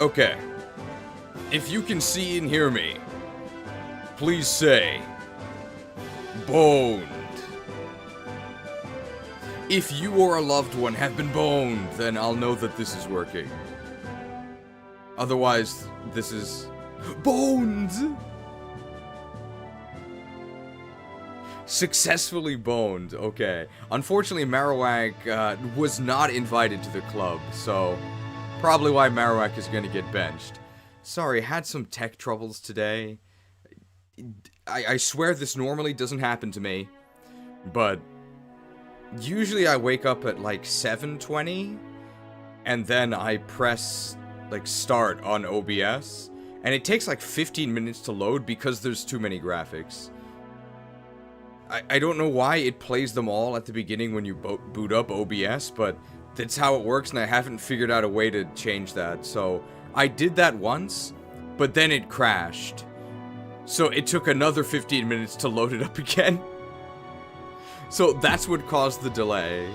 Okay. If you can see and hear me, please say, boned. If you or a loved one have been boned, then I'll know that this is working. Otherwise, this is... boned! Successfully boned, okay. Unfortunately, Marowak was not invited to the club, so probably why Marowak is going to get benched. Sorry, had some tech troubles today. I swear this normally doesn't happen to me, but usually I wake up at like 7:20, and then I press like start on OBS, and it takes like 15 minutes to load because there's too many graphics. I don't know why it plays them all at the beginning when you boot up OBS, but that's how it works, and I haven't figured out a way to change that. So I did that once, but then it crashed. So it took another 15 minutes to load it up again. So that's what caused the delay.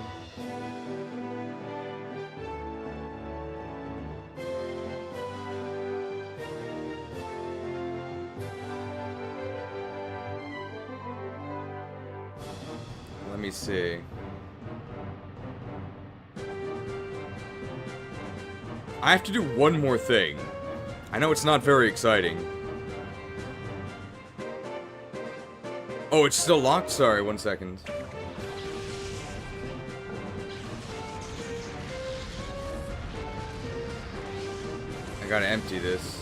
Let me see. I have to do one more thing. I know it's not very exciting. Oh, it's still locked? Sorry, 1 second. I gotta empty this.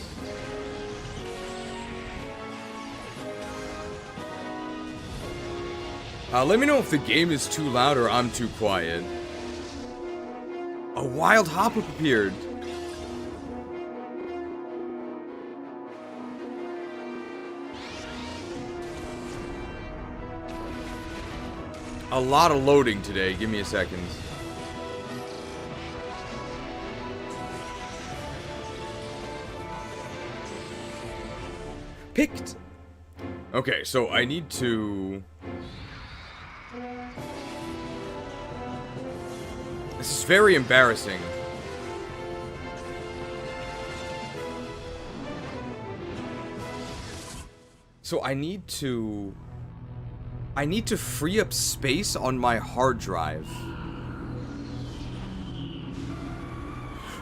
Let me know if the game is too loud or I'm too quiet. A wild hop-up appeared. A lot of loading today. Give me a second. Picked. Okay, so I need to... This is very embarrassing. So I need to free up space on my hard drive.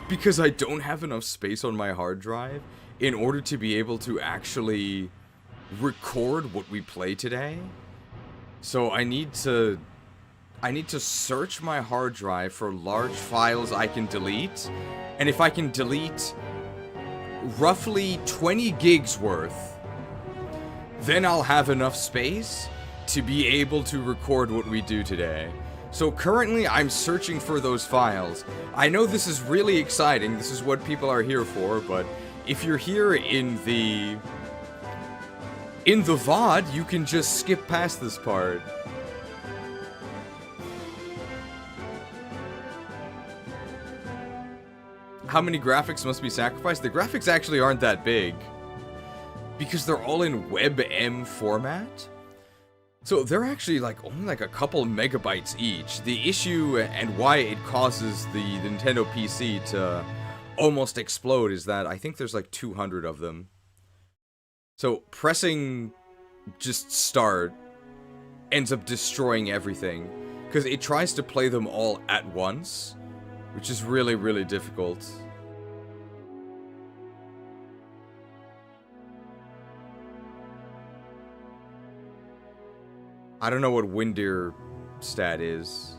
Because I don't have enough space on my hard drive in order to be able to actually record what we play today. So I need to search my hard drive for large files I can delete. And if I can delete roughly 20 gigs worth, then I'll have enough space to be able to record what we do today. So currently I'm searching for those files. I know this is really exciting, this is what people are here for, but if you're here in the VOD, you can just skip past this part. How many graphics must be sacrificed? The graphics actually aren't that big, because they're all in WebM format. So they're actually only a couple megabytes each. The issue and why it causes the Nintendo PC to almost explode is that I think there's 200 of them. So pressing just start ends up destroying everything, because it tries to play them all at once, which is really, really difficult. I don't know what Windir stat is,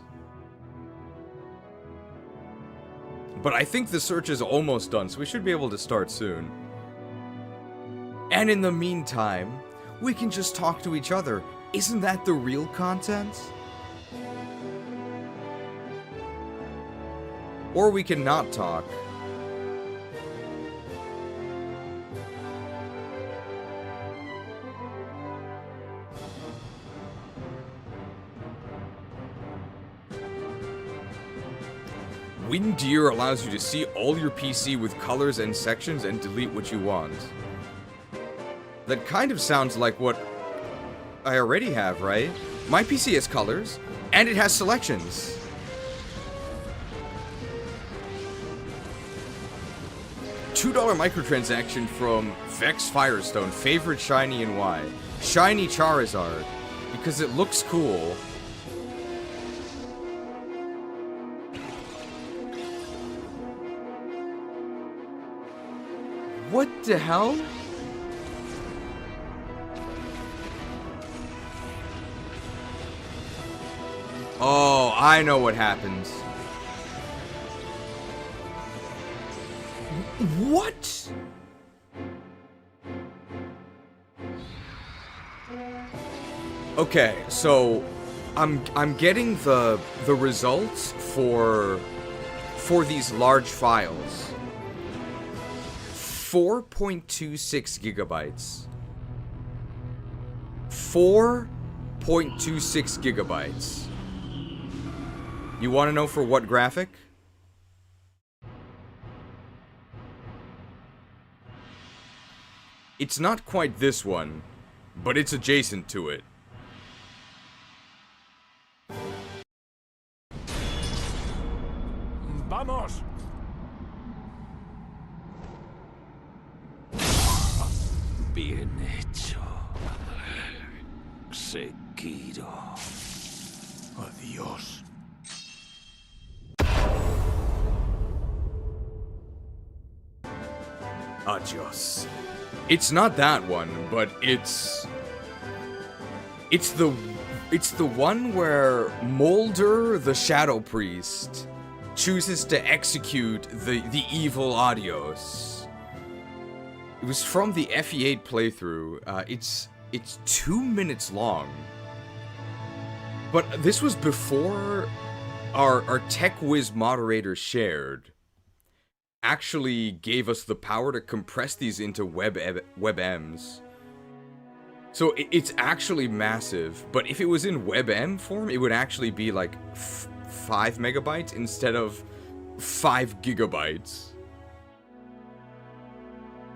but I think the search is almost done, so we should be able to start soon. And in the meantime, we can just talk to each other. Isn't that the real content? Or we can not talk. Windir allows you to see all your PC with colors and sections and delete what you want. That kind of sounds like what I already have, right? My PC has colors, and it has selections. $2 microtransaction from Vex Firestone. Favorite shiny and why? Shiny Charizard. Because it looks cool. What the hell? Oh, I know what happens. What? Okay, so I'm getting the results for these large files. 4.26 gigabytes. 4.26 gigabytes. You want to know for what graphic? It's not quite this one, but it's adjacent to it. Vamos. Bien hecho. Sekiro. Adiós. Adios. It's not that one, but it's the one where Molder, the Shadow Priest, chooses to execute the evil Adios. It was from the FE8 playthrough. It's 2 minutes long. But this was before our Tech Whiz moderator shared actually gave us the power to compress these into WebMs. So it's actually massive, but if it was in WebM form, it would actually be like 5 megabytes instead of 5 gigabytes.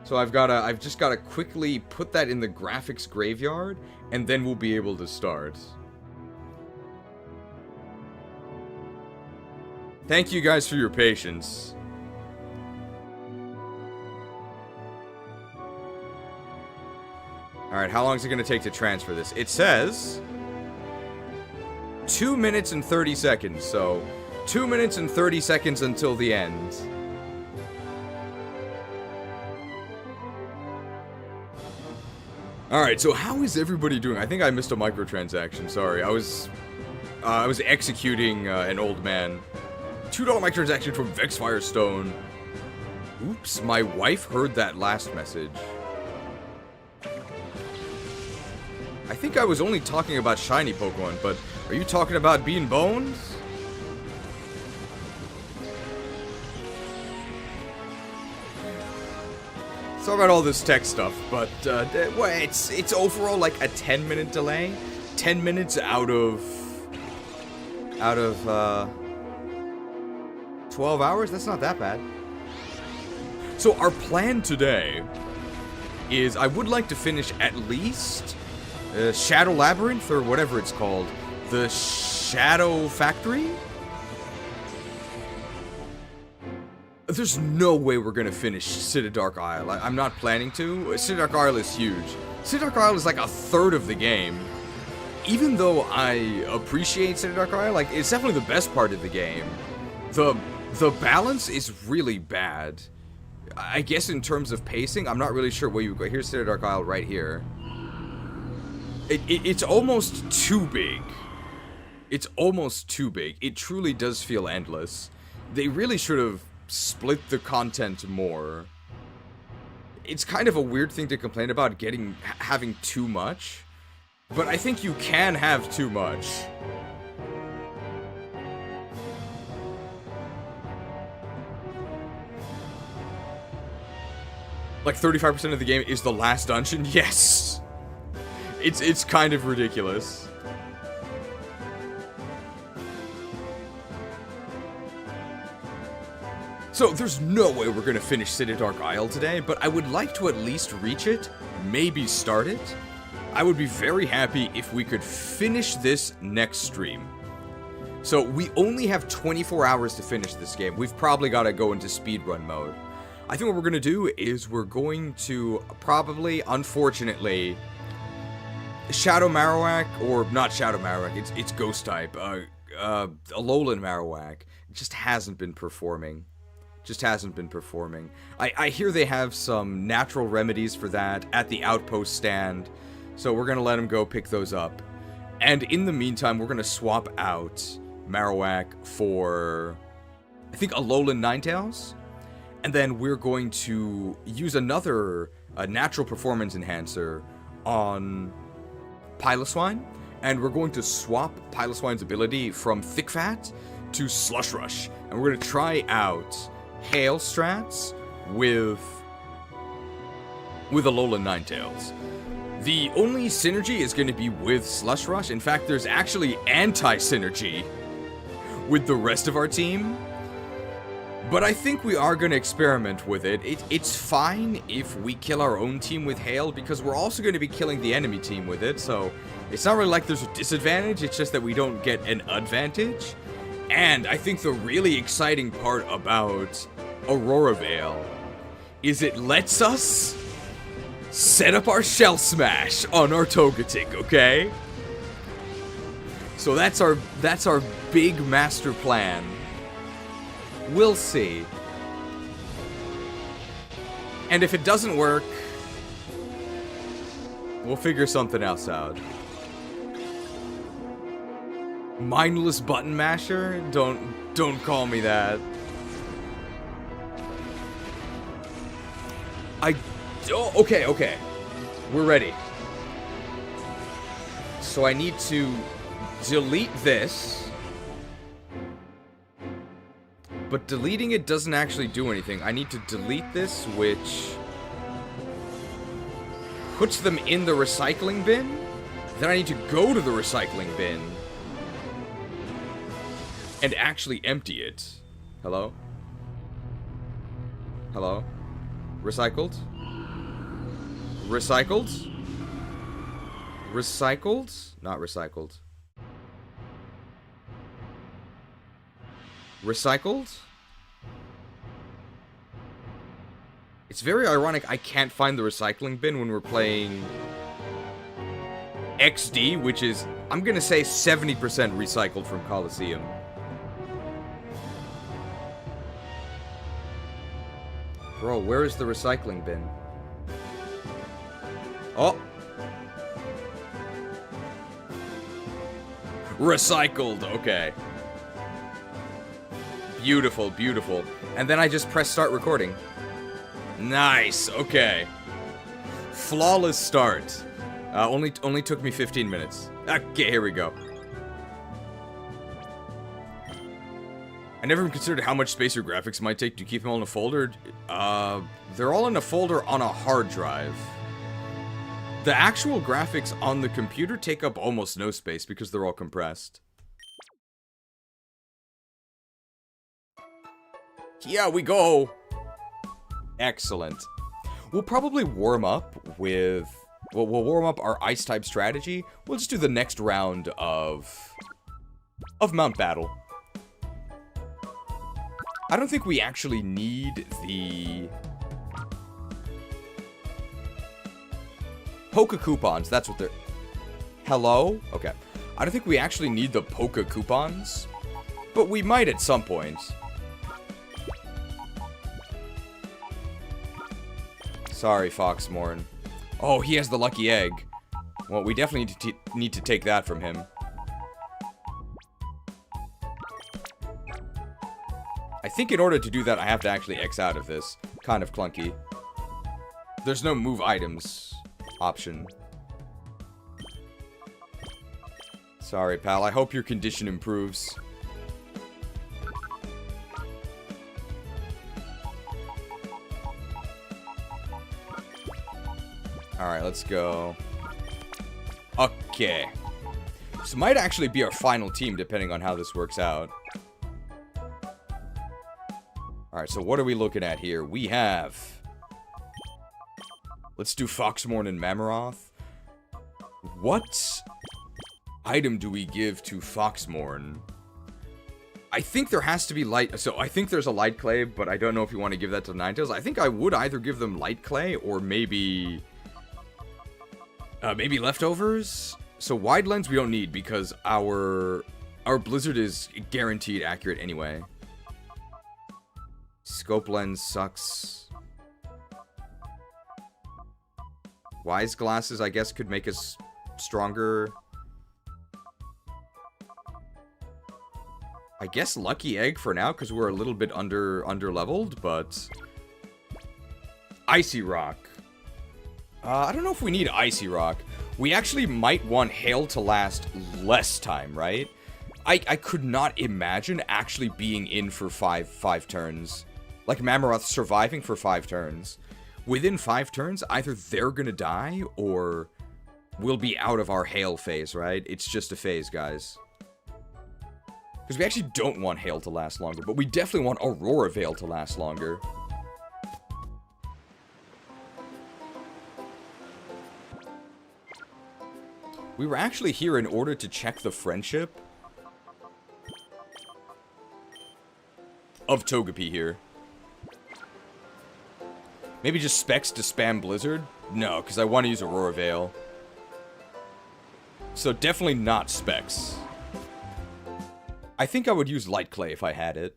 So I've just gotta quickly put that in the graphics graveyard, and then we'll be able to start. Thank you guys for your patience. Alright, how long is it going to take to transfer this? It says 2 minutes and 30 seconds, so 2 minutes and 30 seconds until the end. Alright, so how is everybody doing? I think I missed a microtransaction, sorry. I was executing an old man. $2 microtransaction from Vex Firestone. Oops, my wife heard that last message. I think I was only talking about shiny Pokemon, but are you talking about Bean Bones? Sorry about all this tech stuff, but well, it's overall like a 10-minute delay. 10 minutes out of 12 hours? That's not that bad. So our plan today is I would like to finish at least Shadow Labyrinth, or whatever it's called. The Shadow Factory? There's no way we're gonna finish Citadark Isle. I'm not planning to. Citadark Isle is huge. Citadark Isle is like a third of the game. Even though I appreciate Citadark Isle, like, it's definitely the best part of the game. The balance is really bad. I guess in terms of pacing, I'm not really sure where you go. Here's Citadark Isle right here. It's almost too big. It's almost too big. It truly does feel endless. They really should have split the content more. It's kind of a weird thing to complain about having too much, but I think you can have too much. Like 35% of the game is the last dungeon? Yes! It's kind of ridiculous. So there's no way we're gonna finish Citadark Isle today, but I would like to at least reach it, maybe start it. I would be very happy if we could finish this next stream. So we only have 24 hours to finish this game. We've probably got to go into speedrun mode. I think what we're going to do is we're going to probably, unfortunately, Shadow Marowak, or not Shadow Marowak, it's Ghost type, Alolan Marowak, just hasn't been performing. I hear they have some natural remedies for that at the Outpost stand, so we're going to let him go pick those up. And in the meantime, we're going to swap out Marowak for, I think, Alolan Ninetales. And then we're going to use another natural performance enhancer on Piloswine. And we're going to swap Piloswine's ability from Thick Fat to Slush Rush. And we're going to try out Hail strats with Alolan Ninetales. The only synergy is going to be with Slush Rush. In fact, there's actually anti-synergy with the rest of our team. But I think we are going to experiment with it. It's fine if we kill our own team with Hail, because we're also going to be killing the enemy team with it, so it's not really like there's a disadvantage, it's just that we don't get an advantage. And I think the really exciting part about Aurora Veil is it lets us set up our Shell Smash on our Togetic, okay? So that's our big master plan. We'll see. And if it doesn't work, we'll figure something else out. Mindless button masher? Don't call me that. Oh, okay. We're ready. So I need to delete this. But deleting it doesn't actually do anything. I need to delete this, which puts them in the recycling bin. Then I need to go to the recycling bin and actually empty it. Hello? Hello? Recycled? Recycled? Recycled? Not recycled. Recycled? It's very ironic I can't find the recycling bin when we're playing XD, which is, I'm gonna say 70% recycled from Coliseum. Bro, where is the recycling bin? Oh! Recycled, okay. Beautiful, beautiful. And then I just press start recording. Nice, okay. Flawless start. Only took me 15 minutes. Okay, here we go. I never even considered how much space your graphics might take to keep them all in a folder. They're all in a folder on a hard drive. The actual graphics on the computer take up almost no space because they're all compressed. Here we go! Excellent. We'll probably warm up with... Well, we'll warm up our Ice-type strategy. We'll just do the next round of Mount Battle. I don't think we actually need the... Poke coupons, that's what they're... Hello? Okay. I don't think we actually need the Poke coupons, but we might at some point. Sorry, Foxmorn. Oh, he has the lucky egg. Well, we definitely need to take that from him. I think in order to do that, I have to actually X out of this. Kind of clunky. There's no move items option. Sorry, pal. I hope your condition improves. Alright, let's go. Okay. This might actually be our final team, depending on how this works out. Alright, so what are we looking at here? We have... Let's do Foxmorn and Mammarath. What item do we give to Foxmorn? I think there has to be light. So I think there's a light clay, but I don't know if you want to give that to Ninetales. I think I would either give them light clay or maybe leftovers. So wide lens we don't need because our blizzard is guaranteed accurate anyway. Scope lens sucks. Wise glasses, I guess, could make us stronger. I guess lucky egg for now, because we're a little bit under-leveled, but... Icy rock. I don't know if we need icy rock. We actually might want hail to last less time, right? I could not imagine actually being in for five turns. Like Mammoth surviving for 5 turns. Within 5 turns, either they're gonna die, or we'll be out of our hail phase, right? It's just a phase, guys. Because we actually don't want hail to last longer, but we definitely want Aurora Veil to last longer. We were actually here in order to check the friendship of Togepi here. Maybe just specs to spam Blizzard? No, because I want to use Aurora Veil. So definitely not specs. I think I would use Light Clay if I had it.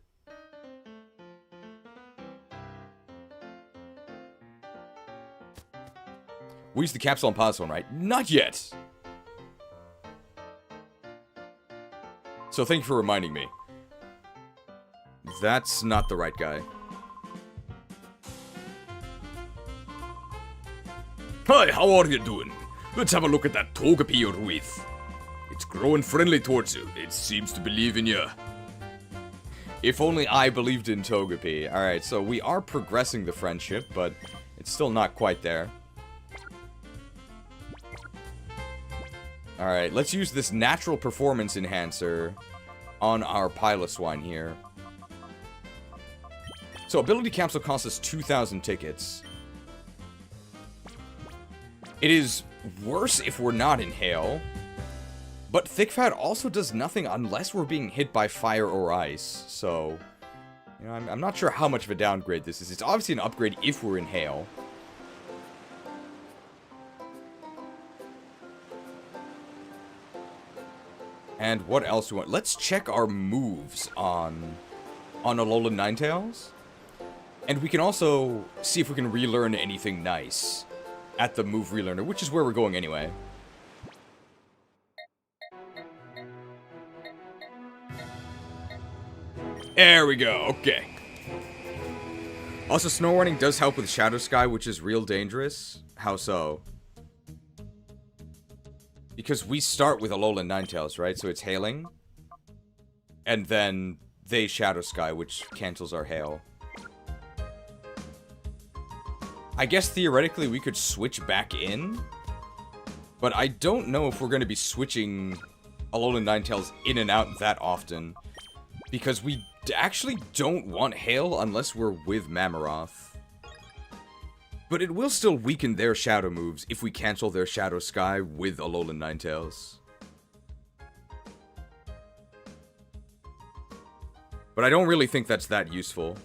We used the capsule on pause one, right? Not yet! So thank you for reminding me. That's not the right guy. Hi, how are you doing? Let's have a look at that Togepi you're with. It's growing friendly towards you. It seems to believe in you. If only I believed in Togepi. Alright, so we are progressing the friendship, but it's still not quite there. Alright, let's use this natural performance enhancer on our Piloswine here. So ability capsule costs us 2,000 tickets. It is worse if we're not in hail. But Thick Fat also does nothing unless we're being hit by fire or ice. So, you know, I'm not sure how much of a downgrade this is. It's obviously an upgrade if we're in hail. And what else do we want? Let's check our moves on Alolan Ninetales. And we can also see if we can relearn anything nice at the move relearner, which is where we're going anyway. There we go, okay. Also, Snow Warning does help with Shadow Sky, which is real dangerous. How so? Because we start with Alolan Ninetales, right? So it's hailing. And then they Shadow Sky, which cancels our hail. I guess theoretically we could switch back in. But I don't know if we're going to be switching Alolan Ninetales in and out that often. Because we actually don't want hail unless we're with Mammoth. But it will still weaken their shadow moves if we cancel their Shadow Sky with Alolan Ninetales. But I don't really think that's that useful.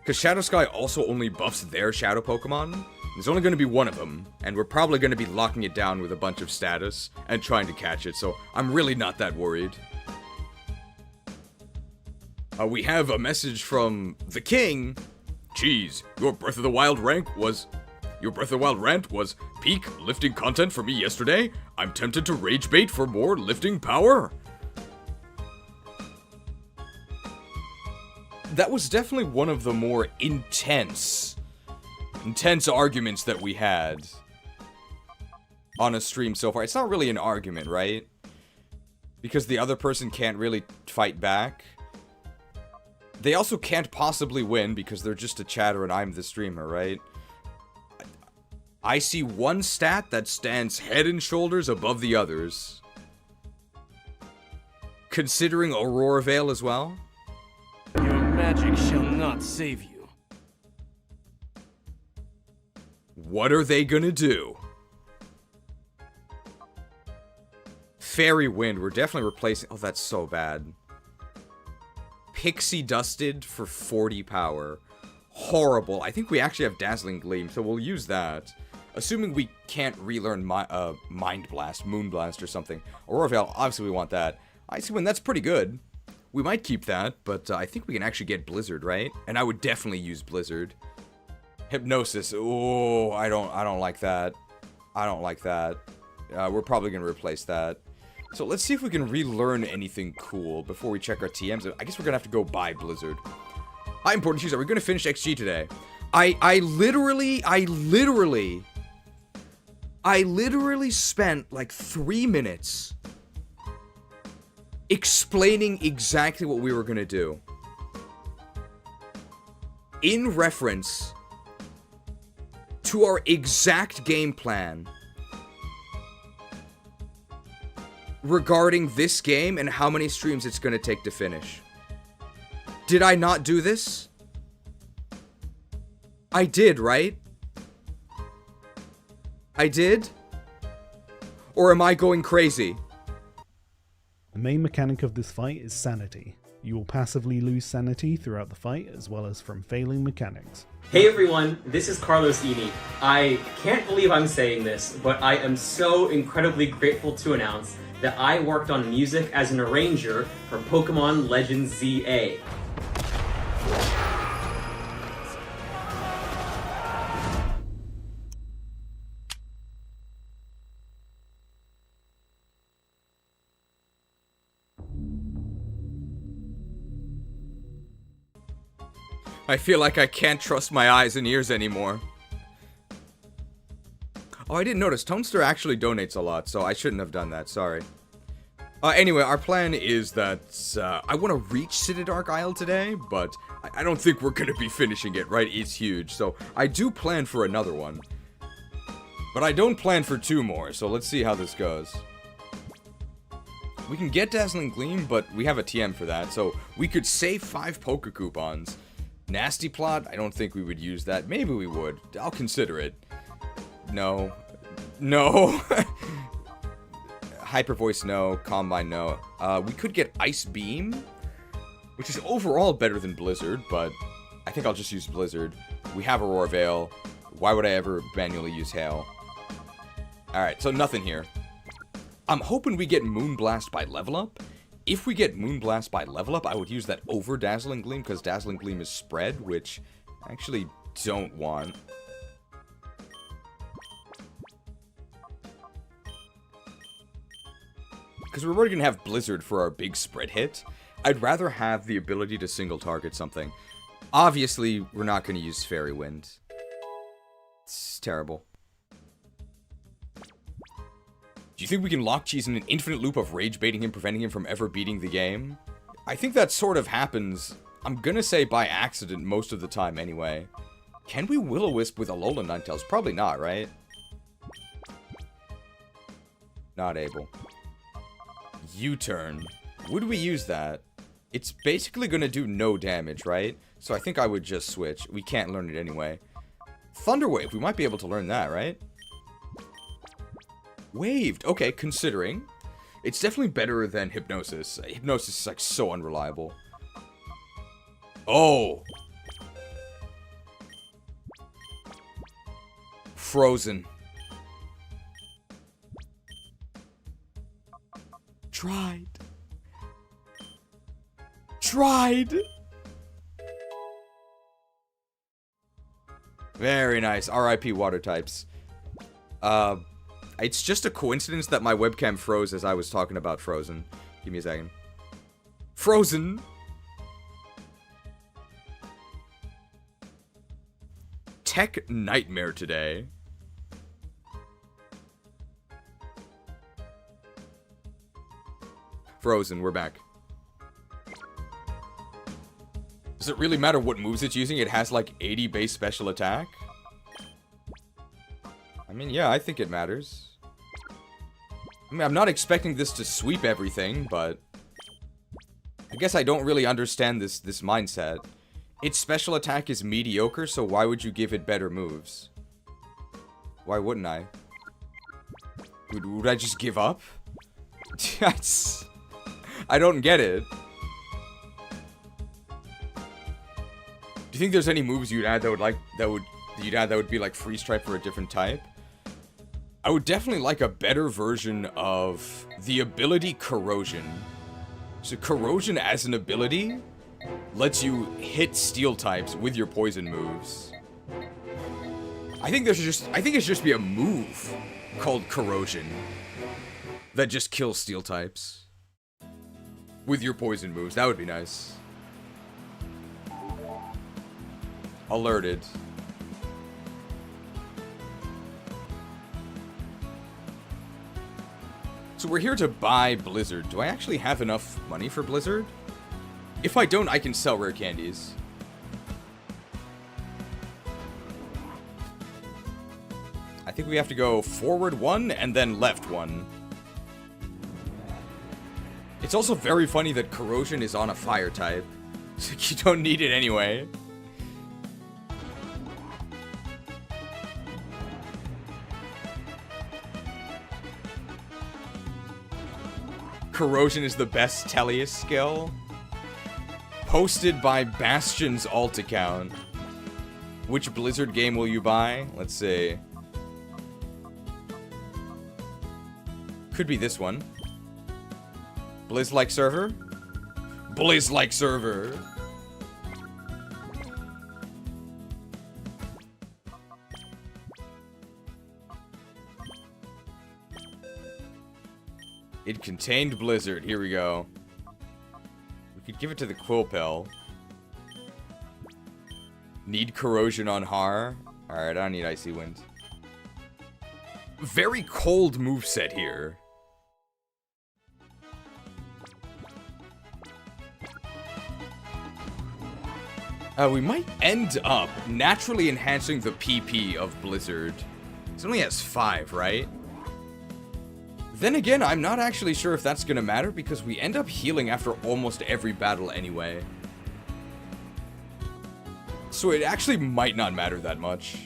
Because Shadow Sky also only buffs their Shadow Pokemon. There's only going to be one of them, and we're probably going to be locking it down with a bunch of status and trying to catch it, so I'm really not that worried. We have a message from the King. Jeez, your Breath of the Wild rant was peak lifting content for me yesterday. I'm tempted to rage bait for more lifting power. That was definitely one of the more intense arguments that we had on a stream so far. It's not really an argument, right? Because the other person can't really fight back. They also can't possibly win because they're just a chatter and I'm the streamer, right? I see one stat that stands head and shoulders above the others. Considering Aurora Veil as well. Your magic shall not save you. What are they gonna do? Fairy Wind, we're definitely replacing... Oh, that's so bad. Pixie Dusted for 40 power. Horrible. I think we actually have Dazzling Gleam, so we'll use that. Assuming we can't relearn Mind Blast, Moon Blast, or something. Aurora Veil, obviously we want that. Icy Wind, that's pretty good. We might keep that, but I think we can actually get Blizzard, right? And I would definitely use Blizzard. Hypnosis. Oh, I don't like that. I don't like that. We're probably going to replace that. So let's see if we can relearn anything cool before we check our TMs. I guess we're going to have to go buy Blizzard. Hi, Important Shoes. Are we going to finish XG today? I literally spent like 3 minutes explaining exactly what we were going to do. In reference to our exact game plan regarding this game and how many streams it's going to take to finish. Did I not do this? I did, right? I did? Or am I going crazy? The main mechanic of this fight is sanity. You will passively lose sanity throughout the fight, as well as from failing mechanics. Hey everyone, this is Carlos Eni. I can't believe I'm saying this, but I am so incredibly grateful to announce that I worked on music as an arranger for Pokemon Legends ZA. I feel like I can't trust my eyes and ears anymore. Oh, I didn't notice. Tonester actually donates a lot, so I shouldn't have done that. Sorry. Anyway, our plan is that I want to reach Citadark Isle today, but I don't think we're going to be finishing it, right? It's huge, so I do plan for another one. But I don't plan for 2 more, so let's see how this goes. We can get Dazzling Gleam, but we have a TM for that, so we could save 5 Poke Coupons. Nasty Plot, I don't think we would use that. Maybe we would. I'll consider it. No. No. Hyper Voice, no. Combine, no. We could get Ice Beam, which is overall better than Blizzard, but I think I'll just use Blizzard. We have Aurora Veil. Why would I ever manually use Hail? Alright, so nothing here. I'm hoping we get Moonblast by level up. If we get Moonblast by level up, I would use that over Dazzling Gleam, because Dazzling Gleam is spread, which I actually don't want. Because we're already going to have Blizzard for our big spread hit. I'd rather have the ability to single target something. Obviously, we're not going to use Fairy Wind. It's terrible. Do you think we can lock Cheese in an infinite loop of rage baiting him, preventing him from ever beating the game? I think that sort of happens, I'm gonna say by accident most of the time anyway. Can we Will-O-Wisp with Alolan Ninetales? Probably not, right? Not able. U-turn. Would we use that? It's basically gonna do no damage, right? So I think I would just switch. We can't learn it anyway. Thunder Wave, we might be able to learn that, right? Waved. Okay, considering. It's definitely better than Hypnosis. Hypnosis is, like, so unreliable. Oh! Frozen. Tried. Tried! Very nice. R.I.P. water types. It's just a coincidence that my webcam froze as I was talking about Frozen. Give me a second. Frozen! Tech Nightmare today. Frozen, we're back. Does it really matter what moves it's using? It has like 80 base special attack? I mean, yeah, I think it matters. I mean, I'm not expecting this to sweep everything, but I guess I don't really understand this mindset. Its special attack is mediocre, so why would you give it better moves? Why wouldn't I? Would I just give up? I don't get it. Do you think there's any moves you'd add that would be like freeze strike for a different type? I would definitely like a better version of the ability Corrosion. So Corrosion as an ability lets you hit steel types with your poison moves. I think it should just be a move called Corrosion that just kills steel types with your poison moves. That would be nice. Alerted. So we're here to buy Blizzard. Do I actually have enough money for Blizzard? If I don't, I can sell rare candies. I think we have to go forward 1 and then left 1. It's also very funny that Corrosion is on a fire type. So you don't need it anyway. Corrosion is the best Tellius skill. Posted by Bastion's alt account. Which Blizzard game will you buy? Let's see. Could be this one. Blizz-like server? Blizz-like server! It contained Blizzard. Here we go. We could give it to the Quillpill. Need Corrosion on Har. Alright, I don't need Icy Wind. Very cold moveset here. We might end up naturally enhancing the PP of Blizzard. It only has 5, right? Then again, I'm not actually sure if that's gonna matter because we end up healing after almost every battle anyway. So it actually might not matter that much.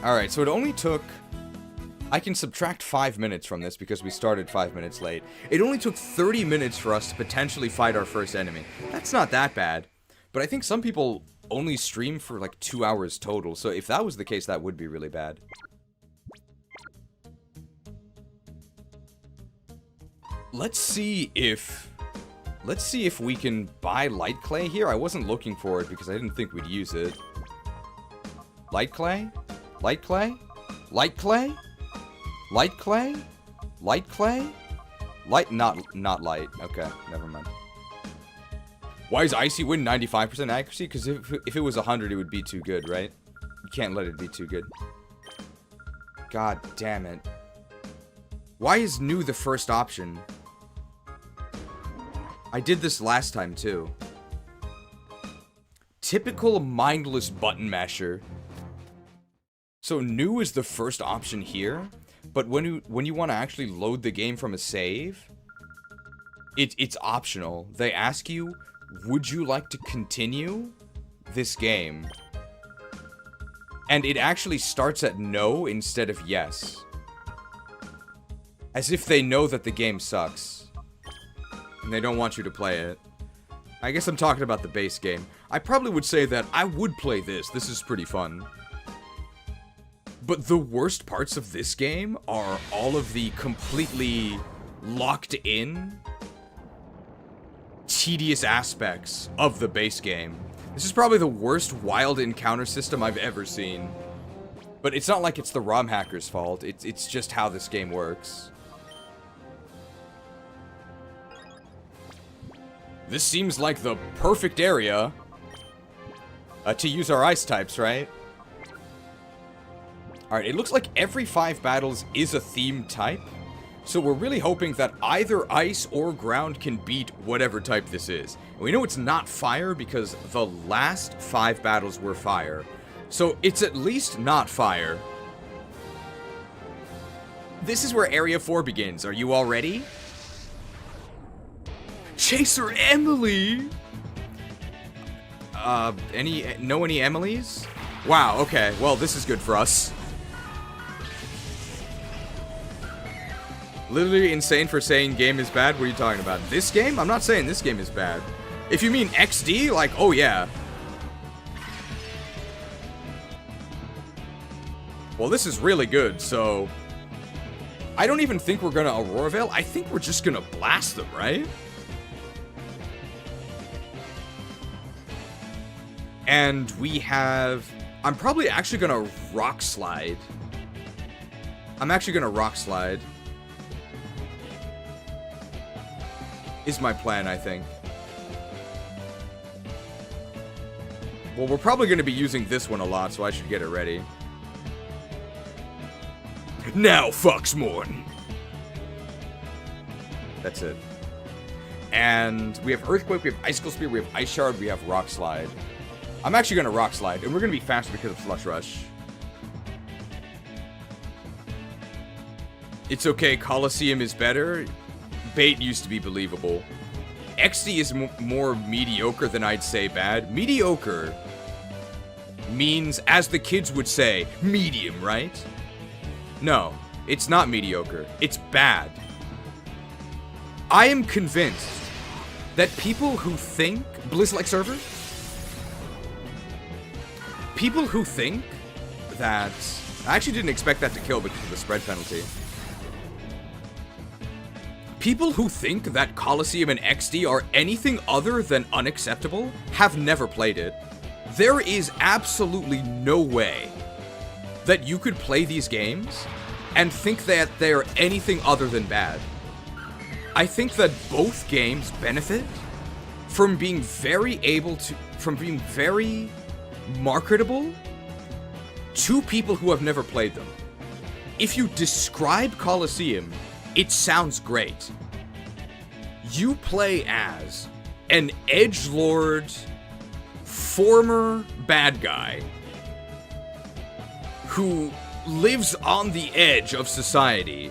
Alright, so it only took... I can subtract 5 minutes from this because we started 5 minutes late. It only took 30 minutes for us to potentially fight our first enemy. That's not that bad. But I think some people only stream for like 2 hours total, so if that was the case, that would be really bad. Let's see if we can buy Light Clay here. I wasn't looking for it because I didn't think we'd use it. Light Clay? Light Clay? Light Clay? Light Clay? Light Clay? Light, not light. Okay, never mind. Why is Icy Wind 95% accuracy? Because if it was 100, it would be too good, right? You can't let it be too good. God damn it. Why is new the first option? I did this last time, too. Typical mindless button masher. So new is the first option here, but when you want to actually load the game from a save, it's optional. They ask you, would you like to continue this game? And it actually starts at no instead of yes. As if they know that the game sucks. And they don't want you to play it. I guess I'm talking about the base game. I probably would say that I would play this. This is pretty fun. But the worst parts of this game are all of the completely locked in, tedious aspects of the base game. This is probably the worst wild encounter system I've ever seen. But it's not like it's the Romhacker's fault. It's just how this game works. This seems like the perfect area to use our ice types, right? Alright, it looks like every 5 battles is a themed type. So we're really hoping that either ice or ground can beat whatever type this is. And we know it's not fire because the last 5 battles were fire. So it's at least not fire. This is where Area 4 begins. Are you all ready? Chaser Emily! Know any Emilys? Wow, okay. Well, this is good for us. Literally insane for saying game is bad? What are you talking about? This game? I'm not saying this game is bad. If you mean XD, like, oh yeah. Well, this is really good, so... I don't even think we're gonna Aurora Veil. I think we're just gonna blast them, right? And we have... I'm probably actually gonna Rock Slide. I'm actually gonna Rock Slide. Is my plan, I think. Well, we're probably gonna be using this one a lot, so I should get it ready. Now, Foxmorn. That's it. And we have Earthquake, we have Icicle Spear, we have Ice Shard, we have Rock Slide. I'm actually going to Rock Slide, and we're going to be faster because of Slush Rush. It's okay, Coliseum is better. Bait used to be believable. XD is more mediocre than I'd say bad. Mediocre means, as the kids would say, medium, right? No, it's not mediocre. It's bad. I am convinced that people who think... Blizz-like server? People who think that... I actually didn't expect that to kill because of the spread penalty. People who think that Coliseum and XD are anything other than unacceptable have never played it. There is absolutely no way that you could play these games and think that they're anything other than bad. I think that both games benefit from being very marketable to people who have never played them. If you describe Coliseum, it sounds great. You play as an edgelord, former bad guy who lives on the edge of society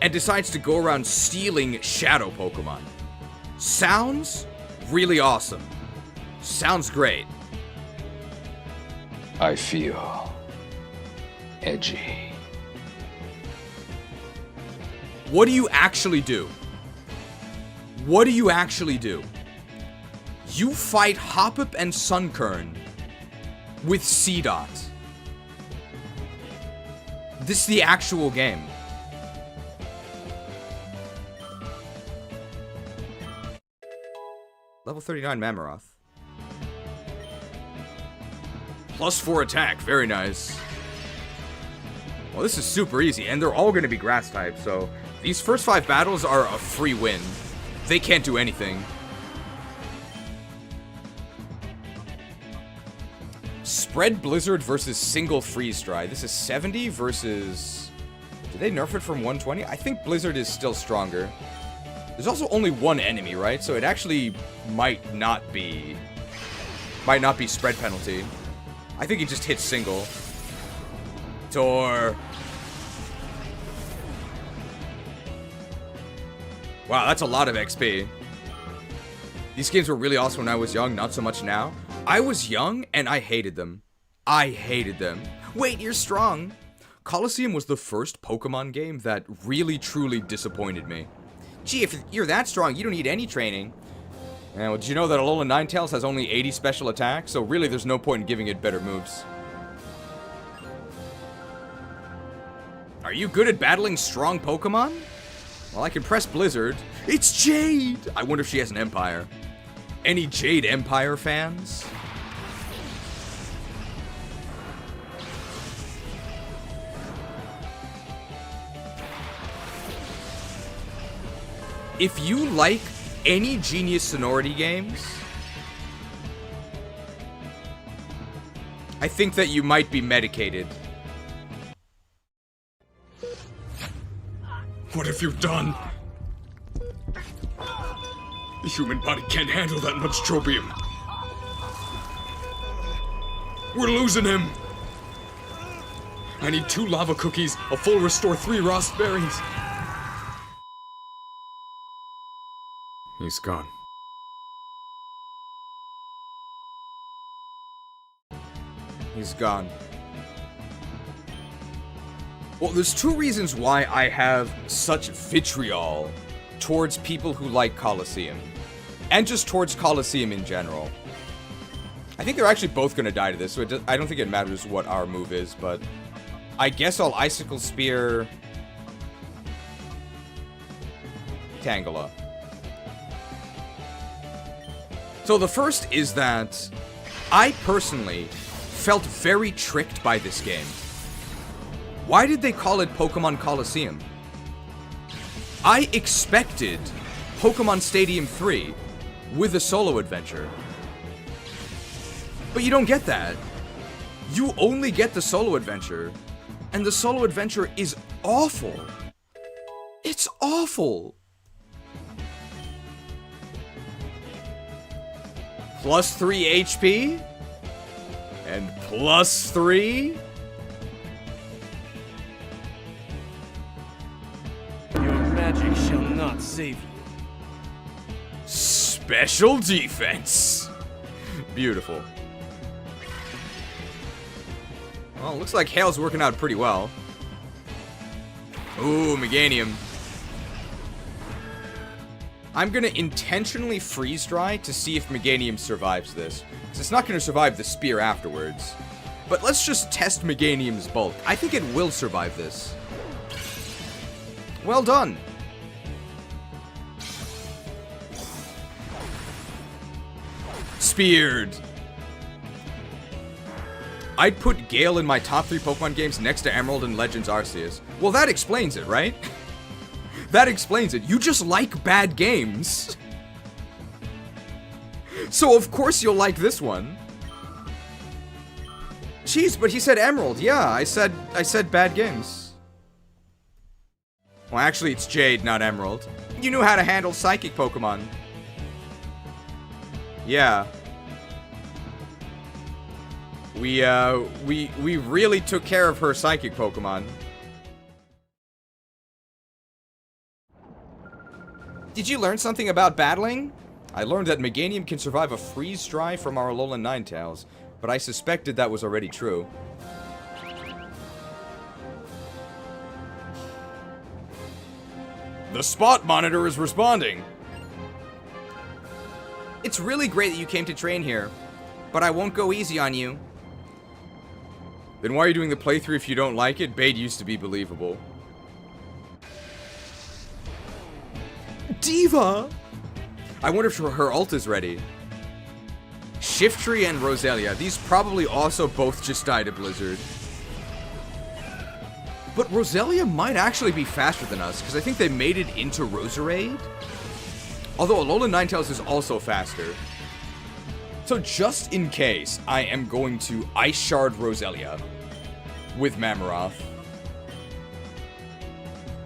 and decides to go around stealing shadow Pokemon. Sounds really awesome. Sounds great. I feel edgy. What do you actually do? What do you actually do? You fight Hoppip and Sunkern with C-Dot. This is the actual game. Level 39 Mammarath. +4 attack, very nice. Well, this is super easy, and they're all going to be grass type, so these first 5 battles are a free win. They can't do anything. Spread Blizzard versus single Freeze Dry. This is 70 versus... Did they nerf it from 120? I think Blizzard is still stronger. There's also only one enemy, right? So it actually might not be spread penalty. I think it just hits single. Tor. Wow, that's a lot of XP. These games were really awesome when I was young, not so much now. I was young, and I hated them. I hated them. Wait, you're strong. Coliseum was the first Pokemon game that really, truly disappointed me. Gee, if you're that strong, you don't need any training. Well, did you know that Alolan Ninetales has only 80 special attacks? So really, there's no point in giving it better moves. Are you good at battling strong Pokemon? Well, I can press Blizzard. It's Jade! I wonder if she has an Empire. Any Jade Empire fans? If you like any Genius Sonority games, I think that you might be medicated. What have you done? The human body can't handle that much tropium. We're losing him. I need 2 lava cookies, a full restore, 3 raspberries. He's gone. He's gone. Well, there's two reasons why I have such vitriol towards people who like Colosseum. And just towards Colosseum in general. I think they're actually both going to die to this, so I don't think it matters what our move is, but I guess I'll Icicle Spear Tangela. So the first is that I personally felt very tricked by this game. Why did they call it Pokemon Colosseum? I expected Pokemon Stadium 3 with a solo adventure. But you don't get that. You only get the solo adventure, and the solo adventure is awful. It's awful. Plus 3 HP? And plus 3? Your magic shall not save you. Special defense. Beautiful. Well, looks like Hail's working out pretty well. Ooh, Meganium. I'm gonna intentionally freeze dry to see if Meganium survives this. Because it's not gonna survive the spear afterwards. But let's just test Meganium's bulk. I think it will survive this. Well done. Speared. I'd put Gale in my top 3 Pokemon games next to Emerald and Legends Arceus. Well, that explains it, right? That explains it. You just like bad games. So of course you'll like this one. Jeez, but he said Emerald. Yeah, I said bad games. Well, actually it's Jade, not Emerald. You knew how to handle Psychic Pokemon. Yeah. We really took care of her Psychic Pokemon. Did you learn something about battling? I learned that Meganium can survive a freeze dry from our Alolan Ninetales, but I suspected that was already true. The spot monitor is responding. It's really great that you came to train here, but I won't go easy on you. Then why are you doing the playthrough if you don't like it? Bade used to be believable. Diva! I wonder if her ult is ready. Shiftry and Roselia. These probably also both just died to Blizzard. But Roselia might actually be faster than us, because I think they made it into Roserade. Although Alolan Ninetales is also faster. So just in case, I am going to Ice Shard Roselia with Mammarath.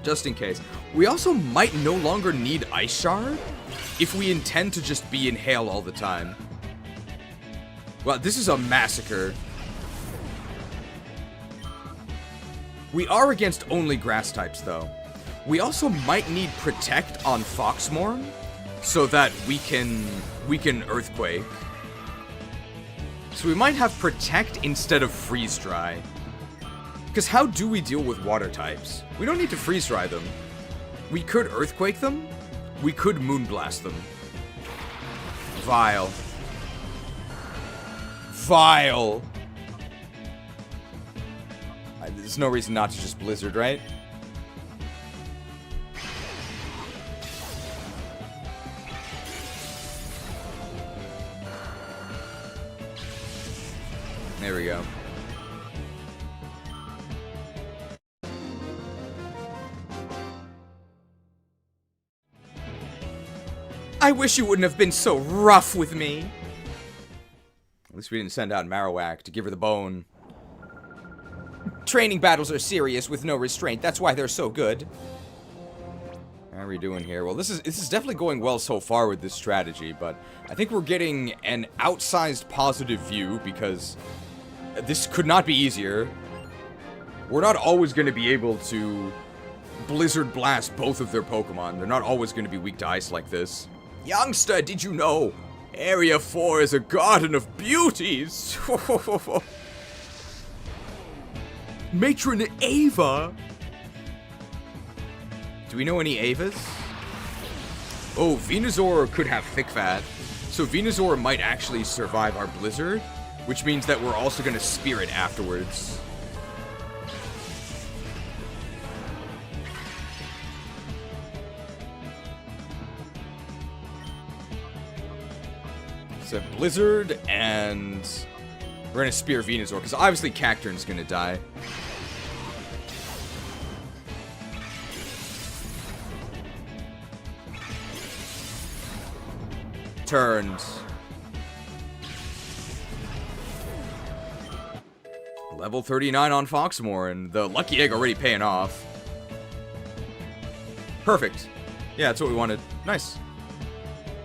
Just in case. We also might no longer need Ice Shard if we intend to just be in Hail all the time. Wow, this is a massacre. We are against only grass types, though. We also might need Protect on Foxmorn so that we can Earthquake. So we might have Protect instead of Freeze Dry. Because how do we deal with water types? We don't need to Freeze Dry them. We could Earthquake them. We could Moonblast them. Vile. Vile. There's no reason not to just Blizzard, right? There we go. I wish you wouldn't have been so rough with me. At least we didn't send out Marowak to give her the bone. Training battles are serious with no restraint. That's why they're so good. How are we doing here? Well, this is definitely going well so far with this strategy, but I think we're getting an outsized positive view because this could not be easier. We're not always going to be able to Blizzard Blast both of their Pokemon. They're not always going to be weak to ice like this. Youngster, did you know? Area 4 is a garden of beauties. Matron Ava. Do we know any Avas? Oh, Venusaur could have Thick Fat. So Venusaur might actually survive our Blizzard, which means that we're also going to Spirit afterwards. So Blizzard, and we're going to Spear Venusaur, because obviously Cacturn's going to die. Turned. Level 39 on Foxmore, and the Lucky Egg already paying off. Perfect. Yeah, that's what we wanted. Nice.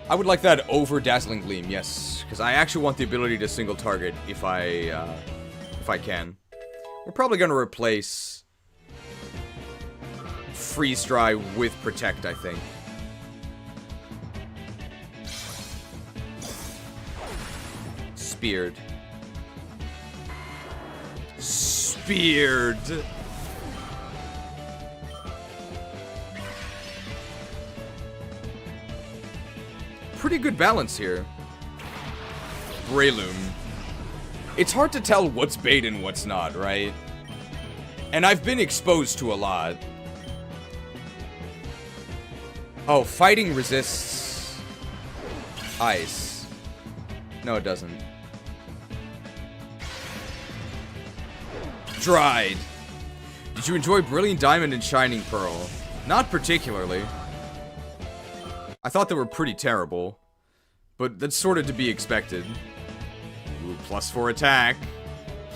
I would like that over Dazzling Gleam, yes, because I actually want the ability to single target if I can. We're probably going to replace Freeze Dry with Protect, I think. Speared. Speared. Pretty good balance here. Breloom. It's hard to tell what's bait and what's not, right? And I've been exposed to a lot. Oh, fighting resists ice. No, it doesn't. Dried. Did you enjoy Brilliant Diamond and Shining Pearl? Not particularly. I thought they were pretty terrible, but that's sort of to be expected. Ooh, +4 attack,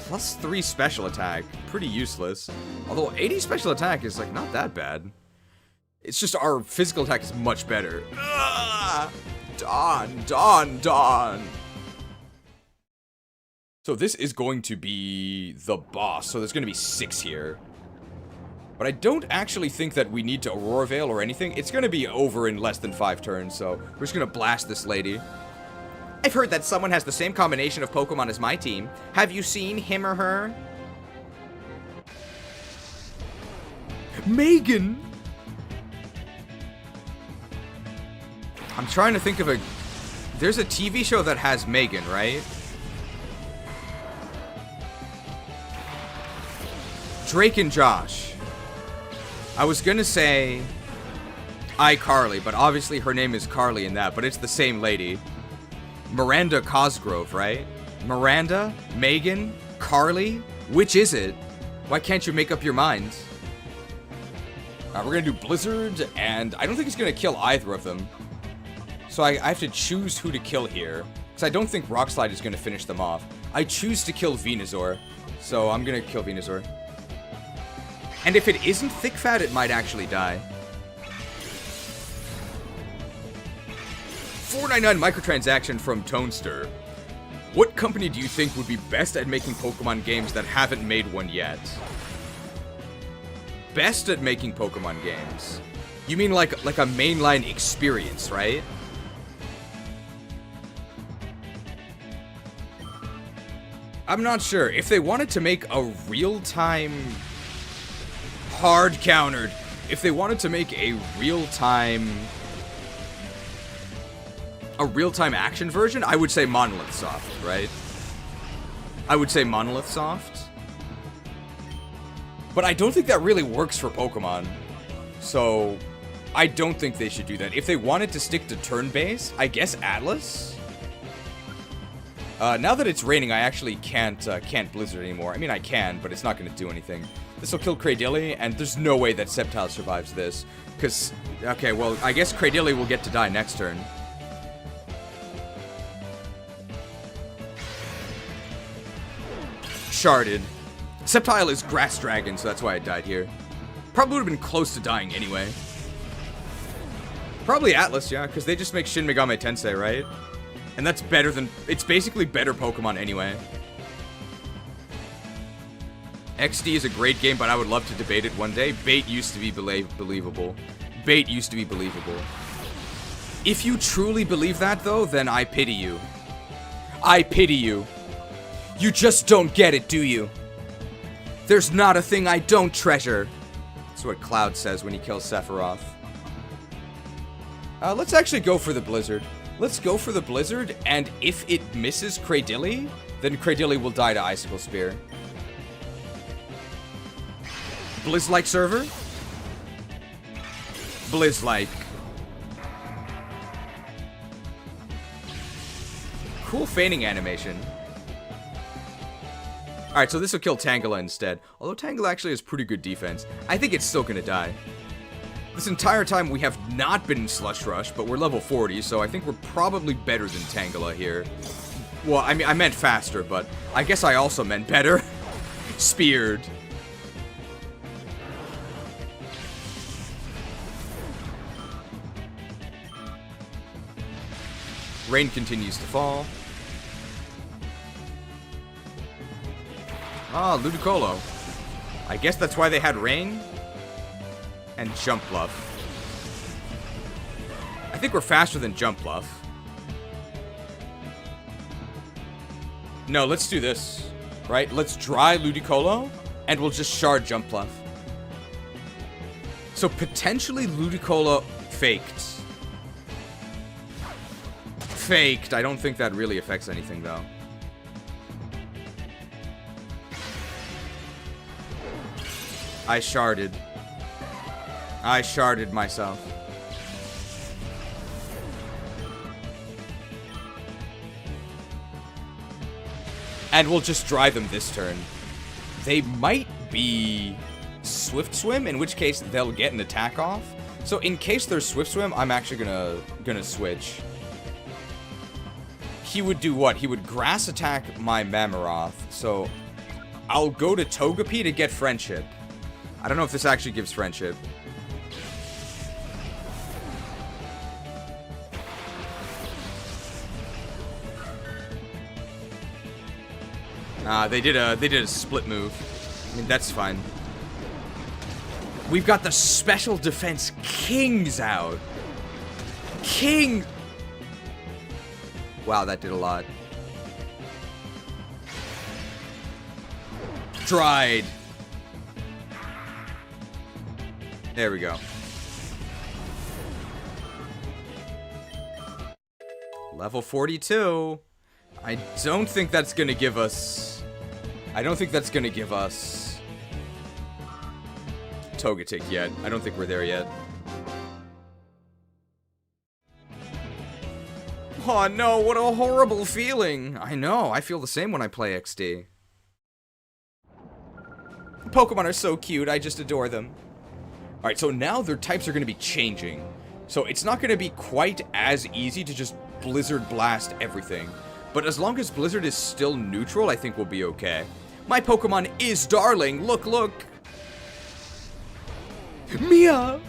+3 special attack. Pretty useless. Although 80 special attack is like not that bad. It's just our physical attack is much better. Dawn. So this is going to be the boss. So there's going to be 6 here. But I don't actually think that we need to Aurora Veil or anything. It's going to be over in less than 5 turns, so we're just going to blast this lady. I've heard that someone has the same combination of Pokemon as my team. Have you seen him or her? Megan! I'm trying to think of a... There's a TV show that has Megan, right? Drake and Josh. I was gonna say iCarly, but obviously her name is Carly in that, but it's the same lady. Miranda Cosgrove, right? Miranda? Megan? Carly? Which is it? Why can't you make up your mind? We're gonna do Blizzard, and I don't think it's gonna kill either of them. So I have to choose who to kill here, because I don't think Rock Slide is gonna finish them off. I choose to kill Venusaur, so I'm gonna kill Venusaur. And if it isn't Thick Fat, it might actually die. 499 microtransaction from Tonester. What company do you think would be best at making Pokemon games that haven't made one yet? Best at making Pokemon games? You mean like a mainline experience, right? I'm not sure. If they wanted to make a real-time... Hard countered. If they wanted to make a real-time action version, I would say Monolith Soft, right? I would say Monolith Soft. But I don't think that really works for Pokemon. So, I don't think they should do that. If they wanted to stick to turn-based, I guess Atlas? Now that it's raining, I actually can't Blizzard anymore. I mean, I can, but it's not going to do anything. This will kill Cradily, and there's no way that Sceptile survives this. Because, okay, well, I guess Cradily will get to die next turn. Sharded. Sceptile is Grass Dragon, so that's why I died here. Probably would have been close to dying anyway. Probably Atlas, yeah, because they just make Shin Megami Tensei, right? And that's better than... It's basically better Pokemon anyway. XD is a great game, but I would love to debate it one day. Bait used to be believable. Bait used to be believable. If you truly believe that, though, then I pity you. I pity you. You just don't get it, do you? There's not a thing I don't treasure. That's what Cloud says when he kills Sephiroth. Let's actually go for the Blizzard. Let's go for the Blizzard, and if it misses Cradilly, then Cradilly will die to Icicle Spear. Blizz-like server? Blizz-like. Cool feigning animation. Alright, so this will kill Tangela instead. Although Tangela actually has pretty good defense. I think it's still gonna die. This entire time we have not been in Slush Rush, but we're level 40, so I think we're probably better than Tangela here. Well, I mean, I meant faster, but I guess I also meant better. Speared. Rain continues to fall. Ah, Ludicolo. I guess that's why they had Rain. And Jump Bluff. I think we're faster than Jump Bluff. No, let's do this. Right? Let's dry Ludicolo, and we'll just shard Jump Bluff. So potentially Ludicolo faked. Faked. I don't think that really affects anything, though. I sharded. I sharded myself. And we'll just dry them this turn. They might be Swift Swim, in which case they'll get an attack off. So in case they're Swift Swim, I'm actually gonna switch. He would do what? He would grass attack my Mammarath. So I'll go to Togepi to get Friendship. I don't know if this actually gives Friendship. They did a split move. I mean, that's fine. We've got the Special Defense Kings out. King! Wow, that did a lot. Dried. There we go. Level 42. I don't think that's gonna give us... I don't think that's gonna give us... Togetic yet. I don't think we're there yet. Oh no, what a horrible feeling! I know, I feel the same when I play XD. Pokemon are so cute, I just adore them. Alright, so now their types are going to be changing. So it's not going to be quite as easy to just Blizzard Blast everything. But as long as Blizzard is still neutral, I think we'll be okay. My Pokemon is Darling! Look, look! Mia!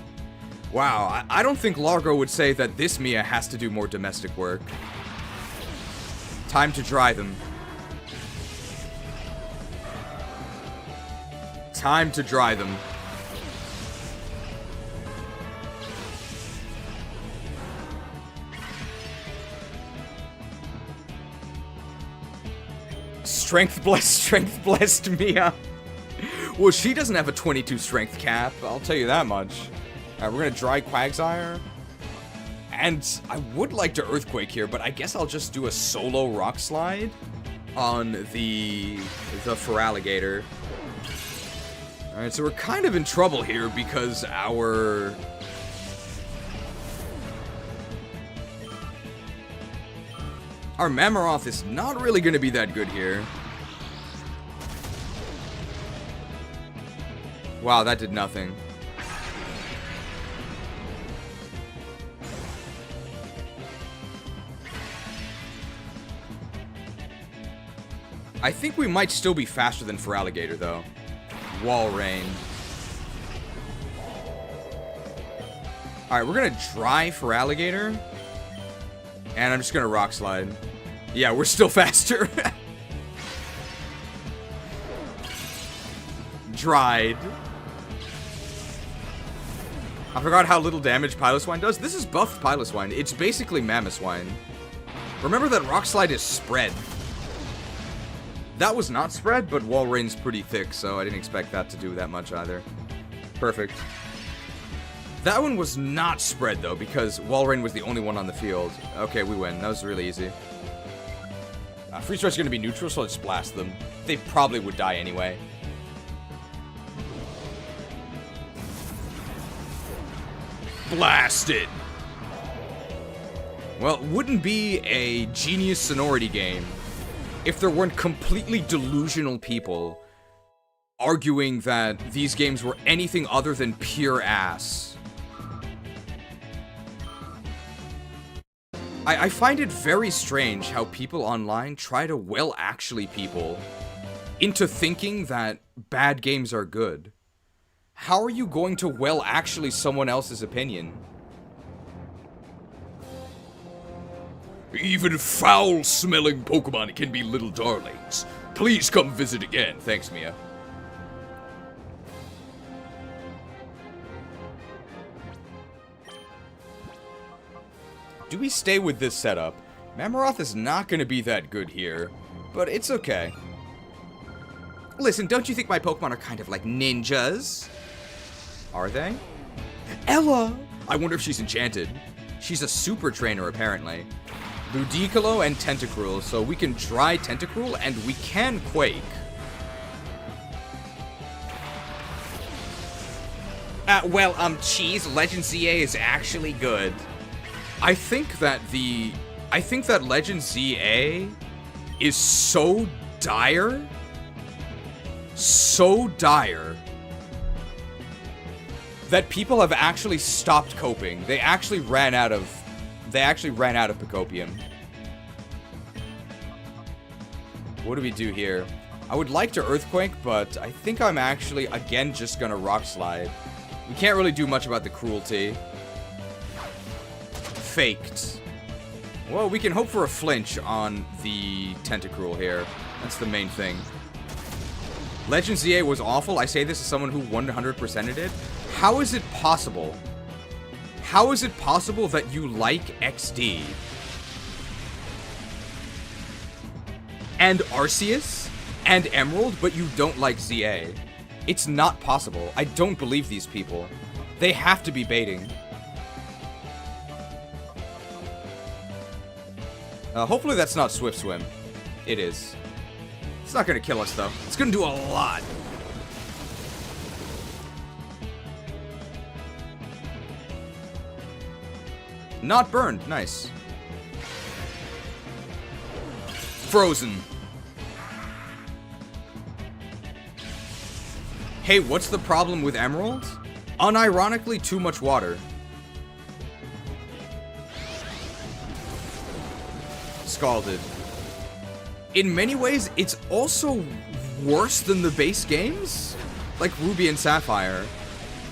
Wow, I don't think Largo would say that this Mia has to do more domestic work. Time to dry them. Time to dry them. Strength blessed Mia. Well, she doesn't have a 22 strength cap, I'll tell you that much. Alright, we're gonna dry Quagsire. And I would like to Earthquake here, but I guess I'll just do a solo Rock Slide on the Feraligatr. Alright, so we're kind of in trouble here because our Mammarath is not really going to be that good here. Wow, that did nothing. I think we might still be faster than Feraligatr, though. Wall Rain. Alright, we're going to dry Feraligatr. And I'm just going to Rock Slide. Yeah, we're still faster. Dried. I forgot how little damage Piloswine does. This is buffed Piloswine. It's basically Mamoswine. Remember that Rock Slide is spread. That was not spread, but Wall Rain's pretty thick, so I didn't expect that to do that much either. Perfect. That one was not spread, though, because Walrein was the only one on the field. Okay, we win. That was really easy. Freeze Dry's gonna be neutral, so let's blast them. They probably would die anyway. Blasted! Well, it wouldn't be a genius sonority game if there weren't completely delusional people arguing that these games were anything other than pure ass. I find it very strange how people online try to actually people into thinking that bad games are good. How are you going to actually someone else's opinion? Even foul-smelling Pokemon can be little darlings. Please come visit again. Thanks, Mia. Do we stay with this setup? Mammoroth is not going to be that good here, but it's okay. Listen, don't you think my Pokemon are kind of like ninjas? Are they? Ella! I wonder if she's enchanted. She's a super trainer, apparently. Ludicolo and Tentacruel, so we can dry Tentacruel and we can Quake. Cheese, Legend ZA is actually good. I think that Legend ZA is so dire, that people have actually stopped coping. They actually ran out of Picopium. What do we do here? I would like to Earthquake, but I think I'm actually, again, just gonna Rock Slide. We can't really do much about the cruelty. Faked. Well, we can hope for a flinch on the Tentacruel here. That's the main thing. Legend ZA was awful. I say this as someone who 100%ed it. How is it possible? How is it possible that you like XD? And Arceus? And Emerald, but you don't like ZA? It's not possible. I don't believe these people. They have to be baiting. Hopefully that's not Swift Swim. It is. It's not gonna kill us, though. It's gonna do a lot. Not burned. Nice. Frozen. Hey, what's the problem with Emerald? Unironically, too much water. Scalded. In many ways, it's also worse than the base games, like Ruby and Sapphire.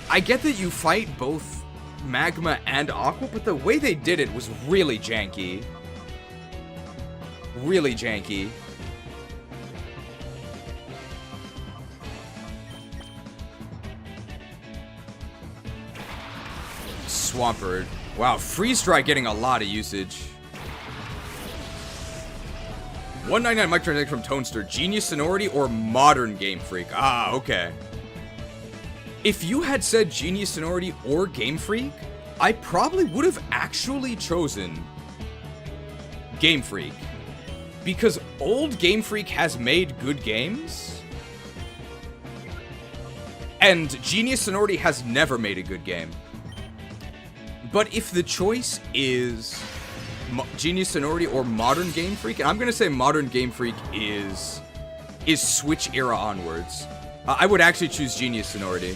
I get that you fight both Magma and Aqua, but the way they did it was really janky. Really janky. Swampert. Wow, Freeze Dry getting a lot of usage. 199 microtransaction from Toadster. Genius Sonority or Modern Game Freak? Ah, okay. If you had said Genius Sonority or Game Freak, I probably would have actually chosen Game Freak. Because old Game Freak has made good games, and Genius Sonority has never made a good game. But if the choice is Genius Sonority or Modern Game Freak, and I'm gonna say Modern Game Freak is Switch era onwards, I would actually choose Genius Sonority.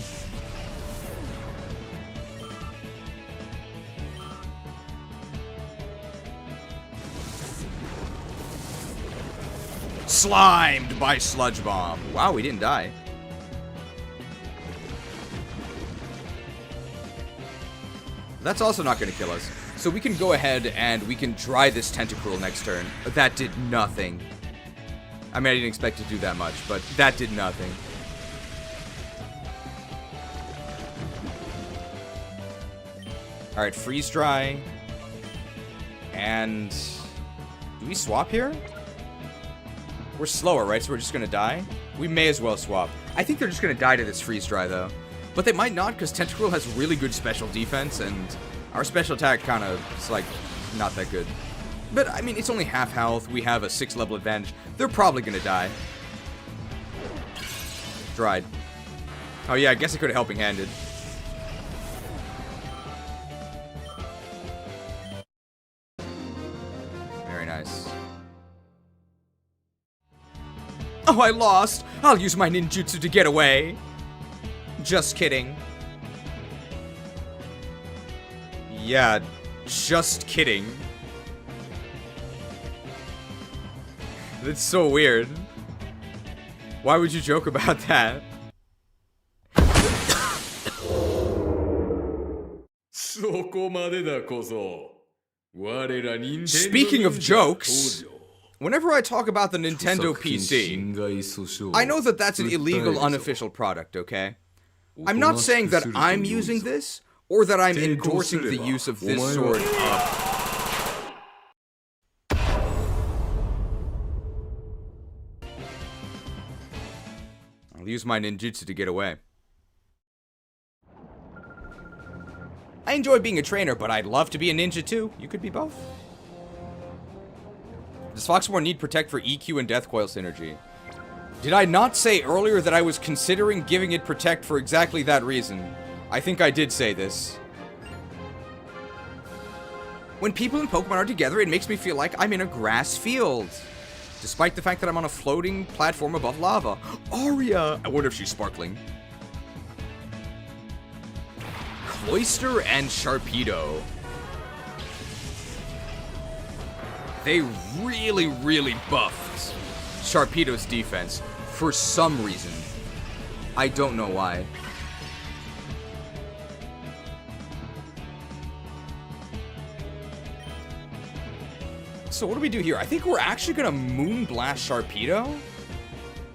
Slimed by Sludge Bomb. Wow, we didn't die. That's also not going to kill us. So we can go ahead and we can dry this Tentacruel next turn. That did nothing. I mean, I didn't expect to do that much, but that did nothing. Alright, Freeze Dry. And do we swap here? We're slower, right? So we're just going to die? We may as well swap. I think they're just going to die to this Freeze Dry, though. But they might not, because Tentacruel has really good special defense, and our special attack kind of is, like, not that good. But, I mean, it's only half health. We have a 6 level advantage. They're probably gonna die. Dried. Oh yeah, I guess I could have helping handed. Very nice. Oh, I lost! I'll use my ninjutsu to get away. Just kidding. Yeah, just kidding. That's so weird. Why would you joke about that? Speaking of jokes, whenever I talk about the Nintendo PC, I know that that's an illegal, unofficial product, okay? I'm not saying that I'm using this, or that I'm endorsing the use of this sort of... I'll use my ninjutsu to get away. I enjoy being a trainer, but I'd love to be a ninja too. You could be both. Does Foxmore need Protect for EQ and Death Coil synergy? Did I not say earlier that I was considering giving it Protect for exactly that reason? I think I did say this. When people in Pokemon are together, it makes me feel like I'm in a grass field. Despite the fact that I'm on a floating platform above lava. Aria! I wonder if she's sparkling. Cloyster and Sharpedo. They really, really buffed Sharpedo's defense for some reason. I don't know why. So what do we do here? I think we're actually gonna Moonblast Sharpedo,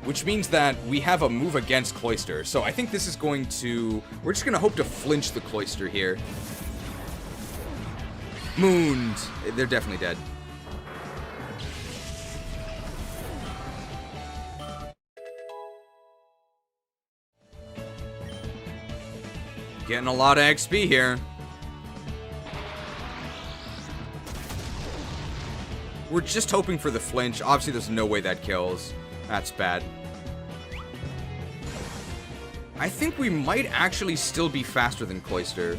which means that we have a move against Cloyster. So I think this is going to... We're just gonna hope to flinch the Cloyster here. Mooned. They're definitely dead. Getting a lot of XP here. We're just hoping for the flinch. Obviously, there's no way that kills. That's bad. I think we might actually still be faster than Cloyster.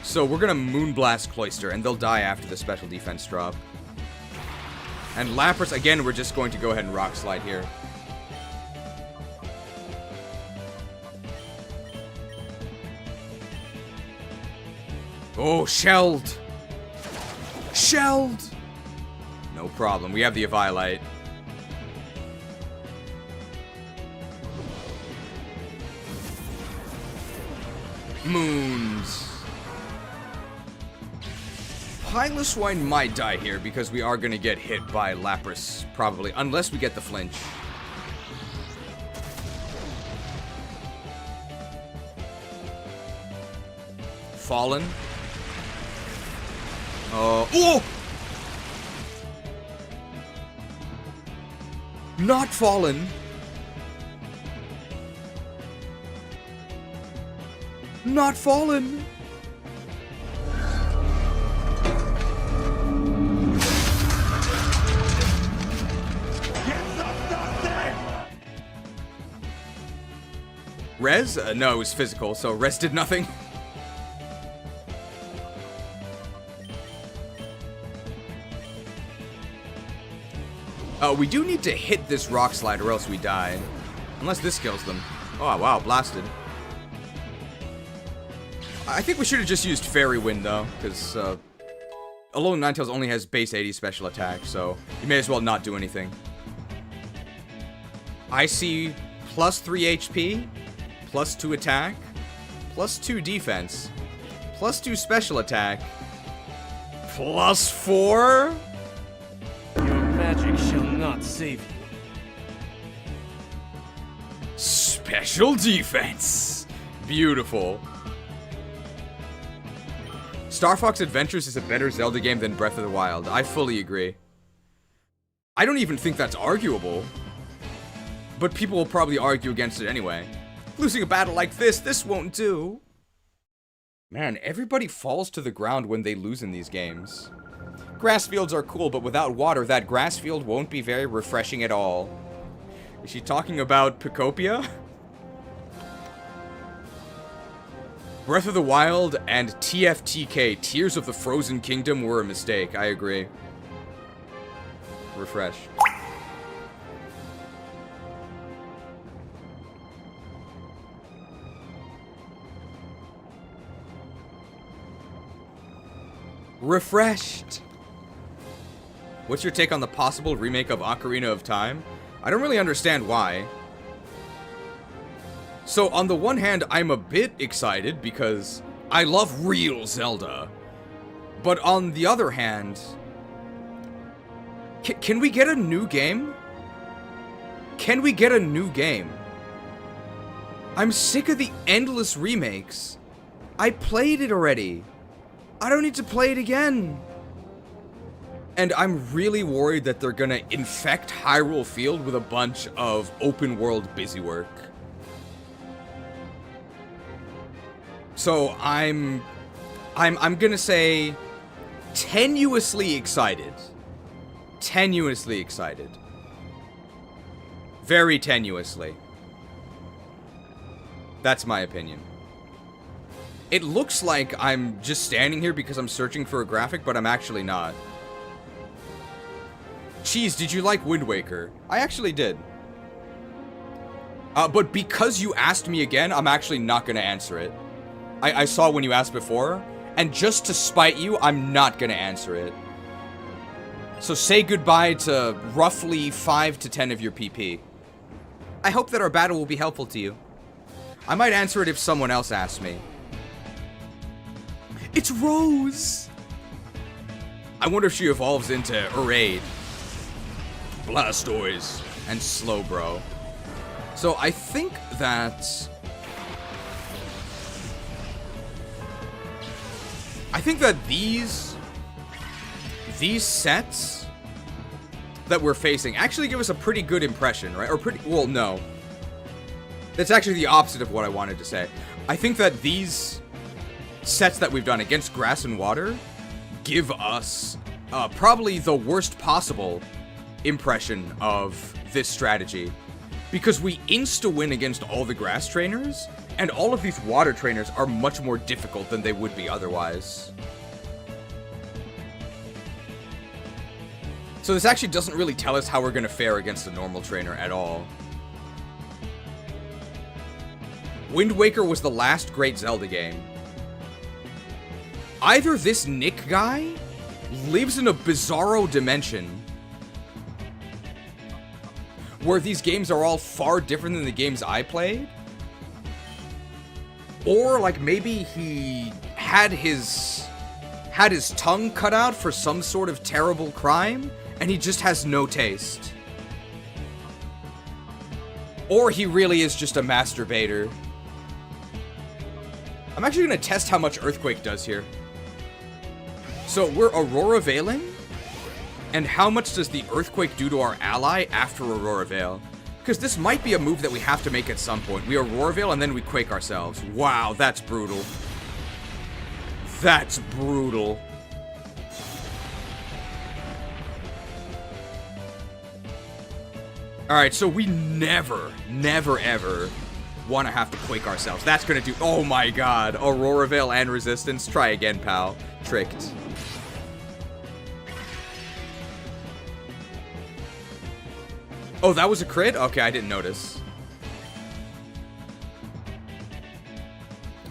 So we're gonna Moonblast Cloyster, and they'll die after the special defense drop. And Lapras, again, we're just going to go ahead and Rock Slide here. Oh, Shelled! Shelled! No problem. We have the Eevaluate. Moons. Piloswine might die here because we are going to get hit by Lapras, probably, unless we get the flinch. Fallen. Oh! Not Fallen. Not Fallen. Res? No, it was physical, so Res did nothing. We do need to hit this Rock Slide or else we die. Unless this kills them. Oh, wow, blasted. I think we should have just used Fairy Wind, though, because Alolan Ninetales only has base 80 special attack, so you may as well not do anything. I see plus 3 HP, plus 2 attack, plus 2 defense, plus 2 special attack, plus 4? Magic shall not save you. Special defense. Beautiful. Star Fox Adventures is a better Zelda game than Breath of the Wild. I fully agree. I don't even think that's arguable. But people will probably argue against it anyway. Losing a battle like this won't do. Man, everybody falls to the ground when they lose in these games. Grass fields are cool, but without water, that grass field won't be very refreshing at all. Is she talking about Picopia? Breath of the Wild and TFTK, Tears of the Frozen Kingdom, were a mistake. I agree. Refresh. Refreshed. What's your take on the possible remake of Ocarina of Time? I don't really understand why. So, on the one hand, I'm a bit excited because I love real Zelda. But on the other hand, can we get a new game? Can we get a new game? I'm sick of the endless remakes. I played it already. I don't need to play it again. And I'm really worried that they're gonna infect Hyrule Field with a bunch of open world busywork. So I'm gonna say tenuously excited. Tenuously excited. Very tenuously. That's my opinion. It looks like I'm just standing here because I'm searching for a graphic, but I'm actually not. Cheese, did you like Wind Waker? I actually did. But because you asked me again, I'm actually not gonna answer it. I saw when you asked before, and just to spite you, I'm not gonna answer it. So say goodbye to roughly 5 to 10 of your PP. I hope that our battle will be helpful to you. I might answer it if someone else asks me. It's Rose! I wonder if she evolves into Orre, Blastoise, and Slowbro. So I think that... these sets that we're facing actually give us a pretty good impression, right? Or pretty... well, no. That's actually the opposite of what I wanted to say. I think that these sets that we've done against Grass and Water give us probably the worst possible impression of this strategy. Because we insta-win against all the Grass trainers, and all of these Water trainers are much more difficult than they would be otherwise. So this actually doesn't really tell us how we're going to fare against a normal trainer at all. Wind Waker was the last great Zelda game. Either this Nick guy lives in a bizarro dimension where these games are all far different than the games I played, or like maybe he had his tongue cut out for some sort of terrible crime and he just has no taste. Or he really is just a masturbator. I'm actually going to test how much Earthquake does here. So we're Aurora Veiling, and how much does the Earthquake do to our ally after Aurora Veil? Because this might be a move that we have to make at some point. We Aurora Veil and then we Quake ourselves. Wow, that's brutal. That's brutal. Alright, so we never, ever want to have to Quake ourselves. That's going to do... oh my god. Aurora Veil and Resistance. Try again, pal. Tricked. Oh, that was a crit? Okay, I didn't notice.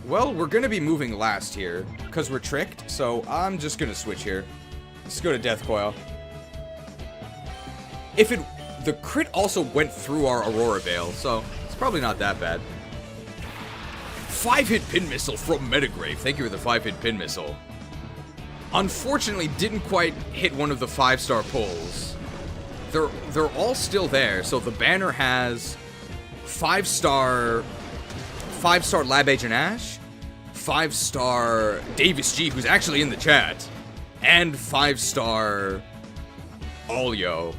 Well, we're going to be moving last here, because we're tricked, so I'm just going to switch here. Let's go to Death Coil. If it... the crit also went through our Aurora Veil, so it's probably not that bad. 5-hit Pin Missile from Metagrave. Thank you for the 5-hit Pin Missile. Unfortunately, didn't quite hit one of the 5-star pulls. They're all still there, so the banner has 5-star Lab Agent Ash, 5-star Davis G, who's actually in the chat, and 5-star Olio.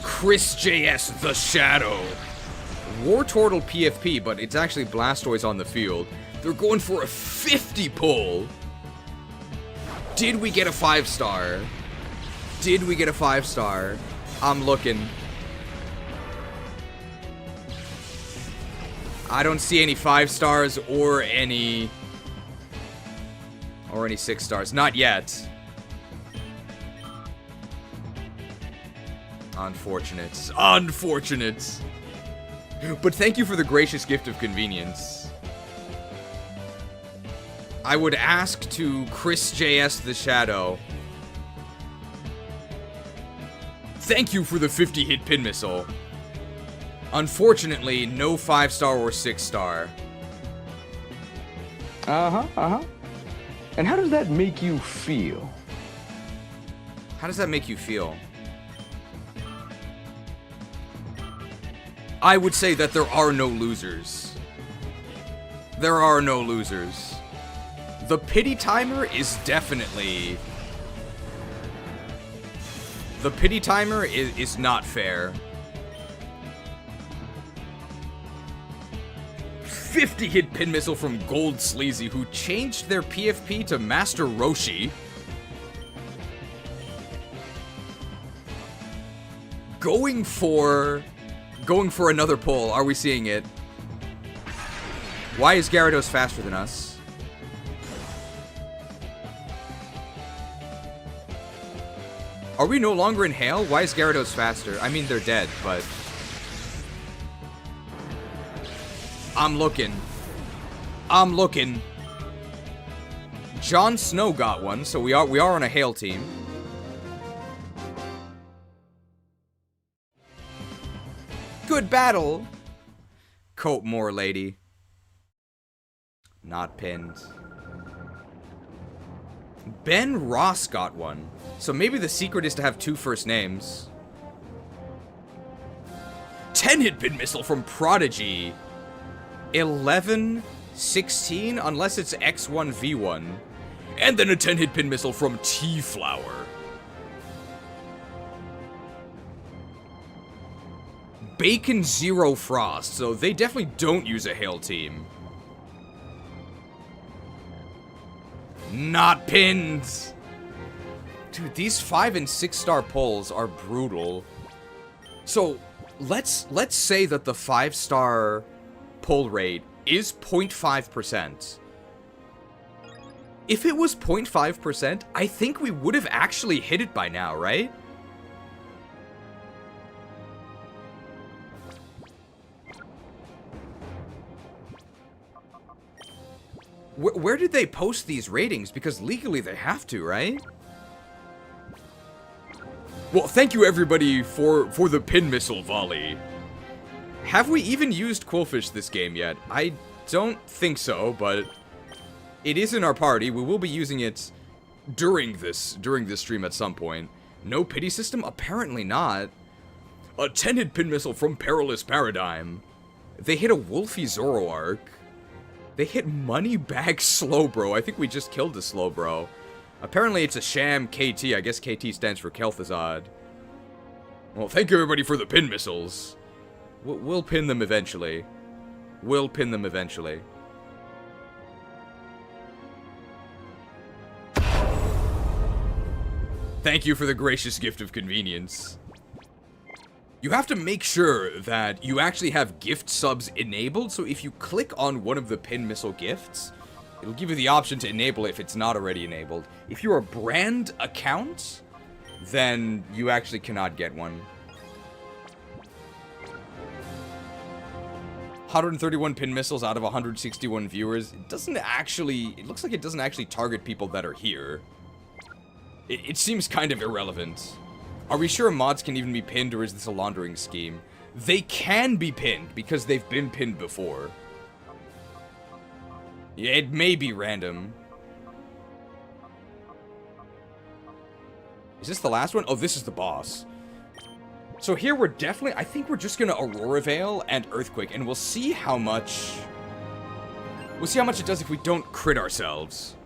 Chris JS the Shadow. War Turtle PFP, but it's actually Blastoise on the field. They're going for a 50 pull. Did we get a 5-star? Did we get a 5-star? I'm looking. I don't see any 5-stars or any 6 stars. Not yet. Unfortunate. Unfortunate. But thank you for the gracious gift of convenience. I would ask to Chris JS the Shadow. Thank you for the 50-hit pin missile. Unfortunately, no 5-star or 6-star. And how does that make you feel? How does that make you feel? I would say that there are no losers. There are no losers. The pity timer is definitely... The pity timer is not fair. 50-hit pin missile from Gold Sleazy, who changed their PFP to Master Roshi. Going for another pull. Are we seeing it? Why is Gyarados faster than us? Are we no longer in Hail? Why is Gyarados faster? I mean, they're dead, but... I'm looking. I'm looking. Jon Snow got one, so we are on a Hail team. Good battle. Cope more, lady. Not pinned. Ben Ross got one. So maybe the secret is to have 2 first names. 10-hit pin missile from Prodigy. 11, 16, unless it's X1V1. And then a 10-hit pin missile from T-Flower. Bacon Zero Frost, so they definitely don't use a Hail team. Not pinned! Dude, these 5- and 6-star pulls are brutal. So, let's say that the 5-star pull rate is 0.5%. If it was 0.5%, I think we would have actually hit it by now, right? Where did they post these ratings? Because legally they have to, right? Well, thank you everybody for the pin missile volley. Have we even used Quillfish this game yet? I don't think so, but it is in our party. We will be using it during this stream at some point. No pity system? Apparently not. A 10-hit pin missile from Perilous Paradigm. They hit a Wolfie Zoroark. They hit Moneybag Slowbro. I think we just killed the Slowbro. Apparently it's a sham KT. I guess KT stands for Kel'Thuzad. Well, thank you everybody for the pin missiles. We'll pin them eventually. We'll pin them eventually. Thank you for the gracious gift of convenience. You have to make sure that you actually have gift subs enabled, so if you click on one of the pin missile gifts, it'll give you the option to enable it if it's not already enabled. If you're a brand account, then you actually cannot get one. 131 pin missiles out of 161 viewers. It looks like it doesn't actually target people that are here. It seems kind of irrelevant. Are we sure mods can even be pinned, or is this a laundering scheme? They can be pinned, because they've been pinned before. Yeah, it may be random. Is this the last one? Oh, this is the boss. So here we're definitely... I think we're just gonna Aurora Veil and Earthquake, and we'll see how much... We'll see how much it does if we don't crit ourselves.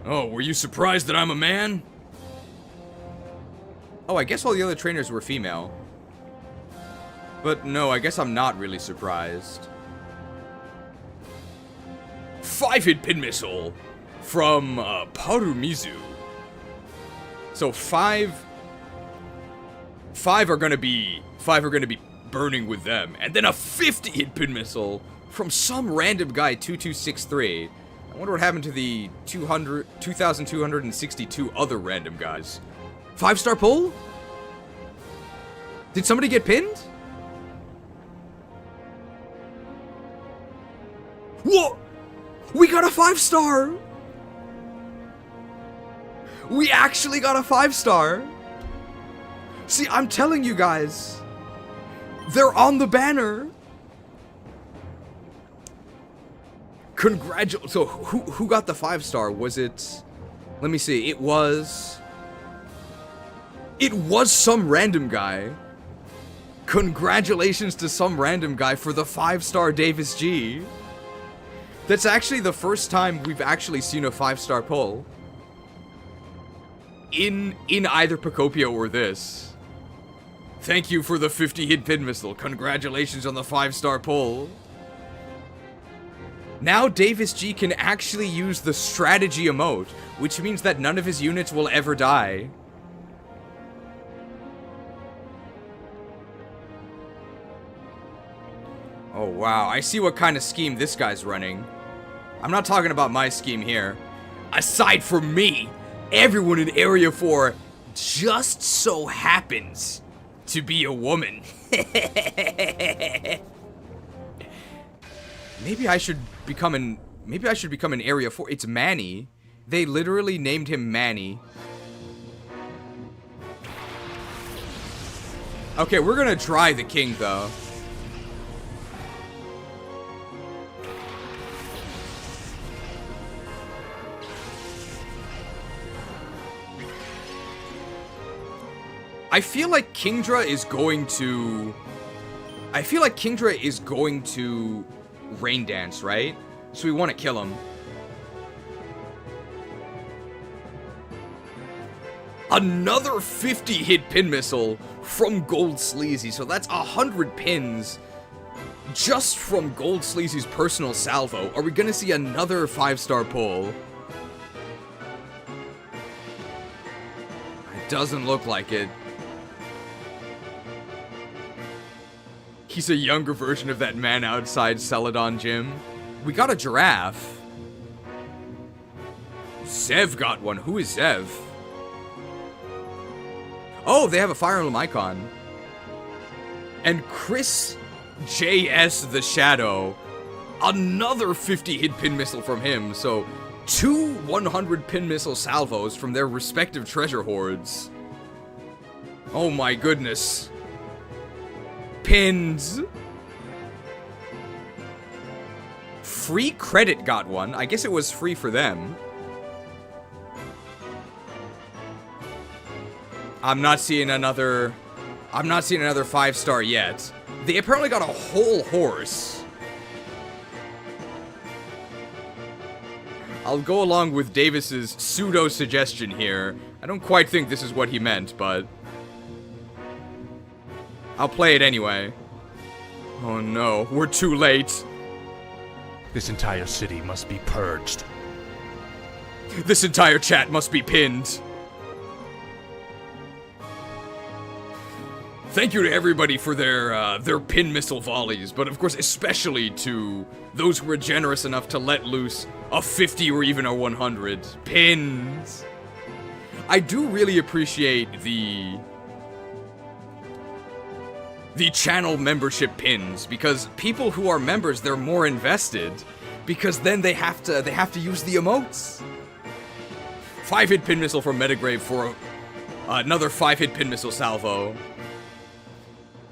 Oh, were you surprised that I'm a man? Oh, I guess all the other trainers were female. But no, I guess I'm not really surprised. 5-hit pin missile from Parumizu. So five are gonna be burning with them. and then a 50-hit pin missile from some random guy 2263. I wonder what happened to the 2,262 other random guys. 5-star pull? Did somebody get pinned? What? We got a 5-star! We actually got a 5-star! See, I'm telling you guys. They're on the banner! So, who got the 5-star? Was it... Let me see. It was some random guy. Congratulations to some random guy for the 5-star Davis G. That's actually the first time we've actually seen a 5-star pull. In either Pacopia or this. Thank you for the 50-hit pin missile. Congratulations on the 5-star pull. Now Davis G can actually use the strategy emote, which means that none of his units will ever die. Oh wow, I see what kind of scheme this guy's running. I'm not talking about my scheme here. Aside from me, everyone in Area 4 just so happens to be a woman. Maybe I should become an Area 4. It's Manny. They literally named him Manny. Okay, we're gonna try the king though. I feel like Kingdra is going to rain dance, right? So we want to kill him. Another 50-hit pin missile from Gold Sleazy. So that's 100 pins just from Gold Sleazy's personal salvo. Are we gonna see another 5-star pull? It doesn't look like it. He's a younger version of that man outside Celadon gym. We got a giraffe. Zev got one. Who is Zev? Oh, they have a Fire Emblem icon. And Chris J.S. the Shadow. Another 50-hit pin missile from him. So, 2 100 pin missile salvos from their respective treasure hoards. Oh my goodness. Pins. Free Credit got one. I guess it was free for them. I'm not seeing another 5-star yet. They apparently got a whole horse. I'll go along with Davis's pseudo suggestion here. I don't quite think this is what he meant, but I'll play it anyway. Oh no, we're too late. This entire city must be purged. This entire chat must be pinned. Thank you to everybody for their pin missile volleys, but of course especially to those who were generous enough to let loose a 50 or even a 100 pins. I do really appreciate the channel membership pins, because people who are members, they're more invested, because then they have to use the emotes. 5-hit pin missile from Metagrave for another 5-hit pin missile salvo.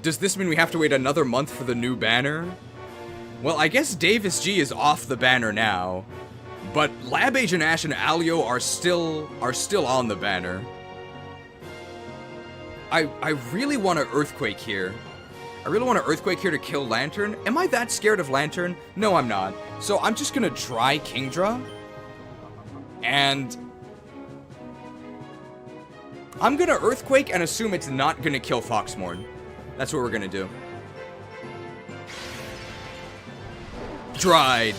Does this mean we have to wait another month for the new banner? Well, I guess Davis G is off the banner now, but Lab Agent Ash and Alio are still on the banner. I really want an Earthquake here. I really want an Earthquake here to kill Lantern. Am I that scared of Lantern? No, I'm not. So I'm just gonna try Kingdra. And I'm gonna Earthquake and assume it's not gonna kill Foxmorn. That's what we're gonna do. Dried.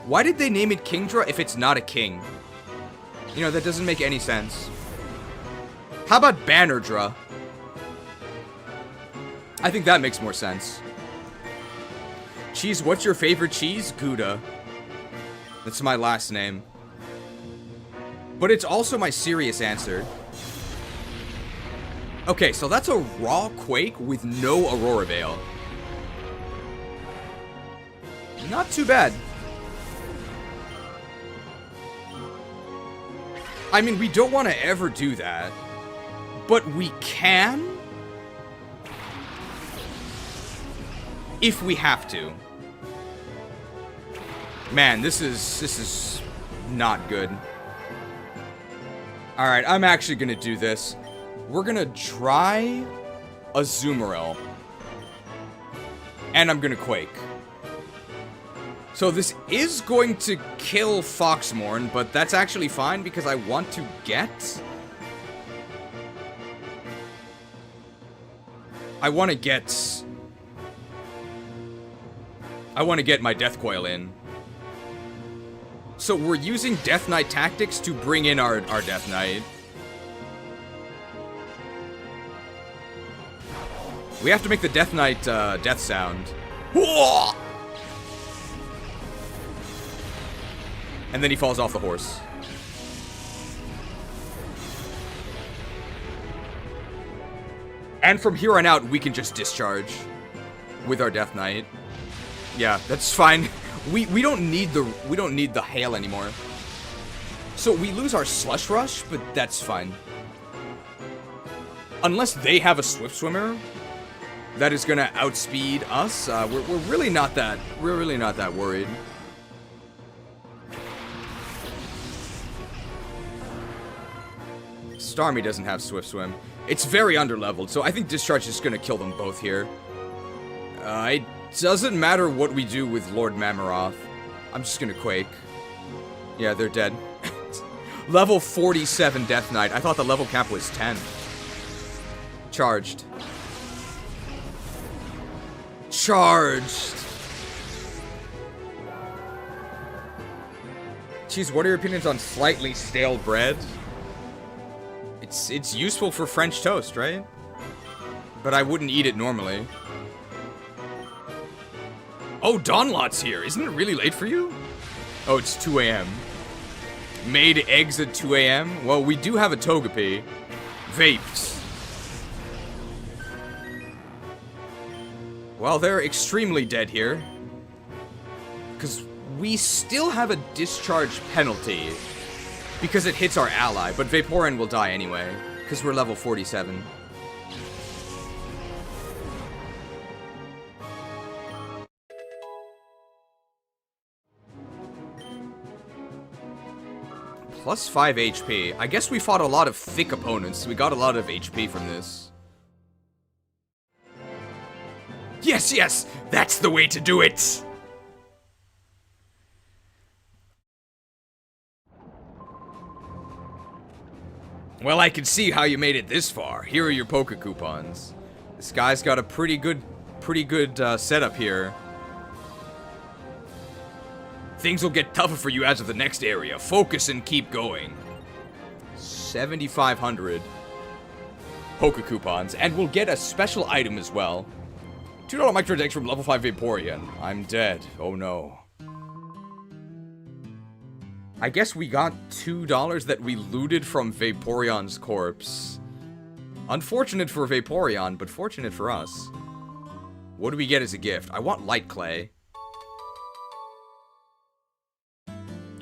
Why did they name it Kingdra if it's not a king? You know, that doesn't make any sense. How about Bannerdra? I think that makes more sense. Cheese, what's your favorite cheese? Gouda. That's my last name. But it's also my serious answer. Okay, so that's a raw Quake with no Aurora Veil. Not too bad. I mean, we don't want to ever do that. But we can. If we have to. Man, this is not good. Alright, I'm actually gonna do this. We're gonna try a Azumarill. And I'm gonna Quake. So this is going to kill Foxmorn, but that's actually fine because I want to get... I want to get my Death Coil in. So we're using Death Knight tactics to bring in our Death Knight. We have to make the Death Knight death sound. And then he falls off the horse. And from here on out, we can just discharge with our Death Knight. Yeah, that's fine. We don't need the hail anymore. So we lose our Slush Rush, but that's fine. Unless they have a Swift Swimmer that is gonna outspeed us, we're really not that worried. Starmie doesn't have Swift Swim. It's very underleveled, so I think Discharge is gonna kill them both here. It doesn't matter what we do with Lord Mammarath. I'm just gonna Quake. Yeah, they're dead. Level 47 Death Knight. I thought the level cap was 10. Charged. Charged! Jeez, what are your opinions on slightly stale bread? It's useful for French toast, right? But I wouldn't eat it normally. Oh, Dawnlot's here. Isn't it really late for you? Oh, it's 2 a.m. Made eggs at 2 a.m.? Well, we do have a Togepi. Vapes. Well, they're extremely dead here. Because we still have a discharge penalty. Because it hits our ally, but Vaporeon will die anyway. Because we're level 47. Plus 5 HP. I guess we fought a lot of thick opponents. We got a lot of HP from this. Yes, yes! That's the way to do it! Well, I can see how you made it this far. Here are your Poke Coupons. This guy's got a pretty good setup here. Things will get tougher for you as of the next area. Focus and keep going. 7,500 Poke Coupons, and we'll get a special item as well. $2 microdex from level 5 Vaporeon. I'm dead. Oh no. I guess we got $2 that we looted from Vaporeon's corpse. Unfortunate for Vaporeon, but fortunate for us. What do we get as a gift? I want Light Clay.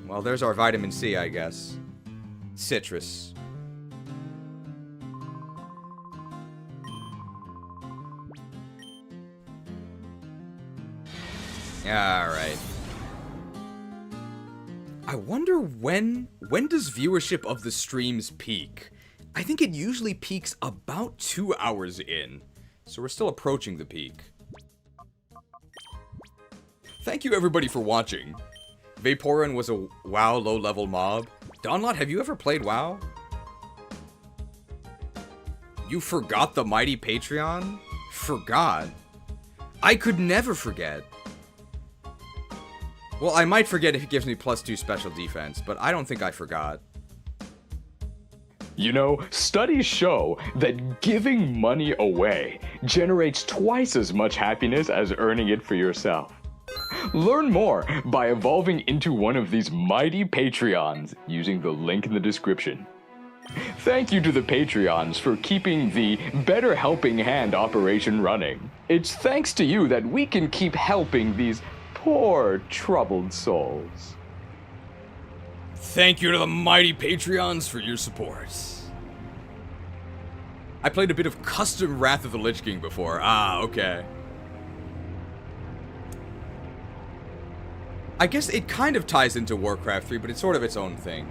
Well, there's our vitamin C, I guess. Citrus. Alright. I wonder when does viewership of the streams peak? I think it usually peaks about 2 hours in. So we're still approaching the peak. Thank you everybody for watching. Vaporeon was a WoW low-level mob. Dawnlot, have you ever played WoW? You forgot the mighty Patreon? Forgot? I could never forget. Well, I might forget if it gives me +2 special defense, but I don't think I forgot. You know, studies show that giving money away generates twice as much happiness as earning it for yourself. Learn more by evolving into one of these mighty Patreons using the link in the description. Thank you to the Patreons for keeping the Better Helping Hand operation running. It's thanks to you that we can keep helping these poor, troubled souls. Thank you to the mighty Patreons for your support. I played a bit of custom Wrath of the Lich King before. Ah, okay. I guess it kind of ties into Warcraft 3, but it's sort of its own thing.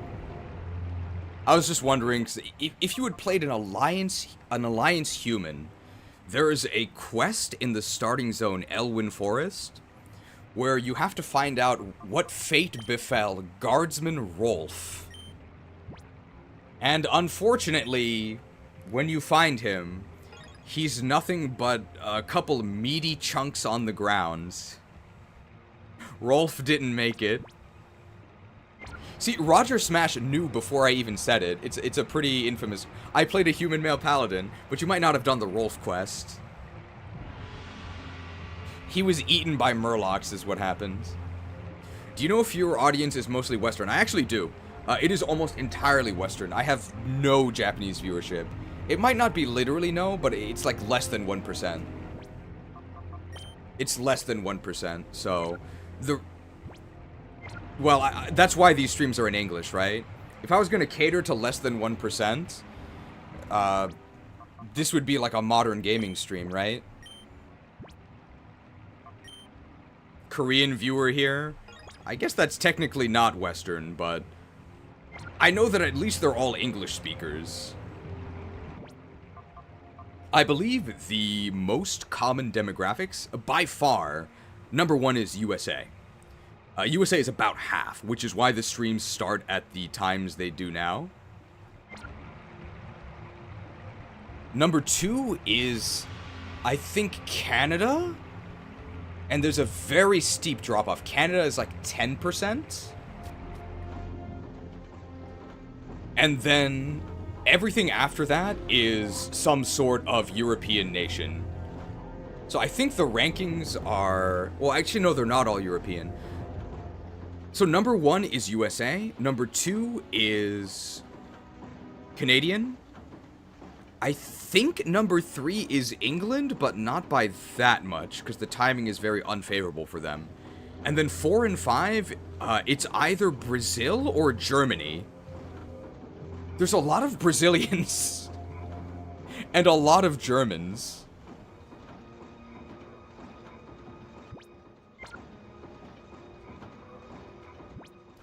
I was just wondering, if you had played an Alliance human, there is a quest in the starting zone, Elwyn Forest, where you have to find out what fate befell Guardsman Rolf. And unfortunately, when you find him, he's nothing but a couple meaty chunks on the ground. Rolf didn't make it. See, Roger Smash knew before I even said it. It's a pretty infamous... I played a human male paladin, but you might not have done the Rolf quest. He was eaten by murlocs is what happened. Do you know if your audience is mostly Western? I actually do. It is almost entirely Western. I have no Japanese viewership. It might not be literally no, but it's like less than 1%. It's less than 1%, so... Well, that's why these streams are in English, right? If I was going to cater to less than 1%, this would be like a modern gaming stream, right? Korean viewer here. I guess that's technically not Western, but I know that at least they're all English speakers. I believe the most common demographics, by far, number one is USA. USA is about half, which is why the streams start at the times they do now. Number two is, I think, Canada. And there's a very steep drop-off. Canada is like 10%. And then everything after that is some sort of European nation. So I think the rankings are... Well, actually, no, they're not all European. So number one is USA. Number two is Canadian. I think number three is England, but not by that much, because the timing is very unfavorable for them. And then 4 and 5, it's either Brazil or Germany. There's a lot of Brazilians and a lot of Germans.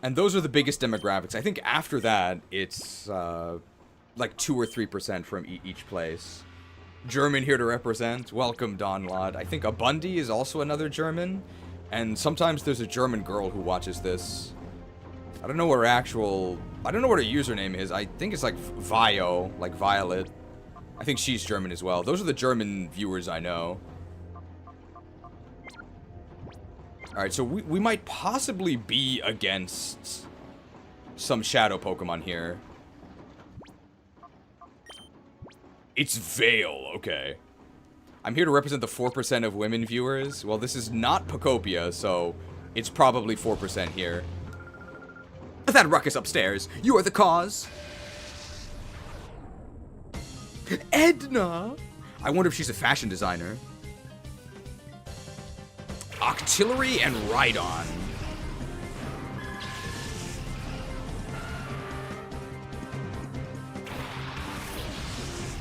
And those are the biggest demographics. I think after that, it's like 2 or 3% from each place. German here to represent. Welcome, Don Lod. I think Abundi is also another German. And sometimes there's a German girl who watches this. I don't know what her username is. I think it's like Vio, like Violet. I think she's German as well. Those are the German viewers I know. Alright, so we might possibly be against some shadow Pokemon here. It's Veil, okay. I'm here to represent the 4% of women viewers. Well, this is not Pokopia, so it's probably 4% here. That ruckus upstairs, you are the cause. Edna! I wonder if she's a fashion designer. Octillery and Rhydon.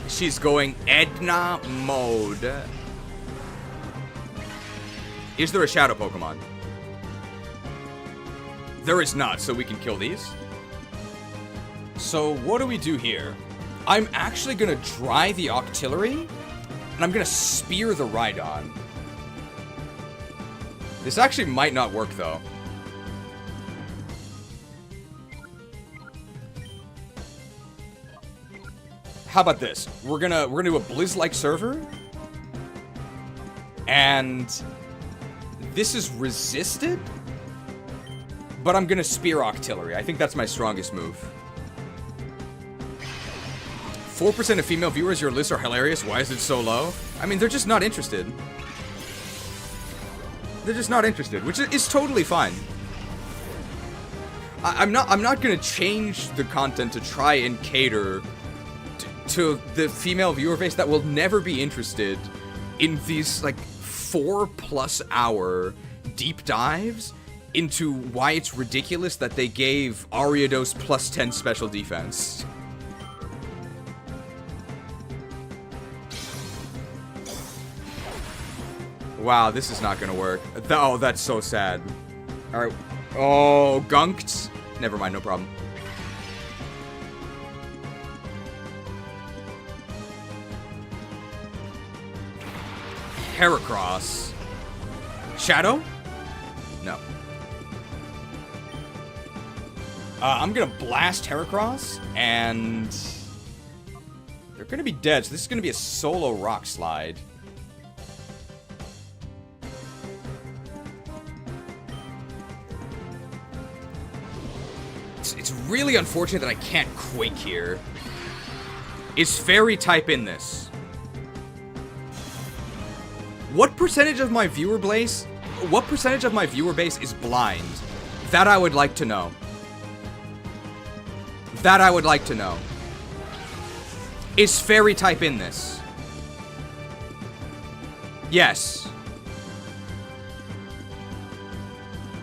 She's going Edna mode. Is there a shadow Pokemon? There is not, so we can kill these. So what do we do here? I'm actually gonna dry the Octillery, and I'm gonna spear the Rhydon. This actually might not work, though. How about this? We're gonna do a Blizz-like server, and this is resisted. But I'm gonna spear artillery. I think that's my strongest move. 4% of female viewers, your lists are hilarious. Why is it so low? I mean, they're just not interested. They're just not interested, which is totally fine. I'm not gonna change the content to try and cater to the female viewer base that will never be interested in these, like, 4+ hour deep dives into why it's ridiculous that they gave Ariados +10 special defense. Wow, this is not gonna work. Oh, that's so sad. Alright. Oh, gunked. Never mind, no problem. Heracross. Shadow? No. I'm gonna blast Heracross, and they're gonna be dead, so this is gonna be a solo rock slide. It's really unfortunate that I can't Quake here. Is Fairy type in this? What percentage of my viewer base? What percentage of my viewer base is blind? That I would like to know. That I would like to know. Is Fairy type in this? Yes.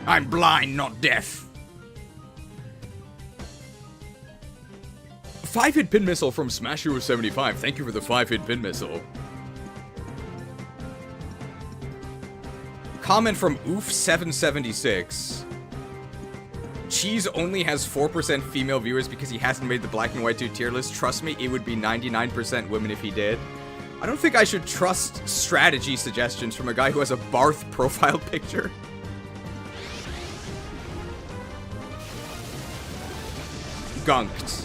I'm blind, not deaf. 5-hit pin missile from Smash Hero 75. Thank you for the 5-hit pin missile. Comment from Oof776. Cheese only has 4% female viewers because he hasn't made the Black and White 2 tier list. Trust me, it would be 99% women if he did. I don't think I should trust strategy suggestions from a guy who has a Barth profile picture. Gunked.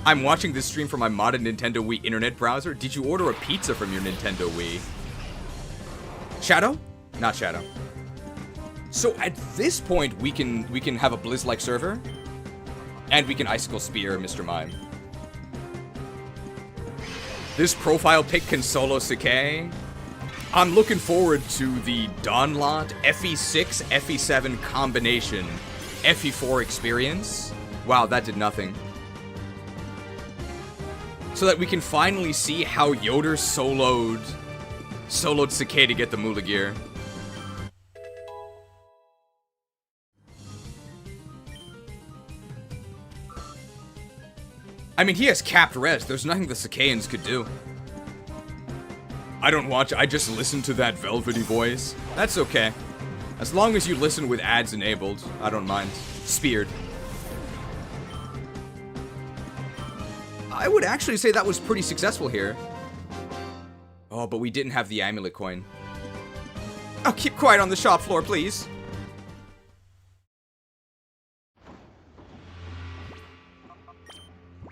I'm watching this stream from my modded Nintendo Wii internet browser. Did you order a pizza from your Nintendo Wii? Shadow? Not Shadow. So at this point, we can have a Blizz-like server, and we can Icicle Spear Mr. Mime. This profile pic can solo Sakai. I'm looking forward to the Dawnlot FE6 FE7 combination FE4 experience. Wow, that did nothing. So that we can finally see how Yoder soloed Sakai to get the Moolah gear. I mean, he has capped res. There's nothing the Sakaians could do. I don't watch, I just listen to that velvety voice. That's okay. As long as you listen with ads enabled, I don't mind. Speared. I would actually say that was pretty successful here. Oh, but we didn't have the amulet coin. Oh, keep quiet on the shop floor, please.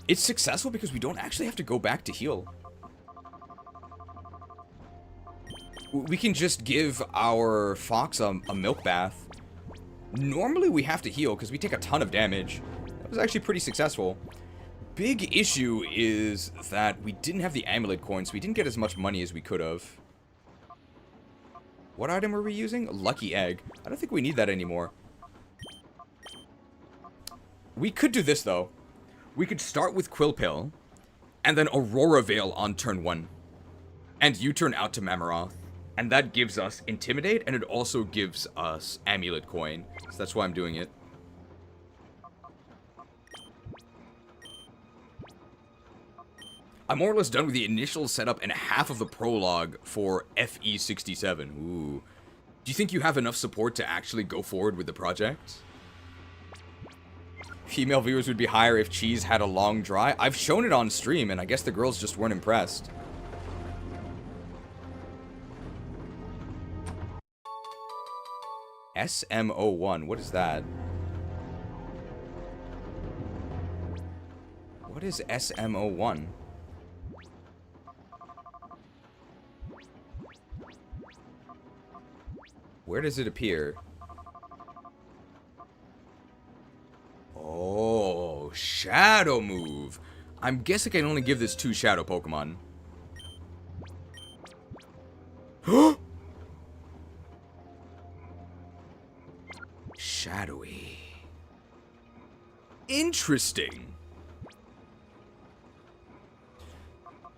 It's successful because we don't actually have to go back to heal. We can just give our fox a milk bath. Normally we have to heal because we take a ton of damage. That was actually pretty successful. Big issue is that we didn't have the amulet coin, so we didn't get as much money as we could have. What item are we using? Lucky egg. I don't think we need that anymore. We could do this, though. We could start with Quillpill, and then Aurora Veil on turn 1. And U-turn out to Mamaroth. And that gives us Intimidate, and it also gives us Amulet Coin. So that's why I'm doing it. I'm more or less done with the initial setup and half of the prologue for FE67. Ooh. Do you think you have enough support to actually go forward with the project? Female viewers would be higher if Cheese had a long dry. I've shown it on stream, and I guess the girls just weren't impressed. SM01, what is that? What is SM01? Where does it appear? Oh, shadow move. I'm guessing I can only give this 2 shadow Pokemon. Shadowy. Interesting.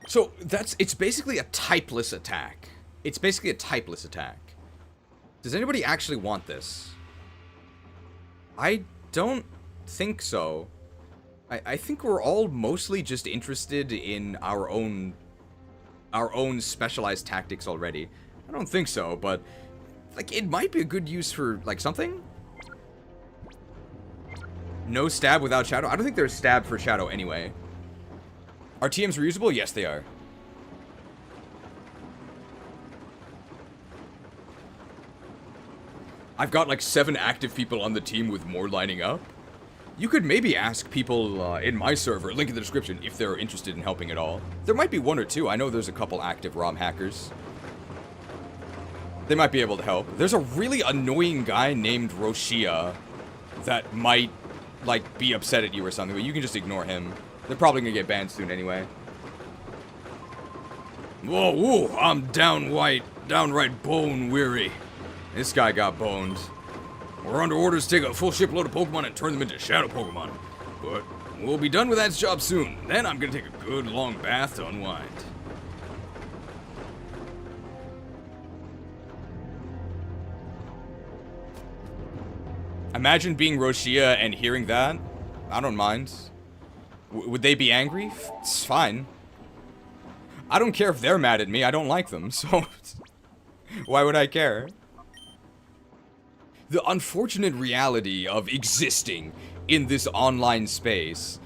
So it's basically a typeless attack. It's basically a typeless attack. Does anybody actually want this? I don't think so. I think we're all mostly just interested in our own specialized tactics already. I don't think so, but like it might be a good use for like something. No stab without shadow. I don't think there's stab for shadow anyway. Are TMs reusable? Yes, they are. I've got like 7 active people on the team with more lining up. You could maybe ask people in my server, link in the description, if they're interested in helping at all. There might be 1 or 2. I know there's a couple active ROM hackers. They might be able to help. There's a really annoying guy named Roshia that might, like, be upset at you or something, but you can just ignore him. They're probably gonna get banned soon anyway. Whoa, whoa, I'm downright bone weary. This guy got boned. We're under orders to take a full shipload of Pokemon and turn them into Shadow Pokemon. But we'll be done with that job soon. Then I'm gonna take a good long bath to unwind. Imagine being Roshia and hearing that. I don't mind. Would they be angry? It's fine. I don't care if they're mad at me. I don't like them, so why would I care? The unfortunate reality of existing in this online space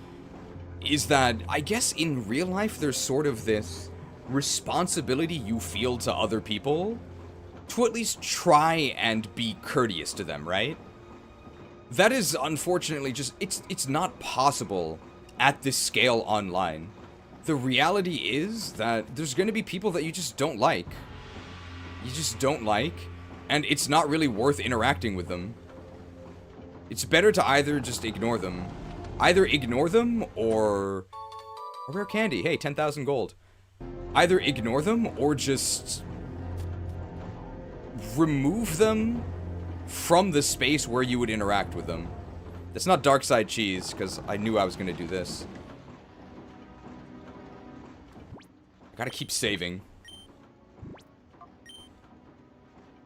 is that, I guess in real life, there's sort of this responsibility you feel to other people to at least try and be courteous to them, right? That is unfortunately just, it's not possible at this scale online. The reality is that there's going to be people that you just don't like. You just don't like. And it's not really worth interacting with them. It's better to either just ignore them. Either ignore them or... A rare candy. Hey, 10,000 gold. Either ignore them or just... remove them from the space where you would interact with them. That's not dark side cheese, because I knew I was going to do this. I gotta keep saving.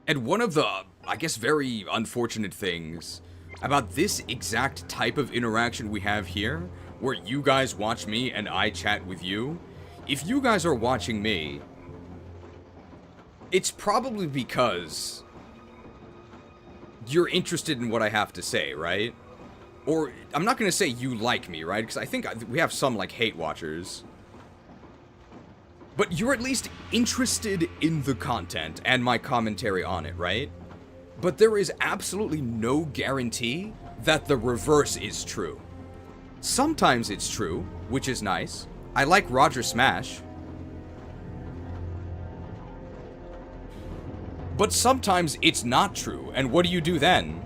And one of the, I guess, very unfortunate things about this exact type of interaction we have here, where you guys watch me and I chat with you, if you guys are watching me, it's probably because you're interested in what I have to say, right? Or, I'm not gonna say you like me, right? Because I think we have some, like, hate watchers. But you're at least interested in the content and my commentary on it, right? But there is absolutely no guarantee that the reverse is true. Sometimes it's true, which is nice. I like Roger Smash. But sometimes it's not true, and what do you do then?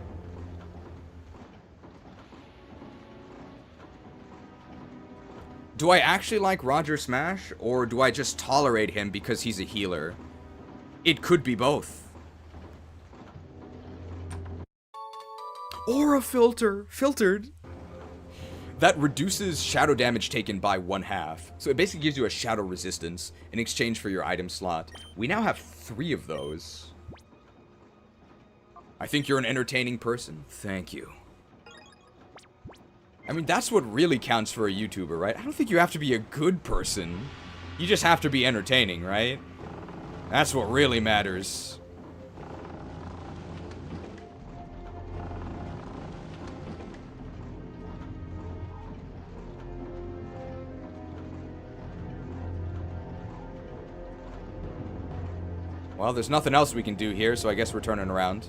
Do I actually like Roger Smash, or do I just tolerate him because he's a healer? It could be both. Aura filter! Filtered! That reduces shadow damage taken by 1/2. So it basically gives you a shadow resistance in exchange for your item slot. We now have 3 of those. I think you're an entertaining person. Thank you. I mean, that's what really counts for a YouTuber, right? I don't think you have to be a good person. You just have to be entertaining, right? That's what really matters. Well, there's nothing else we can do here, so I guess we're turning around.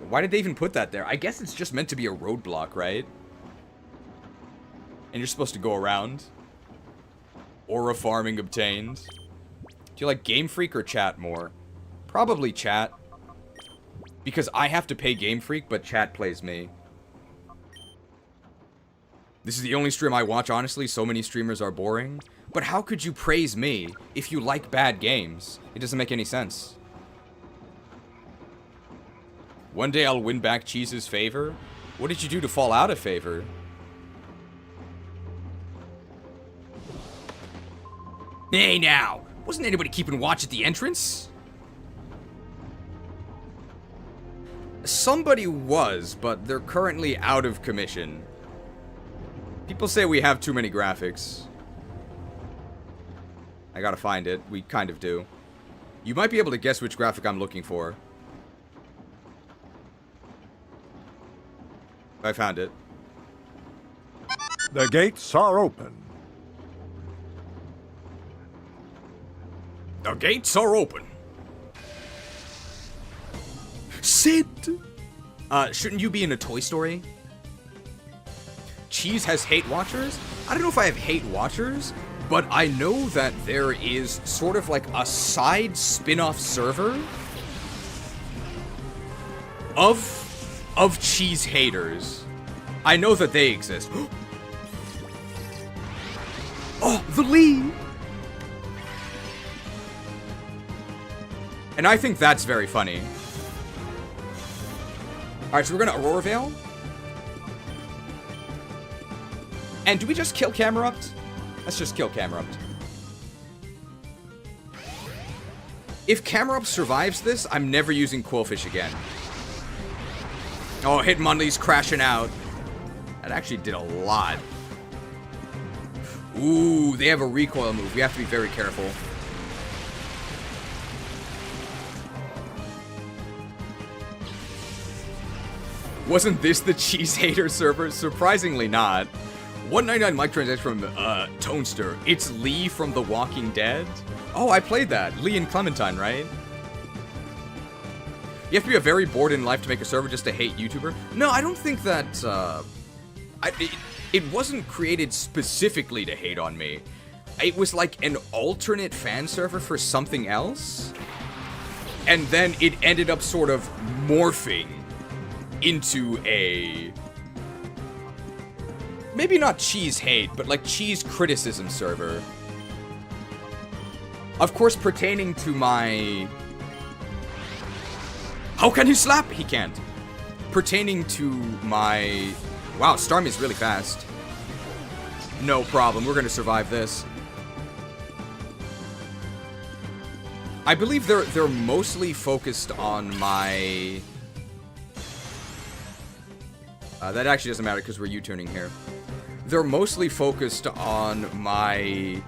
Why did they even put that there? I guess it's just meant to be a roadblock, right? And you're supposed to go around. Aura farming obtained. you like Game Freak or chat more? Probably chat. Because I have to pay Game Freak, but chat plays me. This is the only stream I watch, honestly. So many streamers are boring. But how could you praise me if you like bad games? It doesn't make any sense. One day I'll win back Cheese's favor? What did you do to fall out of favor? Hey now! Wasn't anybody keeping watch at the entrance? Somebody was, but they're currently out of commission. People say we have too many graphics. I gotta find it. We kind of do. You might be able to guess which graphic I'm looking for. I found it. The gates are open. The gates are open. Sid! Shouldn't you be in a Toy Story? Cheese has hate watchers? I don't know if I have hate watchers, but I know that there is sort of like a side spin-off server of cheese haters. I know that they exist. Oh, the lead! And I think that's very funny. Alright, so we're gonna Aurora Veil. And do we just kill Camerupt? Let's just kill Camerupt. If Camerupt survives this, I'm never using Quillfish again. Oh, Hitmonlee's crashing out. That actually did a lot. Ooh, they have a recoil move. We have to be very careful. Wasn't this the cheese hater server? Surprisingly not. 199 mic transaction from Tonester. It's Lee from The Walking Dead. Oh, I played that. Lee and Clementine, right? You have to be very bored in life to make a server just to hate YouTuber. No, I don't think that. It wasn't created specifically to hate on me. It was like an alternate fan server for something else, and then it ended up sort of morphing into a, maybe not cheese hate, but like cheese criticism server. Of course, pertaining to my... How can he slap? He can't. Pertaining to my... Wow, Starmie's really fast. No problem, we're gonna survive this. I believe they're mostly focused on my... that actually doesn't matter because we're U-turning here. They're mostly focused on my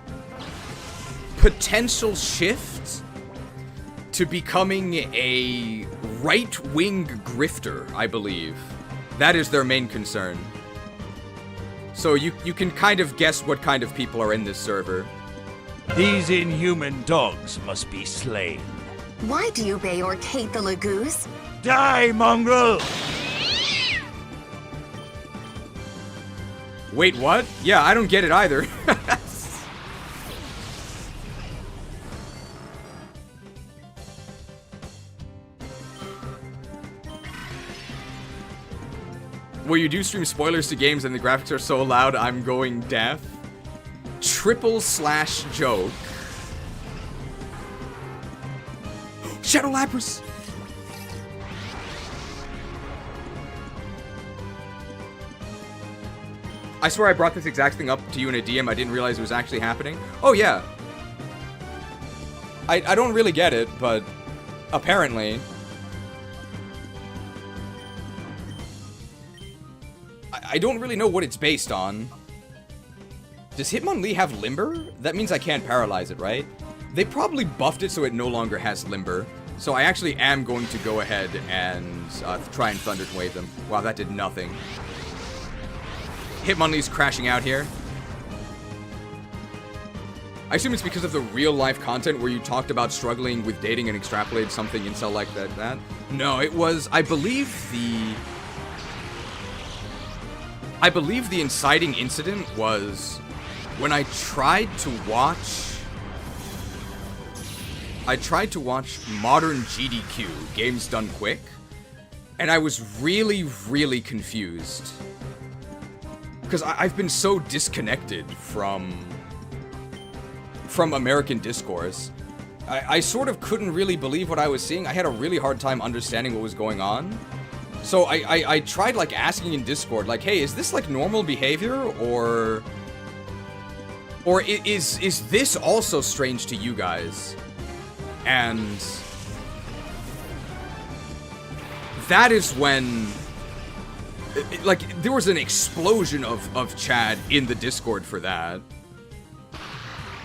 potential shift to becoming a right-wing grifter, I believe. That is their main concern. So you can kind of guess what kind of people are in this server. These inhuman dogs must be slain. Why do you bay or hate the Lagoos? Die, mongrel! Wait, what? Yeah, I don't get it either. Well, you do stream spoilers to games and the graphics are so loud I'm going deaf. / joke. Shadow Lapras! I swear I brought this exact thing up to you in a DM. I didn't realize it was actually happening. Oh, yeah. I don't really get it, but apparently... I don't really know what it's based on. Does Hitmonlee have Limber? That means I can't paralyze it, right? They probably buffed it so it no longer has Limber. So I actually am going to go ahead and try and Thunder Wave them. Wow, that did nothing. Hitmonlee's crashing out here. I assume it's because of the real-life content where you talked about struggling with dating and extrapolated something incel like that. No, it was, I believe the inciting incident was when I tried to watch I tried to watch modern GDQ, Games Done Quick, and I was really, really confused. Because I've been so disconnected from American discourse. I sort of couldn't really believe what I was seeing. I had a really hard time understanding what was going on. So I tried, like, asking in Discord, like, hey, is this, like, normal behavior, or is this also strange to you guys? And that is when, like, there was an explosion of chat in the Discord for that.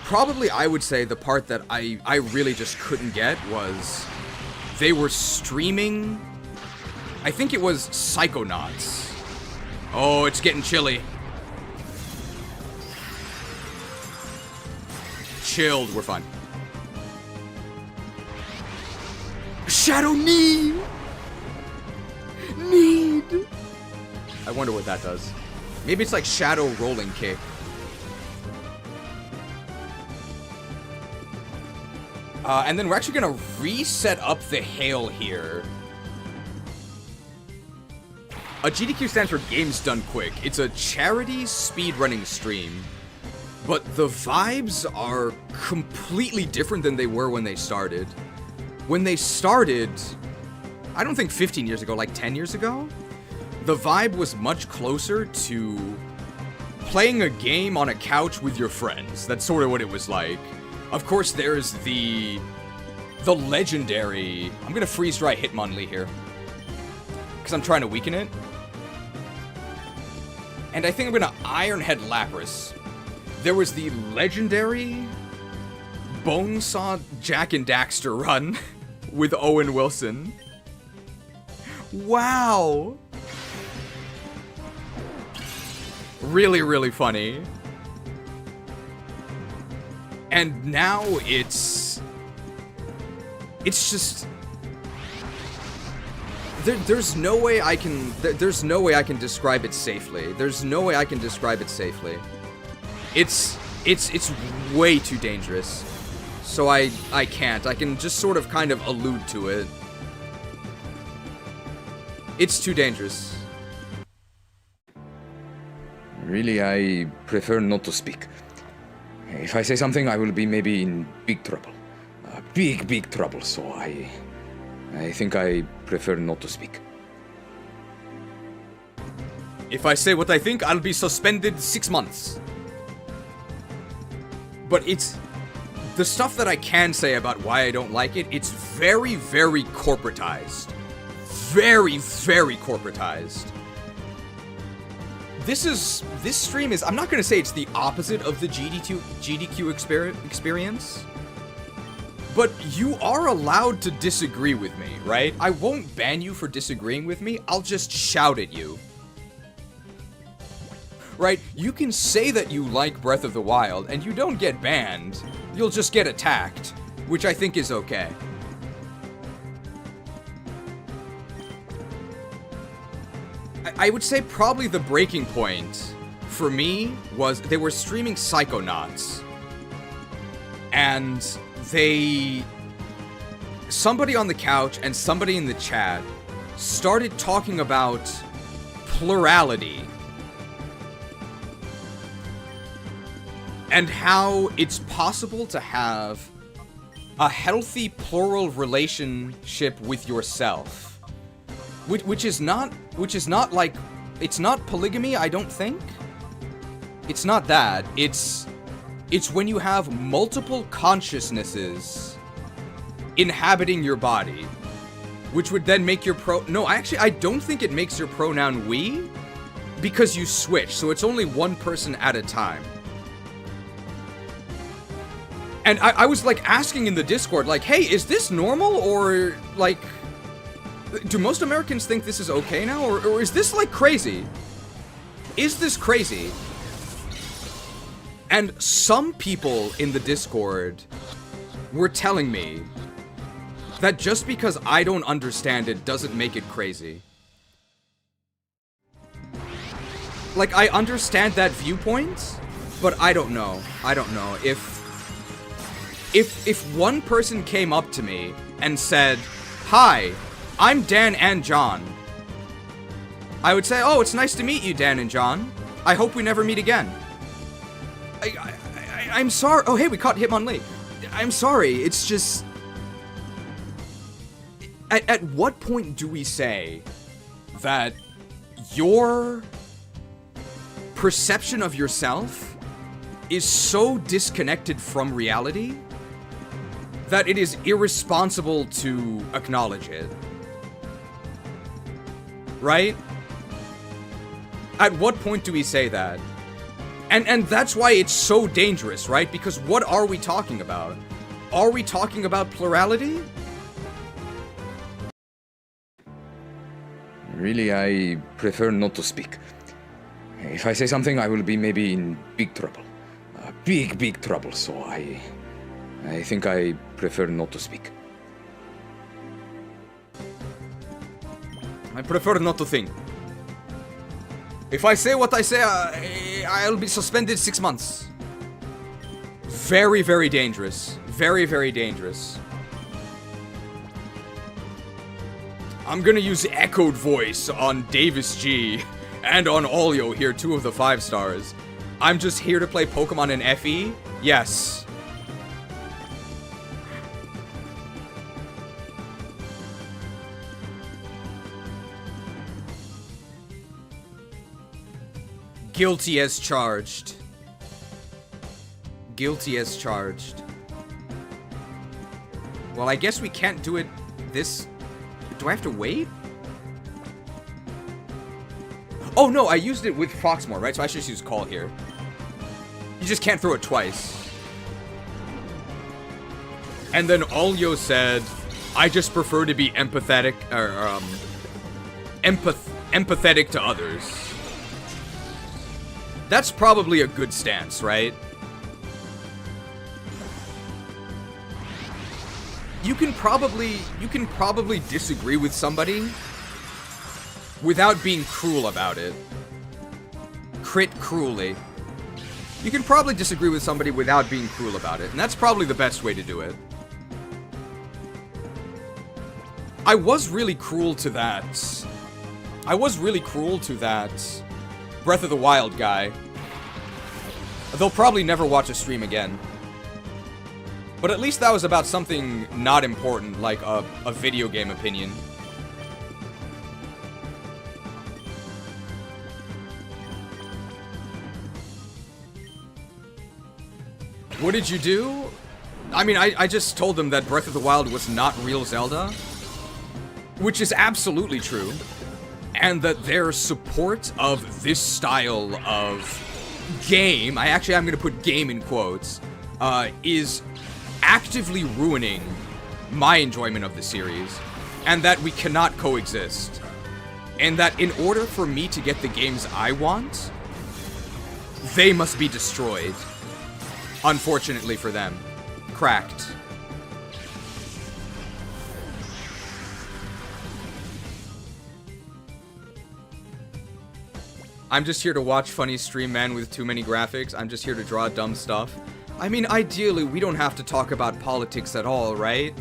Probably, I would say, the part that I really just couldn't get was they were streaming, I think it was Psychonauts. Oh, it's getting chilly. Chilled, we're fine. Shadow Need! I wonder what that does. Maybe it's like Shadow Rolling Kick. And then we're actually gonna reset up the hail here. A GDQ stands for Games Done Quick. It's a charity speedrunning stream. But the vibes are completely different than they were when they started. When they started, I don't think 15 years ago, like 10 years ago, the vibe was much closer to playing a game on a couch with your friends. That's sort of what it was like. Of course, there's the legendary... I'm gonna freeze dry Hitmonlee here, because I'm trying to weaken it. And I think I'm gonna Ironhead Lapras. There was the legendary Bonesaw Jack and Daxter run with Owen Wilson. Wow! Really, really funny. And now it's just... There's no way I can... There's no way I can describe it safely. There's no way I can describe it safely. It's way too dangerous. So I can't. I can just sort of kind of allude to it. It's too dangerous. Really, I prefer not to speak. If I say something, I will be maybe in big trouble. Big trouble, so I think I prefer not to speak. If I say what I think, I'll be suspended 6 months. But it's... The stuff that I can say about why I don't like it, it's very, very corporatized. Very, very corporatized. This stream is... I'm not going to say it's the opposite of the GDQ experience. But you are allowed to disagree with me, right? I won't ban you for disagreeing with me. I'll just shout at you. Right? You can say that you like Breath of the Wild, and you don't get banned. You'll just get attacked, which I think is okay. I would say probably the breaking point for me was they were streaming Psychonauts. And somebody on the couch and somebody in the chat started talking about plurality. And how it's possible to have a healthy plural relationship with yourself. Which is not like, it's not polygamy, I don't think. It's not that. It's when you have multiple consciousnesses inhabiting your body, which would then make your no, actually, I don't think it makes your pronoun we, because you switch, so it's only one person at a time. And I was, like, asking in the Discord, like, hey, is this normal, or, like... Do most Americans think this is okay now, or is this, like, crazy? Is this crazy? And some people in the Discord were telling me that just because I don't understand it doesn't make it crazy. Like, I understand that viewpoint, but I don't know. I don't know. If one person came up to me and said, "Hi, I'm Dan and John," I would say, "Oh, it's nice to meet you, Dan and John. I hope we never meet again." I'm sorry. Oh, hey, we caught Hitmonlee. I'm sorry. It's just... At what point do we say that your perception of yourself is so disconnected from reality that it is irresponsible to acknowledge it? Right? At what point do we say that? And that's why it's so dangerous, right? Because what are we talking about? Are we talking about plurality? Really, I prefer not to speak. If I say something, I will be maybe in big trouble. Big trouble, so I think I prefer not to speak. I prefer not to think. If I say what I say, I'll be suspended 6 months. Very, very dangerous. Very, very dangerous. I'm gonna use echoed voice on Davis G and on Olio here, 2 of the 5 stars. I'm just here to play Pokemon in FE? Yes. Guilty as charged. Guilty as charged. Well, I guess we can't do it this... Do I have to wait? Oh no, I used it with Foxmore, right? So I should just use Call here. You just can't throw it twice. And then Olio said, I just prefer to be empathetic, or, empathetic to others. That's probably a good stance, right? You can probably disagree with somebody without being cruel about it. Crit cruelly. You can probably disagree with somebody without being cruel about it, and that's probably the best way to do it. I was really cruel to that. Breath of the Wild guy. They'll probably never watch a stream again. But at least that was about something not important, like a video game opinion. What did you do? I mean, I just told them that Breath of the Wild was not real Zelda. Which is absolutely true. And that their support of this style of game, I'm going to put game in quotes, is actively ruining my enjoyment of the series, and that we cannot coexist. And that in order for me to get the games I want, they must be destroyed. Unfortunately for them. Cracked. I'm just here to watch funny stream man with too many graphics. I'm just here to draw dumb stuff. I mean, ideally, we don't have to talk about politics at all, right?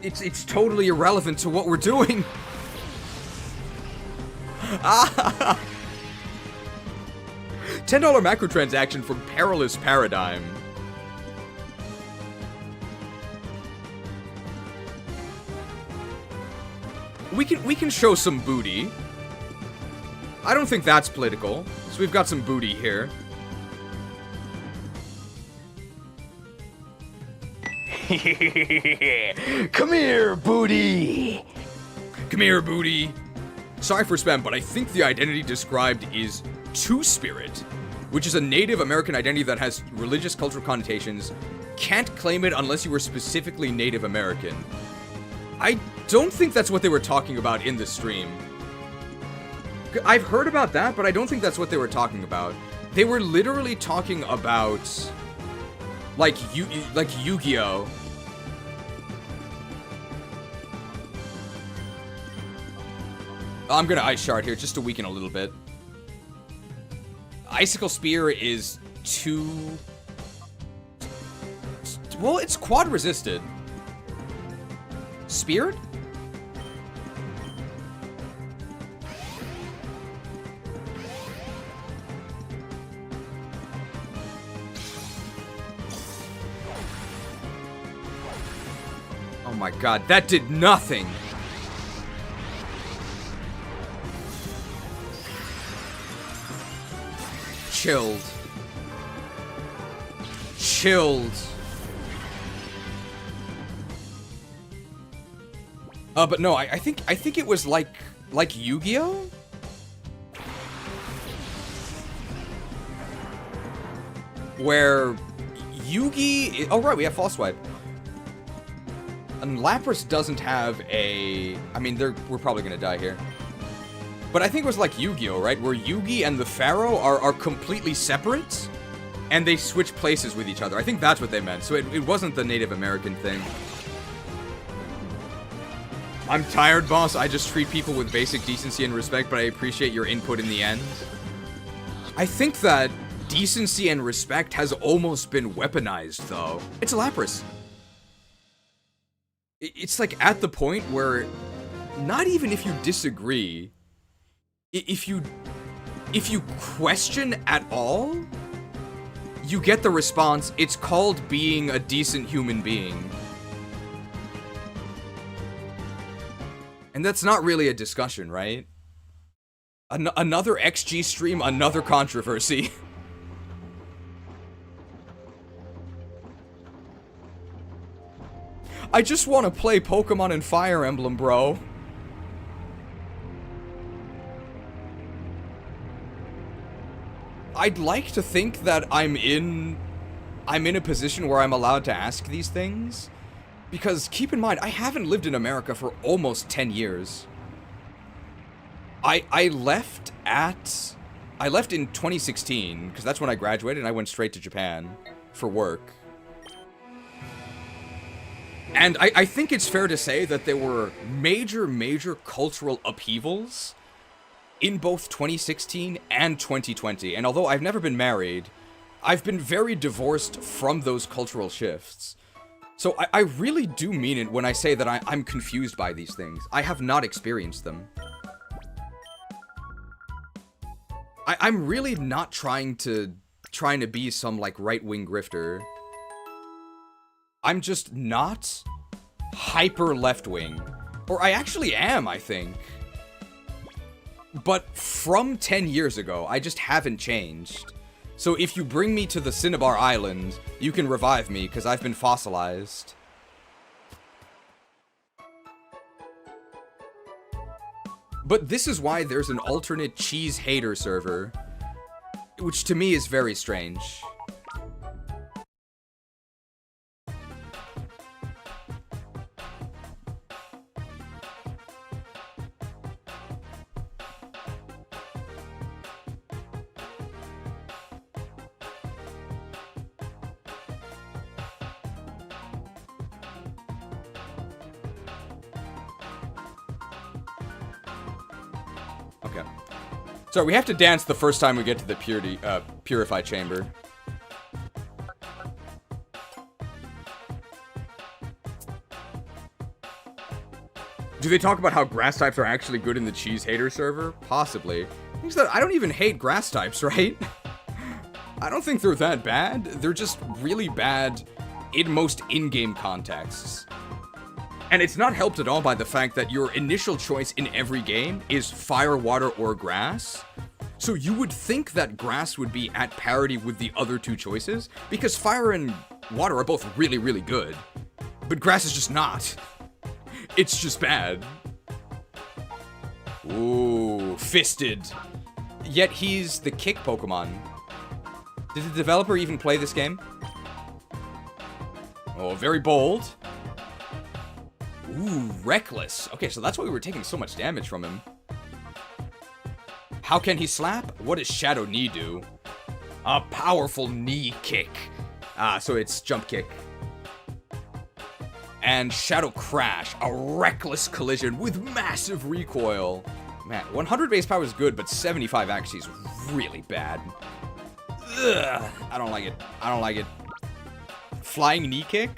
It's totally irrelevant to what we're doing. $10 macrotransaction from Perilous Paradigm. We can show some booty. I don't think that's political. So we've got some booty here. Come here, booty! Come here, booty. Sorry for spam, but I think the identity described is Two-Spirit, which is a Native American identity that has religious cultural connotations. Can't claim it unless you were specifically Native American. I don't think that's what they were talking about in the stream. I've heard about that, but I don't think that's what they were talking about. They were literally talking about, like Yu-Gi-Oh! I'm gonna Ice Shard here, just to weaken a little bit. Icicle Spear is too Well, it's quad resisted. Speared? Oh my god, that did nothing! Chilled. Chilled. But no, I think it was like Yu-Gi-Oh? Where Yugi... Oh right, we have False Swipe. And Lapras doesn't have a... I mean, we're probably gonna die here. But I think it was like Yu-Gi-Oh, right? Where Yugi and the Pharaoh are completely separate, and they switch places with each other. I think that's what they meant. So it wasn't the Native American thing. I'm tired, boss. I just treat people with basic decency and respect, but I appreciate your input in the end. I think that decency and respect has almost been weaponized, though. It's Lapras. It's like at the point where not even if you disagree, if you question at all, you get the response, it's called being a decent human being. And that's not really a discussion, right? Another XG stream, another controversy. I just want to play Pokemon and Fire Emblem, bro. I'd like to think that I'm in a position where I'm allowed to ask these things. Because keep in mind, I haven't lived in America for almost 10 years. I left in 2016, because that's when I graduated, and I went straight to Japan for work. And I think it's fair to say that there were major cultural upheavals in both 2016 and 2020. And although I've never been married, I've been very divorced from those cultural shifts. So I really do mean it when I say that I'm confused by these things. I have not experienced them. I'm really not trying to be some, like, right-wing grifter. I'm just not hyper left-wing. Or I actually am, I think. But from 10 years ago, I just haven't changed. So if you bring me to the Cinnabar Island, you can revive me, because I've been fossilized. But this is why there's an alternate cheese hater server, which to me is very strange. Okay. So we have to dance the first time we get to the Purify Chamber. Do they talk about how grass types are actually good in the cheese hater server? Possibly. Things that I don't even hate grass types, right? I don't think they're that bad. They're just really bad in most in-game contexts. And it's not helped at all by the fact that your initial choice in every game is fire, water, or grass. So you would think that grass would be at parity with the other two choices, because fire and water are both really, really good. But grass is just not. It's just bad. Ooh, fisted. Yet he's the kick Pokemon. Did the developer even play this game? Oh, very bold. Ooh, reckless. Okay, so that's why we were taking so much damage from him. How can he slap? What does Shadow Knee do? A powerful knee kick. Ah, so it's jump kick. And Shadow Crash, a reckless collision with massive recoil. Man, 100 base power is good, but 75 actually is really bad. Ugh, I don't like it. I don't like it. flying knee kick.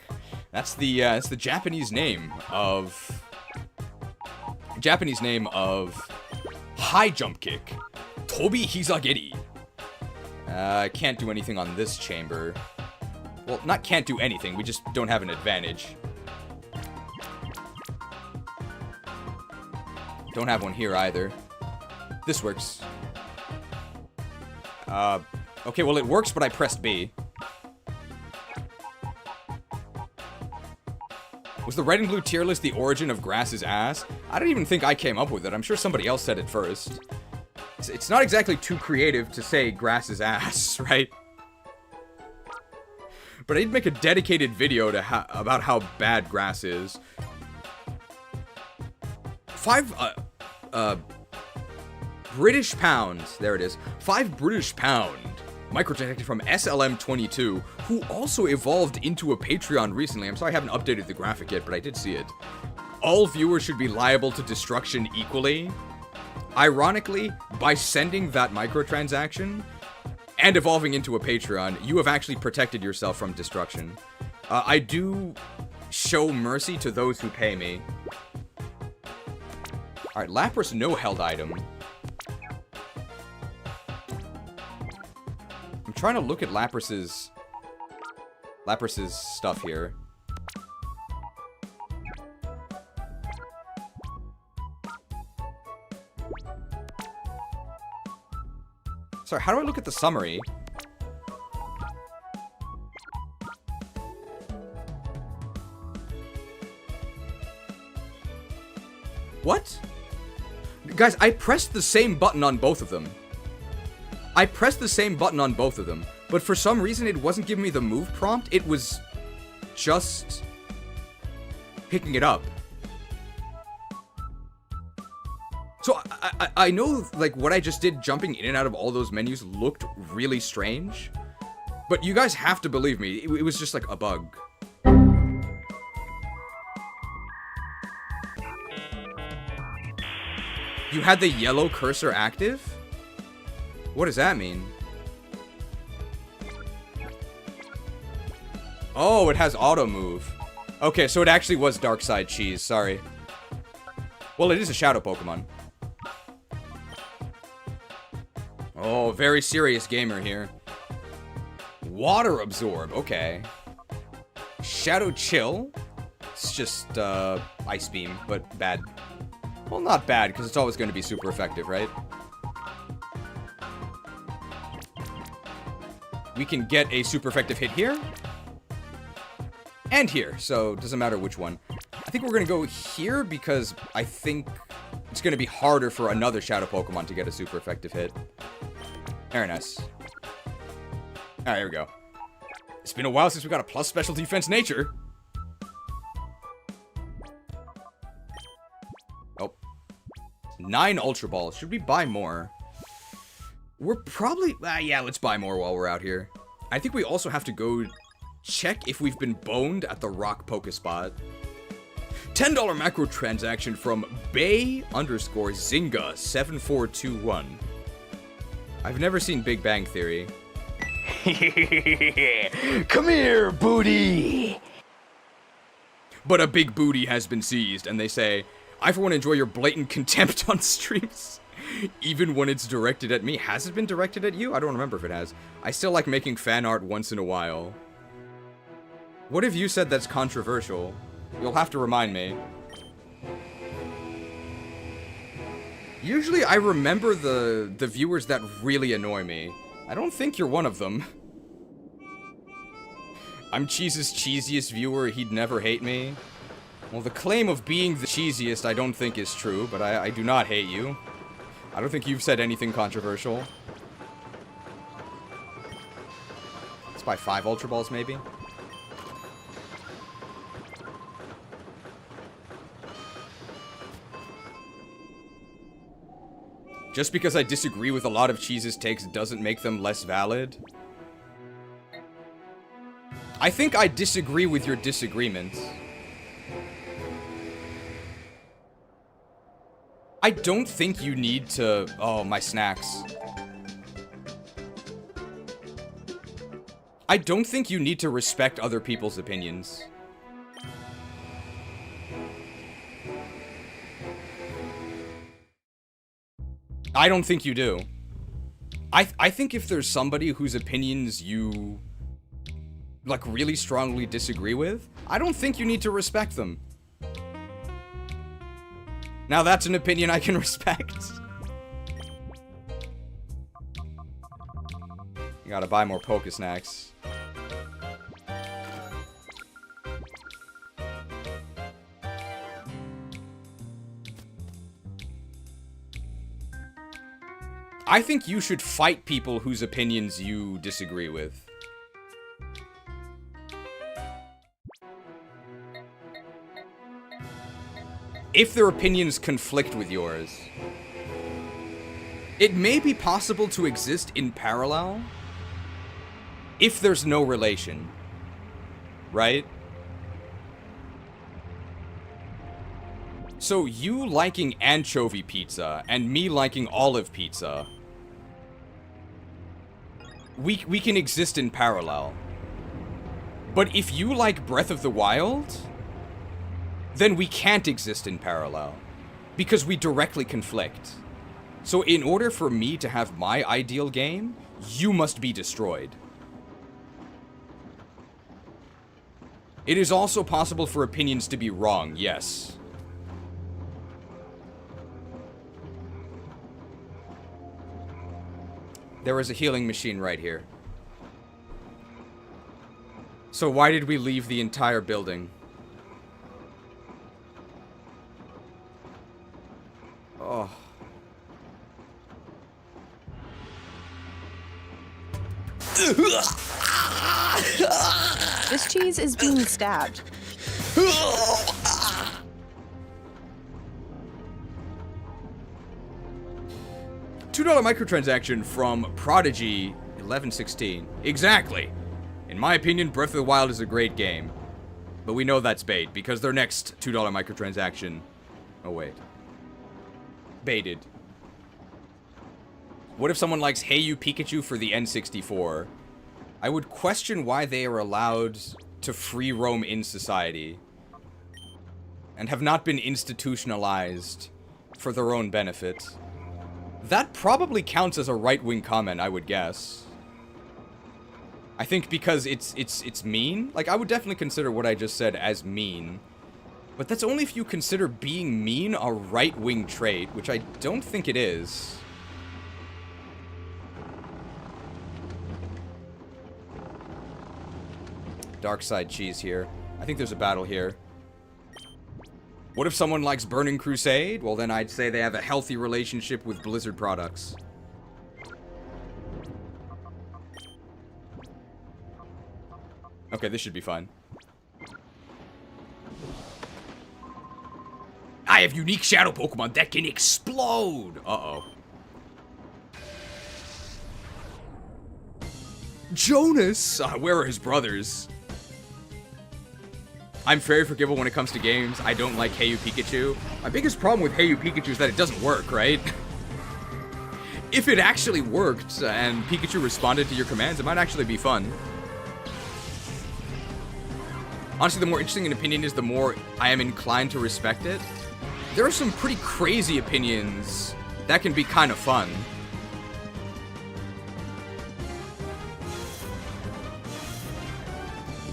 That's the Japanese name of high jump kick. Tobi Hizageri. Can't do anything on this chamber. Well, not can't do anything, we just don't have an advantage. Don't have one here either. This works. Okay, well it works, but I pressed B. Was the red and blue tier list the origin of Grass's ass? I don't even think I came up with it. I'm sure somebody else said it first. It's not exactly too creative to say Grass's ass, right? But I did make a dedicated video to about how bad Grass is. 5 British pounds. There it is. 5 British pound. Microtransaction from SLM22, who also evolved into a Patreon recently. I'm sorry I haven't updated the graphic yet, but I did see it. All viewers should be liable to destruction equally. Ironically, by sending that microtransaction and evolving into a Patreon, you have actually protected yourself from destruction. I do show mercy to those who pay me. Alright, Lapras no held item. I'm trying to look at Lapras's stuff here. Sorry, how do I look at the summary? What? Guys, I pressed the same button on both of them. But for some reason it wasn't giving me the move prompt. It was just picking it up. So I know, like, what I just did jumping in and out of all those menus looked really strange. But you guys have to believe me, it was just like a bug. You had the yellow cursor active? What does that mean? Oh, it has auto move. Okay, so it actually was Dark Side Cheese, sorry. Well, it is a shadow Pokemon. Oh, very serious gamer here. Water Absorb, okay. Shadow Chill. It's just, Ice Beam, but bad. Well, not bad, because it's always going to be super effective, right? We can get a super effective hit here. And here, so it doesn't matter which one. I think we're going to go here because I think it's going to be harder for another Shadow Pokemon to get a super effective hit. Very nice. Alright, here we go. It's been a while since we got a plus special defense nature. Oh. 9 Ultra Balls. Should we buy more? We're probably... yeah, let's buy more while we're out here. I think we also have to go check if we've been boned at the Rock Pokespot. $10 macro transaction from Bay_Zinga7421. I've never seen Big Bang Theory. Come here, booty! But a big booty has been seized, and they say, I for one enjoy your blatant contempt on streams. Even when it's directed at me. Has it been directed at you? I don't remember if it has. I still like making fan art once in a while. What have you said that's controversial? You'll have to remind me. Usually I remember the viewers that really annoy me. I don't think you're one of them. I'm Cheese's cheesiest viewer, he'd never hate me. Well, the claim of being the cheesiest I don't think is true, but I do not hate you. I don't think you've said anything controversial. Let's buy 5 Ultra Balls, maybe? Just because I disagree with a lot of Cheese's takes doesn't make them less valid. I think I disagree with your disagreements. I don't think you need to... Oh, my snacks. I don't think you need to respect other people's opinions. I don't think you do. I think if there's somebody whose opinions you, like, really strongly disagree with, I don't think you need to respect them. Now that's an opinion I can respect. You gotta buy more Pokesnacks. I think you should fight people whose opinions you disagree with. If their opinions conflict with yours. It may be possible to exist in parallel if there's no relation, right? So you liking anchovy pizza and me liking olive pizza, we can exist in parallel. But if you like Breath of the Wild, then we can't exist in parallel because we directly conflict. So in order for me to have my ideal game, you must be destroyed. It is also possible for opinions to be wrong, yes. There is a healing machine right here. So why did we leave the entire building? Oh. This cheese is being stabbed. $2 microtransaction from Prodigy 1116. Exactly. In my opinion, Breath of the Wild is a great game. But we know that's bait, because their next $2 microtransaction... Oh, wait. Baited. What if someone likes Hey You Pikachu for the N64? I would question why they are allowed to free roam in society. And have not been institutionalized for their own benefit. That probably counts as a right-wing comment, I would guess. I think because it's mean. Like, I would definitely consider what I just said as mean. But that's only if you consider being mean a right-wing trait, which I don't think it is. Dark side cheese here. I think there's a battle here. What if someone likes Burning Crusade? Well, then I'd say they have a healthy relationship with Blizzard products. Okay, this should be fun. I have unique shadow Pokemon that can explode! Uh-oh. Jonas! Where are his brothers? I'm very forgivable when it comes to games. I don't like Hey You Pikachu. My biggest problem with Hey You Pikachu is that it doesn't work, right? If it actually worked and Pikachu responded to your commands, it might actually be fun. Honestly, the more interesting an opinion is, the more I am inclined to respect it. There are some pretty crazy opinions that can be kind of fun.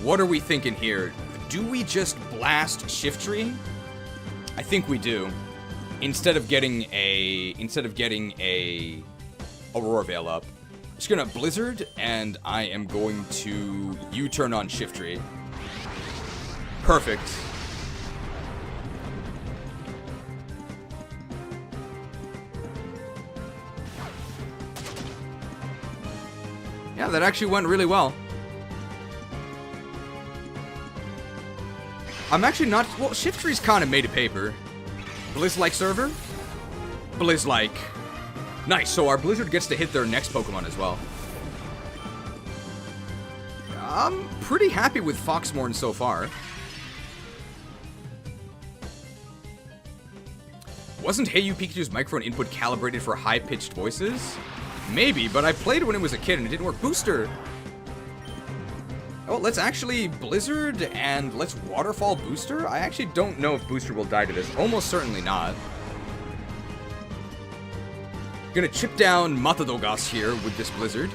What are we thinking here? Do we just blast Shiftry? I think we do. Instead of getting a Aurora Veil up. I'm just gonna Blizzard, and I am going to U-turn on Shiftry. Perfect. Yeah, that actually went really well. I'm actually not... Well, Shiftry's kind of made of paper. Blizz-like server? Blizz-like. Nice, so our Blizzard gets to hit their next Pokemon as well. I'm pretty happy with Foxmorn so far. Wasn't Hey You Pikachu's microphone input calibrated for high-pitched voices? Maybe, but I played when it was a kid and it didn't work. Booster! Oh, let's actually Blizzard and let's Waterfall Booster. I actually don't know if Booster will die to this. Almost certainly not. Gonna chip down Matadogas here with this Blizzard.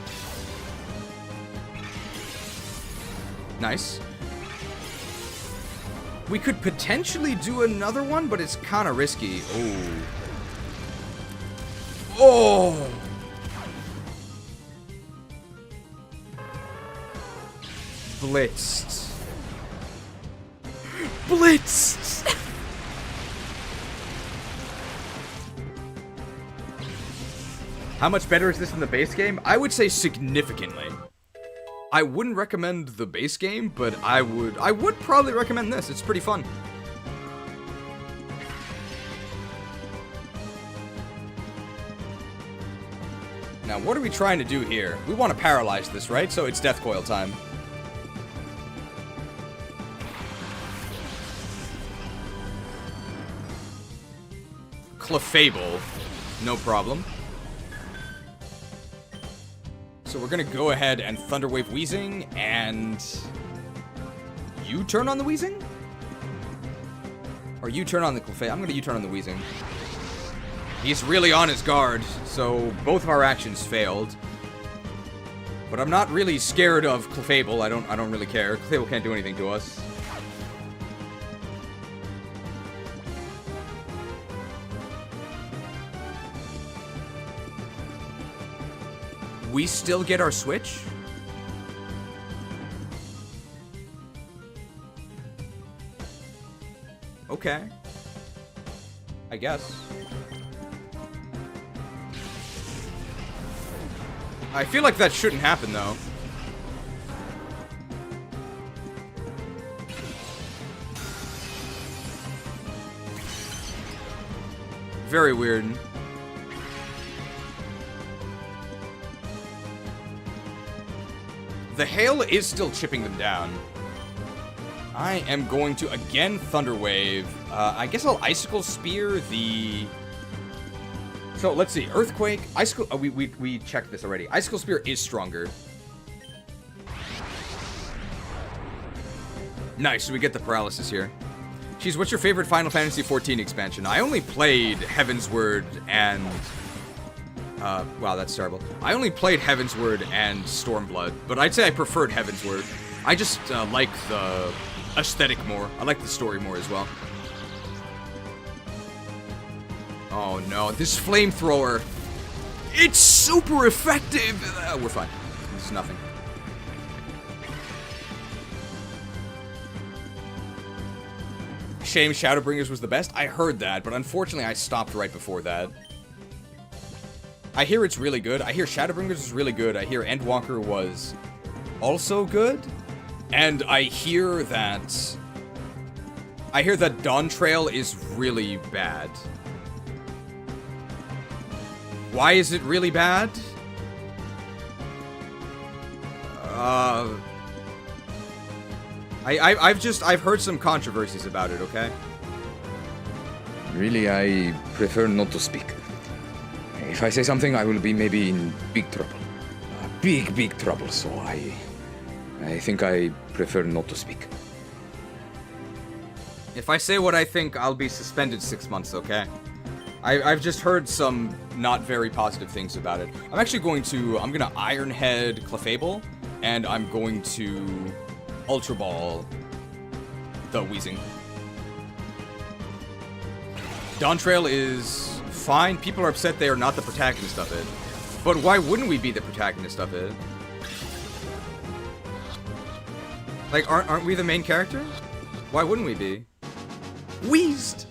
Nice. We could potentially do another one, but it's kind of risky. Oh. Oh! Blitzed. Blitzed! How much better is this than the base game? I would say significantly. I wouldn't recommend the base game, but I would probably recommend this. It's pretty fun. Now, what are we trying to do here? We want to paralyze this, right? So it's Death Coil time. Clefable. No problem. So we're gonna go ahead and Thunderwave Wheezing, and... U-turn on the Wheezing? Or U-turn on the Clefable? I'm gonna U-turn on the Wheezing. He's really on his guard, so both of our actions failed. But I'm not really scared of Clefable. I don't really care. Clefable can't do anything to us. We still get our switch? Okay. I guess. I feel like that shouldn't happen, though. Very weird. The hail is still chipping them down. I am going to, again, Thunder Wave. I guess I'll Icicle Spear the... So, let's see. Earthquake. Icicle... Oh, we checked this already. Icicle Spear is stronger. Nice, so we get the paralysis here. Jeez, what's your favorite Final Fantasy XIV expansion? I only played Heavensward and... wow, that's terrible. I only played Heavensward and Stormblood, but I'd say I preferred Heavensward. I just like the aesthetic more. I like the story more as well. Oh no, this flamethrower. It's super effective! We're fine. It's nothing. Shame Shadowbringers was the best? I heard that, but unfortunately I stopped right before that. I hear it's really good. I hear Shadowbringers is really good. I hear Endwalker was also good. And I hear that Dawn Trail is really bad. Why is it really bad? I've heard some controversies about it, okay? Really, I prefer not to speak. If I say something, I will be maybe in big trouble. Big trouble, so I think I prefer not to speak. If I say what I think, I'll be suspended 6 months, okay? I've just heard some not very positive things about it. I'm actually going to Ironhead Clefable, and I'm going to Ultra Ball the Wheezing. Dawn Trail is fine. People are upset they are not the protagonist of it. But why wouldn't we be the protagonist of it? Like, aren't we the main character? Why wouldn't we be? Wheezed!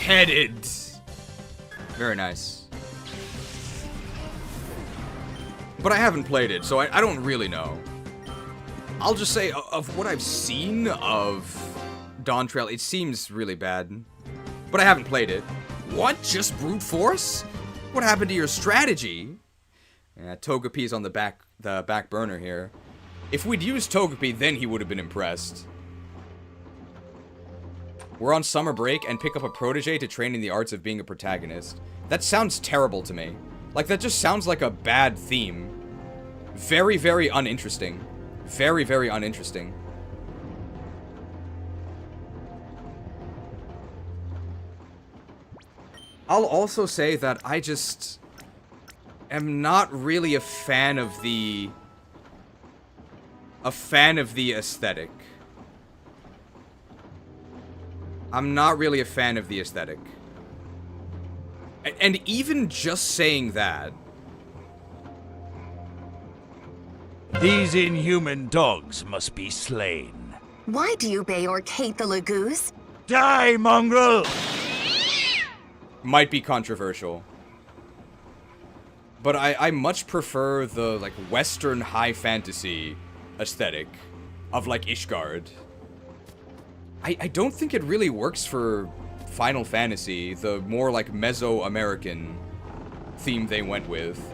Headed! Very nice. But I haven't played it, so I don't really know. I'll just say, of what I've seen of Dawn Trail, it seems really bad. But I haven't played it. What? Just brute force? What happened to your strategy? Yeah, Togepi's on the back burner here. If we'd used Togepi, then he would have been impressed. We're on summer break and pick up a protege to train in the arts of being a protagonist. That sounds terrible to me. Like, that just sounds like a bad theme. Very, very uninteresting. Very, very uninteresting. I'll also say that I just am not really a fan of the aesthetic. I'm not really a fan of the aesthetic. And even just saying that, These inhuman dogs must be slain. Why do you obey or hate the Lagoos? Die, mongrel! might be controversial. But I much prefer the, like, Western high fantasy aesthetic of, like, Ishgard. I don't think it really works for Final Fantasy, the more, like, Mesoamerican theme they went with.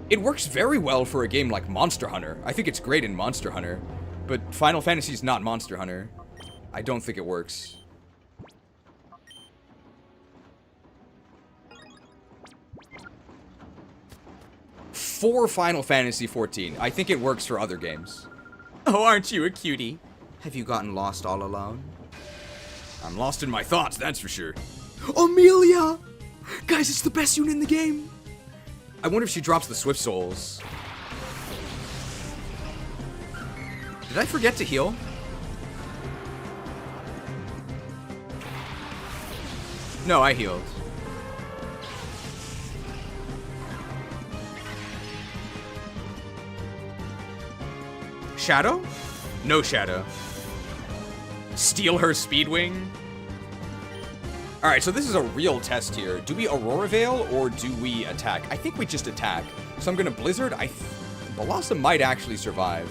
It works very well for a game like Monster Hunter. I think it's great in Monster Hunter, but Final Fantasy's not Monster Hunter. I don't think it works. For Final Fantasy XIV, I think it works for other games. Oh, aren't you a cutie? Have you gotten lost all alone? I'm lost in my thoughts, that's for sure. Amelia! Guys, it's the best unit in the game! I wonder if she drops the Swift Souls. Did I forget to heal? No, I healed. Shadow? No Shadow. Steal her Speedwing? Alright, so this is a real test here. Do we Aurora Veil or do we attack? I think we just attack. So I'm gonna Blizzard. Blossom might actually survive.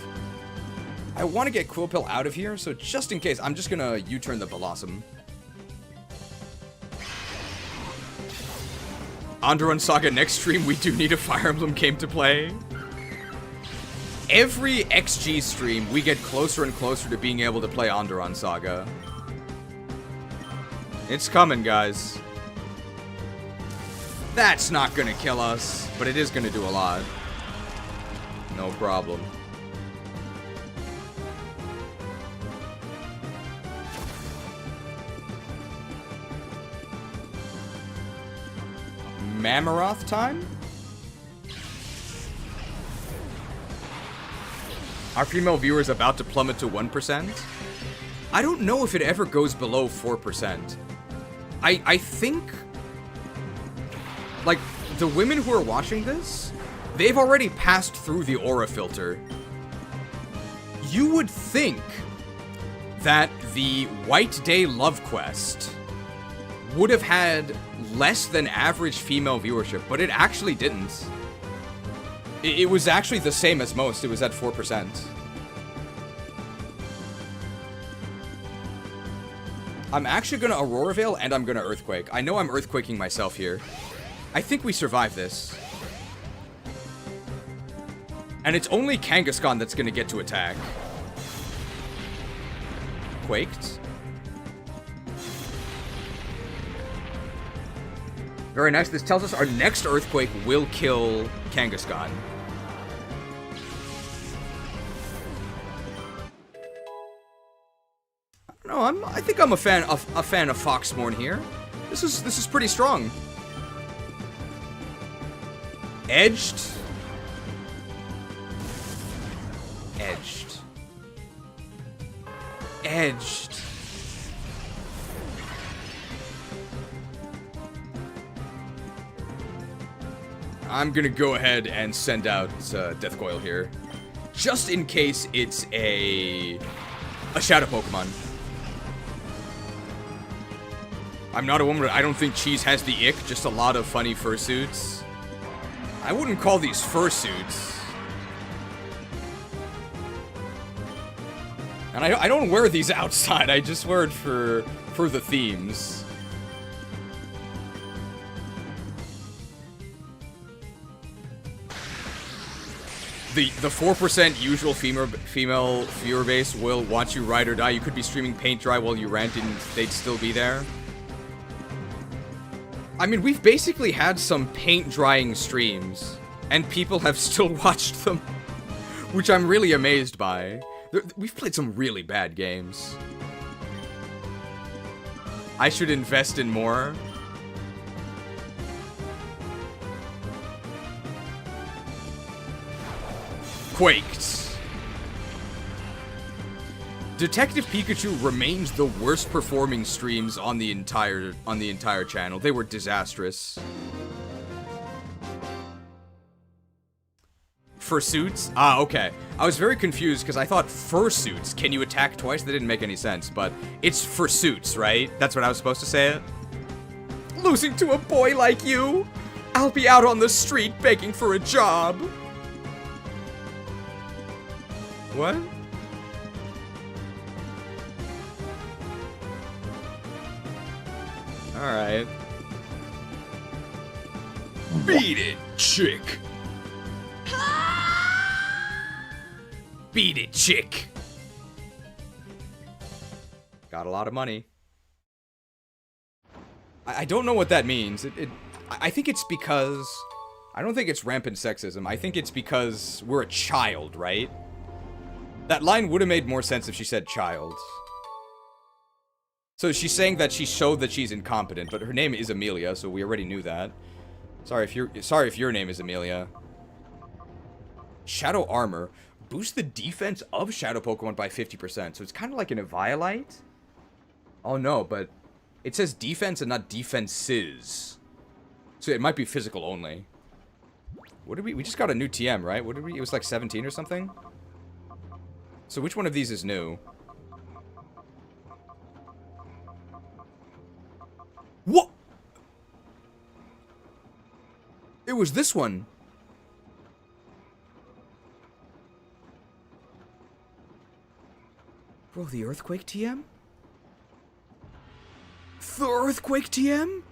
I want to get Quillpill out of here, so just in case, I'm just gonna U-turn the Blossom. Onderon Saga next stream, we do need a Fire Emblem game to play. Every XG stream, we get closer and closer to being able to play Onderon Saga. It's coming, guys. That's not gonna kill us, but it is gonna do a lot. No problem. Mamaroth time? Our female viewers about to plummet to 1%? I don't know if it ever goes below 4%. I think, like, the women who are watching this, they've already passed through the Orre filter. You would think that the White Day Love Quest would have had less than average female viewership, but it actually didn't. It was actually the same as most. It was at 4%. I'm actually gonna Aurora Veil and I'm gonna Earthquake. I know I'm Earthquaking myself here. I think we survive this. And it's only Kangaskhan that's gonna get to attack. Quaked. Very nice. This tells us our next Earthquake will kill Kangaskhan. No, I think I'm a fan of Foxmorn here. This is pretty strong. Edged. Edged. Edged. I'm gonna go ahead and send out Death Coil here, just in case it's a Shadow Pokemon. I'm not a woman, I don't think Cheese has the ick, just a lot of funny fursuits. I wouldn't call these fursuits. And I don't wear these outside, I just wear it for the themes. The 4% usual female viewer base will watch you ride or die. You could be streaming paint dry while you rant and they'd still be there. I mean, we've basically had some paint drying streams, and people have still watched them, which I'm really amazed by. We've played some really bad games. I should invest in more. Quaked. Detective Pikachu remains the worst performing streams on the entire channel. They were disastrous. Fursuits? Ah, okay. I was very confused because I thought fursuits. Can you attack twice? That didn't make any sense, but it's fursuits, right? That's what I was supposed to say it? Losing to a boy like you? I'll be out on the street begging for a job. What? Alright. Beat it, chick! Beat it, chick! Got a lot of money. I don't know what that means. I think it's because... I don't think it's rampant sexism. I think it's because we're a child, right? That line would have made more sense if she said child. So she's saying that she showed that she's incompetent, but her name is Amelia, so we already knew that. Sorry if your name is Amelia. Shadow Armor. Boost the defense of Shadow Pokemon by 50%. So it's kind of like an Eevaluate. Oh no, but it says defense and not defenses. So it might be physical only. What did we just got a new TM, right? What did we, it was like 17 or something? So which one of these is new? What? It was this one. Bro, the Earthquake TM? The Earthquake TM?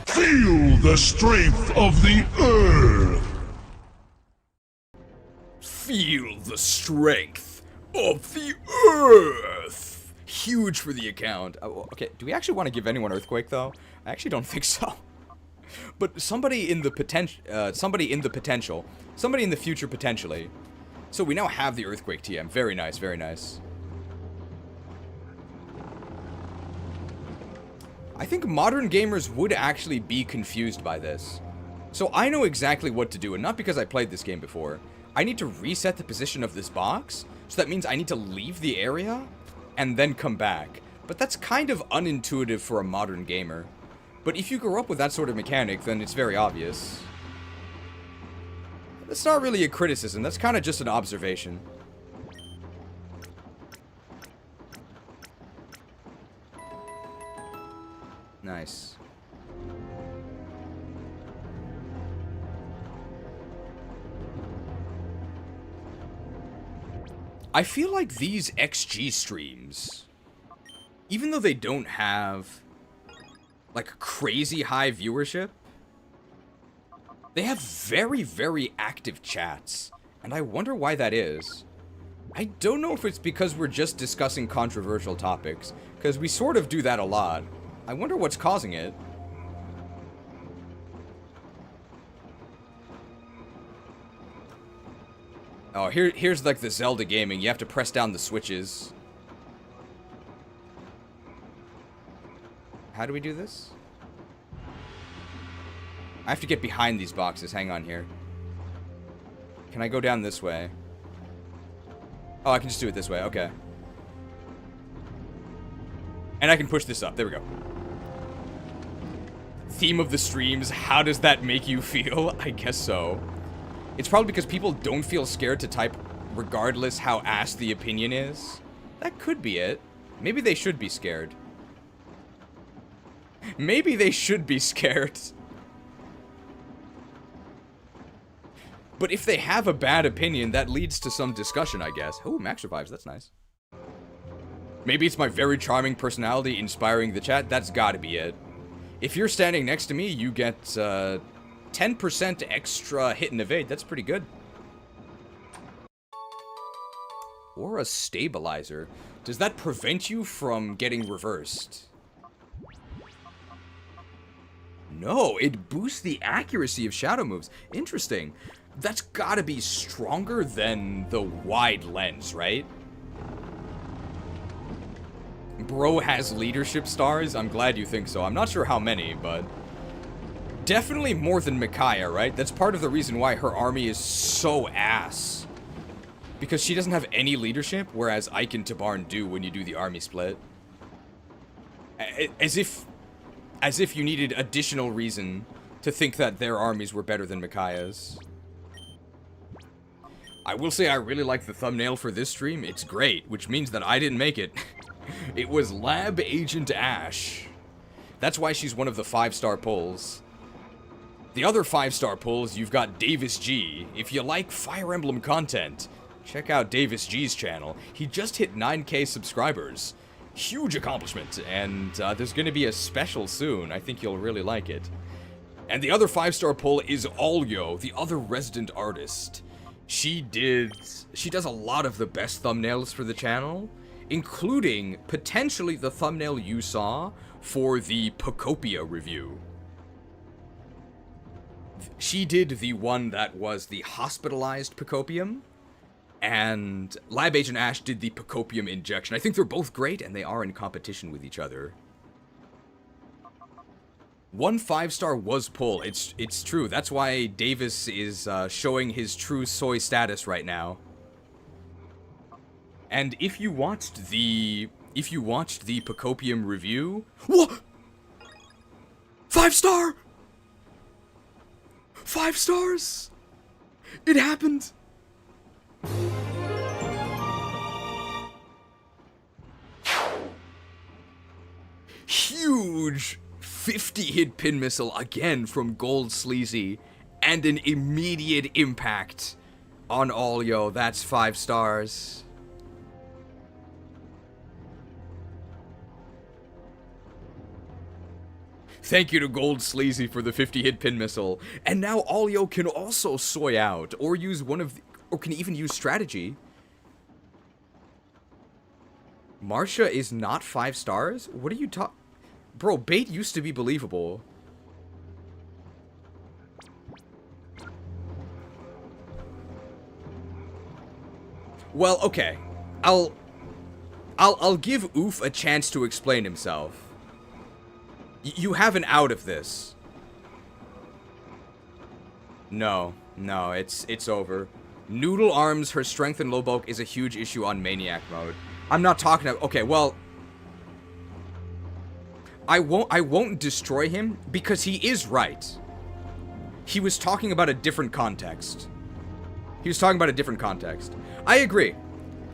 Feel the strength of the earth! Feel the strength of the earth! Huge for the account. Oh, okay, do we actually want to give anyone Earthquake, though? I actually don't think so. But somebody in the somebody in the future, potentially. So we now have the Earthquake TM. Very nice, very nice. I think modern gamers would actually be confused by this. So I know exactly what to do, and not because I played this game before. I need to reset the position of this box, so that means I need to leave the area, and then come back. But that's kind of unintuitive for a modern gamer. But if you grew up with that sort of mechanic, then it's very obvious. That's not really a criticism, that's kind of just an observation. Nice. I feel like these XG streams, even though they don't have like crazy high viewership, they have very, very active chats, and I wonder why that is. I don't know if it's because we're just discussing controversial topics, because we sort of do that a lot. I wonder what's causing it. Oh, here's like the Zelda gaming. You have to press down the switches. How do we do this? I have to get behind these boxes. Hang on here. Can I go down this way? Oh, I can just do it this way. Okay. And I can push this up. There we go. Theme of the streams. How does that make you feel? I guess so. It's probably because people don't feel scared to type regardless how ass the opinion is. That could be it. Maybe they should be scared. Maybe they should be scared. But if they have a bad opinion, that leads to some discussion, I guess. Oh, max revives, that's nice. Maybe it's my very charming personality inspiring the chat. That's gotta be it. If you're standing next to me, you get 10% extra hit and evade. That's pretty good. Or a stabilizer. Does that prevent you from getting reversed? No, it boosts the accuracy of shadow moves. Interesting. That's gotta be stronger than the wide lens, right? Bro has leadership stars? I'm glad you think so. I'm not sure how many, but... definitely more than Micaiah, right? That's part of the reason why her army is so ass. Because she doesn't have any leadership, whereas Ike and Tabarn do when you do the army split. As if you needed additional reason to think that their armies were better than Micaiah's. I will say I really like the thumbnail for this stream. It's great, which means that I didn't make it. It was Lab Agent Ash. That's why she's one of the 5-star pulls. The other 5-star pulls, you've got Davis G. If you like Fire Emblem content, check out Davis G's channel. He just hit 9K subscribers. Huge accomplishment, and there's going to be a special soon. I think you'll really like it. And the other 5-star pull is Olyo, the other resident artist. She does a lot of the best thumbnails for the channel, including potentially the thumbnail you saw for the Pocopia review. She did the one that was the hospitalized Pocopium, and Lab Agent Ash did the Pocopium injection. I think they're both great, and they are in competition with each other. One 5-star was pull. It's true. That's why Davis is showing his true soy status right now. And if you watched the Pocopium review, what? 5-star? 5 stars? It happened. Huge 50-hit pin missile again from Gold Sleazy, and an immediate impact on Olyo. That's 5 stars. Thank you to Gold Sleazy for the 50-hit pin missile. And now Olyo can also soy out, or use one of the, or can even use strategy. Marcia is not 5 stars? What are you talking? Bro, bait used to be believable. Well, okay. I'll give Oof a chance to explain himself. You have an out of this. No, it's over. Noodle Arms, her strength and low bulk is a huge issue on Maniac mode. I'm not talking about... Okay, well... I won't destroy him, because he is right. He was talking about a different context. I agree.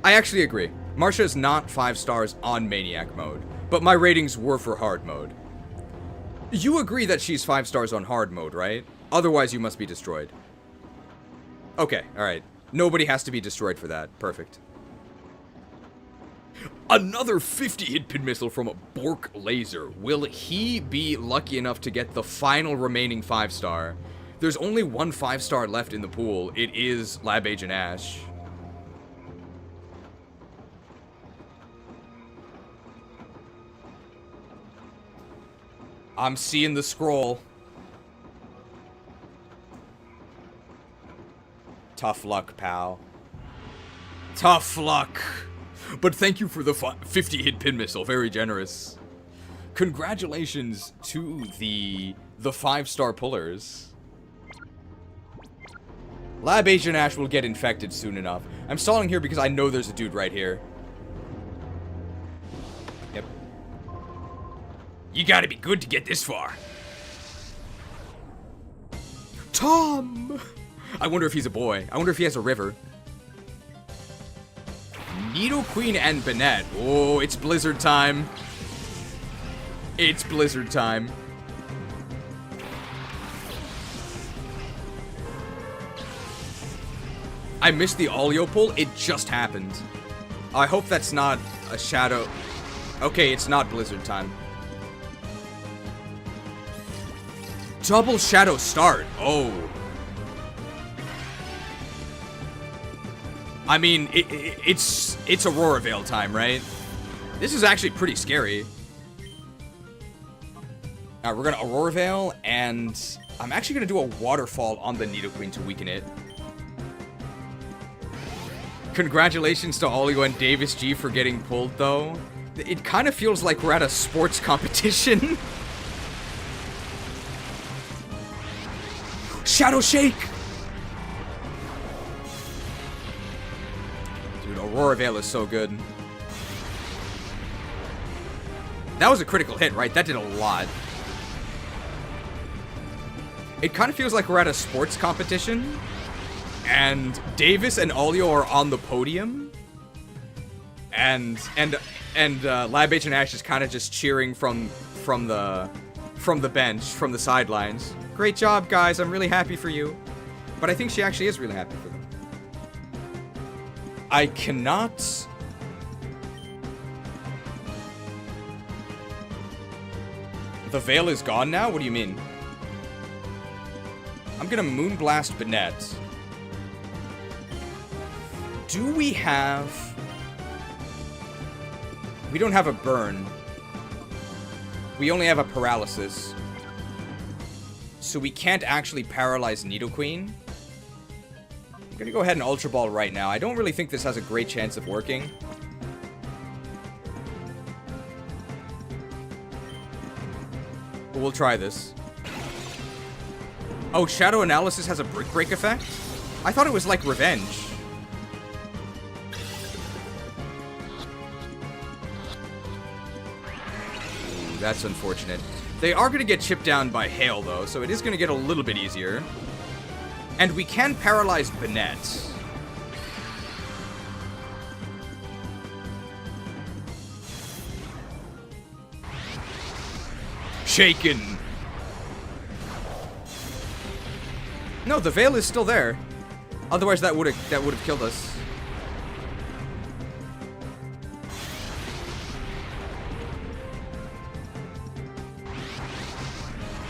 I actually agree. Marcia is not 5 stars on Maniac mode, but my ratings were for hard mode. You agree that she's 5 stars on hard mode, right? Otherwise, you must be destroyed. Okay, alright. Nobody has to be destroyed for that. Perfect. Another 50-hit pin missile from a Bork Laser. Will he be lucky enough to get the final remaining 5-star? There's only one 5-star left in the pool. It is Lab Agent Ash. I'm seeing the scroll. Tough luck, pal. Tough luck. But thank you for the 50-hit pin missile. Very generous. Congratulations to the 5-star pullers. Lab Agent Ash will get infected soon enough. I'm stalling here because I know there's a dude right here. Yep. You gotta be good to get this far. Tom! I wonder if he's a boy. I wonder if he has a river. Needle Queen and Bennett. Oh, it's blizzard time. It's blizzard time. I missed the Olyo pull. It just happened. I hope that's not a shadow. Okay, it's not blizzard time. Double shadow start. Oh. I mean, it's Aurora Veil time, right? This is actually pretty scary. Alright, we're gonna Aurora Veil, and I'm actually gonna do a waterfall on the Nidoqueen to weaken it. Congratulations to Olio and Davis G for getting pulled, though. It kind of feels like we're at a sports competition. Shadow Shake! Dude, Aurora Veil is so good. That was a critical hit, right? That did a lot. It kind of feels like we're at a sports competition, and Davis and Olio are on the podium, and Lab H and Ash is kind of just cheering from the bench, from the sidelines. Great job, guys! I'm really happy for you. But I think she actually is really happy for them. I cannot. The veil is gone now? What do you mean? I'm gonna Moonblast Banette. Do we have... We don't have a burn. We only have a paralysis. So we can't actually paralyze Nidoqueen. I'm gonna go ahead and Ultra Ball right now. I don't really think this has a great chance of working. But we'll try this. Oh, Shadow Analysis has a Brick Break effect? I thought it was like Revenge. Ooh, that's unfortunate. They are going to get chipped down by Hail, though, so it is going to get a little bit easier. And we can paralyze Banette. Shaken! No, the veil is still there. Otherwise, that would have killed us.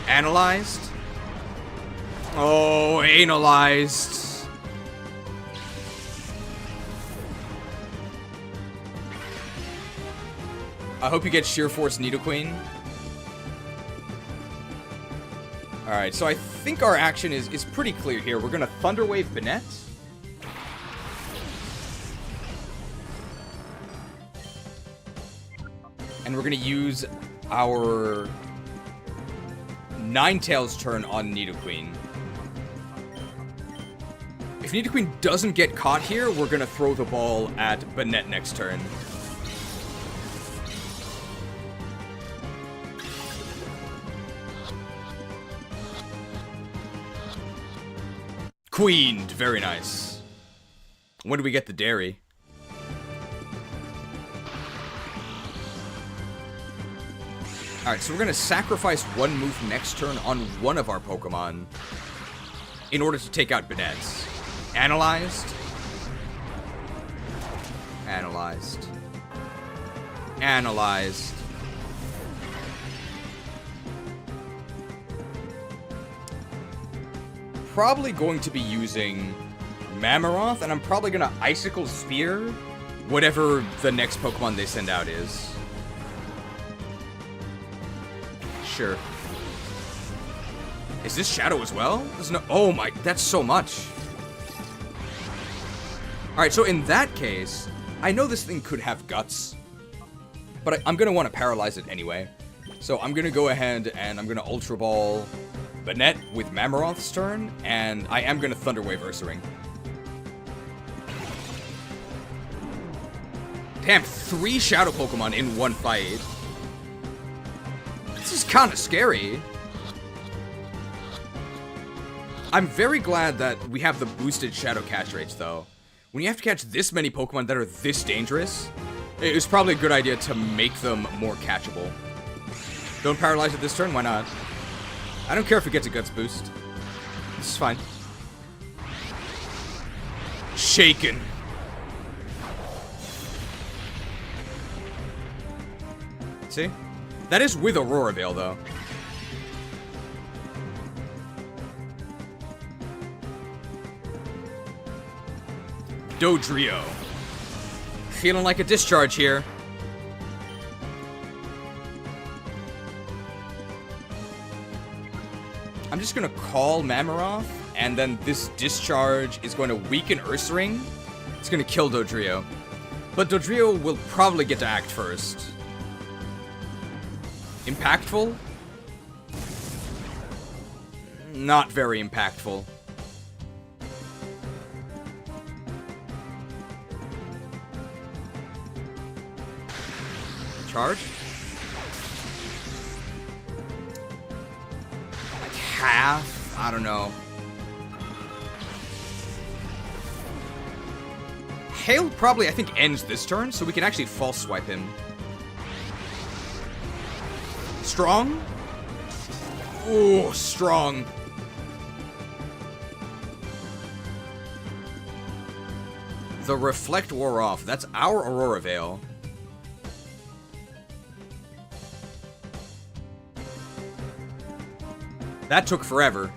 Analyzed. Oh, analyzed. I hope you get Sheer Force Nidoqueen. Alright, so I think our action is pretty clear here. We're gonna Thunder Wave Banette. And we're gonna use our Ninetales turn on Nidoqueen. If Nidoqueen doesn't get caught here, we're gonna throw the ball at Banette next turn. Queened, very nice. When do we get the dairy? Alright, so we're gonna sacrifice one move next turn on one of our Pokemon in order to take out Banette. Analyzed. Analyzed. Analyzed. Probably going to be using Mammoth, and I'm probably going to Icicle Spear whatever the next Pokemon they send out is. Sure. Is this Shadow as well? There's no... Oh my... That's so much. Alright, so in that case, I know this thing could have Guts, but I'm going to want to paralyze it anyway. So I'm going to go ahead and I'm going to Ultra Ball Banette with Mammoth's turn, and I am going to Thunder Wave Ursaring. Damn, 3 Shadow Pokemon in one fight. This is kind of scary. I'm very glad that we have the boosted Shadow catch rates, though. When you have to catch this many Pokemon that are this dangerous, it was probably a good idea to make them more catchable. Don't paralyze it this turn, why not? I don't care if it gets a Guts boost. This is fine. See? That is with Aurora Veil, though. Dodrio. Feeling like a discharge here. I'm just gonna call Mamaroth, and then this discharge is going to weaken Ursaring. It's gonna kill Dodrio. But Dodrio will probably get to act first. Impactful? Not very impactful. Charge? Like half? I don't know. Hail probably, I think, ends this turn, so we can actually false swipe him. Strong? Ooh, strong. The Reflect wore off. That's our Aurora Veil. That took forever.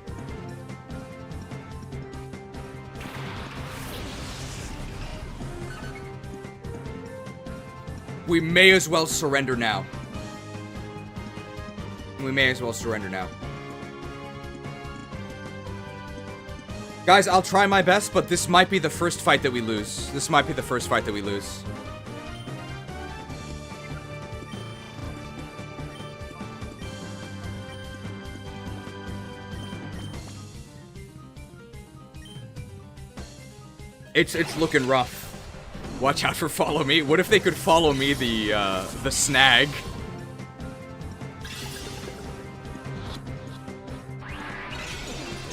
We may as well surrender now. We may as well surrender now. Guys, I'll try my best, but this might be the first fight that we lose. This might be the first fight that we lose. It's looking rough. Watch out for follow me. What if they could follow me the snag?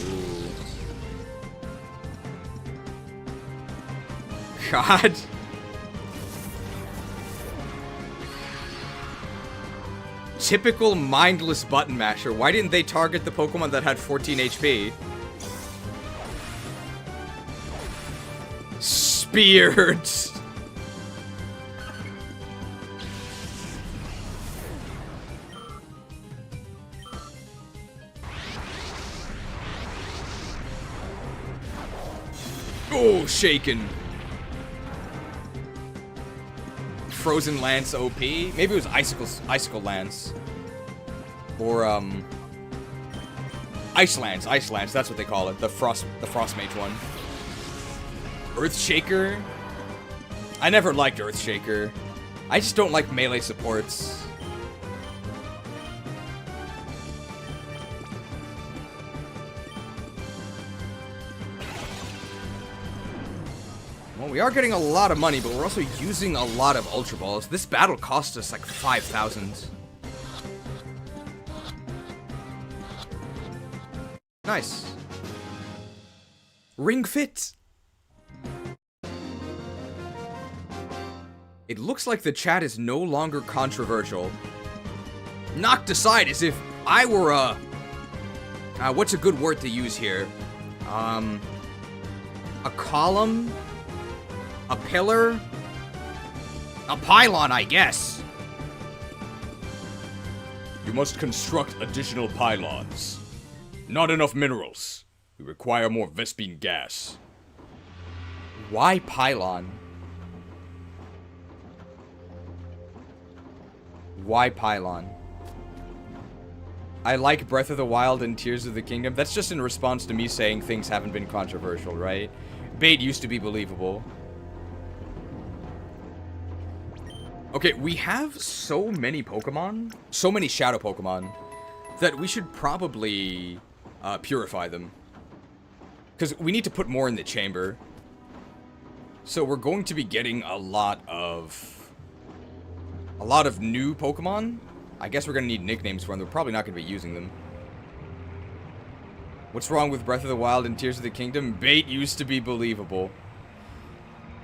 Ooh. God. Typical mindless button masher. Why didn't they target the Pokemon that had 14 HP? Speared. Oh, shaken. Frozen Lance OP. Maybe it was Icicle Lance. Or Ice Lance. Ice Lance, that's what they call it. The Frost Mage one. Earthshaker? I never liked Earthshaker. I just don't like melee supports. Well, we are getting a lot of money, but we're also using a lot of Ultra Balls. This battle cost us like 5,000. Nice. Ring Fit. It looks like the chat is no longer controversial. Knocked aside as if I were a... what's a good word to use here? A column? A pillar? A pylon, I guess. You must construct additional pylons. Not enough minerals. We require more Vespine gas. Why pylon? Why pylon? I like Breath of the Wild and Tears of the Kingdom. That's just in response to me saying things haven't been controversial, right? Bait used to be believable. Okay, we have so many Pokemon, so many Shadow Pokemon, that we should probably purify them. Because we need to put more in the chamber. So we're going to be getting a lot of new Pokemon. I guess we're going to need nicknames for them. We're probably not going to be using them. What's wrong with Breath of the Wild and Tears of the Kingdom? Bait used to be believable.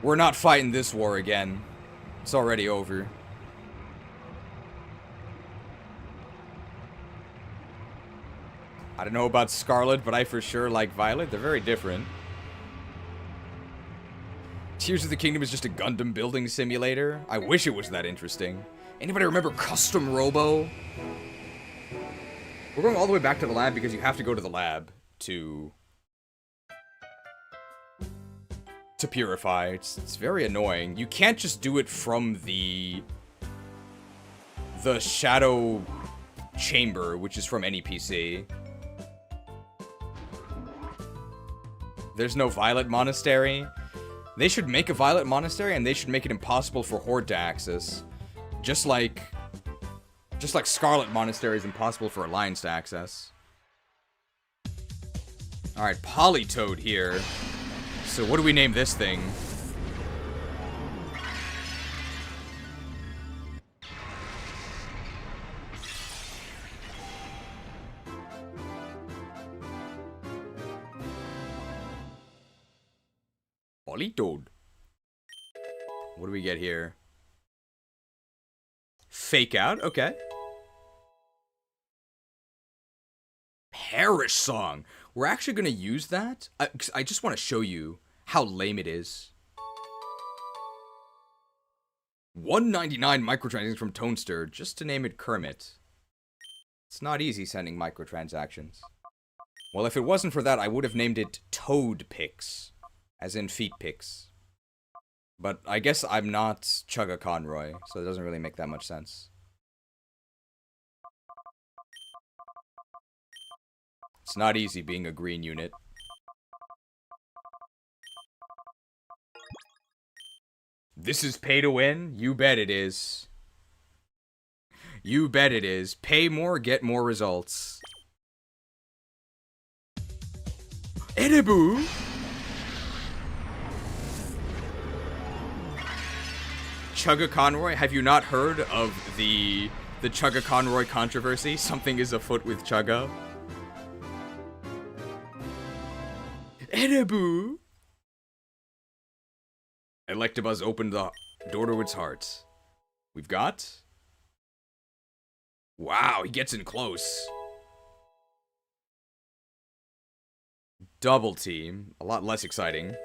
We're not fighting this war again. It's already over. I don't know about Scarlet, but I for sure like Violet. They're very different. Tears of the Kingdom is just a Gundam building simulator. I wish it was that interesting. Anybody remember Custom Robo? We're going all the way back to the lab because you have to go to the lab to purify. It's very annoying. You can't just do it from the shadow chamber, which is from any PC. There's no Violet Monastery. They should make a Violet Monastery, and they should make it impossible for Horde to access. Just like Scarlet Monastery is impossible for Alliance to access. Alright, Polytoad here. So what do we name this thing? Polytoad. What do we get here? Fake out, okay. Perish Song. We're actually going to use that. I just want to show you how lame it is. 199 microtransactions from Toadster, just to name it Kermit. It's not easy sending microtransactions. Well, if it wasn't for that, I would have named it Toad Pics. As in feet pics. But I guess I'm not Chugga Conroy, so it doesn't really make that much sense. It's not easy being a green unit. This is pay to win? You bet it is. You bet it is. Pay more, get more results. Edibu! Chugga Conroy, have you not heard of the Chugga Conroy controversy? Something is afoot with Chugga. Edibu! Electabuzz opened the door to its heart. We've got... Wow, he gets in close. Double team. A lot less exciting.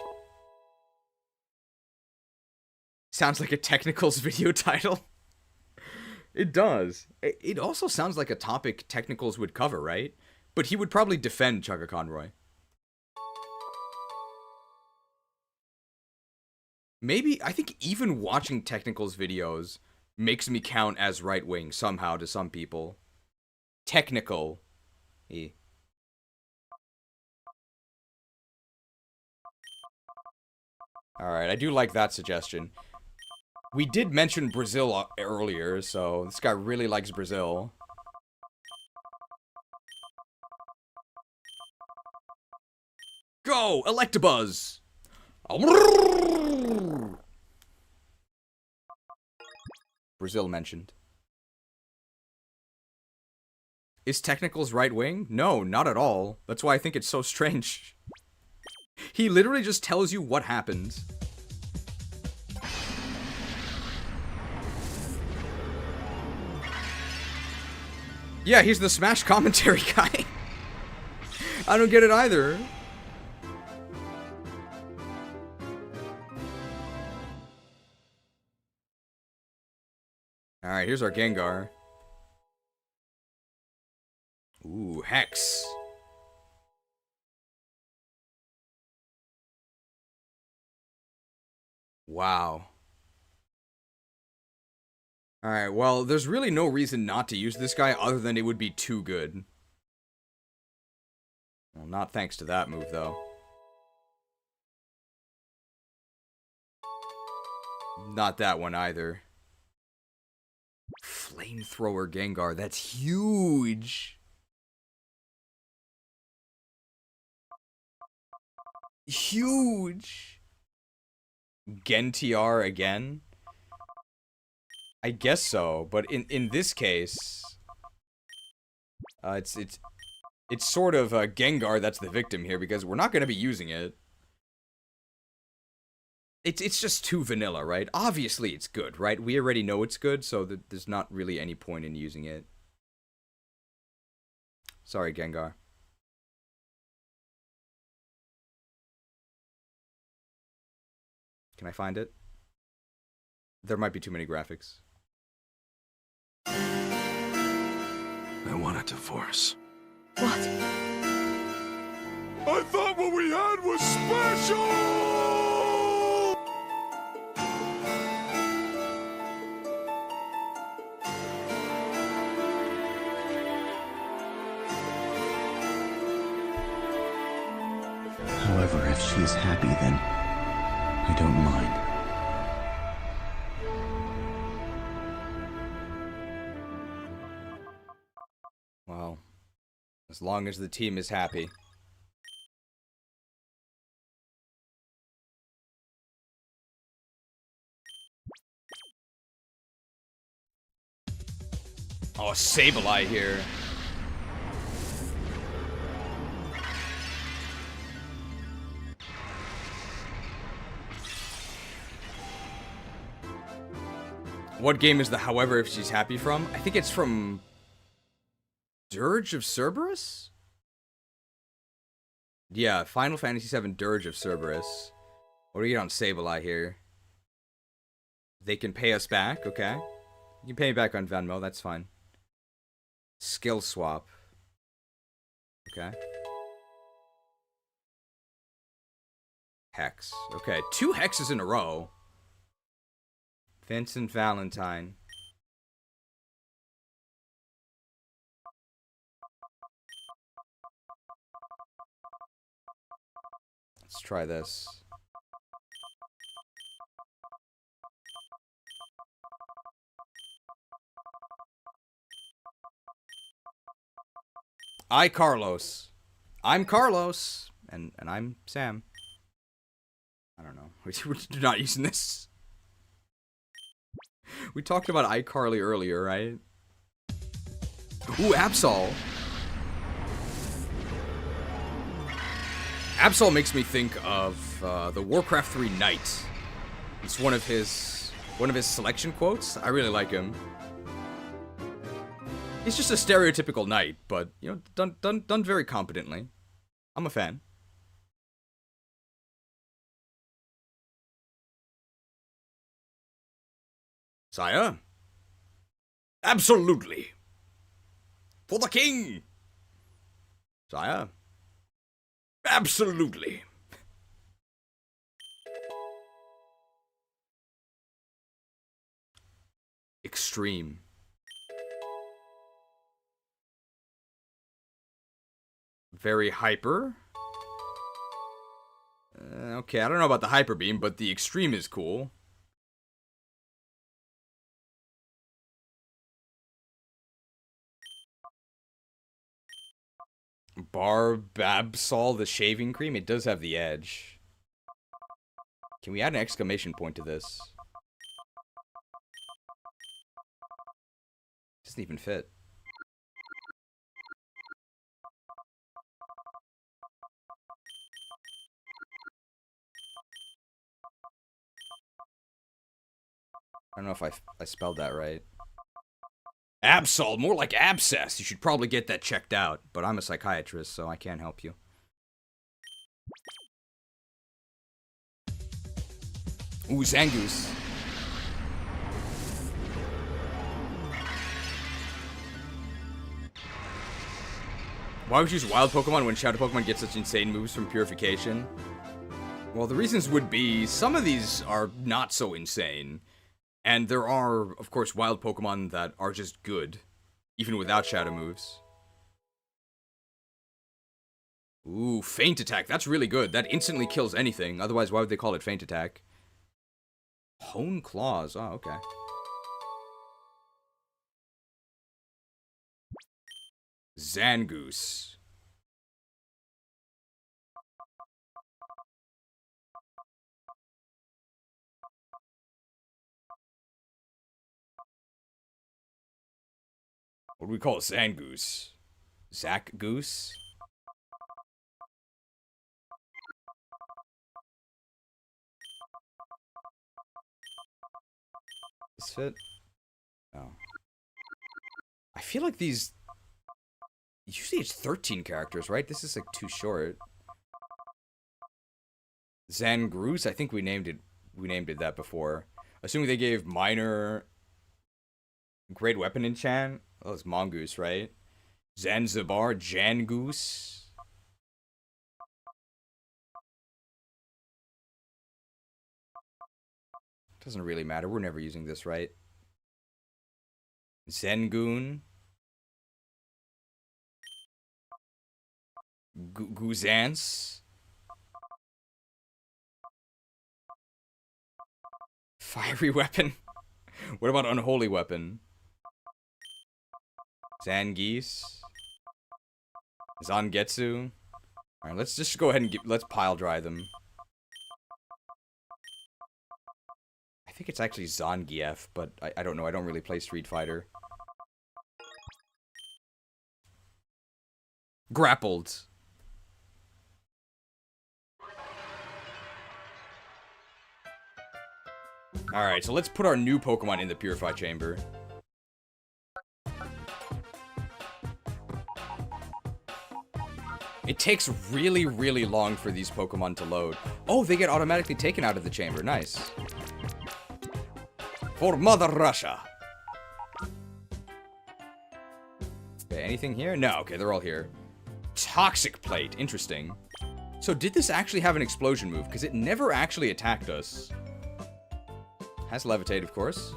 Sounds like a Technicals video title. It does. It also sounds like a topic Technicals would cover, right? But he would probably defend Chugga Conroy. Maybe, I think even watching Technicals videos makes me count as right-wing somehow to some people. Technical. Alright, I do like that suggestion. We did mention Brazil earlier, so this guy really likes Brazil. Go, Electabuzz! Brazil mentioned. Is Technicals right wing? No, not at all. That's why I think it's so strange. He literally just tells you what happened. Yeah, he's the Smash commentary guy. I don't get it either. Alright, here's our Gengar. Ooh, Hex. Wow. Alright, well, there's really no reason not to use this guy other than it would be too good. Well, not thanks to that move, though. Not that one either. Flamethrower Gengar, that's huge! Huge! Gentiar again? I guess so, but in this case... it's sort of Gengar that's the victim here, because we're not going to be using it. It's just too vanilla, right? Obviously it's good, right? We already know it's good, so there's not really any point in using it. Sorry, Gengar. Can I find it? There might be too many graphics. I want a divorce. What? I thought what we had was special! However, if she is happy, then I don't mind. Well, as long as the team is happy. Oh, Sableye here. What game is the however if she's happy from? I think it's from Dirge of Cerberus? Yeah, Final Fantasy VII Dirge of Cerberus. What do we get on Sableye here? They can pay us back, okay. You can pay me back on Venmo, that's fine. Skill swap. Okay. Hex. Okay, 2 hexes in a row. Vincent Valentine. Let's try this. Carlos. I'm Carlos. And I'm Sam. I don't know. We're not using this. We talked about iCarly earlier, right? Ooh, Absol. Absol makes me think of the Warcraft 3 Knight. It's one of his selection quotes. I really like him. He's just a stereotypical knight, but you know, done very competently. I'm a fan. Sire? Absolutely. For the king. Sire? Absolutely. Extreme. Very hyper. Okay, I don't know about the hyper beam, but the extreme is cool. Barbabsol, the shaving cream. It does have the edge. Can we add an exclamation point to this? Doesn't even fit. I don't know if I spelled that right. Absol, more like abscess. You should probably get that checked out. But I'm a psychiatrist, so I can't help you. Ooh, Zangoose. Why would you use wild Pokemon when Shadow Pokemon get such insane moves from Purification? Well, the reasons would be some of these are not so insane. And there are, of course, wild Pokemon that are just good, even without shadow moves. Ooh, Feint Attack. That's really good. That instantly kills anything. Otherwise, why would they call it Feint Attack? Hone Claws. Oh, okay. Zangoose. What do we call it? Zangoose? Zach Goose? This fit? Oh. I feel like these... Usually it's 13 characters, right? This is like too short. Zangoose? I think we named it that before. Assuming they gave minor... Great weapon enchant? Oh, it's Mongoose, right? Zanzibar, Jangoose. Doesn't really matter. We're never using this, right? Zengoon. Guzance. Fiery weapon. What about unholy weapon? Zangeese. Zangetsu. Alright, let's just go ahead and let's pile dry them. I think it's actually Zangief, but I don't know. I don't really play Street Fighter. Grappled. Alright, so let's put our new Pokemon in the Purify Chamber. It takes really, really long for these Pokemon to load. Oh, they get automatically taken out of the chamber. Nice. For Mother Russia. Okay, anything here? No, okay, they're all here. Toxic Plate. Interesting. So did this actually have an explosion move? Because it never actually attacked us. Has Levitate, of course.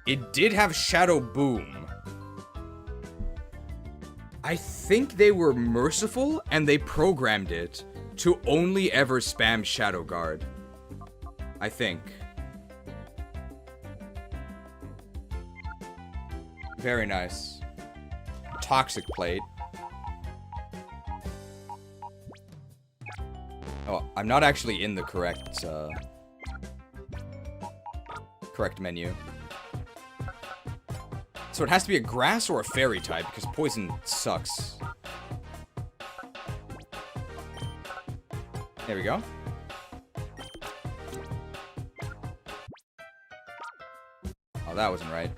It did have Shadow Boom. I think they were merciful, and they programmed it to only ever spam Shadow Guard. I think. Very nice. Toxic Plate. Oh, I'm not actually in the correct menu. So it has to be a grass or a fairy type, because poison sucks. There we go. Oh, that wasn't right.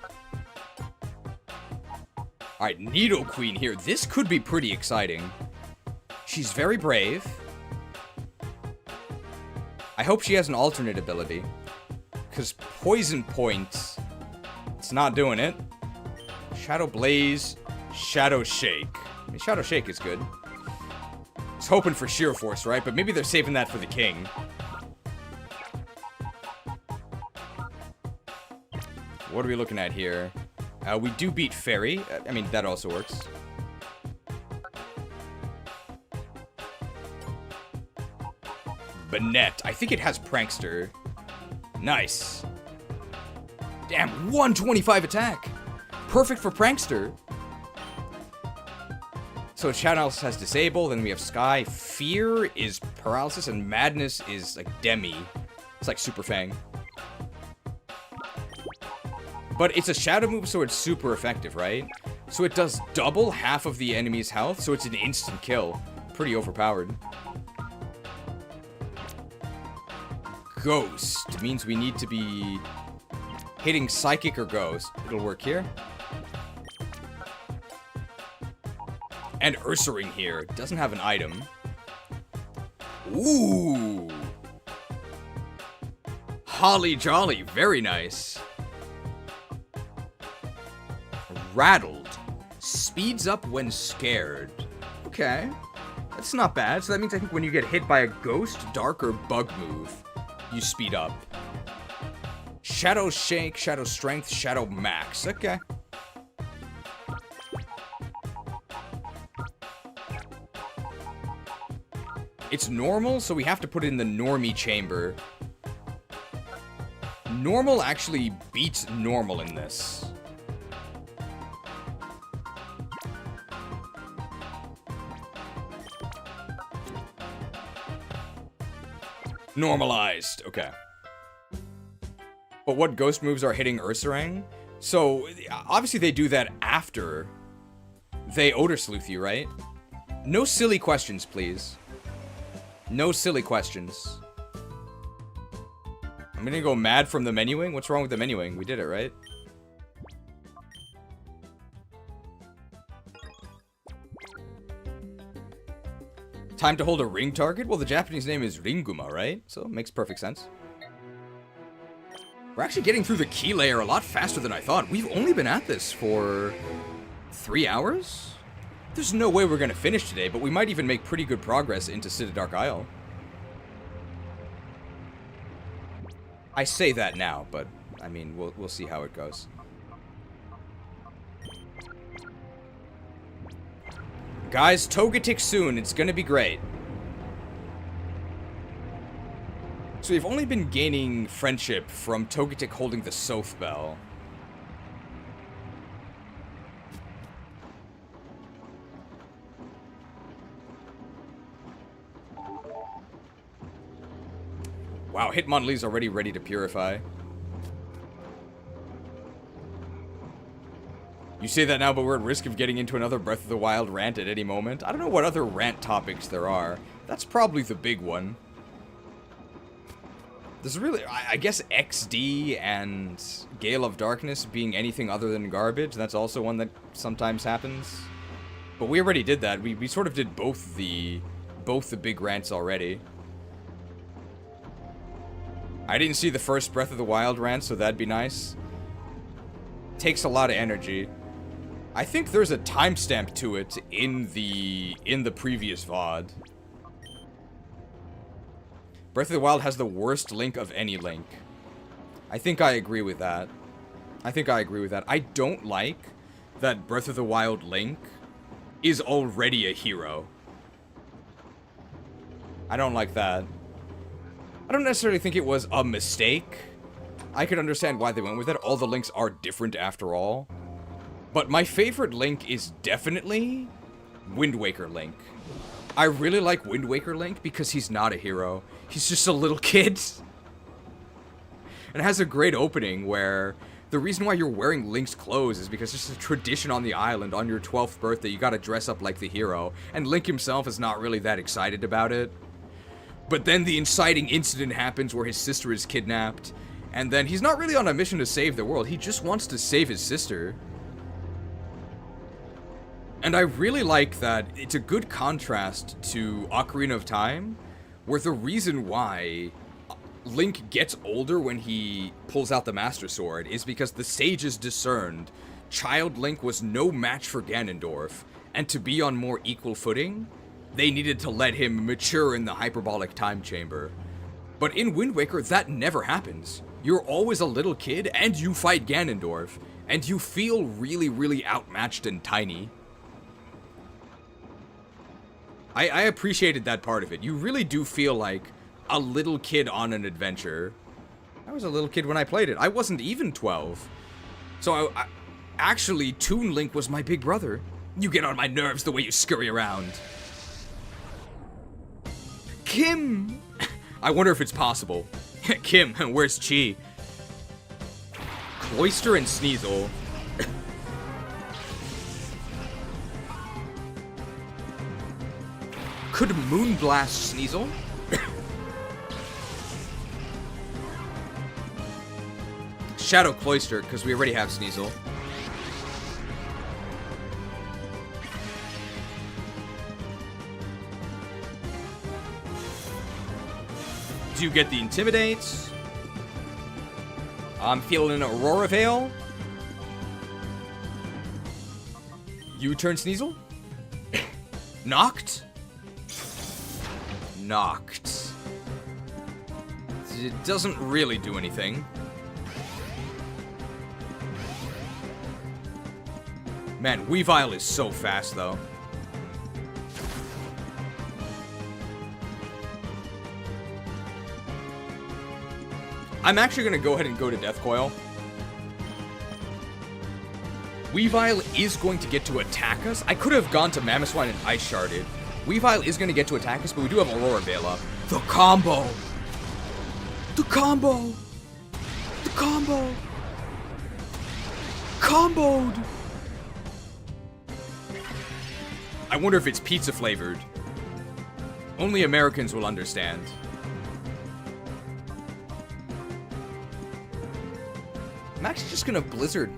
Alright, Needle Queen here. This could be pretty exciting. She's very brave. I hope she has an alternate ability. Because Poison Point, it's not doing it. Shadow Blaze, Shadow Shake. I mean, Shadow Shake is good. I was hoping for Sheer Force, right? But maybe they're saving that for the king. What are we looking at here? We do beat Fairy. I mean, that also works. Banette. I think it has Prankster. Nice. Damn, 125 attack. Perfect for Prankster. So Shadows has Disable, then we have Sky. Fear is Paralysis, and Madness is like Demi. It's like Super Fang. But it's a shadow move, so it's super effective, right? So it does double half of the enemy's health, so it's an instant kill. Pretty overpowered. Ghost means we need to be hitting Psychic or Ghost. It'll work here. And Ursaring here. Doesn't have an item. Ooh. Holly Jolly. Very nice. Rattled. Speeds up when scared. Okay. That's not bad. So that means I think when you get hit by a Ghost, Dark, or Bug move, you speed up. Shadow Shake, Shadow Strength, Shadow Max. Okay. It's normal, so we have to put it in the normie chamber. Normal actually beats normal in this. Normalized. Okay. But what ghost moves are hitting Ursaring? So, obviously they do that after they Odor Sleuth you, right? No silly questions, please. No silly questions. I'm gonna go mad from the menuing? What's wrong with the menuing? We did it, right? Time to hold a ring target? Well, the Japanese name is Ringuma, right? So it makes perfect sense. We're actually getting through the key layer a lot faster than I thought. We've only been at this for 3 hours? There's no way we're gonna finish today, but we might even make pretty good progress into Citadark Isle. I say that now, but I mean, we'll see how it goes. Guys, Togetic soon. It's gonna be great. So we've only been gaining friendship from Togetic holding the Soth Bell. Wow, Hitmonlee's already ready to purify. You say that now, but we're at risk of getting into another Breath of the Wild rant at any moment. I don't know what other rant topics there are. That's probably the big one. There's really, I guess XD and Gale of Darkness being anything other than garbage. That's also one that sometimes happens. But we already did that. We sort of did both the big rants already. I didn't see the first Breath of the Wild rant, so that'd be nice. Takes a lot of energy. I think there's a timestamp to it in the previous VOD. Breath of the Wild has the worst Link of any Link. I think I agree with that. I don't like that Breath of the Wild Link is already a hero. I don't like that. I don't necessarily think it was a mistake. I could understand why they went with it. All the Links are different after all. But my favorite Link is definitely Wind Waker Link. I really like Wind Waker Link because he's not a hero. He's just a little kid. And it has a great opening where the reason why you're wearing Link's clothes is because it's a tradition on the island on your 12th birthday. You gotta dress up like the hero. And Link himself is not really that excited about it. But then the inciting incident happens where his sister is kidnapped. And then he's not really on a mission to save the world. He just wants to save his sister. And I really like that it's a good contrast to Ocarina of Time, where the reason why Link gets older when he pulls out the Master Sword is because the sages discerned Child Link was no match for Ganondorf, and to be on more equal footing, they needed to let him mature in the hyperbolic time chamber. But in Wind Waker, that never happens. You're always a little kid, and you fight Ganondorf, and you feel really, really outmatched and tiny. I appreciated that part of it. You really do feel like a little kid on an adventure. I was a little kid when I played it. I wasn't even 12. So actually, Toon Link was my big brother. You get on my nerves the way you scurry around. Kim! I wonder if it's possible. Kim, where's Chi? Cloyster and Sneasel. Could Moonblast Sneasel? Shadow Cloyster, because we already have Sneasel. Do you get the Intimidates? I'm feeling an Aurora Veil. U-turn Sneasel? Knocked? Knocked. It doesn't really do anything. Man, Weavile is so fast, though. I'm actually going to go ahead and go to Death Coil. Weavile is going to get to attack us. I could have gone to Mamoswine and Ice Sharded. Weavile is going to get to attack us, but we do have Aurora Veil up. The combo! The combo! The combo! Comboed! I wonder if it's pizza flavored. Only Americans will understand. I'm actually just gonna Blizzard.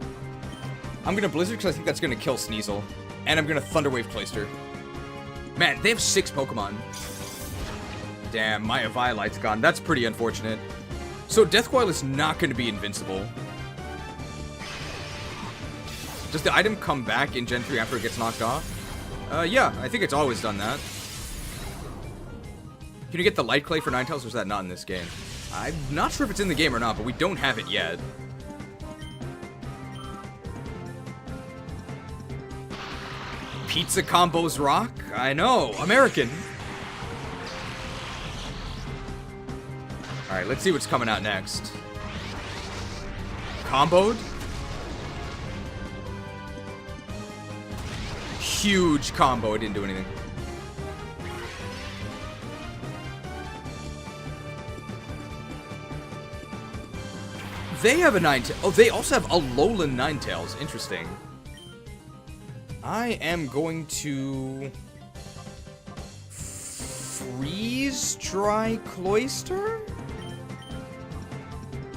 I'm gonna Blizzard because I think that's gonna kill Sneasel. And I'm gonna Thunderwave Cloyster. Man, they have 6 Pokemon. Damn, my Eviolite's gone. That's pretty unfortunate. So Death Coil is not gonna be invincible. Does the item come back in Gen 3 after it gets knocked off? Yeah, I think it's always done that. Can you get the light clay for Ninetales, or is that not in this game? I'm not sure if it's in the game or not, but we don't have it yet. Pizza combos rock? I know, American. Alright, let's see what's coming out next. Comboed? Huge combo, it didn't do anything. They have a Ninetales. Oh, they also have a Alolan Ninetales. Interesting. I am going to freeze dry Cloyster.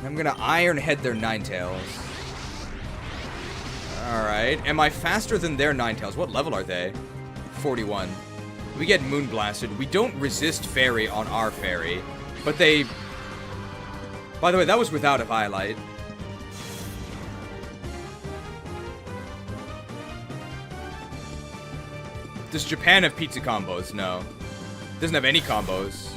I'm gonna Iron Head their Ninetales. Alright. Am I faster than their Ninetales? What level are they? 41. We get Moonblasted. We don't resist Fairy on our Fairy. But they... By the way, that was without a Violite. Does Japan have pizza combos? No. Doesn't have any combos.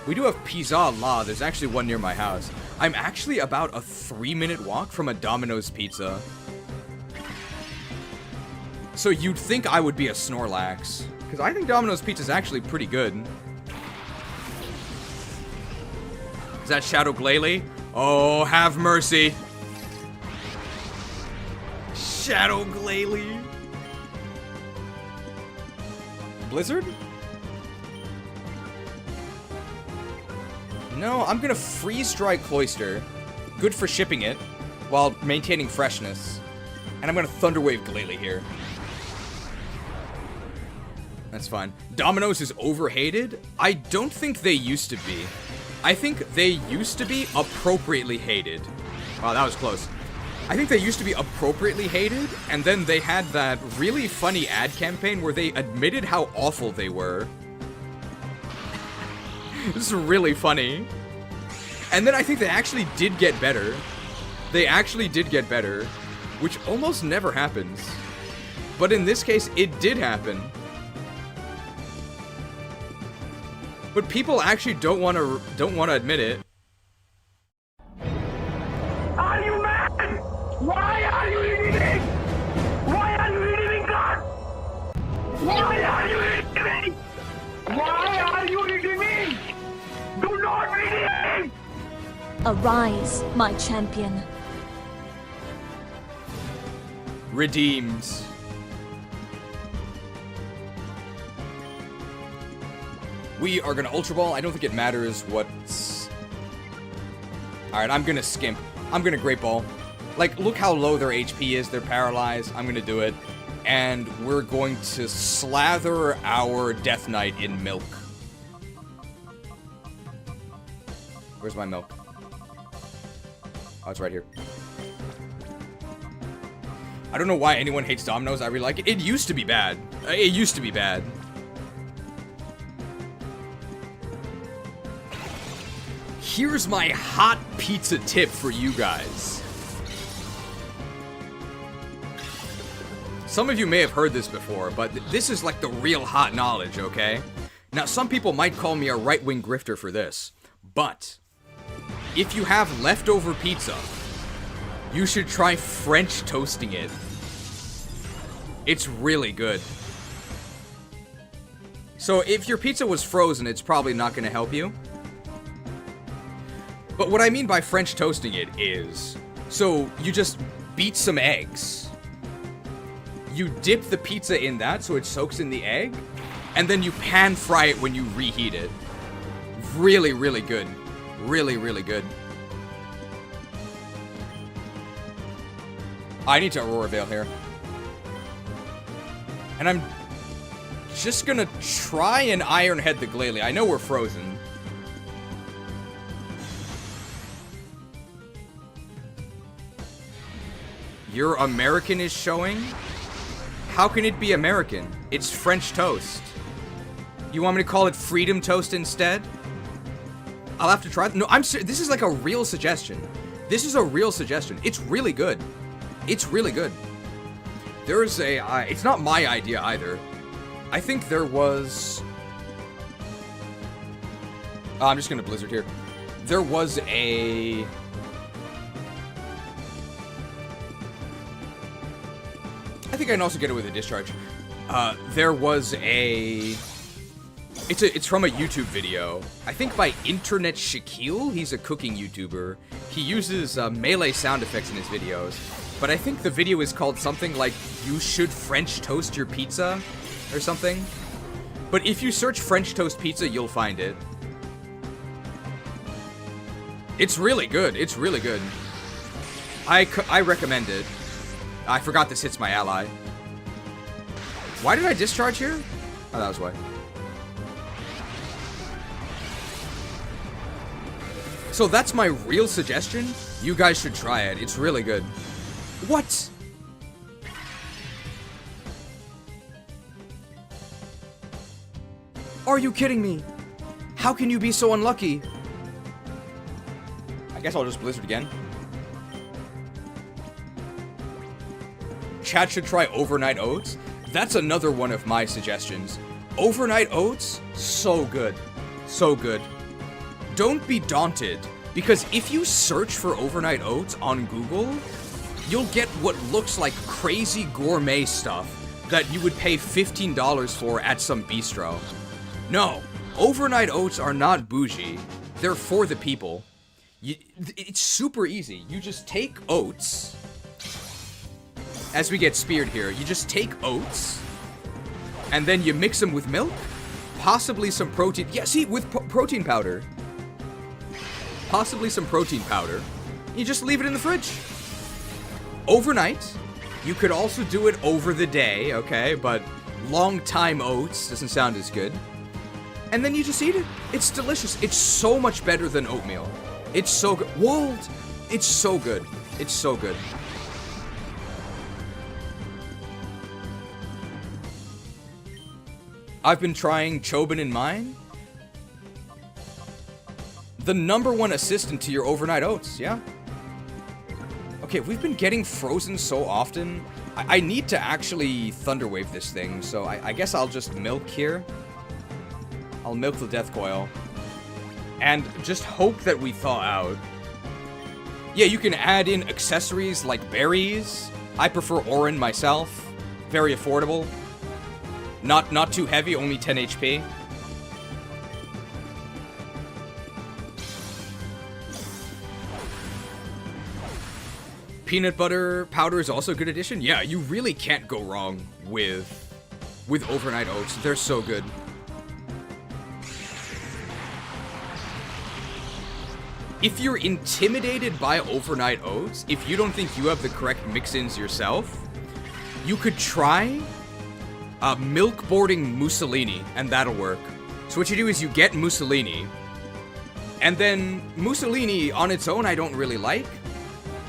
We do have Pizza La. There's actually one near my house. I'm actually about a 3-minute walk from a Domino's Pizza. So you'd think I would be a Snorlax. Because I think Domino's Pizza is actually pretty good. Is that Shadow Glalie? Oh, have mercy. Shadow Glalie. Blizzard? No, I'm gonna freeze dry Cloyster. Good for shipping it, while maintaining freshness. And I'm gonna Thunderwave Glalie here. That's fine. Domino's is overhated? I don't think they used to be. I think they used to be appropriately hated. Wow, that was close. I think they used to be appropriately hated, and then they had that really funny ad campaign where they admitted how awful they were. This is really funny. And then I think they actually did get better. They actually did get better, which almost never happens. But in this case, it did happen. But people actually don't want to admit it. Are you mad? Why are you eating? Why are you eating God? Why are you eating? Why are you eating me? Do not eat me! Arise, my champion. Redeemed. We are gonna Ultra Ball. I don't think it matters what's... Alright, I'm gonna skimp. I'm gonna Great Ball. Like, look how low their HP is. They're paralyzed. I'm gonna do it. And we're going to slather our Death Knight in milk. Where's my milk? Oh, it's right here. I don't know why anyone hates Domino's. I really like it. It used to be bad. It used to be bad. Here's my hot pizza tip for you guys. Some of you may have heard this before, but this is like the real hot knowledge, okay? Now, some people might call me a right-wing grifter for this, but if you have leftover pizza, you should try French toasting it. It's really good. So if your pizza was frozen, it's probably not going to help you. But what I mean by French toasting it is, so you just beat some eggs. You dip the pizza in that so it soaks in the egg, and then you pan fry it when you reheat it. Really, really good. Really, really good. I need to Aurora Veil here. And I'm just gonna try and Iron Head the Glalie. I know we're frozen. Your American is showing? How can it be American? It's French toast. You want me to call it Freedom Toast instead? I'll have to try. No, I'm serious. This is like a real suggestion. This is a real suggestion. It's really good. It's really good. There's a... it's not my idea either. I think there was... I'm just gonna Blizzard here. There was a... I think I can also get it with a discharge. There was a... It's from a YouTube video. I think by Internet Shaquille. He's a cooking YouTuber. He uses melee sound effects in his videos. But I think the video is called something like, "You should French toast your pizza," or something. But if you search French toast pizza, you'll find it. It's really good. It's really good. I recommend it. I forgot this hits my ally. Why did I discharge here? Oh, that was why. So that's my real suggestion. You guys should try it. It's really good. What? Are you kidding me? How can you be so unlucky? I guess I'll just Blizzard again. Chat should try Overnight Oats. That's another one of my suggestions. Overnight Oats, so good. So good. Don't be daunted, because if you search for Overnight Oats on Google, you'll get what looks like crazy gourmet stuff that you would pay $15 for at some bistro. No, Overnight Oats are not bougie. They're for the people. It's super easy. You just take oats. As we get speared here, you just take oats, and then you mix them with milk, possibly some protein. Yeah, see, with protein powder. Possibly some protein powder. You just leave it in the fridge. Overnight. You could also do it over the day, okay? But long time oats doesn't sound as good. And then you just eat it. It's delicious. It's so much better than oatmeal. It's so good. Walt! It's so good. It's so good. I've been trying Chobin in mine. The #1 assistant to your overnight oats, yeah. Okay, we've been getting frozen so often. I need to actually Thunderwave this thing, so I guess I'll just milk here. I'll milk the Death Coil. And just hope that we thaw out. Yeah, you can add in accessories like berries. I prefer Orre myself. Very affordable. Not too heavy, only 10 HP. Peanut butter powder is also a good addition. Yeah, you really can't go wrong with overnight oats. They're so good. If you're intimidated by overnight oats, if you don't think you have the correct mix-ins yourself, you could try milk boarding Mussolini, and that'll work. So what you do is you get Mussolini, and then Mussolini on its own I don't really like,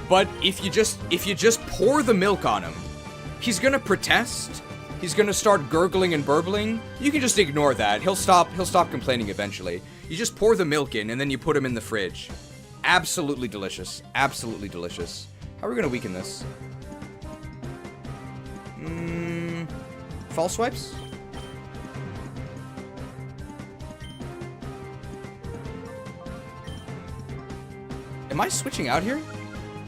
but if you just pour the milk on him, he's gonna protest, he's gonna start gurgling and burbling. You can just ignore that. He'll stop complaining eventually. You just pour the milk in and then you put him in the fridge. Absolutely delicious. Absolutely delicious. How are we gonna weaken this? False swipes? Am I switching out here?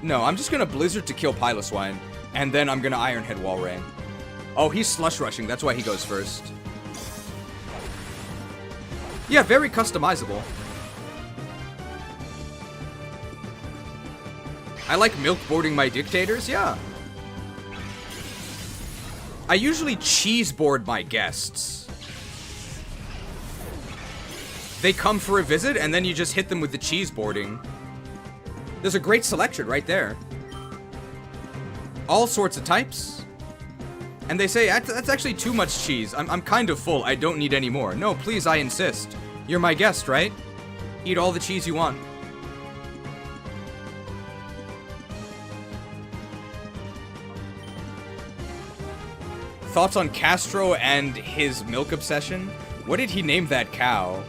No, I'm just gonna Blizzard to kill Piloswine, and then I'm gonna Ironhead Wall Rain. Oh, he's slush rushing, that's why he goes first. Yeah, very customizable. I like milk boarding my dictators, yeah. I usually cheese board my guests. They come for a visit, and then you just hit them with the cheese boarding. There's a great selection right there. All sorts of types. And they say, that's actually too much cheese. I'm kind of full. I don't need any more. No, please, I insist. You're my guest, right? Eat all the cheese you want. Thoughts on Castro and his milk obsession? What did he name that cow?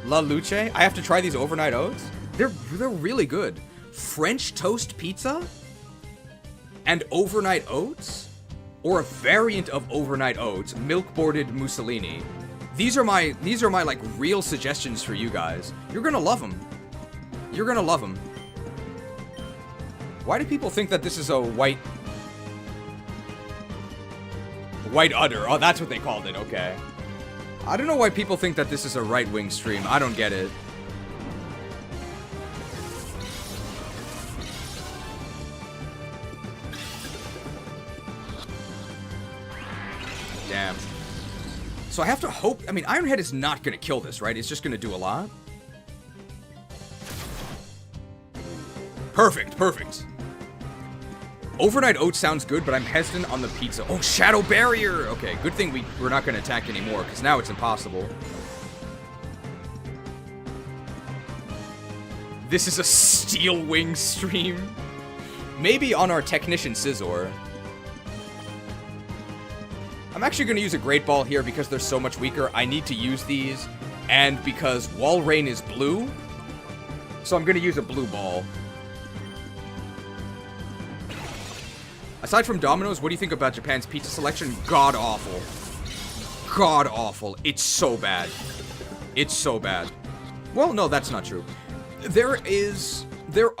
La Luce? I have to try these overnight oats? They're really good. French toast pizza? and overnight oats, or a variant of overnight oats, milk-boarded Mussolini. These are my like real suggestions for you guys. You're gonna love them. You're gonna love them. Why do people think that this is a white udder? Oh, that's what they called it. Okay. I don't know why people think that this is a right-wing stream. I don't get it. Damn. So I have to hope... I mean, Ironhead is not going to kill this, right? It's just going to do a lot. Perfect, perfect. Overnight oats sounds good, but I'm hesitant on the pizza. Oh, Shadow Barrier! Okay, good thing we're not going to attack anymore, because now it's impossible. This is a Steel Wing stream. Maybe on our Technician Scizor. I'm actually going to use a Great Ball here because they're so much weaker. I need to use these, and because Walrein is blue, so I'm going to use a blue ball. Aside from Domino's, what do you think about Japan's pizza selection? God-awful. God-awful. It's so bad. It's so bad. Well, no, that's not true. There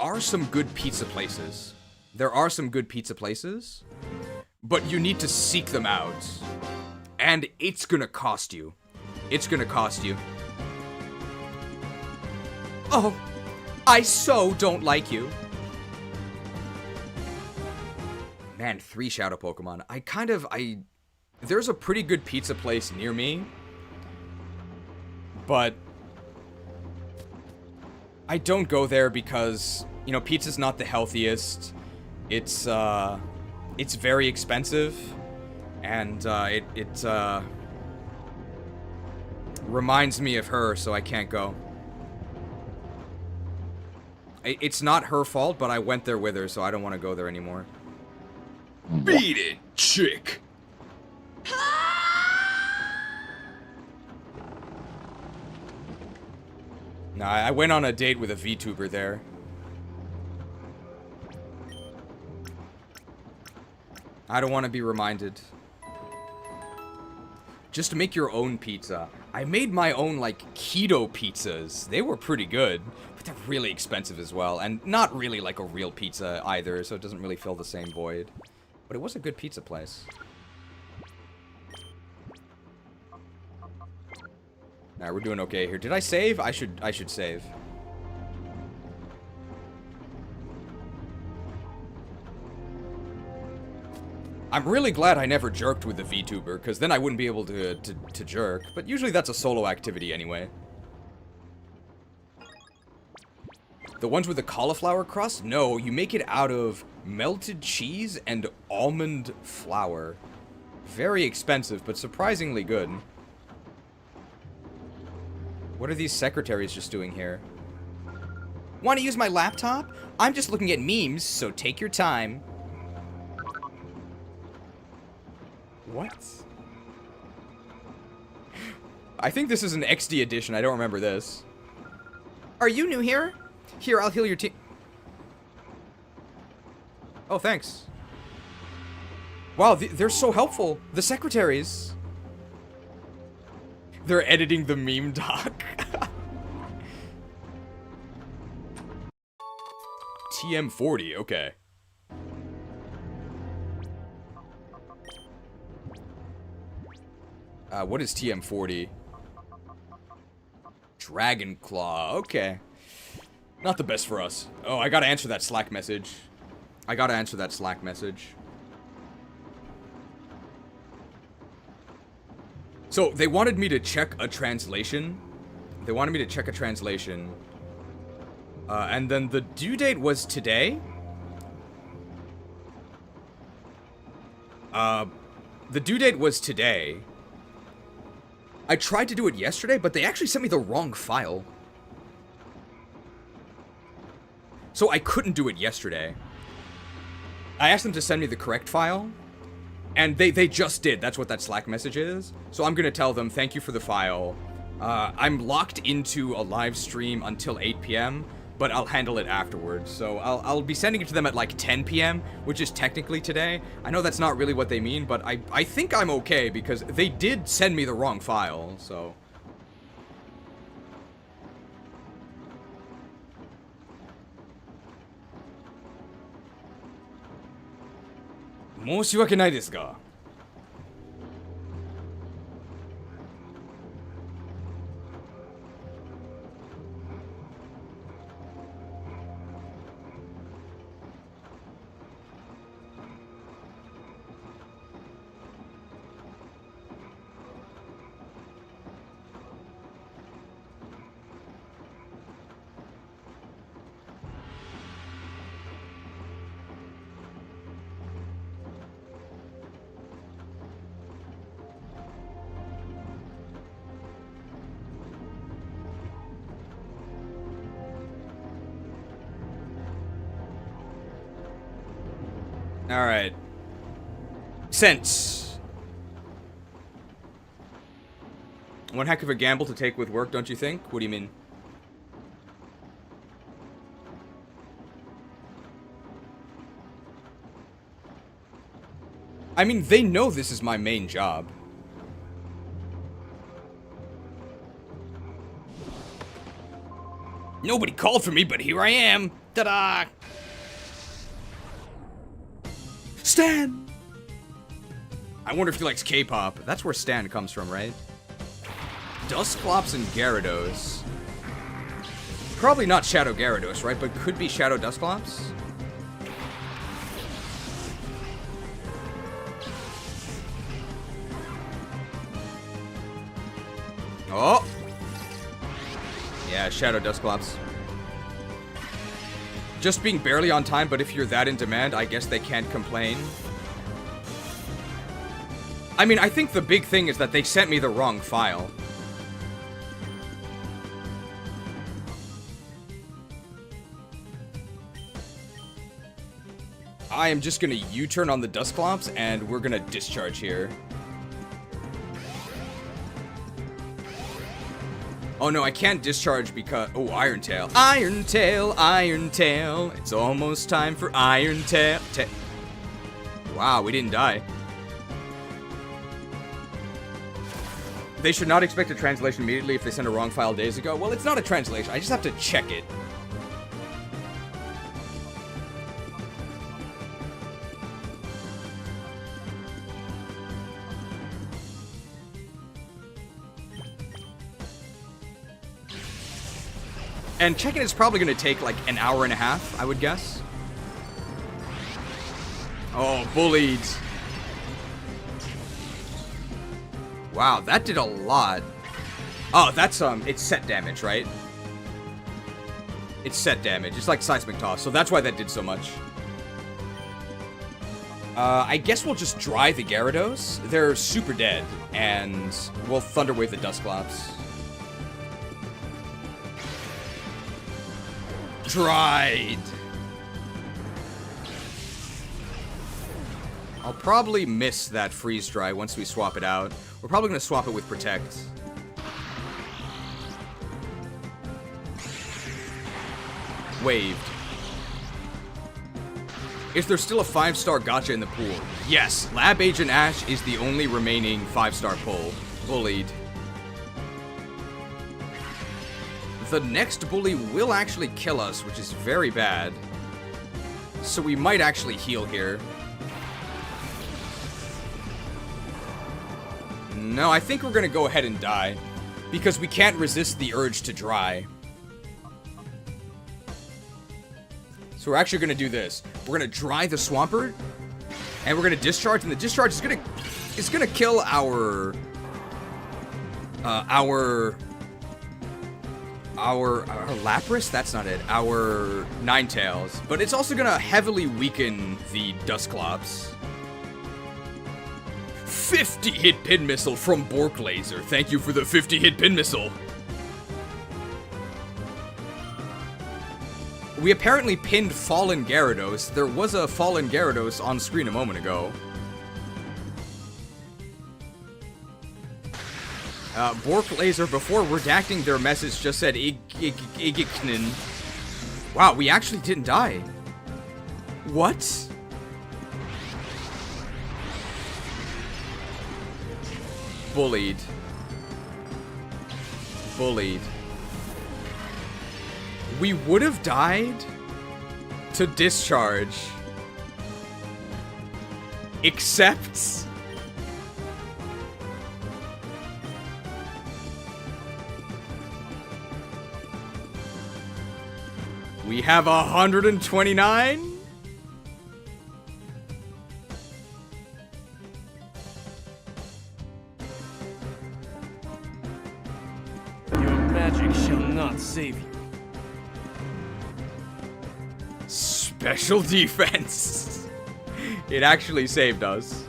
are some good pizza places. There are some good pizza places, but you need to seek them out. And it's gonna cost you. It's gonna cost you. Oh, I so don't like you. Man, 3 Shadow Pokemon. There's a pretty good pizza place near me, but I don't go there because, you know, pizza's not the healthiest. It's very expensive, and it reminds me of her, so I can't go. It's not her fault, but I went there with her, so I don't want to go there anymore. Beat it, chick! Nah, I went on a date with a VTuber there. I don't want to be reminded. Just make your own pizza. I made my own, like, keto pizzas. They were pretty good, but they're really expensive as well, and not really like a real pizza either, so it doesn't really fill the same void. But it was a good pizza place. Nah, we're doing okay here. Did I save? I should save. I'm really glad I never jerked with the VTuber, because then I wouldn't be able to jerk. But usually that's a solo activity anyway. The ones with the cauliflower crust? No, you make it out of melted cheese and almond flour. Very expensive, but surprisingly good. What are these secretaries just doing here? Want to use my laptop? I'm just looking at memes, so take your time. What? I think this is an XD edition. I don't remember this. Are you new here? Here, I'll heal your team. Oh, thanks. Wow, they're so helpful. The secretaries. They're editing the meme doc. TM40, okay. What is TM40? Dragon Claw, okay. Not the best for us. Oh, I gotta answer that Slack message. So, they wanted me to check a translation. And then the due date was today. The due date was today. I tried to do it yesterday, but they actually sent me the wrong file. So I couldn't do it yesterday. I asked them to send me the correct file, and they just did. That's what that Slack message is. So I'm gonna tell them, thank you for the file. I'm locked into a live stream until 8 p.m., but I'll handle it afterwards. So I'll be sending it to them at like 10 p.m., which is technically today. I know that's not really what they mean, but I think I'm okay because they did send me the wrong file, so... Moshiwake desu ga. Alright. Sent. One heck of a gamble to take with work, don't you think? What do you mean? I mean, they know this is my main job. Nobody called for me, but here I am. Ta-da! Stan! I wonder if he likes K-pop. That's where Stan comes from, right? Dusclops and Gyarados. Probably not Shadow Gyarados, right? But could be Shadow Dusclops? Oh! Yeah, Shadow Dusclops. Just being barely on time, but if you're that in demand, I guess they can't complain. I mean, I think the big thing is that they sent me the wrong file. I am just gonna U-turn on the Dusclops, and we're gonna discharge here. Oh no, I can't discharge because... Oh, Iron Tail. Iron Tail, Iron Tail. It's almost time for Iron Tail. Wow, we didn't die. They should not expect a translation immediately if they sent a wrong file days ago. Well, it's not a translation. I just have to check it. And checking is probably going to take like an hour and a half, I would guess. Oh, bullied. Wow, that did a lot. Oh, that's, it's set damage, right? It's set damage. It's like Seismic Toss, so that's why that did so much. I guess we'll just dry the Gyarados. They're super dead, and we'll Thunder Wave the Dusclops. Dried. I'll probably miss that freeze dry once we swap it out. We're probably going to swap it with Protect. Waved. Is there still a 5-star gacha in the pool? Yes, Lab Agent Ash is the only remaining 5-star pull. Bullied. The next bully will actually kill us, which is very bad. So we might actually heal here. No, I think we're gonna go ahead and die. Because we can't resist the urge to dry. So we're actually gonna do this. We're gonna dry the Swampert. And we're gonna discharge, and the discharge is gonna kill our Lapras? That's not it. Our Ninetales. But it's also gonna heavily weaken the Dusclops. 50-hit pin missile from Bork Laser. Thank you for the 50-hit pin missile. We apparently pinned Fallen Gyarados. There was a Fallen Gyarados on screen a moment ago. Bork Laser, before redacting their message, just said Igiknin. Wow, we actually didn't die. What? Bullied. Bullied. We would have died to discharge. Except... we have 129? Your magic shall not save you. Special defense. It actually saved us.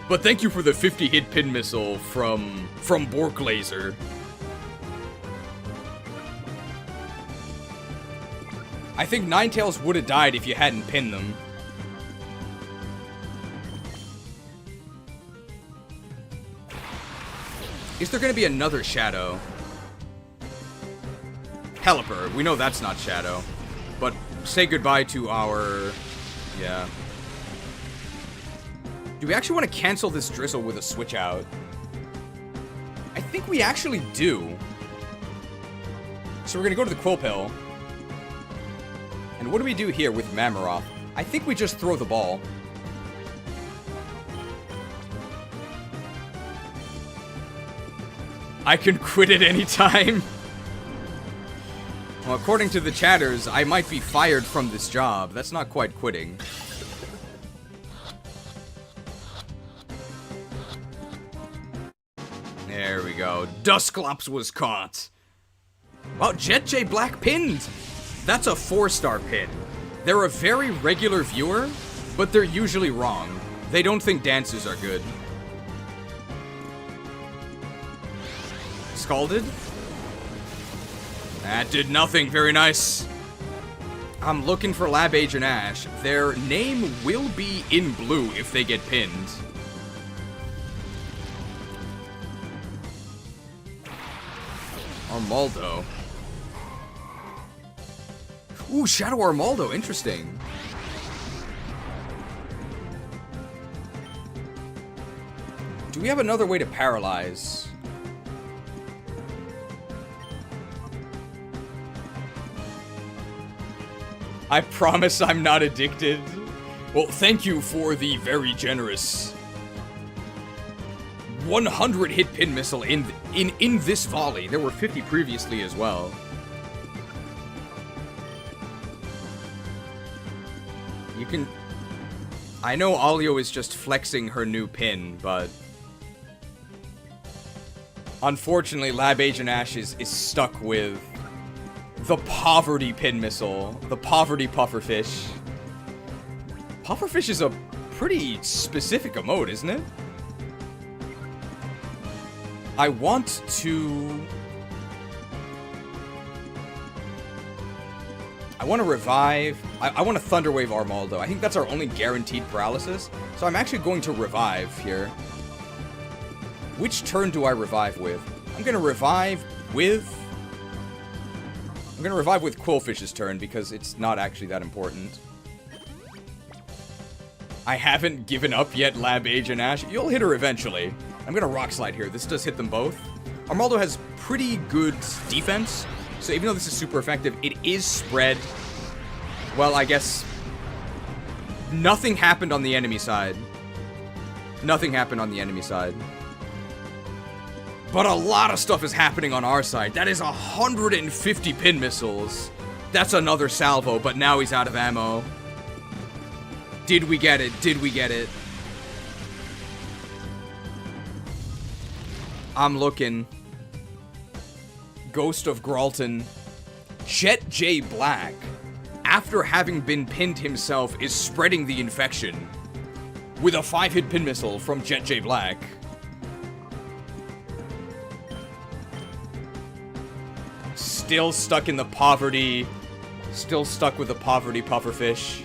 But thank you for the 50 hit pin missile from Bork Laser. I think Ninetales would have died if you hadn't pinned them. Is there gonna be another Shadow? Helper. We know that's not Shadow. But say goodbye to our... yeah. Do we actually want to cancel this Drizzle with a switch out? I think we actually do. So we're gonna go to the Quill Pill. And what do we do here with Mamaroth? I think we just throw the ball. I can quit at any time. Well, according to the chatters, I might be fired from this job. That's not quite quitting. There we go. Dusclops was caught. Well, Jet J Black pinned. That's a 4-star pin. They're a very regular viewer, but they're usually wrong. They don't think dances are good. Scalded? That did nothing. Very nice. I'm looking for Lab Agent Ash. Their name will be in blue if they get pinned. Armaldo. Ooh, Shadow Armaldo. Interesting. Do we have another way to paralyze? I promise I'm not addicted. Well, thank you for the very generous 100 hit pin missile in this volley. There were 50 previously as well. You can... I know Alio is just flexing her new pin, but... unfortunately, Lab Agent Ash is stuck with the Poverty pin missile. The Poverty Pufferfish. Pufferfish is a pretty specific emote, isn't it? I want to... I want to revive... I want to Thunderwave Armaldo. I think that's our only guaranteed paralysis. So I'm actually going to revive here. Which turn do I revive with? I'm going to revive with... I'm going to revive with Quillfish's turn because it's not actually that important. I haven't given up yet, Lab Agent Ash. You'll hit her eventually. I'm going to Rock Slide here. This does hit them both. Armaldo has pretty good defense, so even though this is super effective, it is spread. Well, I guess nothing happened on the enemy side. Nothing happened on the enemy side. But a lot of stuff is happening on our side. That is 150 pin missiles. That's another salvo, but now he's out of ammo. Did we get it? Did we get it? I'm looking. Ghost of Gralton. Jet J Black, after having been pinned himself, is spreading the infection with a 5-hit pin missile from Jet J Black. Still stuck in the poverty. Still stuck with the Poverty Pufferfish.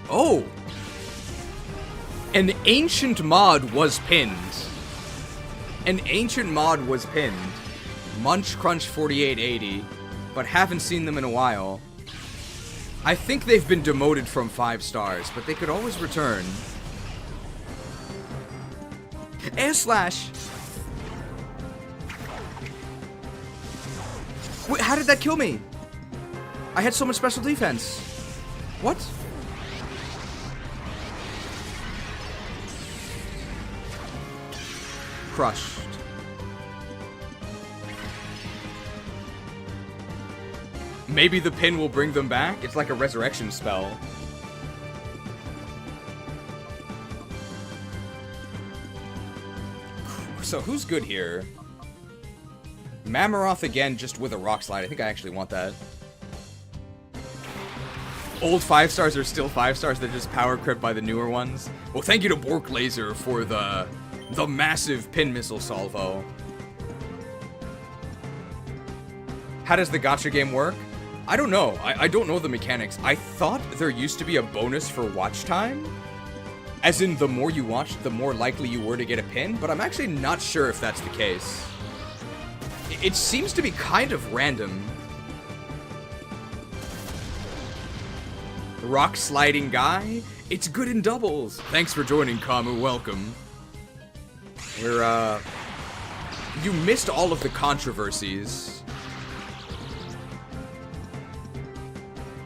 Oh! An ancient mod was pinned. An ancient mod was pinned. Munch Crunch 4880, but haven't seen them in a while. I think they've been demoted from 5 stars, but they could always return. Air Slash! Wait, how did that kill me? I had so much special defense. What? Crushed. Maybe the pin will bring them back? It's like a resurrection spell. So who's good here? Mamaroth again, just with a rock slide. I think I actually want that. Old 5 stars are still 5 stars. They're just power crept by the newer ones. Well, thank you to Bork Laser for the massive pin missile salvo. How does the gacha game work? I don't know. I don't know the mechanics. I thought there used to be a bonus for watch time. As in, the more you watched, the more likely you were to get a pin, but I'm actually not sure if that's the case. It seems to be kind of random. Rock sliding guy? It's good in doubles. Thanks for joining, Kamu. Welcome. We're, you missed all of the controversies.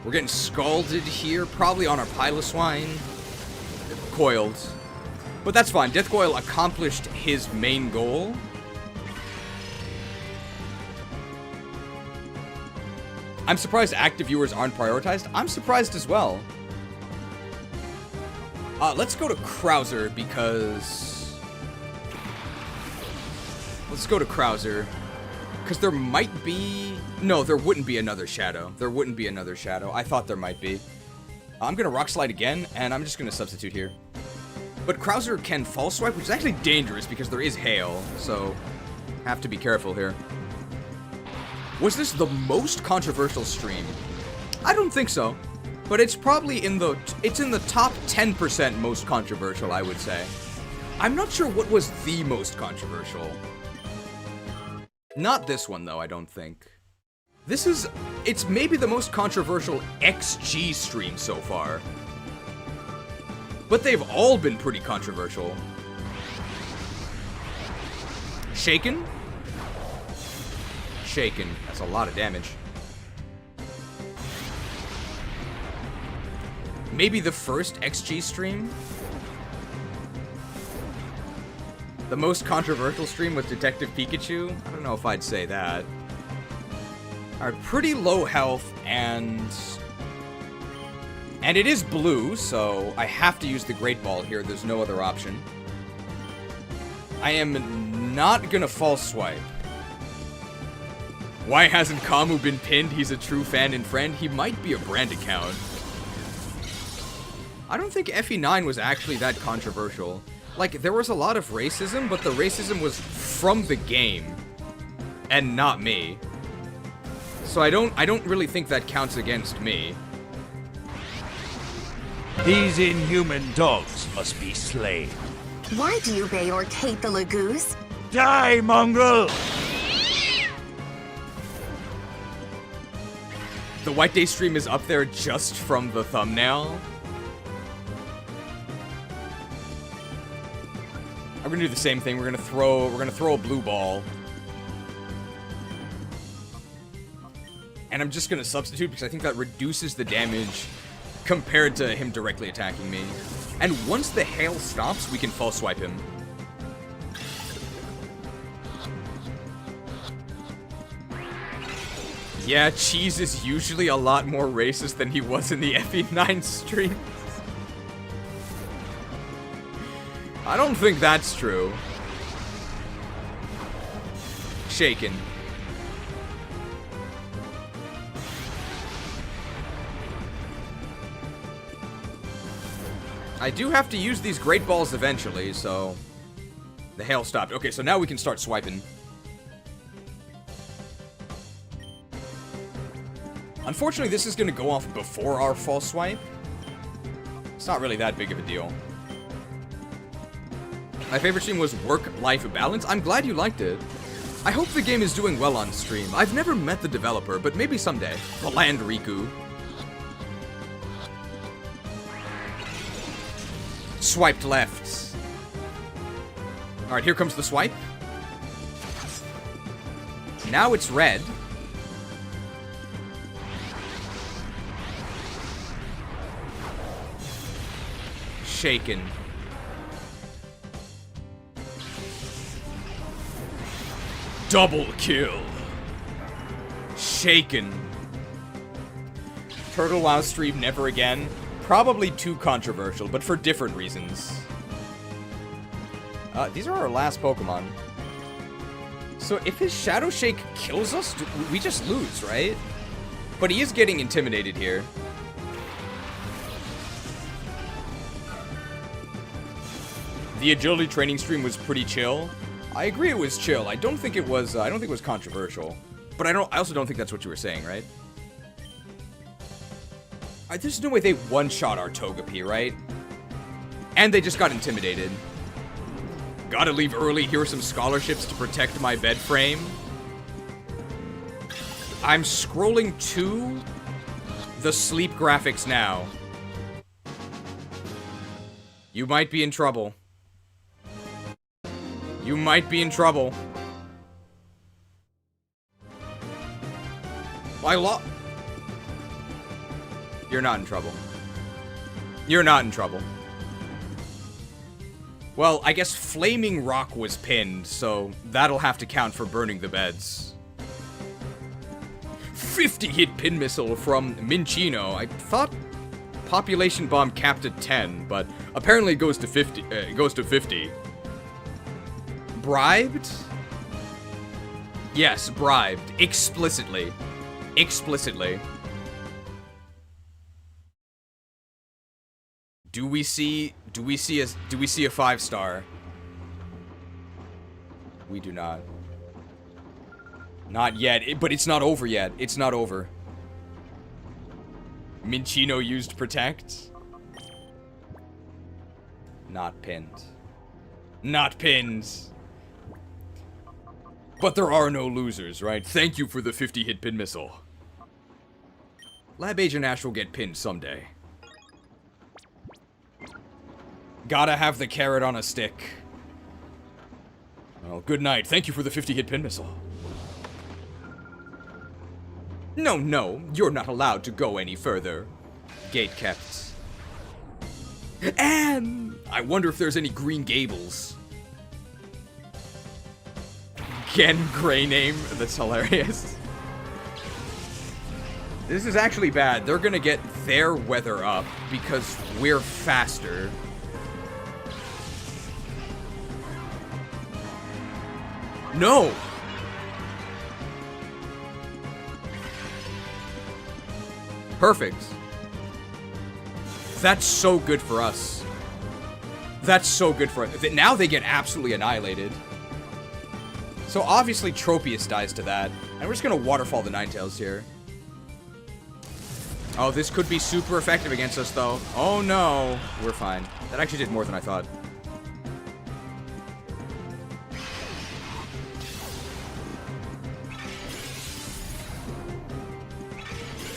We're getting scalded here, probably on our Piloswine. Coiled. But that's fine. Deathcoil accomplished his main goal. I'm surprised active viewers aren't prioritized. I'm surprised as well. Let's go to Krauser because... Let's go to Krauser. Because there might be... No, there wouldn't be another Shadow. There wouldn't be another Shadow. I thought there might be. I'm going to Rock Slide again, and I'm just going to substitute here. But Krauser can False Swipe, which is actually dangerous because there is Hail, so have to be careful here. Was this the most controversial stream? I don't think so, but it's probably in the top 10% most controversial, I would say. I'm not sure what was the most controversial. Not this one, though, I don't think. It's maybe the most controversial XG stream so far. But they've all been pretty controversial. Shaken? Shaken. That's a lot of damage. Maybe the first XG stream? The most controversial stream with Detective Pikachu? I don't know if I'd say that. Alright, pretty low health, and it is blue, so I have to use the Great Ball here. There's no other option. I am not gonna False Swipe. Why hasn't Kamu been pinned? He's a true fan and friend. He might be a brand account. I don't think FE9 was actually that controversial. Like, there was a lot of racism, but the racism was from the game, and not me. So I don't really think that counts against me. These inhuman dogs must be slain. Why do you bay or hate the Lagoos? Die, mongrel! The White Day stream is up there just from the thumbnail. I'm gonna do the same thing. We're gonna throw a blue ball. And I'm just gonna substitute because I think that reduces the damage compared to him directly attacking me. And once the hail stops, we can False Swipe him. Yeah, Cheese is usually a lot more racist than he was in the FE9 stream. I don't think that's true. Shaken. I do have to use these Great Balls eventually, so... The hail stopped. Okay, so now we can start swiping. Unfortunately, this is going to go off before our False Swipe. It's not really that big of a deal. My favorite stream was Work-Life Balance. I'm glad you liked it. I hope the game is doing well on stream. I've never met the developer, but maybe someday. The Land Riku. Swiped left. Alright, here comes the swipe. Now it's red. Shaken. Double kill. Shaken. Turtle WoW stream never again. Probably too controversial, but for different reasons. These are our last Pokemon. So if his Shadow Shake kills us, we just lose, right? But he is getting intimidated here. The agility training stream was pretty chill. I agree it was chill. I don't think it was controversial. But I also don't think that's what you were saying, right? There's no way they one-shot our Togepi, right? And they just got intimidated. Gotta leave early. Here are some scholarships to protect my bed frame. I'm scrolling to the sleep graphics now. You might be in trouble. You might be in trouble. You're not in trouble. You're not in trouble. Well, I guess Flaming Rock was pinned, so that'll have to count for burning the beds. 50-hit pin missile from Minchino. I thought population bomb capped at 10, but apparently it goes to 50. Bribed? Yes, bribed. Explicitly. Explicitly. Do we see a 5-star? We do not. Not yet, but it's not over yet. It's not over. Minchino used Protect. Not pinned. Not pinned. But there are no losers, right? Thank you for the 50-hit pin missile. Lab Agent Ash will get pinned someday. Gotta have the carrot on a stick. Well, good night. Thank you for the 50-hit pin missile. No, you're not allowed to go any further. Gate kept. And I wonder if there's any Green Gables. Gen Gray name? That's hilarious. This is actually bad. They're gonna get their weather up because we're faster. No! Perfect. That's so good for us. That's so good for us. Now they get absolutely annihilated. So obviously Tropius dies to that. And we're just gonna Waterfall the Ninetales here. Oh, this could be super effective against us, though. Oh, no. We're fine. That actually did more than I thought.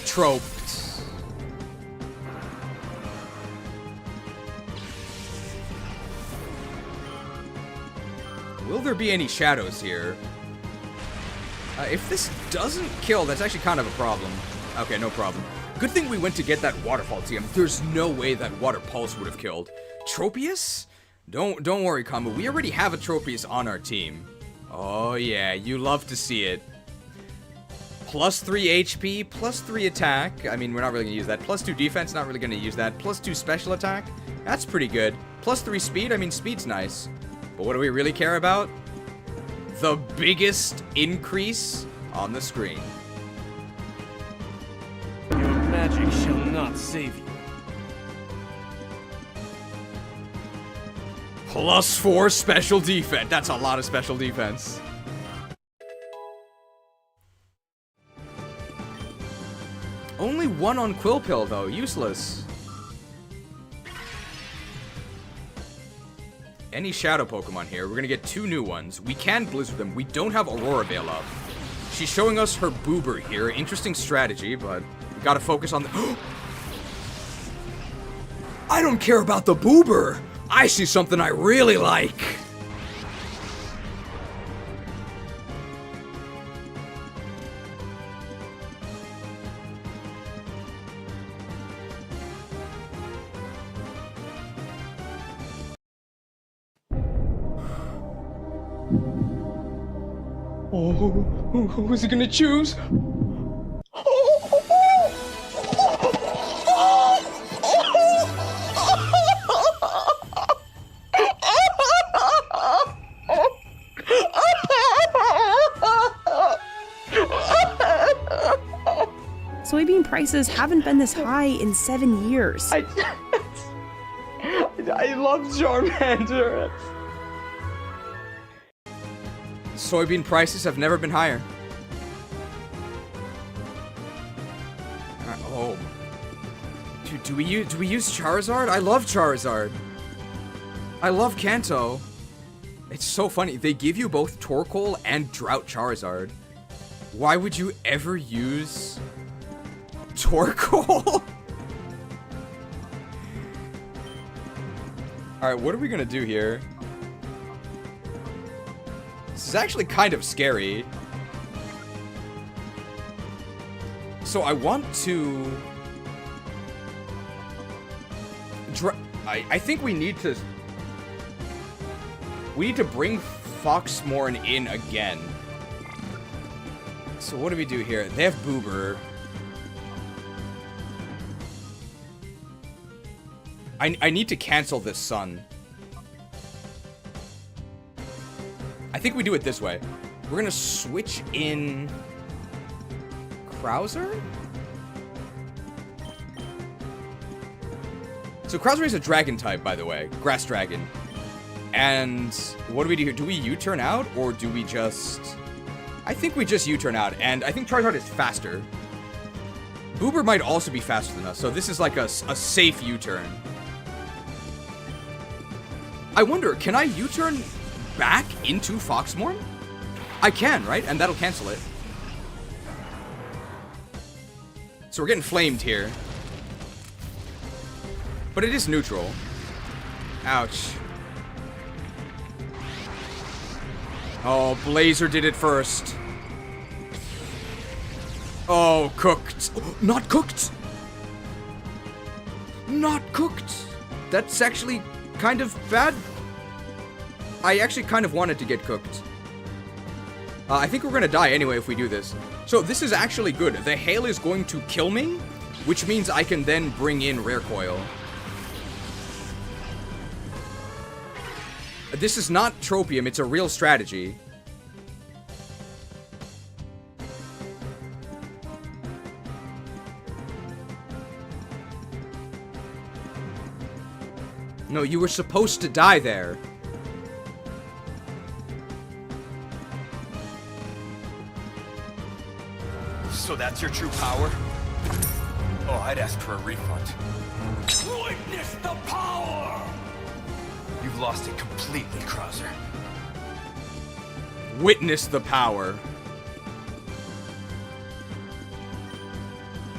Troped. Will there be any shadows here? If this doesn't kill, that's actually kind of a problem. Okay, no problem. Good thing we went to get that Waterfall TM. There's no way that Water Pulse would have killed. Tropius? Don't worry, Kama. We already have a Tropius on our team. Oh, yeah. You love to see it. Plus 3 HP, plus 3 attack. I mean, we're not really going to use that. Plus 2 defense, not really going to use that. Plus 2 special attack. That's pretty good. Plus 3 speed. I mean, speed's nice. But what do we really care about? The biggest increase on the screen. Your magic shall not save you. Plus 4 special defense. That's a lot of special defense. Only 1 on Quillpill, though. Useless. any shadow Pokemon here. We're gonna get 2 new ones. We can Blizzard them. We don't have Aurora Veil up. She's showing us her Boober here. Interesting strategy, but we gotta focus on the... I don't care about the Boober! I see something I really like! Oh, who is he gonna choose? Soybean prices haven't been this high in 7 years. I love Charmander. Soybean prices have never been higher. Oh. Dude, do we use Charizard? I love Charizard. I love Kanto. It's so funny. They give you both Torkoal and Drought Charizard. Why would you ever use Torkoal? Alright, what are we gonna do here? This is actually kind of scary. So I want to... I think we need to... We need to bring Foxmorn in again. So what do we do here? They have Boober. I need to cancel this Sun. I think we do it this way. We're gonna switch in Krauser? So Krauser is a dragon type, by the way. Grass dragon. And what do we do here? Do we U-turn out, or do we just... I think we just U-turn out, and I think Charizard is faster. Boober might also be faster than us, so this is like a safe U-turn. I wonder, can I U-turn back into Foxmorn? I can, right? And that'll cancel it. So we're getting flamed here. But it is neutral. Ouch. Oh, Blazer did it first. Oh, cooked. Oh, not cooked! Not cooked! That's actually kind of bad. I actually kind of wanted to get cooked. I think we're gonna die anyway if we do this. So this is actually good. The hail is going to kill me, which means I can then bring in Rare Coil. This is not Tropium, it's a real strategy. No, you were supposed to die there. So that's your true power? Oh, I'd ask for a refund. Witness the power! You've lost it completely, Krauser. Witness the power.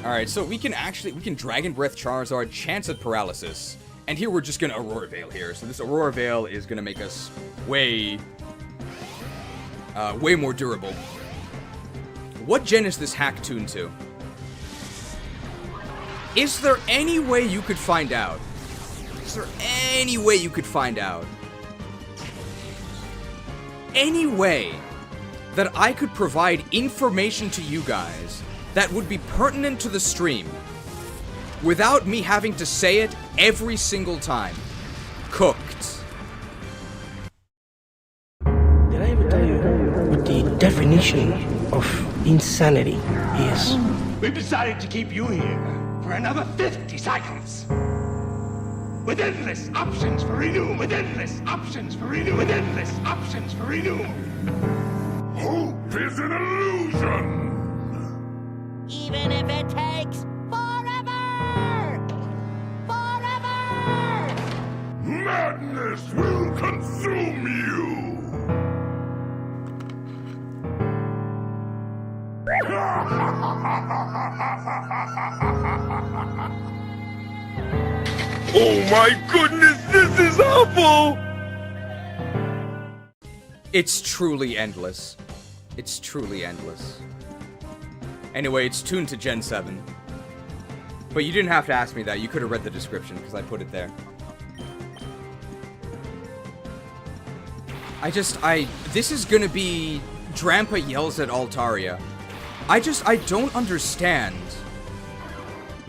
Alright, so we can Dragon Breath Charizard, chance at paralysis. And here we're just gonna Aurora Veil here. So this Aurora Veil is gonna make us way more durable. What gen is this hack tuned to? Is there any way you could find out? Is there any way you could find out? Any way that I could provide information to you guys that would be pertinent to the stream without me having to say it every single time? Cooked. Did I ever tell you what the definition of insanity is? We've decided to keep you here for another 50 cycles. With endless options for renewal. With endless options for renewal. With endless options for renewal. Hope is an illusion. Even if it takes forever! Forever! Madness! darkness will consume you! Oh my goodness, this is awful! It's truly endless. It's truly endless. Anyway, it's tuned to Gen 7. But you didn't have to ask me that. You could have read the description, because I put it there. This is gonna be Drampa yells at Altaria. I don't understand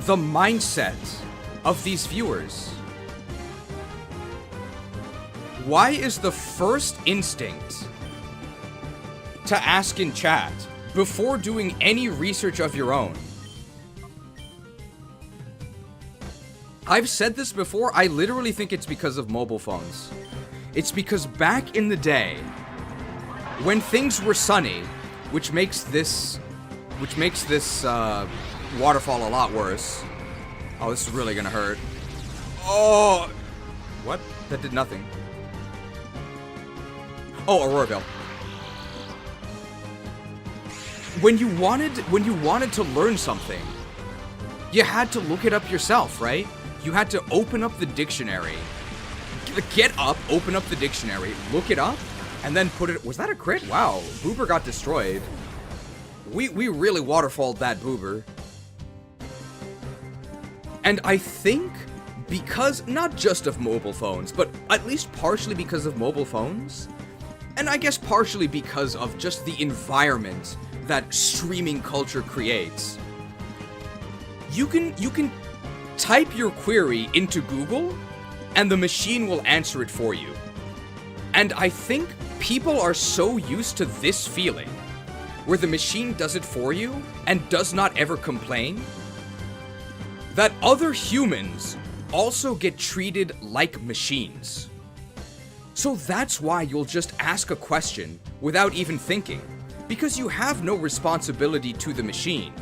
the mindset of these viewers. Why is the first instinct to ask in chat before doing any research of your own? I've said this before, I literally think it's because of mobile phones. It's because back in the day, when things were sunny, which makes this waterfall a lot worse. Oh, this is really gonna hurt. Oh! What? That did nothing. Oh, Aurora. When you wanted to learn something, you had to look it up yourself, right? You had to open up the dictionary. Get up, open up the dictionary, look it up, and then put it... Was that a crit? Wow, Boober got destroyed. We really waterfalled that Boober. And I think because, not just of mobile phones, but at least partially because of mobile phones, and I guess partially because of just the environment that streaming culture creates, you can type your query into Google, and the machine will answer it for you. And I think people are so used to this feeling, where the machine does it for you, and does not ever complain, that other humans also get treated like machines. So that's why you'll just ask a question without even thinking, because you have no responsibility to the machine.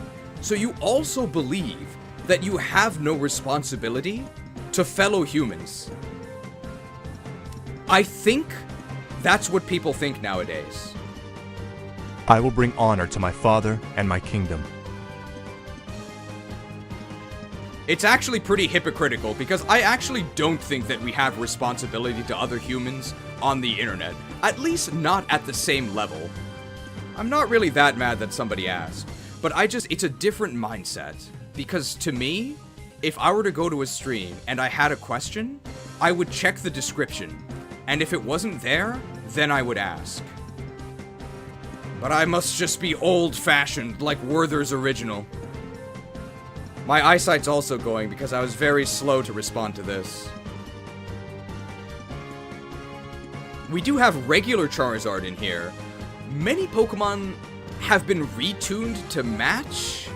So you also believe that you have no responsibility to fellow humans. I think that's what people think nowadays. I will bring honor to my father and my kingdom. It's actually pretty hypocritical, because I actually don't think that we have responsibility to other humans on the internet. At least not at the same level. I'm not really that mad that somebody asked, but it's a different mindset. Because to me, if I were to go to a stream and I had a question, I would check the description. And if it wasn't there, then I would ask. But I must just be old-fashioned, like Werther's original. My eyesight's also going because I was very slow to respond to this. We do have regular Charizard in here. Many Pokemon have been retuned to match.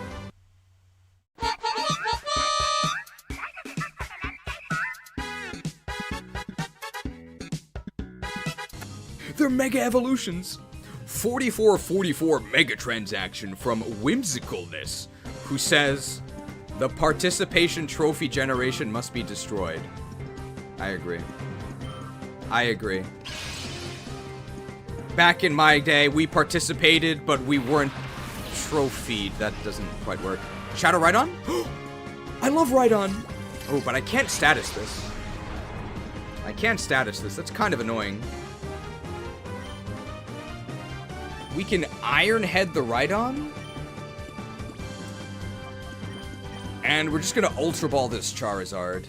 They're Mega Evolutions. 4444 Mega Transaction from Whimsicalness, who says, the participation trophy generation must be destroyed. I agree. I agree. Back in my day, we participated, but we weren't trophied. That doesn't quite work. Shadow Rhydon? I love Rhydon! Oh, but I can't status this. I can't status this. That's kind of annoying. We can Iron Head the Rhydon? And we're just gonna Ultra Ball this Charizard.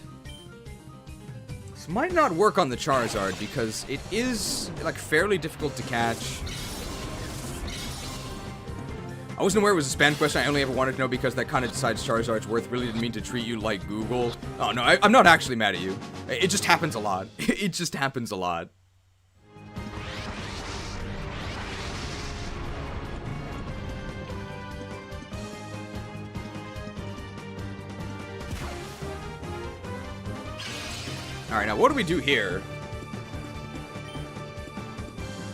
This might not work on the Charizard because it is, like, fairly difficult to catch. I wasn't aware it was a spam question. I only ever wanted to know because that kind of decides Charizard's worth. Really didn't mean to treat you like Google. Oh, no, I'm not actually mad at you. It just happens a lot. It just happens a lot. Alright, now what do we do here?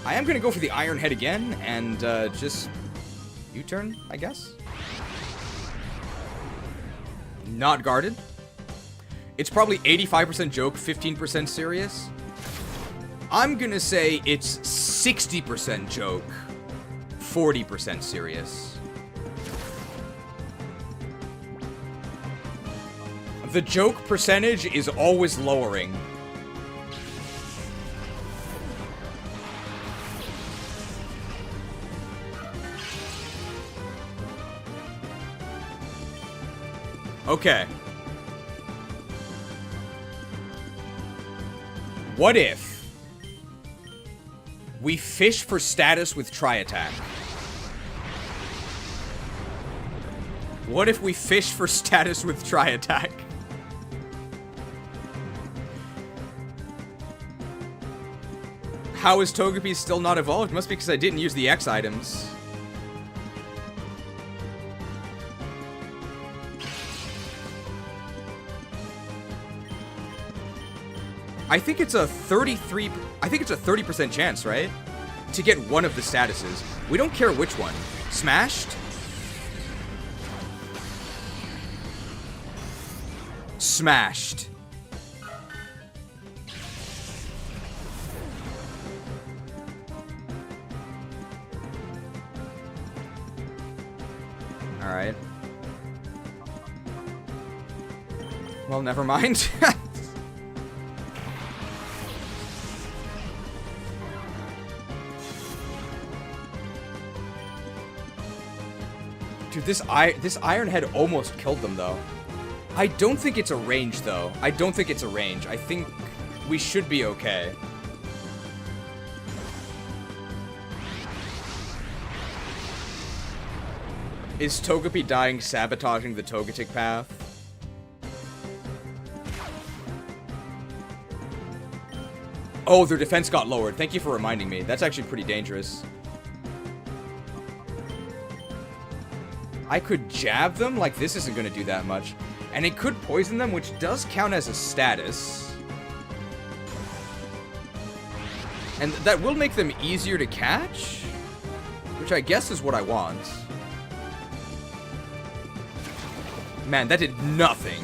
I am gonna go for the Iron Head again, and just U-turn, I guess? Not guarded. It's probably 85% joke, 15% serious. I'm gonna say it's 60% joke, 40% serious. The joke percentage is always lowering. Okay. What if we fish for status with tri-attack? What if we fish for status with tri-attack? How is Togepi still not evolved? Must be because I didn't use the X items. I think it's a 30% chance, right? To get one of the statuses. We don't care which one. Smashed? Smashed. Alright. Well, never mind. Dude, this Iron Head almost killed them, though. I don't think it's a range, though. I don't think it's a range. I think we should be okay. Is Togepi dying sabotaging the Togetic path? Oh, their defense got lowered. Thank you for reminding me. That's actually pretty dangerous. I could jab them, like this isn't going to do that much. And it could poison them, which does count as a status. And that will make them easier to catch, which I guess is what I want. Man, that did nothing.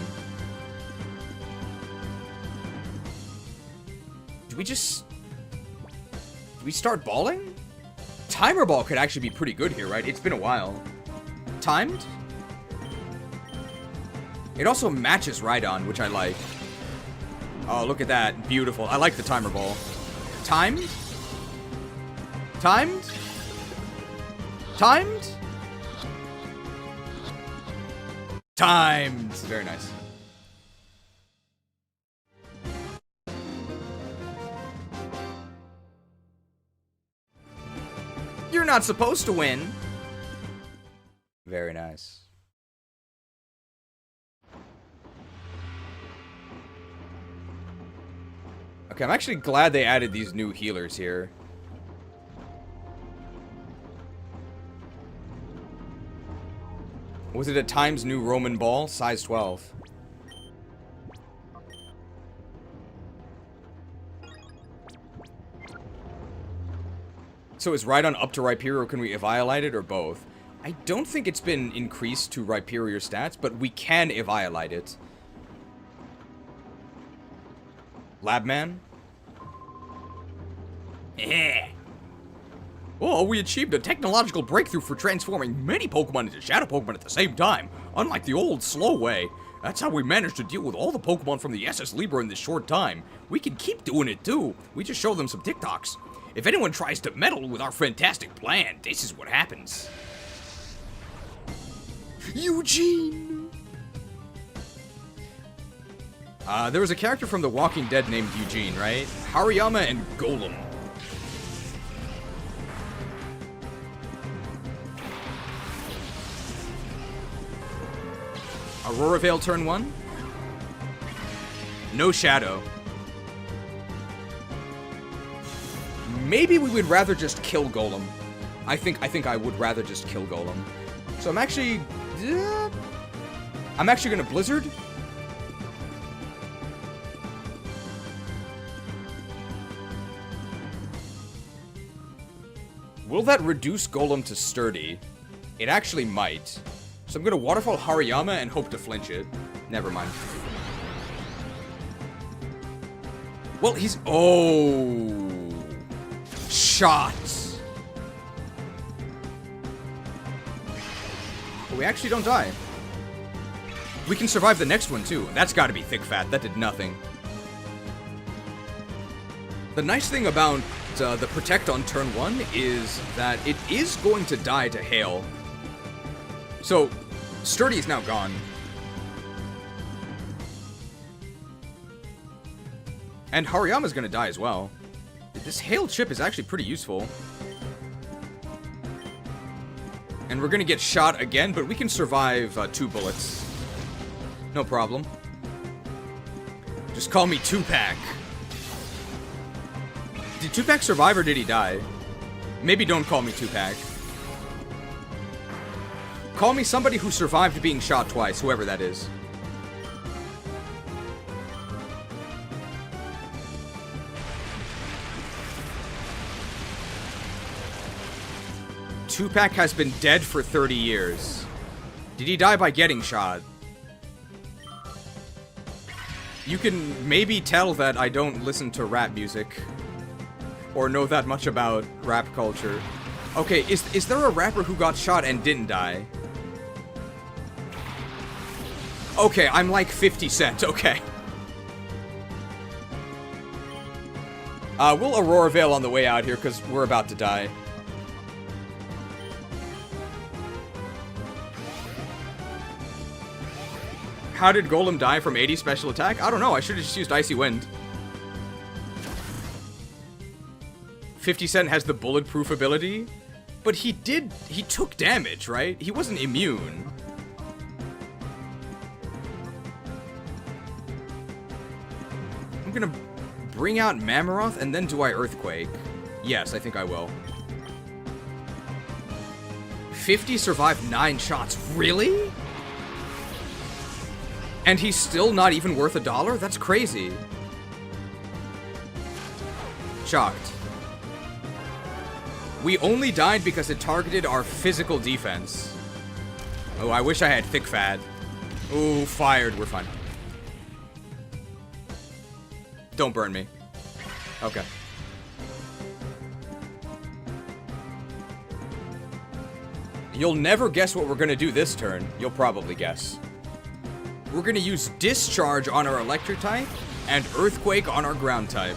Do we start balling? Timer ball could actually be pretty good here, right? It's been a while. Timed? It also matches Rhydon, which I like. Oh, look at that. Beautiful. I like the timer ball. Timed? Timed? Timed? Timed! Very nice. You're not supposed to win. Very nice. Okay, I'm actually glad they added these new healers here. Was it a Times New Roman Ball? Size 12. So is Rhydon up to Rhyperior, or can we Eviolite it, or both? I don't think it's been increased to Rhyperior stats, but we can Eviolite it. Labman? Yeah. Oh, we achieved a technological breakthrough for transforming many Pokemon into Shadow Pokemon at the same time, unlike the old, slow way. That's how we managed to deal with all the Pokemon from the SS Libra in this short time. We can keep doing it too. We just show them some TikToks. If anyone tries to meddle with our fantastic plan, this is what happens. Eugene! There was a character from The Walking Dead named Eugene, right? Hariyama and Golem. Aurora Veil turn 1? No Shadow. Maybe we would rather just kill Golem. I think I would rather just kill Golem. So I'm actually gonna Blizzard. Will that reduce Golem to sturdy? It actually might. So I'm gonna Waterfall Hariyama and hope to flinch it. Never mind. Well, he's... Oh. Shots. But we actually don't die. We can survive the next one, too. That's gotta be thick fat. That did nothing. The nice thing about the Protect on turn 1 is that it is going to die to Hail. So, Sturdy is now gone. And Hariyama's gonna die as well. This Hail chip is actually pretty useful. And we're gonna get shot again, but we can survive 2 bullets. No problem. Just call me 2-Pack. Did 2-Pack survive or did he die? Maybe don't call me 2-Pack. Call me somebody who survived being shot twice, whoever that is. Tupac has been dead for 30 years. Did he die by getting shot? You can maybe tell that I don't listen to rap music. Or know that much about rap culture. Okay, is there a rapper who got shot and didn't die? Okay, I'm like 50 Cent, okay. We'll Aurora Veil on the way out here, because we're about to die. How did Golem die from 80 special attack? I don't know, I should have just used Icy Wind. 50 Cent has the bulletproof ability, but he took damage, right? He wasn't immune. I'm gonna bring out Mammoth, and then do I Earthquake? Yes, I think I will. 50 survived 9 shots. Really? And he's still not even worth $1? That's crazy. Shocked. We only died because it targeted our physical defense. Oh, I wish I had Thick Fat. Ooh, fired. We're fine. Don't burn me. Okay. You'll never guess what we're gonna do this turn. You'll probably guess. We're gonna use Discharge on our Electric type and Earthquake on our Ground type.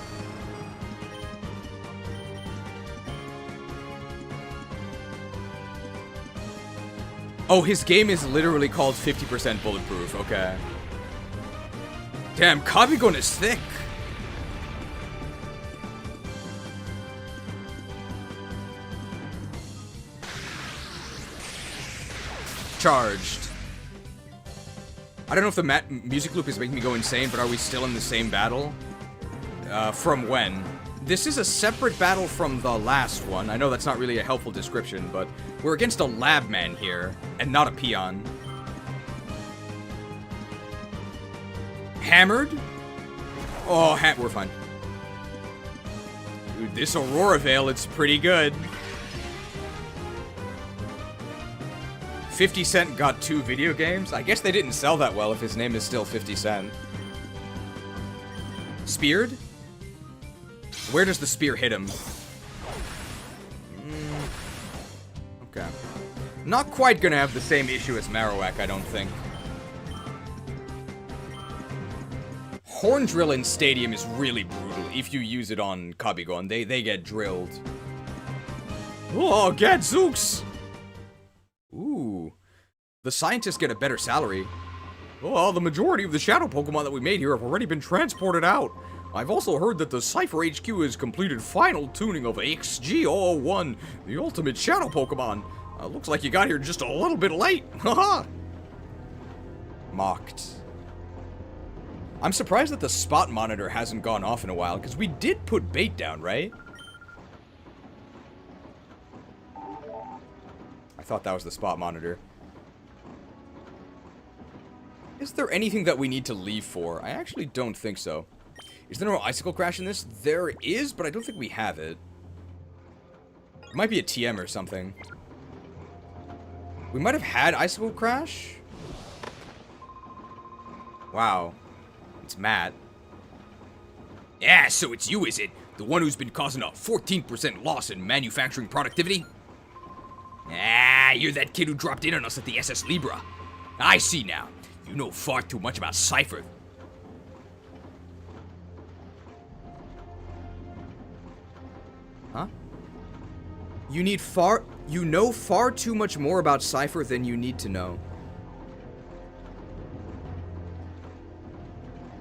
Oh, his game is literally called 50% bulletproof. Okay. Damn, Kabigon is thick. Charged. I don't know if the music loop is making me go insane, but are we still in the same battle? From when? This is a separate battle from the last one. I know that's not really a helpful description, but we're against a lab man here, and not a peon. Hammered? Oh, we're fine. Dude, this Aurora Veil, it's pretty good. 50 Cent got 2 video games? I guess they didn't sell that well if his name is still 50 Cent. Speared? Where does the spear hit him? Okay. Not quite gonna have the same issue as Marowak, I don't think. Horn Drill in Stadium is really brutal if you use it on Kabigon. They get drilled. Oh, Gadzooks! Ooh. The scientists get a better salary. Oh, the majority of the shadow Pokemon that we made here have already been transported out. I've also heard that the Cipher HQ has completed final tuning of XG001, the ultimate shadow Pokemon. Looks like you got here just a little bit late. Haha. Mocked. I'm surprised that the spot monitor hasn't gone off in a while, because we did put bait down, right? I thought that was the spot monitor. Is there anything that we need to leave for? I actually don't think so. Is there no Icicle Crash in this? There is, but I don't think we have it. It might be a TM or something. We might have had Icicle Crash? Wow. It's Matt. Yeah, so it's you, is it? The one who's been causing a 14% loss in manufacturing productivity? Ah, you're that kid who dropped in on us at the SS Libra. I see now. You know far too much about Cipher. Huh? You know far too much more about Cipher than you need to know.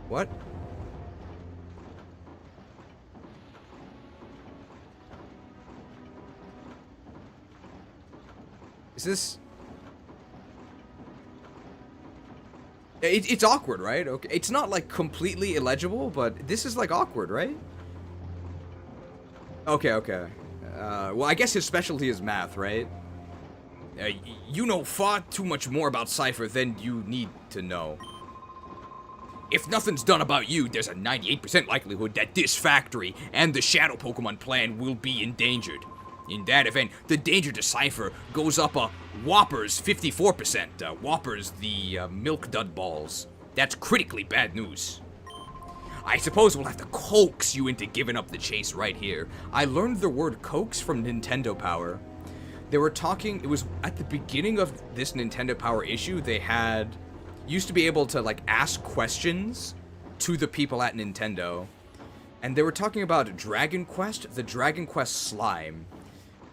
What? Is this... It's awkward, right? Okay, it's not, like, completely illegible, but this is, like, awkward, right? Okay, okay. Well, I guess his specialty is math, right? You know far too much more about Cipher than you need to know. If nothing's done about you, there's a 98% likelihood that this factory and the Shadow Pokemon plan will be endangered. In that event, the danger to Cipher goes up a whoppers 54%. Whoppers, the milk dud balls. That's critically bad news. I suppose we'll have to coax you into giving up the chase right here. I learned the word coax from Nintendo Power. They were talking, it was at the beginning of this Nintendo Power issue, they had, used to be able to like ask questions to the people at Nintendo. And they were talking about Dragon Quest, the Dragon Quest slime.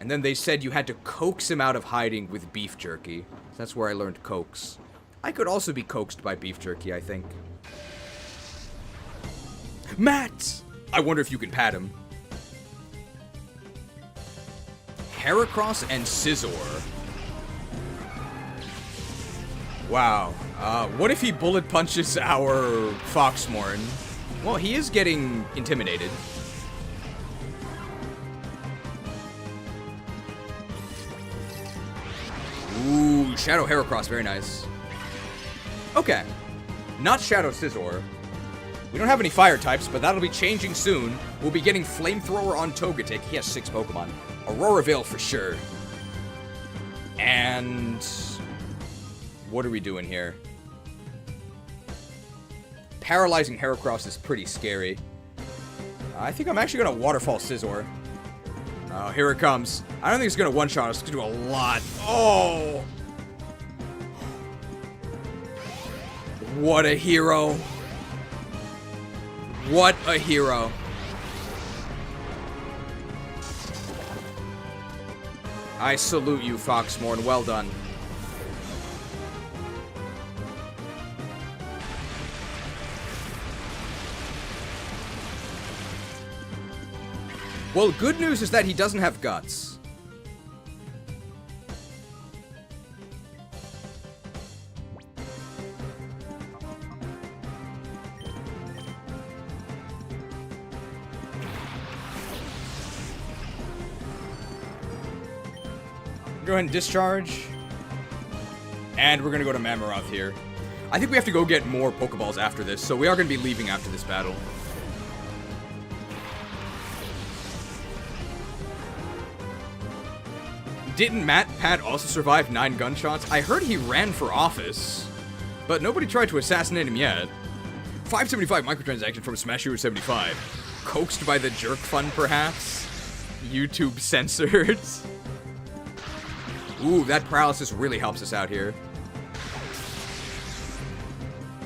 And then they said you had to coax him out of hiding with beef jerky. That's where I learned coax. I could also be coaxed by beef jerky, I think. Matt! I wonder if you can pat him. Heracross and Scizor. Wow. What if he bullet punches our Foxmorn? Well, he is getting intimidated. Ooh, Shadow Heracross, very nice. Okay. Not Shadow Scizor. We don't have any fire types, but that'll be changing soon. We'll be getting Flamethrower on Togetic. He has 6 Pokemon. Aurora Veil for sure. And... what are we doing here? Paralyzing Heracross is pretty scary. I think I'm actually going to Waterfall Scizor. Oh, here it comes. I don't think it's going to one-shot us. It's going to do a lot. Oh! What a hero. What a hero. I salute you, Foxmorn. Well done. Well, good news is that he doesn't have guts. Go ahead and discharge. And we're gonna go to Mammarath here. I think we have to go get more Pokeballs after this, so we are gonna be leaving after this battle. Didn't Matt Pat also survive 9 gunshots? I heard he ran for office, but nobody tried to assassinate him yet. 575 microtransaction from Smash Hero 75. Coaxed by the jerk fund, perhaps? YouTube censored. Ooh, that paralysis really helps us out here.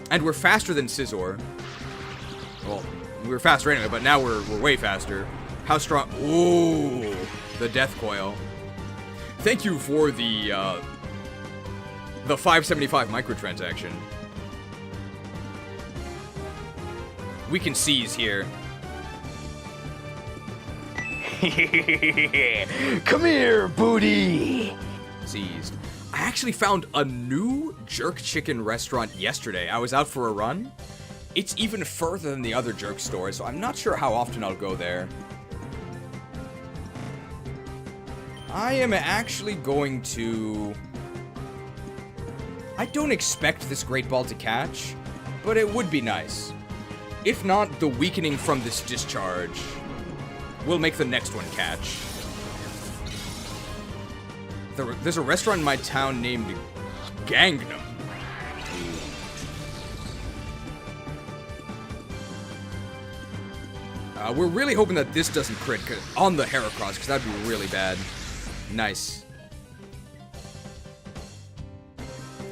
And we're faster than Scizor. Well, we were faster anyway, but now we're way faster. How strong? Ooh, the Death Coil. Thank you for the 575 microtransaction. We can seize here. Come here, booty! Seized. I actually found a new jerk chicken restaurant yesterday. I was out for a run. It's even further than the other jerk stores, so I'm not sure how often I'll go there. I am actually going to... I don't expect this Great Ball to catch, but it would be nice. If not, the weakening from this discharge will make the next one catch. There's a restaurant in my town named Gangnam. We're really hoping that this doesn't crit on the Heracross, because that'd be really bad. Nice.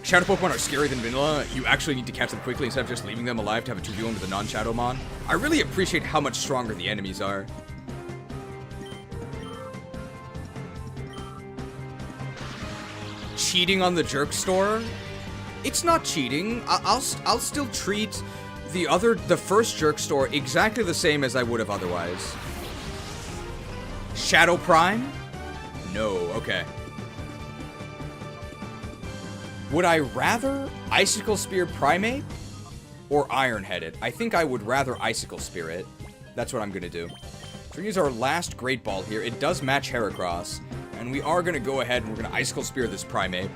Shadow Pokemon are scarier than vanilla. You actually need to catch them quickly instead of just leaving them alive to have a 2v1 with a non-Shadow Mon. I really appreciate how much stronger the enemies are. Cheating on the Jerk Store? It's not cheating. I'll still treat the first Jerk Store exactly the same as I would have otherwise. Shadow Prime? No, okay. Would I rather Icicle Spear Primeape or Iron Headed? I think I would rather Icicle Spear it. That's what I'm gonna do. So we use our last Great Ball here. It does match Heracross, and we are gonna go ahead and we're gonna Icicle Spear this Primeape.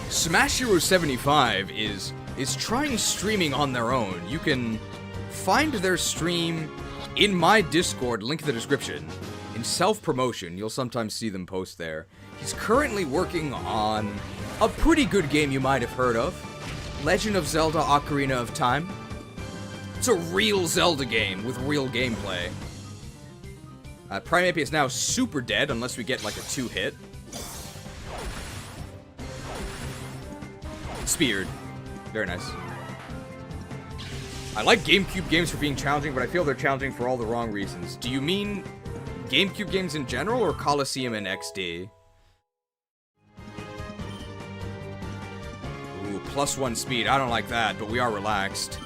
Smash Hero 75 is trying streaming on their own. You can find their stream in my Discord, link in the description. In self-promotion, you'll sometimes see them post there. He's currently working on a pretty good game you might have heard of. Legend of Zelda Ocarina of Time. It's a real Zelda game with real gameplay. Primeape is now super dead unless we get like a 2-hit. Speared. Very nice. I like GameCube games for being challenging, but I feel they're challenging for all the wrong reasons. Do you mean GameCube games in general, or Coliseum and XD? Ooh, +1 speed. I don't like that, but we are relaxed.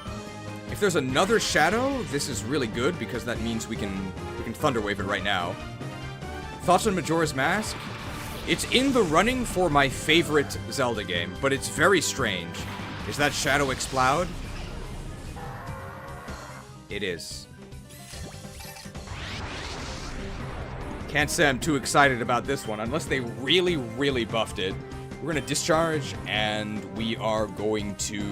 If there's another Shadow, this is really good, because that means we can Thunder Wave it right now. Thoughts on Majora's Mask? It's in the running for my favorite Zelda game, but it's very strange. Is that Shadow Explode? It is. Can't say I'm too excited about this one, unless they really, really buffed it. We're gonna discharge, and we are going to...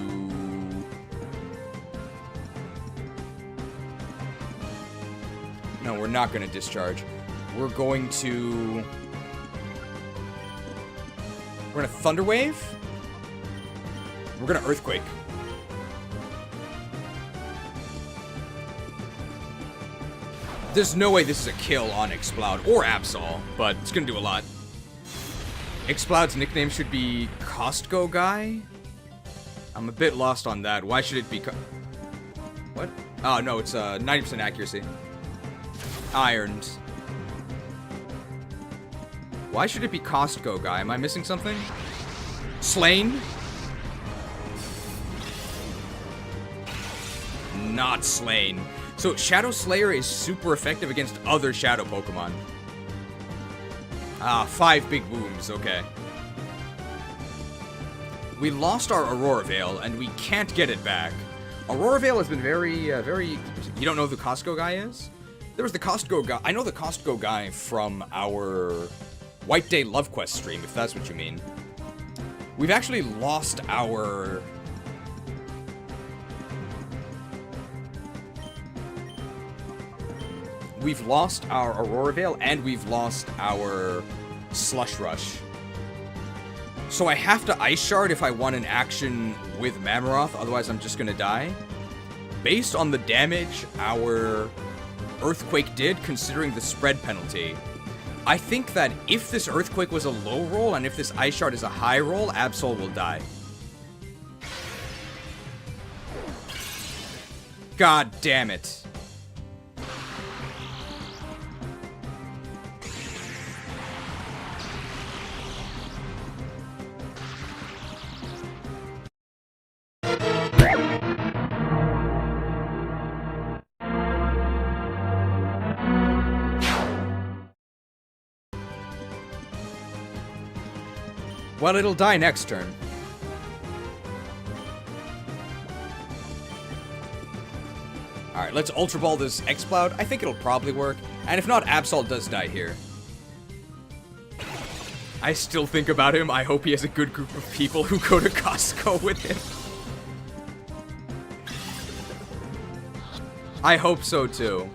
No, we're not gonna discharge. We're going to... We're gonna Thunder Wave. We're gonna Earthquake. There's no way this is a kill on Explode or Absol, but it's gonna do a lot. Explode's nickname should be Costco Guy? I'm a bit lost on that. Why should it be what? Oh, no, it's 90% accuracy. Ironed. Why should it be Costco Guy? Am I missing something? Slain? Not slain. So Shadow Slayer is super effective against other Shadow Pokemon. Ah, 5 big booms, okay. We lost our Aurora Veil, and we can't get it back. Aurora Veil has been very... You don't know who the Costco Guy is? There was the Costco Guy... I know the Costco Guy from our White Day Love Quest stream, if that's what you mean. We've actually lost our... We've lost our Aurora Veil, and we've lost our Slush Rush. So I have to Ice Shard if I want an action with Mammoroth, otherwise I'm just gonna die. Based on the damage our Earthquake did, considering the spread penalty, I think that if this Earthquake was a low roll, and if this Ice Shard is a high roll, Absol will die. God damn it. Well, it'll die next turn. Alright, let's Ultra Ball this Exploud. I think it'll probably work. And if not, Absol does die here. I still think about him. I hope he has a good group of people who go to Costco with him. I hope so, too.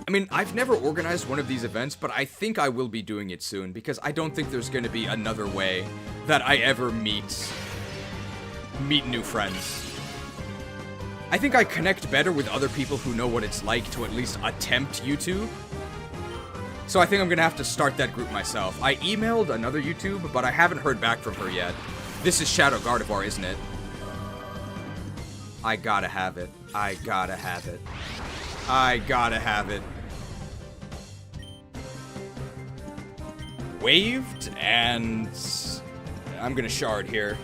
I mean, I've never organized one of these events, but I think I will be doing it soon, because I don't think there's going to be another way that I ever meet meet new friends. I think I connect better with other people who know what it's like to at least attempt YouTube. So I think I'm gonna have to start that group myself. I emailed another YouTube, but I haven't heard back from her yet. This is Shadow Gardevoir, isn't it? I gotta have it. I gotta have it. I gotta have it. Waved, and I'm gonna shard here.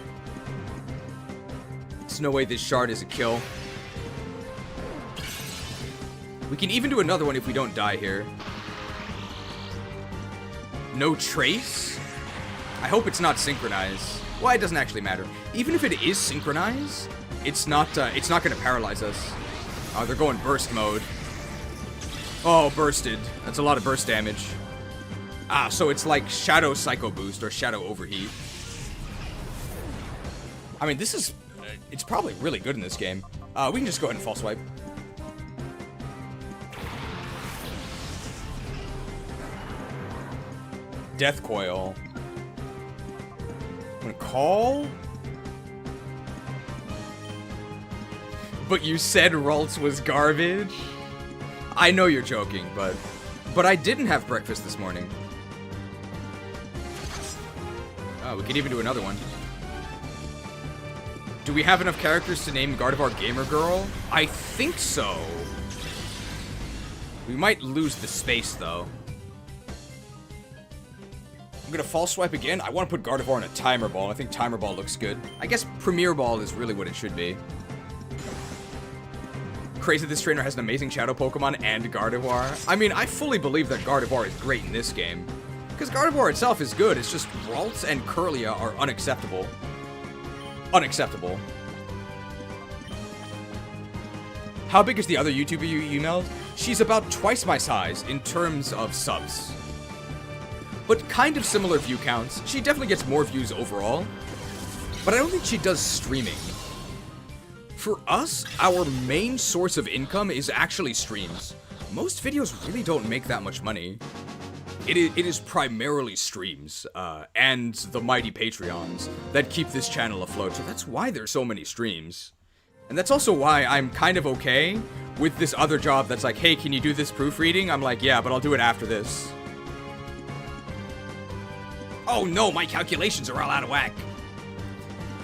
There's no way this shard is a kill. We can even do another one if we don't die here. No trace? I hope it's not synchronized. Well, it doesn't actually matter. Even if it is synchronized, it's not gonna paralyze us. Oh, they're going burst mode. Oh, bursted. That's a lot of burst damage. Ah, so it's like Shadow Psycho Boost or Shadow Overheat. I mean, this is... it's probably really good in this game. We can just go ahead and False Swipe. Death Coil. I'm gonna call? But you said Ralts was garbage? I know you're joking, but I didn't have breakfast this morning. Oh, we could even do another one. Do we have enough characters to name Gardevoir Gamer Girl? I think so. We might lose the space, though. I'm gonna False Swipe again. I want to put Gardevoir in a Timer Ball. I think Timer Ball looks good. I guess Premier Ball is really what it should be. Crazy this trainer has an amazing Shadow Pokemon and Gardevoir. I mean, I fully believe that Gardevoir is great in this game. Because Gardevoir itself is good, it's just Ralts and Kirlia are unacceptable. Unacceptable. How big is the other YouTuber you emailed? She's about twice my size in terms of subs. But kind of similar view counts. She definitely gets more views overall. But I don't think she does streaming. For us, our main source of income is actually streams. Most videos really don't make that much money. It is primarily streams, and the mighty Patreons that keep this channel afloat, so that's why there's so many streams. And that's also why I'm kind of okay with this other job that's like, hey, can you do this proofreading? I'm like, yeah, but I'll do it after this. Oh no, my calculations are all out of whack.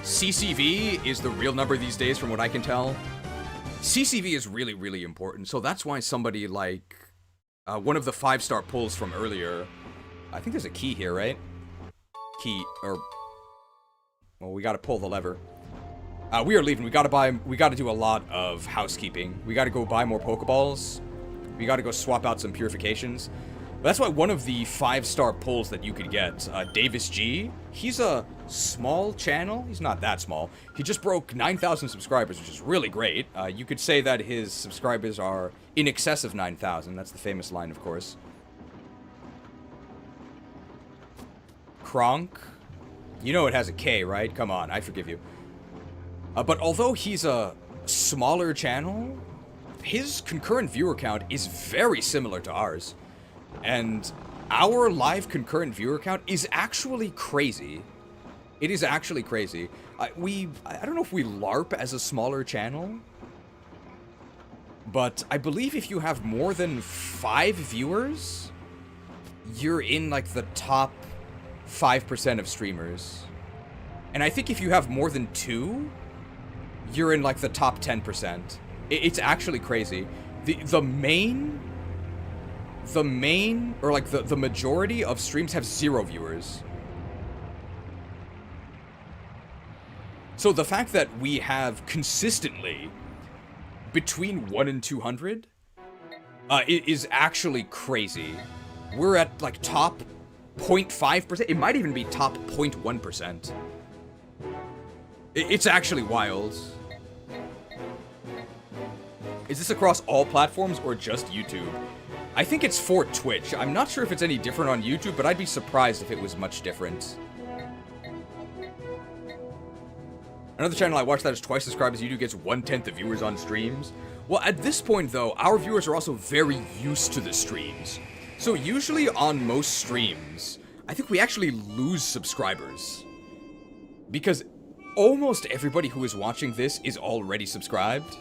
CCV is the real number these days from what I can tell. CCV is really, really important, so that's why somebody like... one of the 5-star pulls from earlier. I think there's a key here, right? Key, or... well, we gotta pull the lever. We are leaving. We gotta do a lot of housekeeping. We gotta go buy more Pokeballs. We gotta go swap out some purifications. But that's why one of the 5-star pulls that you could get, Davis G, he's a small channel. He's not that small. He just broke 9,000 subscribers, which is really great. You could say that his subscribers are in excess of 9,000. That's the famous line, of course. Kronk. You know it has a K, right? Come on, I forgive you. But although he's a smaller channel, his concurrent viewer count is very similar to ours. And our live concurrent viewer count is actually crazy. It is actually crazy. I don't know if we LARP as a smaller channel, but I believe if you have more than 5 viewers, you're in like the top 5% of streamers. And I think if you have more than 2, you're in like the top 10%. It's actually crazy. The majority of streams have 0 viewers. So the fact that we have consistently between 1 and 200 is actually crazy. We're at like top 0.5%. It might even be top 0.1%. It's actually wild. Is this across all platforms or just YouTube? I think it's for Twitch. I'm not sure if it's any different on YouTube, but I'd be surprised if it was much different. Another channel I watch that is twice as subscribed as you do gets 1/10 of viewers on streams. Well, at this point, though, our viewers are also very used to the streams. So usually on most streams, I think we actually lose subscribers. Because almost everybody who is watching this is already subscribed.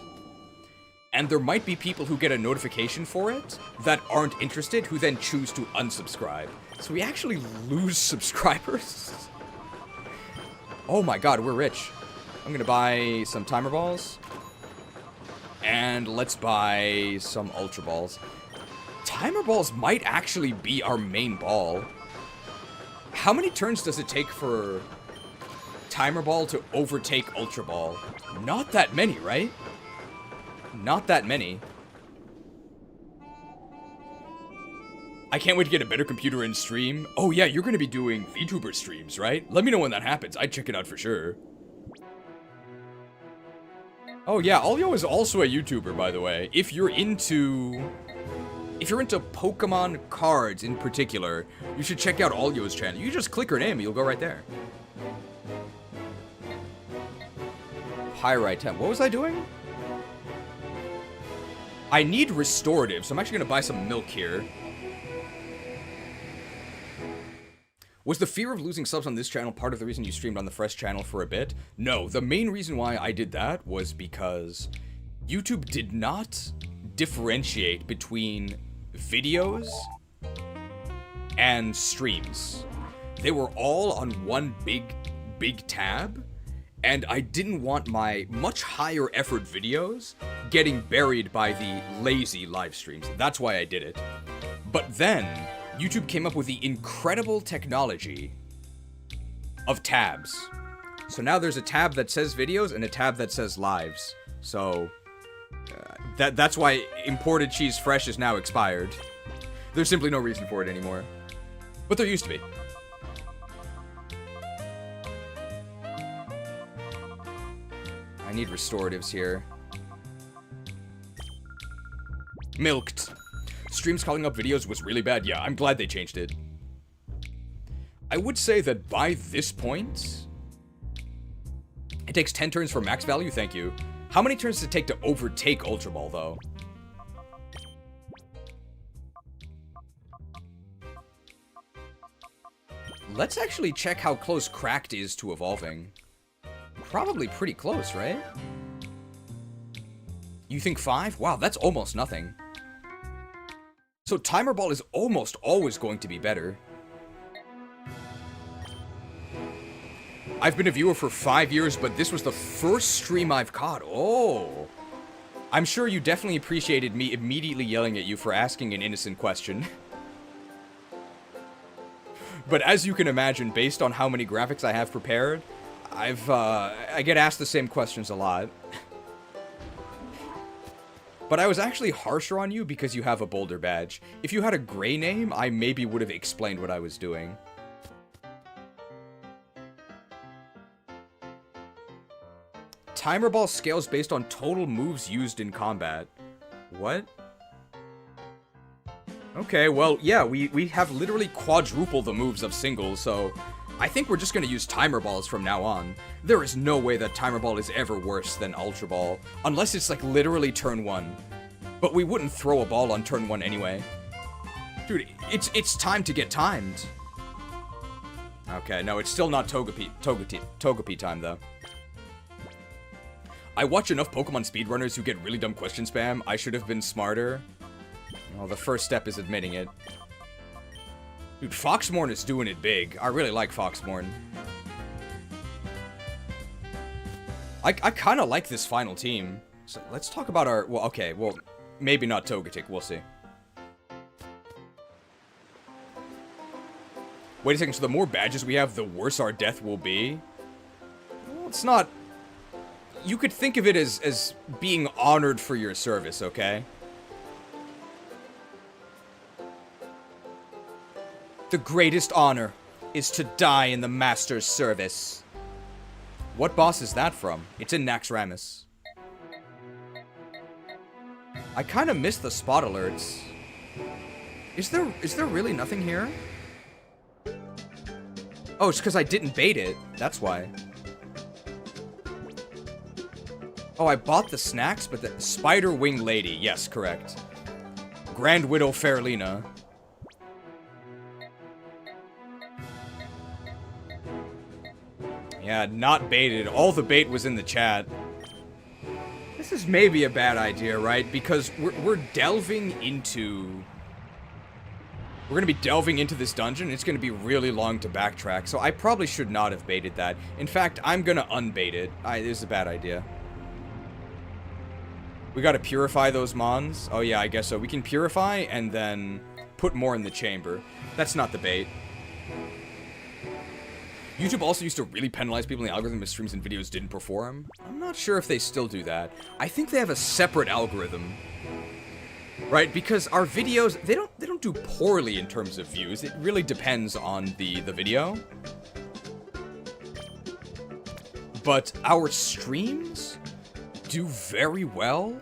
And there might be people who get a notification for it that aren't interested, who then choose to unsubscribe. So we actually lose subscribers. Oh my god, we're rich. I'm gonna buy some timer balls. And let's buy some ultra balls. Timer balls might actually be our main ball. How many turns does it take for timer ball to overtake ultra ball? Not that many, right? Not that many. I can't wait to get a better computer and stream. Oh yeah, you're gonna be doing VTuber streams, right? Let me know when that happens. I'd check it out for sure. Oh yeah, Alyo is also a YouTuber, by the way. If you're into Pokemon cards in particular, you should check out Alyo's channel. You just click her name and you'll go right there. Pyrite temp. What was I doing? I need restorative, so I'm actually gonna buy some milk here. Was the fear of losing subs on this channel part of the reason you streamed on the Fresh channel for a bit? No, the main reason why I did that was because YouTube did not differentiate between videos and streams. They were all on one big tab, and I didn't want my much higher effort videos getting buried by the lazy live streams. That's why I did it. But then YouTube came up with the incredible technology of tabs. So now there's a tab that says videos and a tab that says lives. So that's why imported cheese fresh is now expired. There's simply no reason for it anymore. But there used to be. I need restoratives here. Milked. Streams calling up videos was really bad. Yeah, I'm glad they changed it. I would say that by this point, it takes 10 turns for max value. Thank you. How many turns does it take to overtake Ultra Ball, though? Let's actually check how close Cracked is to evolving. Probably pretty close, right? You think 5? Wow, that's almost nothing. So Timer Ball is almost always going to be better. I've been a viewer for 5 years, but this was the first stream I've caught. Oh. I'm sure you definitely appreciated me immediately yelling at you for asking an innocent question. But as you can imagine, based on how many graphics I have prepared, I get asked the same questions a lot. But I was actually harsher on you because you have a Boulder badge. If you had a gray name, I maybe would have explained what I was doing. Timer Ball scales based on total moves used in combat. What? Okay, well, yeah, we have literally quadruple the moves of singles, so I think we're just gonna use Timer Balls from now on. There is no way that Timer Ball is ever worse than Ultra Ball, unless it's like literally turn 1. But we wouldn't throw a ball on turn 1 anyway. Dude, it's time to get timed. Okay, no, it's still not Togepi time, though. I watch enough Pokemon speedrunners who get really dumb question spam. I should have been smarter. Well, the first step is admitting it. Dude, Foxmorn is doing it big. I really like Foxmorn. I kind of like this final team. So let's talk about our... Well, okay, well, maybe not Togetic. We'll see. Wait a second, so the more badges we have, the worse our death will be? Well, it's not... You could think of it as being honored for your service, okay? The greatest honor is to die in the Master's service. What boss is that from? It's in Naxxramas. I kind of miss the spot alerts. Is there really nothing here? Oh, it's because I didn't bait it. That's why. Oh, I bought the snacks, but the Spider Wing Lady. Yes, correct. Grand Widow Fairlina. Yeah, not baited. All the bait was in the chat. This is maybe a bad idea, right? Because we're delving into... We're going to be delving into this dungeon. It's going to be really long to backtrack, so I probably should not have baited that. In fact, I'm going to unbait it. This is a bad idea. We got to purify those mons. Oh yeah, I guess so. We can purify and then put more in the chamber. That's not the bait. YouTube also used to really penalize people in the algorithm if streams and videos didn't perform. I'm not sure if they still do that. I think they have a separate algorithm. Right, because our videos, they don't do poorly in terms of views. It really depends on the video. But our streams do very well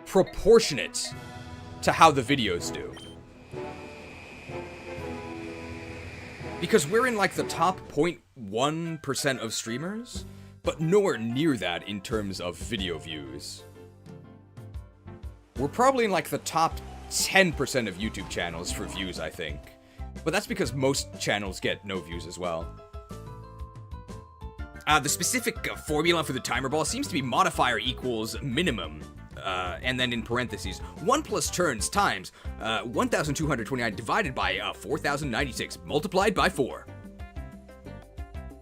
proportionate to how the videos do. Because we're in like the top 0.1% of streamers, but nowhere near that in terms of video views. We're probably in like the top 10% of YouTube channels for views, I think. But that's because most channels get no views as well. The specific formula for the timer ball seems to be modifier equals minimum. And then in parentheses, 1 plus turns times 1,229 divided by 4,096 multiplied by 4.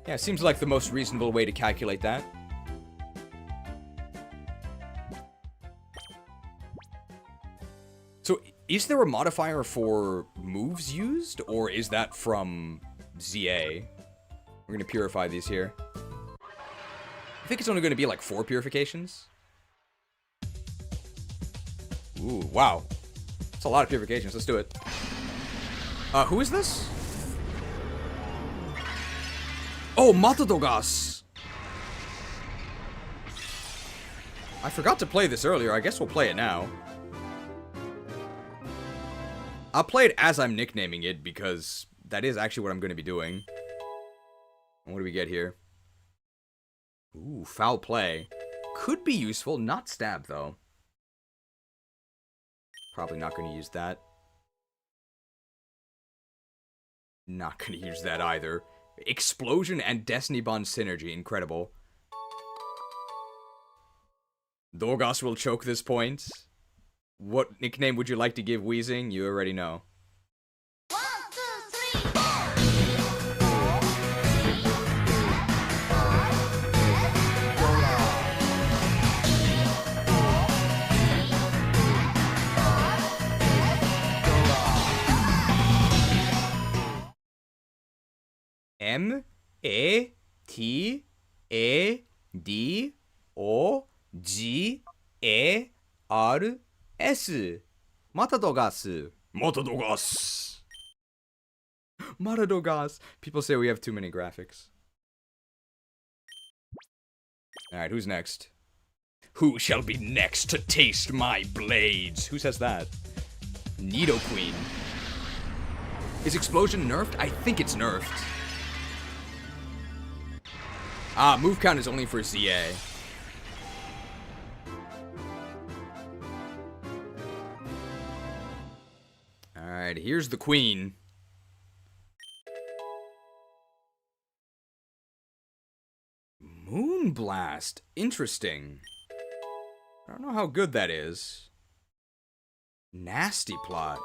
Yeah, seems like the most reasonable way to calculate that. So, is there a modifier for moves used, or is that from ZA? We're gonna purify these here. I think it's only gonna be like 4 purifications. Ooh, wow. That's a lot of purifications. Let's do it. Who is this? Oh, Matadogas! I forgot to play this earlier. I guess we'll play it now. I'll play it as I'm nicknaming it, because that is actually what I'm going to be doing. And what do we get here? Ooh, foul play. Could be useful, not stab, though. Probably not going to use that. Not going to use that either. Explosion and Destiny Bond synergy, incredible. Dorgas will choke this point. What nickname would you like to give Weezing? You already know. 1, 2, 3, 4. M-A-T-A-D-O-G-A-R-S. Matadogas. Matadogas. Matadogas. People say we have too many graphics. Alright, who's next? Who shall be next to taste my blades? Who says that? Nidoqueen. Is Explosion nerfed? I think it's nerfed. Ah, move count is only for ZA. Alright, here's the queen. Moonblast. Interesting. I don't know how good that is. Nasty plot.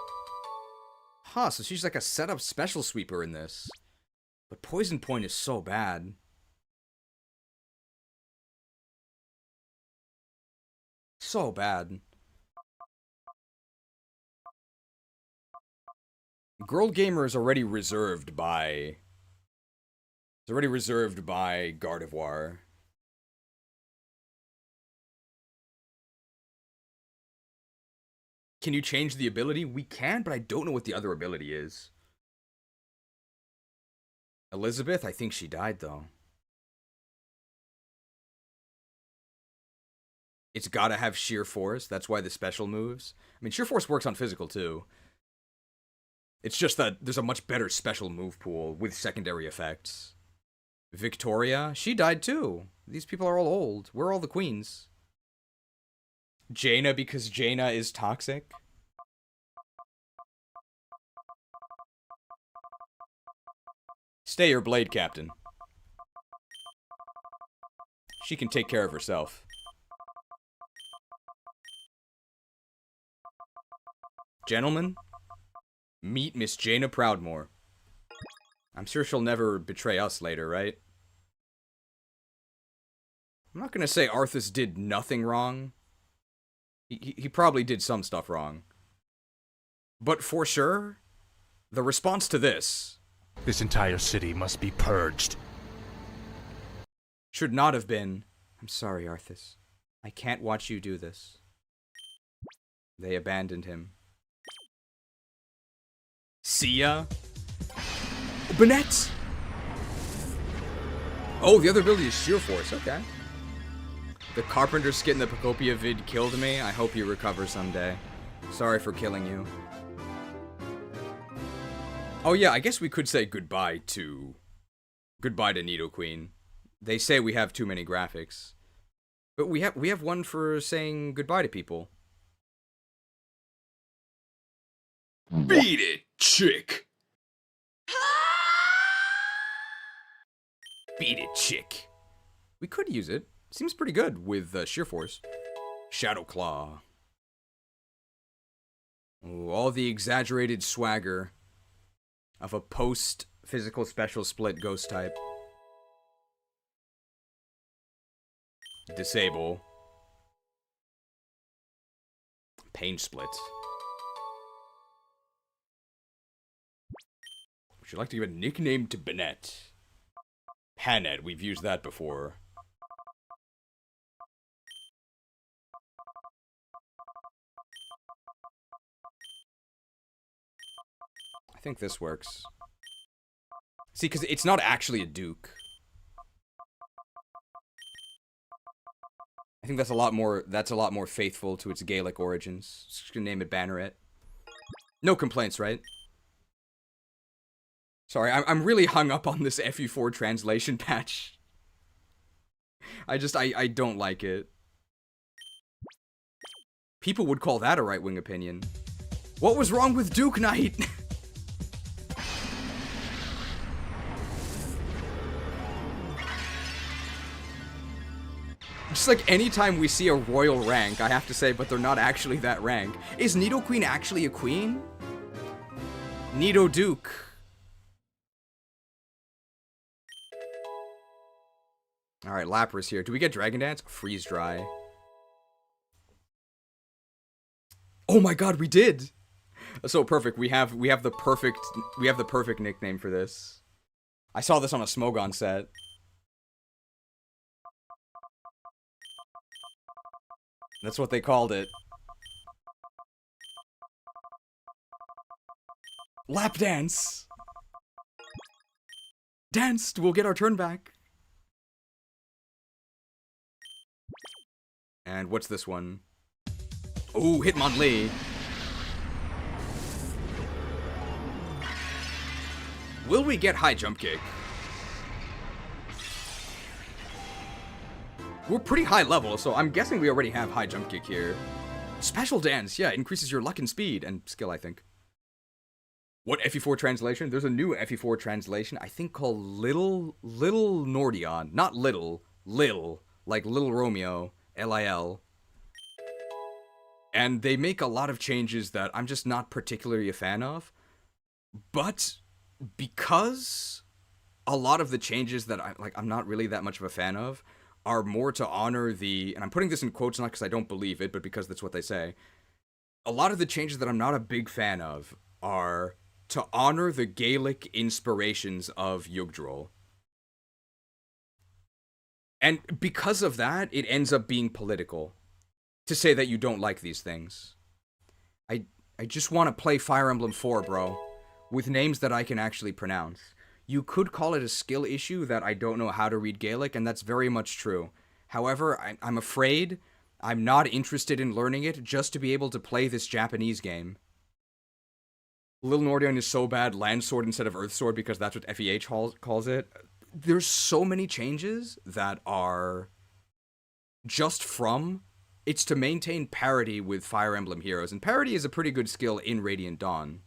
Huh, so she's like a setup special sweeper in this. But Poison Point is so bad. So bad. Girl Gamer is already reserved by... It's already reserved by Gardevoir. Can you change the ability? We can, but I don't know what the other ability is. Elizabeth? I think she died, though. It's gotta have Sheer Force. That's why the special moves. I mean, Sheer Force works on physical, too. It's just that there's a much better special move pool with secondary effects. Victoria? She died, too. These people are all old. We're all the queens. Jaina, because Jaina is toxic. Stay your blade, Captain. She can take care of herself. Gentlemen, meet Miss Jaina Proudmore. I'm sure she'll never betray us later, right? I'm not gonna say Arthas did nothing wrong. He probably did some stuff wrong. But for sure, the response to this... This entire city must be purged. Should not have been... I'm sorry, Arthas. I can't watch you do this. They abandoned him. See ya? Bennett! Oh, the other ability is Sheer Force, okay. The Carpenter skit in the Pocopia vid killed me. I hope you recover someday. Sorry for killing you. Oh yeah, I guess we could say goodbye to Nidoqueen. They say we have too many graphics. But we have one for saying goodbye to people. Beat it, chick! Beat it, chick. We could use it. Seems pretty good with Sheer Force. Shadow Claw. Ooh, all the exaggerated swagger of a post-physical special split ghost type. Disable. Pain Split. Would you like to give a nickname to Bennett? Panet, we've used that before. I think this works. See, because it's not actually a Duke. I think that's a lot more faithful to its Gaelic origins. Just gonna name it Banneret. No complaints, right? Sorry, I'm really hung up on this FE4 translation patch. I don't like it. People would call that a right-wing opinion. What was wrong with Duke Knight? Just like anytime we see a royal rank, I have to say, but they're not actually that rank. Is Nidoqueen actually a queen? Nidoduke. Alright, Lapras here. Do we get Dragon Dance? Freeze Dry. Oh my god, we did! So perfect. We have the perfect nickname for this. I saw this on a Smogon set. That's what they called it. Lap dance! Danced! We'll get our turn back. And what's this one? Ooh, Hitmonlee. Will we get high jump kick? We're pretty high level, so I'm guessing we already have high jump kick here. Special dance, yeah, increases your luck and speed and skill, I think. What FE4 translation? There's a new FE4 translation, I think called Little Nordion. Not Little, Lil, like Little Romeo, Lil. And they make a lot of changes that I'm just not particularly a fan of. But because a lot of the changes that I'm not really that much of a fan of are more to honor the, and I'm putting this in quotes not because I don't believe it, but because that's what they say. A lot of the changes that I'm not a big fan of are to honor the Gaelic inspirations of Yggdrasil. And because of that, it ends up being political to say that you don't like these things. I just want to play Fire Emblem 4, bro, with names that I can actually pronounce. You could call it a skill issue that I don't know how to read Gaelic, and that's very much true. However, I'm afraid I'm not interested in learning it just to be able to play this Japanese game. Little Nordion is so bad, Land Sword instead of Earth Sword, because that's what FEH calls it. There's so many changes that are just from... It's to maintain parity with Fire Emblem Heroes, and parity is a pretty good skill in Radiant Dawn.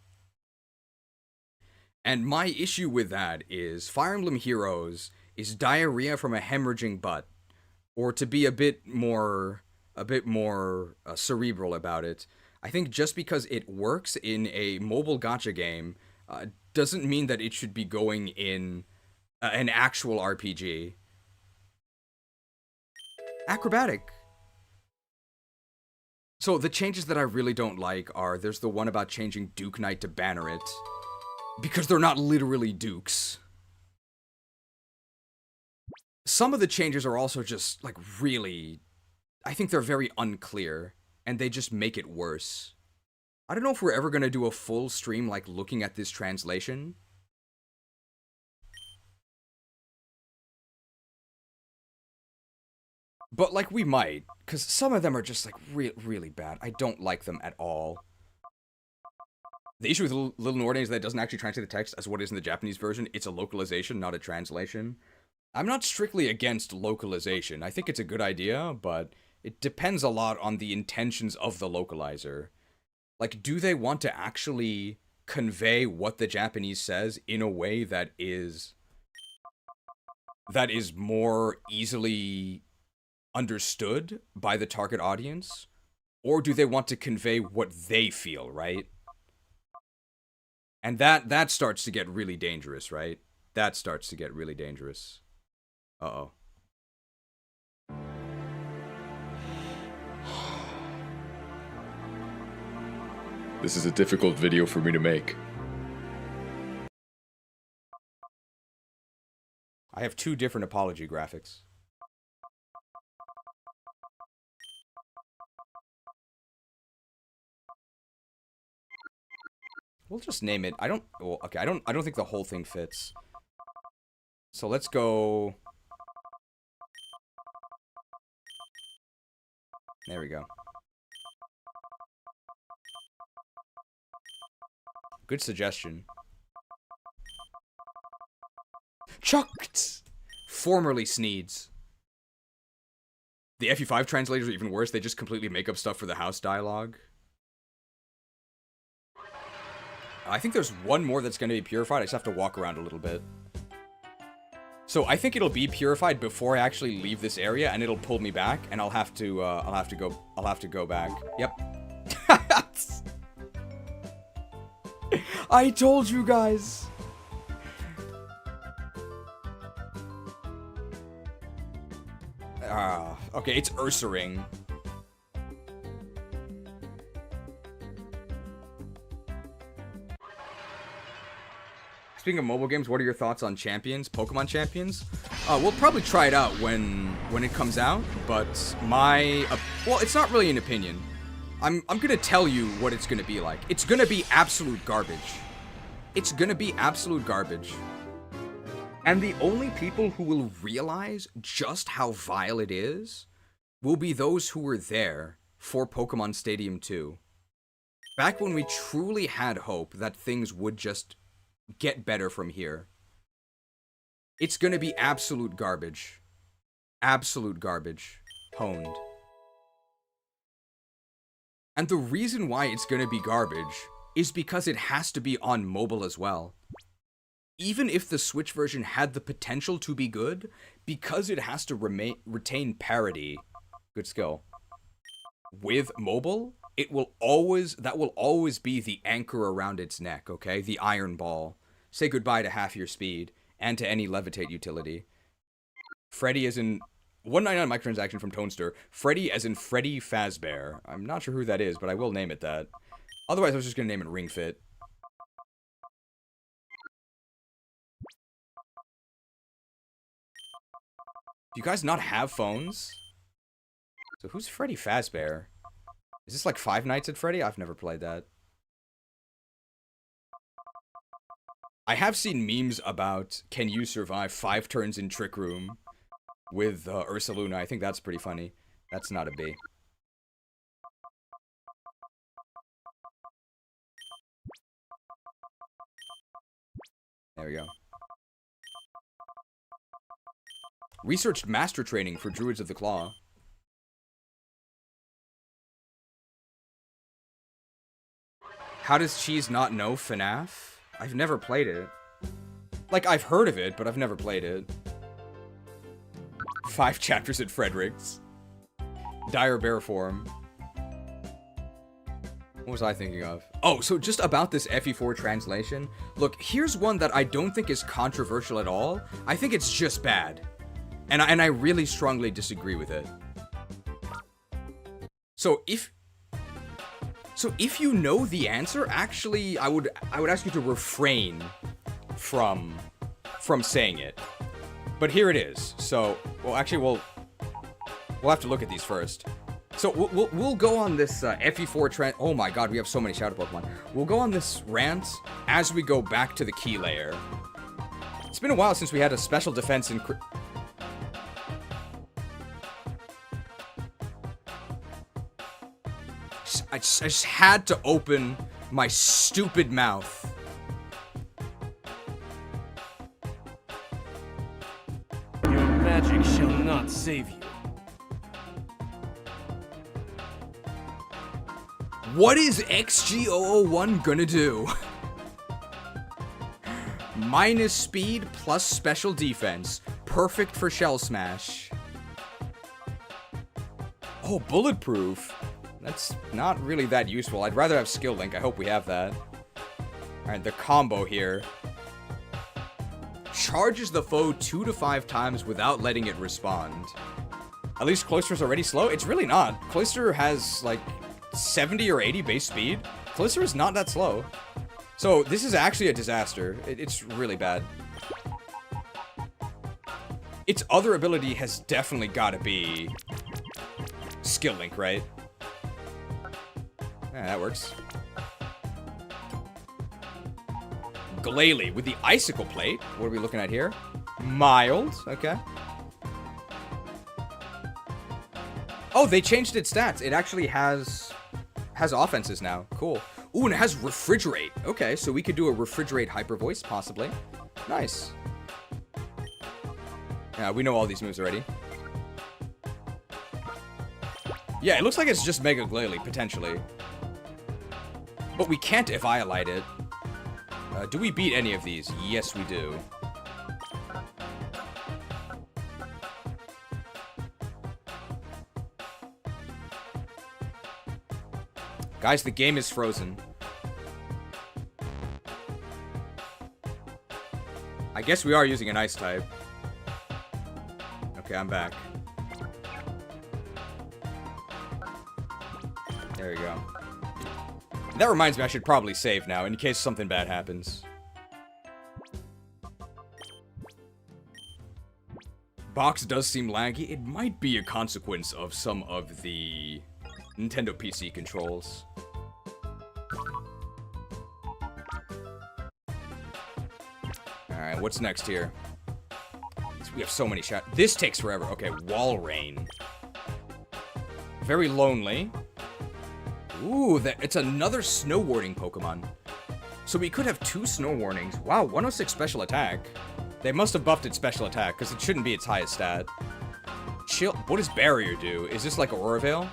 And my issue with that is Fire Emblem Heroes is diarrhea from a hemorrhaging butt. or to be a bit more cerebral about it, I think just because it works in a mobile gacha game doesn't mean that it should be going in an actual RPG. Acrobatic. So the changes that I really don't like are, there's the one about changing Duke Knight to Banneret, because they're not literally dukes. Some of the changes are also just, like, really, I think they're very unclear, and they just make it worse. I don't know if we're ever going to do a full stream, like, looking at this translation. But, like, we might, because some of them are just, like, really bad. I don't like them at all. The issue with Little Norden is that it doesn't actually translate the text as what is in the Japanese version. It's a localization, not a translation. I'm not strictly against localization. I think it's a good idea, but it depends a lot on the intentions of the localizer. Like, do they want to actually convey what the Japanese says in a way that is more easily understood by the target audience? Or do they want to convey what they feel, right? And that starts to get really dangerous, right? That starts to get really dangerous. Uh-oh. This is a difficult video for me to make. I have 2 different apology graphics. We'll just name it. I don't think the whole thing fits. So let's go. There we go. Good suggestion. Chucked! Formerly Sneeds. The FU5 translators are even worse. They just completely make up stuff for the house dialogue. I think there's one more that's going to be purified. I just have to walk around a little bit. So I think it'll be purified before I actually leave this area, and it'll pull me back, and I'll have to go back. Yep. I told you guys. Okay, it's Ursaring. Speaking of mobile games, what are your thoughts on Champions, Pokemon Champions? We'll probably try it out when it comes out, but well, it's not really an opinion. I'm gonna tell you what it's gonna be like. It's gonna be absolute garbage. It's gonna be absolute garbage. And the only people who will realize just how vile it is will be those who were there for Pokemon Stadium 2. Back when we truly had hope that things would just get better from here. It's gonna be absolute garbage. Absolute garbage. Honed. And the reason why it's gonna be garbage is because it has to be on mobile as well. Even if the Switch version had the potential to be good, because it has to retain parity, good skill, with mobile, that will always be the anchor around its neck, okay? The iron ball. Say goodbye to half your speed, and to any levitate utility. Freddy as in 199 microtransaction from Tonester. Freddy as in Freddy Fazbear. I'm not sure who that is, but I will name it that. Otherwise, I was just gonna name it Ring Fit. Do you guys not have phones? So who's Freddy Fazbear? Is this like Five Nights at Freddy? I've never played that. I have seen memes about, can you survive 5 turns in Trick Room with Ursaluna. I think that's pretty funny. That's not a B. There we go. Researched master training for Druids of the Claw. How does Cheese not know FNAF? I've never played it. Like, I've heard of it, but I've never played it. 5 chapters in Fredericks. Dire bear form. What was I thinking of? Oh, so just about this FE4 translation. Look, here's one that I don't think is controversial at all. I think it's just bad. And I really strongly disagree with it. So if you know the answer, actually, I would ask you to refrain from saying it. But here it is. So, well, actually, we'll have to look at these first. So we'll go on this FE4 trend. Oh my god, we have so many Shadow Pokemon. We'll go on this rant as we go back to the Key Lair. It's been a while since we had a special defense in. I just had to open my stupid mouth. Your magic shall not save you. What is XG001 gonna do? Minus speed plus special defense. Perfect for Shell Smash. Oh, bulletproof. That's not really that useful. I'd rather have Skill Link. I hope we have that. Alright, the combo here. Charges the foe 2 to 5 times without letting it respond. At least Cloyster's already slow? It's really not. Cloyster has, like, 70 or 80 base speed. Cloyster is not that slow. So, this is actually a disaster. It's really bad. Its other ability has definitely got to be Skill Link, right? Yeah, that works. Glalie with the Icicle Plate. What are we looking at here? Mild. Okay. Oh, they changed its stats. It actually has offenses now. Cool. Ooh, and it has Refrigerate. Okay, so we could do a Refrigerate Hyper Voice, possibly. Nice. Yeah, we know all these moves already. Yeah, it looks like it's just Mega Glalie, potentially. But we can't Eevaluate it. Do we beat any of these? Yes, we do. Guys, the game is frozen. I guess we are using an Ice type. Okay, I'm back. There you go. That reminds me, I should probably save now, in case something bad happens. Box does seem laggy. It might be a consequence of some of the Nintendo PC controls. Alright, what's next here? We have so many shots. This takes forever. Okay, Wall Rain. Very lonely. Ooh, it's another Snow Warning Pokemon. So we could have 2 Snow Warnings. Wow, 106 special attack. They must have buffed its special attack, because it shouldn't be its highest stat. Chill. What does Barrier do? Is this like Aurora Veil?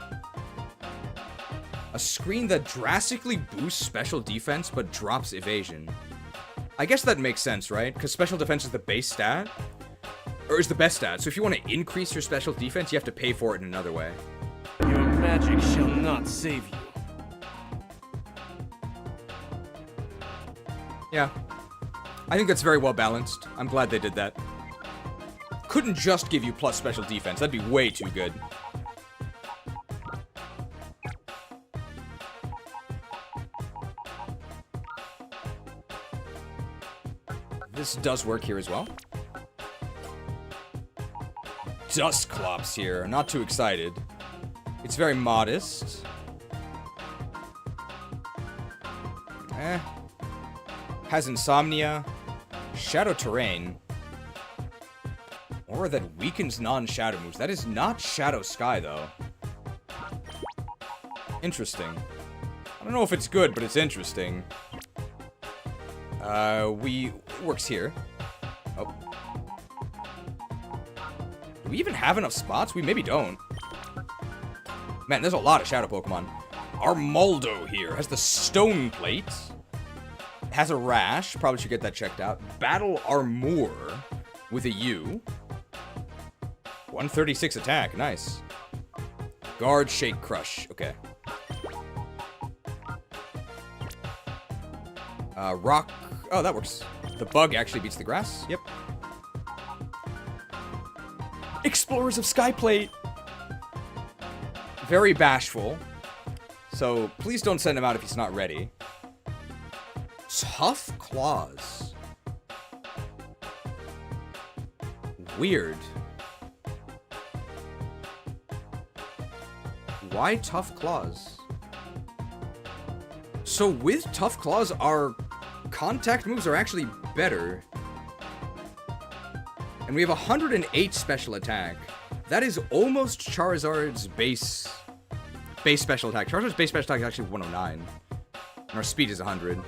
A screen that drastically boosts special defense, but drops evasion. I guess that makes sense, right? Because special defense is the base stat. Or is the best stat. So if you want to increase your special defense, you have to pay for it in another way. Your magic shall not save you. Yeah. I think that's very well balanced. I'm glad they did that. Couldn't just give you plus special defense. That'd be way too good. This does work here as well. Dusclops here. Not too excited. It's very modest. Has Insomnia. Shadow Terrain. Or that weakens non-shadow moves. That is not Shadow Sky, though. Interesting. I don't know if it's good, but it's interesting. It works here. Oh. Do we even have enough spots? We maybe don't. Man, there's a lot of Shadow Pokemon. Armaldo here has the Stone Plate. Has a Rash. Probably should get that checked out. Battle Armour with a U. 136 attack, nice. Guard, Shake, Crush, okay. Rock, oh, that works. The bug actually beats the grass, yep. Explorers of Skyplate! Very bashful. So, please don't send him out if he's not ready. Tough Claws. Weird. Why Tough Claws? So with Tough Claws, our contact moves are actually better. And we have 108 special attack. That is almost Charizard's base special attack. Charizard's base special attack is actually 109. And our speed is 100.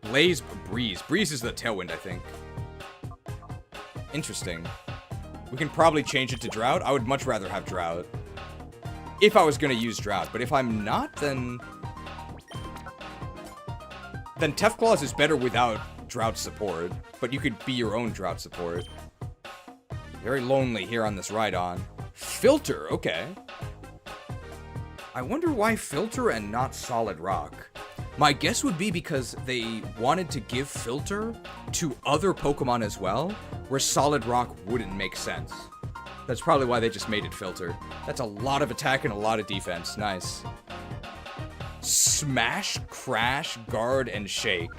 Blaze, Breeze. Breeze is the Tailwind, I think. Interesting. We can probably change it to Drought. I would much rather have Drought. If I was going to use Drought. But if I'm not, then Tough Claws is better without Drought support. But you could be your own Drought support. Very lonely here on this Rhydon. Filter, okay. I wonder why Filter and not Solid Rock. My guess would be because they wanted to give Filter to other Pokemon as well, where Solid Rock wouldn't make sense. That's probably why they just made it Filter. That's a lot of attack and a lot of defense. Nice. Smash, Crash, Guard, and Shake.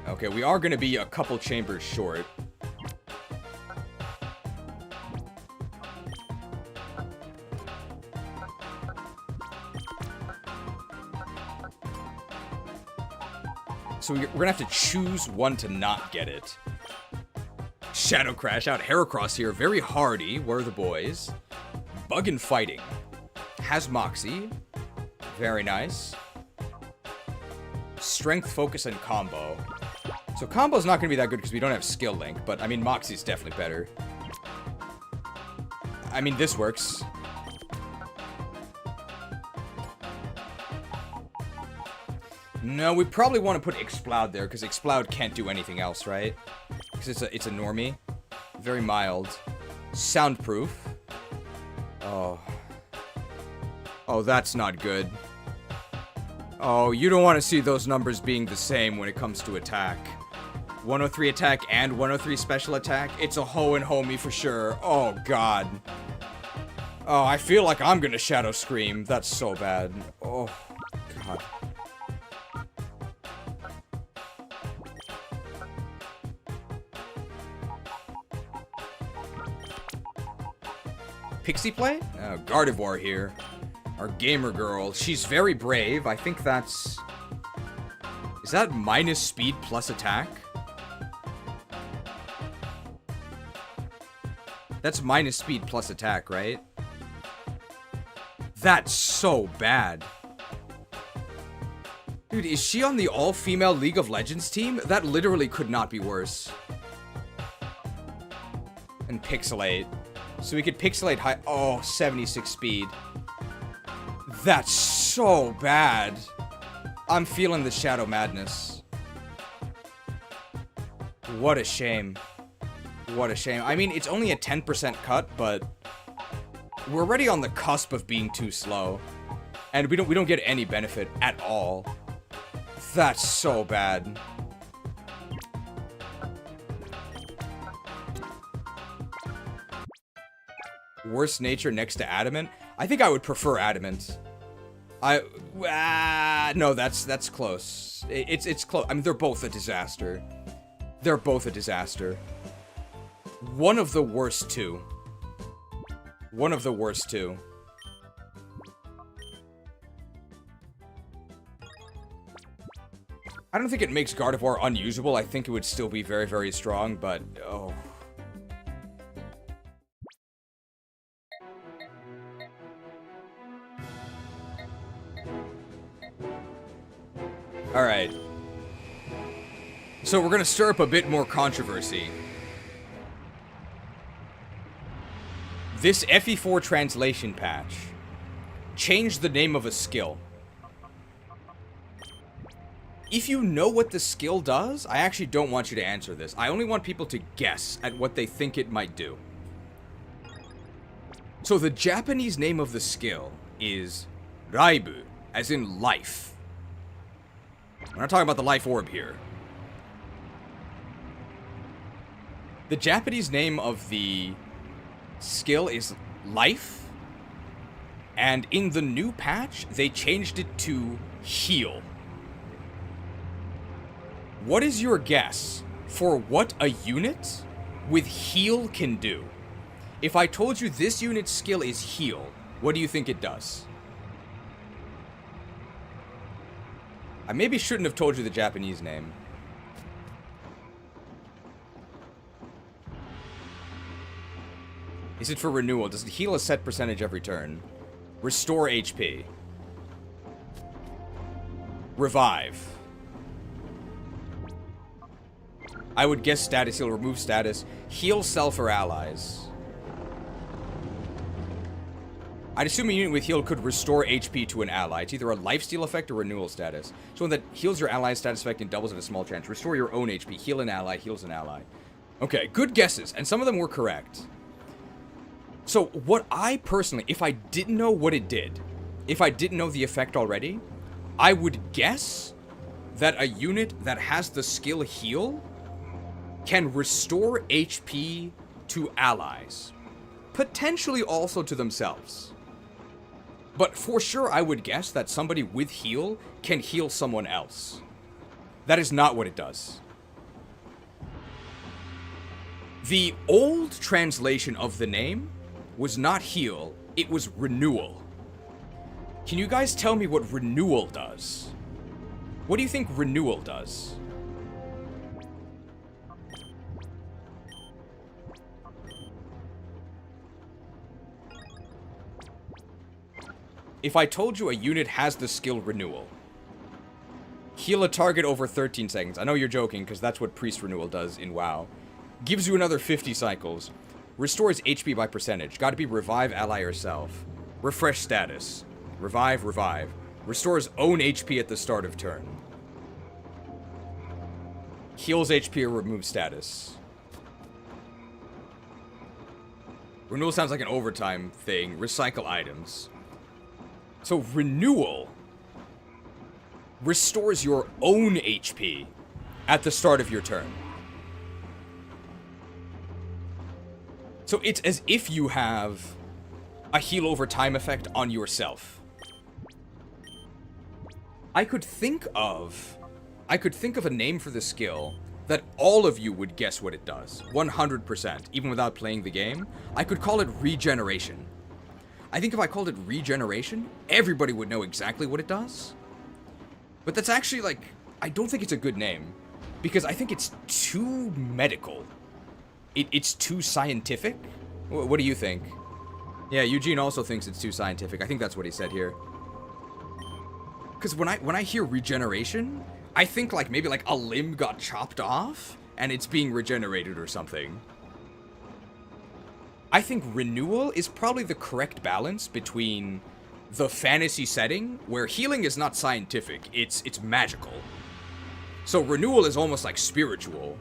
Okay, we are going to be a couple chambers short. So we're going to have to choose one to not get it. Shadow Crash out. Heracross here. Very hardy. Where are the boys? Bug and Fighting. Has Moxie. Very nice. Strength, Focus, and Combo. So Combo's not going to be that good because we don't have Skill Link. But, I mean, Moxie's definitely better. I mean, this works. No, we probably want to put Exploud there, because Exploud can't do anything else, right? Because it's a normie. Very mild. Soundproof. Oh. Oh, that's not good. Oh, you don't want to see those numbers being the same when it comes to attack. 103 attack and 103 special attack. It's a Ho and Homie for sure. Oh, God. Oh, I feel like I'm gonna Shadow Scream. That's so bad. Oh, God. Pixie Play? Gardevoir here. Our gamer girl. She's very brave. I think that's... Is that minus speed plus attack? That's minus speed plus attack, right? That's so bad. Dude, is she on the all-female League of Legends team? That literally could not be worse. And Pixelate. So we could Pixelate high... Oh, 76 speed. That's so bad. I'm feeling the Shadow Madness. What a shame. What a shame. I mean, it's only a 10% cut, but... We're already on the cusp of being too slow. And we don't get any benefit at all. That's so bad. Worst nature next to Adamant? I think I would prefer Adamant. No, that's close. It's close. I mean, they're both a disaster. They're both a disaster. One of the worst two. One of the worst two. I don't think it makes Gardevoir unusable. I think it would still be very, very strong, but... Oh... Alright. So we're gonna stir up a bit more controversy. This FE4 translation patch changed the name of a skill. If you know what the skill does, I actually don't want you to answer this. I only want people to guess at what they think it might do. So the Japanese name of the skill is Raibu, as in life. We're not talking about the life orb here. The Japanese name of the skill is life, and in the new patch, they changed it to heal. What is your guess for what a unit with heal can do? If I told you this unit's skill is heal, what do you think it does? I maybe shouldn't have told you the Japanese name. Is it for renewal? Does it heal a set percentage every turn? Restore HP. Revive. I would guess status heal, remove status. Heal self or allies. I'd assume a unit with heal could restore HP to an ally. It's either a lifesteal effect or renewal status. So one that heals your ally's status effect and doubles at a small chance. Restore your own HP. Heal an ally. Heals an ally. Okay, good guesses. And some of them were correct. So what I personally, if I didn't know what it did, if I didn't know the effect already, I would guess that a unit that has the skill heal can restore HP to allies. Potentially also to themselves. But for sure, I would guess that somebody with heal can heal someone else. That is not what it does. The old translation of the name was not heal, it was renewal. Can you guys tell me what renewal does? What do you think renewal does? If I told you a unit has the skill renewal, heal a target over 13 seconds. I know you're joking, because that's what Priest Renewal does in WoW. Gives you another 50 cycles. Restores HP by percentage. Gotta be revive ally or self. Refresh status. Revive, revive. Restores own HP at the start of turn. Heals HP or removes status. Renewal sounds like an overtime thing. Recycle items. So renewal restores your own HP at the start of your turn. So it's as if you have a heal over time effect on yourself. I could think of a name for the skill that all of you would guess what it does. 100%, even without playing the game. I could call it regeneration. I think if I called it regeneration, everybody would know exactly what it does. But that's actually, like, I don't think it's a good name. Because I think it's too medical. It's too scientific? What do you think? Yeah, Eugene also thinks it's too scientific. I think that's what he said here. Because when I hear regeneration, I think like maybe like a limb got chopped off and it's being regenerated or something. I think renewal is probably the correct balance between the fantasy setting, where healing is not scientific, it's magical. So renewal is almost like spiritual.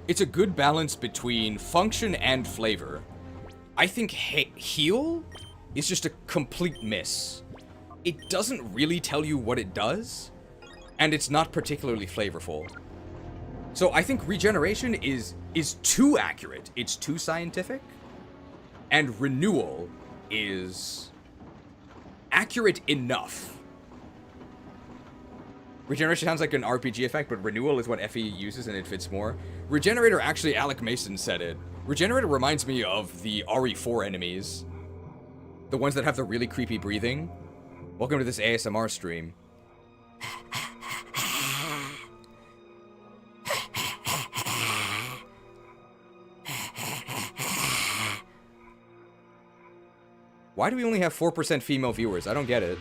It's a good balance between function and flavor. I think heal is just a complete miss. It doesn't really tell you what it does, and it's not particularly flavorful. So I think regeneration is too accurate. It's too scientific. And renewal is accurate enough. Regeneration sounds like an RPG effect, but renewal is what FE uses and it fits more. Regenerator, actually, Alec Mason said it. Regenerator reminds me of the RE4 enemies. The ones that have the really creepy breathing. Welcome to this ASMR stream. Why do we only have 4% female viewers? I don't get it.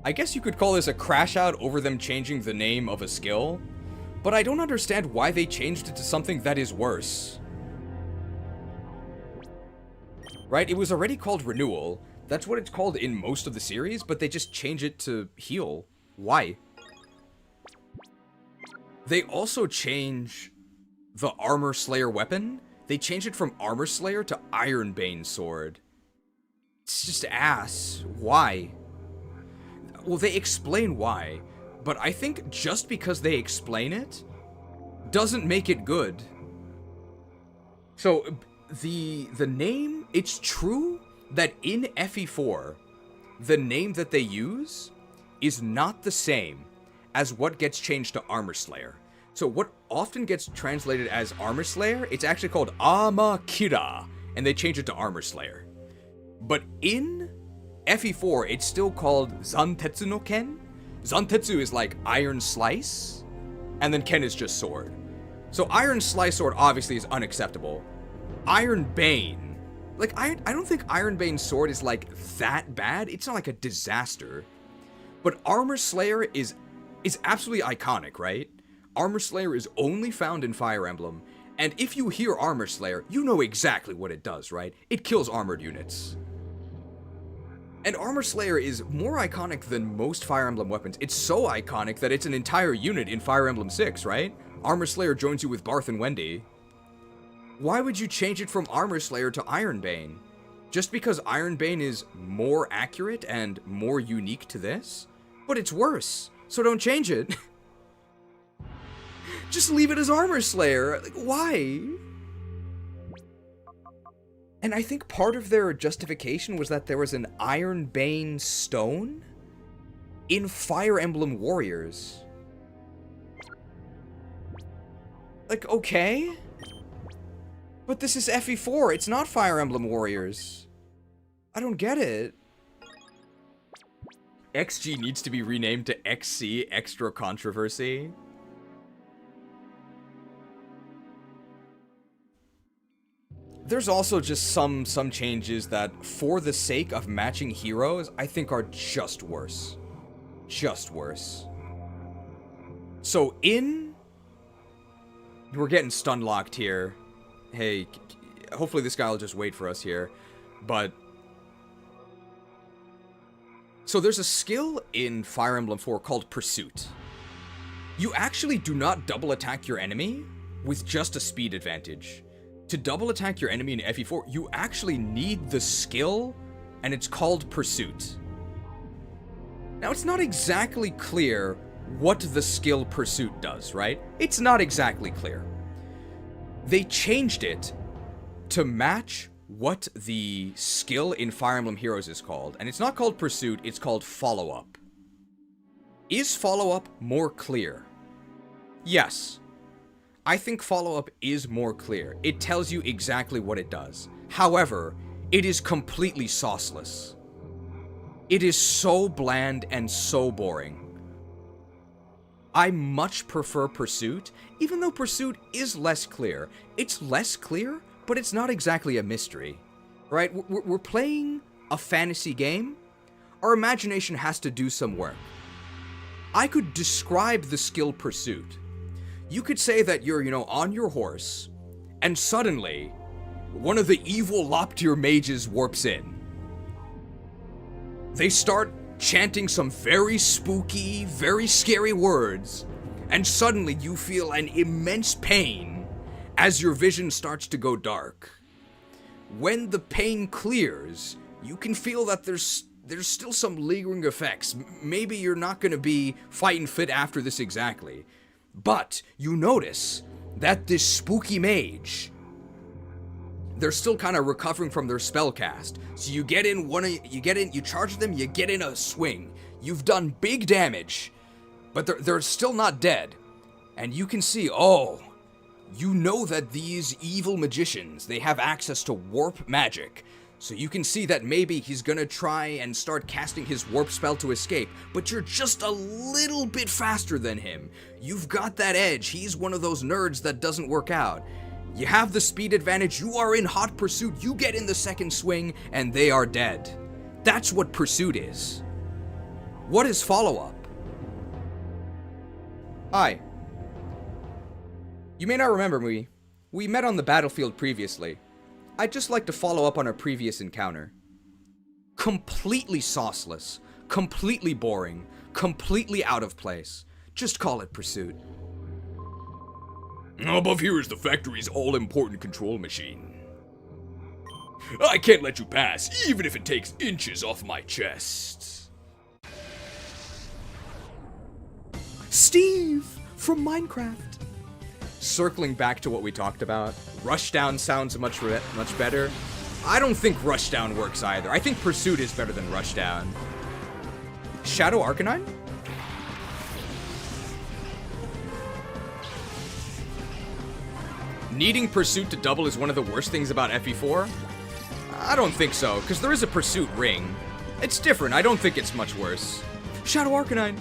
I guess you could call this a crash out over them changing the name of a skill, but I don't understand why they changed it to something that is worse. right? It was already called Renewal. That's what it's called in most of the series, but they just change it to Heal. Why? They also change the Armor Slayer weapon. They change it from Armor Slayer to Ironbane Sword. It's just ass. Why? Well, they explain why, but I think just because they explain it doesn't make it good. So, the name, it's true that in FE4, the name that they use is not the same as what gets changed to Armor Slayer. So what often gets translated as Armor Slayer, it's actually called Amakira, and they change it to Armor Slayer. But in FE4, it's still called Zantetsu no Ken. Zantetsu is like Iron Slice, and then Ken is just sword. So Iron Slice sword obviously is unacceptable. Iron Bane, like I don't think Iron Bane sword is like that bad. It's not like a disaster. But Armor Slayer is absolutely iconic, right? Armor Slayer is only found in Fire Emblem, and if you hear Armor Slayer, you know exactly what it does, right? It kills armored units. And Armor Slayer is more iconic than most Fire Emblem weapons. It's so iconic that it's an entire unit in Fire Emblem 6, right? Armor Slayer joins you with Barth and Wendy. Why would you change it from Armor Slayer to Iron Bane? Just because Iron Bane is more accurate and more unique to this? But it's worse, so don't change it. Just leave it as Armor Slayer. Like, why? And I think part of their justification was that there was an Iron Bane stone in Fire Emblem Warriors. Like, okay. But this is FE4, it's not Fire Emblem Warriors. I don't get it. XG needs to be renamed to XC, Extra Controversy. There's also just some changes that, for the sake of matching heroes, I think are just worse. Just worse. So we're getting stun locked here. Hey, hopefully this guy will just wait for us here. But so there's a skill in Fire Emblem 4 called Pursuit. You actually do not double attack your enemy with just a speed advantage. To double attack your enemy in FE4, you actually need the skill, and it's called Pursuit. Now, it's not exactly clear what the skill Pursuit does, right? It's not exactly clear. They changed it to match what the skill in Fire Emblem Heroes is called, and it's not called Pursuit, it's called Follow-Up. Is Follow-Up more clear? Yes. I think Follow-Up is more clear. It tells you exactly what it does. However, it is completely sauceless. It is so bland and so boring. I much prefer Pursuit, even though Pursuit is less clear. It's less clear, but it's not exactly a mystery, right? We're playing a fantasy game. Our imagination has to do some work. I could describe the skill Pursuit. You could say that you're, on your horse, and suddenly, one of the evil Loptir mages warps in. They start chanting some very spooky, very scary words, and suddenly you feel an immense pain as your vision starts to go dark. When the pain clears, you can feel that there's still some lingering effects. Maybe you're not going to be fighting fit after this exactly. But you notice that this spooky mage, they're still kind of recovering from their spell cast. So you you charge them, you get in a swing. You've done big damage, but they're still not dead. And you can see, you know that these evil magicians, they have access to warp magic. So you can see that maybe he's gonna try and start casting his warp spell to escape, but you're just a little bit faster than him. You've got that edge. He's one of those nerds that doesn't work out. You have the speed advantage, you are in hot pursuit, you get in the second swing, and they are dead. That's what Pursuit is. What is Follow-Up? Hi. You may not remember me. We met on the battlefield previously. I'd just like to follow up on our previous encounter. Completely sauceless, completely boring, completely out of place. Just call it pursuit. Above here is the factory's all-important control machine. I can't let you pass, even if it takes inches off my chest. Steve from Minecraft. Circling back to what we talked about, Rushdown sounds much better. I don't think Rushdown works either. I think Pursuit is better than Rushdown. Shadow Arcanine? Needing Pursuit to double is one of the worst things about FE4? I don't think so, because there is a Pursuit ring. It's different, I don't think it's much worse. Shadow Arcanine!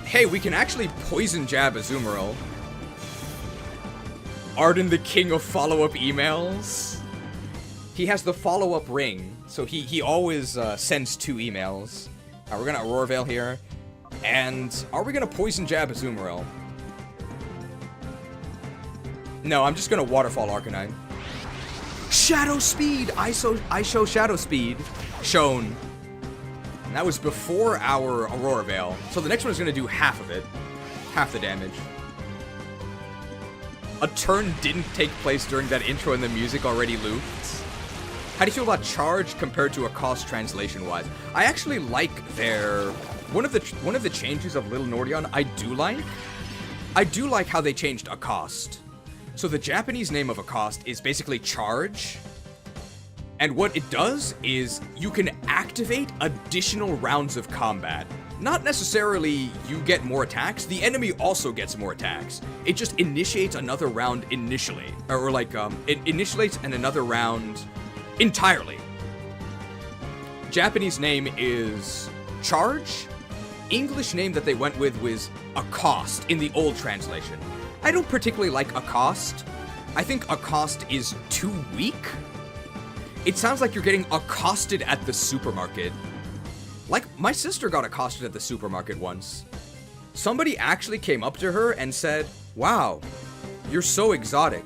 Hey, we can actually Poison Jab Azumarill. Arden, the king of follow-up emails. He has the follow-up ring, so he always sends 2 emails. We're gonna Aurora Veil here. And are we gonna Poison Jab Azumarill? No, I'm just gonna Waterfall Arcanine. Shadow Speed! I show Shadow Speed. Shown. And that was before our Aurora Veil. So the next one is gonna do half of it. Half the damage. A turn didn't take place during that intro and the music already looped. How do you feel about Charge compared to Accost translation-wise? I actually like their... One of the changes of Little Nordion I do like. I do like how they changed Accost. So the Japanese name of Accost is basically Charge. And what it does is you can activate additional rounds of combat. Not necessarily you get more attacks, the enemy also gets more attacks. It just initiates another round initially. Or like, it initiates another round entirely. Japanese name is Charge. English name that they went with was Accost in the old translation. I don't particularly like Accost. I think Accost is too weak. It sounds like you're getting accosted at the supermarket. Like, my sister got accosted at the supermarket once. Somebody actually came up to her and said, "Wow, you're so exotic."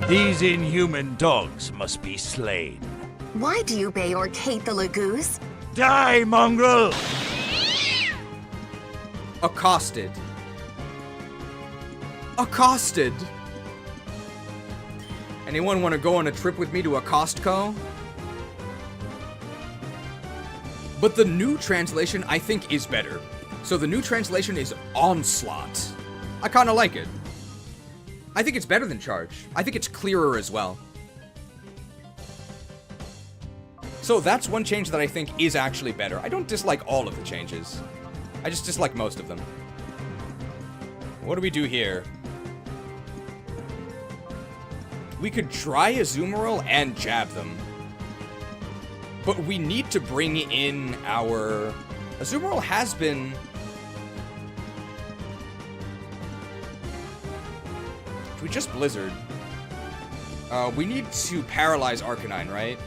These inhuman dogs must be slain. Why do you bay or hate the Lagoose? Die, mongrel! Accosted. Accosted! Anyone want to go on a trip with me to a Costco? But the new translation, I think, is better. So the new translation is Onslaught. I kind of like it. I think it's better than Charge. I think it's clearer as well. So that's one change that I think is actually better. I don't dislike all of the changes. I just dislike most of them. What do we do here? We could try Azumarill and jab them. But we need to bring in our... Azumarill has been... If we just Blizzard... we need to paralyze Arcanine, right?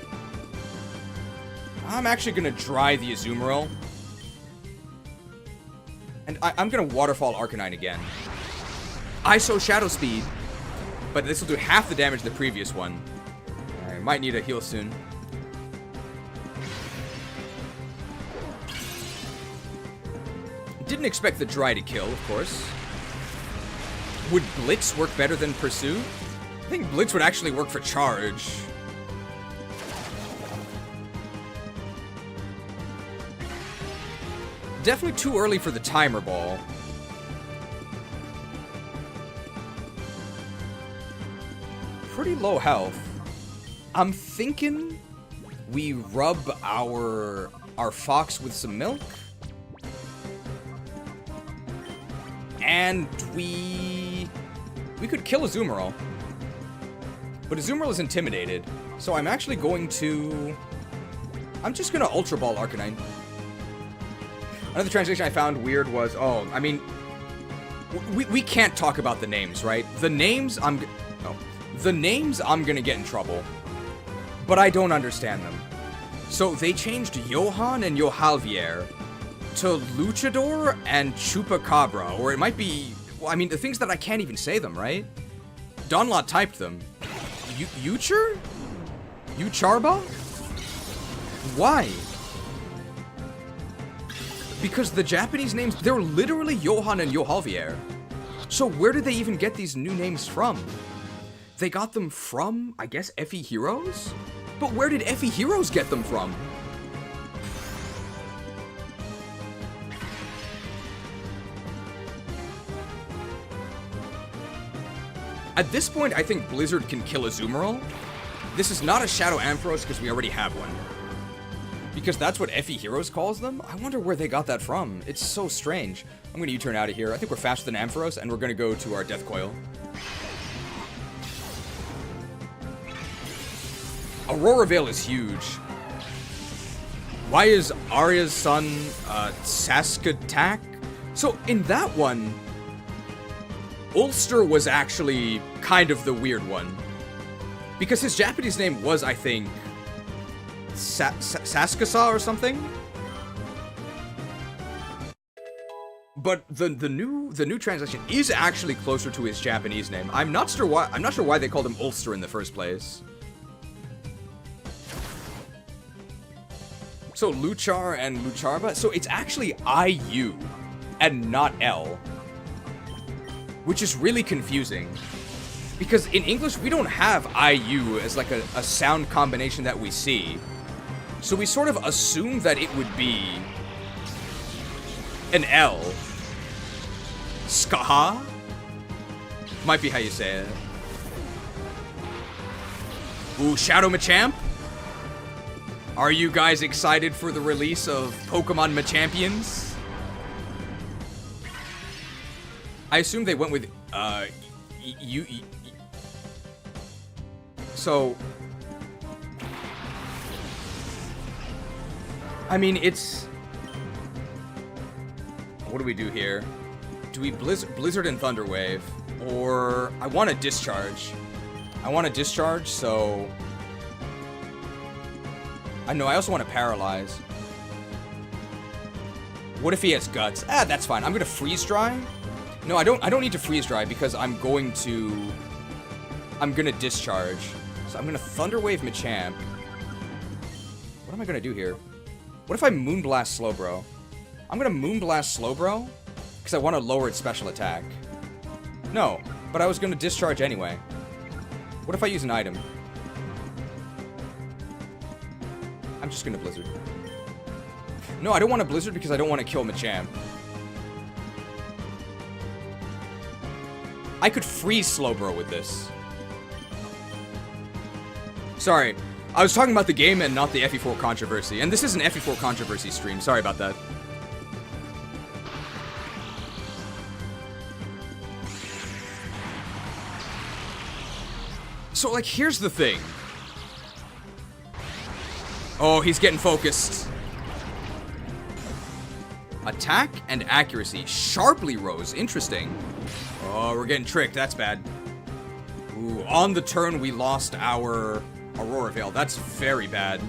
I'm actually gonna dry the Azumarill. And I'm gonna Waterfall Arcanine again. ISO Shadow Speed. But this will do half the damage of the previous one. I might need a heal soon. Didn't expect the Dry to kill, of course. Would Blitz work better than Pursuit? I think Blitz would actually work for Charge. Definitely too early for the Timer Ball. Pretty low health. I'm thinking we rub our fox with some milk. And we could kill Azumarill. But Azumarill is intimidated. So I'm actually going to... I'm just going to Ultra Ball Arcanine. Another translation I found weird was... Oh, I mean... We can't talk about the names, right? The names I'm gonna get in trouble. But I don't understand them. So they changed Johan and Johalvier to Luchador and Chupacabra. Or it might be Well, I mean, the things that I can't even say them, right? Donlot typed them. Yuchar? Yucharba? Why? Because the Japanese names, they're literally Johan and Johalvier. So where did they even get these new names from? They got them from, I guess, Effie Heroes? But where did Effie Heroes get them from? At this point, I think Blizzard can kill Azumarill. This is not a Shadow Ampharos because we already have one. Because that's what Effie Heroes calls them? I wonder where they got that from. It's so strange. I'm going to U-turn out of here. I think we're faster than Ampharos, and we're going to go to our Death Coil. Aurora Veil is huge. Why is Arya's son Saskatak? So in that one, Ulster was actually kind of the weird one. Because his Japanese name was, I think, Saskasa or something? But the new translation is actually closer to his Japanese name. I'm not sure why they called him Ulster in the first place. So Luchar and Lucharba, so it's actually IU and not L. Which is really confusing. Because in English, we don't have IU as like a sound combination that we see. So we sort of assume that it would be an L. Skaha? Might be how you say it. Ooh, Shadow Machamp? Are you guys excited for the release of Pokemon Machampions? I assume they went with, so, I mean, it's, what do we do here? Do we Blizzard and Thunderwave? Or, I want to Discharge. So, I know, I also want to Paralyze. What if he has Guts? Ah, that's fine. I'm going to Freeze Dry. No, I don't need to Freeze Dry because I'm going to Discharge. So I'm going to Thunderwave Machamp. What am I going to do here? What if I Moonblast Slowbro? I'm going to Moonblast Slowbro because I want to lower its special attack. No, but I was going to Discharge anyway. What if I use an item? I'm just going to Blizzard. No, I don't want to Blizzard because I don't want to kill Machamp. I could freeze Slowbro with this. Sorry, I was talking about the game and not the FE4 controversy. And this is an FE4 controversy stream. Sorry about that. So, like, here's the thing. Oh, he's getting focused. Attack and accuracy sharply rose. Interesting. Oh, we're getting tricked. That's bad. Ooh, on the turn, we lost our Aurora Veil. That's very bad.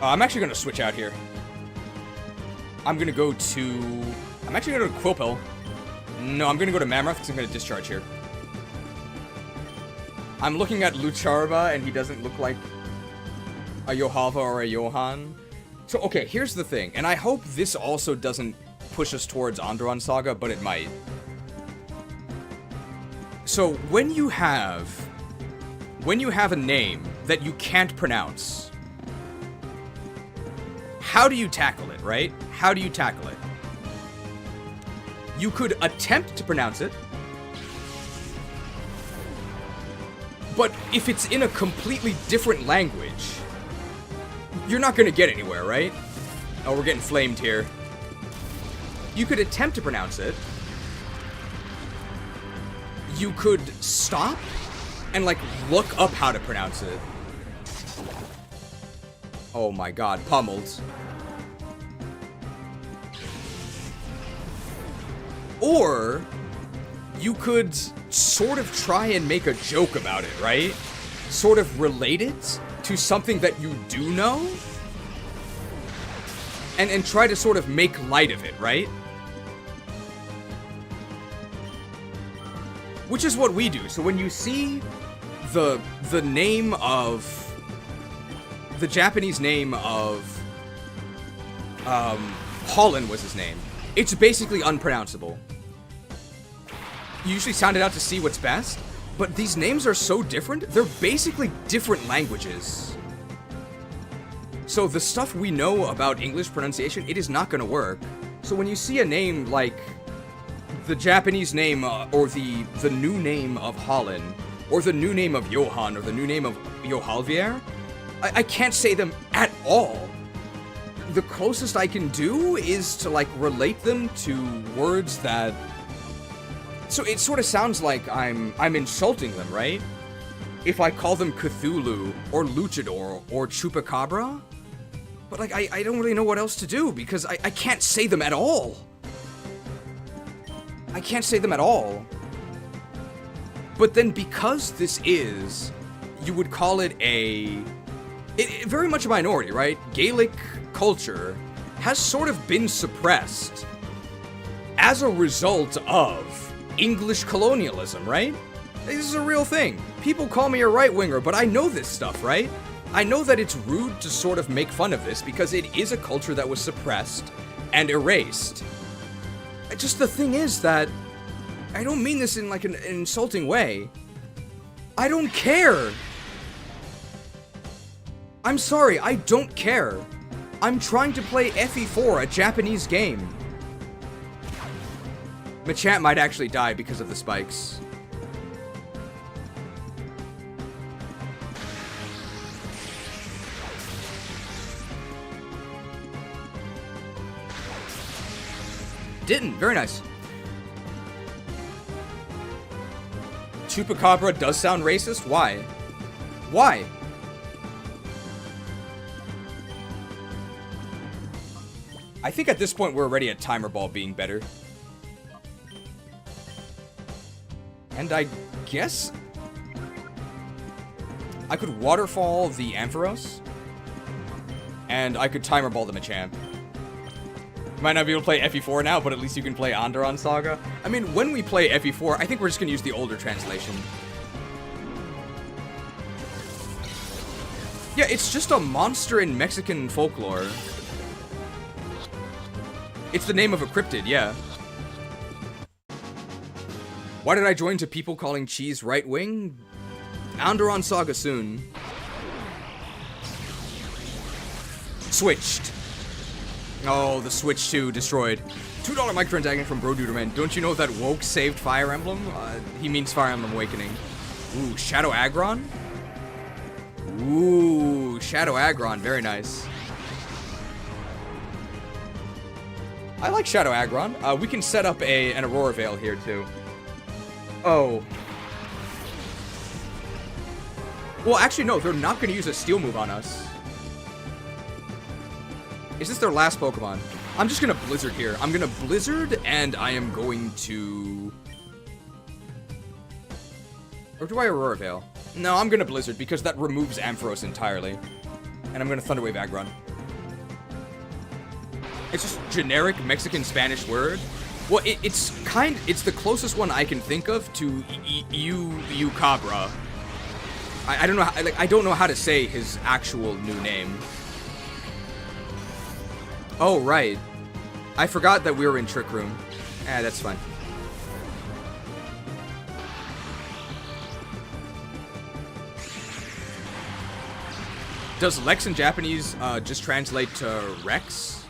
I'm actually going to switch out here. I'm actually going to go to Quillpill. No, I'm going to go to Mammoth because I'm going to Discharge here. I'm looking at Lucharba, and he doesn't look like a Yohalva or a Johan. So, okay, here's the thing, and I hope this also doesn't push us towards Onderon Saga, but it might. So, when you have a name that you can't pronounce, how do you tackle it, right? How do you tackle it? You could attempt to pronounce it, but if it's in a completely different language, you're not gonna get anywhere, right? Oh, we're getting flamed here. You could attempt to pronounce it. You could stop and, like, look up how to pronounce it. Oh my god, pummeled. Or you could sort of try and make a joke about it, right? Sort of relate it to something that you do know, and try to sort of make light of it, right? Which is what we do. So when you see the name of the Japanese name of Holland was his name. It's basically unpronounceable. You usually sound it out to see what's best, but these names are so different, they're basically different languages. So the stuff we know about English pronunciation, it is not going to work. So when you see a name like the Japanese name, or the new name of Holland, or the new name of Johan, or the new name of Johalvier, I can't say them at all. The closest I can do is to, like, relate them to words that... So it sort of sounds like I'm insulting them, right? If I call them Cthulhu, or Luchador, or Chupacabra. But, like, I don't really know what else to do, because I can't say them at all. I can't say them at all. But then because this is, you would call it very much a minority, right? Gaelic culture has sort of been suppressed as a result of English colonialism, right? This is a real thing. People call me a right-winger, but I know this stuff, right? I know that it's rude to sort of make fun of this because it is a culture that was suppressed and erased. Just the thing is that I don't mean this in like an insulting way. I don't care. I'm sorry, I don't care. I'm trying to play FE4, a Japanese game. Machamp might actually die because of the spikes. Didn't. Very nice. Chupacabra does sound racist? Why? Why? I think at this point we're already at Timer Ball being better. And I guess I could Waterfall the Ampharos. And I could Timer Ball the Machamp. You might not be able to play FE4 now, but at least you can play Onderon Saga. I mean, when we play FE4, I think we're just going to use the older translation. Yeah, it's just a monster in Mexican folklore. It's the name of a cryptid, yeah. Why did I join to people calling cheese right wing? Onderon Saga soon. Switched. Oh, the Switch 2 destroyed. $2 microtransaction from Bro Duderman. Don't you know that Woke saved Fire Emblem? He means Fire Emblem Awakening. Ooh, Shadow Aggron? Ooh, Shadow Aggron. Very nice. I like Shadow Aggron. We can set up an Aurora Veil here, too. Oh. Well, actually, no. They're not going to use a Steel move on us. Is this their last Pokemon? I'm just going to Blizzard here. I'm going to Blizzard, and I am going to... Or do I Aurora Veil? No, I'm going to Blizzard, because that removes Ampharos entirely. And I'm going to Thunder Wave Aggron. It's just generic Mexican-Spanish word. Well, it's the closest one I can think of to Cabra. I don't know how, I don't know how to say his actual new name. Oh, right. I forgot that we were in Trick Room. That's fine. Does Lex in Japanese just translate to Rex?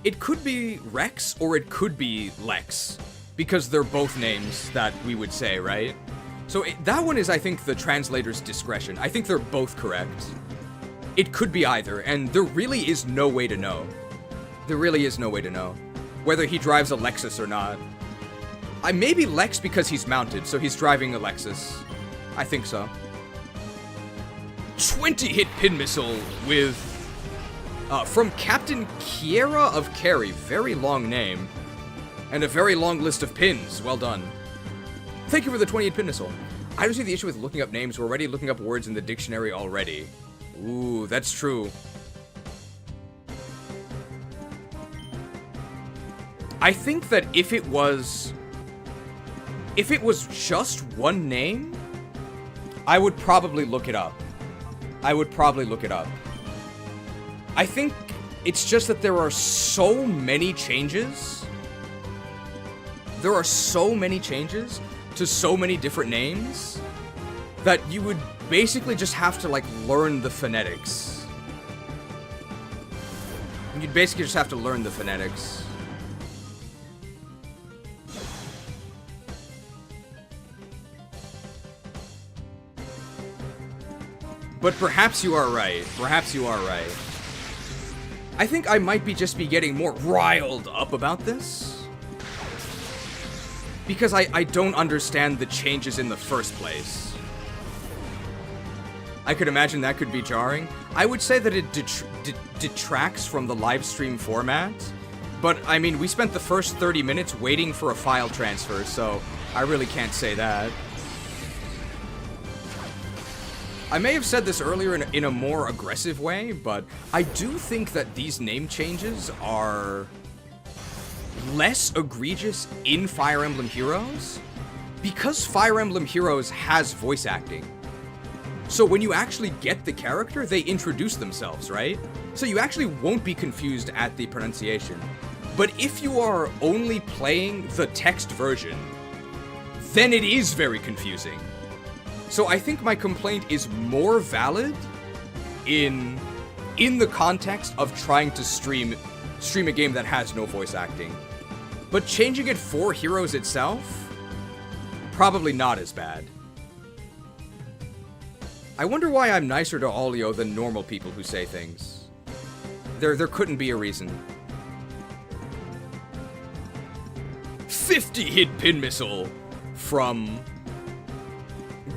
It could be Rex or it could be Lex, because they're both names that we would say, right? So that one is, I think, the translator's discretion. I think they're both correct. It could be either, and there really is no way to know. There really is no way to know whether he drives a Lexus or not. Maybe Lex because he's mounted, so he's driving a Lexus. I think so. 20-hit pin missile with... from Captain Kiera of Kerry. Very long name. And a very long list of pins. Well done. Thank you for the 28 pin missile. I don't see the issue with looking up names. We're already looking up words in the dictionary already. Ooh, that's true. I think that if it was just one name, I would probably look it up. I think it's just that there are so many changes. There are so many changes to so many different names that you would basically just have to, like, learn the phonetics. You'd basically just have to learn the phonetics. But perhaps you are right. Perhaps you are right. I think I might just be getting more riled up about this. Because I don't understand the changes in the first place. I could imagine that could be jarring. I would say that it detracts from the live stream format. But, I mean, we spent the first 30 minutes waiting for a file transfer, so I really can't say that. I may have said this earlier in a more aggressive way, but I do think that these name changes are less egregious in Fire Emblem Heroes because Fire Emblem Heroes has voice acting. So when you actually get the character, they introduce themselves, right? So you actually won't be confused at the pronunciation. But if you are only playing the text version, then it is very confusing. So I think my complaint is more valid in the context of trying to stream a game that has no voice acting. But changing it for Heroes itself, probably not as bad. I wonder why I'm nicer to Olio than normal people who say things. There couldn't be a reason. 50-hit pin missile from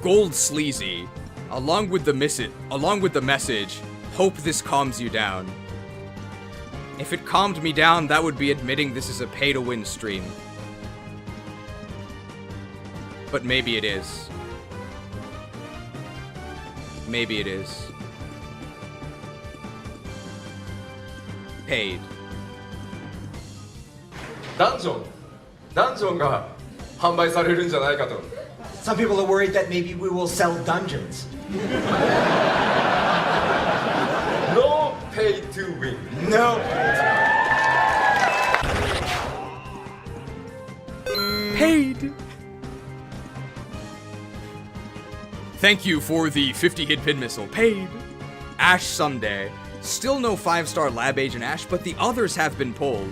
Gold Sleazy, along with the message, hope this calms you down. If it calmed me down, that would be admitting this is a pay-to-win stream. But maybe it is. Maybe it is. Paid. ダンジョンが販売されるんじゃないかと。Some people are worried that maybe we will sell dungeons. No pay to win. No. Paid. Thank you for the 50-hit pin missile. Paid. Ash someday. Still no 5-star lab agent Ash, but the others have been pulled.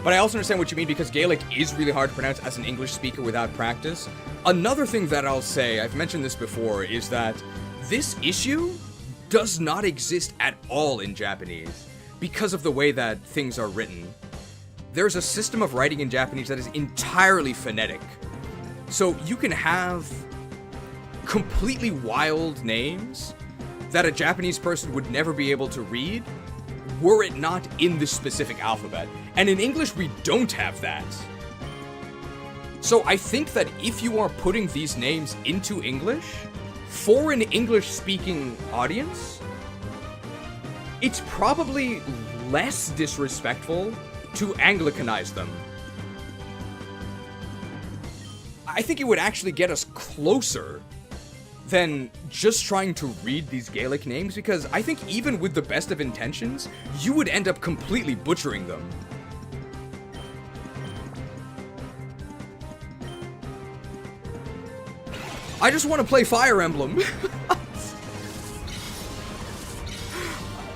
But I also understand what you mean because Gaelic is really hard to pronounce as an English speaker without practice. Another thing that I'll say, I've mentioned this before, is that this issue does not exist at all in Japanese because of the way that things are written. There's a system of writing in Japanese that is entirely phonetic. So you can have completely wild names that a Japanese person would never be able to read were it not in the specific alphabet. And in English, we don't have that. So I think that if you are putting these names into English, for an English-speaking audience, it's probably less disrespectful to Anglicanize them. I think it would actually get us closer than just trying to read these Gaelic names, because I think even with the best of intentions, you would end up completely butchering them. I just want to play Fire Emblem.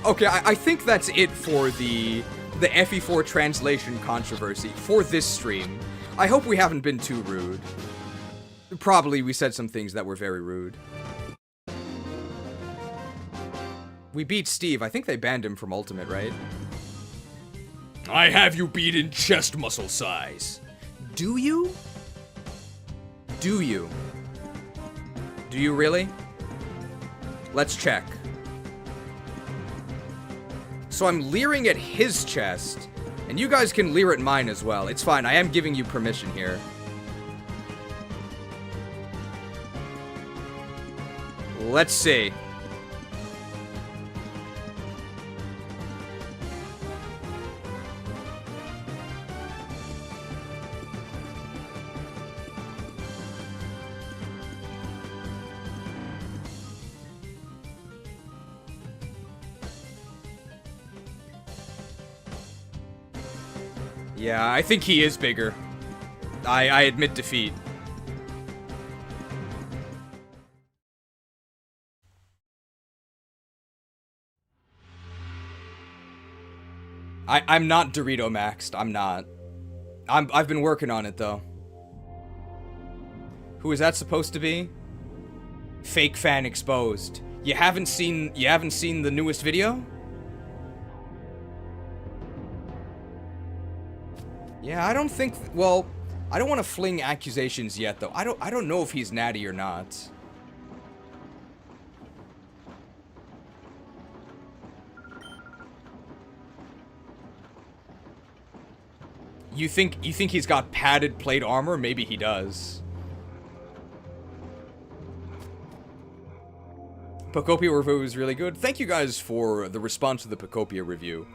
Okay, I think that's it for the FE4 translation controversy for this stream. I hope we haven't been too rude. Probably we said some things that were very rude. We beat Steve. I think they banned him from Ultimate, right? I have you beat in chest muscle size. Do you? Do you? Do you really? Let's check. So I'm leering at his chest, and you guys can leer at mine as well. It's fine, I am giving you permission here. Let's see. Yeah, I think he is bigger. I admit defeat. I'm not Dorito maxed. I'm not. I've been working on it though. Who is that supposed to be? Fake fan exposed. You haven't seen the newest video? Yeah, I don't think well, I don't want to fling accusations yet though. I don't know if he's natty or not. You think he's got padded plate armor? Maybe he does. Pocopia review is really good. Thank you guys for the response to the Pocopia review.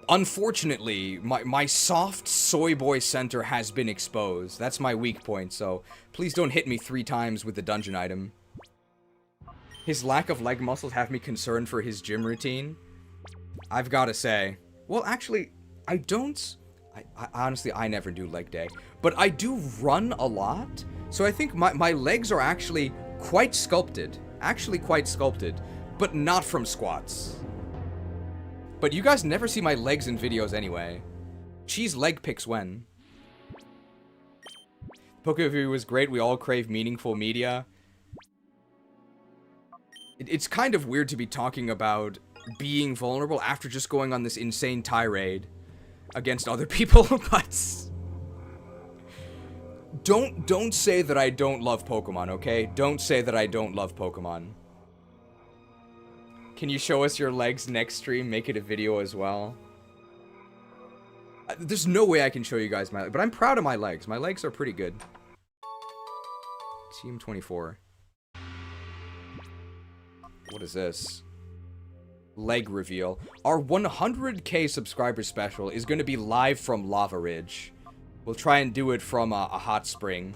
Unfortunately, my soft soy boy center has been exposed. That's my weak point, so please don't hit me 3 times with the dungeon item. His lack of leg muscles have me concerned for his gym routine. I've gotta say. Well, actually, I don't... I honestly, I never do leg day. But I do run a lot, so I think my legs are actually quite sculpted. Actually quite sculpted, but not from squats. But you guys never see my legs in videos anyway. Cheese leg pics when? Poke review was great. We all crave meaningful media. It's kind of weird to be talking about being vulnerable after just going on this insane tirade against other people, but don't say that I don't love Pokemon, okay? Don't say that I don't love Pokemon. Can you show us your legs next stream? Make it a video as well. There's no way I can show you guys my legs, but I'm proud of my legs. My legs are pretty good. Team 24. What is this? Leg reveal. Our 100k subscriber special is going to be live from Lava Ridge. We'll try and do it from a hot spring.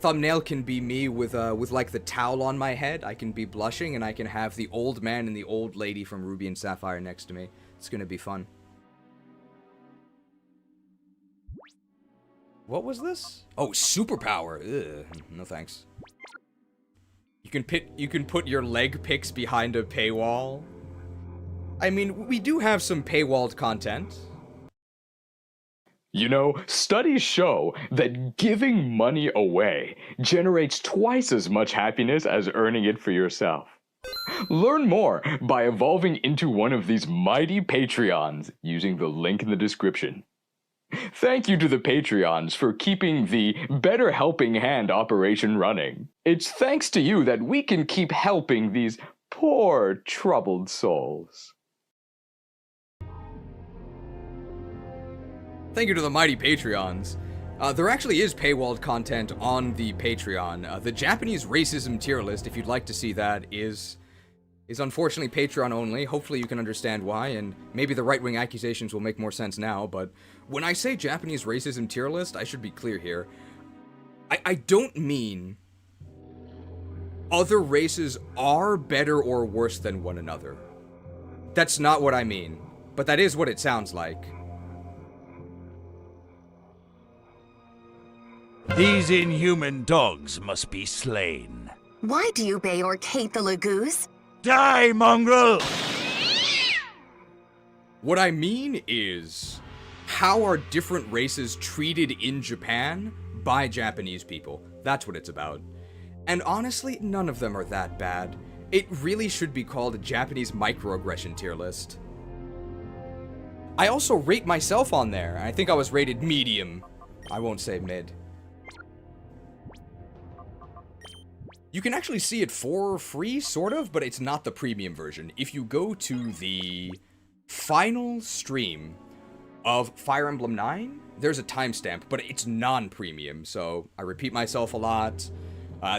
Thumbnail can be me with like the towel on my head. I can be blushing, and I can have the old man and the old lady from Ruby and Sapphire next to me. It's going to be fun. What was this? Oh, superpower. Ugh, no thanks. You can put your leg pics behind a paywall. I mean, we do have some paywalled content. You know, studies show that giving money away generates twice as much happiness as earning it for yourself. Learn more by evolving into one of these mighty Patreons using the link in the description. Thank you to the Patreons for keeping the Better Helping Hand operation running. It's thanks to you that we can keep helping these poor, troubled souls. Thank you to the mighty Patreons. There actually is paywalled content on the Patreon. The Japanese racism tier list, if you'd like to see that, is unfortunately Patreon only. Hopefully you can understand why, and maybe the right-wing accusations will make more sense now, but when I say Japanese racism tier list, I should be clear here. I don't mean other races are better or worse than one another. That's not what I mean, but that is what it sounds like. These inhuman dogs must be slain. Why do you bay or hate the Lagoos? Die, mongrel! What I mean is, how are different races treated in Japan by Japanese people? That's what it's about. And honestly, none of them are that bad. It really should be called a Japanese microaggression tier list. I also rate myself on there. I think I was rated medium. I won't say mid. You can actually see it for free, sort of, but it's not the premium version. If you go to the final stream of Fire Emblem 9, there's a timestamp, but it's non-premium, so I repeat myself a lot.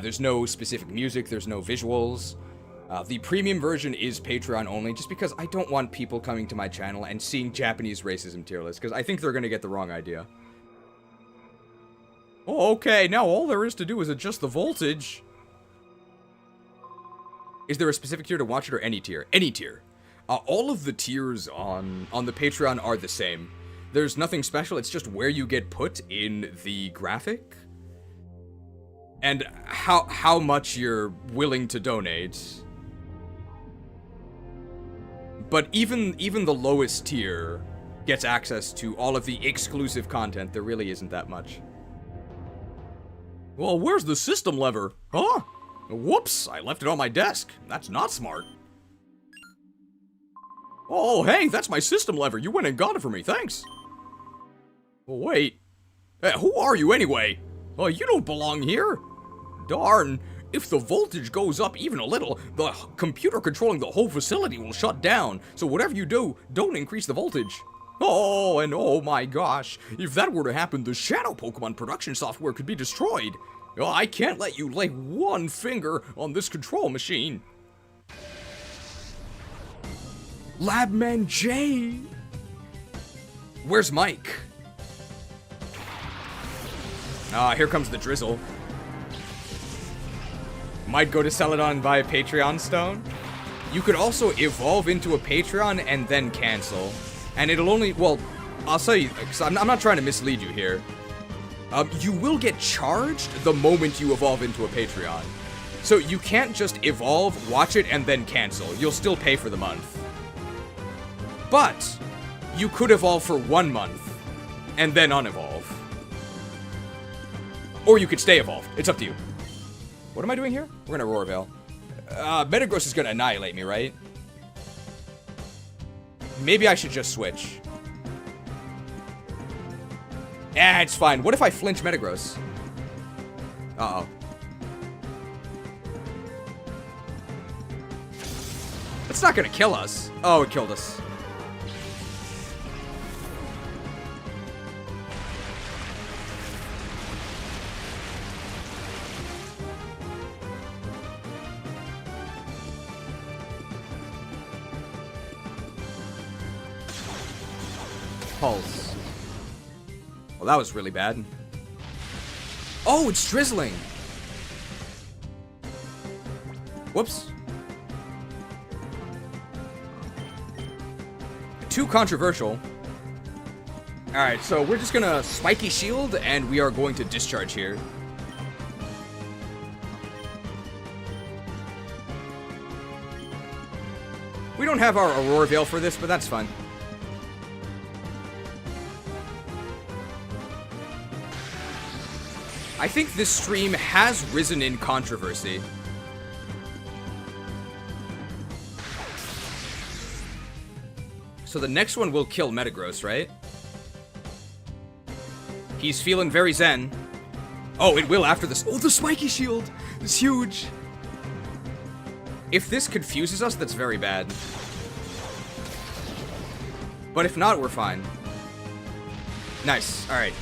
There's no specific music, there's no visuals. The premium version is Patreon only, just because I don't want people coming to my channel and seeing Japanese racism tier lists, because I think they're going to get the wrong idea. Oh, okay, now all there is to do is adjust the voltage. Is there a specific tier to watch it, or any tier? Any tier. All of the tiers on the Patreon are the same. There's nothing special, it's just where you get put in the graphic. And how much you're willing to donate. But even the lowest tier gets access to all of the exclusive content. There really isn't that much. Well, where's the system lever? Huh? Whoops, I left it on my desk. That's not smart. Oh, hey, that's my system lever. You went and got it for me. Thanks. Oh, wait. Hey, who are you anyway? Oh, you don't belong here. Darn. If the voltage goes up even a little, the computer controlling the whole facility will shut down. So whatever you do, don't increase the voltage. Oh, and oh my gosh. If that were to happen, the Shadow Pokemon production software could be destroyed. Oh, I can't let you lay one finger on this control machine. Labman J. Where's Mike? Here comes the drizzle. Might go to Celadon by a Patreon stone. You could also evolve into a Patreon and then cancel. And it'll only, well, I'll tell you, because I'm not trying to mislead you here. You will get charged the moment you evolve into a Patreon. So you can't just evolve, watch it, and then cancel. You'll still pay for the month. But you could evolve for 1 month and then unevolve. Or you could stay evolved. It's up to you. What am I doing here? We're gonna Roarveil. Metagross is gonna annihilate me, right? Maybe I should just switch. It's fine. What if I flinch Metagross? Uh-oh. It's not gonna kill us. Oh, it killed us. Pulse. Well, that was really bad. Oh, it's drizzling. Whoops. Too controversial. Alright, so we're just gonna Spiky Shield, and we are going to discharge here. We don't have our Aurora Veil for this, but that's fine. I think this stream has risen in controversy. So the next one will kill Metagross, right? He's feeling very zen. Oh, it will after this. Oh, the Spiky Shield! It's huge! If this confuses us, that's very bad. But if not, we're fine. Nice, alright.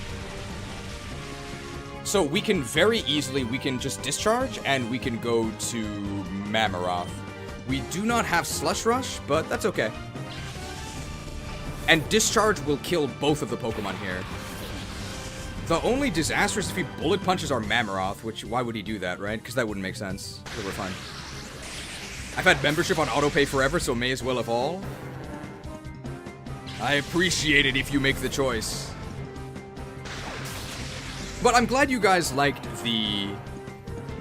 So we can very easily, we can just discharge, and we can go to Mammarath. We do not have Slush Rush, but that's okay. And discharge will kill both of the Pokemon here. The only disasters if he bullet punches our Mammarath, which, why would he do that, right? Because that wouldn't make sense. So we're fine. I've had membership on autopay forever, so may as well evolve. I appreciate it if you make the choice. But I'm glad you guys liked the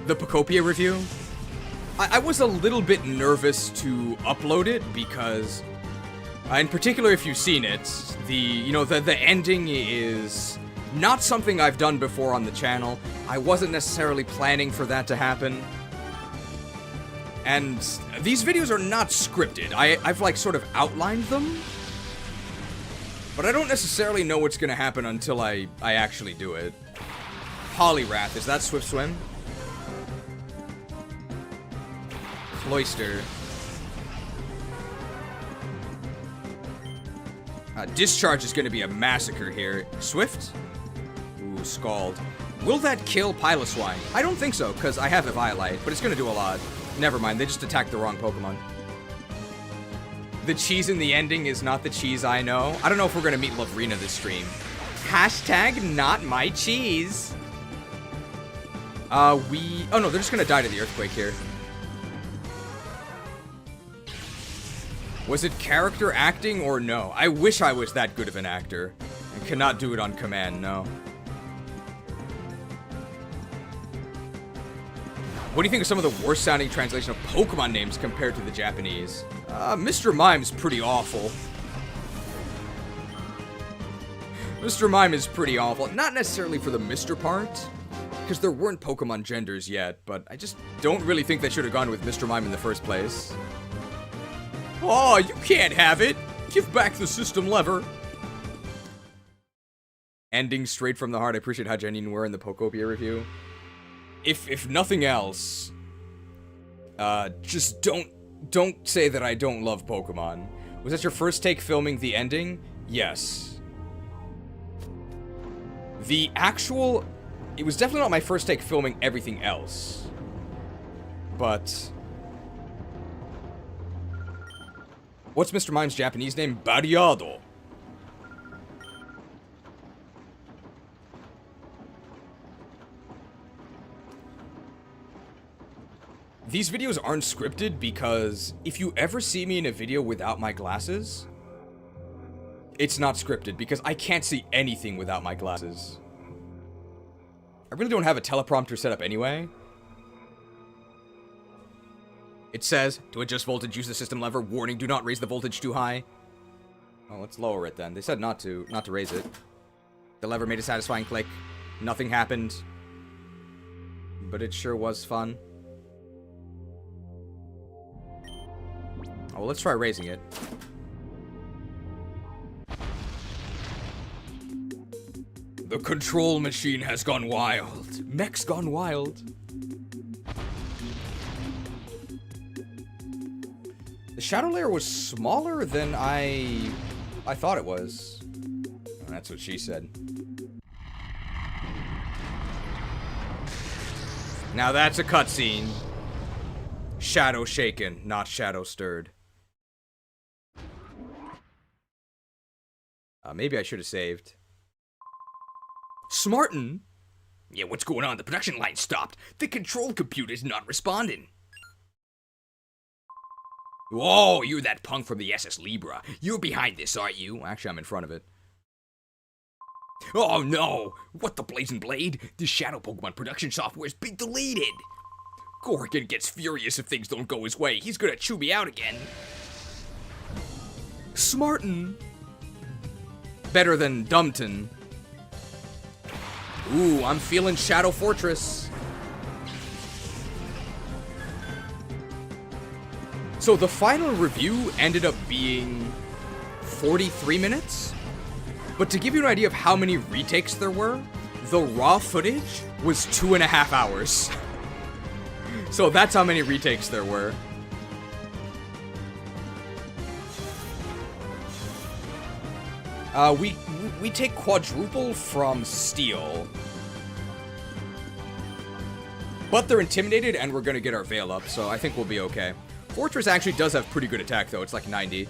Pokopia review. I was a little bit nervous to upload it because, in particular if you've seen it, the ending is not something I've done before on the channel. I wasn't necessarily planning for that to happen. And these videos are not scripted. I've like sort of outlined them. But I don't necessarily know what's gonna happen until I actually do it. Poliwrath, is that Swift Swim? Cloyster. Discharge is gonna be a massacre here. Swift? Ooh, Scald. Will that kill Piloswine? I don't think so, because I have Eviolite, but it's gonna do a lot. Never mind, they just attacked the wrong Pokemon. The cheese in the ending is not the cheese I know. I don't know if we're gonna meet Lovrina this stream. Hashtag not my cheese. Oh no, they're just gonna die to the earthquake here. Was it character acting or no? I wish I was that good of an actor. I cannot do it on command, no. What do you think of some of the worst sounding translation of Pokemon names compared to the Japanese? Mr. Mime's pretty awful. Mr. Mime is pretty awful. Not necessarily for the Mr. part, because there weren't Pokemon genders yet, but I just don't really think they should have gone with Mr. Mime in the first place. Oh, you can't have it! Give back the system lever! Ending straight from the heart. I appreciate how genuine we were in the Pokopia review. If nothing else, just don't say that I don't love Pokemon. Was that your first take filming the ending? Yes. It was definitely not my first take filming everything else. But... what's Mr. Mime's Japanese name? Barriado. These videos aren't scripted because if you ever see me in a video without my glasses, it's not scripted because I can't see anything without my glasses. I really don't have a teleprompter set up anyway. It says, to adjust voltage, use the system lever. Warning, do not raise the voltage too high. Oh, let's lower it then. They said not to raise it. The lever made a satisfying click. Nothing happened. But it sure was fun. Oh, well, let's try raising it. The control machine has gone wild. Mech's gone wild. The shadow layer was smaller than I thought it was. That's what she said. Now that's a cutscene. Shadow shaken, not shadow stirred. Maybe I should have saved. Smartin? Yeah, what's going on? The production line stopped. The control computer's not responding. Whoa, you're that punk from the SS Libra. You're behind this, aren't you? Actually, I'm in front of it. Oh no! What the blazing blade? The Shadow Pokemon production software's been deleted! Gorigan gets furious if things don't go his way. He's gonna chew me out again. Smartin. Better than Dumpton. Ooh, I'm feeling Shadow Fortress. So the final review ended up being 43 minutes? But to give you an idea of how many retakes there were, the raw footage was 2.5 hours. So that's how many retakes there were. We take quadruple from Steel. But they're intimidated and we're gonna get our Veil up, so I think we'll be okay. Fortress actually does have pretty good attack though, it's like 90.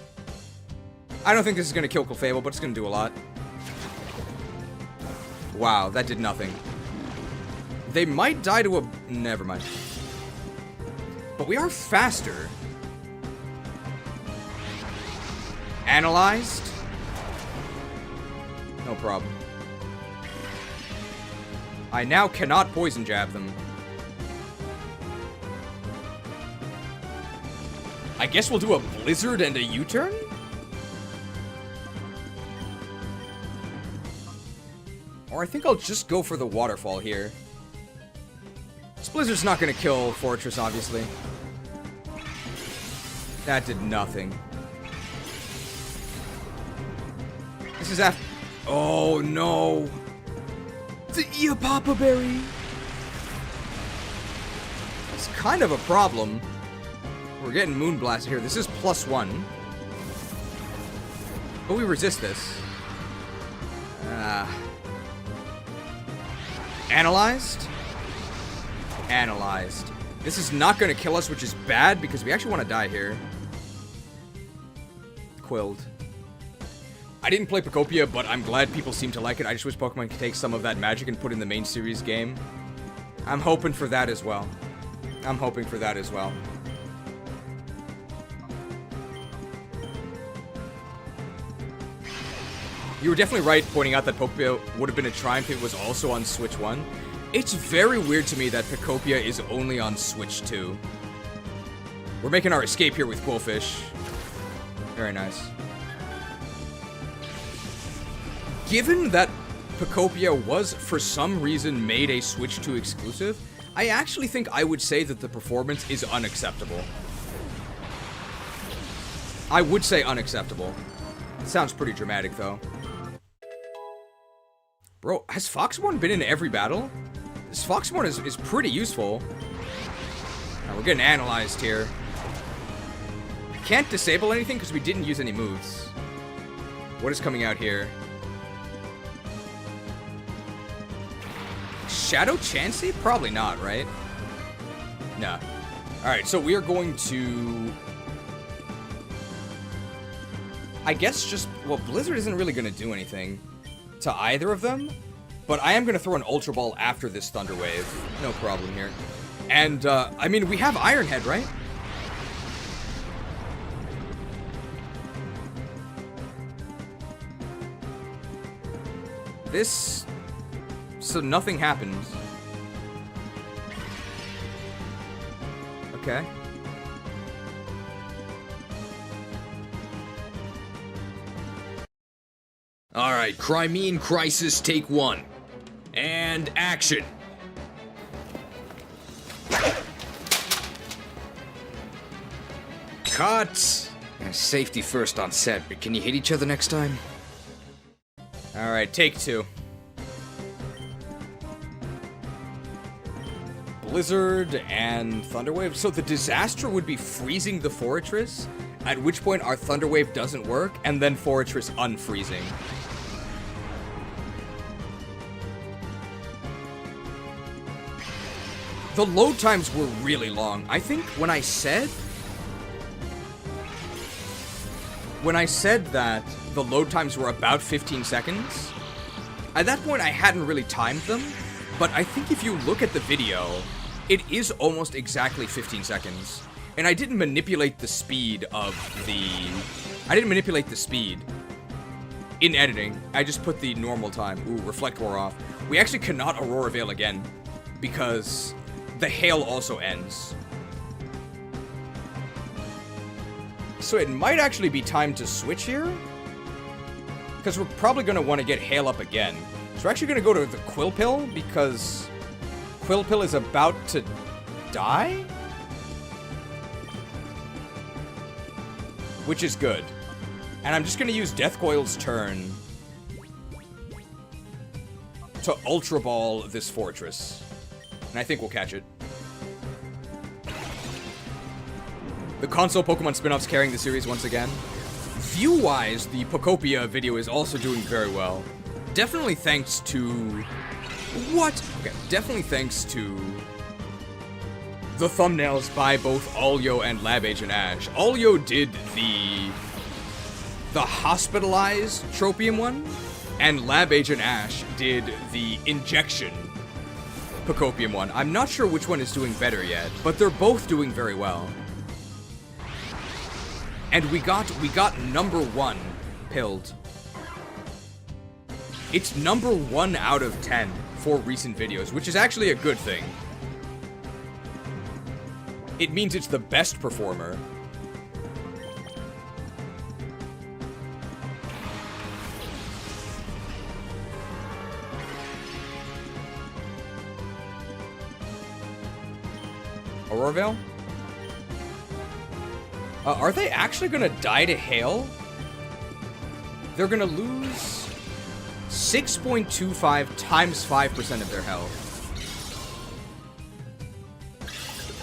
I don't think this is gonna kill Clefable, but it's gonna do a lot. Wow, that did nothing. They might die to a... never mind. But we are faster. Analyzed. No problem. I now cannot poison jab them. I guess we'll do a blizzard and a U-turn? Or I think I'll just go for the waterfall here. This blizzard's not gonna kill Fortress, obviously. That did nothing. This is after... oh no! The Eepapa Berry! It's kind of a problem. We're getting Moonblasted here. This is +1. But we resist this. Analyzed? Analyzed. This is not going to kill us, which is bad, because we actually want to die here. Quilled. I didn't play Pokopia, but I'm glad people seem to like it. I just wish Pokemon could take some of that magic and put it in the main series game. I'm hoping for that as well. I'm hoping for that as well. You were definitely right pointing out that Pocopia would have been a triumph if it was also on Switch 1. It's very weird to me that Pocopia is only on Switch 2. We're making our escape here with Quillfish. Very nice. Given that Pocopia was, for some reason, made a Switch 2 exclusive, I actually think I would say that the performance is unacceptable. I would say unacceptable. It sounds pretty dramatic, though. Bro, has Foxmorn been in every battle? This Foxmorn is pretty useful. Now, we're getting analyzed here. Can't disable anything because we didn't use any moves. What is coming out here? Shadow Chansey? Probably not, right? Nah. Alright, so we are going to... I guess just... Well, Blizzard isn't really going to do anything to either of them, but I am going to throw an Ultra Ball after this Thunder Wave. No problem here. And, I mean, we have Ironhead, right? This... So nothing happens. Okay. Alright, Crimean Crisis, take 1. And action. Cut! Safety first on set, but can you hit each other next time? Alright, take 2. Blizzard and Thunderwave. So the disaster would be freezing the Fortress, at which point our Thunderwave doesn't work, and then Fortress unfreezing. The load times were really long. I think when I said that the load times were about 15 seconds, at that point I hadn't really timed them, but I think if you look at the video, it is almost exactly 15 seconds. And I didn't manipulate the speed of the... I didn't manipulate the speed in editing. I just put the normal time. Ooh, Reflect wore off. We actually cannot Aurora Veil again, because the hail also ends. So it might actually be time to switch here, because we're probably going to want to get hail up again. So we're actually going to go to the Quillpill, because Quillpill is about to die? Which is good. And I'm just going to use Death Coil's turn to Ultra Ball this Fortress. And I think we'll catch it. The console Pokemon spin-offs carrying the series once again. View-wise, the Pocopia video is also doing very well. Definitely thanks to... What? Okay, definitely thanks to the thumbnails by both Alyo and Lab Agent Ash. Alyo did the hospitalized Tropium one, and Lab Agent Ash did the injection Pocopium one. I'm not sure which one is doing better yet, but they're both doing very well. And we got number 1 pilled. It's number 1 out of 10 for recent videos, which is actually a good thing. It means it's the best performer. Aurora Veil? Are they actually gonna die to hail? They're gonna lose 6.25 times 5% of their health.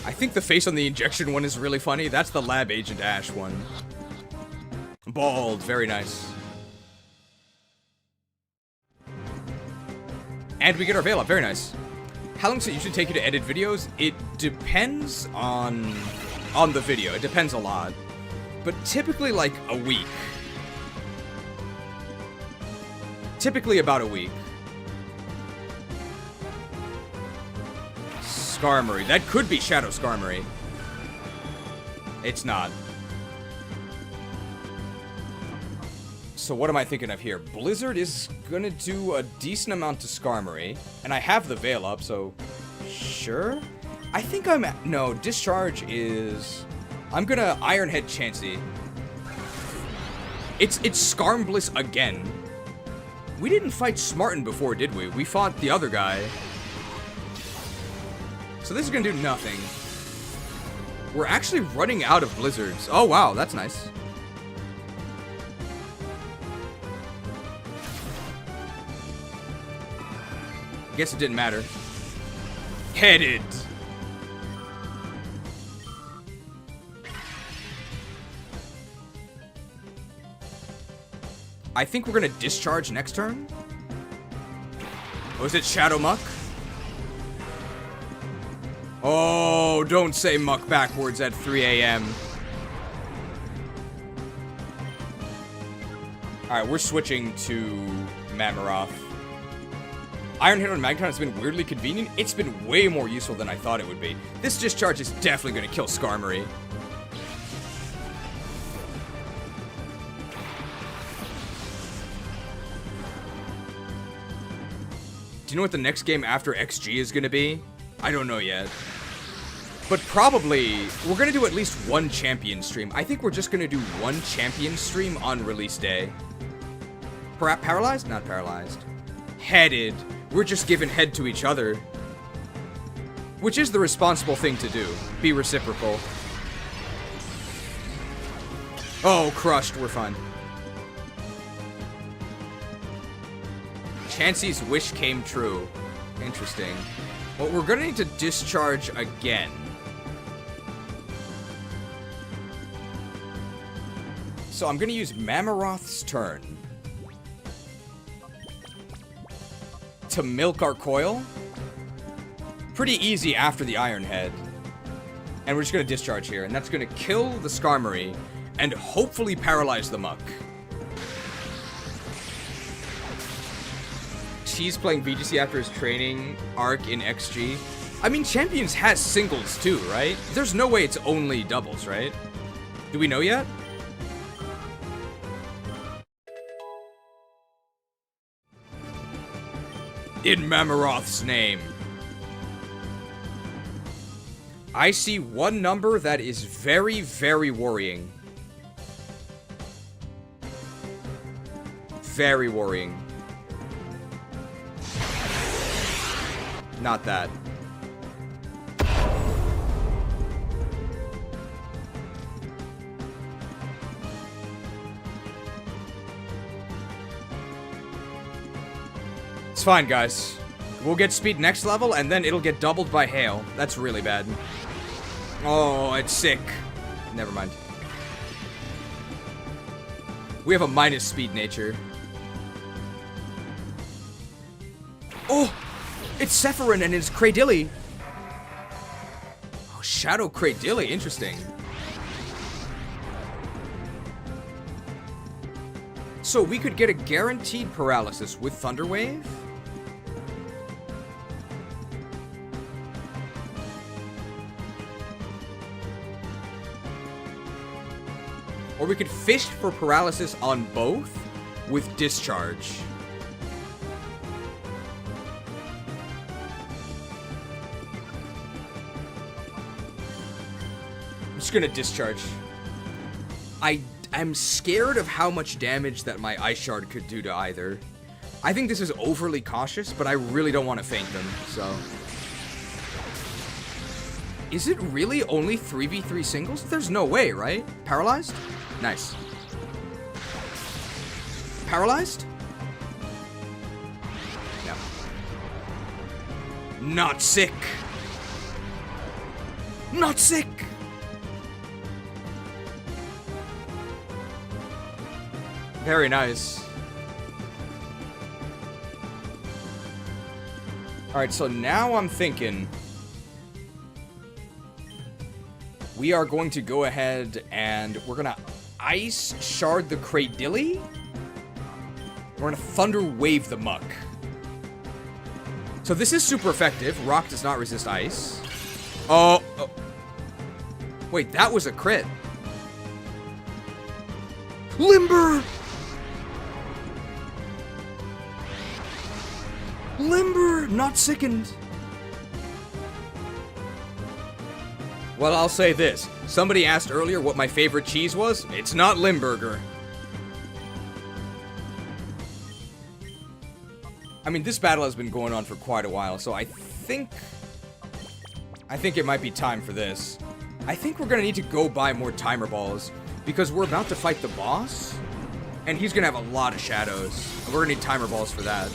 I think the face on the injection one is really funny. That's the Lab Agent Ash one. Bald, very nice. And we get our Veil up, very nice. How long does it usually take you to edit videos? It depends on the video. It depends a lot. But typically like a week. Typically about a week. Skarmory. That could be Shadow Skarmory. It's not. So what am I thinking of here? Blizzard is gonna do a decent amount to Skarmory, and I have the Veil up, so sure. I think I'm no, Discharge is... I'm gonna Ironhead Chansey. It's Skarmbliss again. We didn't fight Smarten before, did we? We fought the other guy. So this is gonna do nothing. We're actually running out of blizzards. Oh wow, that's nice. Guess it didn't matter. Headed. I think we're gonna discharge next turn. Was it Shadow Muck? Oh, don't say Muck backwards at 3 a.m. Alright, we're switching to Mammarath. Iron Hit on Magneton has been weirdly convenient. It's been way more useful than I thought it would be. This discharge is definitely going to kill Skarmory. Do you know what the next game after XG is going to be? I don't know yet. But probably, we're going to do at least one champion stream. I think we're just going to do one champion stream on release day. Paralyzed? Not paralyzed. Headed. We're just giving head to each other. Which is the responsible thing to do. Be reciprocal. Oh, crushed. We're fine. Chansey's wish came true. Interesting. Well, we're gonna need to discharge again. So I'm gonna use Mammarath's turn to milk our coil. Pretty easy after the Iron Head. And we're just gonna discharge here, and that's gonna kill the Skarmory and hopefully paralyze the Muck. He's playing VGC after his training arc in XG. I mean, Champions has singles too, right? There's no way it's only doubles, right? Do we know yet? In Mammarath's name. I see one number that is very, very worrying. Very worrying. Not that. It's fine, guys. We'll get speed next level, and then it'll get doubled by hail. That's really bad. Oh, it's sick. Never mind. We have a minus speed nature. Oh! It's Sephiroth and his Cradilly. Oh, Shadow Cradilly. Interesting. So we could get a guaranteed paralysis with Thunder Wave? Or we could fish for paralysis on both with Discharge. I'm just gonna discharge. I'm scared of how much damage that my Ice Shard could do to either. I think this is overly cautious, but I really don't want to feint them, so. Is it really only 3v3 singles? There's no way, right? Paralyzed? Nice. Paralyzed? No. Not sick. Not sick! Very nice. Alright, so now I'm thinking we are going to go ahead and we're gonna Ice Shard the Cradilly. We're gonna Thunder Wave the Muck. So this is super effective. Rock does not resist ice. Oh. Wait, that was a crit. Limber! Limber, not sickened. Well, I'll say this. Somebody asked earlier what my favorite cheese was. It's not Limburger. I mean, this battle has been going on for quite a while, so I think it might be time for this. I think we're gonna need to go buy more timer balls, because we're about to fight the boss, and he's gonna have a lot of shadows. We're gonna need timer balls for that.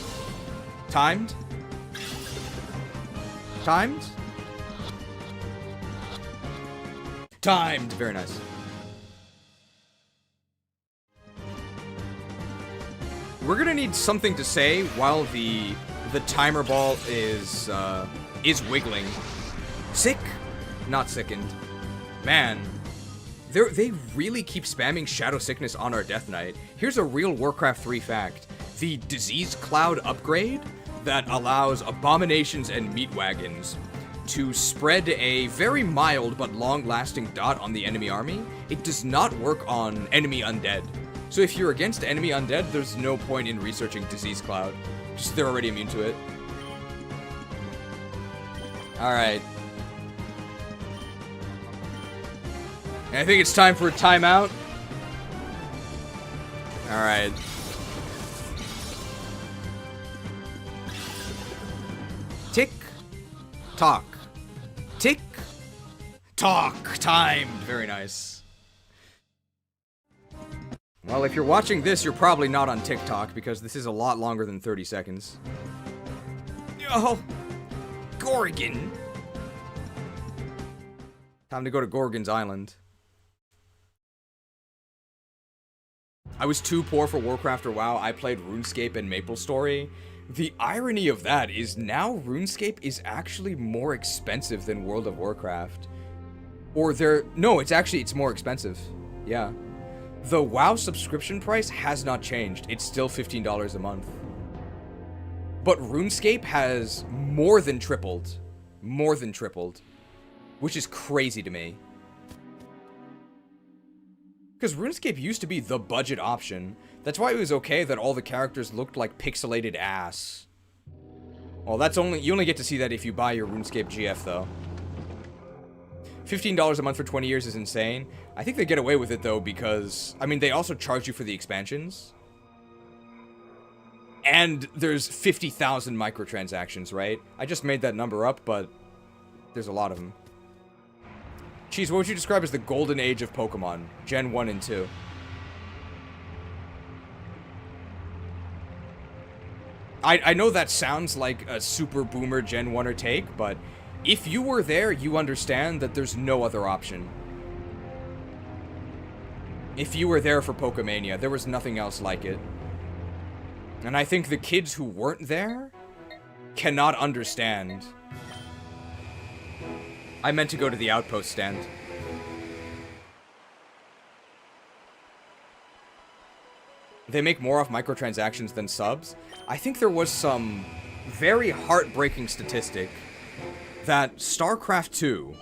Timed? Timed? Timed! Very nice. We're gonna need something to say while the timer ball is wiggling. Sick? Not sickened. Man. They really keep spamming Shadow Sickness on our Death Knight. Here's a real Warcraft 3 fact. The Disease Cloud upgrade that allows abominations and meat wagons to spread a very mild but long-lasting dot on the enemy army, it does not work on enemy undead. So if you're against enemy undead, there's no point in researching Disease Cloud. Just they're already immune to it. Alright. I think it's time for a timeout. Alright. Tick. Tock. Tick. Tock. Timed. Very nice. Well, if you're watching this, you're probably not on TikTok, because this is a lot longer than 30 seconds. Oh! Gorigan! Time to go to Gorigan's Island. I was too poor for Warcraft or WoW. I played RuneScape and MapleStory. The irony of that is now RuneScape is actually more expensive than World of Warcraft. Or no, it's more expensive. Yeah. The WoW subscription price has not changed. It's still $15 a month. But RuneScape has more than tripled. More than tripled. Which is crazy to me. Because RuneScape used to be the budget option. That's why it was okay that all the characters looked like pixelated ass. Well, you only get to see that if you buy your RuneScape GF, though. $15 a month for 20 years is insane. I think they get away with it, though, because, I mean, they also charge you for the expansions. And there's 50,000 microtransactions, right? I just made that number up, but there's a lot of them. Cheese, what would you describe as the golden age of Pokemon? Gen 1 and 2. I know that sounds like a super boomer Gen 1er take, but if you were there, you understand that there's no other option. If you were there for Pokemania, there was nothing else like it. And I think the kids who weren't there cannot understand. I meant to go to the Outpost stand. They make more off microtransactions than subs. I think there was some very heartbreaking statistic that StarCraft 2,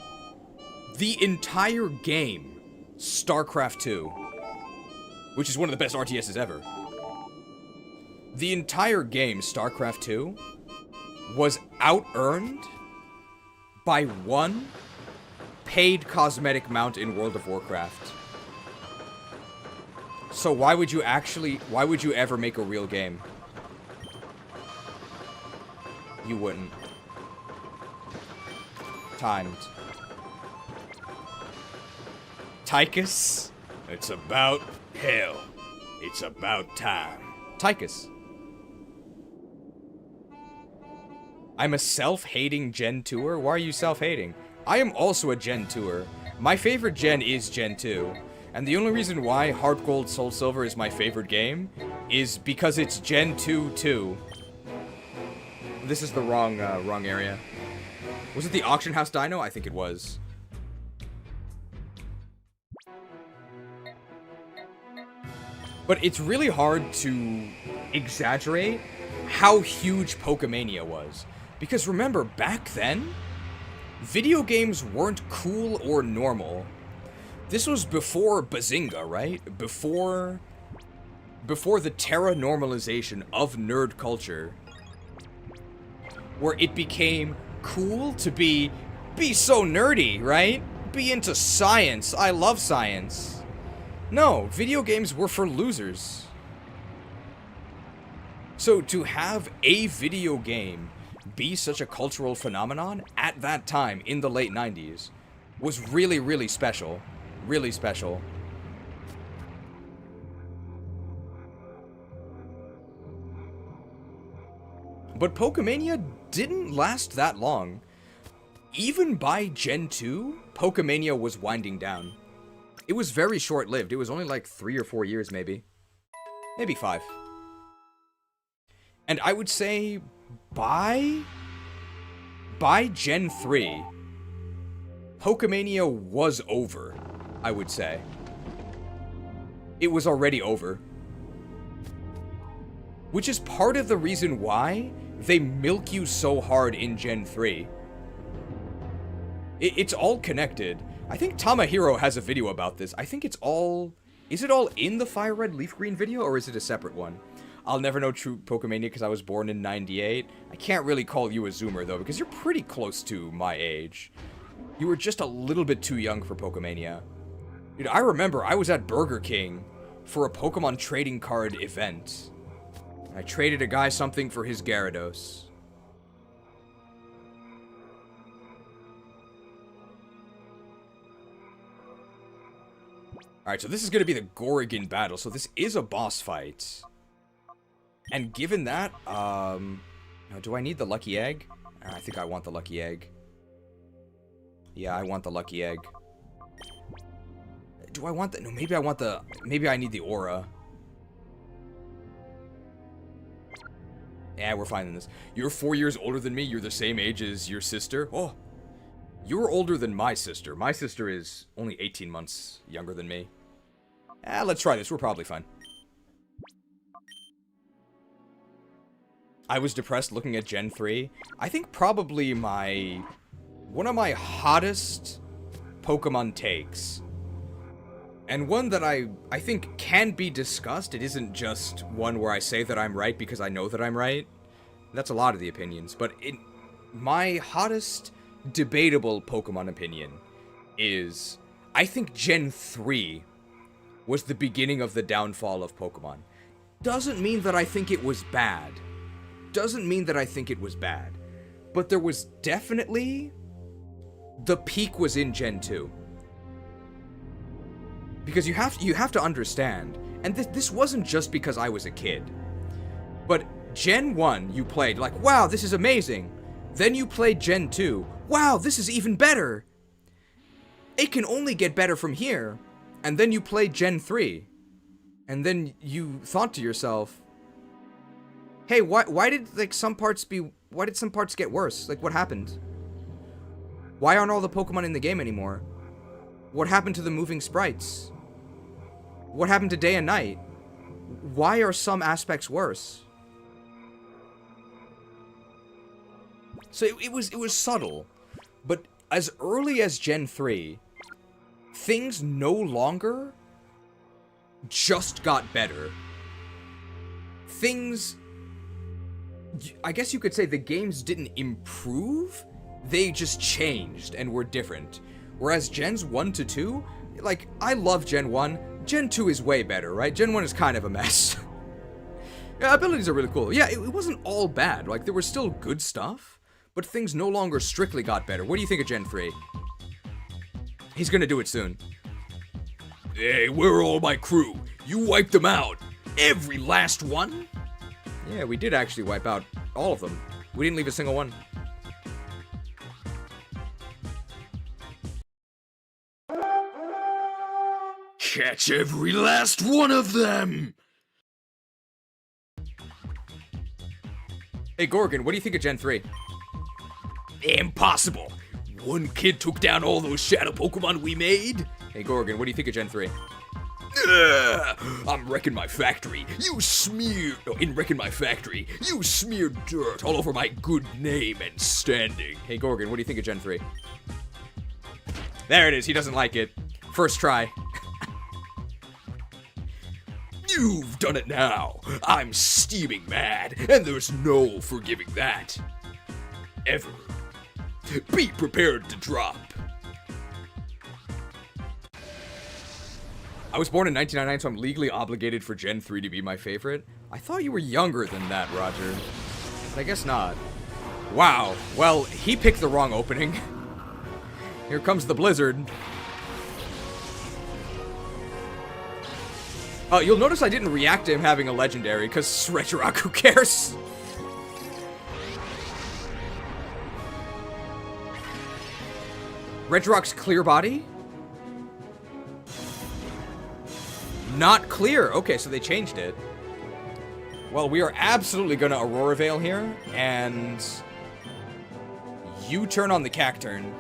the entire game, StarCraft 2, which is one of the best RTSs ever, the entire game, StarCraft 2, was out-earned by one paid cosmetic mount in World of Warcraft. So why would you ever make a real game? You wouldn't. Timed. Tychus? It's about hell. It's about time. Tychus. I'm a self-hating Gen 2er? Why are you self-hating? I am also a Gen 2er. My favorite Gen is Gen 2. And the only reason why Heart Gold Soul Silver is my favorite game is because it's Gen 2 too. This is the wrong area. Was it the Auction House Dino? I think it was. But it's really hard to exaggerate how huge Pokemania was. Because remember, back then, video games weren't cool or normal. This was before Bazinga, right? Before the terra normalization of nerd culture. where it became cool to be so nerdy, right? Be into science. I love science. No, video games were for losers. So to have a video game be such a cultural phenomenon at that time in the late 90s was really, really special. Really special. But Pokemania didn't last that long. Even by Gen 2, Pokemania was winding down. It was very short-lived. It was only like 3 or 4 years, maybe. Maybe 5. And I would say by Gen 3, Pokemania was over, I would say. It was already over. Which is part of the reason why they milk you so hard in Gen 3. It's all connected. I think Tamahiro has a video about this. I think it's all... Is it all in the Fire Red Leaf Green video, or is it a separate one? I'll never know true Pokemania because I was born in 98. I can't really call you a Zoomer, though, because you're pretty close to my age. You were just a little bit too young for Pokemania. Dude, I remember I was at Burger King for a Pokemon trading card event. I traded a guy something for his Gyarados. Alright, so this is going to be the Gorigan battle. So this is a boss fight. And given that, do I need the lucky egg? I think I want the lucky egg. Yeah, I want the lucky egg. Do I want the... No, maybe I want the... Maybe I need the Orre. Yeah, we're fine in this. You're 4 years older than me. You're the same age as your sister. Oh, you're older than my sister. My sister is only 18 months younger than me. Let's try this. We're probably fine. I was depressed looking at Gen 3. I think probably one of my hottest Pokemon takes. And one that I think can be discussed. It isn't just one where I say that I'm right because I know that I'm right. That's a lot of the opinions. But my hottest debatable Pokemon opinion is, I think Gen 3 was the beginning of the downfall of Pokemon. Doesn't mean that I think it was bad. Doesn't mean that I think it was bad. But there was definitely... The peak was in Gen 2. Because you have to understand, and this wasn't just because I was a kid, but Gen 1 you played like, wow, this is amazing. Then you played Gen 2, wow, this is even better. It can only get better from here. And then you played Gen 3, and then you thought to yourself, hey, why did some parts get worse? Like, what happened? Why aren't all the Pokemon in the game anymore? What happened to the moving sprites? What happened to day and night? Why are some aspects worse? So it was subtle, but as early as Gen 3, things no longer just got better. Things, I guess you could say the games didn't improve, they just changed and were different. Whereas Gens 1 to 2, like, I love Gen 1, Gen 2 is way better, right? Gen 1 is kind of a mess. Yeah, abilities are really cool. Yeah, it wasn't all bad. Like, there was still good stuff, but things no longer strictly got better. What do you think of Gen 3? He's gonna do it soon. Hey, where are all my crew? You wiped them out. Every last one? Yeah, we did actually wipe out all of them. We didn't leave a single one. Catch every last one of them! Hey, Gorigan, what do you think of Gen 3? Impossible! One kid took down all those shadow Pokemon we made? Hey, Gorigan, what do you think of Gen 3? I'm wrecking my factory. In wrecking my factory, you smeared dirt all over my good name and standing. Hey, Gorigan, what do you think of Gen 3? There it is, he doesn't like it. First try. You've done it now. I'm steaming mad, and there's no forgiving that. ever. Be prepared to drop. I was born in 1999, so I'm legally obligated for Gen 3 to be my favorite. I thought you were younger than that, Roger. But I guess not. Wow. Well, he picked the wrong opening. Here comes the blizzard. You'll notice I didn't react to him having a legendary, because Regirock, who cares? Regirock's clear body? Not clear. Okay, so they changed it. Well, we are absolutely gonna Aurora Veil here, and you turn on the Cacturn.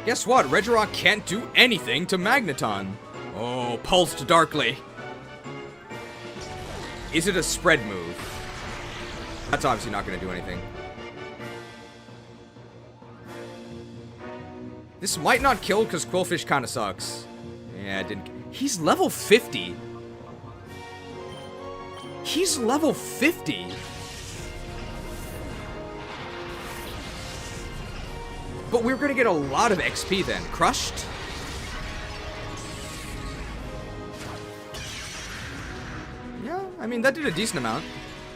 Guess what? Regirock can't do anything to Magneton. Oh, pulsed darkly. Is it a spread move? That's obviously not gonna do anything. This might not kill because Quillfish kind of sucks. Yeah, it didn't. He's level 50. He's level 50. But we're gonna get a lot of XP then. Crushed? Yeah, I mean, that did a decent amount.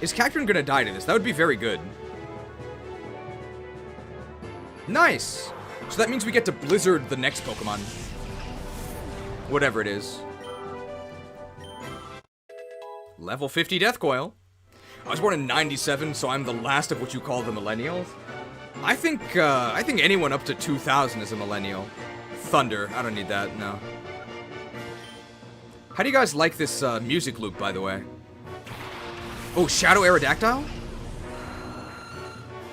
Is Cacturn gonna die to this? That would be very good. Nice! So that means we get to Blizzard the next Pokemon. Whatever it is. Level 50 Death Coil. I was born in 97, so I'm the last of what you call the millennials. I think anyone up to 2000 is a millennial. Thunder. I don't need that, no. How do you guys like this music loop, by the way? Oh, Shadow Aerodactyl?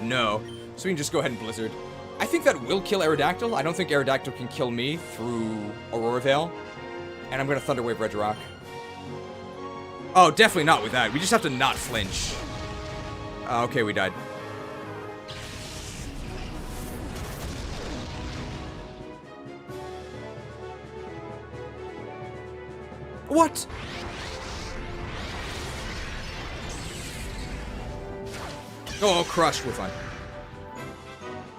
No. So we can just go ahead and Blizzard. I think that will kill Aerodactyl. I don't think Aerodactyl can kill me through Aurora Veil. And I'm going to Thunder Wave Regirock. Oh, definitely not with that. We just have to not flinch. Okay, we died. What? Oh, crushed. We're fine.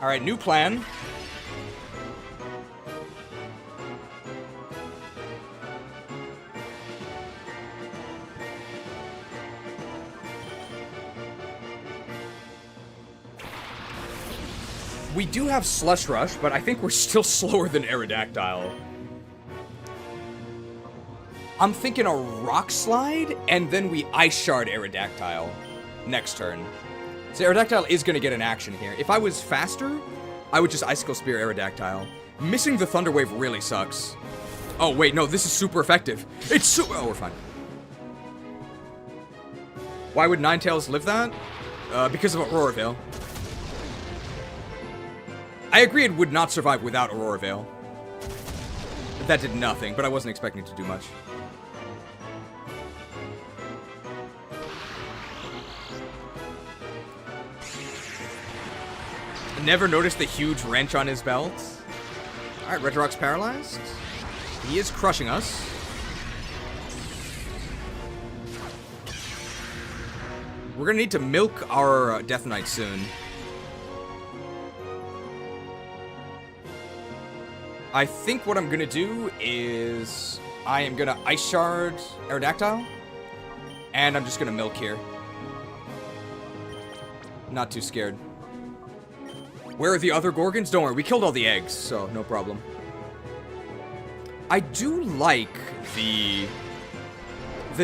Alright, new plan. We do have Slush Rush, but I think we're still slower than Aerodactyl. I'm thinking a Rock Slide, and then we Ice Shard Aerodactyl next turn. So Aerodactyl is going to get an action here. If I was faster, I would just Icicle Spear Aerodactyl. Missing the Thunder Wave really sucks. Oh, wait, no, this is super effective. It's super... Oh, we're fine. Why would Ninetales live that? Because of Aurora Veil. I agree it would not survive without Aurora Veil. That did nothing, but I wasn't expecting it to do much. Never noticed the huge wrench on his belt. Alright, Regirock's paralyzed. He is crushing us. We're gonna need to milk our Death Knight soon. I think what I'm gonna do is I am gonna Ice Shard Aerodactyl, and I'm just gonna milk here. Not too scared. Where are the other Gorgons? Don't worry, we killed all the eggs, so no problem. I do like the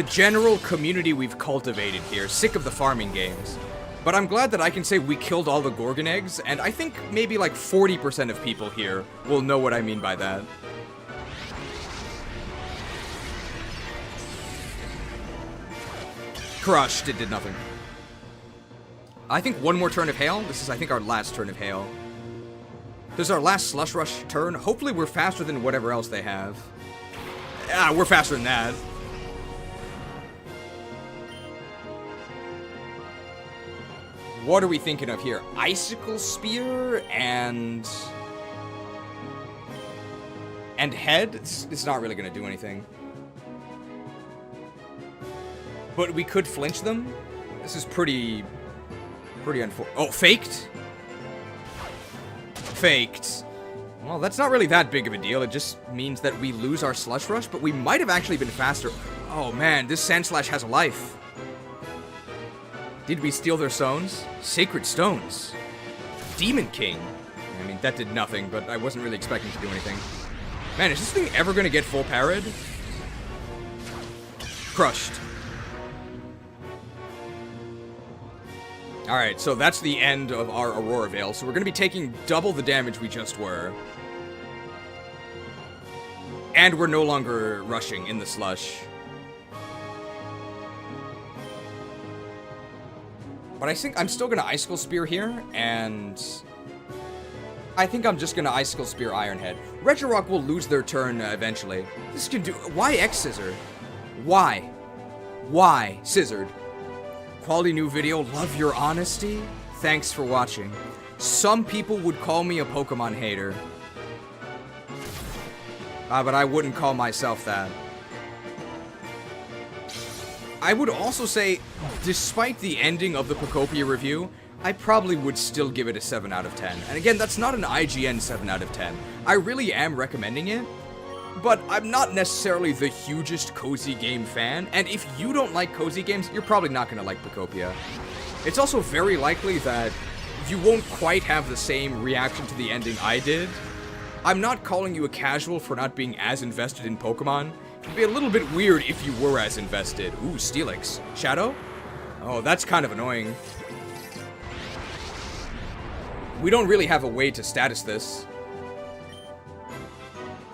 general community we've cultivated here. Sick of the farming games. But I'm glad that I can say we killed all the Gorgon eggs, and I think maybe like 40% of people here will know what I mean by that. Crushed, it did nothing. I think one more turn of Hail. This is, I think, our last turn of Hail. This is our last Slush Rush turn. Hopefully we're faster than whatever else they have. Ah, we're faster than that. What are we thinking of here? Icicle Spear and Head? It's not really going to do anything. But we could flinch them. This is pretty Pretty Oh, faked? Faked. Well, that's not really that big of a deal. It just means that we lose our Slush Rush, but we might have actually been faster. Oh man, this Sandslash has a life. Did we steal their stones? Sacred Stones. Demon King. I mean, that did nothing, but I wasn't really expecting to do anything. Man, is this thing ever gonna get full parried? Crushed. Alright, so that's the end of our Aurora Veil. So we're gonna be taking double the damage we just were. And we're no longer rushing in the slush. But I think I'm still gonna Icicle Spear here, and I think I'm just gonna Icicle Spear Ironhead. Regirock will lose their turn eventually. This can do. Why X Scissor? Why? Why Scissored? Quality new video. Love your honesty. Thanks for watching. Some people would call me a Pokemon hater. But I wouldn't call myself that. I would also say, despite the ending of the Pokopia review, I probably would still give it a 7 out of 10. And again, that's not an IGN 7 out of 10. I really am recommending it, but I'm not necessarily the hugest cozy game fan, and if you don't like cozy games, you're probably not going to like Pokopia. It's also very likely that you won't quite have the same reaction to the ending I did. I'm not calling you a casual for not being as invested in Pokemon. It'd be a little bit weird if you were as invested. Ooh, Steelix. Shadow? Oh, that's kind of annoying. We don't really have a way to status this.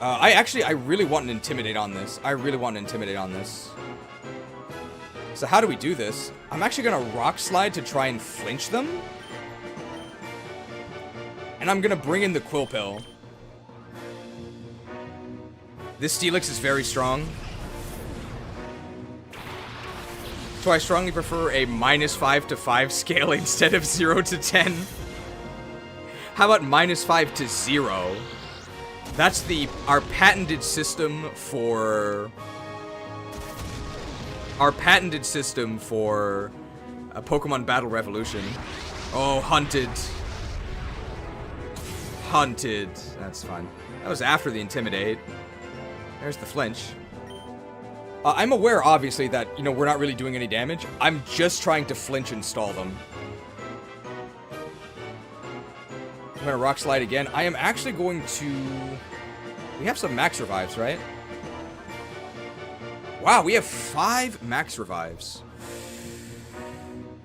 I really want an Intimidate on this. I really want an Intimidate on this. So how do we do this? I'm actually gonna Rock Slide to try and flinch them. And I'm gonna bring in the Quillpill. This Steelix is very strong. So I strongly prefer a -5 to 5 scale instead of 0 to 10. How about -5 to 0? That's our patented system for a Pokemon Battle Revolution. Oh, hunted. Hunted. That's fine. That was after the Intimidate. There's the flinch. I'm aware, obviously, that, you know, we're not really doing any damage. I'm just trying to flinch and stall them. I'm gonna Rock Slide again. I am actually going to... We have some max revives, right? Wow, we have 5 max revives.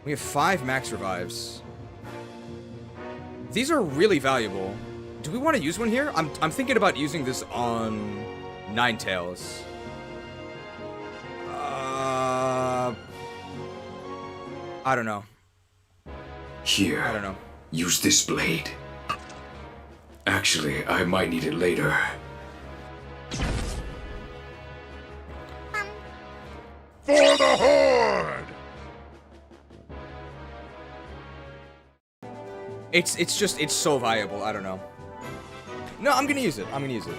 We have 5 max revives. These are really valuable. Do we want to use one here? I'm thinking about using this on Ninetales. I don't know. Here. I don't know. Use this blade. Actually, I might need it later. For the Horde! It's so viable. I don't know. No, I'm gonna use it. I'm gonna use it.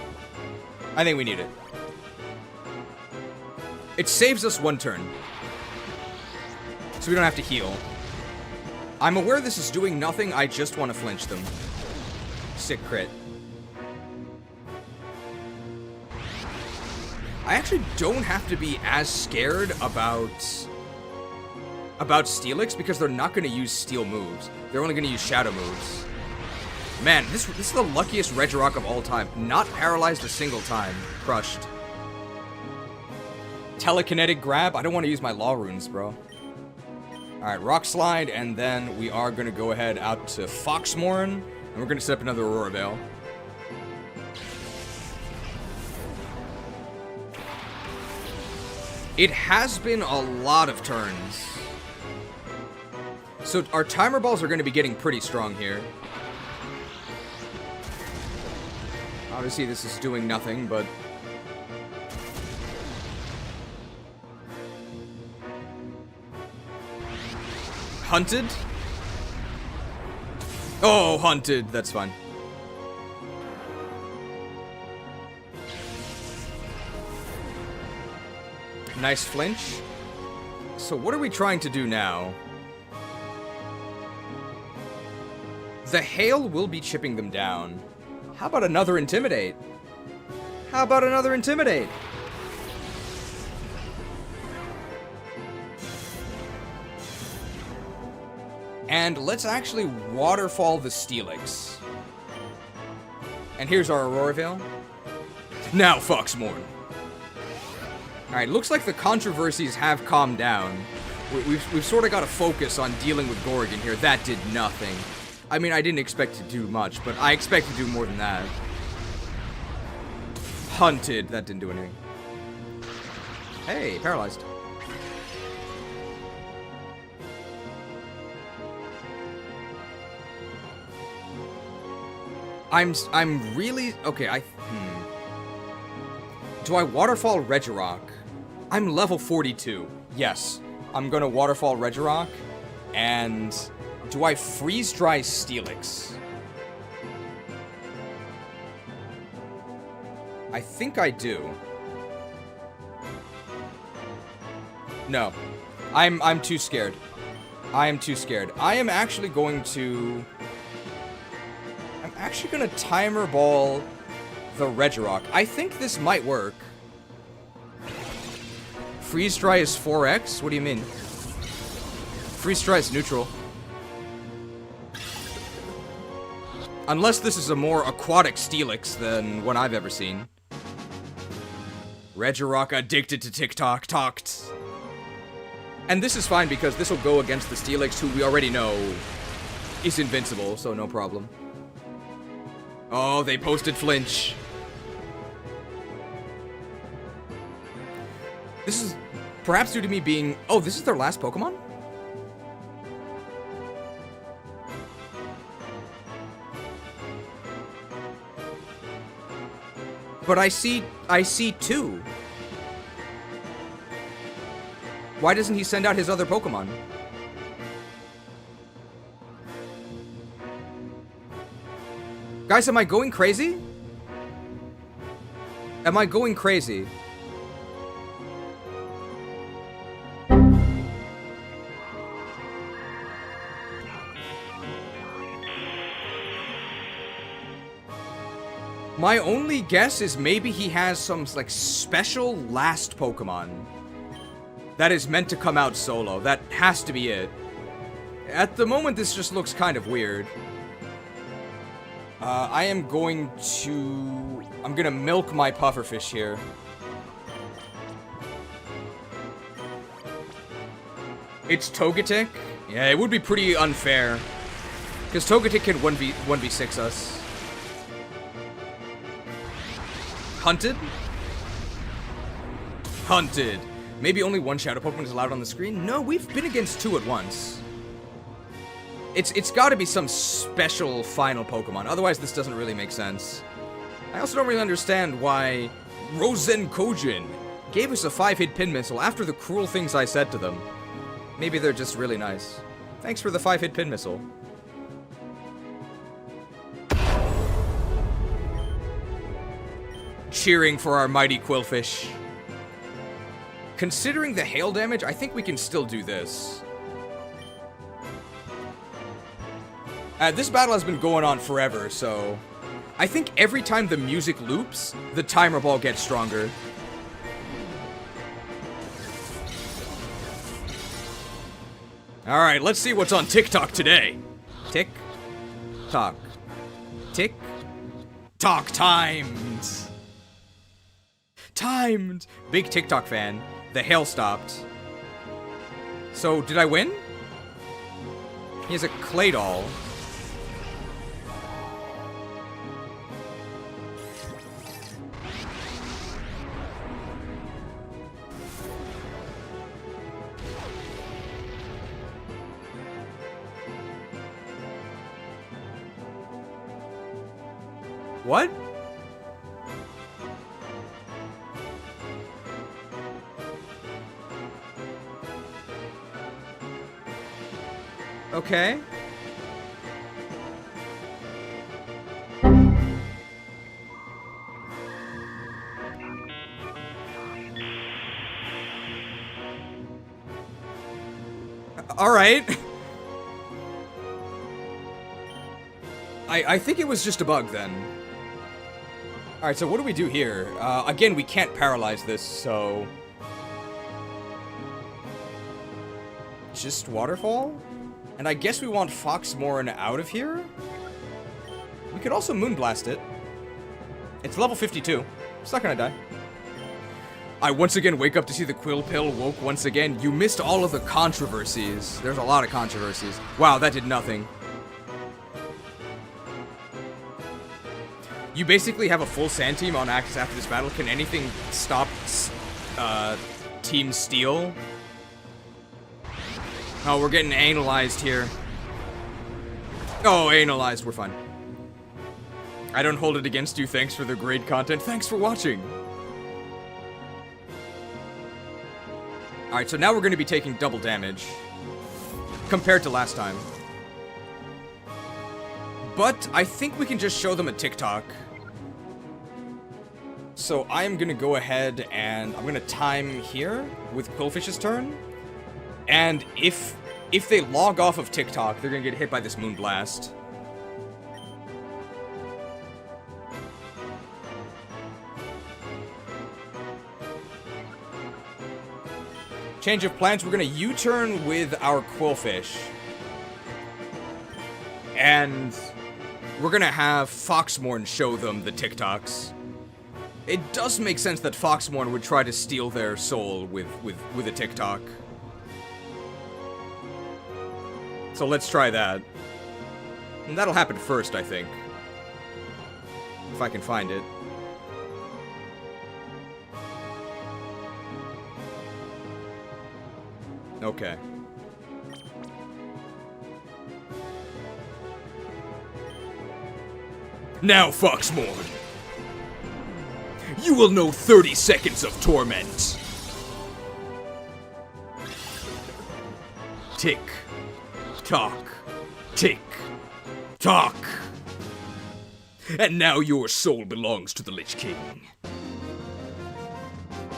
I think we need it. It saves us 1 turn. So we don't have to heal. I'm aware this is doing nothing. I just want to flinch them. Sick crit. I actually don't have to be as scared about Steelix because they're not going to use steel moves. They're only going to use shadow moves. Man, this is the luckiest Regirock of all time. Not paralyzed a single time. Crushed. Telekinetic grab. I don't want to use my Law Runes, bro. Alright, Rock Slide, and then we are going to go ahead out to Foxmorn, and we're going to set up another Aurora Veil. It has been a lot of turns. So our timer balls are going to be getting pretty strong here. Obviously this is doing nothing, but... Hunted? Oh, hunted. That's fine. Nice flinch. So what are we trying to do now? The hail will be chipping them down. How about another Intimidate? How about another Intimidate? And let's actually waterfall the Steelix. And here's our Aurora Veil. Now, Foxmorn. Alright, looks like the controversies have calmed down. We've sort of got to focus on dealing with Gorigan here. That did nothing. I mean, I didn't expect to do much, but I expect to do more than that. Hunted. That didn't do anything. Hey, paralyzed. I'm really... Okay, Do I Waterfall Regirock? I'm level 42. Yes. I'm gonna Waterfall Regirock. And... Do I Freeze Dry Steelix? I think I do. No. I'm too scared. I am too scared. I am actually going to... I'm actually gonna Timer Ball the Regirock. I think this might work. Freeze Dry is 4x? What do you mean? Freeze Dry is neutral. Unless this is a more aquatic Steelix than one I've ever seen. Regirock addicted to TikTok talked. And this is fine because this will go against the Steelix, who we already know is invincible, so no problem. Oh, they posted flinch. This is perhaps due to me being... Oh, this is their last Pokemon? But I see two. Why doesn't he send out his other Pokemon? Guys, am I going crazy? Am I going crazy? My only guess is maybe he has some, like, special last Pokemon that is meant to come out solo. That has to be it. At the moment, this just looks kind of weird. I am going to... I'm gonna milk my pufferfish here. It's Togetic? Yeah, it would be pretty unfair. Because Togetic can 1v6 us. Hunted? Hunted. Maybe only one Shadow Pokemon is allowed on the screen? No, we've been against two at once. It's gotta be some special final Pokemon, otherwise this doesn't really make sense. I also don't really understand why Rosen Kojin gave us a 5-hit pin missile after the cruel things I said to them. Maybe they're just really nice. Thanks for the 5-hit pin missile. Cheering for our mighty Quillfish. Considering the hail damage, I think we can still do this. This battle has been going on forever, so... I think every time the music loops, the timer ball gets stronger. Alright, let's see what's on TikTok today. Tick. Tock. Tick. Tock times. Timed! Big TikTok fan. The hail stopped. So, did I win? He has a Claydol. What? Okay. All right. I think it was just a bug then. Alright, so what do we do here? Again, we can't paralyze this, so... Just waterfall? And I guess we want Foxmorn out of here? We could also Moonblast it. It's level 52. It's not gonna die. I once again wake up to see the Quill Pill woke once again. You missed all of the controversies. There's a lot of controversies. Wow, that did nothing. You basically have a full sand team on Axis after this battle. Can anything stop Team Steel? Oh, we're getting analyzed here. Oh, analyzed. We're fine. I don't hold it against you. Thanks for the great content. Thanks for watching. Alright, so now we're going to be taking double damage compared to last time. But I think we can just show them a TikTok. So I am going to go ahead and I'm going to time here with Quillfish's turn. And if they log off of TikTok, they're going to get hit by this Moonblast. Change of plans, we're going to U-turn with our Quillfish. And we're going to have Foxmorn show them the TikToks. It does make sense that Foxmorn would try to steal their soul with a TikTok. So let's try that. And that'll happen first, I think. If I can find it. Okay. Now, Foxmorn, you will know 30 seconds of torment. Tick, tock, tick, tock. And now your soul belongs to the Lich King.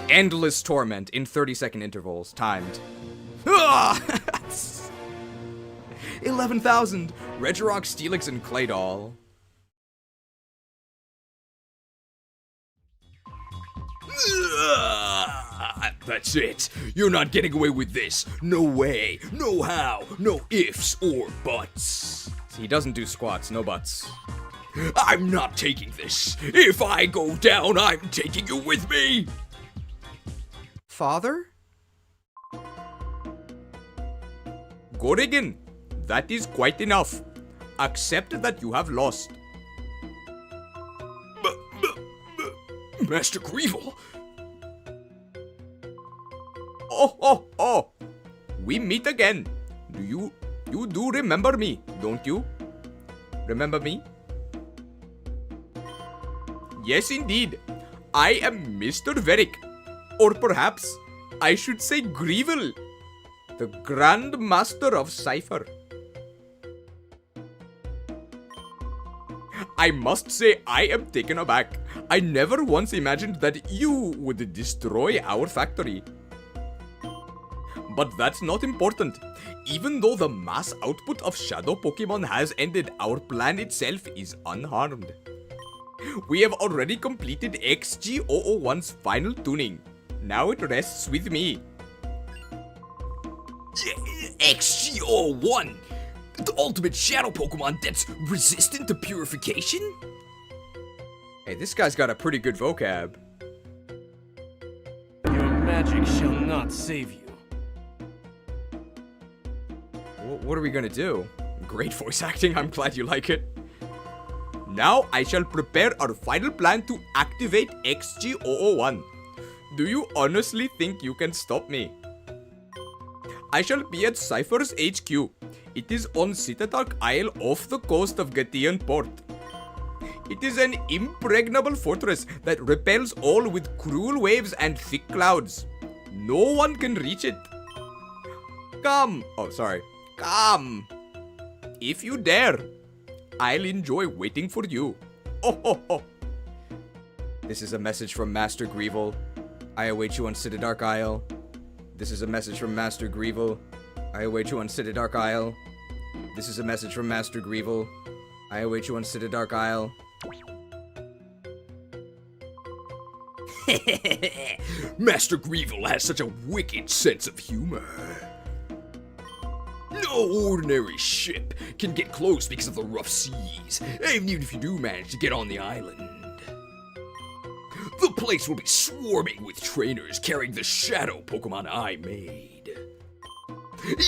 Endless torment in 30-second intervals, timed. Ah! 11,000! Regirock, Steelix, and Claydol. That's it. You're not getting away with this. No way, no how, no ifs or buts. He doesn't do squats, no buts. I'm not taking this. If I go down, I'm taking you with me. Father? Gorigan, that is quite enough. Accept that you have lost. Master Greevil. Oh. We meet again. You do remember me, don't you? Remember me? Yes, indeed. I am Mr. Verick. Or perhaps I should say Greevil, the Grand Master of Cipher. I must say I am taken aback. I never once imagined that you would destroy our factory. But that's not important. Even though the mass output of Shadow Pokemon has ended, our plan itself is unharmed. We have already completed XG001's final tuning. Now it rests with me. XG001? The ultimate shadow Pokemon that's resistant to purification? Hey, this guy's got a pretty good vocab. Your magic shall not save you. What are we gonna do? Great voice acting, I'm glad you like it. Now I shall prepare our final plan to activate XG001. Do you honestly think you can stop me? I shall be at Cipher's HQ. It is on Citadark Isle off the coast of Gatian Port. It is an impregnable fortress that repels all with cruel waves and thick clouds. No one can reach it. Come. Oh, sorry. Come. If you dare. I'll enjoy waiting for you. Oh. This is a message from Master Greevil. I await you on Citadark Isle. This is a message from Master Greevil. I await you on Citadark Isle. This is a message from Master Greevil. I await you on Citadark Isle. Master Grievil has such a wicked sense of humor. No ordinary ship can get close because of the rough seas, even if you do manage to get on the island. The place will be swarming with trainers carrying the shadow Pokemon I made.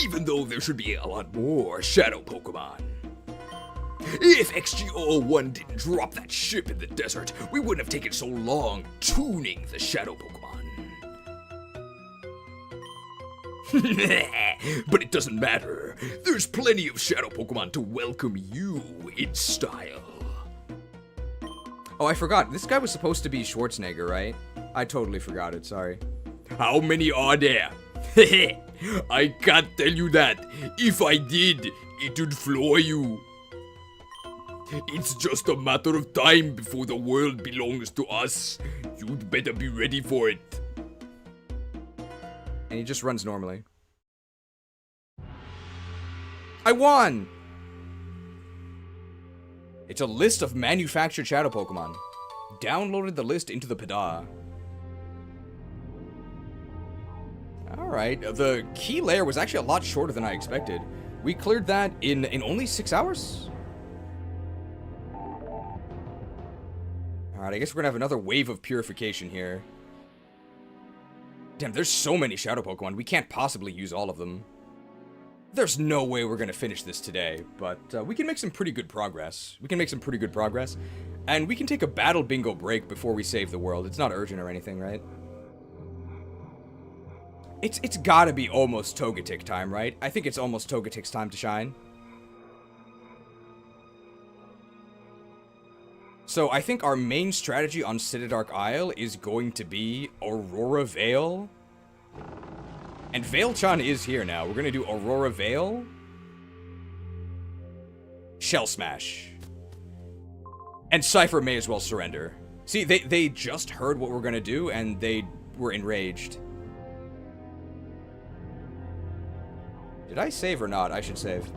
Even though there should be a lot more shadow Pokemon. If XG001 didn't drop that ship in the desert, we wouldn't have taken so long tuning the shadow Pokemon. But it doesn't matter. There's plenty of shadow Pokemon to welcome you in style. Oh, I forgot. This guy was supposed to be Schwarzenegger, right? I totally forgot it, sorry. How many are there? I can't tell you that. If I did, it would floor you. It's just a matter of time before the world belongs to us. You'd better be ready for it. And he just runs normally. I won! It's a list of manufactured shadow Pokemon. Downloaded the list into the Pada. Alright, the Key Lair was actually a lot shorter than I expected. We cleared that in only 6 hours? Alright, I guess we're gonna have another wave of purification here. Damn, there's so many shadow Pokemon, we can't possibly use all of them. There's no way we're gonna finish this today, but we can make some pretty good progress. And we can take a battle bingo break before we save the world. It's not urgent or anything, right? It's gotta be almost Togetic time, right? I think it's almost Togetic's time to shine. So I think our main strategy on Citadark Isle is going to be Aurora Veil. And Veil-chan is here now. We're gonna do Aurora Veil. Shell Smash. And Cipher may as well surrender. See, they just heard what we're gonna do, and they were enraged. Did I save or not? I should save.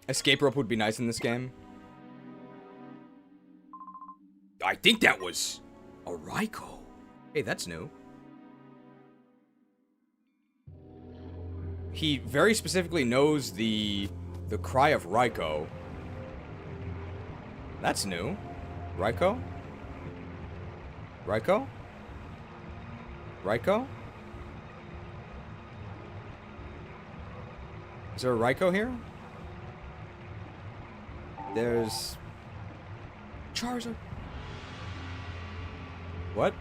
Escape rope would be nice in this game. I think that was a Raikou. Hey, that's new. He very specifically knows the cry of Raikou. That's new. Raikou? Raikou? Raikou? Is there a Raikou here? There's Charizard. What?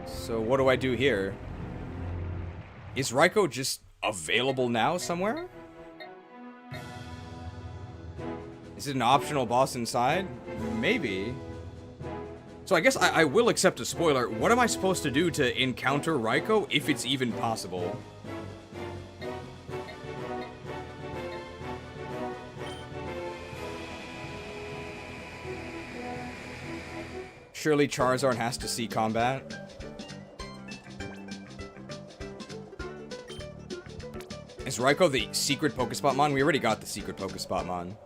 So what do I do here? Is Raikou just available now somewhere? Is it an optional boss inside? Maybe. So I guess I will accept a spoiler. What am I supposed to do to encounter Raikou, if it's even possible? Surely Charizard has to see combat. Is Raikou the secret Pokespotmon? We already got the secret Pokespotmon.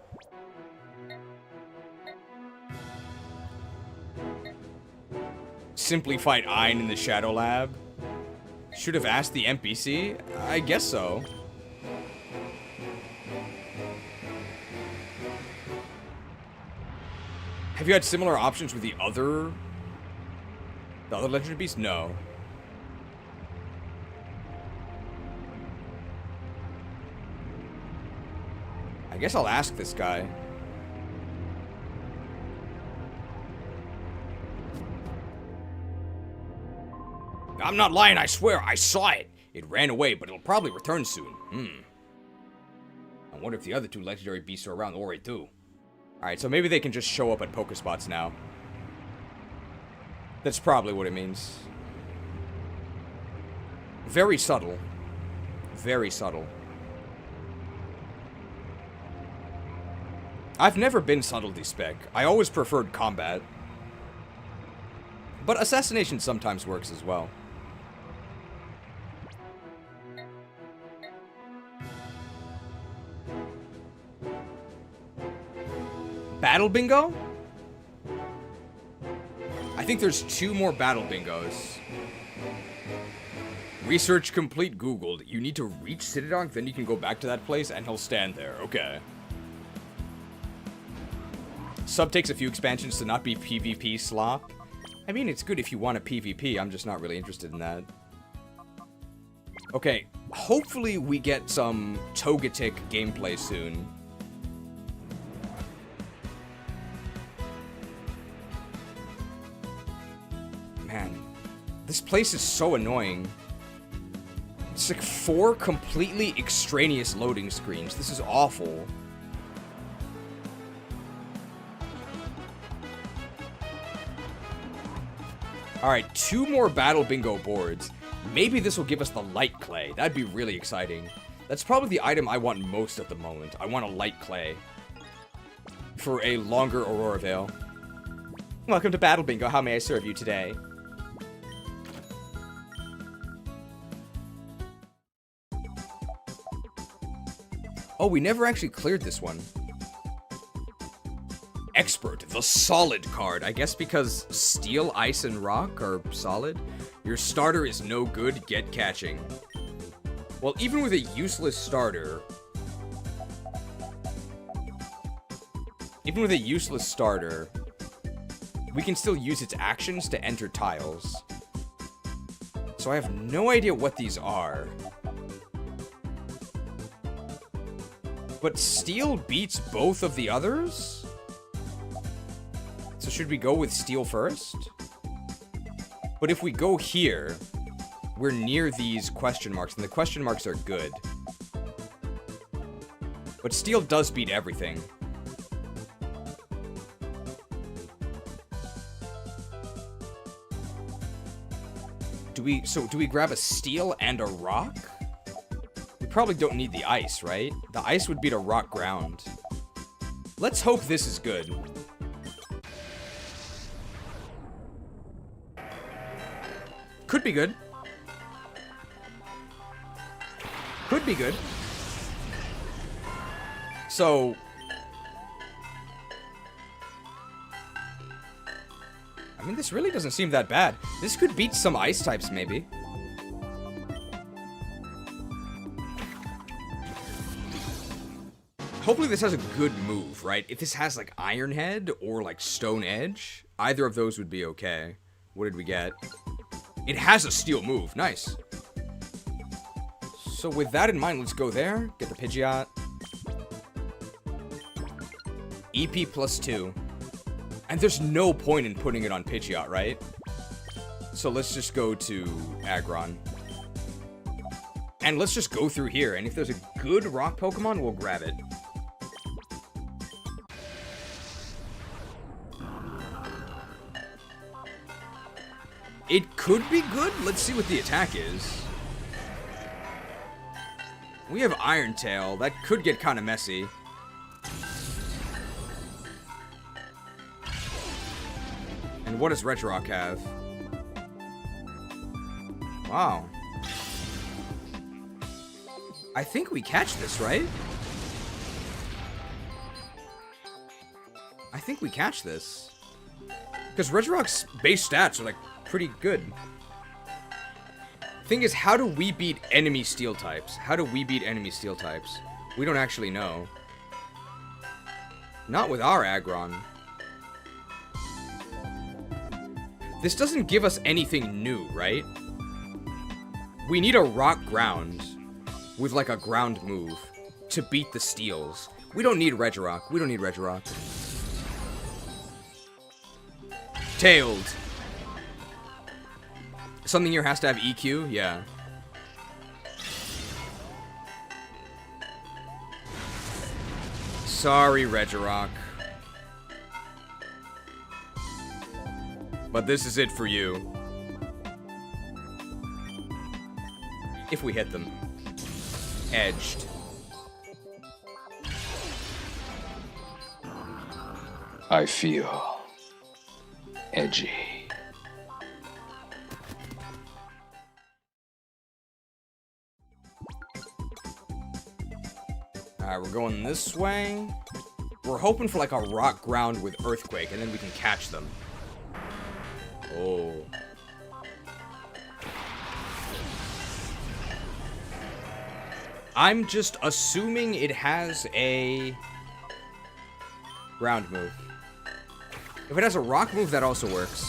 Simply fight Ein in the Shadow Lab. Should have asked the NPC? I guess so. Have you had similar options with the other legendary beasts? No. I guess I'll ask this guy. I'm not lying, I swear, I saw it. It ran away, but it'll probably return soon. I wonder if the other two legendary beasts are around Orre too. Alright, so maybe they can just show up at Pokespots now. That's probably what it means. Very subtle. Very subtle. I've never been subtlety spec. I always preferred combat. But assassination sometimes works as well. Battle bingo? I think there's 2 more battle bingos. Research complete Googled. You need to reach Citadark, then you can go back to that place and he'll stand there. Okay. Sub takes a few expansions to not be PvP slop. I mean, it's good if you want a PvP. I'm just not really interested in that. Okay, hopefully we get some Togetic gameplay soon. Man, this place is so annoying. It's like 4 completely extraneous loading screens. This is awful. Alright, 2 more battle bingo boards. Maybe this will give us the light clay. That'd be really exciting. That's probably the item I want most at the moment. I want a light clay. For a longer Aurora Veil. Welcome to Battle Bingo. How may I serve you today? Oh, we never actually cleared this one. Expert, the solid card. I guess because steel, ice, and rock are solid. Your starter is no good, get catching. Well, even with a useless starter... we can still use its actions to enter tiles. So I have no idea what these are. But steel beats both of the others? So should we go with steel first? But if we go here, we're near these question marks, and the question marks are good. But steel does beat everything. Do we grab a steel and a rock? We probably don't need the ice, right? The ice would beat a rock ground. Let's hope this is good. Could be good. Could be good. So... I mean, this really doesn't seem that bad. This could beat some ice types, maybe. Hopefully this has a good move, right? If this has, like, Iron Head or, like, Stone Edge, either of those would be okay. What did we get? It has a steel move. Nice. So with that in mind, let's go there. Get the Pidgeot. EP +2. And there's no point in putting it on Pidgeot, right? So let's just go to Aggron. And let's just go through here. And if there's a good rock Pokemon, we'll grab it. It could be good. Let's see what the attack is. We have Iron Tail. That could get kind of messy. And what does Regirock have? Wow. I think we catch this, right? I think we catch this. Because Regirock's base stats are, like, pretty good. Thing is, how do we beat enemy steel types? How do we beat enemy steel types? We don't actually know. Not with our Aggron. This doesn't give us anything new, right? We need a rock ground with, like, a ground move to beat the steels. We don't need Regirock. We don't need Regirock. Tailed. Something here has to have EQ? Yeah. Sorry, Regirock. But this is it for you. If we hit them. Edged. I feel edgy. Alright, we're going this way. We're hoping for like a rock ground with earthquake, and then we can catch them. Oh. I'm just assuming it has a ground move. If it has a rock move, that also works.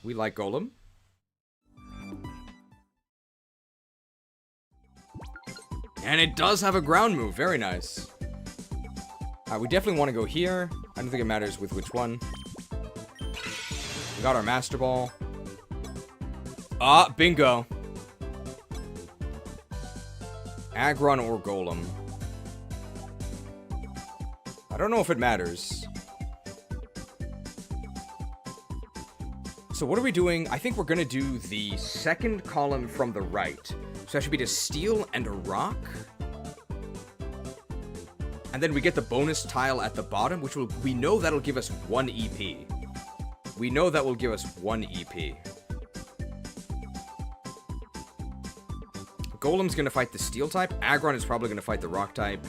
We like Golem. And it does have a ground move. Very nice. We definitely want to go here. I don't think it matters with which one. We got our Master Ball. Ah, bingo. Aggron or Golem. I don't know if it matters. So what are we doing? I think we're going to do the second column from the right. So that should be a steel and a rock. And then we get the bonus tile at the bottom, which we know that'll give us 1 EP. We know that will give us 1 EP. Golem's gonna fight the steel type. Aggron is probably gonna fight the rock type.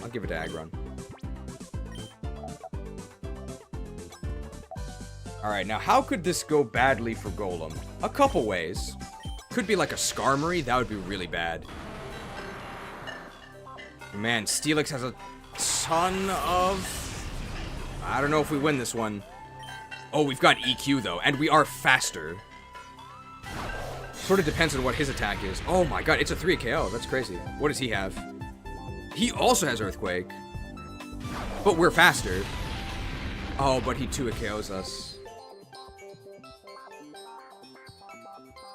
I'll give it to Aggron. Alright, now how could this go badly for Golem? A couple ways. Could be like a Skarmory, that would be really bad. Man, Steelix has a ton of... I don't know if we win this one. Oh, we've got EQ though, and we are faster. Sort of depends on what his attack is. Oh my god, it's a 3 KO, that's crazy. What does he have? He also has Earthquake. But we're faster. Oh, but he 2 KOs us.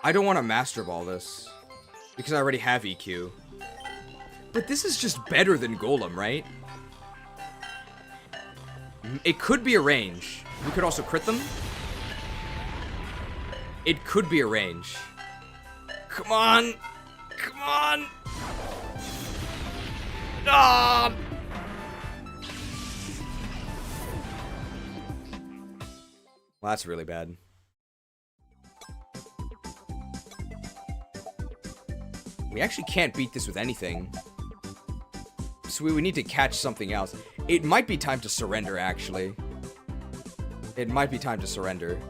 I don't want to Master Ball this, because I already have EQ. But this is just better than Golem, right? It could be a range. We could also crit them. It could be a range. Come on! Come on! Ah! Well, that's really bad. We actually can't beat this with anything. So we would need to catch something else. It might be time to surrender, actually. It might be time to surrender.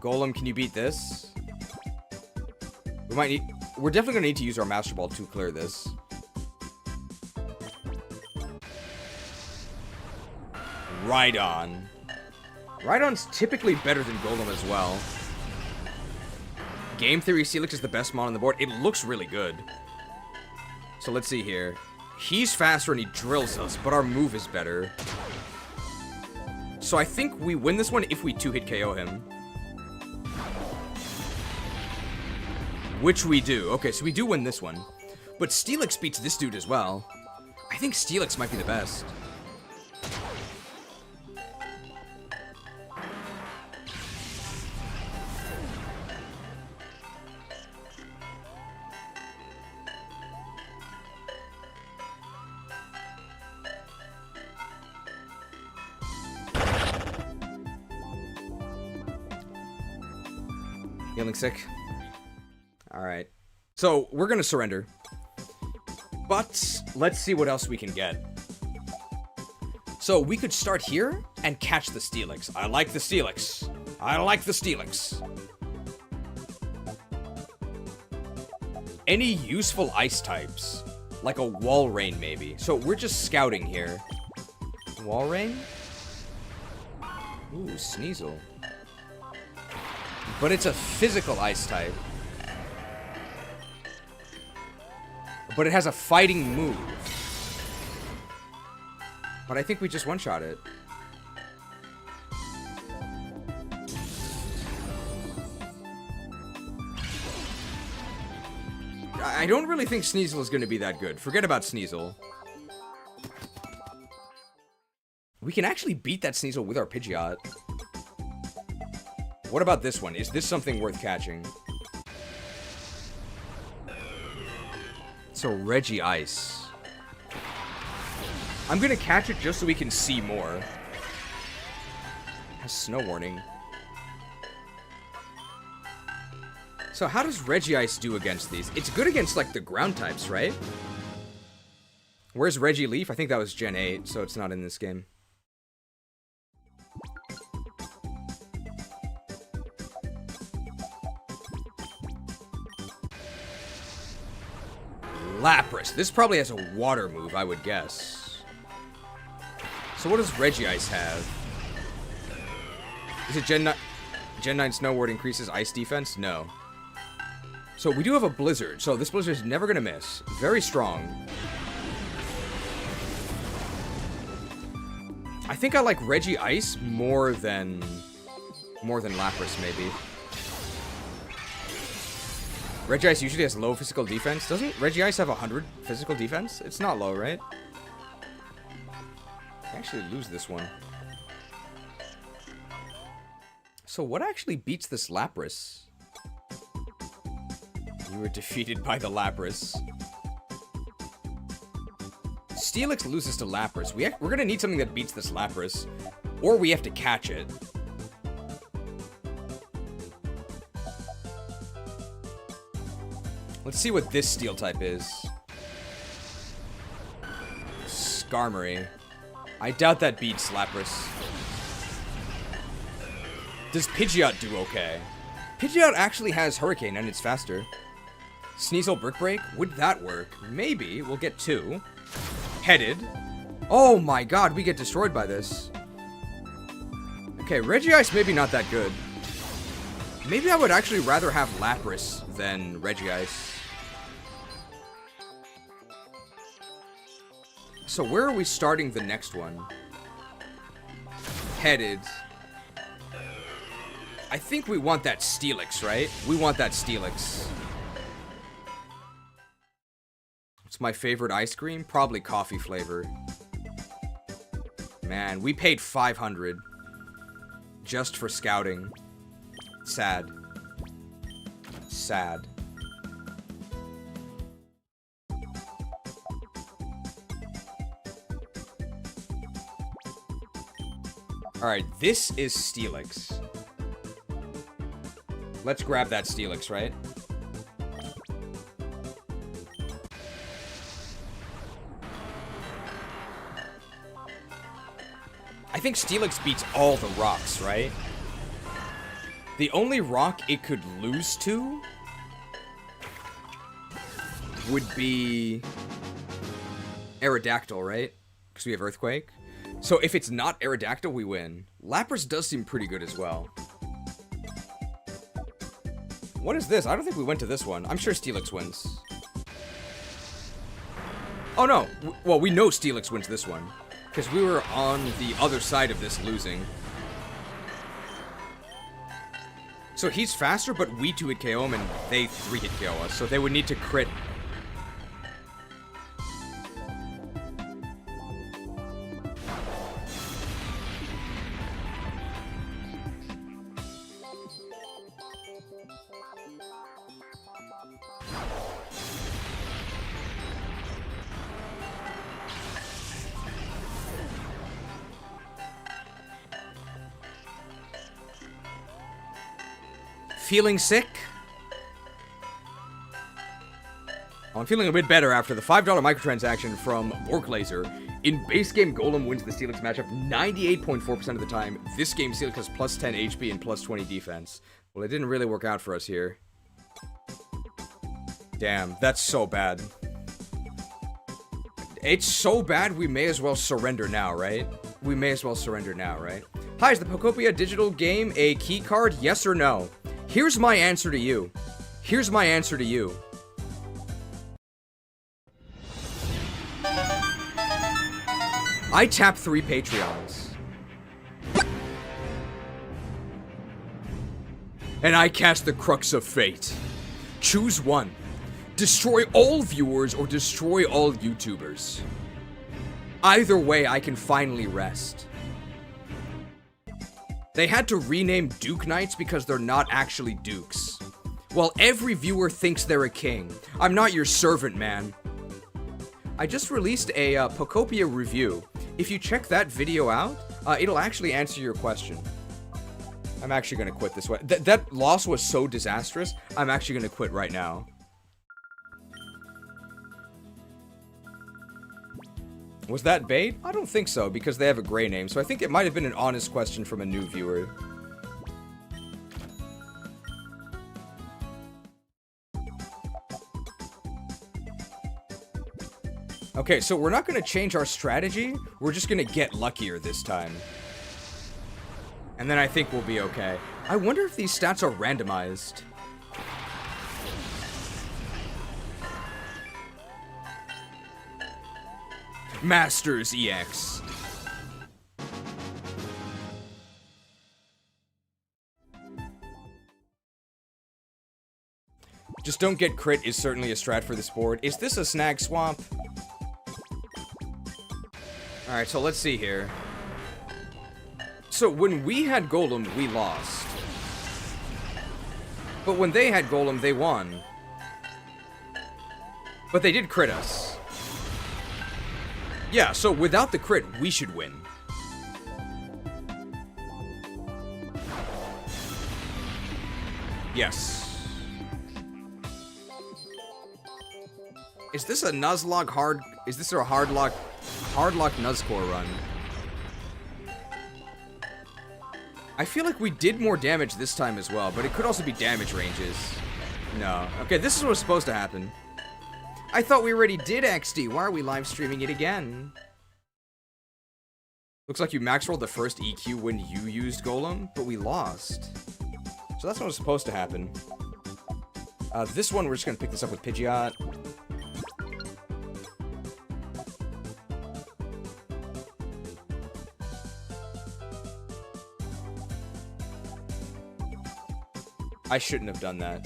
Golem, can you beat this? We're definitely gonna need to use our Master Ball to clear this. Rhydon. Rhydon's typically better than Golem as well. Game Theory Steelix is the best mon on the board. It looks really good. So let's see here. He's faster and he drills us, but our move is better. So I think we win this one if we 2-hit KO him. Which we do. Okay, so we do win this one. But Steelix beats this dude as well. I think Steelix might be the best. Feeling sick? Alright. So, we're gonna surrender. But, let's see what else we can get. So, we could start here and catch the Steelix. I like the Steelix. I like the Steelix. Any useful ice types? Like a Wall Rain, maybe. So, we're just scouting here. Wall Rain? Ooh, Sneasel. But it's a physical ice type. But it has a fighting move. But I think we just one-shot it. I don't really think Sneasel is going to be that good. Forget about Sneasel. We can actually beat that Sneasel with our Pidgeot. What about this one? Is this something worth catching? So Reggie Ice. I'm gonna catch it just so we can see more. Has snow warning. So how does Reggie Ice do against these? It's good against, like, the ground types, right? Where's Reggie Leaf? I think that was Gen 8, so it's not in this game. Lapras. This probably has a water move, I would guess. So what does Reggie Ice have? Is it Gen 9 Snow Ward increases ice defense? No. So we do have a Blizzard. So this Blizzard is never going to miss. Very strong. I think I like Reggie Ice more than Lapras, maybe. Reggie Ice usually has low physical defense. Doesn't Reggie Ice have 100 physical defense? It's not low, right? I actually lose this one. So what actually beats this Lapras? You were defeated by the Lapras. Steelix loses to Lapras. We're gonna need something that beats this Lapras. Or we have to catch it. Let's see what this steel type is. Skarmory. I doubt that beats Lapras. Does Pidgeot do okay? Pidgeot actually has Hurricane and it's faster. Sneasel Brick Break? Would that work? Maybe. We'll get 2. Headed. Oh my god, we get destroyed by this. Okay, Reggie Ice maybe not that good. Maybe I would actually rather have Lapras than Reggie Ice. So where are we starting the next one? Headed. I think we want that Steelix, right? We want that Steelix. What's my favorite ice cream? Probably coffee flavor. Man, we paid 500 just for scouting. Sad. Sad. Alright, this is Steelix. Let's grab that Steelix, right? I think Steelix beats all the rocks, right? The only rock it could lose to would be Aerodactyl, right? Because we have Earthquake. So if it's not Aerodactyl, we win. Lapras does seem pretty good as well. What is this? I don't think we went to this one. I'm sure Steelix wins. Oh no. Well, we know Steelix wins this one. Because we were on the other side of this losing. So he's faster, but we 2-hit KO him and they 3-hit KO us. So they would need to crit. Feeling sick? Oh, I'm feeling a bit better after the $5 microtransaction from Borklaser. In base game, Golem wins the Steelix matchup 98.4% of the time. This game, Steelix has plus 10 HP and plus 20 defense. Well, it didn't really work out for us here. Damn, that's so bad. It's so bad, we may as well surrender now, right? We may as well surrender now, right? Hi, is the Pokopia digital game a key card? Yes or no? Here's my answer to you. Here's my answer to you. I tap 3 Patreons. And I cast the Crux of Fate. Choose one. Destroy all viewers or destroy all YouTubers. Either way, I can finally rest. They had to rename Duke Knights because they're not actually dukes. Well, every viewer thinks they're a king. I'm not your servant, man. I just released a Pocopia review. If you check that video out, it'll actually answer your question. I'm actually gonna quit this way. That loss was so disastrous, I'm actually gonna quit right now. Was that bait? I don't think so, because they have a gray name, so I think it might have been an honest question from a new viewer. Okay, so we're not going to change our strategy, we're just going to get luckier this time. And then I think we'll be okay. I wonder if these stats are randomized. Masters EX. Just don't get crit is certainly a strat for this board. Is this a snag swamp? Alright, so let's see here. So when we had Golem, we lost. But when they had Golem, they won. But they did crit us. Yeah, so without the crit, we should win. Yes. Is this a Nuzlocke hard... Is this a hardlock Nuzcore run? I feel like we did more damage this time as well, but it could also be damage ranges. No. Okay, this is what was supposed to happen. I thought we already did XD. Why are we live streaming it again? Looks like you max rolled the first EQ when you used Golem, but we lost. So that's what was supposed to happen. This one, we're just gonna pick this up with Pidgeot. I shouldn't have done that.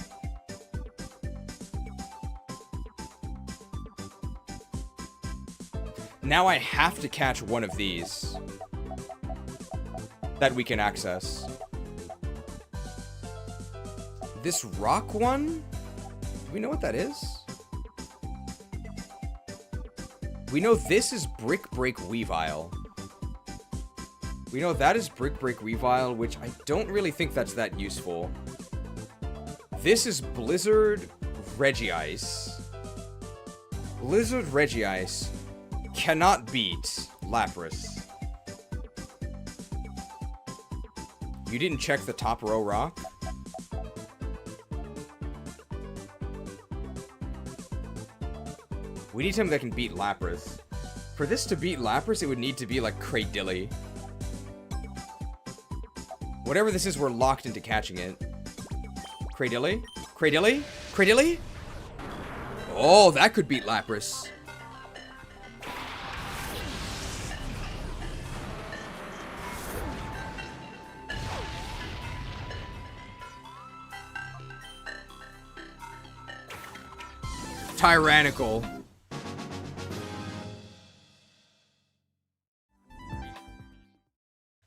Now I have to catch one of these that we can access. This rock one? Do we know what that is? We know this is Brick Break Weavile. We know that is Brick Break Weavile, which I don't really think that's that useful. This is Blizzard Regice. Blizzard Regice cannot beat Lapras. You didn't check the top row rock? We need something that can beat Lapras. For this to beat Lapras, it would need to be like Cradilly. Whatever this is, we're locked into catching it. Cradilly? Cradilly? Cradilly? Oh, that could beat Lapras. Tyrannical.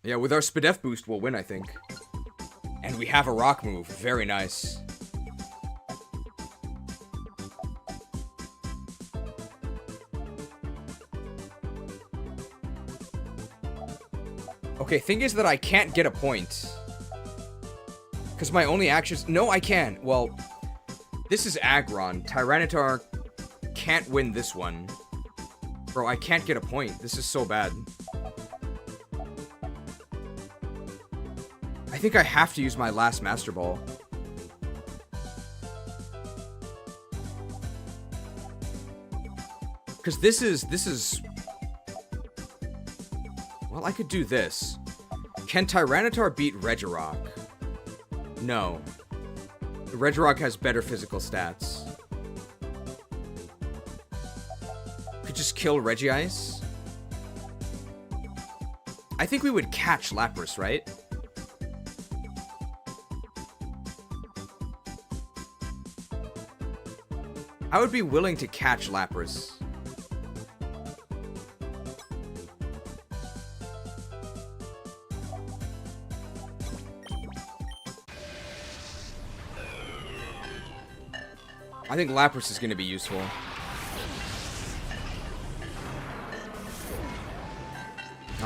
Yeah, with our Spadef boost, we'll win, I think. And we have a rock move. Very nice. Okay, thing is that I can't get a point. Because my only actions... No, I can. Well, this is Aggron. Tyranitar can't win this one. Bro, I can't get a point. This is so bad. I think I have to use my last Master Ball. Because this is... Well, I could do this. Can Tyranitar beat Regirock? No. Regirock has better physical stats. Could just kill Regice? I think we would catch Lapras, right? I would be willing to catch Lapras. I think Lapras is going to be useful.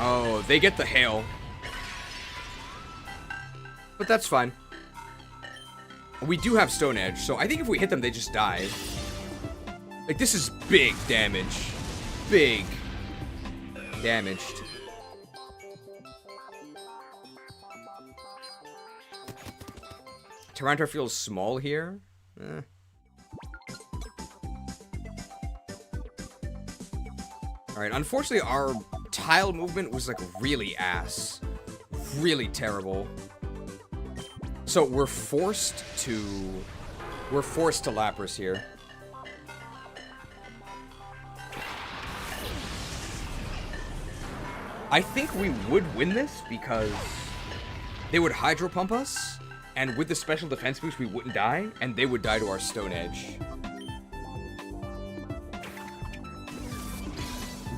Oh, they get the hail. But that's fine. We do have Stone Edge, so I think if we hit them, they just die. Like, this is big damage. Big damaged. Tyranitar feels small here. Alright, unfortunately our tile movement was like really ass. Really terrible. So we're forced to Lapras here. I think we would win this because they would Hydro Pump us, and with the special defense boost we wouldn't die, and they would die to our Stone Edge.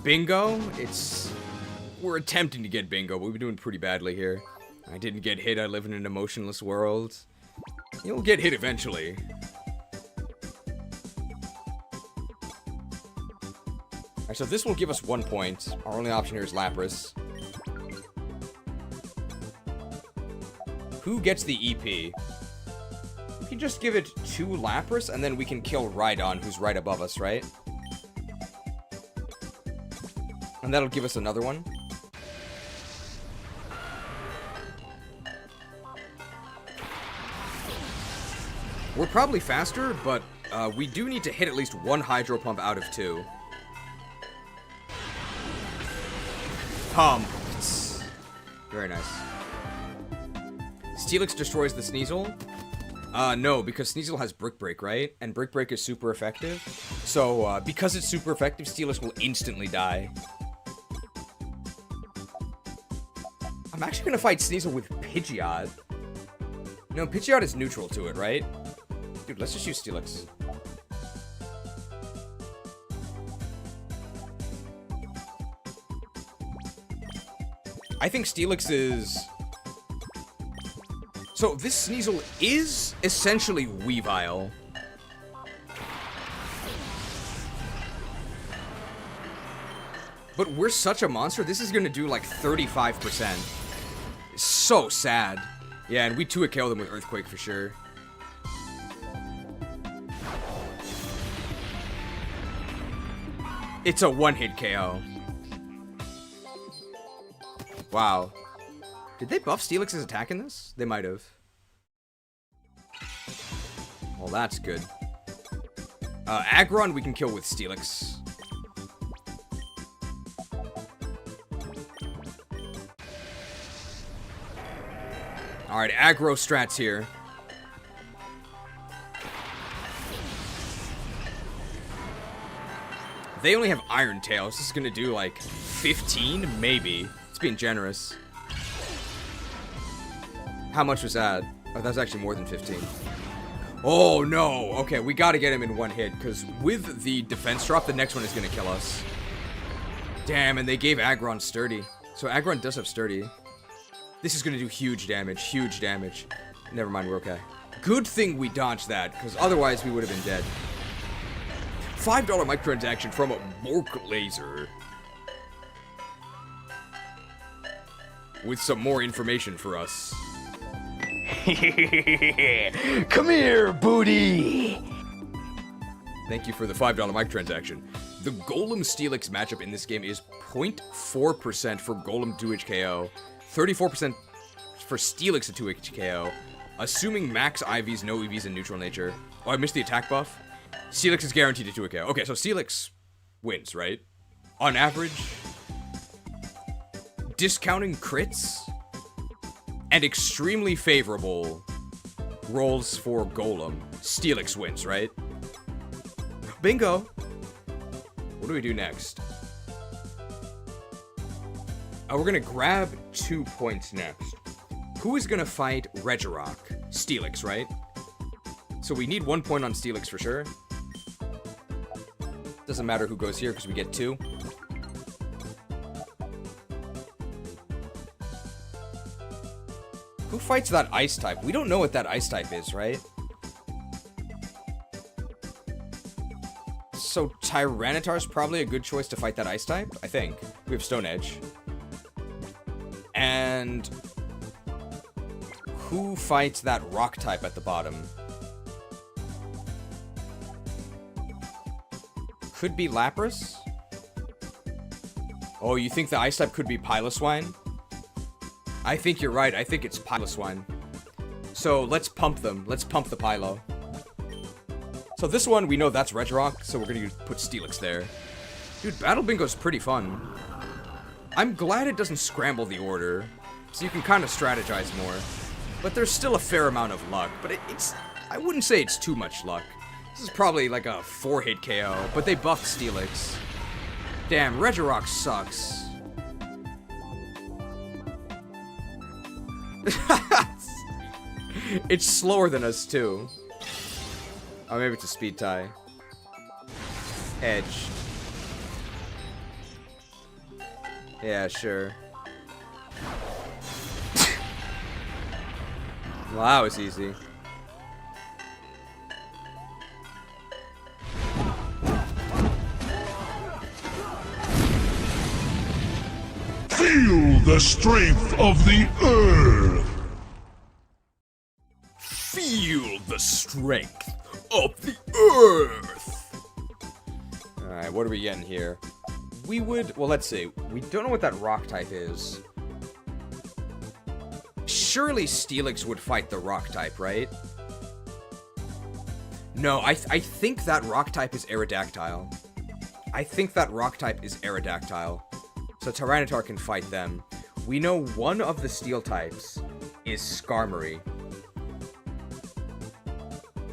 Bingo? We're attempting to get bingo, but we're doing pretty badly here. I didn't get hit, I live in an emotionless world. You'll get hit eventually. Alright, so this will give us 1 point. Our only option here is Lapras. Who gets the EP? We can just give it to Lapras, and then we can kill Rhydon, who's right above us, right? And that'll give us another one. We're probably faster, but we do need to hit at least one Hydro Pump out of 2. Pumped. Very nice. Steelix destroys the Sneasel. No, because Sneasel has Brick Break, right? And Brick Break is super effective. So, because it's super effective, Steelix will instantly die. I'm actually gonna fight Sneasel with Pidgeot. No, Pidgeot is neutral to it, right? Dude, let's just use Steelix. I think Steelix is... So, this Sneasel is essentially Weavile. But we're such a monster, this is gonna do like 35%. So sad. Yeah, and we 2-hit KO them with Earthquake for sure. It's a 1-hit KO. Wow. Did they buff Steelix's attack in this? They might have. Well, that's good. Aggron we can kill with Steelix. Alright, aggro strats here. They only have Iron Tail. This is gonna do like 15, maybe. It's being generous. How much was that? Oh, that's actually more than 15. Oh no! Okay, we gotta get him in 1 hit, because with the defense drop, the next one is gonna kill us. Damn, and they gave Aggron Sturdy. So Aggron does have Sturdy. This is gonna do huge damage, huge damage. Never mind, we're okay. Good thing we dodged that, because otherwise we would have been dead. $5 microtransaction from a Mork Laser. With some more information for us. Come here, booty! Thank you for the $5 microtransaction. The Golem Steelix matchup in this game is 0.4% for Golem 2-HKO, 34% for Steelix a 2-HKO, assuming max IVs, no EVs, and neutral nature. Oh, I missed the attack buff. Steelix is guaranteed to 2-KO. Okay, so Steelix wins, right? On average. Discounting crits and extremely favorable rolls for Golem. Steelix wins, right? Bingo! What do we do next? We're gonna grab 2 points next. Who is gonna fight Regirock? Steelix, right? So we need 1 point on Steelix for sure. Doesn't matter who goes here because we get 2. Who fights that ice type? We don't know what that ice type is, right? So Tyranitar is probably a good choice to fight that ice type, I think. We have Stone Edge. And who fights that rock type at the bottom? Could be Lapras? Oh, you think the ice type could be Piloswine? I think you're right. I think it's Piloswine. So let's pump them. Let's pump the Pylo. So this one, we know that's Regirock, so we're gonna put Steelix there. Dude, Battle Bingo's pretty fun. I'm glad it doesn't scramble the order, so you can kind of strategize more. But there's still a fair amount of luck, but it's... I wouldn't say it's too much luck. This is probably like a 4-hit KO, but they buffed Steelix. Damn, Regirock sucks. It's slower than us, too. Oh, maybe it's a speed tie. Edge. Yeah, sure. Well, that was easy. Feel the strength of the earth! Feel the strength of the earth! Alright, what are we getting here? We would... Well, let's see. We don't know what that rock type is. Surely Steelix would fight the rock type, right? No, I think that rock type is Aerodactyl. I think that rock type is Aerodactyl. So Tyranitar can fight them. We know one of the steel types is Skarmory.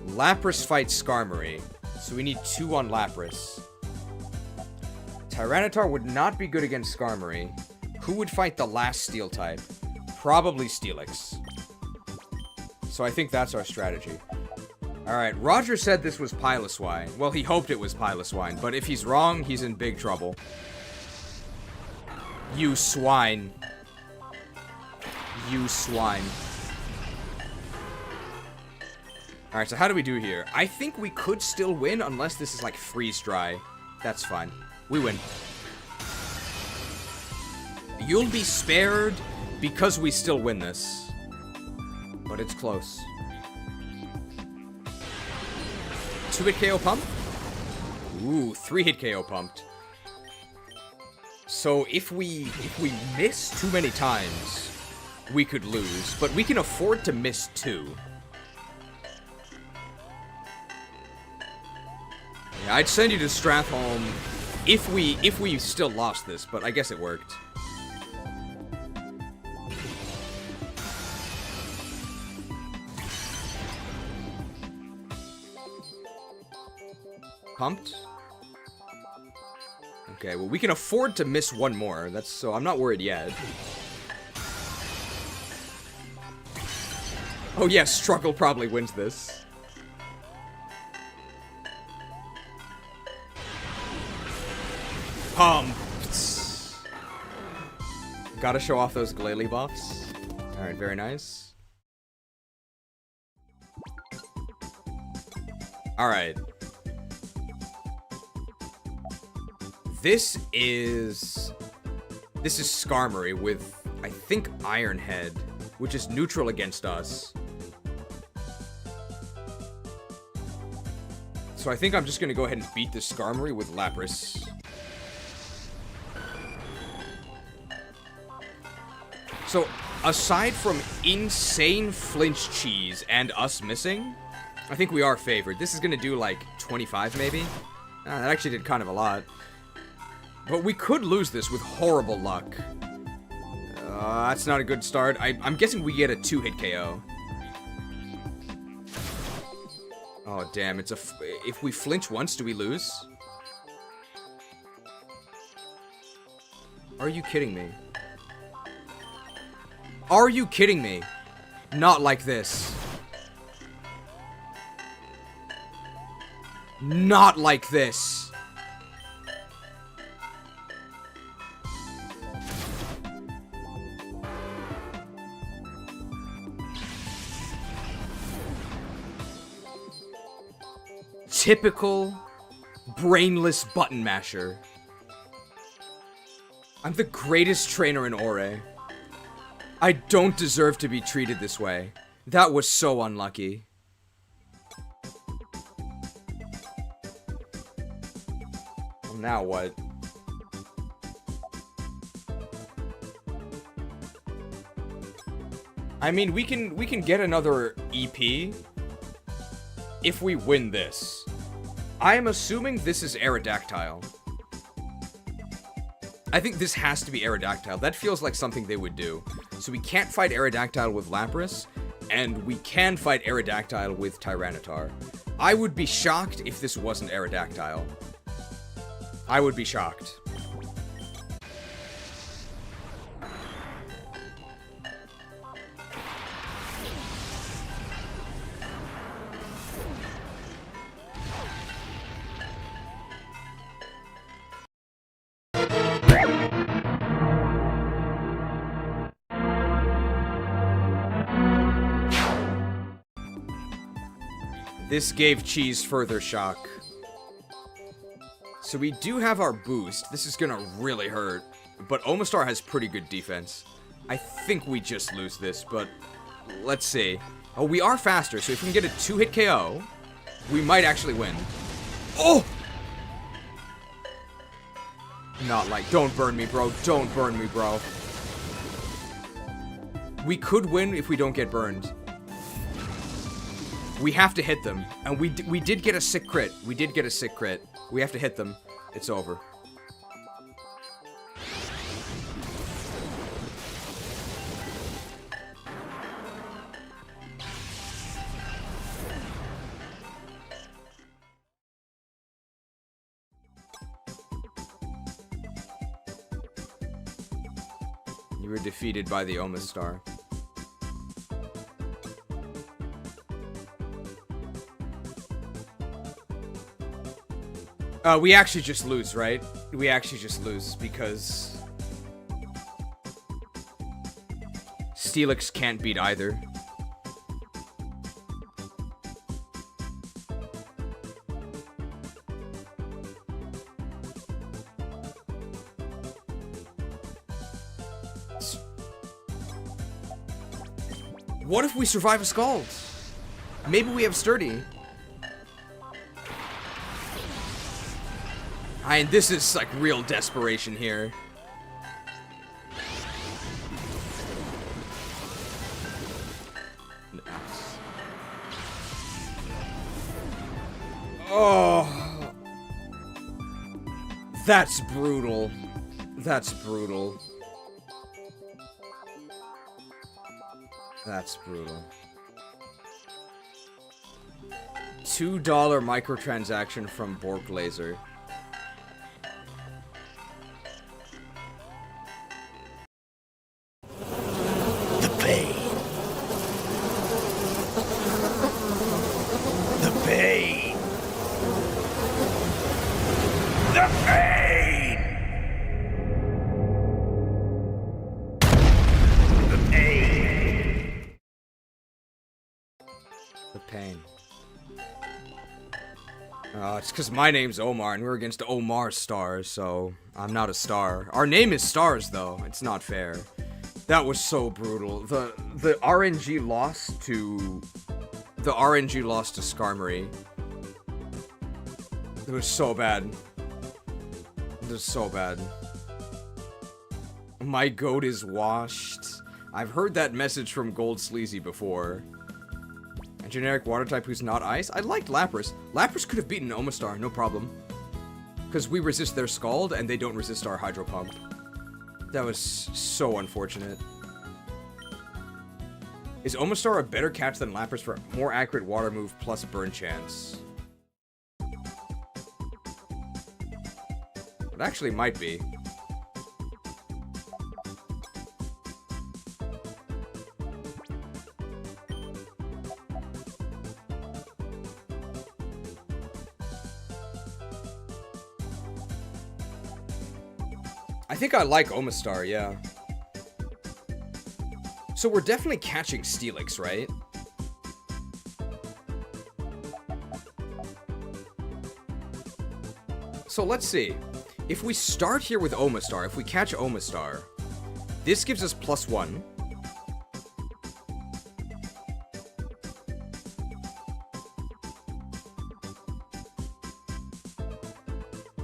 Lapras fights Skarmory, so we need 2 on Lapras. Tyranitar would not be good against Skarmory. Who would fight the last steel type? Probably Steelix. So I think that's our strategy. Alright, Roger said this was Piloswine. Well, he hoped it was Piloswine, but if he's wrong, he's in big trouble. You swine. You swine. Alright, so how do we do here? I think we could still win unless this is like freeze dry. That's fine. We win. You'll be spared because we still win this. But it's close. 2-hit KO pump? Ooh, 3-hit KO pumped. So if we miss too many times, we could lose. But we can afford to miss 2. Yeah, I'd send you to Stratholme if we still lost this, but I guess it worked. Pumped? Okay, well, we can afford to miss 1 more. So I'm not worried yet. Oh yeah, Struggle probably wins this. Pumped. Gotta show off those Glalie buffs. Alright, very nice. Alright. This is Skarmory with, I think, Iron Head, which is neutral against us. So I think I'm just gonna go ahead and beat this Skarmory with Lapras. So, aside from insane flinch cheese and us missing, I think we are favored. This is gonna do like 25 maybe? That actually did kind of a lot. But we could lose this with horrible luck. That's not a good start. I'm guessing we get a 2-hit KO. Oh, damn. If we flinch once, do we lose? Are you kidding me? Are you kidding me? Not like this. Not like this. Typical brainless button masher. I'm the greatest trainer in Orre. I don't deserve to be treated this way. That was so unlucky. Well, now what? I mean, we can get another EP if we win this. I am assuming this is Aerodactyl. I think this has to be Aerodactyl. That feels like something they would do. So we can't fight Aerodactyl with Lapras, and we can fight Aerodactyl with Tyranitar. I would be shocked if this wasn't Aerodactyl. I would be shocked. This gave Cheese further shock. So we do have our boost. This is gonna really hurt. But Omastar has pretty good defense. I think we just lose this, but let's see. Oh, we are faster, so if we can get a 2-hit KO, we might actually win. Oh! Not like, don't burn me, bro. Don't burn me, bro. We could win if we don't get burned. We have to hit them. And we did get a sick crit. We did get a sick crit. We have to hit them. It's over. You were defeated by the Omastar. We actually just lose, right? We actually just lose because Steelix can't beat either. What if we survive a Scald? Maybe we have Sturdy. And this is like real desperation here. Oh, that's brutal. That's brutal. That's brutal. $2 microtransaction from Bork Laser. It's because my name's Omar, and we're against Omar Stars, so I'm not a star. Our name is Stars, though. It's not fair. That was so brutal. The RNG loss to... The RNG loss to Skarmory. It was so bad. It was so bad. My goat is washed. I've heard that message from Gold Sleazy before. A generic water type who's not ice? I liked Lapras. Lapras could have beaten Omastar, no problem. Because we resist their Scald, and they don't resist our Hydro Pump. That was so unfortunate. Is Omastar a better catch than Lapras for a more accurate water move plus burn chance? It actually might be. I think I like Omastar, yeah. So we're definitely catching Steelix, right? So let's see. If we start here with Omastar, if we catch Omastar, this gives us +1.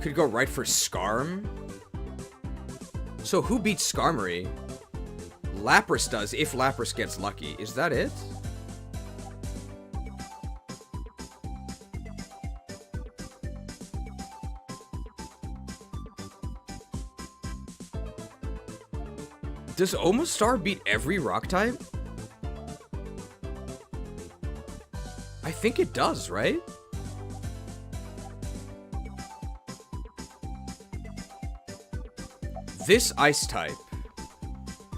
Could go right for Skarm. So who beats Skarmory? Lapras does, if Lapras gets lucky. Is that it? Does Omastar beat every rock type? I think it does, right? This ice type,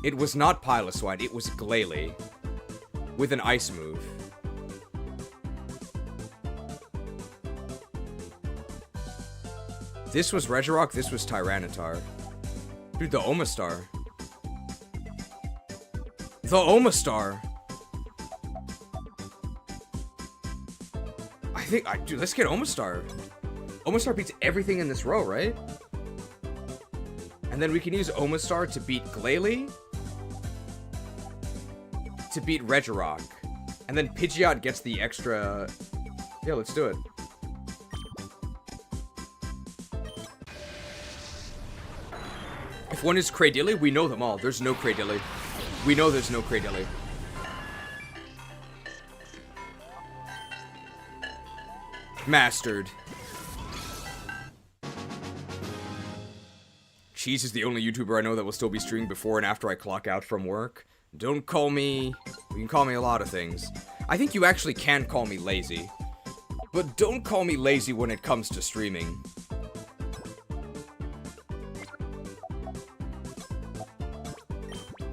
it was not Piloswine, it was Glalie with an ice move. This was Regirock, this was Tyranitar. Dude, the Omastar. The Omastar. Dude, let's get Omastar. Omastar beats everything in this row, right? And then we can use Omastar to beat Glalie, to beat Regirock. And then Pidgeot gets the extra... Yeah, let's do it. If one is Cradily, we know them all. There's no Cradily. We know there's no Cradily. Mastered. Cheese is the only YouTuber I know that will still be streaming before and after I clock out from work. Don't call me... You can call me a lot of things. I think you actually can call me lazy. But don't call me lazy when it comes to streaming.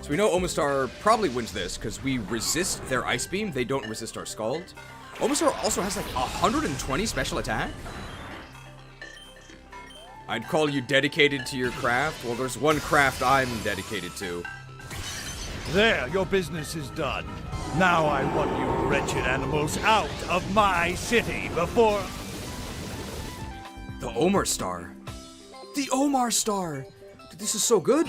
So we know Omastar probably wins this, because we resist their Ice Beam, they don't resist our Scald. Omastar also has like 120 special attack? I'd call you dedicated to your craft. Well, there's one craft I'm dedicated to. There, your business is done. Now I want you wretched animals out of my city before... The Omastar. The Omastar! Dude, this is so good.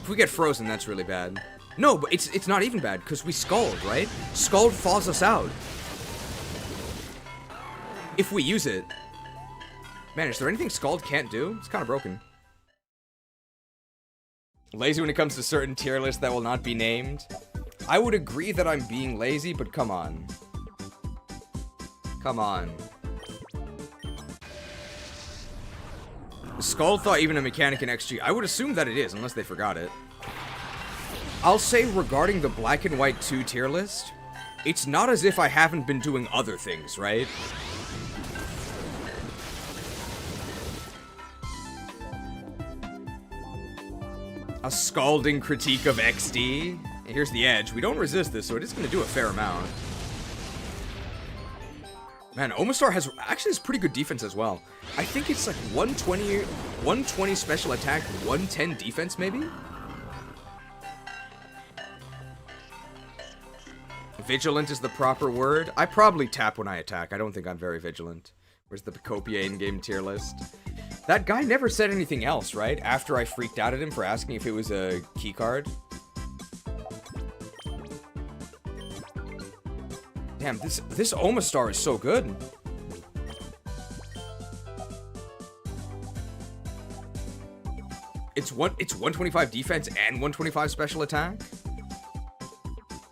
If we get frozen, that's really bad. No, but it's not even bad, because we Scald, right? Scald thaws us out. If we use it. Man, is there anything Scald can't do? It's kind of broken. Lazy when it comes to certain tier lists that will not be named. I would agree that I'm being lazy, but come on. Come on. Is Scald Thaw even a mechanic in XG? I would assume that it is, unless they forgot it. I'll say regarding the Black and White 2 tier list, it's not as if I haven't been doing other things, right? A scalding critique of XD. Here's the edge. We don't resist this, so it is going to do a fair amount. Man, Omastar has pretty good defense as well. I think it's like 120 special attack, 110 defense, maybe? Vigilant is the proper word. I probably tap when I attack. I don't think I'm very vigilant. Where's the Picopia in-game tier list? That guy never said anything else, right? After I freaked out at him for asking if it was a keycard. Damn, this Omastar is so good. It's 125 defense and 125 special attack?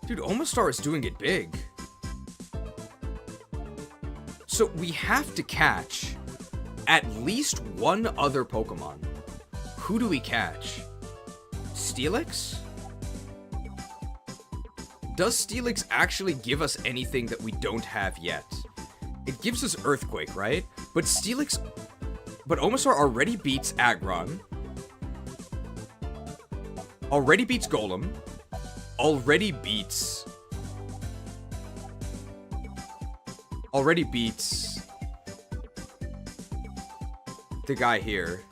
Dude, Omastar is doing it big. So we have to catch at least one other Pokemon. Who do we catch? Steelix? Does Steelix actually give us anything that we don't have yet? It gives us Earthquake, right? But Omastar already beats Aggron. Already beats Golem. Already beats the guy here.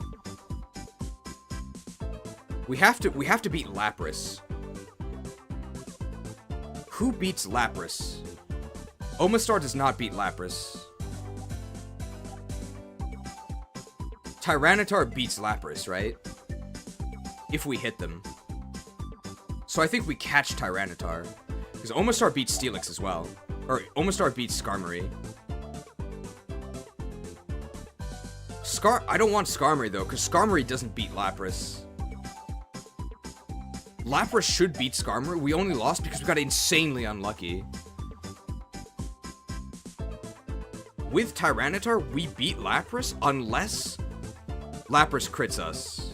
We have to beat Lapras. Who beats Lapras? Omastar does not beat Lapras. Tyranitar beats Lapras, right? If we hit them. So I think we catch Tyranitar. Because Omastar beats Steelix as well. Or Omastar beats Skarmory. I don't want Skarmory, though, because Skarmory doesn't beat Lapras. Lapras should beat Skarmory. We only lost because we got insanely unlucky. With Tyranitar, we beat Lapras unless Lapras crits us.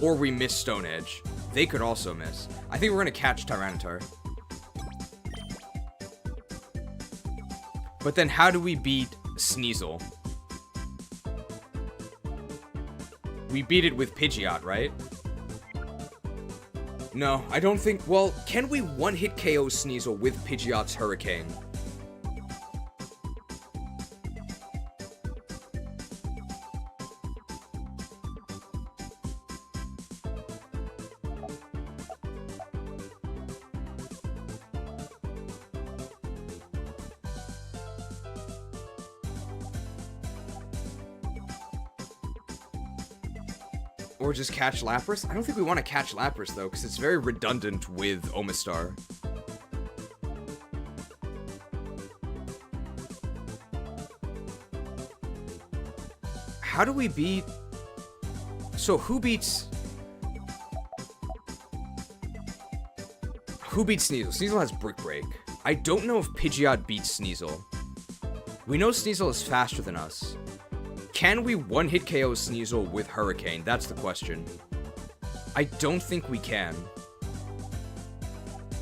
Or we miss Stone Edge. They could also miss. I think we're going to catch Tyranitar. But then how do we beat Sneasel? We beat it with Pidgeot, right? No, I don't think... Well, can we one-hit KO Sneasel with Pidgeot's Hurricane? Or just catch Lapras? I don't think we want to catch Lapras, though, because it's very redundant with Omastar. How do we beat... So, who beats... Who beats Sneasel? Sneasel has Brick Break. I don't know if Pidgeot beats Sneasel. We know Sneasel is faster than us. Can we one-hit KO Sneasel with Hurricane? That's the question. I don't think we can.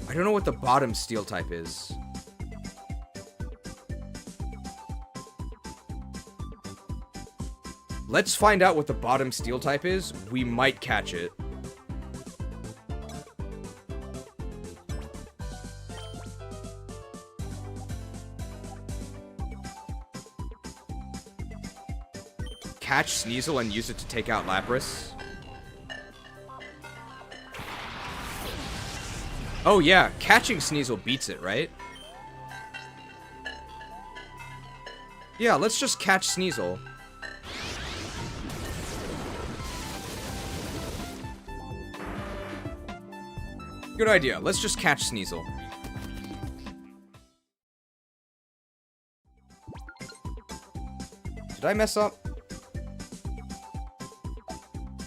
I don't know what the bottom Steel type is. Let's find out what the bottom Steel type is. We might catch it. Catch Sneasel and use it to take out Lapras. Oh yeah, catching Sneasel beats it, right? Yeah, let's just catch Sneasel. Good idea, let's just catch Sneasel. Did I mess up?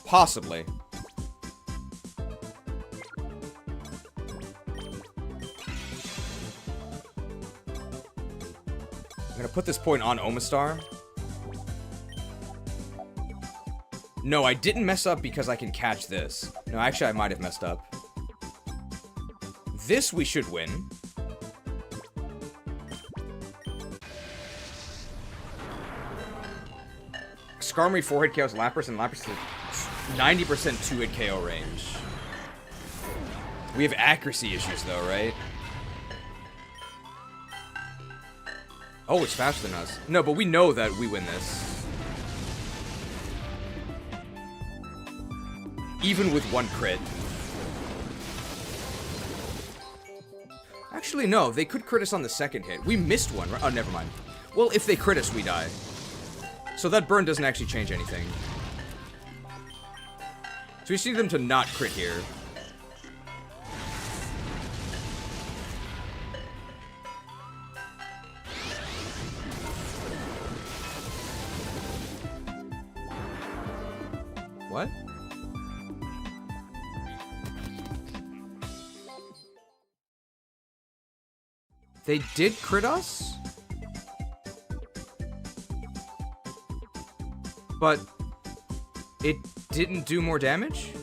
Possibly. I'm gonna put this point on Omastar. No, I didn't mess up because I can catch this. No, actually, I might have messed up. This we should win. Skarmory 4-hit KOs Lapras, and Lapras is 90% 2-hit KO range. We have accuracy issues, though, right? Oh, it's faster than us. No, but we know that we win this. Even with one crit. Actually, no. They could crit us on the second hit. We missed one, right? Oh, never mind. Well, if they crit us, we die. So that burn doesn't actually change anything. So we see them to not crit here. What? They did crit us? But it didn't do more damage?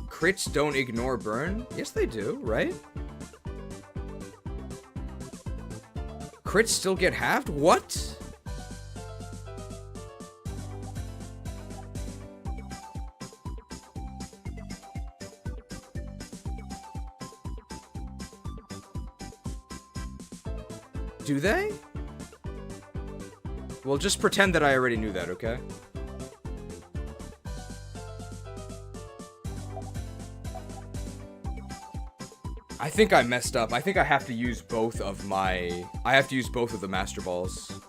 Crits don't ignore burn? Yes, they do, right? Crits still get halved? What? Do they? Well, just pretend that I already knew that, okay? I think I messed up. I think I have to use both of my... I have to use both of the Master Balls.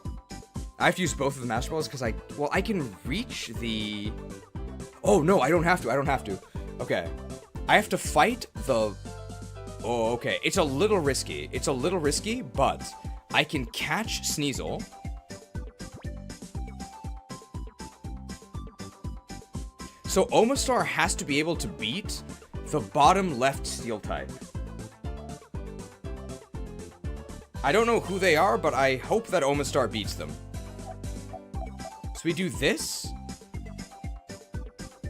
I have to use both of the Master Balls because I can reach the... Oh, no, I don't have to. Okay. I have to fight the... Oh, okay. It's a little risky, but I can catch Sneasel. So Omastar has to be able to beat the bottom left Steel type. I don't know who they are, but I hope that Omastar beats them. So we do this.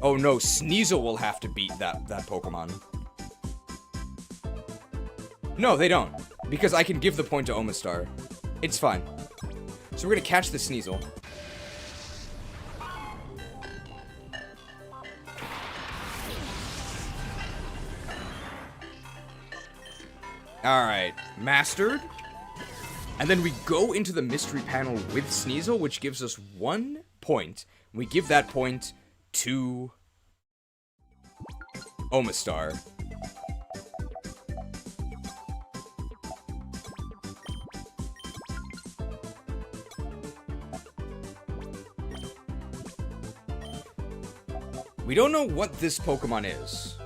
Oh no, Sneasel will have to beat that Pokemon. No, they don't. Because I can give the point to Omastar. It's fine. So we're gonna catch the Sneasel. Alright, mastered. And then we go into the mystery panel with Sneasel, which gives us 1 point. We give that point to Omastar. We don't know what this Pokemon is.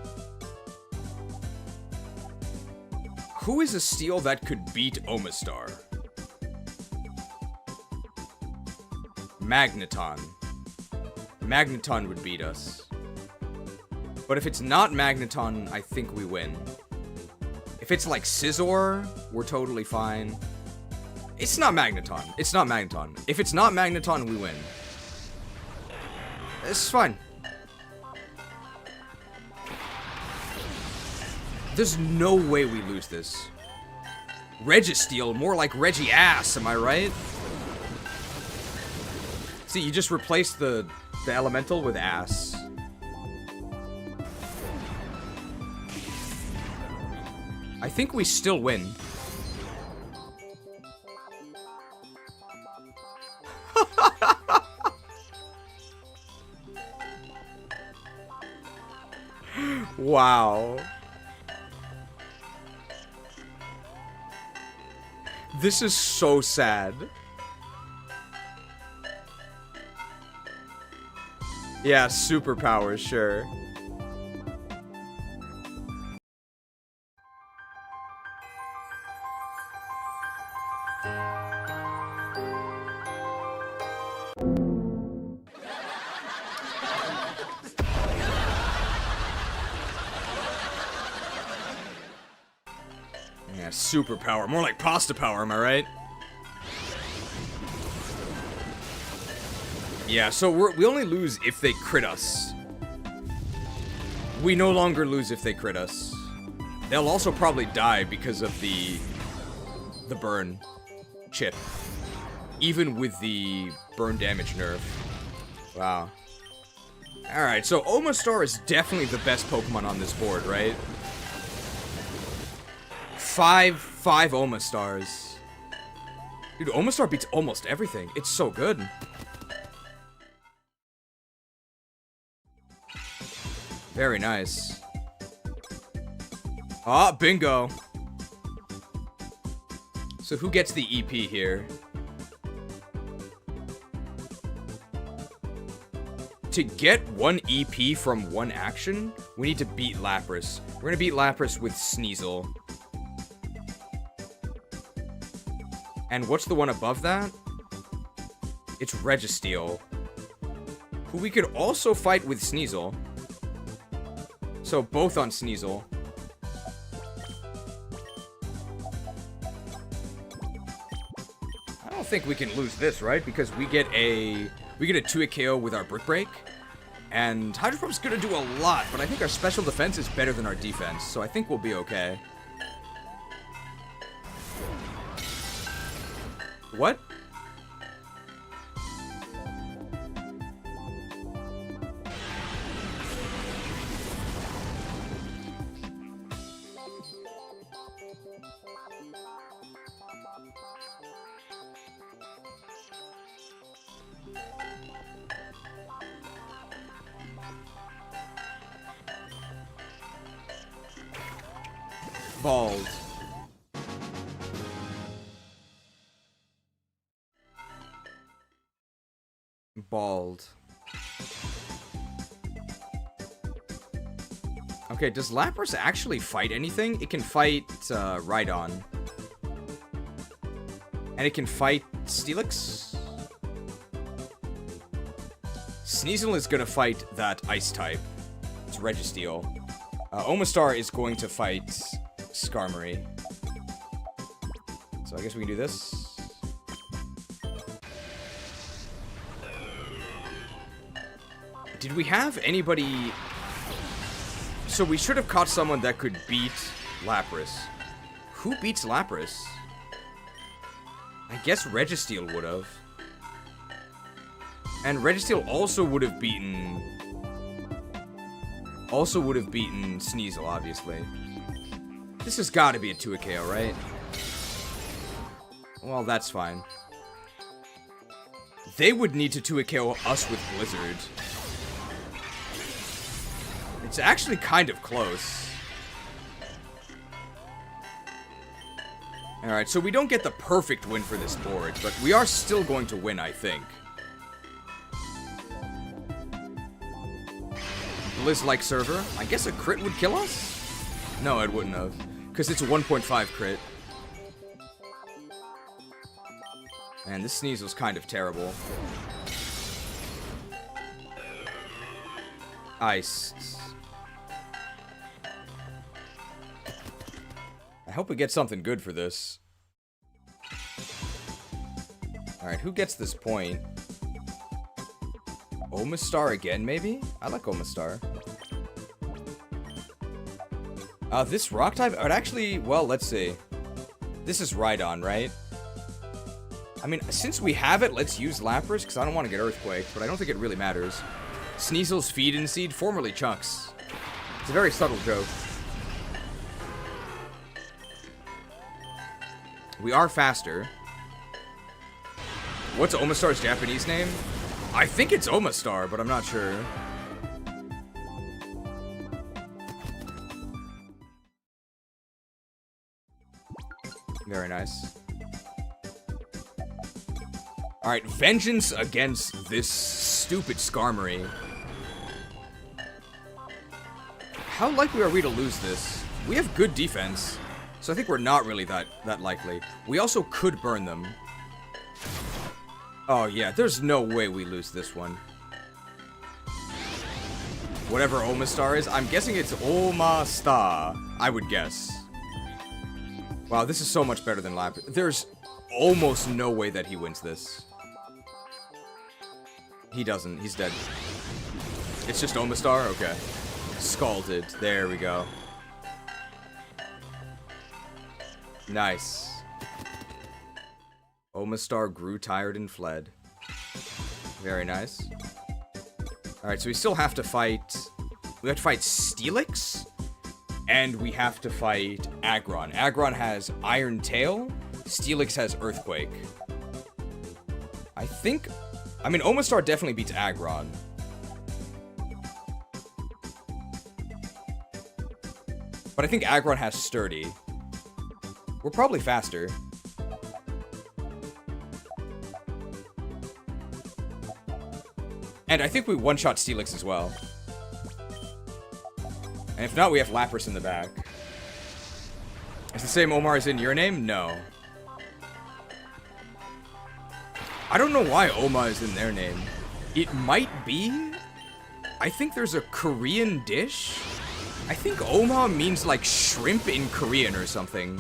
Who is a Steel that could beat Omastar? Magneton. Magneton would beat us. But if it's not Magneton, I think we win. If it's like Scizor, we're totally fine. It's not Magneton. If it's not Magneton, we win. It's fine. There's no way we lose this. Registeel, more like Regiass, am I right? See, you just replace the elemental with ass. I think we still win. Wow. This is so sad. Yeah, superpowers, sure. Yeah, superpower. More like pasta power, am I right? Yeah, so we only lose if they crit us. We no longer lose if they crit us. They'll also probably die because of the burn chip. Even with the burn damage nerf. Wow. Alright, so Omastar is definitely the best Pokemon on this board, right? Five Omastars. Dude, Omastar beats almost everything. It's so good. Very nice. Ah, bingo. So who gets the EP here? To get 1 EP from 1 action, we need to beat Lapras. We're gonna beat Lapras with Sneasel. And what's the one above that? It's Registeel, who we could also fight with Sneasel. So both on Sneasel. I don't think we can lose this, right? Because we get a 2-hit KO with our Brick Break. And Hydro Pump's gonna do a lot, but I think our special defense is better than our defense, so I think we'll be okay. What? Bald. bald. Okay, does Lapras actually fight anything? It can fight Rhydon. And it can fight Steelix? Sneasel is gonna fight that ice type. It's Registeel. Omastar is going to fight Skarmory. So I guess we can do this. Did we have anybody... So we should have caught someone that could beat Lapras. Who beats Lapras? I guess Registeel would have. And Registeel also would have beaten... Sneasel, obviously. This has got to be a 2-KO, right? Well, that's fine. They would need to 2-KO us with Blizzard. It's actually kind of close. Alright, so we don't get the perfect win for this board, but we are still going to win, I think. Blizz-like server. I guess a crit would kill us? No, it wouldn't have. Because it's a 1.5 crit. Man, this Sneasel's kind of terrible. Ice. I hope we get something good for this. Alright, who gets this point? Omastar again, maybe? I like Omastar. This rock type, I would actually, well, let's see. This is Rhydon, right? I mean, since we have it, let's use Lapras, because I don't want to get Earthquake, but I don't think it really matters. Sneasel's Feed and Seed, formerly Chunks. It's a very subtle joke. We are faster. What's Omastar's Japanese name? I think it's Omastar, but I'm not sure. Very nice. Alright, vengeance against this stupid Skarmory. How likely are we to lose this? We have good defense, so I think we're not really that likely. We also could burn them. Oh yeah, there's no way we lose this one. Whatever Omastar is, I'm guessing it's Omastar, I would guess. Wow, this is so much better than Lapras. There's almost no way that he wins this. He doesn't, he's dead. It's just Omastar? Okay. Scalded, there we go. Nice. Omastar grew tired and fled. Very nice. Alright, so we still have to fight... We have to fight Steelix, and we have to fight Aggron. Aggron has Iron Tail, Steelix has Earthquake. I think... I mean, Omastar definitely beats Aggron. But I think Aggron has Sturdy. We're probably faster. And I think we one-shot Steelix as well. And if not, we have Lapras in the back. Is the same Omar as in your name? No. I don't know why Oma is in their name. It might be... I think there's a Korean dish? I think Oma means like shrimp in Korean or something.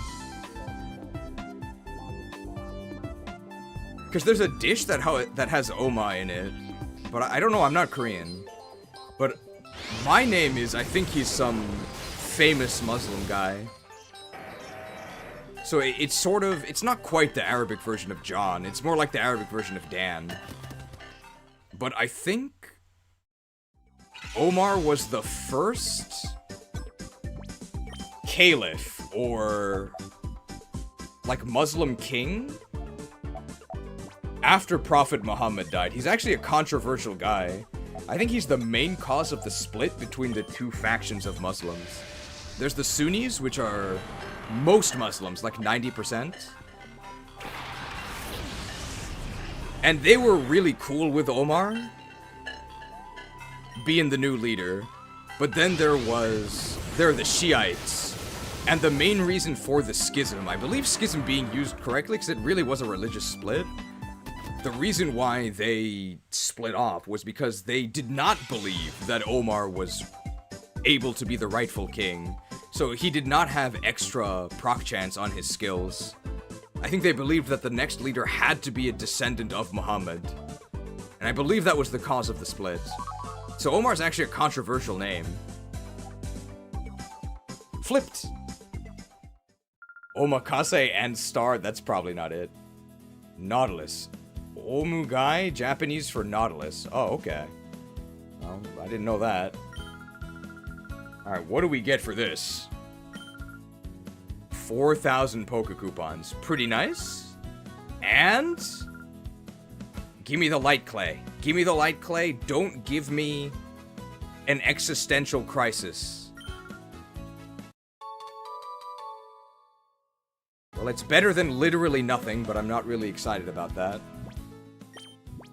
Because there's a dish that has Oma in it. But I don't know, I'm not Korean. But my name is, I think he's some famous Muslim guy. So it's sort of, it's not quite the Arabic version of John. It's more like the Arabic version of Dan. But I think Omar was the first caliph or like Muslim king after Prophet Muhammad died. He's actually a controversial guy. I think he's the main cause of the split between the two factions of Muslims. There's the Sunnis, which are most Muslims, like 90%. And they were really cool with Omar being the new leader. But then there are the Shiites. And the main reason for the schism, I believe schism being used correctly, because it really was a religious split. The reason why they split off was because they did not believe that Omar was able to be the rightful king. So he did not have extra proc chance on his skills. I think they believed that the next leader had to be a descendant of Muhammad. And I believe that was the cause of the split. So Omar's actually a controversial name. Flipped. Omakase and Star, that's probably not it. Nautilus. Omugai, Japanese for Nautilus. Oh, okay. Well, I didn't know that. Alright, what do we get for this? 4,000 Poke Coupons. Pretty nice. And... give me the Light Clay. Give me the Light Clay. Don't give me an existential crisis. Well, it's better than literally nothing, but I'm not really excited about that.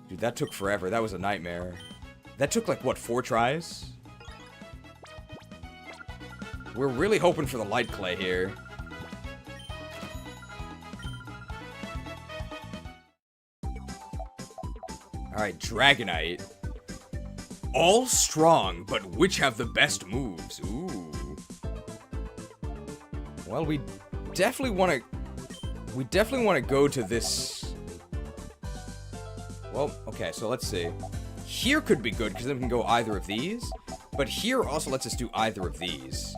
Dude, that took forever. That was a nightmare. That took, like, what, 4 tries? We're really hoping for the Light Clay here. Alright, Dragonite. All strong, but which have the best moves? Ooh. Well, we definitely want to go to this. Well, okay, so let's see. Here could be good, because then we can go either of these. But here also lets us do either of these.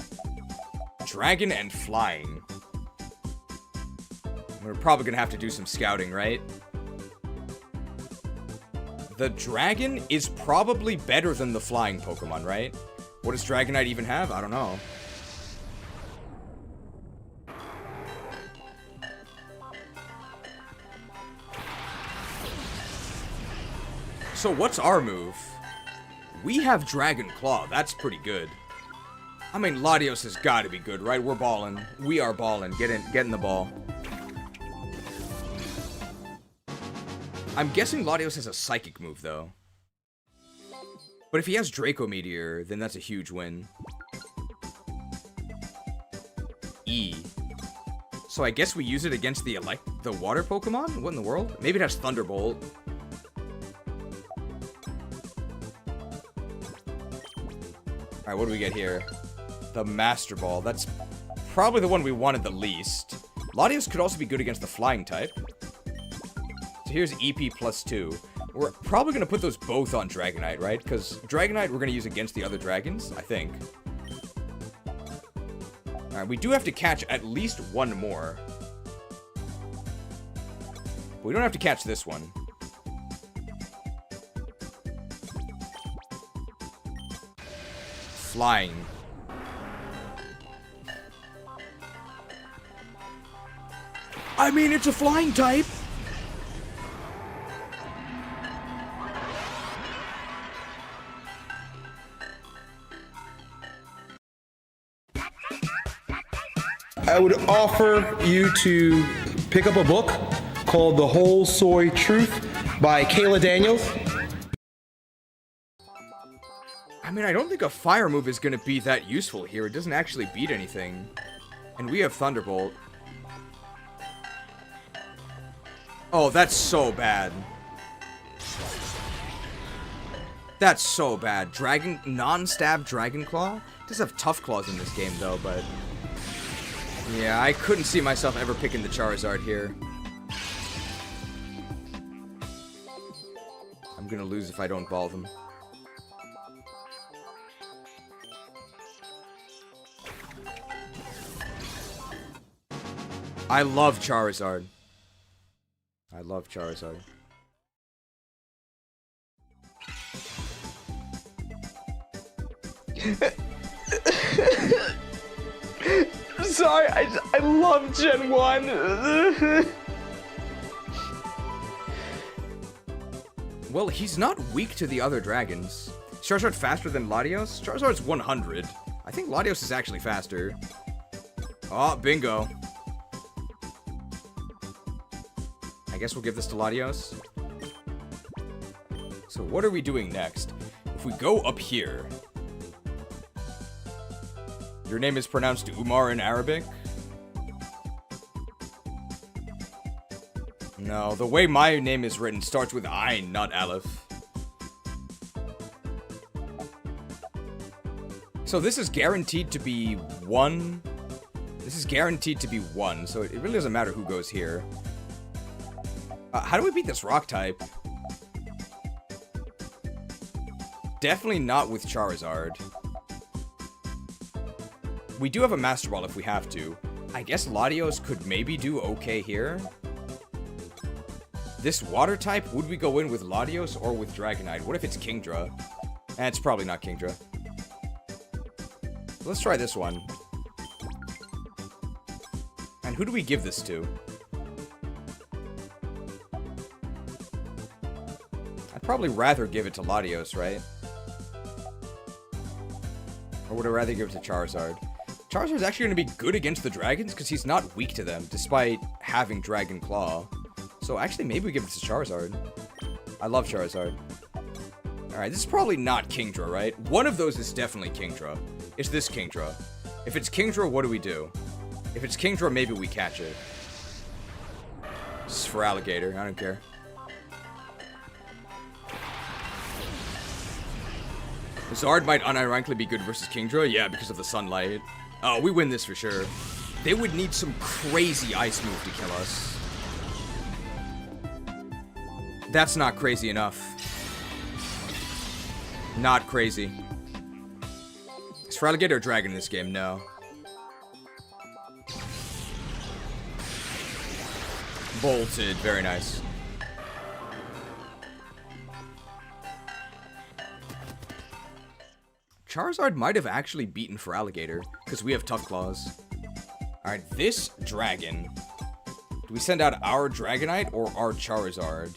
Dragon and Flying. We're probably going to have to do some scouting, right? The Dragon is probably better than the Flying Pokemon, right? What does Dragonite even have? I don't know. So what's our move? We have Dragon Claw. That's pretty good. I mean, Latios has got to be good, right? We're balling. We are balling. Get in the ball. I'm guessing Latios has a Psychic move, though. But if he has Draco Meteor, then that's a huge win. E. So I guess we use it against the water Pokemon? What in the world? Maybe it has Thunderbolt. Alright, what do we get here? The Master Ball. That's probably the one we wanted the least. Latios could also be good against the Flying type. So here's EP +2. We're probably going to put those both on Dragonite, right? Because Dragonite we're going to use against the other dragons, I think. Alright, we do have to catch at least one more. But we don't have to catch this one. Flying. I mean, it's a flying type. I would offer you to pick up a book called The Whole Soy Truth by Kayla Daniels. I mean, I don't think a fire move is going to be that useful here. It doesn't actually beat anything. And we have Thunderbolt. Oh, that's so bad. That's so bad. Non-stab Dragon Claw? Does have Tough Claws in this game, though, but... yeah, I couldn't see myself ever picking the Charizard here. I'm gonna lose if I don't ball them. I love Charizard. I love Charizard. Sorry, I love Gen 1. Well, he's not weak to the other dragons. Charizard faster than Latios? Charizard's 100. I think Latios is actually faster. Oh, bingo. I guess we'll give this to Latios. So what are we doing next? If we go up here... Your name is pronounced Umar in Arabic? No, the way my name is written starts with Ayn, not Aleph. So this is guaranteed to be 1. This is guaranteed to be 1, so it really doesn't matter who goes here. How do we beat this rock type? Definitely not with Charizard. We do have a Master Ball if we have to. I guess Latios could maybe do okay here. This water type, would we go in with Latios or with Dragonite? What if it's Kingdra? It's probably not Kingdra. Let's try this one. And who do we give this to? I'd probably rather give it to Latios, right? Or would I rather give it to Charizard? Charizard's actually going to be good against the dragons because he's not weak to them, despite having Dragon Claw. So actually, maybe we give it to Charizard. I love Charizard. Alright, this is probably not Kingdra, right? One of those is definitely Kingdra. It's this Kingdra. If it's Kingdra, what do we do? If it's Kingdra, maybe we catch it. This is for Alligator, I don't care. Zard might unironically be good versus Kingdra, yeah, because of the sunlight. Oh, we win this for sure. They would need some crazy ice move to kill us. That's not crazy enough. Not crazy. Is Feraligatr or Dragon in this game? No. Bolted. Very nice. Charizard might have actually beaten Feraligatr, because we have Tough Claws. Alright, this dragon. Do we send out our Dragonite or our Charizard?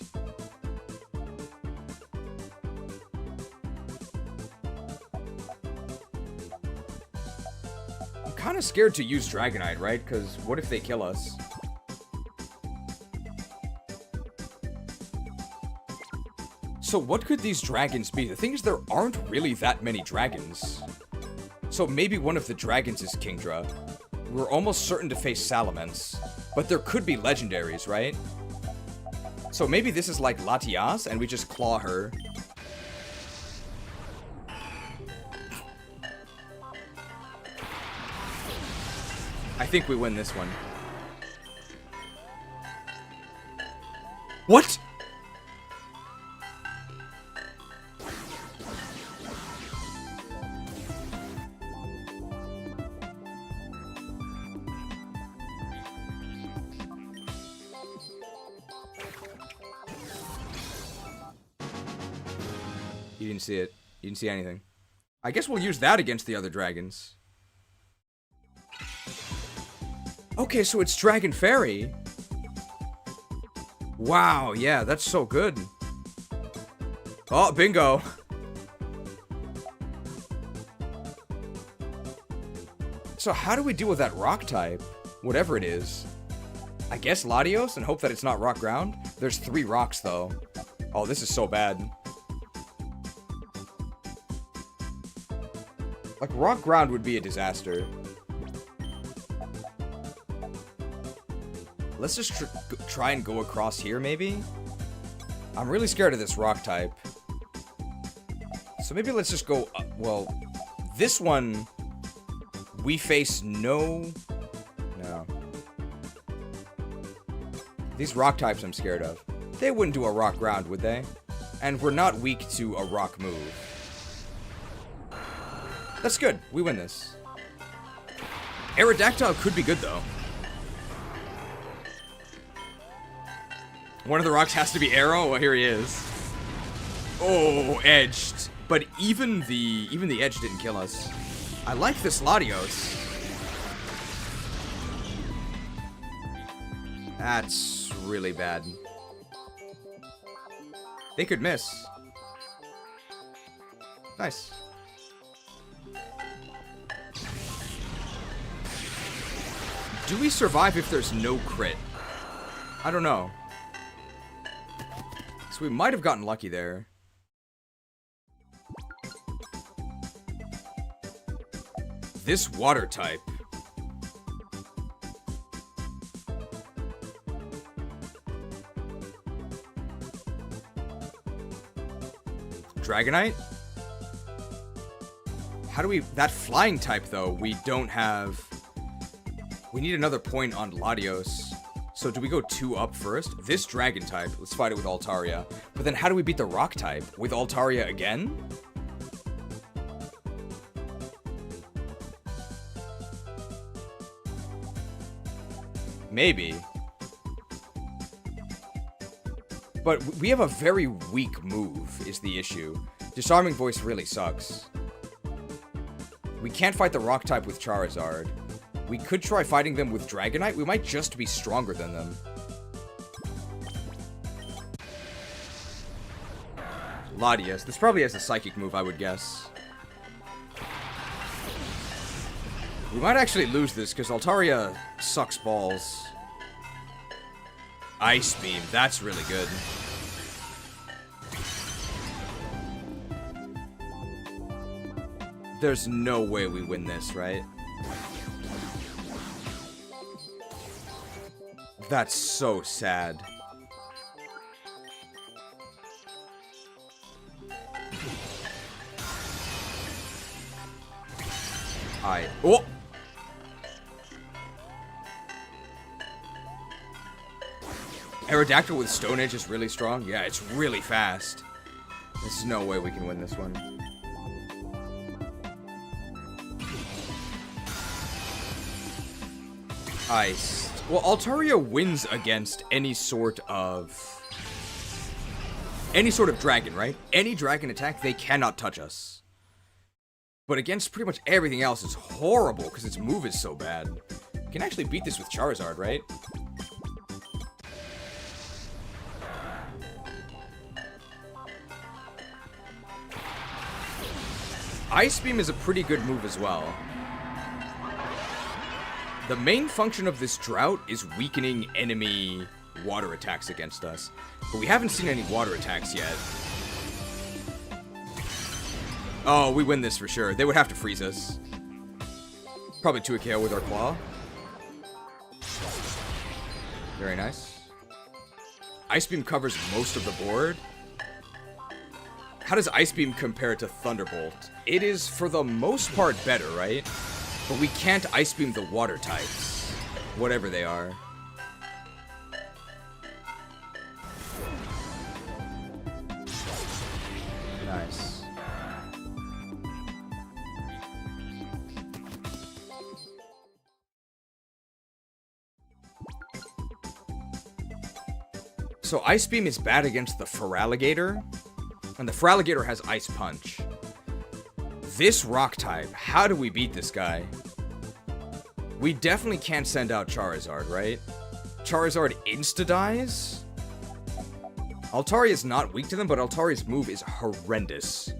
I'm kind of scared to use Dragonite, right? Because what if they kill us? So what could these dragons be? The thing is, there aren't really that many dragons. So maybe one of the dragons is Kingdra. We're almost certain to face Salamence. But there could be legendaries, right? So maybe this is like Latias, and we just claw her. I think we win this one. What? You didn't see it. You didn't see anything. I guess we'll use that against the other dragons. Okay, so it's Dragon Fairy. Wow, yeah, that's so good. Oh, bingo. So how do we deal with that rock type? Whatever it is. I guess Latios and hope that it's not rock ground. There's 3 rocks, though. Oh, this is so bad. Like, rock ground would be a disaster. Let's just try and go across here, maybe? I'm really scared of this rock type. So maybe let's just go... well, this one... we face no... No. These rock types I'm scared of. They wouldn't do a rock ground, would they? And we're not weak to a rock move. That's good. We win this. Aerodactyl could be good, though. One of the rocks has to be Arrow. Well, here he is. Oh, edged. But even the edge didn't kill us. I like this Latios. That's really bad. They could miss. Nice. Do we survive if there's no crit? I don't know. So we might have gotten lucky there. This water type. Dragonite? How do we... That flying type, though, we don't have... We need another point on Latios. So do we go 2 up first? This dragon type, let's fight it with Altaria. But then how do we beat the rock type? With Altaria again? Maybe. But we have a very weak move, is the issue. Disarming Voice really sucks. We can't fight the rock type with Charizard. We could try fighting them with Dragonite. We might just be stronger than them. Latias. This probably has a psychic move, I would guess. We might actually lose this, because Altaria sucks balls. Ice Beam. That's really good. There's no way we win this, right? That's so sad. Oh! Aerodactyl with Stone Edge is really strong? Yeah, it's really fast. There's no way we can win this one. Ice. Well, Altaria wins against any sort of dragon, right? Any dragon attack, they cannot touch us. But against pretty much everything else, it's horrible because its move is so bad. We can actually beat this with Charizard, right? Ice Beam is a pretty good move as well. The main function of this drought is weakening enemy water attacks against us. But we haven't seen any water attacks yet. Oh, we win this for sure. They would have to freeze us. Probably 2 KO with our claw. Very nice. Ice Beam covers most of the board. How does Ice Beam compare to Thunderbolt? It is, for the most part, better, right? But we can't Ice Beam the water types. Whatever they are. Nice. So Ice Beam is bad against the Feraligatr. And the Feraligatr has Ice Punch. This rock type, how do we beat this guy? We definitely can't send out Charizard, right? Charizard insta-dies? Altaria is not weak to them, but Altaria's move is horrendous.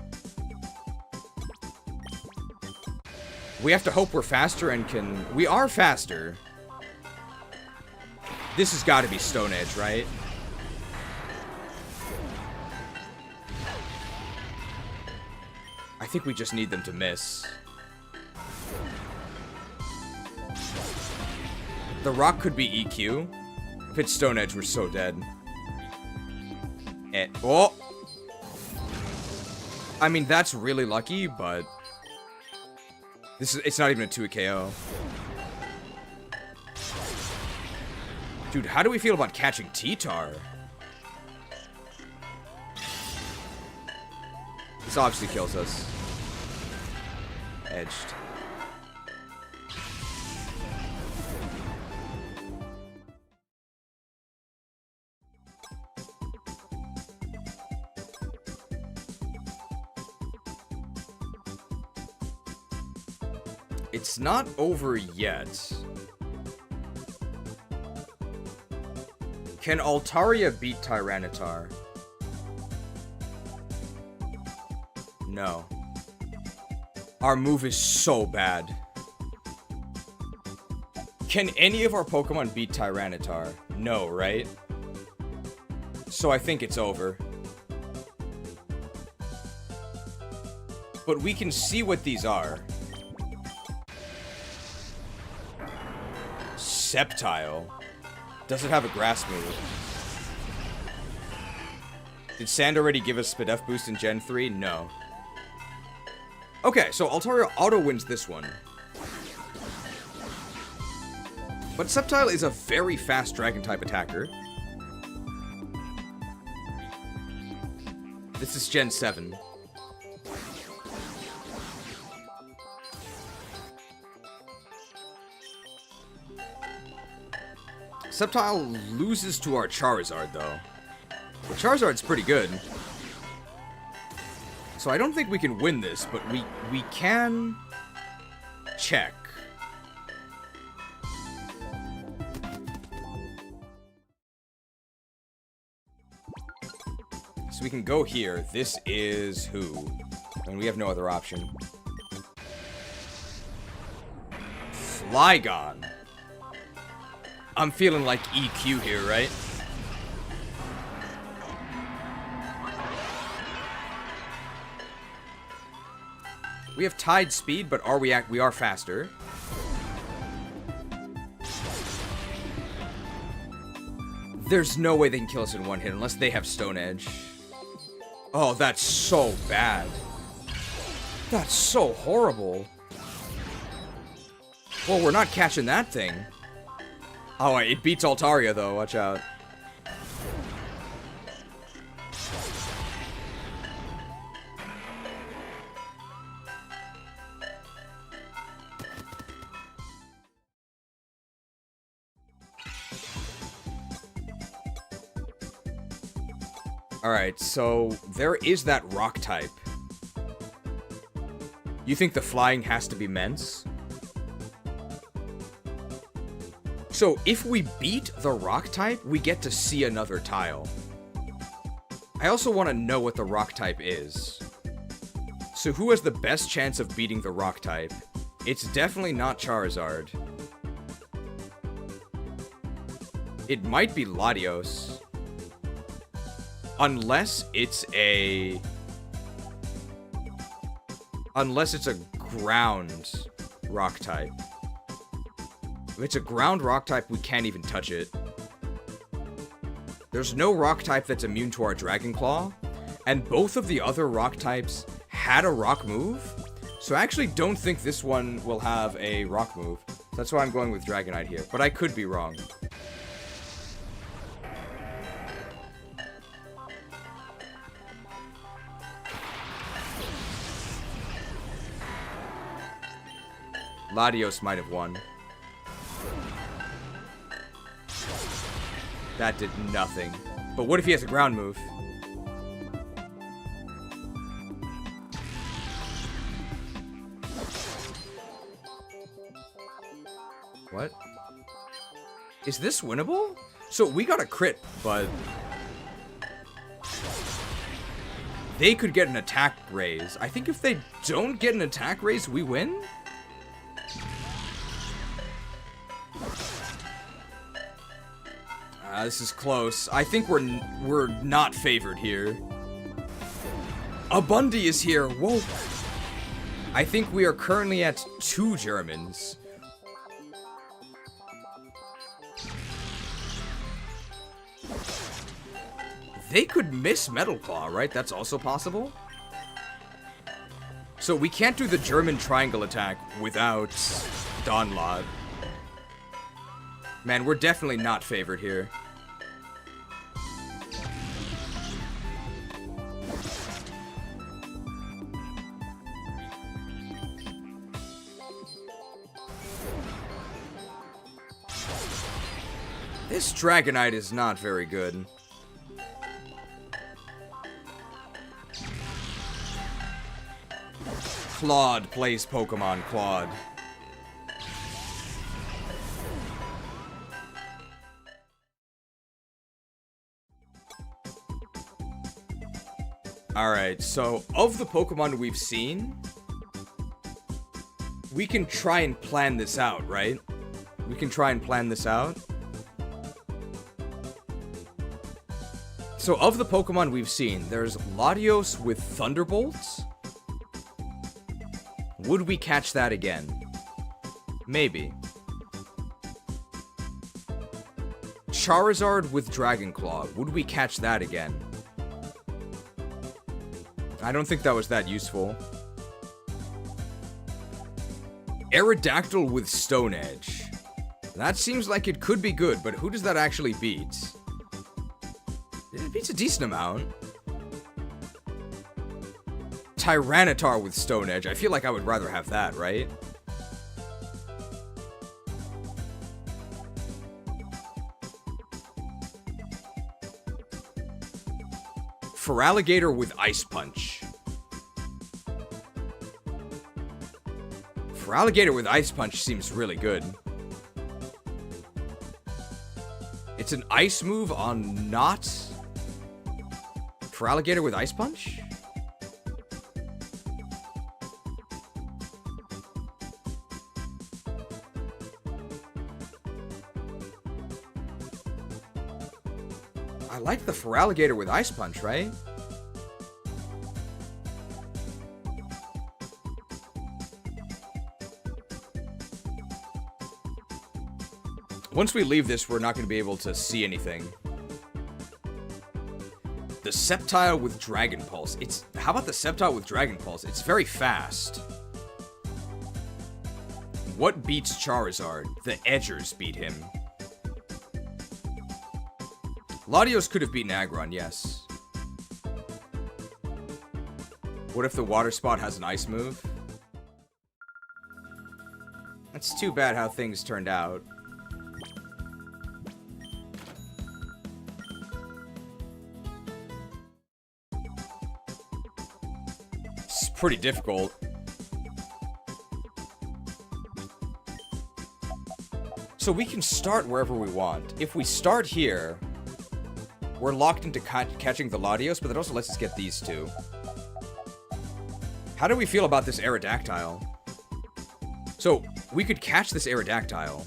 We have to hope we're faster and can... We are faster. This has got to be Stone Edge, right? I think we just need them to miss. The rock could be EQ. If it's Stone Edge, we're so dead. Oh! I mean, that's really lucky, but... It's not even a 2 KO. Dude, how do we feel about catching T-Tar? This obviously kills us. Edged. It's not over yet. Can Altaria beat Tyranitar? No. Our move is so bad. Can any of our Pokemon beat Tyranitar? No, right? So I think it's over. But we can see what these are. Sceptile. Does it have a grass move? Did Sand already give us Spadef boost in Gen 3? No. Okay, so Altaria auto wins this one. But Sceptile is a very fast Dragon-type attacker. This is Gen 7. Sceptile loses to our Charizard, though. The Charizard's pretty good. So I don't think we can win this, but we can check. So we can go here. This is who? And we have no other option. Flygon. I'm feeling like EQ here, right? We have Tide Speed, but we are faster. There's no way they can kill us in one hit unless they have Stone Edge. Oh, that's so bad. That's so horrible. Well, we're not catching that thing. Oh, it beats Altaria, though. Watch out. Alright, so there is that rock type. You think the flying has to be Mence? So if we beat the rock type, we get to see another tile. I also want to know what the rock type is. So who has the best chance of beating the rock type? It's definitely not Charizard. It might be Latios. Unless it's a ground rock type. If it's a ground rock type, we can't even touch it. There's no rock type that's immune to our Dragon Claw, and both of the other rock types had a rock move, so I actually don't think this one will have a rock move. That's why I'm going with Dragonite here, but I could be wrong. Latios might have won. That did nothing. But what if he has a ground move? What? Is this winnable? So we got a crit, but they could get an attack raise. I think if they don't get an attack raise, we win? This is close. I think we're not favored here. Abundi is here. Whoa. I think we are currently at 2 Germans. They could miss Metal Claw, right? That's also possible. So we can't do the German triangle attack without Donlod. Man, we're definitely not favored here. This Dragonite is not very good. Claude plays Pokemon Claude. Alright, so of the Pokemon we've seen, we can try and plan this out, right? We can try and plan this out. So of the Pokemon we've seen, there's Latios with Thunderbolts. Would we catch that again? Maybe. Charizard with Dragon Claw. Would we catch that again? I don't think that was that useful. Aerodactyl with Stone Edge. That seems like it could be good, but who does that actually beat? It beats a decent amount. Tyranitar with Stone Edge. I feel like I would rather have that, right? Feraligatr with Ice Punch. Feraligatr with Ice Punch seems really good. It's an ice move on not... Feraligatr with Ice Punch? I like the Feraligatr with Ice Punch, right? Once we leave this, we're not going to be able to see anything. The Sceptile with Dragon Pulse. How about the Sceptile with Dragon Pulse? It's very fast. What beats Charizard? The Edgers beat him. Latios could have beaten Aggron, yes. What if the Water Spot has an ice move? That's too bad how things turned out. It's pretty difficult. So we can start wherever we want. If we start here, we're locked into catching the Latios, but that also lets us get these two. How do we feel about this Aerodactyl? So, we could catch this Aerodactyl.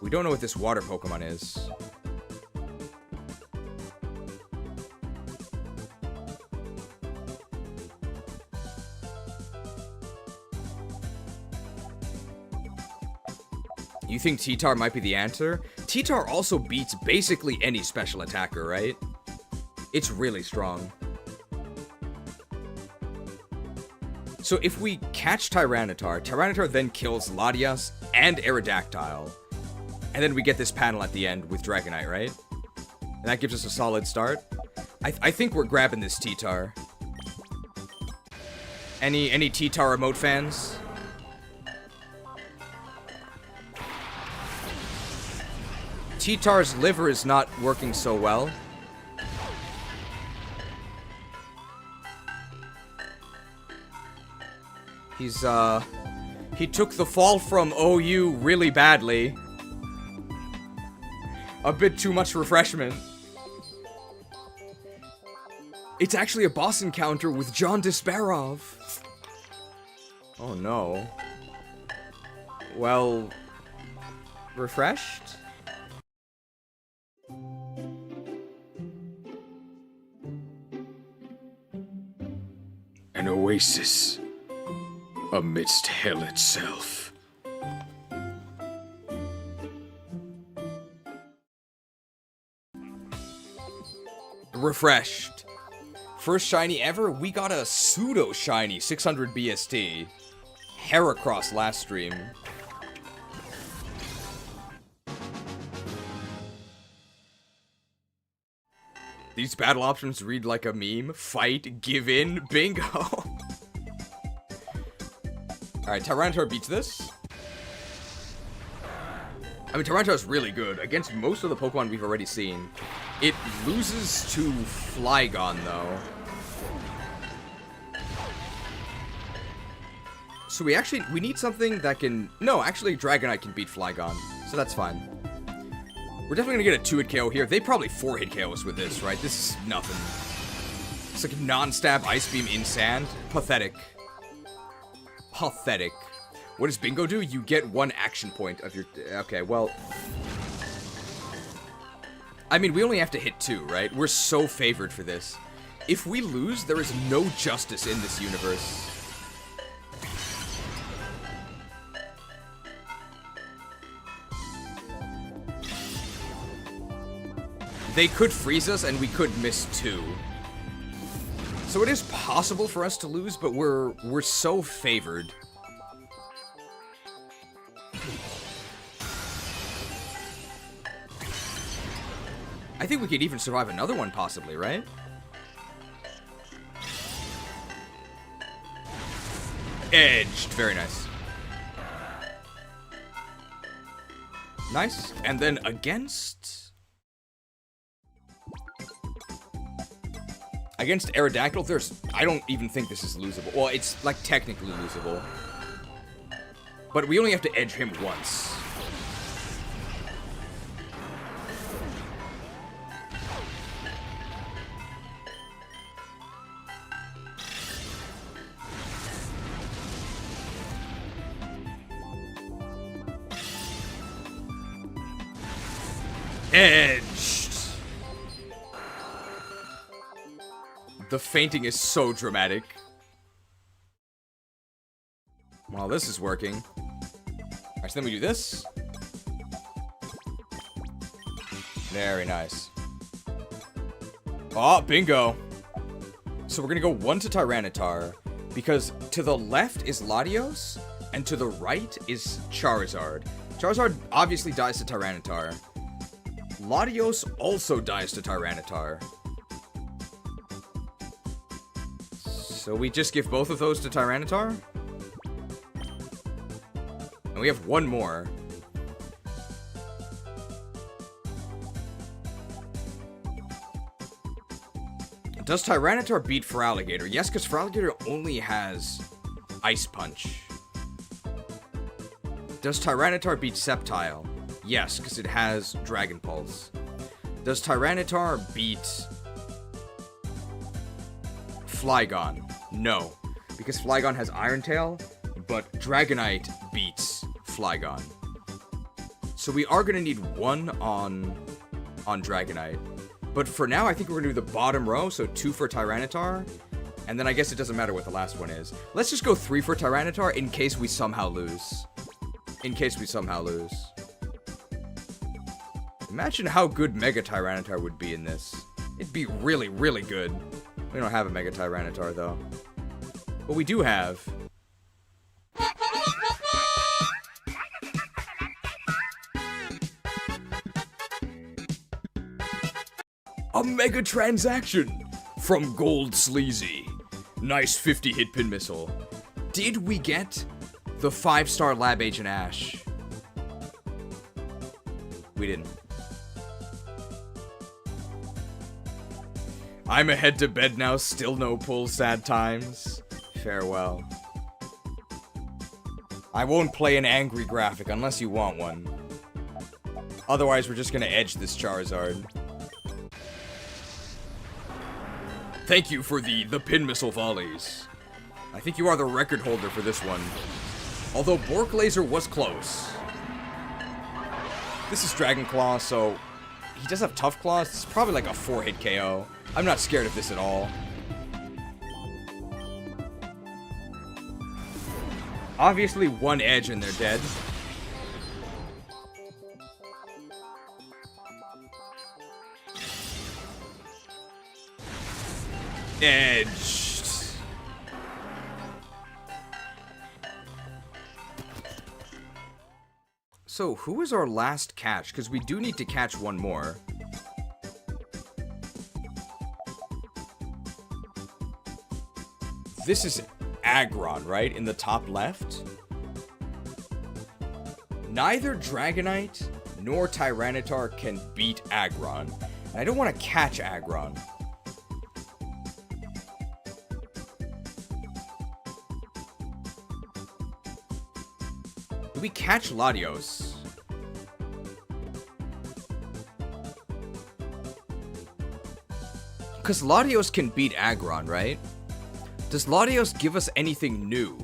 We don't know what this water Pokemon is. You think T-Tar might be the answer? T-Tar also beats basically any special attacker, right? It's really strong. So if we catch Tyranitar, Tyranitar then kills Latias and Aerodactyl. And then we get this panel at the end with Dragonite, right? And that gives us a solid start. I think we're grabbing this T-Tar. Any T-Tar emote fans? T-Tar's liver is not working so well. He took the fall from OU really badly. A bit too much refreshment. It's actually a boss encounter with John Disparov. Oh no. Well, refreshed? An oasis amidst hell itself. Refreshed. First shiny ever, we got a pseudo shiny 600 BST. Heracross last stream. These battle options read like a meme. Fight, give in, bingo. Alright, Tyranitar beats this. I mean, Tyranitar is really good. Against most of the Pokemon we've already seen. It loses to Flygon, though. So we need something that can... No, actually, Dragonite can beat Flygon. So that's fine. We're definitely gonna get a 2-hit KO here. They probably 4-hit KOs with this, right? This is nothing. It's like non-stab Ice Beam in Sand. Pathetic. Pathetic. What does Bingo do? You get 1 action point of your... Okay, well... I mean, we only have to hit 2, right? We're so favored for this. If we lose, there is no justice in this universe. they could freeze us and we could miss 2. So it is possible for us to lose, but we're so favored. I think we could even survive another one, possibly, right? Edged. Very nice. Nice. And then against Aerodactyl, I don't even think this is losable. Well, it's, like, technically losable. But we only have to edge him once. Edged. The fainting is so dramatic. Well, this is working. Alright, so then we do this. Very nice. Oh, bingo. So we're gonna go 1 to Tyranitar, because to the left is Latios, and to the right is Charizard. Charizard obviously dies to Tyranitar. Latios also dies to Tyranitar. So we just give both of those to Tyranitar? And we have one more. Does Tyranitar beat Feraligatr? Yes, because Feraligatr only has Ice Punch. Does Tyranitar beat Sceptile? Yes, because it has Dragon Pulse. Does Tyranitar beat Flygon? No, because Flygon has Iron Tail, but Dragonite beats Flygon. So we are going to need 1 on Dragonite. But for now, I think we're going to do the bottom row, so 2 for Tyranitar. And then I guess it doesn't matter what the last one is. Let's just go 3 for Tyranitar in case we somehow lose. Imagine how good Mega Tyranitar would be in this. It'd be really, really good. We don't have a Mega Tyranitar, though. But we do have... a Mega Transaction from Gold Sleazy. Nice 50-hit pin missile. Did we get the 5-star Lab Agent Ash? We didn't. I'm ahead to bed now, still no pull, sad times. Farewell. I won't play an angry graphic unless you want one. Otherwise, we're just gonna edge this Charizard. Thank you for the pin missile volleys. I think you are the record holder for this one. Although Bork Laser was close. This is Dragon Claw, so he does have Tough Claws. It's probably like a 4-hit KO. I'm not scared of this at all. Obviously, 1 edge and they're dead. Edged. So, who is our last catch? Because we do need to catch 1 more. This is Aggron, right? In the top left? Neither Dragonite nor Tyranitar can beat Aggron. And I don't want to catch Aggron. Do we catch Latios? Because Latios can beat Aggron, right? Does Latios give us anything new?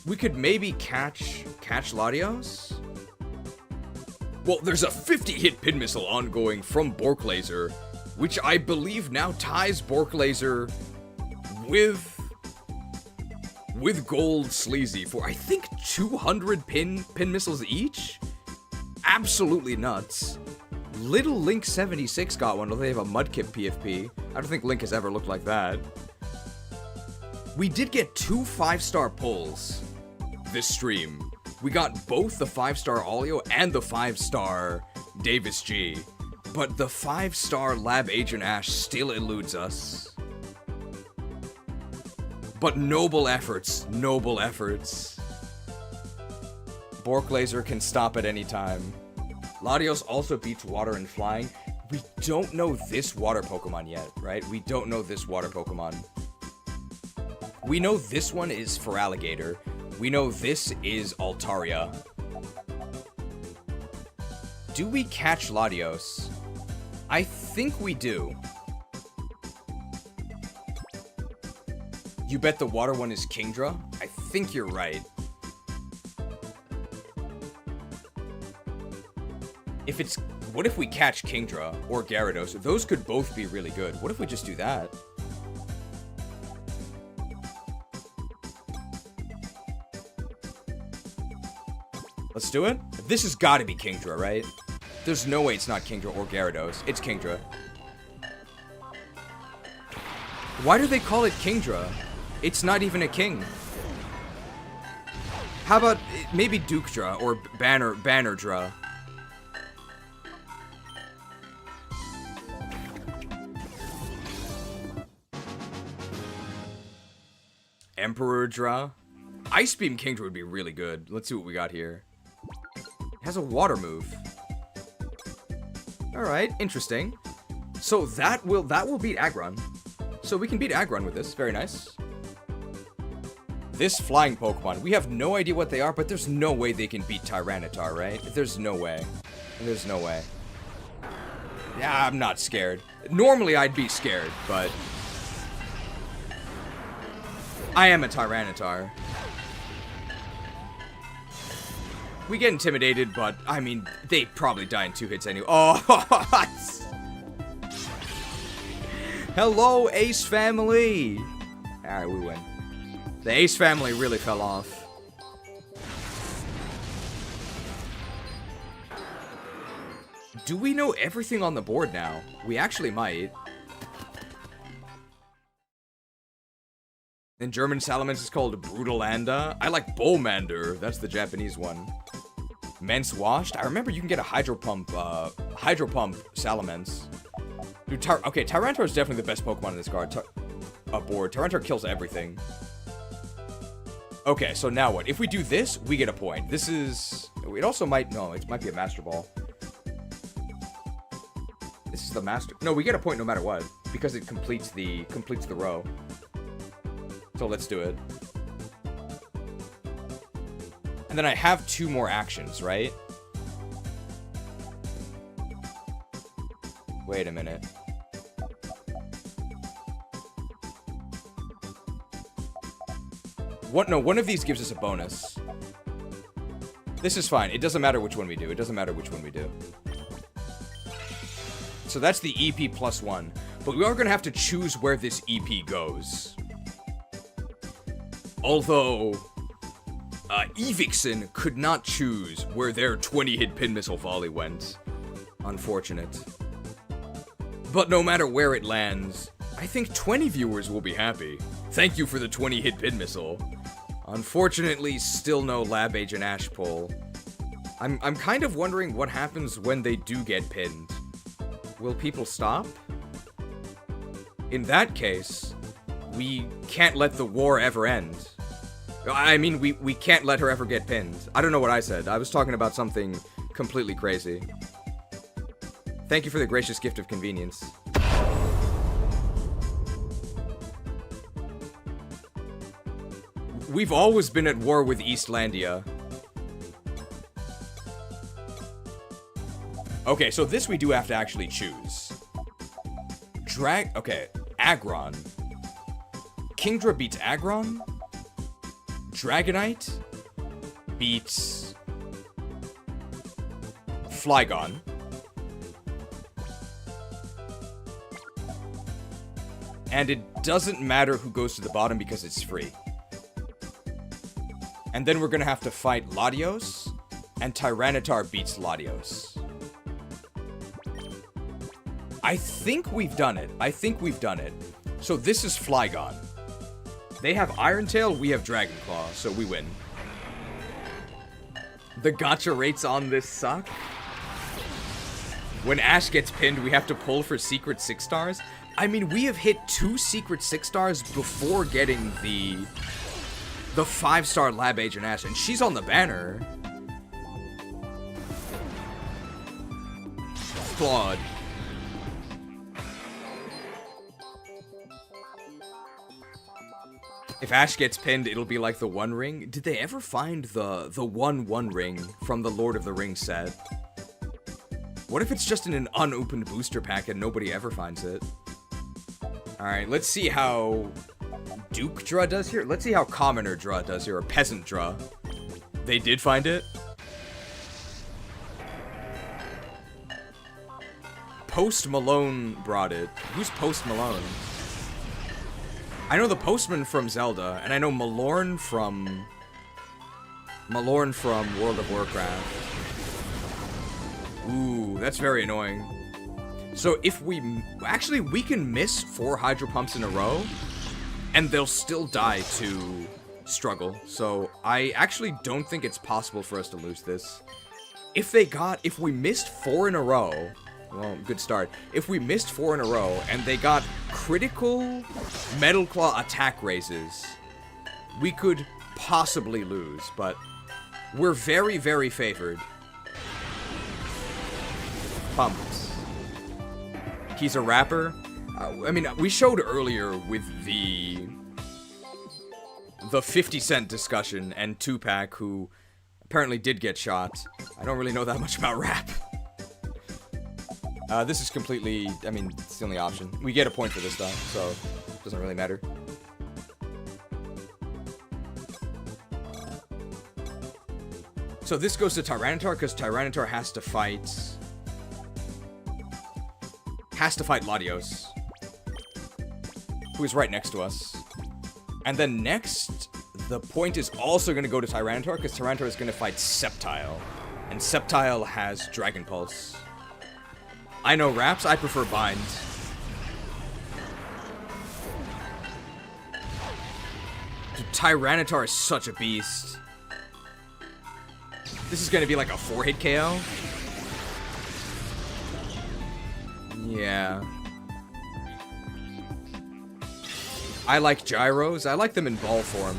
We could maybe catch Latios? Well, there's a 50-hit pin missile ongoing from Bork Laser, which I believe now ties Bork Laser with with gold sleazy for, I think, 200 pin missiles each? Absolutely nuts. Little Link 76 got one, although they have a Mudkip PFP. I don't think Link has ever looked like that. We did get 2 5-star pulls this stream. We got both the 5-star Olio and the 5-star Davis G. But the 5-star Lab Agent Ash still eludes us. But noble efforts, noble efforts. Bork Laser can stop at any time. Latios also beats water and flying. We don't know this water Pokemon yet, right? We don't know this water Pokemon. We know this one is Feraligatr. We know this is Altaria. Do we catch Latios? I think we do. You bet the water one is Kingdra? I think you're right. If it's... What if we catch Kingdra or Gyarados? Those could both be really good. What if we just do that? Let's do it. This has got to be Kingdra, right? There's no way it's not Kingdra or Gyarados. It's Kingdra. Why do they call it Kingdra? It's not even a king. How about maybe Dukedra or Bannerdra? Emperordra? Ice Beam Kingdra would be really good. Let's see what we got here. It has a water move. Alright, interesting. So that will beat Aggron. So we can beat Aggron with this. Very nice. This flying Pokemon, we have no idea what they are, but there's no way they can beat Tyranitar, right? There's no way. There's no way. Yeah, I'm not scared. Normally I'd be scared, but... I am a Tyranitar. We get intimidated, but, I mean, they probably die in 2 hits anyway. Oh, hello, Ace Family! Alright, we win. The Ace Family really fell off. Do we know everything on the board now? We actually might. In German, Salamence is called Brutalanda. I like Bowmander. That's the Japanese one. Mence Washed. I remember you can get a Hydro Pump Salamence. Dude, okay, Tyranitar is definitely the best Pokemon in this board. Tyranitar kills everything. Okay, so now what? If we do this, we get a point. This is... It also might... No, it might be a Master Ball. This is the Master... No, we get a point no matter what. Because it completes the row. So let's do it. And then I have 2 more actions, right? Wait a minute. No, one of these gives us a bonus. This is fine. It doesn't matter which one we do. It doesn't matter which one we do. So that's the EP +1. But we are going to have to choose where this EP goes. Although, Eevixen could not choose where their 20-hit Pin Missile volley went. Unfortunate. But no matter where it lands, I think 20 viewers will be happy. Thank you for the 20-hit Pin Missile. Unfortunately, still no Lab Agent Ash pull. I'm kind of wondering what happens when they do get pinned. Will people stop? In that case, we can't let the war ever end. I mean, we can't let her ever get pinned. I don't know what I said. I was talking about something completely crazy. Thank you for the gracious gift of convenience. We've always been at war with Eastlandia. Okay, so this we do have to actually choose. Okay, Aggron. Kingdra beats Aggron. Dragonite beats Flygon. And it doesn't matter who goes to the bottom because it's free. And then we're gonna have to fight Latios, and Tyranitar beats Latios. I think we've done it. I think we've done it. So this is Flygon. They have Iron Tail, we have Dragon Claw, so we win. The gacha rates on this suck. When Ash gets pinned, we have to pull for secret 6 stars. I mean, we have hit 2 secret 6 stars before getting the 5-star Lab Agent Ash, and she's on the banner. Flawed. If Ash gets pinned, it'll be like the One Ring. Did they ever find the One Ring from the Lord of the Rings set? What if it's just in an unopened booster pack and nobody ever finds it? Alright, let's see how Duke Dra does here. Let's see how Commoner Dra does here, or Peasant Dra. They did find it. Post Malone brought it. Who's Post Malone? I know the Postman from Zelda, and I know Malorn from World of Warcraft. Ooh, that's very annoying. So if we... Actually, we can miss 4 Hydro Pumps in a row, and they'll still die to Struggle. So I actually don't think it's possible for us to lose this. If we missed 4 in a row... Well, good start. If we missed 4 in a row, and they got critical Metal Claw attack raises, we could possibly lose, but we're very, very favored. Pumps. He's a rapper. I mean, we showed earlier with the 50 Cent discussion and Tupac, who apparently did get shot. I don't really know that much about rap. This is completely, I mean, it's the only option. We get a point for this though, so it doesn't really matter. So this goes to Tyranitar, because Tyranitar has to fight Latios, who is right next to us. And then next, the point is also going to go to Tyranitar, because Tyranitar is going to fight Sceptile. And Sceptile has Dragon Pulse. I know raps, I prefer Bind. Dude, Tyranitar is such a beast. This is going to be like a 4-hit KO. Yeah. I like gyros. I like them in ball form.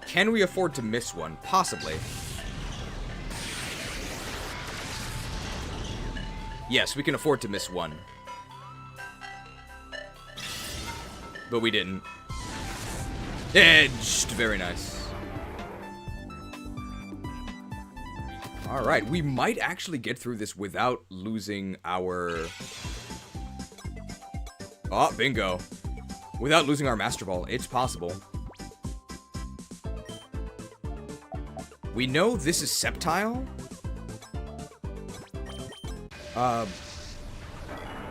Can we afford to miss one? Possibly. Yes, we can afford to miss one. But we didn't. Edged. Very nice. Alright, we might actually get through this without losing our... Oh, bingo. Without losing our Master Ball. It's possible. We know this is Sceptile.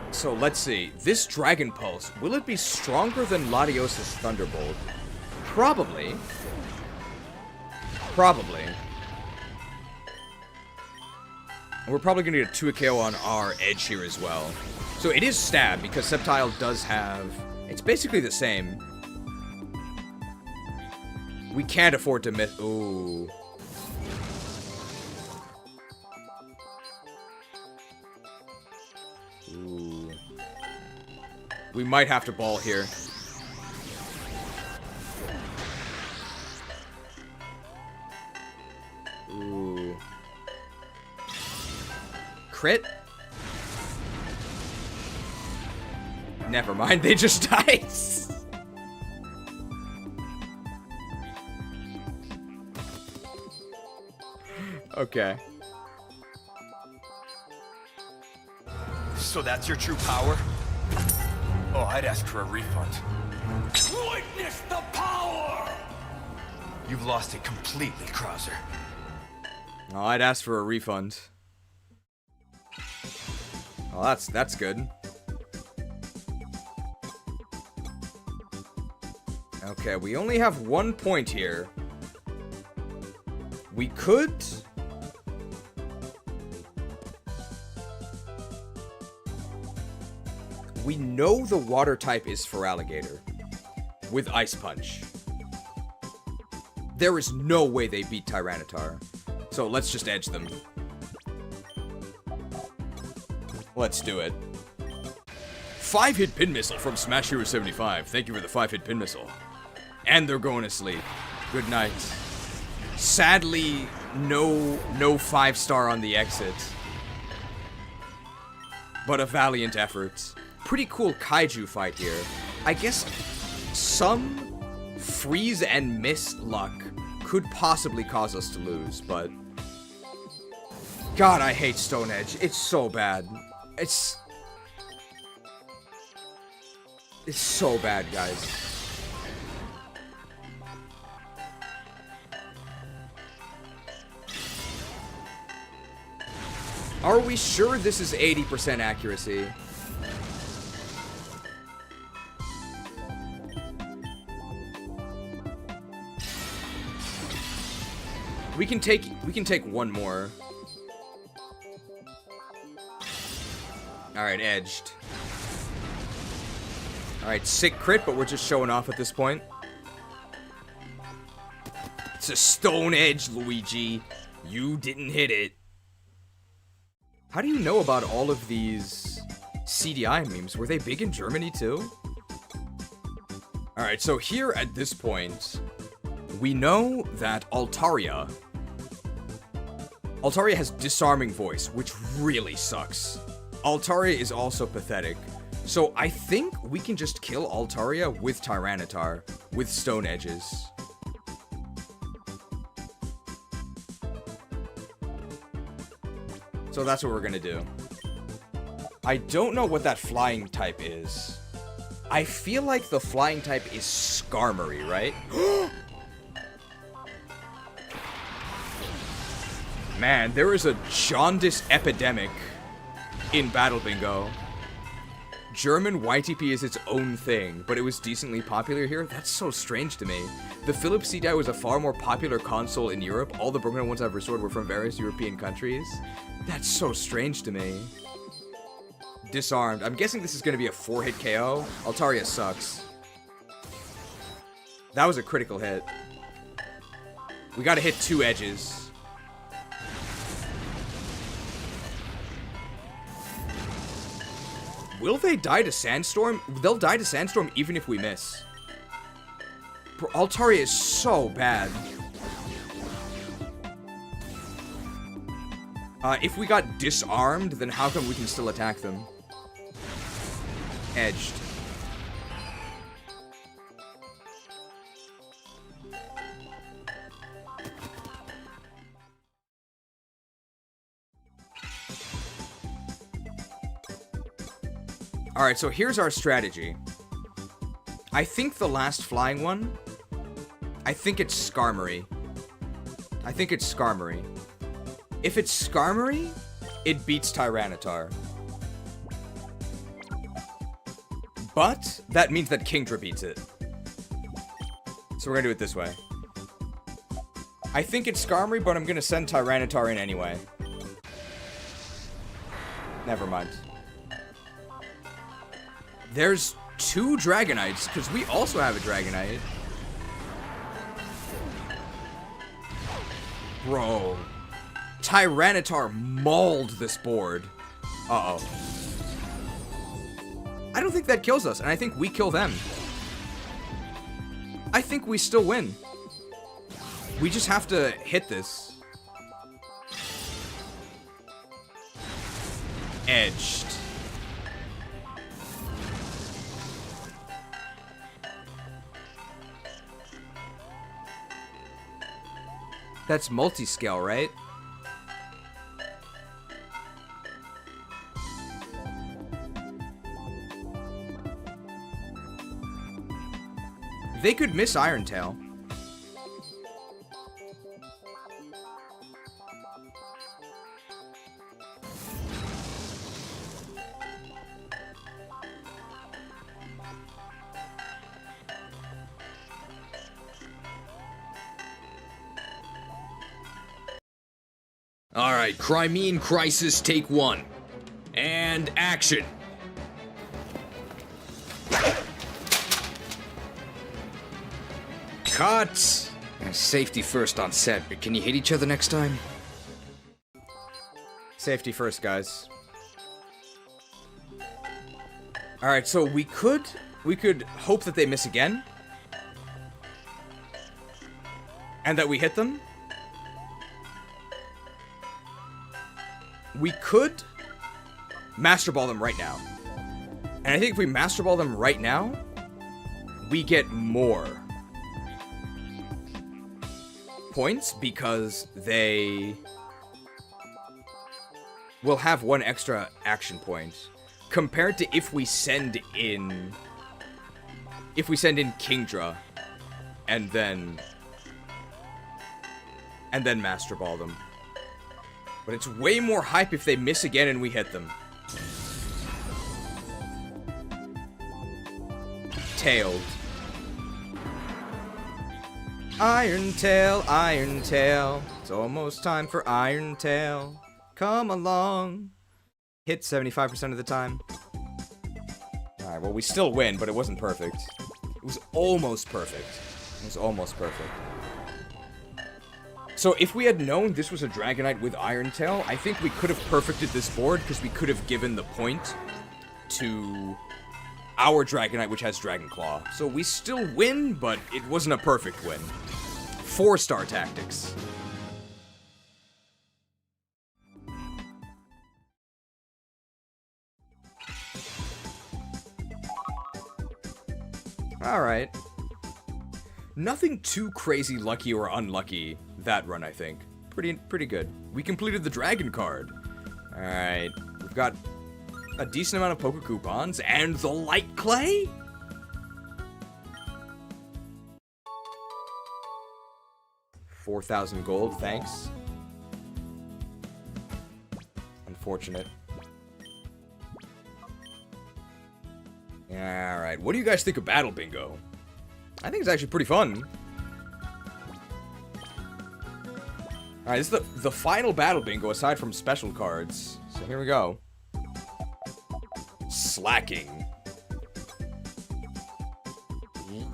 So let's see. This Dragon Pulse, will it be stronger than Latios' Thunderbolt? Probably. Probably. And we're probably gonna get a 2 KO on our edge here as well. So it is stab, because Sceptile does have... It's basically the same. We can't afford to miss... Ooh. Ooh. We might have to ball here. Ooh. Crit? Never mind, they just died. Okay. So that's your true power? Oh, I'd ask for a refund. Witness the power! You've lost it completely, Krauser. Oh, I'd ask for a refund. Oh, that's good. Okay, we only have 1 point here. We could... We know the water type is for alligator. With Ice Punch. There is no way they beat Tyranitar. So let's just edge them. Let's do it. 5-hit pin missile from Smash Hero 75. Thank you for the 5-hit pin missile. And they're going to sleep. Good night. Sadly, no 5-star on the exit. But a valiant effort. Pretty cool kaiju fight here. I guess some freeze and miss luck could possibly cause us to lose, but... God, I hate Stone Edge. It's so bad. It's so bad, guys. Are we sure this is 80% accuracy? We can take one more. Alright, edged. Alright, sick crit, but we're just showing off at this point. It's a Stone Edge, Luigi. You didn't hit it. How do you know about all of these CDI memes? Were they big in Germany too? Alright, so here at this point, we know that Altaria has disarming voice, which really sucks. Altaria is also pathetic. So I think we can just kill Altaria with Tyranitar, with Stone Edges. So that's what we're gonna do. I don't know what that flying type is. I feel like the flying type is Skarmory, right? Man, there is a jaundice epidemic in Battle Bingo. German YTP is its own thing, but it was decently popular here? That's so strange to me. The Philips CDI was a far more popular console in Europe. All the broken ones I've restored were from various European countries. That's so strange to me. Disarmed. I'm guessing this is going to be a 4-hit KO. Altaria sucks. That was a critical hit. We gotta hit 2 edges. Will they die to Sandstorm? They'll die to Sandstorm even if we miss. Bro, Altaria is so bad. If we got disarmed, then how come we can still attack them? Edged. Alright, so here's our strategy. I think the last flying one... I think it's Skarmory. If it's Skarmory, it beats Tyranitar. But, that means that Kingdra beats it. So we're gonna do it this way. I think it's Skarmory, but I'm gonna send Tyranitar in anyway. Never mind. There's 2 Dragonites, because we also have a Dragonite. Bro. Tyranitar mauled this board. Uh-oh. I don't think that kills us, and I think we kill them. I think we still win. We just have to hit this. Edged. That's multi-scale, right? They could miss Iron Tail. Alright, Crimean Crisis, take 1. And action. Cut! Safety first on set, but can you hit each other next time? Safety first, guys. Alright, so we could hope that they miss again. And that we hit them. We could Master Ball them right now. And I think if we Master Ball them right now, we get more points because they will have 1 extra action point compared to if we send in Kingdra and then Master Ball them. But it's way more hype if they miss again and we hit them. Tailed. Iron Tail, Iron Tail. It's almost time for Iron Tail. Come along. Hit 75% of the time. Alright, well, we still win, but it wasn't perfect. It was almost perfect. It was almost perfect. So if we had known this was a Dragonite with Iron Tail, I think we could have perfected this board because we could have given the point to our Dragonite, which has Dragon Claw. So we still win, but it wasn't a perfect win. 4-star tactics. Alright. Nothing too crazy lucky or unlucky that run, I think. Pretty good. We completed the Dragon card. Alright. We've got a decent amount of Poker Coupons and the Light Clay? $4,000 gold, thanks. Unfortunate. Alright, what do you guys think of Battle Bingo? I think it's actually pretty fun. Alright, this is the final Battle Bingo aside from special cards. So here we go. Slacking.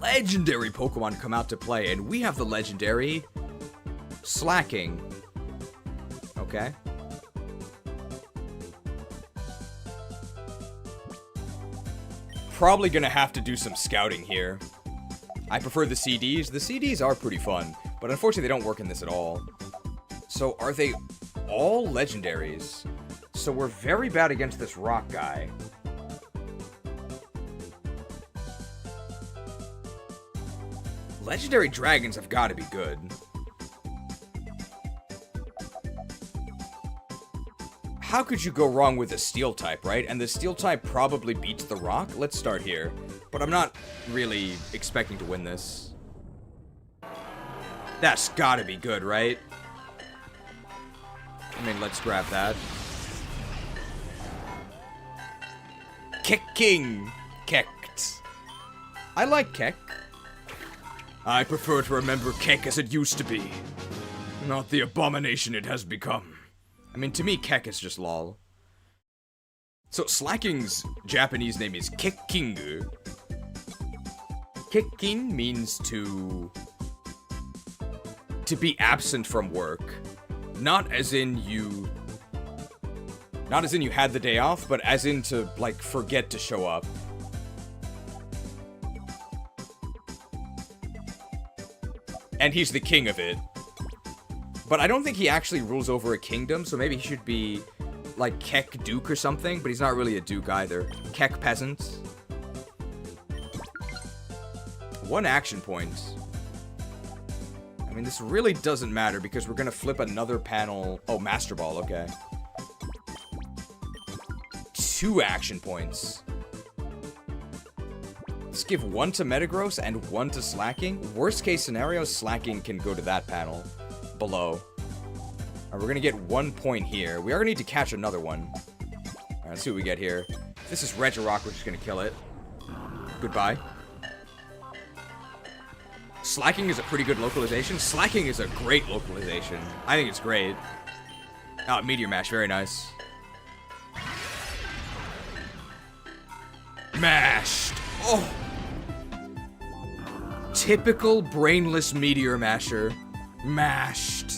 Legendary Pokemon come out to play, and we have the legendary Slacking. Okay. Probably gonna have to do some scouting here. I prefer the CDs. The CDs are pretty fun, but unfortunately they don't work in this at all. So are they all legendaries? So we're very bad against this rock guy. Legendary dragons have got to be good. How could you go wrong with a steel type, right? And the steel type probably beats the rock? Let's start here. But I'm not really expecting to win this. That's gotta be good, right? I mean, let's grab that. Kicking! Kecked. I like Keck. I prefer to remember Keck as it used to be. Not the abomination it has become. I mean, to me, Keck is just lol. So, Slacking's Japanese name is Kekkingu. Kekkin means to be absent from work. Not as in you had the day off, but as in to, like, forget to show up. And he's the king of it. But I don't think he actually rules over a kingdom, so maybe he should be, like, Keck Duke or something, but he's not really a Duke either. Keck Peasant. 1 action point. I mean, this really doesn't matter because we're gonna flip another panel. Oh, Master Ball, okay. 2 action points. Let's give 1 to Metagross and 1 to Slacking. Worst case scenario, Slacking can go to that panel below. Alright, we're gonna get 1 point here. We are gonna need to catch another one. Alright, let's see what we get here. If this is Regirock, we're just gonna kill it. Goodbye. Slacking is a pretty good localization. Slacking is a great localization. I think it's great. Ah, Meteor Mash, very nice. Mashed! Oh! Typical brainless Meteor Masher. Mashed.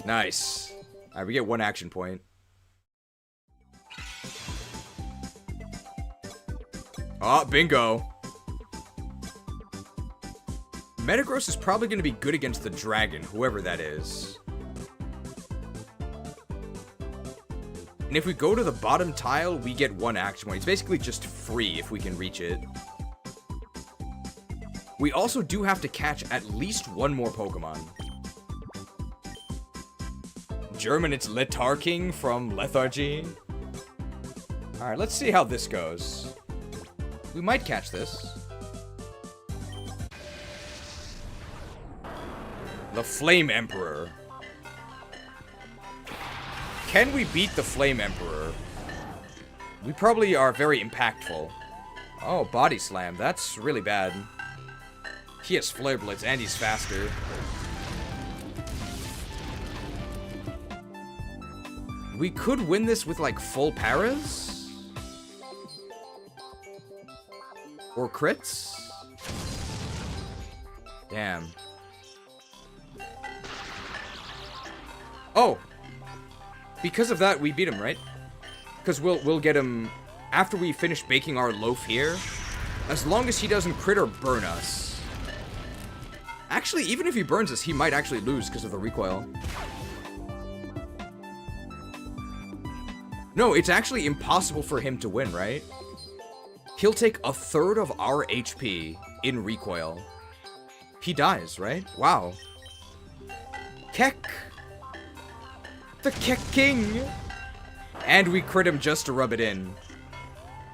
Nice. Alright, we get 1 action point. Oh, bingo. Metagross is probably going to be good against the dragon, whoever that is. And if we go to the bottom tile, we get 1 action point. It's basically just free if we can reach it. We also do have to catch at least 1 more Pokemon. German, it's Letarking from Lethargy. Alright, let's see how this goes. We might catch this. The Flame Emperor. Can we beat the Flame Emperor? We probably are very impactful. Oh, Body Slam. That's really bad. He has Flare Blitz and he's faster. We could win this with, like, full paras? Or crits? Damn. Oh! Because of that, we beat him, right? Because we'll get him after we finish baking our loaf here. As long as he doesn't crit or burn us. Actually, even if he burns us, he might actually lose because of the recoil. No, it's actually impossible for him to win, right? He'll take 1/3 of our HP in recoil. He dies, right? Wow. Keck! The Keck King! And we crit him just to rub it in.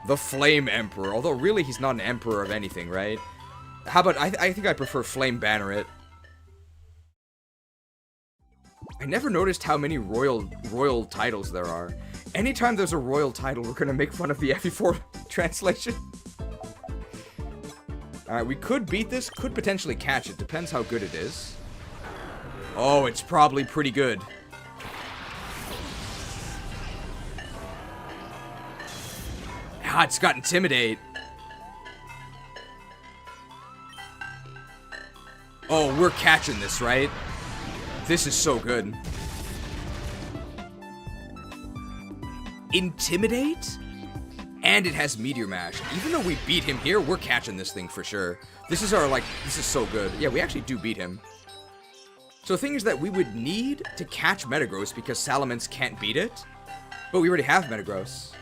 The Flame Emperor. Although, really, he's not an Emperor of anything, right? How about, I think I prefer Flame Banneret. I never noticed how many royal titles there are. Anytime there's a royal title, we're gonna make fun of the FE4 translation. Alright, we could beat this, could potentially catch it. Depends how good it is. Oh, it's probably pretty good. Ah, it's got Intimidate. Oh, we're catching this, right? This is so good. Intimidate? And it has Meteor Mash. Even though we beat him here, we're catching this thing for sure. This is our, like, this is so good. Yeah, we actually do beat him. So the thing is that we would need to catch Metagross because Salamence can't beat it. But we already have Metagross.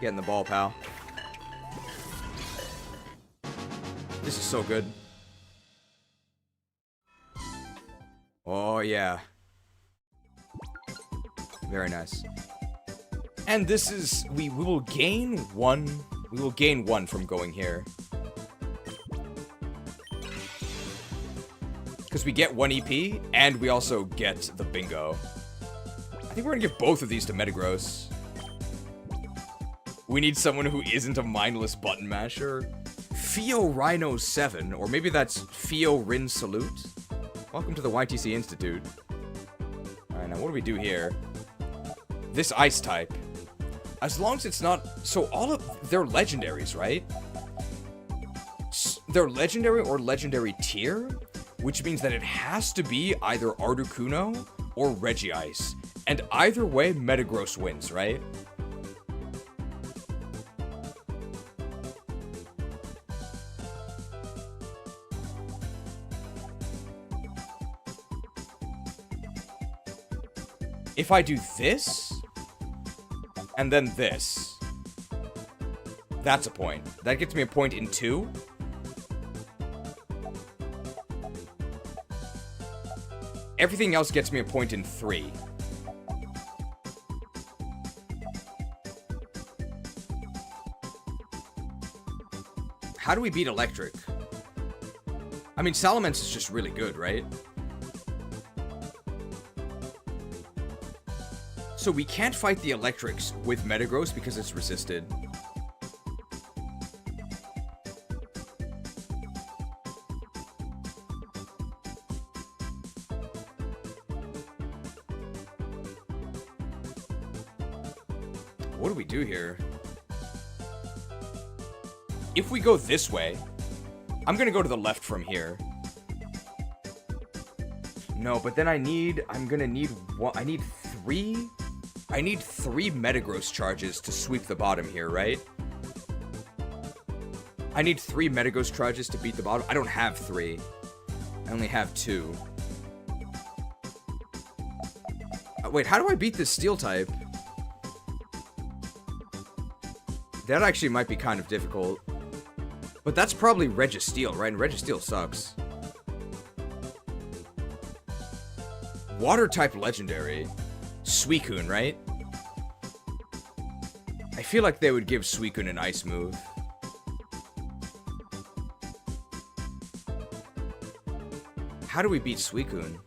Get in the ball, pal. This is so good. Oh, yeah. Very nice. And this is... We will gain 1... We will gain 1 from going here. Because we get 1 EP, and we also get the bingo. I think we're going to give both of these to Metagross. We need someone who isn't a mindless button masher. Fio Rhino 7, or maybe that's Fio Rin Salute. Welcome to the YTC Institute. Alright, now what do we do here? This ice type. As long as it's not... So all of... They're legendaries, right? They're legendary or legendary tier, which means that it has to be either Articuno or Regice. And either way, Metagross wins, right? If I do this, and then this, that's a point. That gets me a point in 2. Everything else gets me a point in 3. How do we beat Electric? I mean, Salamence is just really good, right? So we can't fight the Electrics with Metagross because it's resisted. do here? If we go this way, I'm gonna go to the left from here. No, but then I'm gonna need what? I need three Metagross charges to sweep the bottom here, right? I need 3 Metagross charges to beat the bottom. I don't have 3. I only have 2. Wait, how do I beat this steel type? That actually might be kind of difficult. But that's probably Registeel, right? And Registeel sucks. Water type legendary. Suicune, right? I feel like they would give Suicune an ice move. How do we beat Suicune?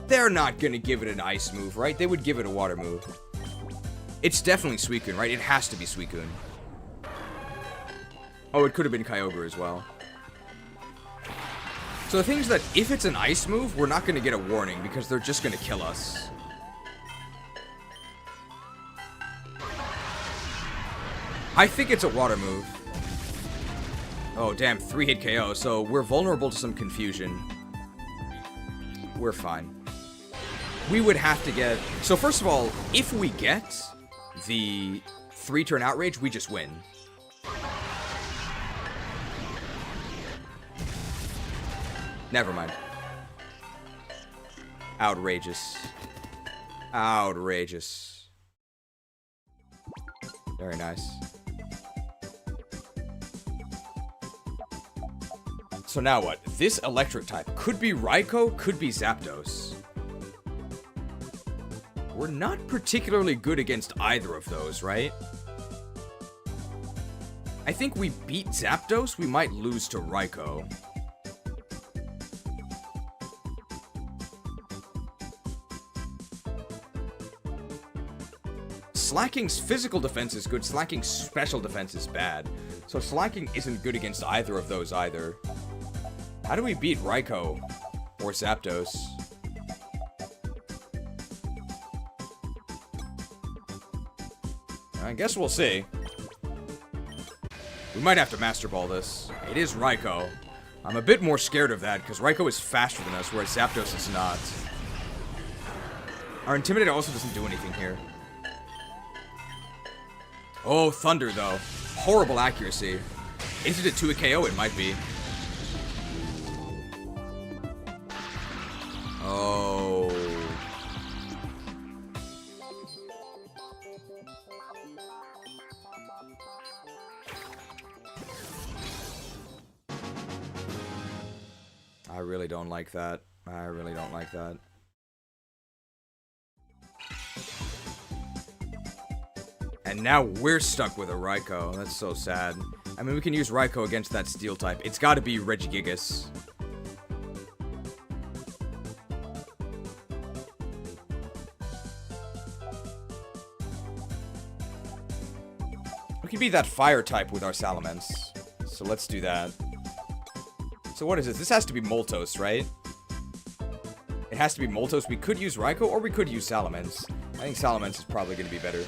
They're not gonna give it an ice move, right? They would give it a water move. It's definitely Suicune, right? It has to be Suicune. Oh, it could have been Kyogre as well. So the thing is that if it's an ice move, we're not gonna get a warning because they're just gonna kill us. I think it's a water move. Oh, damn, 3-hit KO, so we're vulnerable to some confusion. We're fine. We would have to get... So first of all, if we get the 3-turn Outrage, we just win. Never mind. Outrageous. Outrageous. Very nice. So now what? This electric type could be Raikou, could be Zapdos. We're not particularly good against either of those, right? I think we beat Zapdos, we might lose to Raikou. Slacking's physical defense is good, Slacking's special defense is bad. So Slacking isn't good against either of those either. How do we beat Raikou? Or Zapdos? I guess we'll see. We might have to Master Ball this. It is Raikou. I'm a bit more scared of that, because Raikou is faster than us, whereas Zapdos is not. Our Intimidate also doesn't do anything here. Oh, Thunder, though. Horrible accuracy. Is it a 2-hit KO? It might be. Oh. I really don't like that. I really don't like that. And now we're stuck with a Raikou. That's so sad. I mean, we can use Raikou against that steel type. It's gotta be Regigigas. We can beat that fire type with our Salamence. So let's do that. So what is this? This has to be Moltos, right? It has to be Moltos. We could use Raikou or we could use Salamence. I think Salamence is probably going to be better.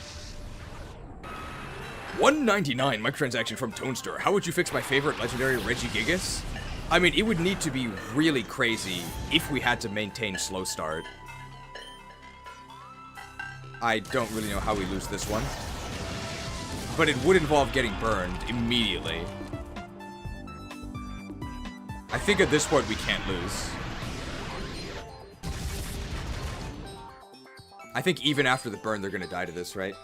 199 microtransaction from Tonestar. How would you fix my favorite legendary Regigigas? I mean, it would need to be really crazy if we had to maintain slow start. I don't really know how we lose this one. But it would involve getting burned immediately. I think at this point we can't lose. I think even after the burn, they're gonna die to this, right?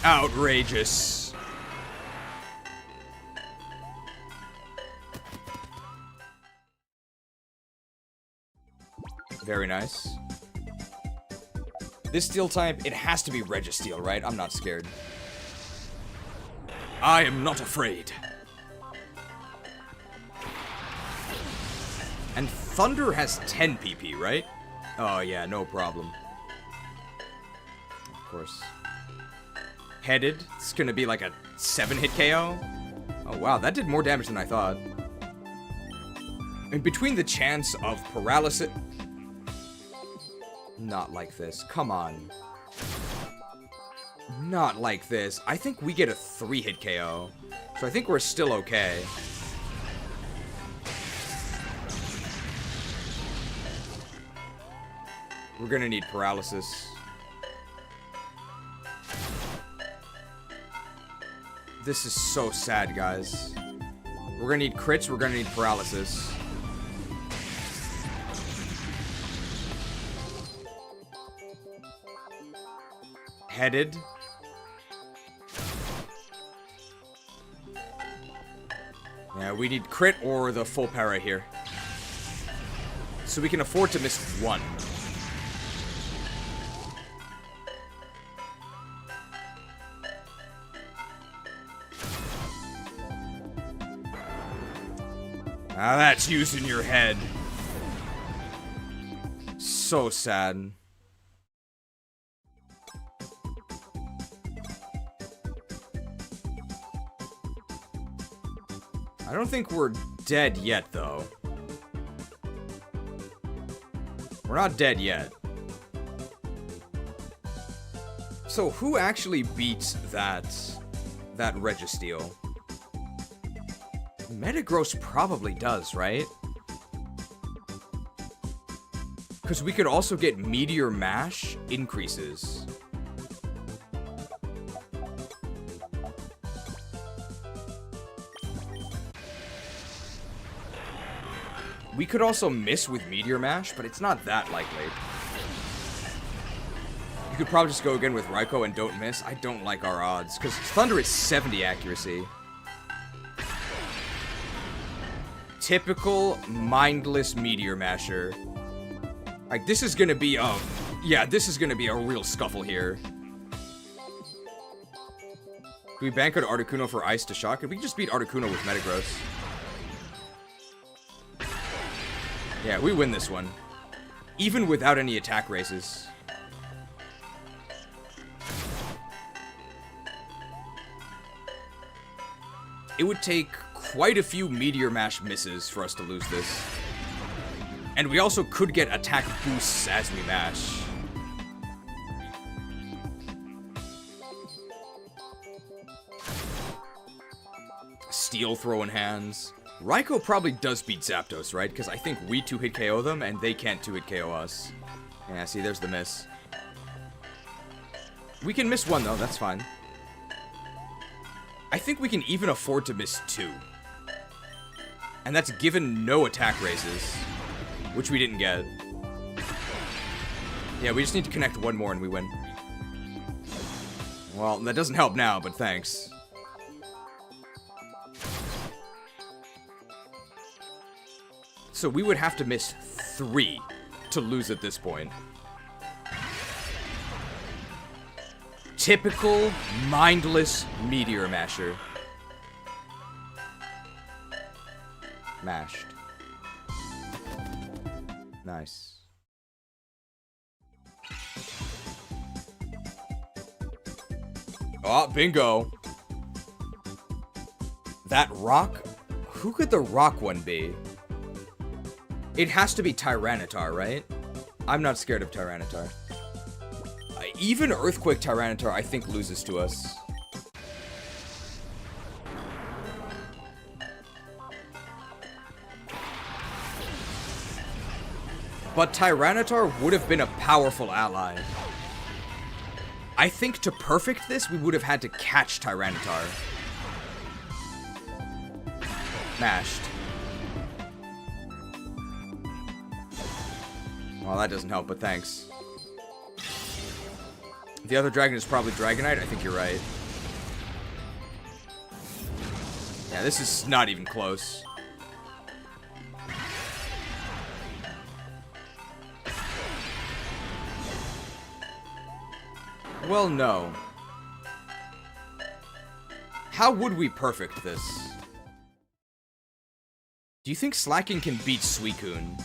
Outrageous. Very nice. This steel type, it has to be Registeel, right? I'm not scared. I am not afraid. And Thunder has 10 PP, right? Oh yeah, no problem. Of course. Headed, it's gonna be like a 7-hit KO. Oh wow, that did more damage than I thought. And between the chance of paralysis... Not like this. Come on. Not like this. I think we get a 3-hit KO. So I think we're still okay. We're gonna need paralysis. This is so sad, guys. We're gonna need crits, we're gonna need paralysis. Headed. Yeah, we need crit or the full para here. So we can afford to miss one. Now that's using your head. So sad. I don't think we're dead yet, though. We're not dead yet. So who actually beats that Registeel? Metagross probably does, right? Because we could also get Meteor Mash increases. We could also miss with Meteor Mash, but it's not that likely. You could probably just go again with Raikou and don't miss. I don't like our odds, because Thunder is 70 accuracy. Typical mindless Meteor Masher. Like, this is gonna be a... Yeah, this is gonna be a real scuffle here. Do we bank on Articuno for Ice to shock? We can just beat Articuno with Metagross. Yeah, we win this one. Even without any attack races. It would take quite a few Meteor Mash misses for us to lose this. And we also could get attack boosts as we mash. Steel throwing hands. Raikou probably does beat Zapdos, right? Because I think we 2-hit KO them, and they can't 2-hit KO us. Yeah, see, there's the miss. We can miss one, though. That's fine. I think we can even afford to miss 2. And that's given no attack raises, which we didn't get. Yeah, we just need to connect one more and we win. Well, that doesn't help now, but thanks. So we would have to miss 3 to lose at this point. Typical mindless Meteor Masher. Mashed. Nice. Oh, bingo. That rock? Who could the rock one be? It has to be Tyranitar, right? I'm not scared of Tyranitar. Even Earthquake Tyranitar, I think, loses to us. But Tyranitar would have been a powerful ally. I think to perfect this, we would have had to catch Tyranitar. Mashed. Well, that doesn't help, but thanks. The other dragon is probably Dragonite. I think you're right. Yeah, this is not even close. Well, no. How would we perfect this? Do you think Slacking can beat Suicune?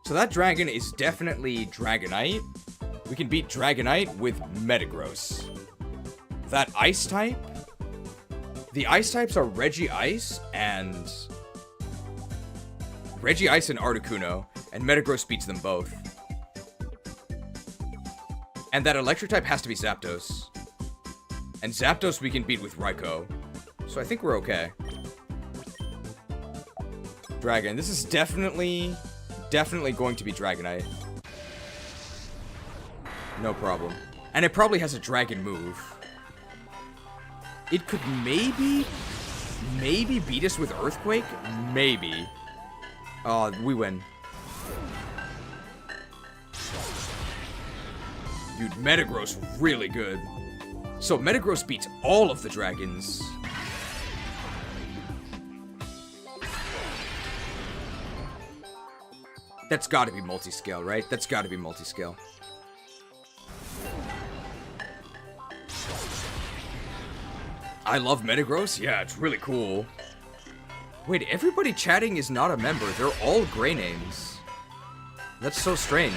So that dragon is definitely Dragonite. We can beat Dragonite with Metagross. That Ice type? The ice types are Regice and Articuno, and Metagross beats them both. And that electric type has to be Zapdos. And Zapdos we can beat with Raikou. So I think we're okay. Dragon. This is definitely going to be Dragonite. No problem. And it probably has a dragon move. It could maybe beat us with Earthquake? Maybe. Oh, we win. Dude, Metagross really good. So Metagross beats all of the dragons. That's gotta be multi-scale, right? That's gotta be multi-scale. I love Metagross? Yeah, it's really cool. Wait, everybody chatting is not a member. They're all gray names. That's so strange.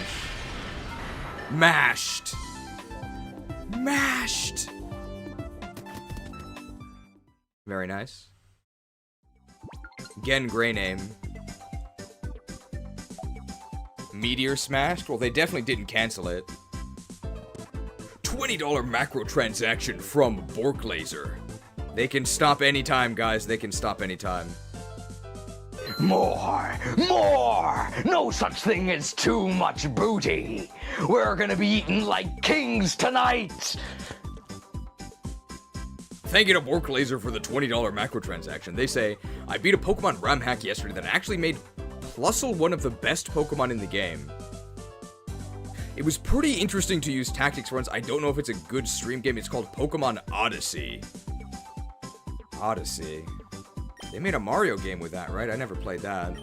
Mashed. Mashed. Very nice. Again, gray name. Meteor smashed? Well, they definitely didn't cancel it. $20 macro transaction from Borklaser. They can stop anytime, guys. They can stop anytime. More! More! No such thing as too much booty! We're gonna be eating like kings tonight! Thank you to Borklaser for the $20 macro transaction. They say, I beat a Pokemon Romhack yesterday that actually made Plusle one of the best Pokemon in the game. It was pretty interesting to use tactics runs. I don't know if it's a good stream game. It's called Pokemon Odyssey. Odyssey. They made a Mario game with that, right? I never played that.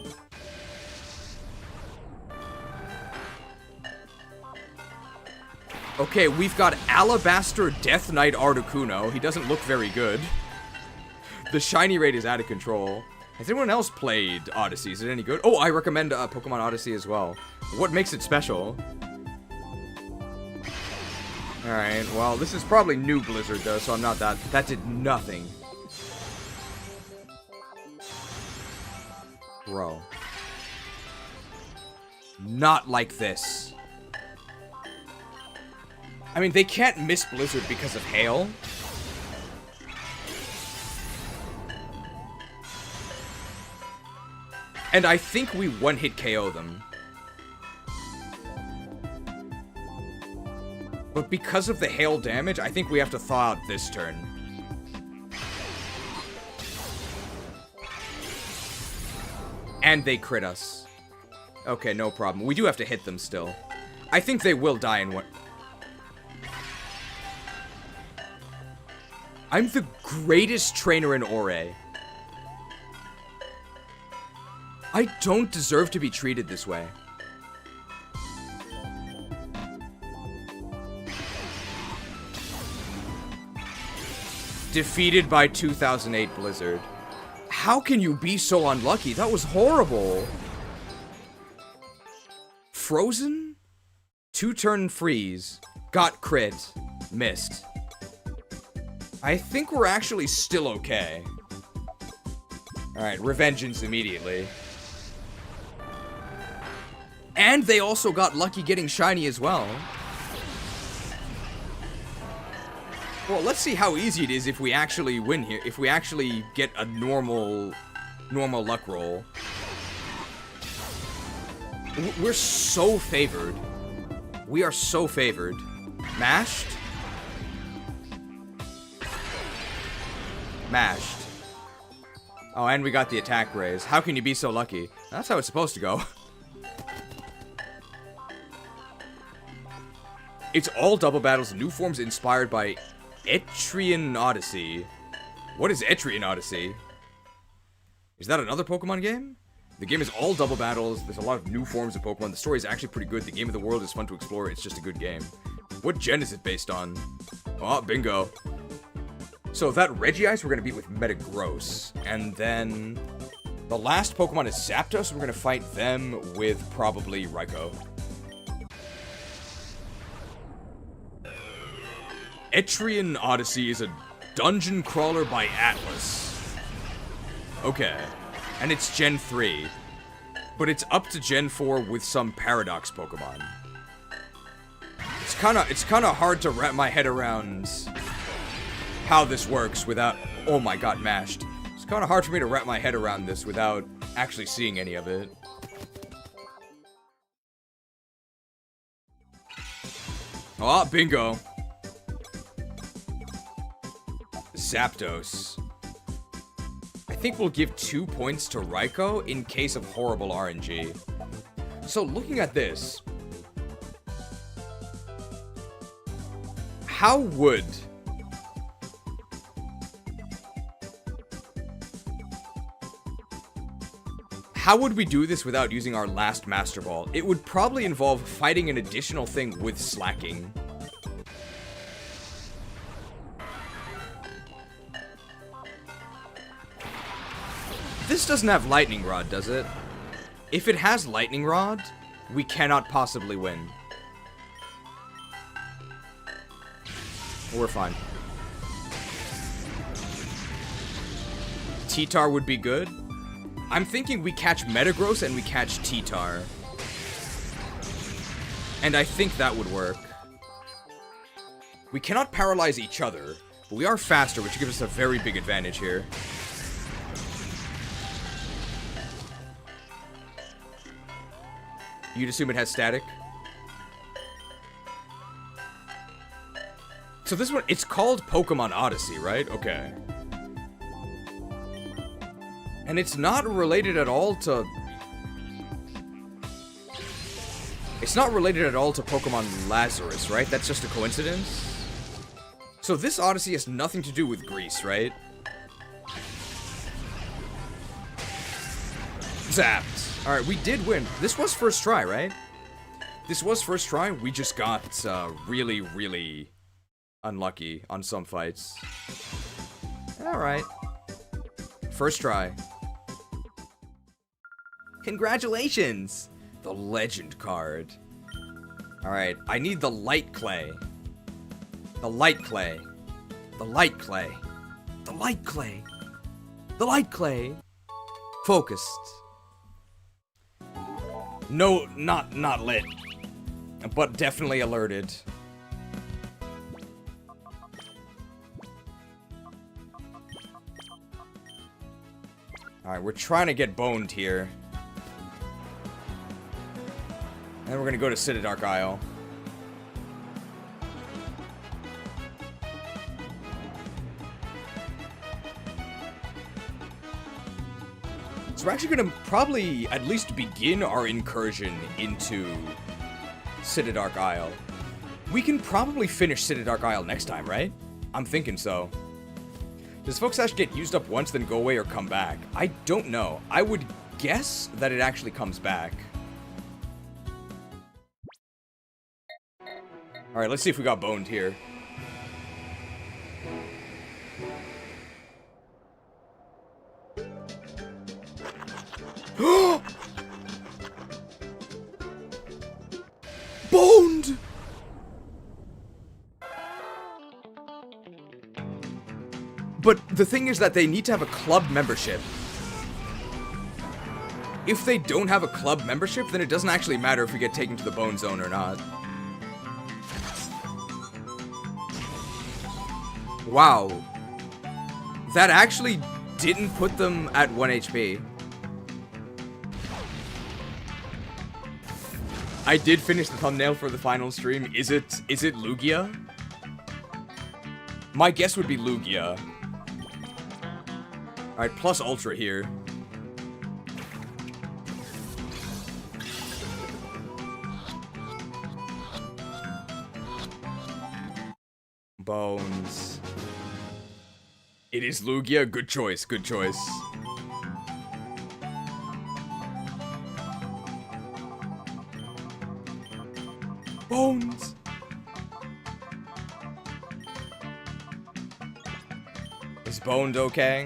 Okay, we've got Alabaster Death Knight Articuno. He doesn't look very good. The shiny rate is out of control. Has anyone else played Odyssey? Is it any good? Oh, I recommend Pokemon Odyssey as well. What makes it special? Alright, well, this is probably new Blizzard, though, so I'm not that... That did nothing. Bro. Not like this. I mean, they can't miss Blizzard because of hail. And I think we one-hit KO them. But because of the hail damage, I think we have to thaw out this turn. And they crit us. Okay, no problem. We do have to hit them still. I think they will die in one... I'm the greatest trainer in Orre. I don't deserve to be treated this way. Defeated by 2008 Blizzard. How can you be so unlucky? That was horrible. Frozen? 2-turn freeze. Got crit. Missed. I think we're actually still okay. Alright, Revengeance immediately. And they also got lucky getting shiny as well. Well, let's see how easy it is if we actually win here. If we actually get a normal luck roll. We're so favored. We are so favored. Mashed? Mashed. Oh, and we got the attack raise. How can you be so lucky? That's how it's supposed to go. It's all double battles, new forms inspired by Etrian Odyssey. What is Etrian Odyssey? Is that another Pokemon game? The game is all double battles. There's a lot of new forms of Pokemon. The story is actually pretty good. The game of the world is fun to explore. It's just a good game. What gen is it based on? Oh, bingo. So that Regice we're going to beat with Metagross. And then the last Pokemon is Zapdos. We're going to fight them with probably Raikou. Etrian Odyssey is a Dungeon Crawler by Atlas. Okay. And it's Gen 3. But it's up to Gen 4 with some Paradox Pokemon. It's kinda hard to wrap my head around how this works without... Oh my god, mashed. It's kinda hard for me to wrap my head around this without actually seeing any of it. Oh, bingo. Zapdos. I think we'll give 2 points to Raikou in case of horrible RNG. So looking at this, how would we do this without using our last Master Ball? It would probably involve fighting an additional thing with slacking. This doesn't have Lightning Rod, does it? If it has Lightning Rod, we cannot possibly win. We're fine. T-Tar would be good. I'm thinking we catch Metagross and we catch T-Tar. And I think that would work. We cannot paralyze each other, but we are faster, which gives us a very big advantage here. You'd assume it has static? So this one, it's called Pokemon Odyssey, right? Okay. And it's not related at all to... It's not related at all to Pokemon Lazarus, right? That's just a coincidence? So this Odyssey has nothing to do with Greece, right? Zapped. Alright, we did win. This was first try, right? This was first try. We just got really, really unlucky on some fights. Alright. First try. Congratulations! The Legend card. Alright, I need the Light Clay. The Light Clay. The Light Clay. The Light Clay. The Light Clay. Focused. No, not lit. But definitely alerted. Alright, we're trying to get boned here. And we're gonna go to Citadark Isle. So we're actually gonna probably at least begin our incursion into Citadark Isle. We can probably finish Citadark Isle next time, right? I'm thinking so. Does Focus Sash get used up once, then go away or come back? I don't know. I would guess that it actually comes back. Alright, let's see if we got boned here. Boned! But the thing is that they need to have a club membership. If they don't have a club membership, then it doesn't actually matter if we get taken to the bone zone or not. Wow. That actually didn't put them at 1 HP. I did finish the thumbnail for the final stream. Is it Lugia? My guess would be Lugia. Alright, plus Ultra here. Bones. It is Lugia. Good choice, good choice. Bones. Is Boned okay?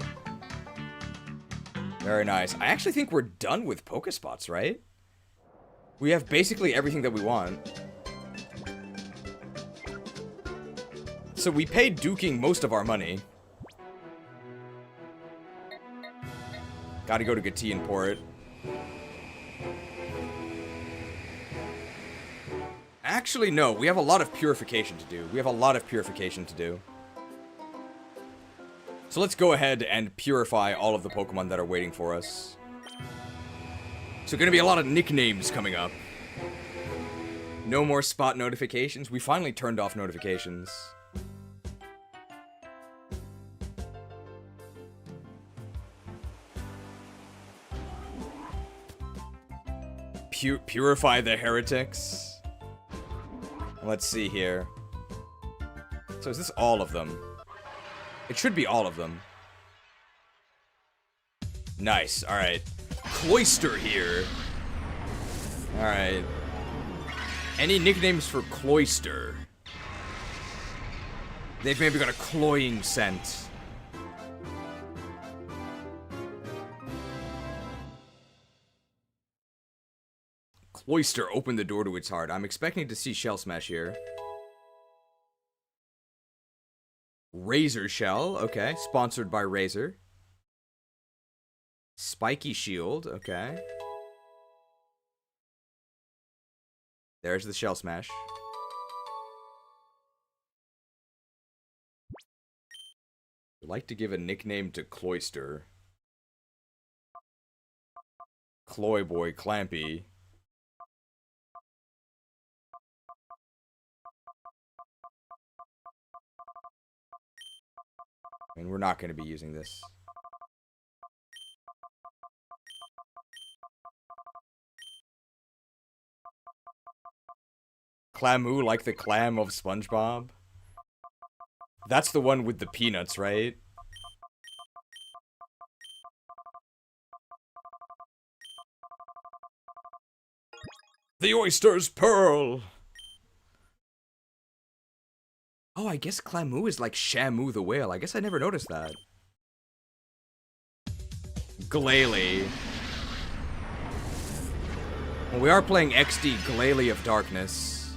Very nice. I actually think we're done with Pokespots, right? We have basically everything that we want. So we paid Duking most of our money. Gotta go to Gati and Port. Actually, no. We have a lot of purification to do. So let's go ahead and purify all of the Pokemon that are waiting for us. So gonna be a lot of nicknames coming up. No more spot notifications. We finally turned off notifications. Purify the heretics. Let's see here. So is this all of them? It should be all of them. Nice. Alright. Cloyster here. Alright. Any nicknames for Cloyster? They've maybe got a cloying scent. Cloyster opened the door to its heart. I'm expecting to see Shell Smash here. Razor Shell, okay. Sponsored by Razor. Spiky Shield, okay. There's the Shell Smash. I'd like to give a nickname to Cloyster. Cloyboy Clampy. I mean, we're not going to be using this. Clamu, like the clam of SpongeBob? That's the one with the peanuts, right? The oyster's pearl! Oh, I guess Clamu is like Shamu the whale. I guess I never noticed that. Glalie. Well, we are playing XD Gale of Darkness.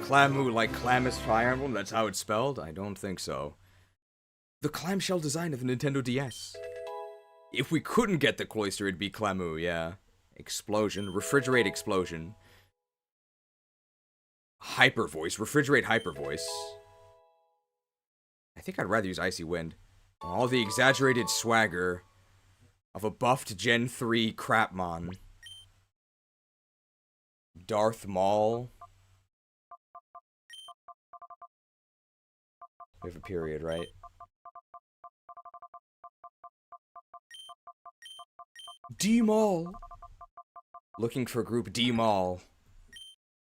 Clamu like Clammus Fire Emblem? That's how it's spelled? I don't think so. The clamshell design of the Nintendo DS. If we couldn't get the Cloyster, it'd be Clamu, yeah. Explosion. Refrigerate Explosion. Hyper Voice. Refrigerate Hyper Voice. I think I'd rather use Icy Wind. All the exaggerated swagger of a buffed Gen 3 Crapmon. Darth Maul. We have a period, right? D-Maul. Looking for group D-Maul.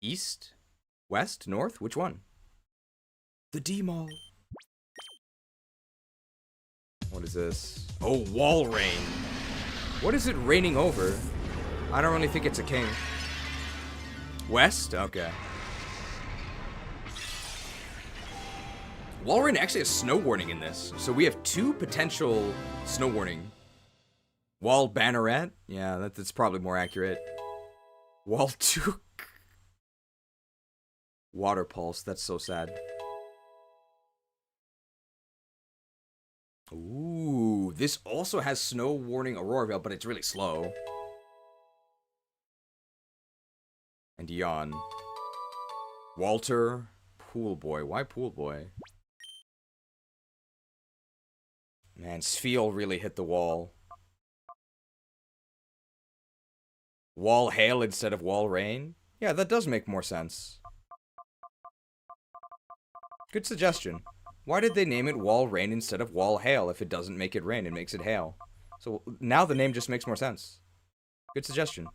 East? West? North? Which one? The D-Maul. What is this? Oh, Wall Rain. What is it raining over? I don't really think it's a king. West? Okay. Wall Rain actually has snow warning in this. So we have 2 potential snow warning. Wall Banneret? Yeah, that's probably more accurate. Wall 2. Water Pulse. That's so sad. Ooh, this also has snow warning Aurora Veil, but it's really slow. And Yawn. Walter. Pool Boy. Why Pool Boy? Man, Spheal really hit the wall. Wall Hail instead of Wall Rain? Yeah, that does make more sense. Good suggestion. Why did they name it Wall Rain instead of Wall Hail if it doesn't make it rain, it makes it hail? So now the name just makes more sense. Good suggestion.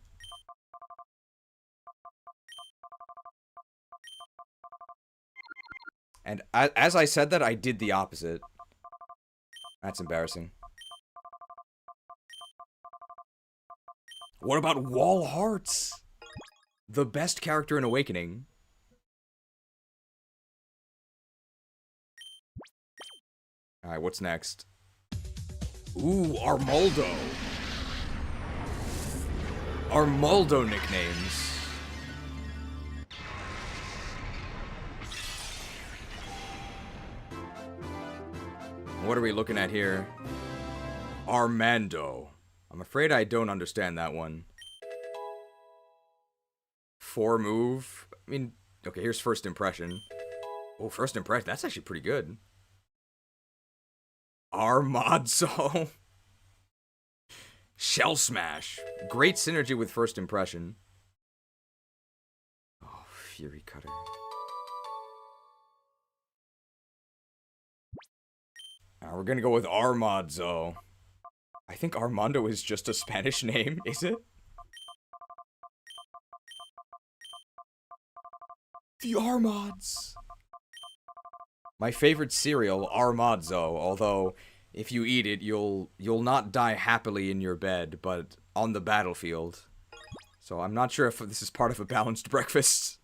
And as I said that, I did the opposite. That's embarrassing. What about Wall Hearts? The best character in Awakening. Alright, what's next? Ooh, Armaldo. Armaldo nicknames. What are we looking at here? Armando. I'm afraid I don't understand that one. 4 move. I mean, okay, here's first impression. Oh, first impression. That's actually pretty good. Armadzo. Shell Smash. Great synergy with first impression. Oh, Fury Cutter. We're gonna go with Armadzo. I think Armando is just a Spanish name, is it? The Armads. My favorite cereal, Armadzo, although if you eat it, you'll not die happily in your bed, but on the battlefield. So I'm not sure if this is part of a balanced breakfast.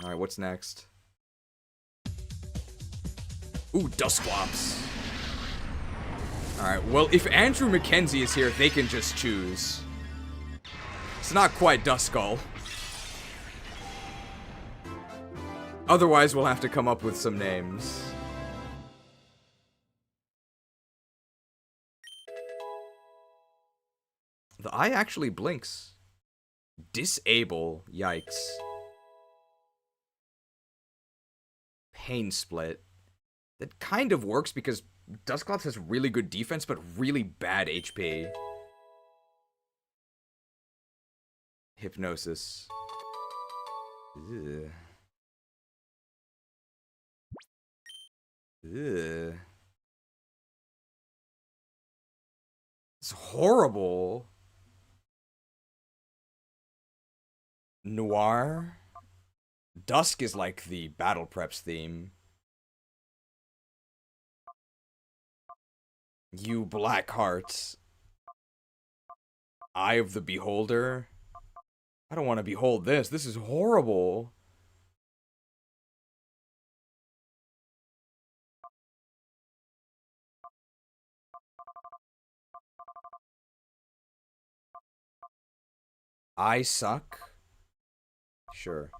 Alright, what's next? Ooh, Dusclops. Alright, well, if Andrew Mackenzie is here, they can just choose. It's not quite Duskull. Otherwise, we'll have to come up with some names. The eye actually blinks. Disable. Yikes. Pain Split. That kind of works because Dusclops has really good defense, but really bad HP. Hypnosis. Ugh. Ugh. It's horrible. Noir. Dusk is like the Battle Preps theme. You Black Hearts. Eye of the Beholder. I don't want to behold this. This is horrible. I suck? Sure.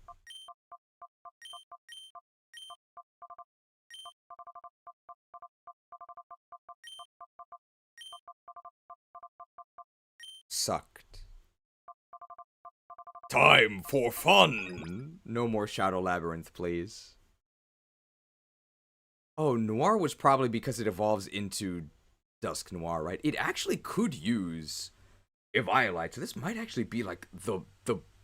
Sucked. Time for fun! No more Shadow Labyrinth, please. Oh, Noir was probably because it evolves into Dusk Noir, right? It actually could use Eevaluating, so this might actually be like the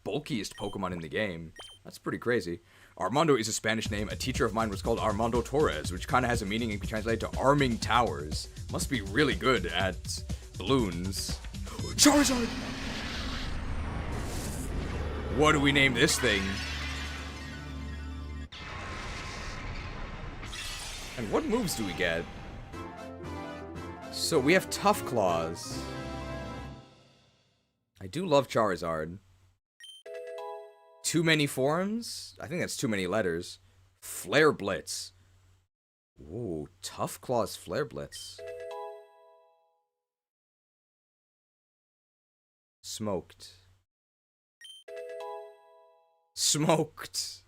bulkiest Pokemon in the game. That's pretty crazy. Armando is a Spanish name. A teacher of mine was called Armando Torres, which kind of has a meaning and can translate to arming towers. Must be really good at balloons. Charizard! What do we name this thing? And what moves do we get? So we have Tough Claws. I do love Charizard. Too many forms? I think that's too many letters. Flare Blitz. Ooh, Tough Claws Flare Blitz. Smoked. Smoked.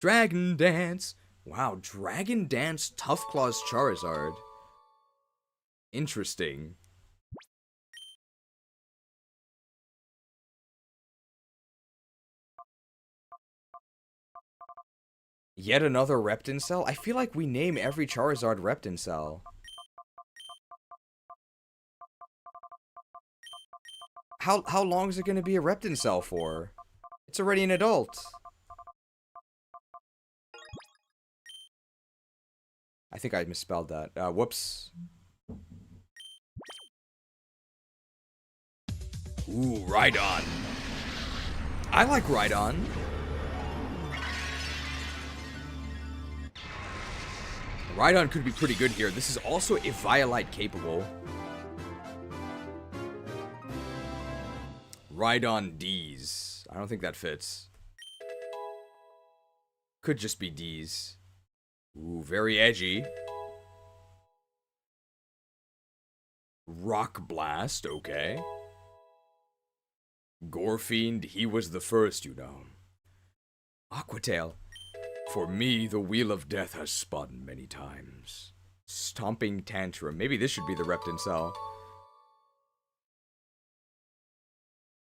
Dragon Dance. Wow, Dragon Dance Tough Claws Charizard. Interesting. Yet another Reptin Cell? I feel like we name every Charizard Reptin Cell. How long is it going to be a Reptin Cell for? It's already an adult. I think I misspelled that. Whoops. Ooh, Rhydon. I like Rhydon. Rhydon could be pretty good here. This is also Eevaluate capable. Rhydon D's. I don't think that fits. Could just be D's. Ooh, very edgy. Rock Blast, okay. Gorefiend, he was the first, you know. Aquatail. For me, the wheel of death has spun many times. Stomping Tantrum. Maybe this should be the Repton cell.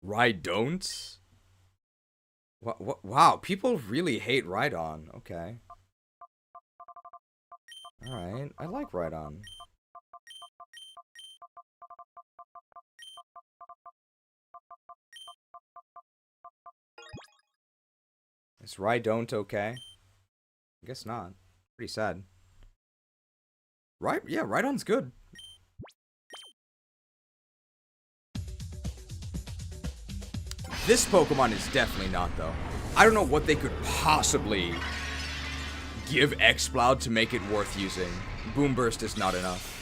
Rhydon't? Wow, people really hate Rhydon. Okay. Alright, I like Rhydon. Is Rhydon't okay? I guess not. Pretty sad. Yeah, Rhydon's good. This Pokemon is definitely not, though. I don't know what they could possibly give Exploud to make it worth using. Boom Burst is not enough.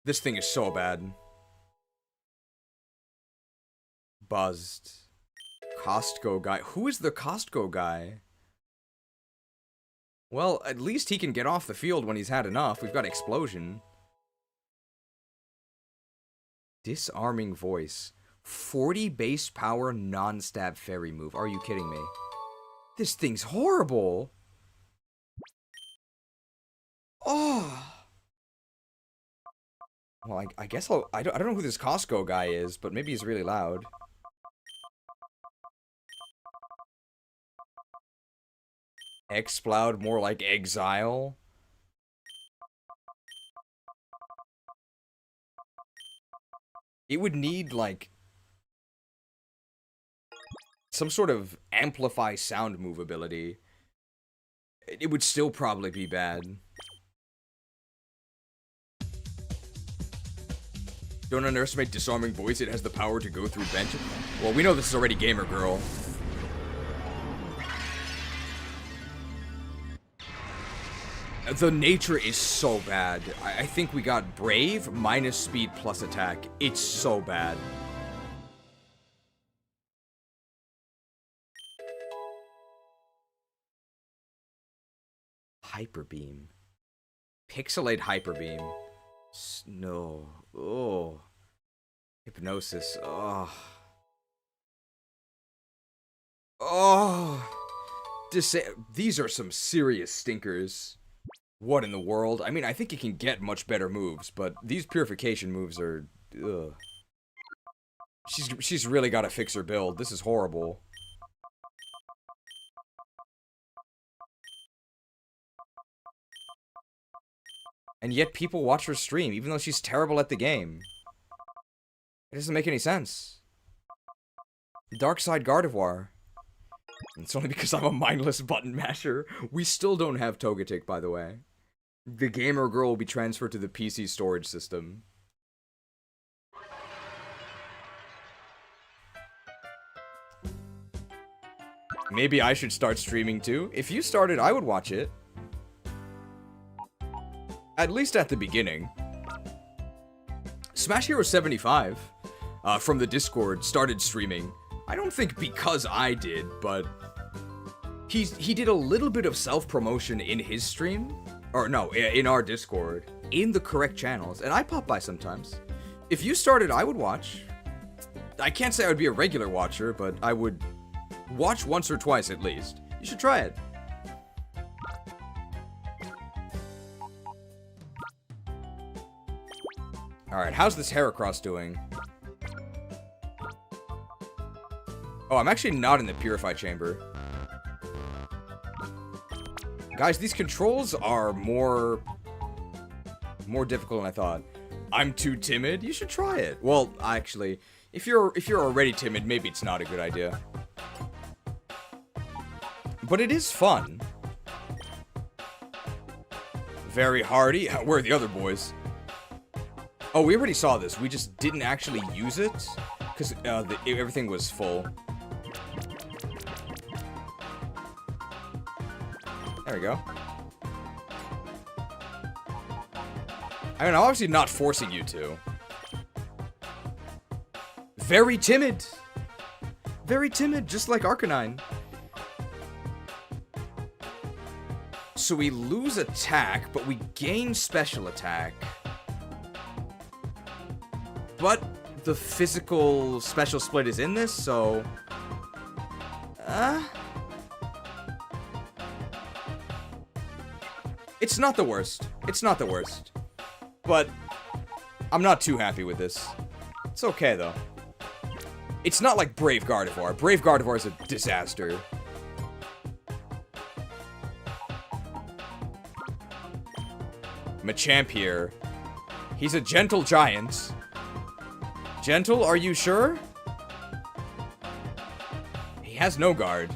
This thing is so bad. Buzzed. Costco guy. Who is the Costco guy? Well, at least he can get off the field when he's had enough. We've got Explosion. Disarming Voice. 40 base power non-stab fairy move. Are you kidding me? This thing's horrible. Oh. Well, I guess I don't know who this Costco guy is, but maybe he's really loud. Exploud, more like Exile. It would need, like, some sort of amplify sound move ability. It would still probably be bad. Don't underestimate Disarming Voice. It has the power to go through bench. Well, we know this is already Gamer Girl. The nature is so bad. I think we got Brave minus speed plus attack. It's so bad. Hyper Beam. Pixelate Hyper Beam. No. Oh. Hypnosis. Oh. Oh. These are some serious stinkers. What in the world? I mean, I think it can get much better moves, but these purification moves are... Ugh. She's really got to fix her build. This is horrible. And yet people watch her stream, even though she's terrible at the game. It doesn't make any sense. Dark Side Gardevoir. It's only because I'm a mindless button masher. We still don't have Togetic, by the way. The Gamer Girl will be transferred to the PC storage system. Maybe I should start streaming too. If you started, I would watch it. At least at the beginning. Smash Hero 75 from the Discord started streaming. I don't think because I did, but he did a little bit of self-promotion in his stream. Or no, in our Discord. In the correct channels. And I pop by sometimes. If you started, I would watch. I can't say I would be a regular watcher, but I would watch once or twice at least. You should try it. Alright, how's this Heracross doing? Oh, I'm actually not in the Purify Chamber. Guys, these controls are more difficult than I thought. I'm too timid? You should try it. Well, actually, if you're already timid, maybe it's not a good idea. But it is fun. Very hardy. Where are the other boys? Oh, we already saw this. We just didn't actually use it because everything was full. There we go. I mean, I'm obviously not forcing you to. Very timid. Very timid, just like Arcanine. So we lose attack, but we gain special attack. but the physical special split is in this, so... It's not the worst. It's not the worst. But I'm not too happy with this. It's okay, though. It's not like Brave Gardevoir. Brave Gardevoir is a disaster. Machamp here. He's a gentle giant. Gentle, are you sure? He has no guard.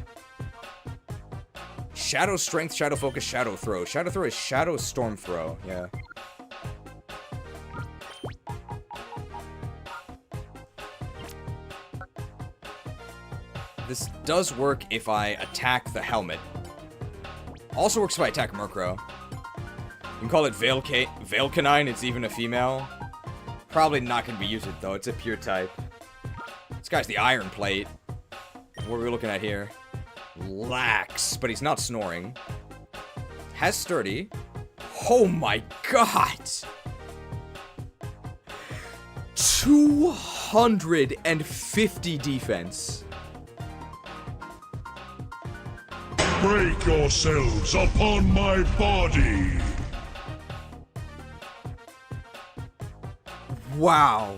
Shadow Strength, Shadow Focus, Shadow Throw. Shadow Throw is Shadow Storm Throw, yeah. This does work if I attack the helmet. Also works if I attack Murkrow. You can call it Veilcanine, it's even a female. Probably not going to be used though, it's a pure type. This guy's the Iron Plate. What are we looking at here? Lax, but he's not snoring. Has Sturdy. Oh my god! 250 defense. Break yourselves upon my body! Wow.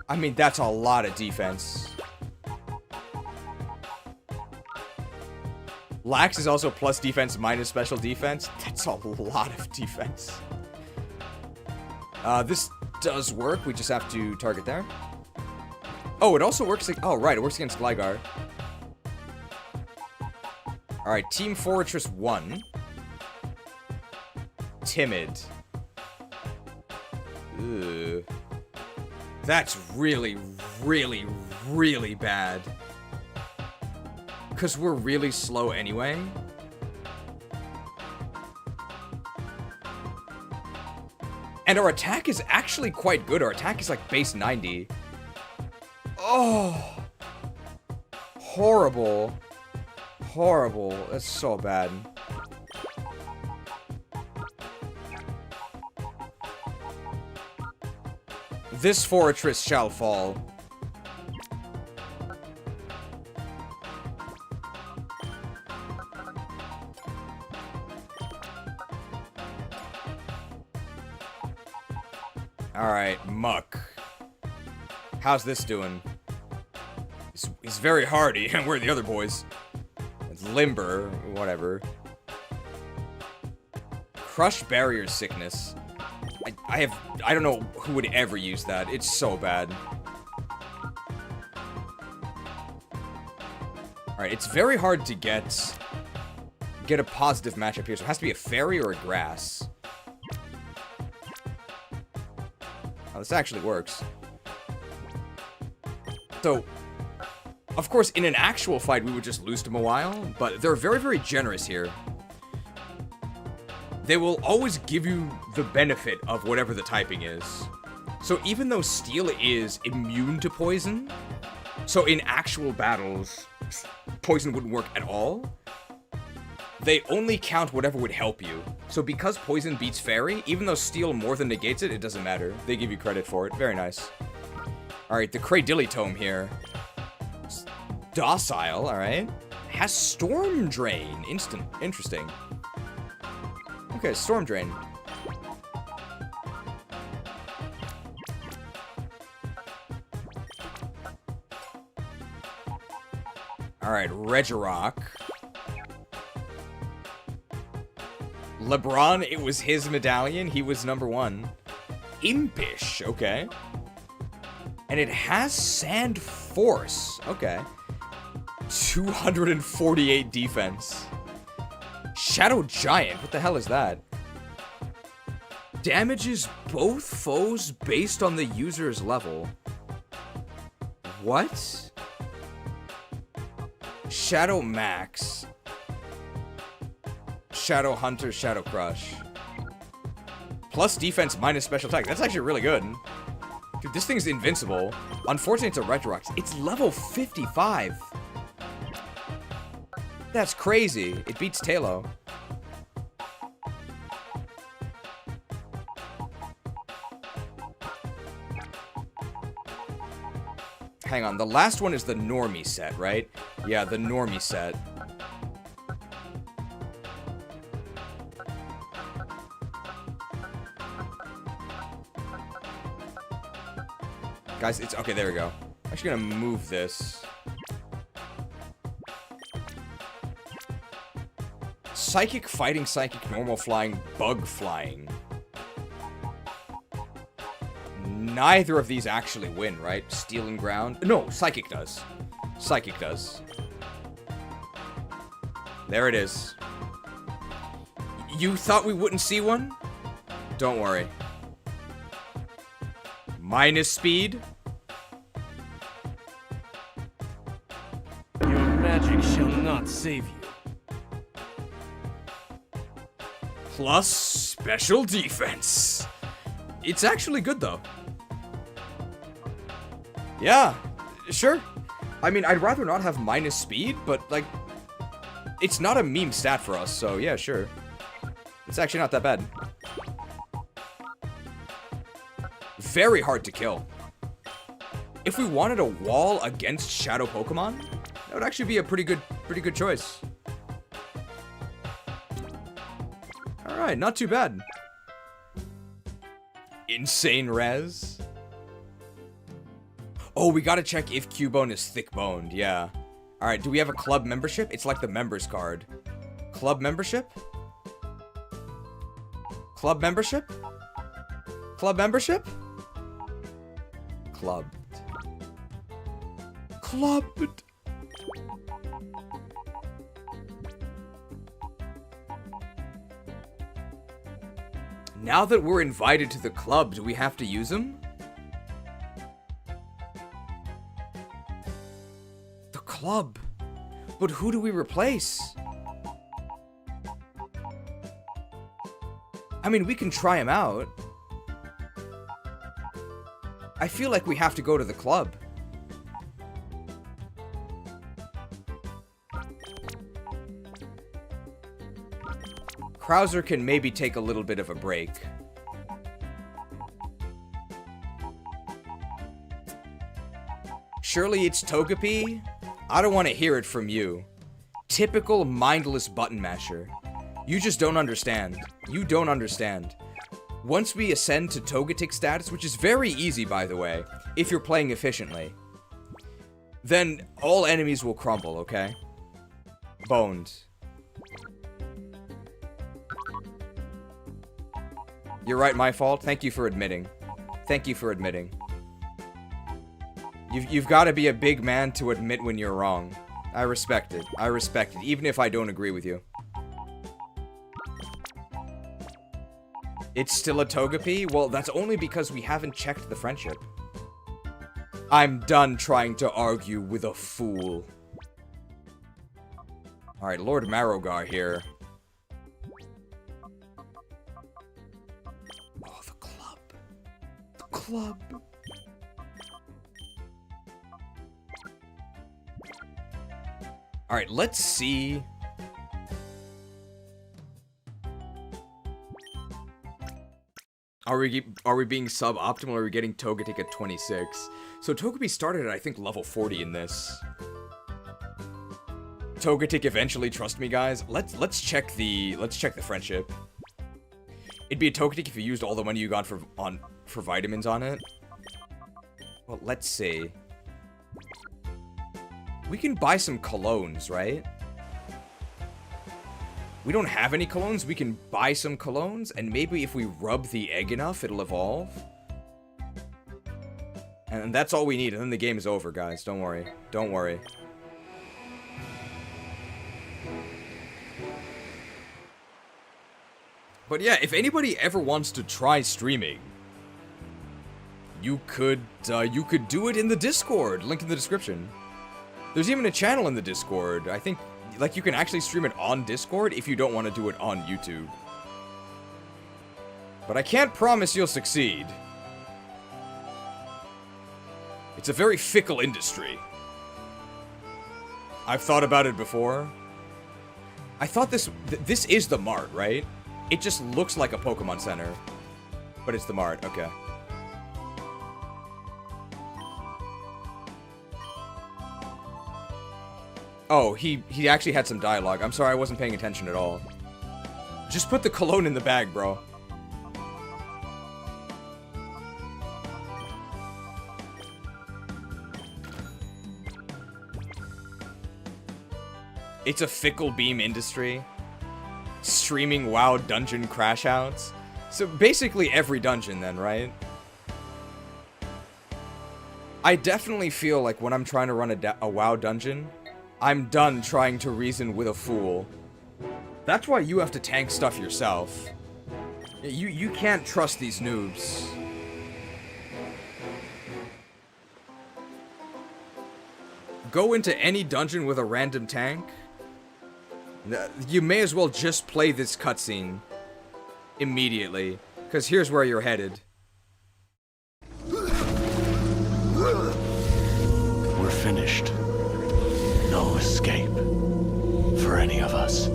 I mean, that's a lot of defense. Lax is also plus defense minus special defense. That's a lot of defense. This does work. We just have to target there. Oh, it also works... Oh, right. It works against Gligar. Alright, Team Fortress 1. Timid. Ugh. That's really, really, really bad. Because we're really slow anyway. And our attack is actually quite good. Our attack is like base 90. Oh. Horrible. Horrible. That's so bad. This fortress shall fall. Alright, Muck. How's this doing? He's very hardy, and where are the other boys? It's Limber, whatever. Crush Barrier Sickness. I don't know who would ever use that. It's so bad. Alright, it's very hard to get a positive matchup here, so it has to be a fairy or a grass. Oh, this actually works. So, of course, in an actual fight, we would just lose to Mawile, but they're very, very generous here. They will always give you the benefit of whatever the typing is. So even though Steel is immune to poison, so in actual battles, poison wouldn't work at all, they only count whatever would help you. So because poison beats fairy, even though Steel more than negates it, it doesn't matter. They give you credit for it. Very nice. Alright, the Cradilly Tome here. Docile, alright. Has Storm Drain. Interesting. Okay, Storm Drain. Alright, Regirock. LeBron, it was his medallion. He was #1. Impish, okay. And it has Sand Force. Okay. 248 defense. Shadow Giant, what the hell is that? Damages both foes based on the user's level. What? Shadow Max. Shadow Hunter, Shadow Crush. Plus defense minus special attack. That's actually really good. Dude, this thing's invincible. Unfortunately, it's a Regirock. It's level 55. That's crazy. It beats Tailo. hang on. The last one is the normie set, right? Yeah, the normie set. Guys, it's... Okay, there we go. I'm actually gonna move this. Psychic, fighting, psychic, normal flying, bug flying. Neither of these actually win, right? Steel and ground. No, psychic does. Psychic does. There it is. You thought we wouldn't see one? Don't worry. Minus speed. Your magic shall not save you. Plus special defense. It's actually good, though. Yeah, sure. I mean, I'd rather not have minus speed, but, like, it's not a meme stat for us, so yeah, sure. It's actually not that bad. Very hard to kill. If we wanted a wall against shadow Pokemon, that would actually be a pretty good choice. Alright, not too bad. Insane res. Oh, we gotta check if Cubone is thick-boned, yeah. Alright, do we have a club membership? It's like the members card. Club membership? Club membership? Club membership? Clubbed. Clubbed. Now that we're invited to the club, do we have to use them? The club. But who do we replace? I mean, we can try him out. I feel like we have to go to the club. Krauser can maybe take a little bit of a break. Surely it's Togepi? I don't want to hear it from you. Typical mindless button masher. You just don't understand. You don't understand. Once we ascend to Togetic status, which is very easy, by the way, if you're playing efficiently, then all enemies will crumble, okay? Boned. You're right, my fault. Thank you for admitting. Thank you for admitting. You've got to be a big man to admit when you're wrong. I respect it. I respect it, even if I don't agree with you. It's still a Togepi? Well, that's only because we haven't checked the friendship. I'm done trying to argue with a fool. Alright, Lord Marogar here. Oh, the club. The club. Alright, let's see. Are we being suboptimal, or are we getting Togetic at 26? So Togepi started at, I think, level 40 in this. Togetic eventually, trust me, guys. Let's check the friendship. It'd be a Togetic if you used all the money you got for vitamins on it. Well, let's see. We can buy some colognes, right? We don't have any colognes, we can buy some colognes, and maybe if we rub the egg enough, it'll evolve. And that's all we need, and then the game is over, guys. Don't worry. Don't worry. But yeah, if anybody ever wants to try streaming, you could do it in the Discord. Link in the description. There's even a channel in the Discord. I think, like, you can actually stream it on Discord if you don't want to do it on YouTube. But I can't promise you'll succeed. It's a very fickle industry. I've thought about it before. I thought this is the Mart, right? It just looks like a Pokemon Center. But it's the Mart, okay. Oh, he actually had some dialogue. I'm sorry, I wasn't paying attention at all. Just put the cologne in the bag, bro. It's a fickle beam industry. Streaming WoW dungeon crash outs. So basically every dungeon then, right? I definitely feel like when I'm trying to run a WoW dungeon, I'm done trying to reason with a fool. That's why you have to tank stuff yourself. You can't trust these noobs. Go into any dungeon with a random tank. You may as well just play this cutscene immediately, because here's where you're headed. We're finished. No escape for any of us.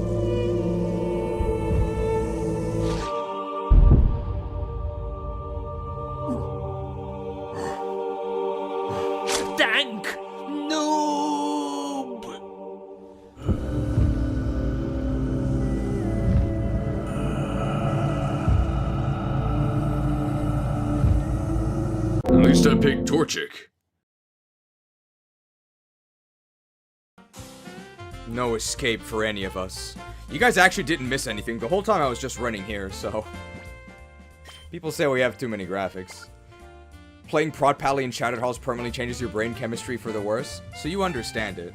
Dank noob! At least I picked Torchic. No escape for any of us. You guys actually didn't miss anything. The whole time I was just running here, so... People say we have too many graphics. Playing Prod Pally in Shattered Halls permanently changes your brain chemistry for the worse, so you understand it.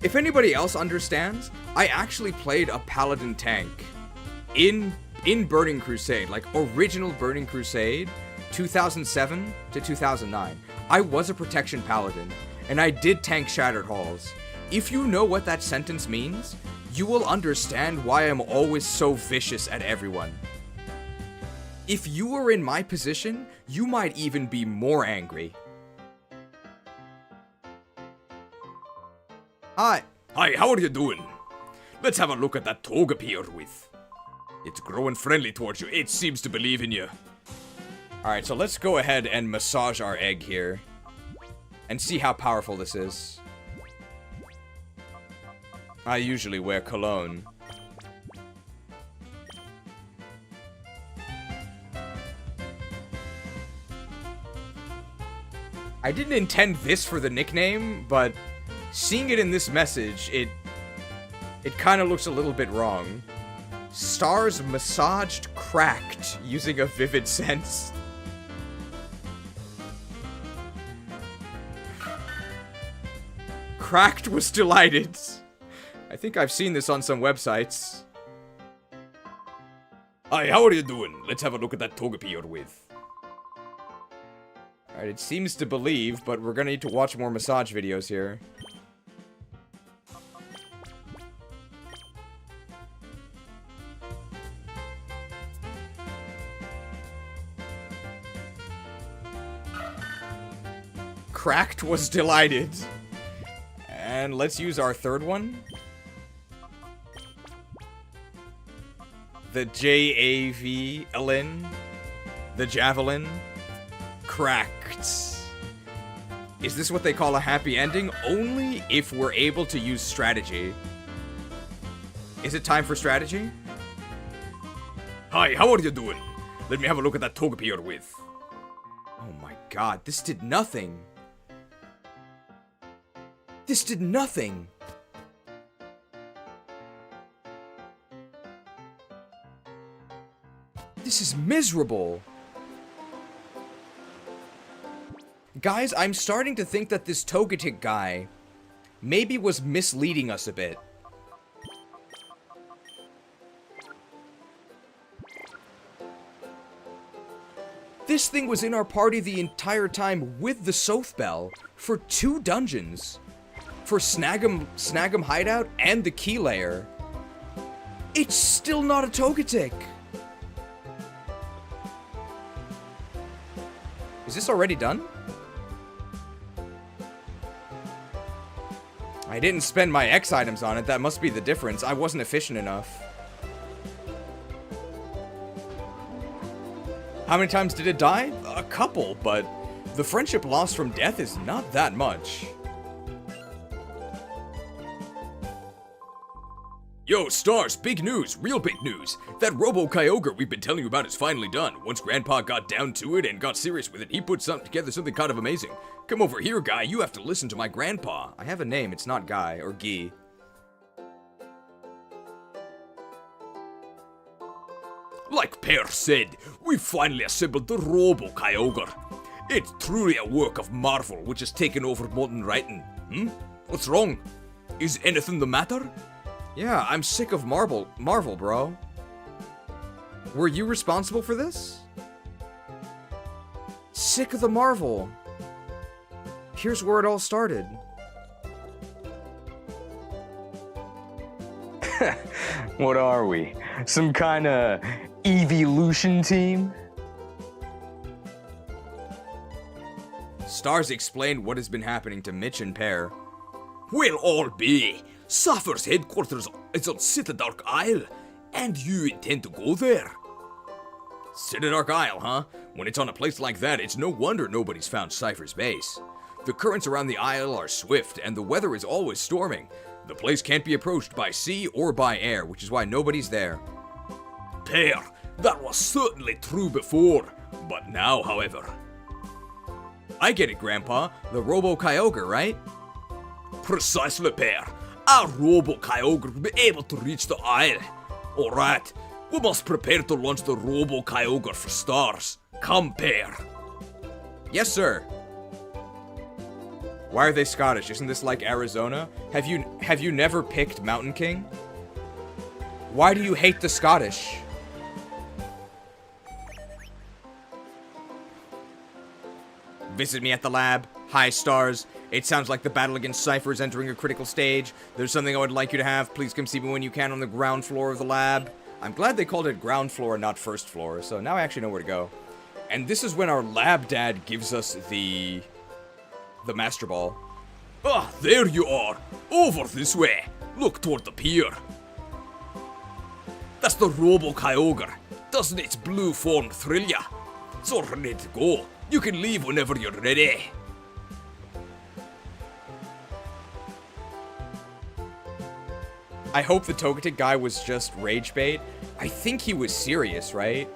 If anybody else understands, I actually played a Paladin tank in Burning Crusade, like original Burning Crusade, 2007 to 2009. I was a Protection Paladin, and I did tank Shattered Halls. If you know what that sentence means, you will understand why I'm always so vicious at everyone. If you were in my position, you might even be more angry. Hi, how are you doing? Let's have a look at that togepi you're with. It's growing friendly towards you. It seems to believe in you. Alright, so let's go ahead and massage our egg here. And see how powerful this is. I usually wear cologne. I didn't intend this for the nickname, but seeing it in this message, it kind of looks a little bit wrong. Stars massaged cracked using a vivid sense. Cracked was delighted. I think I've seen this on some websites. Hi, how are you doing? Let's have a look at that togepi you're with. Alright, it seems to believe, but we're gonna need to watch more massage videos here. Cracked was delighted. And let's use our third one. The J-A-V-L-N. The Javelin. Cracked. Is this what they call a happy ending? Only if we're able to use strategy. Is it time for strategy? Hi, how are you doing? Let me have a look at that togepi you're with. Oh my god, this did nothing. This did nothing. This is miserable. Guys, I'm starting to think that this Togetic guy maybe was misleading us a bit. This thing was in our party the entire time with the Soth Bell for 2 dungeons. For Snag'em Hideout and the Key Lair. It's still not a Togetic. Is this already done? I didn't spend my X items on it, that must be the difference. I wasn't efficient enough. How many times did it die? A couple, but the friendship lost from death is not that much. Yo, Stars, big news, real big news. That Robo-Kyogre we've been telling you about is finally done. Once Grandpa got down to it and got serious with it, he put together something kind of amazing. Come over here, Guy, you have to listen to my grandpa. I have a name, it's not Guy or Guy. Like Pear said, we finally assembled the Robo-Kyogre. It's truly a work of marvel which has taken over modern writing. What's wrong? Is anything the matter? Yeah, I'm sick of Marvel, bro. Were you responsible for this? Sick of the Marvel. Here's where it all started. What are we? Some kind of evolution team? Stars explained what has been happening to Mitch and Pear. We'll all be. Cipher's headquarters is on Citadark Isle, and you intend to go there. Citadark Isle, huh? When it's on a place like that, it's no wonder nobody's found Cipher's base. The currents around the isle are swift, and the weather is always storming. The place can't be approached by sea or by air, which is why nobody's there. Pear, that was certainly true before, but now, however... I get it, Grandpa. The Robo-Kyogre, right? Precisely, Pear. Our Robo-Kyogre will be able to reach the isle. Alright, we must prepare to launch the Robo-Kyogre for Stars. Come, Pear. Yes, sir. Why are they Scottish? Isn't this like Arizona? Have you never picked Mountain King? Why do you hate the Scottish? Visit me at the lab. Hi, Stars. It sounds like the battle against Cipher is entering a critical stage. There's something I would like you to have. Please come see me when you can on the ground floor of the lab. I'm glad they called it ground floor and not first floor, so now I actually know where to go. And this is when our lab dad gives us the Master Ball. Ah, there you are. Over this way. Look toward the pier. That's the Robo-Kyogre. Doesn't its blue form thrill ya? It's all ready to go. You can leave whenever you're ready. I hope the Togetic guy was just rage bait. I think he was serious, right?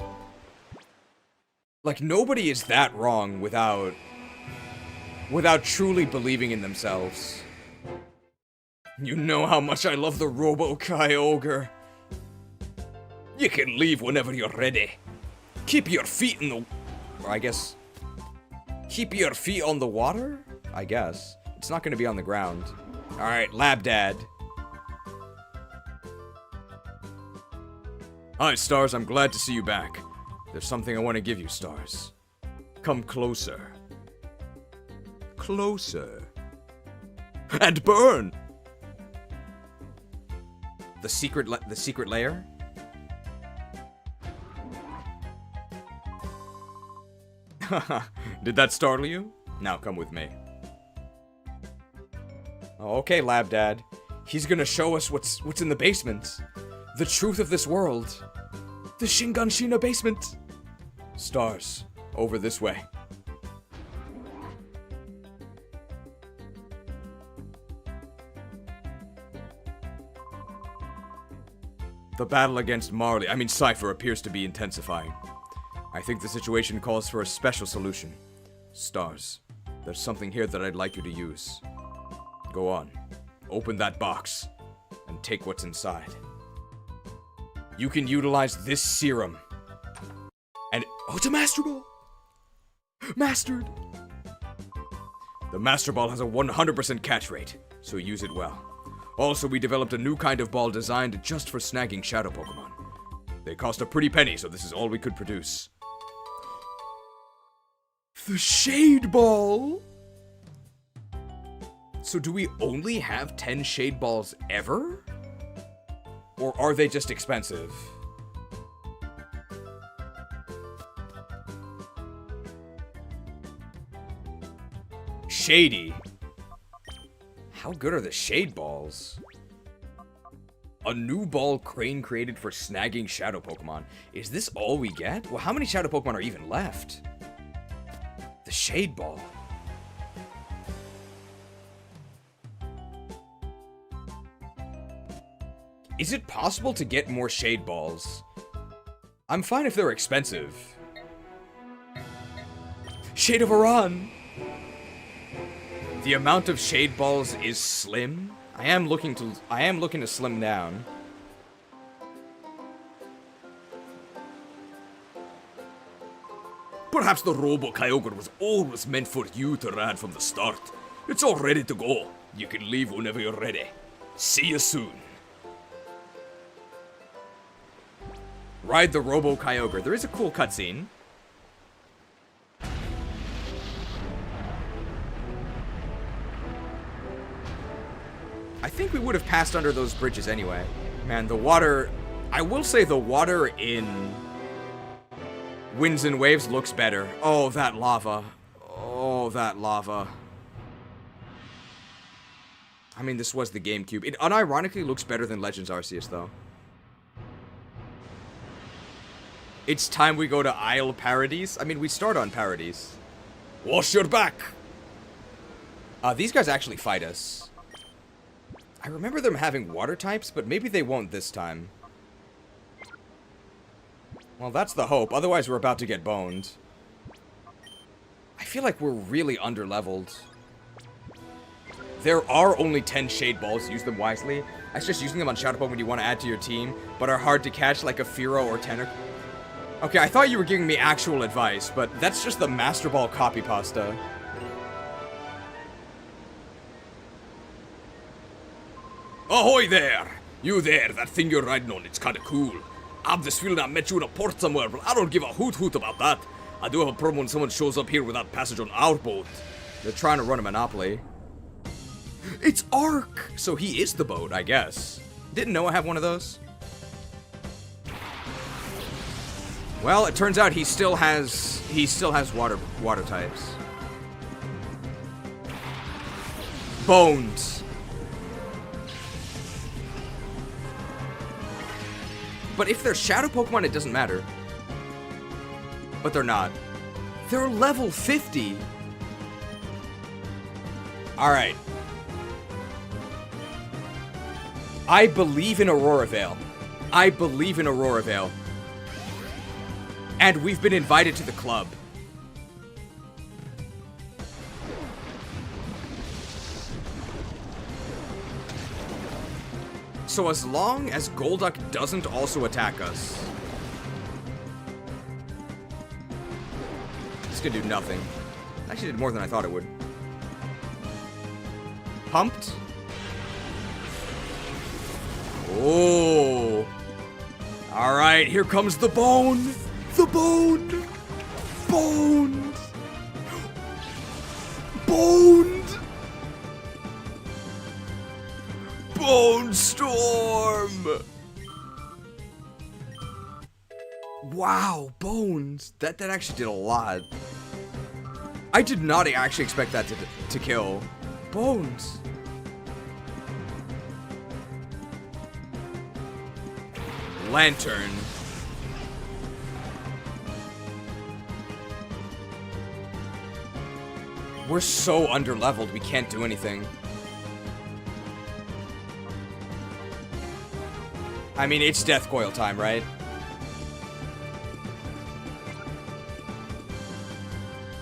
Like, nobody is that wrong without truly believing in themselves. You know how much I love the Robo-Kyogre. You can leave whenever you're ready. Keep your feet in the... Or I guess... Keep your feet on the water? I guess. It's not gonna be on the ground. Alright, Lab Dad. Hi, Stars. I'm glad to see you back. There's something I want to give you, Stars. Come closer. Closer. And burn! The secret lair? Did that startle you? Now come with me. Okay, Lab Dad. He's gonna show us what's in the basement. The truth of this world. The Shinganshina basement. Stars, over this way. The battle against Cipher appears to be intensifying. I think the situation calls for a special solution. Stars, there's something here that I'd like you to use. Go on, open that box, and take what's inside. You can utilize this serum. And, oh, it's a Master Ball! Mastered! The Master Ball has a 100% catch rate, so use it well. Also, we developed a new kind of ball designed just for snagging shadow Pokemon. They cost a pretty penny, so this is all we could produce. The Shade Ball! So do we only have 10 Shade Balls ever? Or are they just expensive? Shady. How good are the Shade Balls? A new ball Crane created for snagging shadow Pokemon. Is this all we get? Well, how many shadow Pokemon are even left? The Shade Ball. Is it possible to get more shade balls? I'm fine if they're expensive. Shade of Iran! The amount of shade balls is slim. I am looking to slim down. Perhaps the Robo Kyogre was always meant for you to ride from the start. It's all ready to go. You can leave whenever you're ready. See you soon. Ride the Robo Kyogre. There is a cool cutscene. I think we would have passed under those bridges anyway. Man, the water... I will say the water in Winds and Waves looks better. Oh, that lava. Oh, that lava. I mean, this was the GameCube. It unironically looks better than Legends Arceus, though. It's time we go to Isle Paradise. I mean, we start on Paradise. Wash your back! These guys actually fight us. I remember them having water types, but maybe they won't this time. Well, that's the hope. Otherwise, we're about to get boned. I feel like we're really underleveled. There are only 10 shade balls. Use them wisely. That's just using them on Shadow Pokemon you want to add to your team, but are hard to catch like a Fearow or Tenor. Okay, I thought you were giving me actual advice, but that's just the Master Ball copy pasta. Ahoy there! You there, that thing you're riding on, it's kinda cool. I've this feeling I met you in a port somewhere, but I don't give a hoot about that. I do have a problem when someone shows up here without passage on our boat. They're trying to run a monopoly. It's Ark! So he is the boat, I guess. Didn't Noah have one of those? Well, it turns out he still has water types. Bones. But if they're Shadow Pokemon, it doesn't matter. But they're not. They're level 50. Alright. I believe in Aurora Vale. I believe in Aurora Vale. And we've been invited to the club. So as long as Golduck doesn't also attack us, it's gonna do nothing. Actually did more than I thought it would. Pumped. Oh. Alright, here comes the bone. The bone. Boned. Boned. Bone Storm! Wow, bones. That actually did a lot. I did not actually expect that to kill. Bones. Lantern. We're so underleveled, we can't do anything. I mean, it's Death Coil time, right?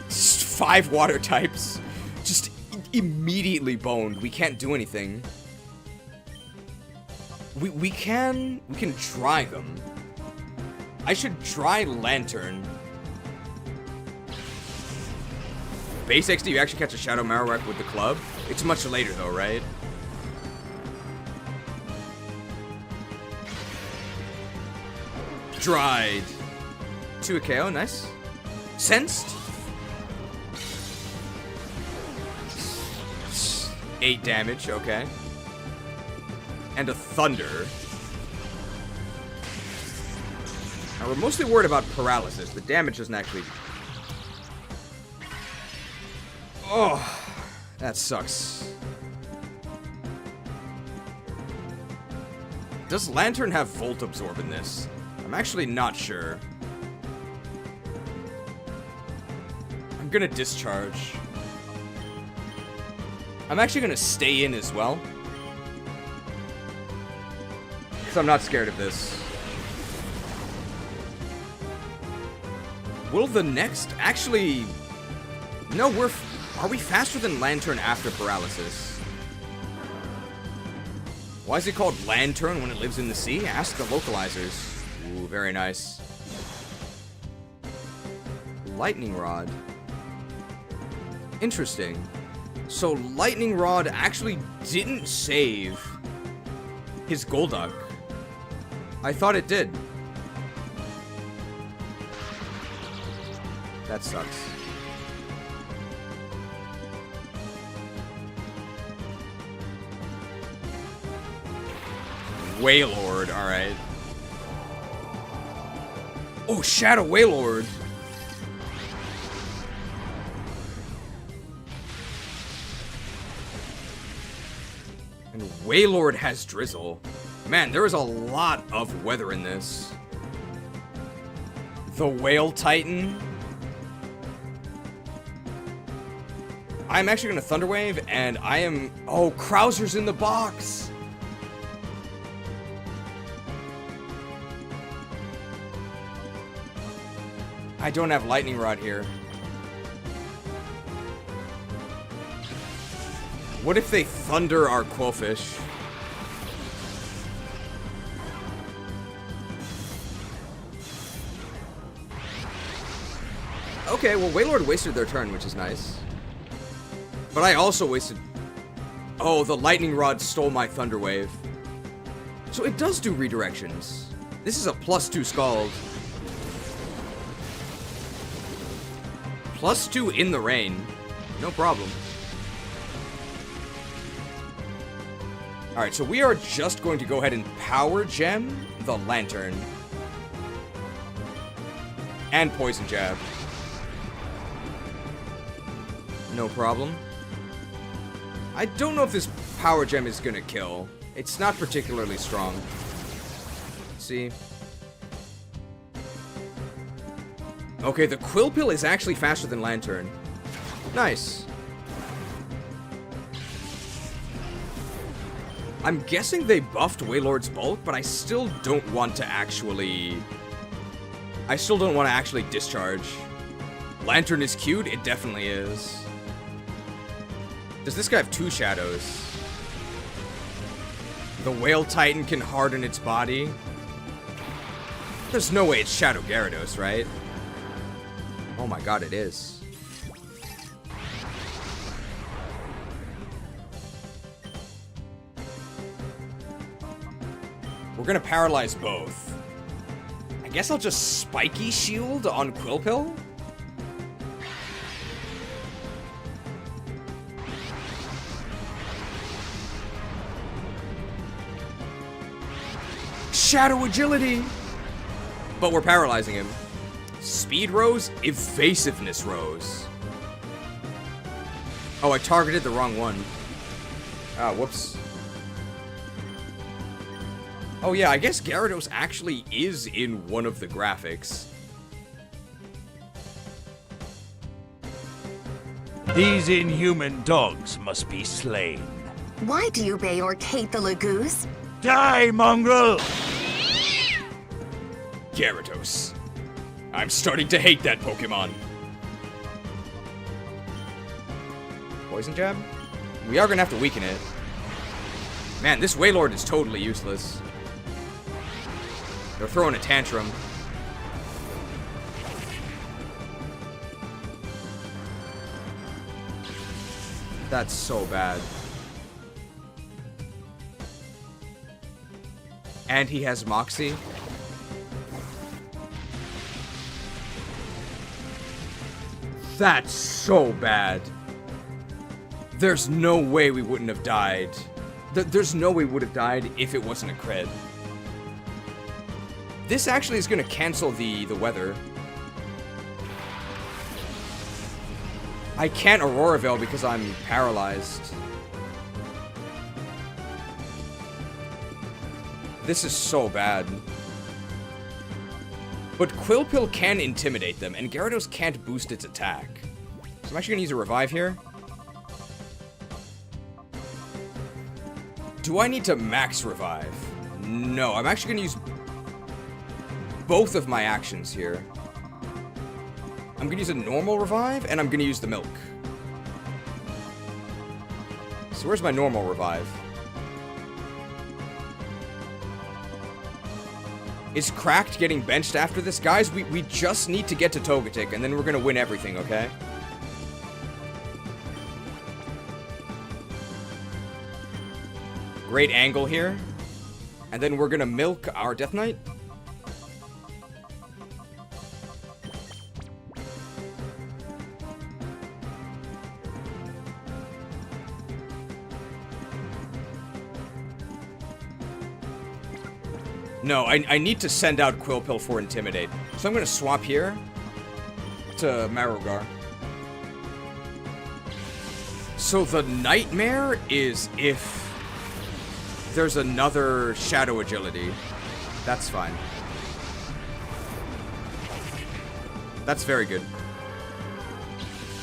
Just 5 water types. Just immediately boned. We can't do anything. We can try them. I should try Lantern. Base XD, you actually catch a Shadow Marowak with the club? It's much later though, right? Dried. 2 a KO, nice. Sensed. 8 damage, okay. And a Thunder. Now we're mostly worried about paralysis. The damage doesn't actually... Oh, that sucks. Does Lantern have Volt Absorb in this? I'm actually not sure. I'm gonna discharge. I'm actually gonna stay in as well. So I'm not scared of this. Will the next actually... No, are we faster than Lantern after paralysis? Why is it called Lantern when it lives in the sea? Ask the localizers. Ooh, very nice. Lightning Rod. Interesting. So Lightning Rod actually didn't save his Golduck. I thought it did. That sucks. Wailord, alright. Oh, Shadow Wailord. And Wailord has Drizzle. Man, there is a lot of weather in this. The Whale Titan. I'm actually going to Thunder Wave, and I am... Oh, Krauser's in the box! I don't have Lightning Rod here. What if they Thunder our Quillfish? Okay, well, Wailord wasted their turn, which is nice. But I also wasted... Oh, the Lightning Rod stole my Thunder Wave. So it does do redirections. This is a +2 Scald. +2 in the rain. No problem. Alright, so we are just going to go ahead and Power Gem the Lantern. And Poison Jab. No problem. I don't know if this Power Gem is gonna kill. It's not particularly strong. Let's see. Okay, the Quillpill is actually faster than Lantern. Nice. I'm guessing they buffed Wailord's bulk, but I still don't want to actually... I still don't want to actually discharge. Lantern is cute? It definitely is. Does this guy have 2 shadows? The Whale Titan can harden its body? There's no way it's Shadow Gyarados, right? Oh my god, it is. We're gonna paralyze both. I guess I'll just Spiky Shield on Quillpill? Shadow Agility! But we're paralyzing him. Speed Rose, Evasiveness Rose. Oh, I targeted the wrong one. Ah, whoops. Oh yeah, I guess Gyarados actually is in one of the graphics. These inhuman dogs must be slain. Why do you bay or hate the Lagoos? Die, mongrel! Gyarados. I'm starting to hate that Pokemon. Poison Jab? We are gonna have to weaken it. Man, this Wailord is totally useless. They're throwing a tantrum. That's so bad. And he has Moxie. That's so bad. There's no way we wouldn't have died. There's no way we would have died if it wasn't a crit. This actually is going to cancel the weather. I can't Aurora Veil because I'm paralyzed. This is so bad. But Quillpill can intimidate them, and Gyarados can't boost its attack. So I'm actually going to use a Revive here. Do I need to max Revive? No, I'm actually gonna use both of my actions here. I'm gonna use a normal revive, and I'm gonna use the milk. So where's my normal revive? Is Cracked getting benched after this? Guys, we just need to get to Togetic, and then we're gonna win everything, okay? Great angle here. And then we're gonna milk our Death Knight. No, I need to send out Quillpill for Intimidate. So I'm gonna swap here to Marogar. So the nightmare is if there's another Shadow Agility. That's fine. That's very good.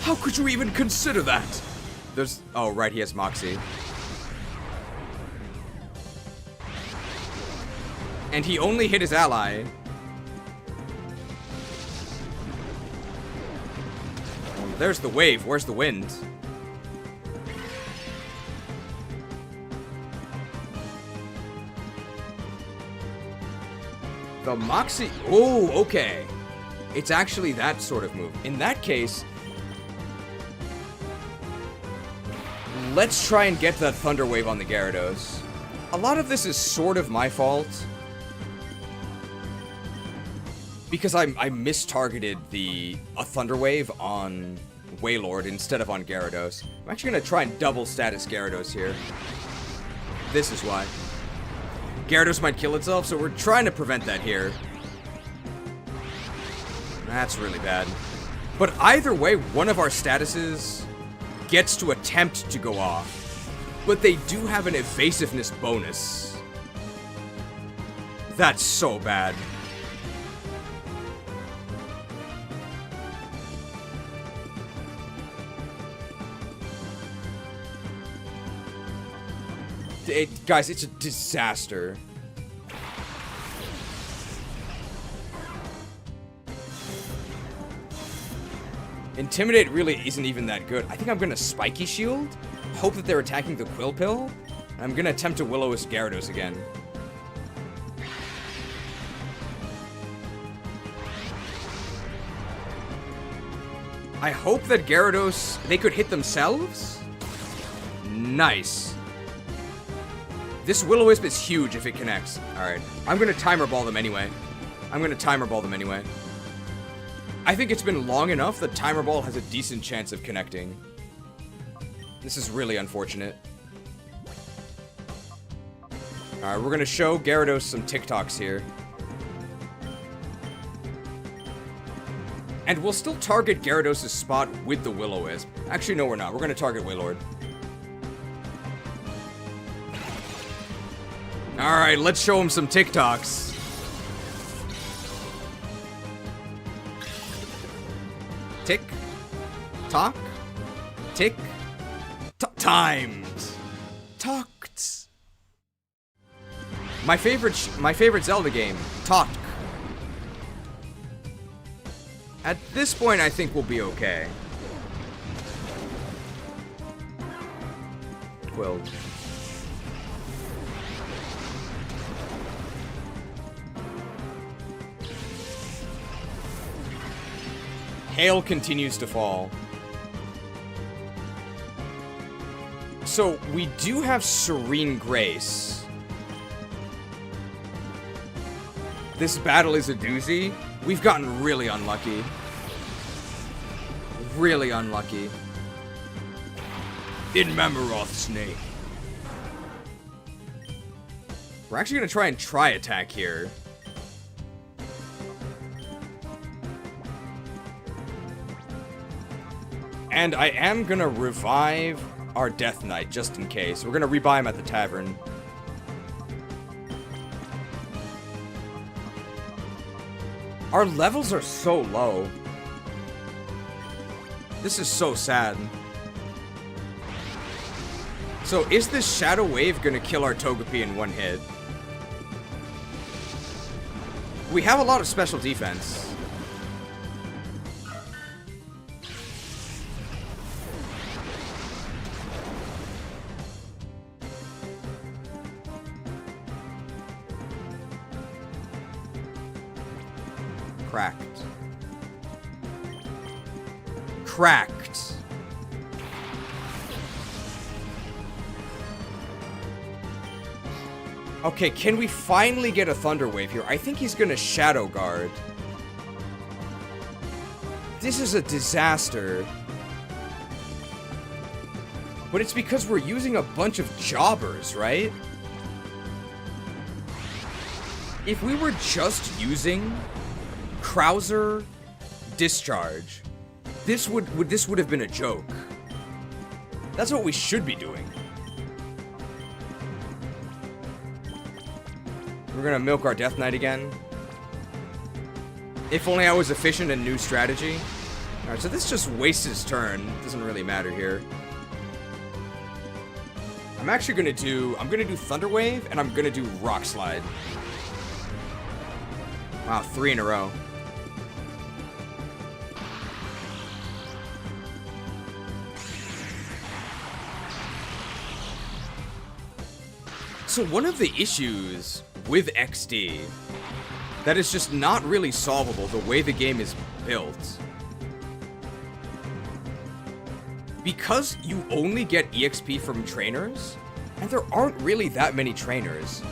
How could you even consider that? There's... Oh, right, he has Moxie. And he only hit his ally. There's the wave. Where's the wind? The Moxie... Oh, okay. It's actually that sort of move. In that case... let's try and get that Thunder Wave on the Gyarados. A lot of this is sort of my fault. Because I mistargeted a Thunder Wave on Wailord instead of on Gyarados. I'm actually going to try and double status Gyarados here. This is why. Gyarados might kill itself, so we're trying to prevent that here. That's really bad. But either way, one of our statuses gets to attempt to go off. But they do have an evasiveness bonus. That's so bad. Guys, it's a disaster. Intimidate really isn't even that good. I think I'm gonna Spiky Shield, hope that they're attacking the Quillpill, and I'm gonna attempt to Will-O-Wisp Gyarados again. I hope that Gyarados, they could hit themselves? Nice. This Will-O-Wisp is huge if it connects. Alright. I'm gonna Timer Ball them anyway. I think it's been long enough that Timer Ball has a decent chance of connecting. This is really unfortunate. Alright, we're gonna show Gyarados some TikToks here. And we'll still target Gyarados' spot with the Will-O-Wisp. Actually, no, we're not. We're gonna target Wailord. Alright, let's show him some TikToks. Tick. Talk. Tick. Timed. Talked. My favorite Zelda game. Talk. At this point, I think we'll be okay. Quill. Hail continues to fall. So, we do have Serene Grace. This battle is a doozy. We've gotten really unlucky. Really unlucky. In Mamaroth's name. We're actually going to try and Tri-Attack here. And I am gonna revive our Death Knight, just in case. We're gonna rebuy him at the tavern. Our levels are so low. This is so sad. So, is this Shadow Wave gonna kill our Togepi in one hit? We have a lot of special defense. Cracked. Cracked. Okay, can we finally get a Thunder Wave here? I think he's gonna Shadow Guard. This is a disaster. But it's because we're using a bunch of jobbers, right? If we were just using Krauser Discharge, this would have been a joke. That's what we should be doing. We're gonna milk our Death Knight again. If only I was efficient and knew strategy. Alright, so this just wastes his turn. Doesn't really matter here. I'm gonna do Thunder Wave, and I'm gonna do Rock Slide. Wow, 3 in a row. So one of the issues with XD that is just not really solvable the way the game is built, because you only get EXP from trainers, and there aren't really that many trainers,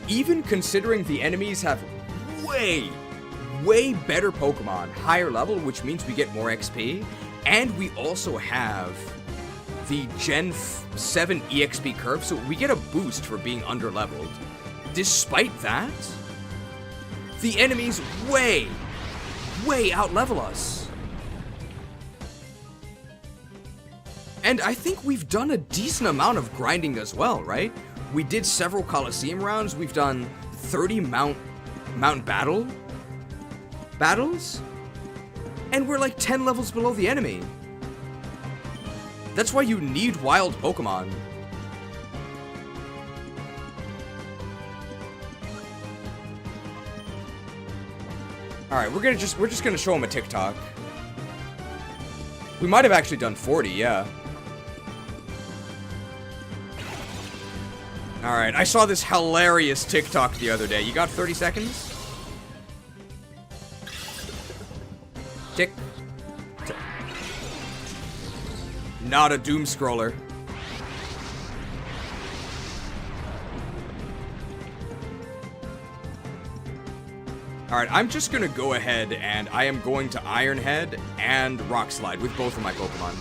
even considering the enemies have way better Pokemon, higher level, which means we get more XP, and we also have the Gen 7 EXP curve, so we get a boost for being underleveled. Despite that, the enemies way outlevel us. And I think we've done a decent amount of grinding as well, right? We did several Coliseum rounds, we've done 30 Mountain battles, and we're like 10 levels below the enemy. That's why you need wild Pokemon. Alright, we're just gonna show him a TikTok. We might have actually done 40, yeah. Alright, I saw this hilarious TikTok the other day. You got 30 seconds? Tick. Tick. Not a doom scroller. Alright, I'm just gonna go ahead and I am going to Iron Head and Rock Slide with both of my Pokemon.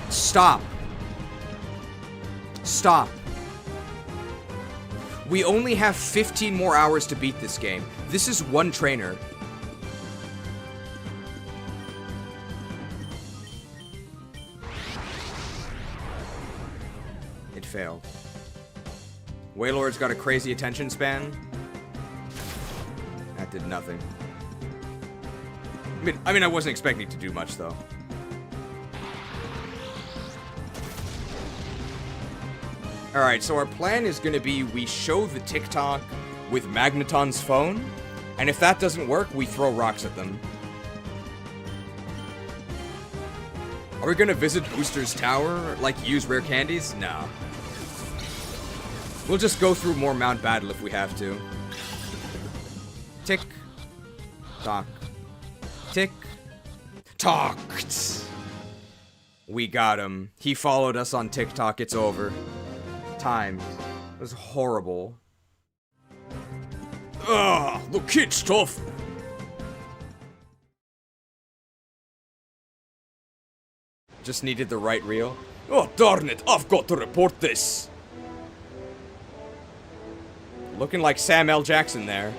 Stop. Stop. We only have 15 more hours to beat this game. This is one trainer. It failed. Wailord's got a crazy attention span. That did nothing. I mean, I wasn't expecting to do much, though. Alright, so our plan is going to be we show the TikTok with Magneton's phone, and if that doesn't work, we throw rocks at them. Are we going to visit Booster's Tower, like use rare candies? No. We'll just go through more Mount Battle if we have to. Tick. Tock. Tick. Talked. We got him. He followed us on TikTok. It's over. Time. It was horrible. Ah, the kid's tough. Just needed the right reel. Oh, darn it, I've got to report this. Looking like Sam L. Jackson there.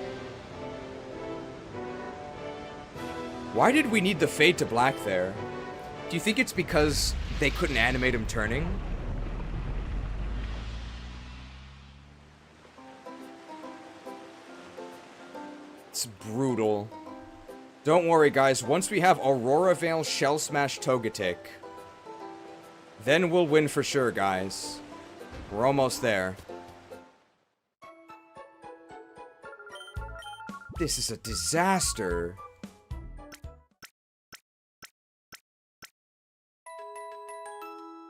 Why did we need the fade to black there? Do you think it's because they couldn't animate him turning? It's brutal. Don't worry, guys. Once we have Aurora Veil Shell Smash Togetic, then we'll win for sure, guys. We're almost there. This is a disaster.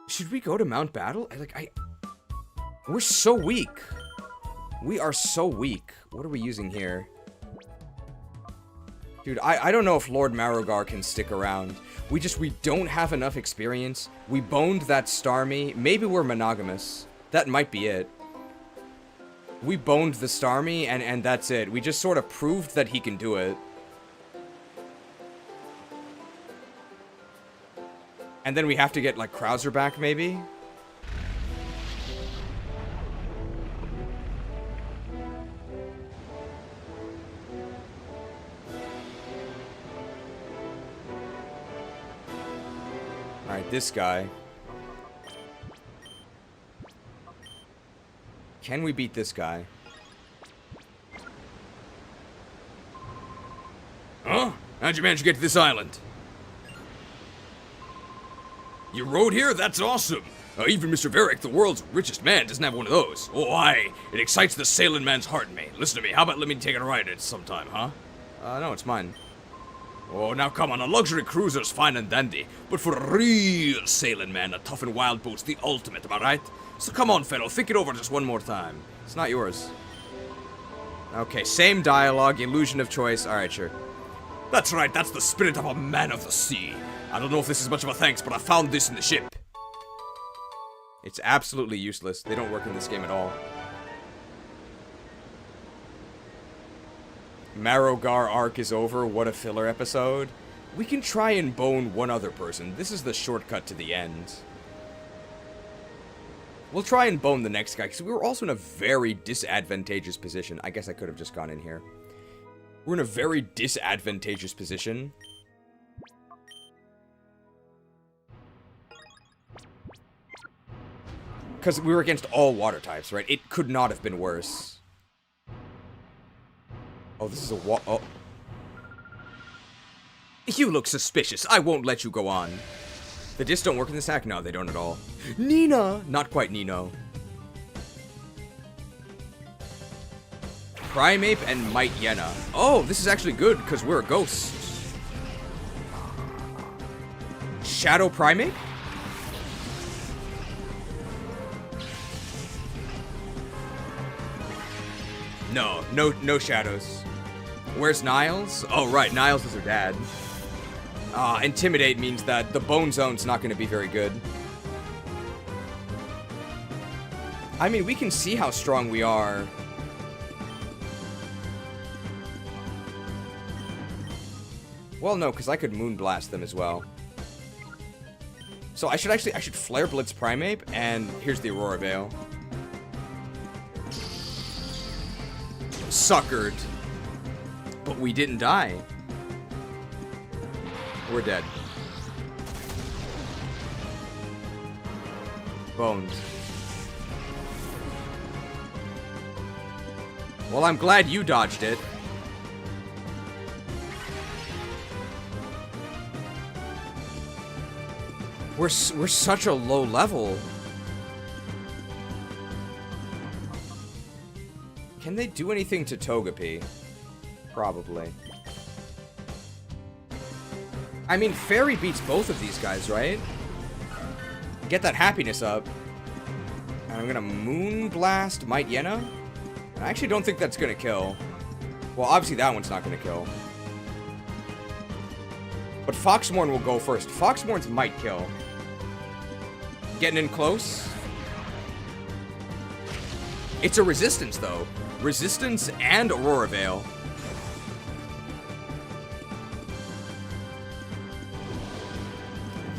Should we go to Mount Battle? We're so weak. We are so weak. What are we using here? Dude, I don't know if Lord Marogar can stick around. We don't have enough experience. We boned that Starmie. Maybe we're monogamous. That might be it. We boned the Starmie, and that's it. We just sort of proved that he can do it. And then we have to get, like, Krauser back, maybe? Alright, this guy. Can we beat this guy? Huh? How'd you manage to get to this island? You rode here? That's awesome. Even Mr. Varric, the world's richest man, doesn't have one of those. Oh, aye. It excites the sailing man's heart in me. Listen to me. How about let me take a ride at it sometime, huh? No, it's mine. Oh, now come on. A luxury cruiser's fine and dandy. But for a real sailing man, a tough and wild boat's the ultimate, am I right? So come on, fellow. Think it over just one more time. It's not yours. Okay, same dialogue, illusion of choice. Alright, sure. That's right. That's the spirit of a man of the sea. I don't know if this is much of a thanks, but I found this in the ship. It's absolutely useless. They don't work in this game at all. Marogar arc is over. What a filler episode. We can try and bone one other person. This is the shortcut to the end. We'll try and bone the next guy, because we were also in a very disadvantageous position. I guess I could have just gone in here. We're in a very disadvantageous position. Because we were against all water types, right? It could not have been worse. Oh, this is a oh. You look suspicious. I won't let you go on. The discs don't work in this hack? No, they don't at all. Nina! Not quite Nino. Primeape and Might Yena. Oh, this is actually good, because we're a ghost. Shadow Primeape? No shadows. Where's Niles? Oh, right, Niles is her dad. Intimidate means that the bone zone's not going to be very good. I mean, we can see how strong we are. Well, no, because I could Moonblast them as well. So I should Flare Blitz Primeape, and here's the Aurora Veil. Suckered. But we didn't die. We're dead. Bones. Well, I'm glad you dodged it. We're such a low level. Can they do anything to Togepi? Probably. I mean, Fairy beats both of these guys, right? Get that happiness up. And I'm gonna Moonblast Might Yena. And I actually don't think that's gonna kill. Well, obviously that one's not gonna kill. But Foxmorn will go first. Foxmorn's might kill. Getting in close. It's a resistance, though. Resistance and Aurora Veil.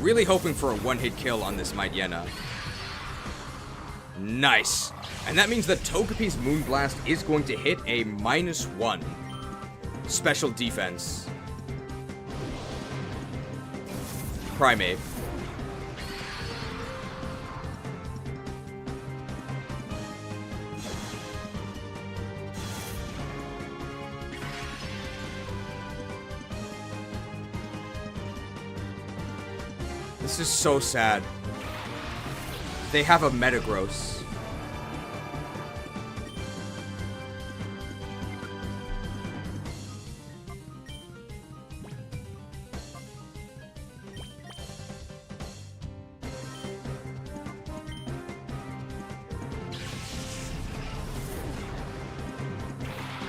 Really hoping for a one-hit kill on this Might Yena. Nice. And that means that Togepi's Moonblast is going to hit a -1 special defense. Primeape. This is so sad. They have a Metagross.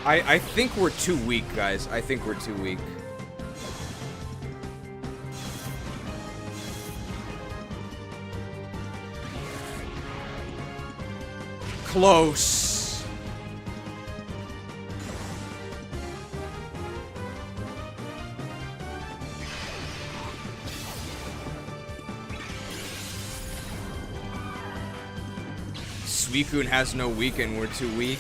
I think we're too weak, guys. I think we're too weak. Close. Suicune has no weak and we're too weak.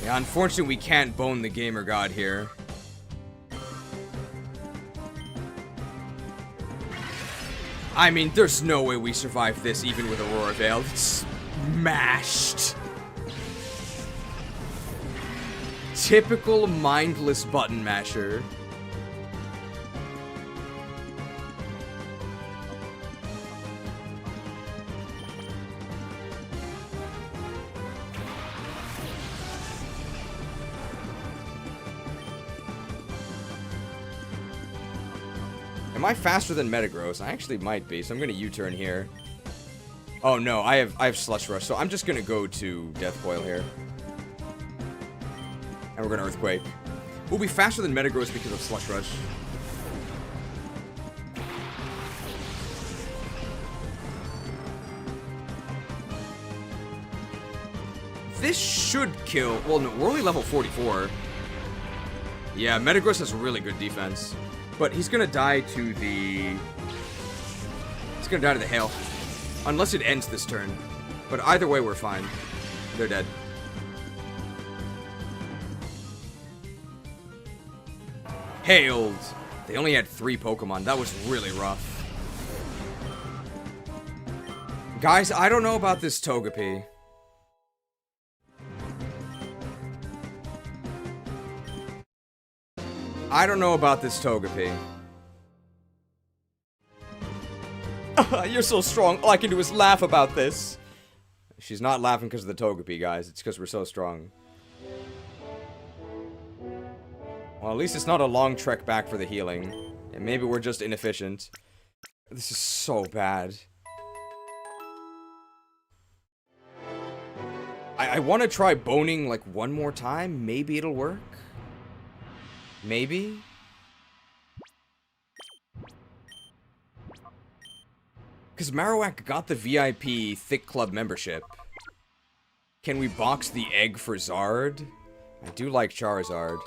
Yeah, unfortunately we can't bone the gamer god here. I mean, there's no way we survive this even with Aurora Veil. It's smashed. Typical mindless button masher. Am I faster than Metagross? I actually might be, so I'm gonna U-turn here. Oh no, I have Slush Rush, so I'm just gonna go to Death Coil here. And we're gonna Earthquake. We'll be faster than Metagross because of Slush Rush. This should kill. Well, no, we're only level 44. Yeah, Metagross has really good defense. But he's gonna die to the... He's gonna die to the hail. Unless it ends this turn. But either way, we're fine. They're dead. Hailed. They only had 3 Pokemon. That was really rough. Guys, I don't know about this Togepi. I don't know about this Togepi. You're so strong. All I can do is laugh about this. She's not laughing because of the Togepi, guys. It's because we're so strong. Well, at least it's not a long trek back for the healing. And maybe we're just inefficient. This is so bad. I want to try boning, like, one more time. Maybe it'll work. Maybe? Because Marowak got the VIP Thick Club membership. Can we box the egg for Zard? I do like Charizard.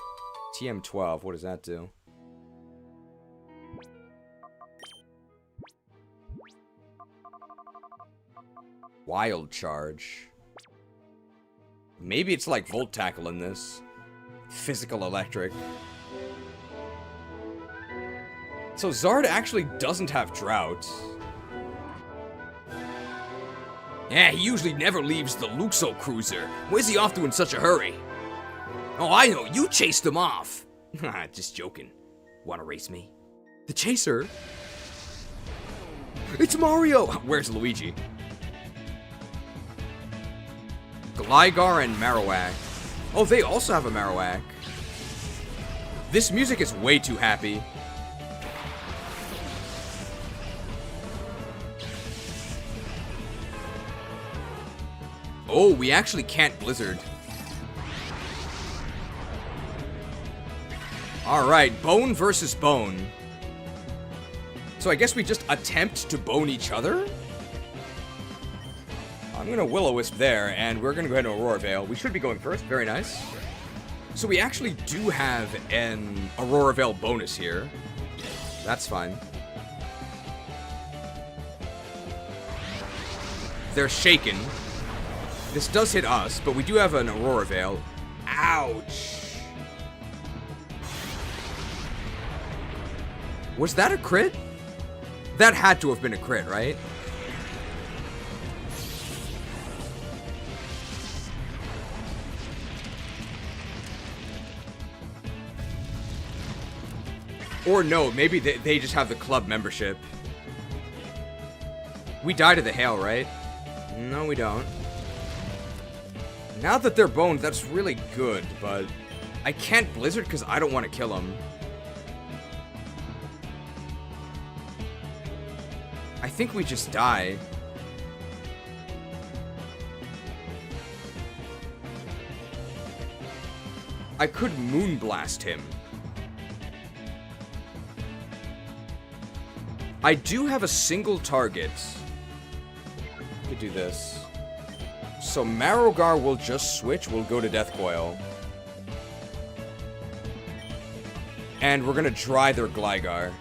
TM12, what does that do? Wild Charge. Maybe it's like Volt Tackle in this. Physical Electric. So Zard actually doesn't have Drought. Yeah, he usually never leaves the Luxo Cruiser. Where's he off to in such a hurry? Oh, I know, you chased him off. Just joking. Wanna race me? The Chaser? It's Mario! Where's Luigi? Gligar and Marowak. Oh, they also have a Marowak. This music is way too happy. Oh, we actually can't Blizzard. Alright, Bone versus Bone. So I guess we just attempt to bone each other? I'm gonna Will-O-Wisp there, and we're gonna go ahead and Aurora Veil. We should be going first, very nice. So we actually do have an Aurora Veil bonus here. That's fine. They're shaken. This does hit us, but we do have an Aurora Veil. Ouch! Was that a crit? That had to have been a crit, right? Or no, maybe they just have the club membership. We die to the hail, right? No, we don't. Now that they're boned, that's really good, but I can't Blizzard because I don't want to kill them. I think we just die. I could Moonblast him. I do have a single target. I could do this. So Marrowgar will just switch. We'll go to Death Coil. And we're gonna dry their Gligar.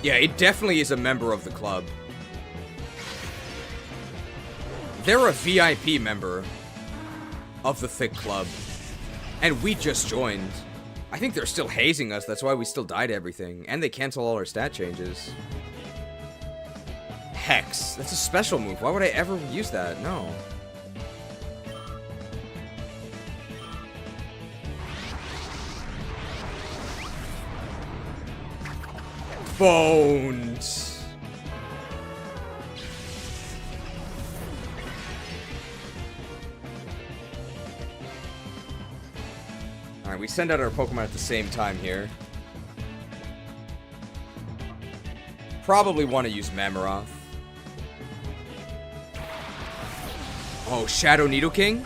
Yeah, it definitely is a member of the club. They're a VIP member of the Thick Club. And we just joined. I think they're still hazing us, that's why we still died to everything. And they cancel all our stat changes. Hex. That's a special move. Why would I ever use that? No. Bones. Alright, we send out our Pokemon at the same time here. Probably want to use Mammarath. Oh, Shadow Nidoking?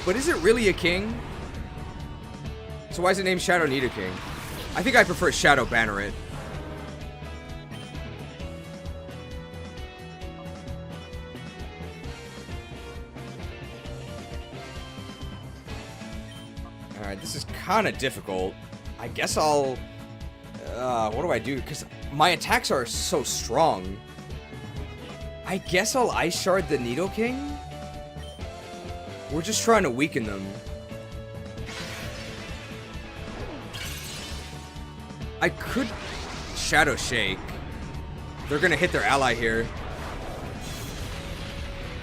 But is it really a king? So why is it named Shadow Nidoking? I think I prefer Shadow Banneret. Alright, this is kind of difficult. I guess I'll... what do I do? Because my attacks are so strong. I guess I'll Ice Shard the Nidoking? We're just trying to weaken them. I could Shadow Shake. They're gonna hit their ally here.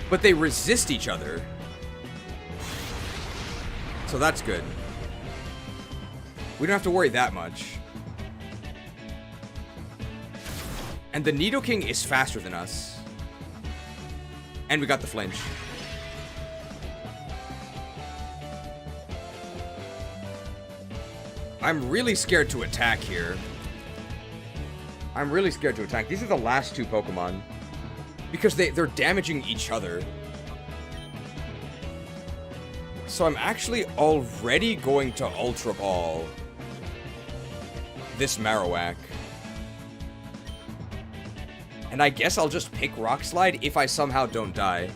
But they resist each other. So that's good. We don't have to worry that much. And the Nidoking is faster than us. And we got the flinch. I'm really scared to attack here. I'm really scared to attack. These are the last two Pokemon. Because they're damaging each other. So I'm actually already going to Ultra Ball this Marowak. And I guess I'll just pick Rock Slide if I somehow don't die.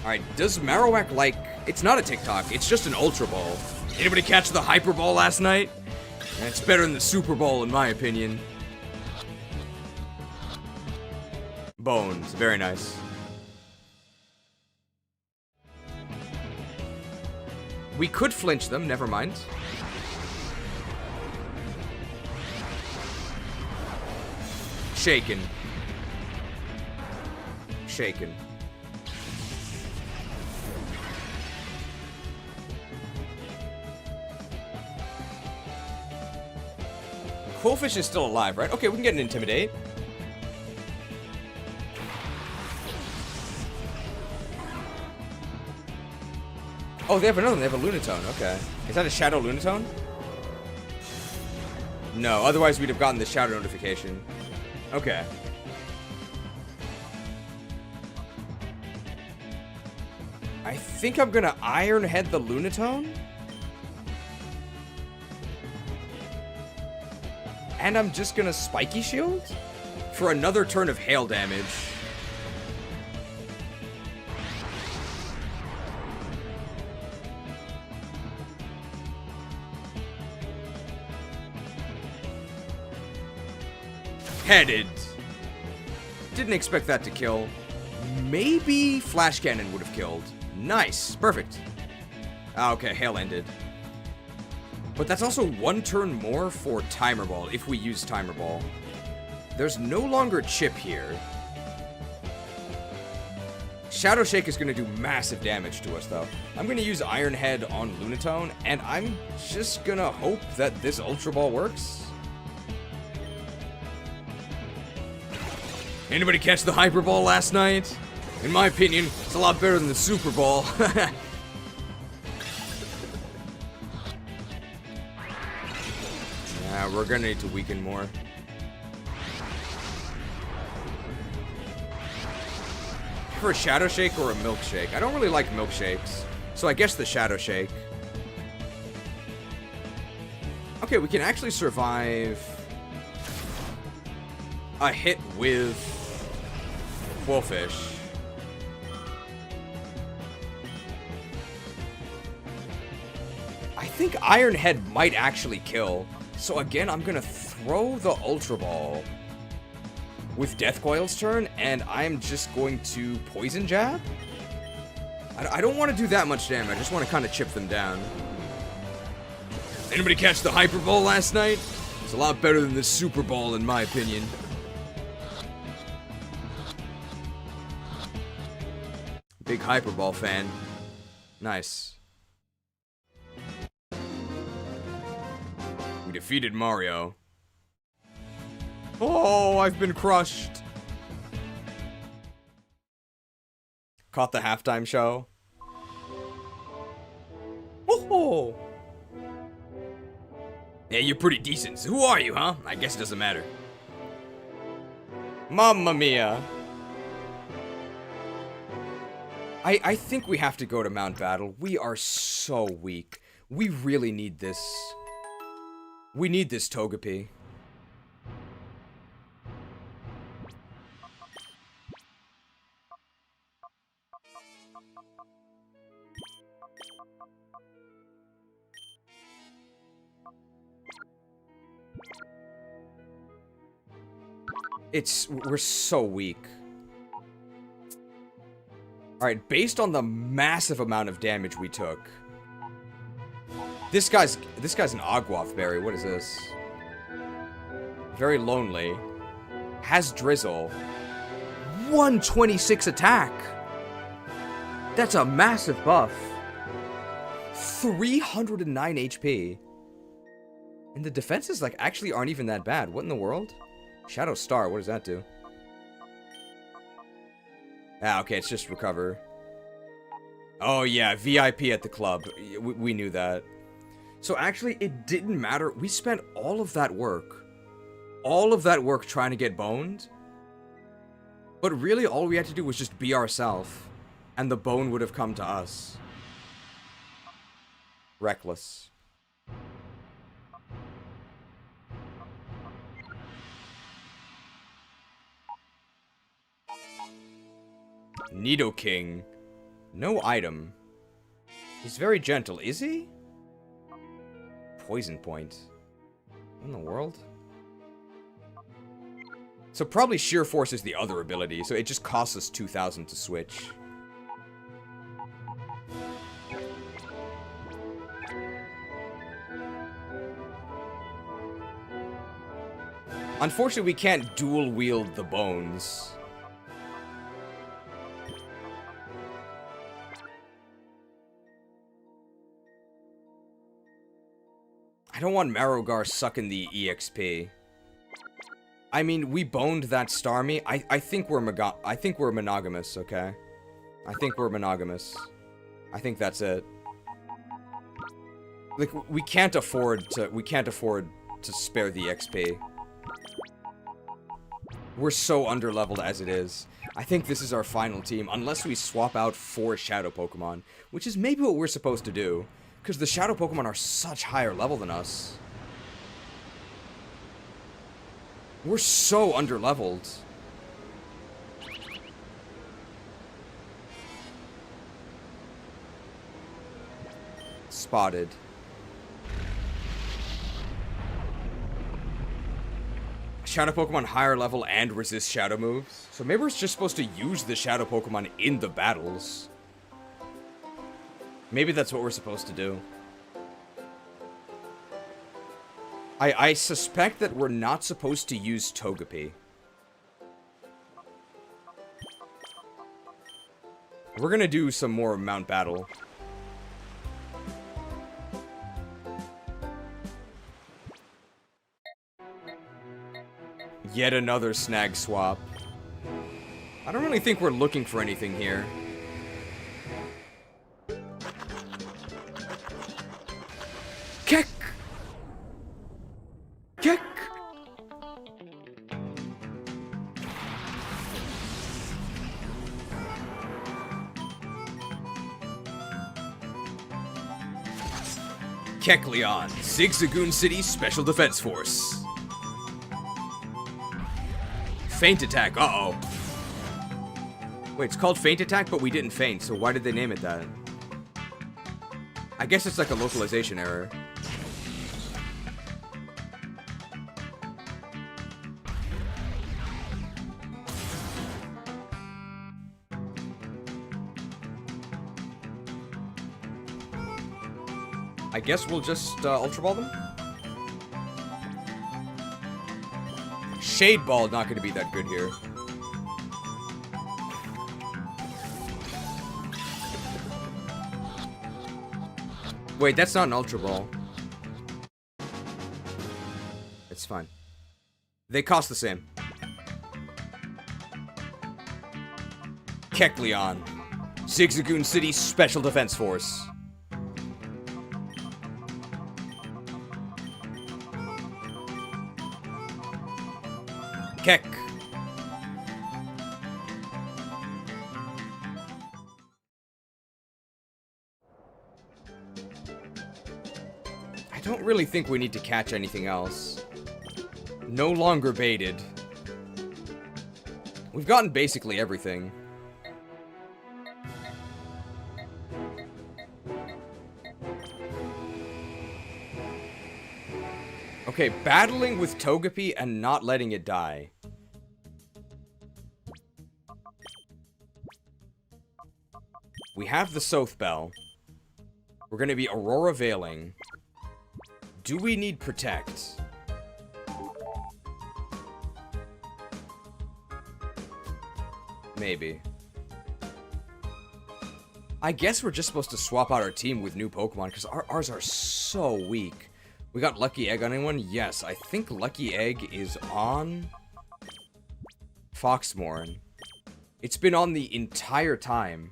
Alright, does Marowak like... It's not a TikTok, it's just an Ultra Ball. Anybody catch the Hyper Ball last night? It's better than the Super Ball in my opinion. Bones, very nice. We could flinch them, never mind. Shaken. Shaken. Quillfish is still alive, right? Okay, we can get an Intimidate. Oh, they have another one. They have a Lunatone. Okay. Is that a Shadow Lunatone? No, otherwise we'd have gotten the Shadow notification. Okay. I think I'm gonna Iron Head the Lunatone. And I'm just gonna Spiky Shield for another turn of hail damage. Headed. Didn't expect that to kill. Maybe Flash Cannon would have killed. Nice. Perfect. Okay, hail ended. But that's also one turn more for Timer Ball, if we use Timer Ball. There's no longer Chip here. Shadow Shake is going to do massive damage to us, though. I'm going to use Iron Head on Lunatone, and I'm just going to hope that this Ultra Ball works. Anybody catch the Hyper Ball last night? In my opinion, it's a lot better than the Super Ball. We're gonna need to weaken more. For a Shadow Shake or a Milkshake? I don't really like milkshakes, so I guess the Shadow Shake. Okay, we can actually survive a hit with Quillfish. I think Iron Head might actually kill. So again, I'm gonna throw the Ultra Ball with Death Coil's turn, and I'm just going to Poison Jab? I don't want to do that much damage, I just want to kind of chip them down. Anybody catch the Hyper Ball last night? It's a lot better than the Super Ball in my opinion. Big Hyper Ball fan. Nice. We defeated Mario. Oh, I've been crushed. Caught the halftime show. Oh. Yeah, you're pretty decent. So who are you, huh? I guess it doesn't matter. Mamma mia. I think we have to go to Mount Battle. We are so weak. We really need this. We need this Togepi. We're so weak. Alright, based on the massive amount of damage we took. This guy's an Ogwath berry. What is this? Very lonely. Has Drizzle. 126 attack. That's a massive buff. 309 HP. And the defenses like actually aren't even that bad. What in the world? Shadow Star, what does that do? Ah, okay, it's just recover. Oh yeah, VIP at the club. We knew that. So actually, it didn't matter. We spent all of that work. All of that work trying to get boned. But really, all we had to do was just be ourselves. And the bone would have come to us. Reckless. Nidoking. No item. He's very gentle. Is he? Poison point. What in the world? So probably Sheer Force is the other ability, so it just costs us 2,000 to switch. Unfortunately, we can't dual wield the bones. I don't want Marogar sucking the EXP. I mean, we boned that Starmie. I think we're monogamous, okay? I think we're monogamous. I think that's it. Like, we can't afford to spare the XP. We're so underleveled as it is. I think this is our final team, unless we swap out 4 Shadow Pokemon, which is maybe what we're supposed to do. Because the Shadow Pokemon are such higher level than us. We're so underleveled. Spotted. Shadow Pokemon higher level and resist Shadow moves. So maybe we're just supposed to use the Shadow Pokemon in the battles. Maybe that's what we're supposed to do. I suspect that we're not supposed to use Togepi. We're gonna do some more Mount Battle. Yet another snag swap. I don't really think we're looking for anything here. Kick! Kick! Kekleon, Zigzagoon City Special Defense Force. Feint attack, uh-oh. Wait, it's called feint attack, but we didn't feint, so why did they name it that? I guess it's like a localization error. I guess we'll just Ultra Ball them? Shade Ball not going to be that good here. Wait, that's not an Ultra Ball. It's fine. They cost the same. Kekleon, Zigzagoon City Special Defense Force. Kek. I don't really think we need to catch anything else. No longer baited. We've gotten basically everything. Okay, battling with Togepi and not letting it die. We have the Soth Bell. We're gonna be Aurora Veiling. Do we need Protect? Maybe. I guess we're just supposed to swap out our team with new Pokemon, because ours are so weak. We got Lucky Egg on anyone? Yes, I think Lucky Egg is on Foxmorn. It's been on the entire time.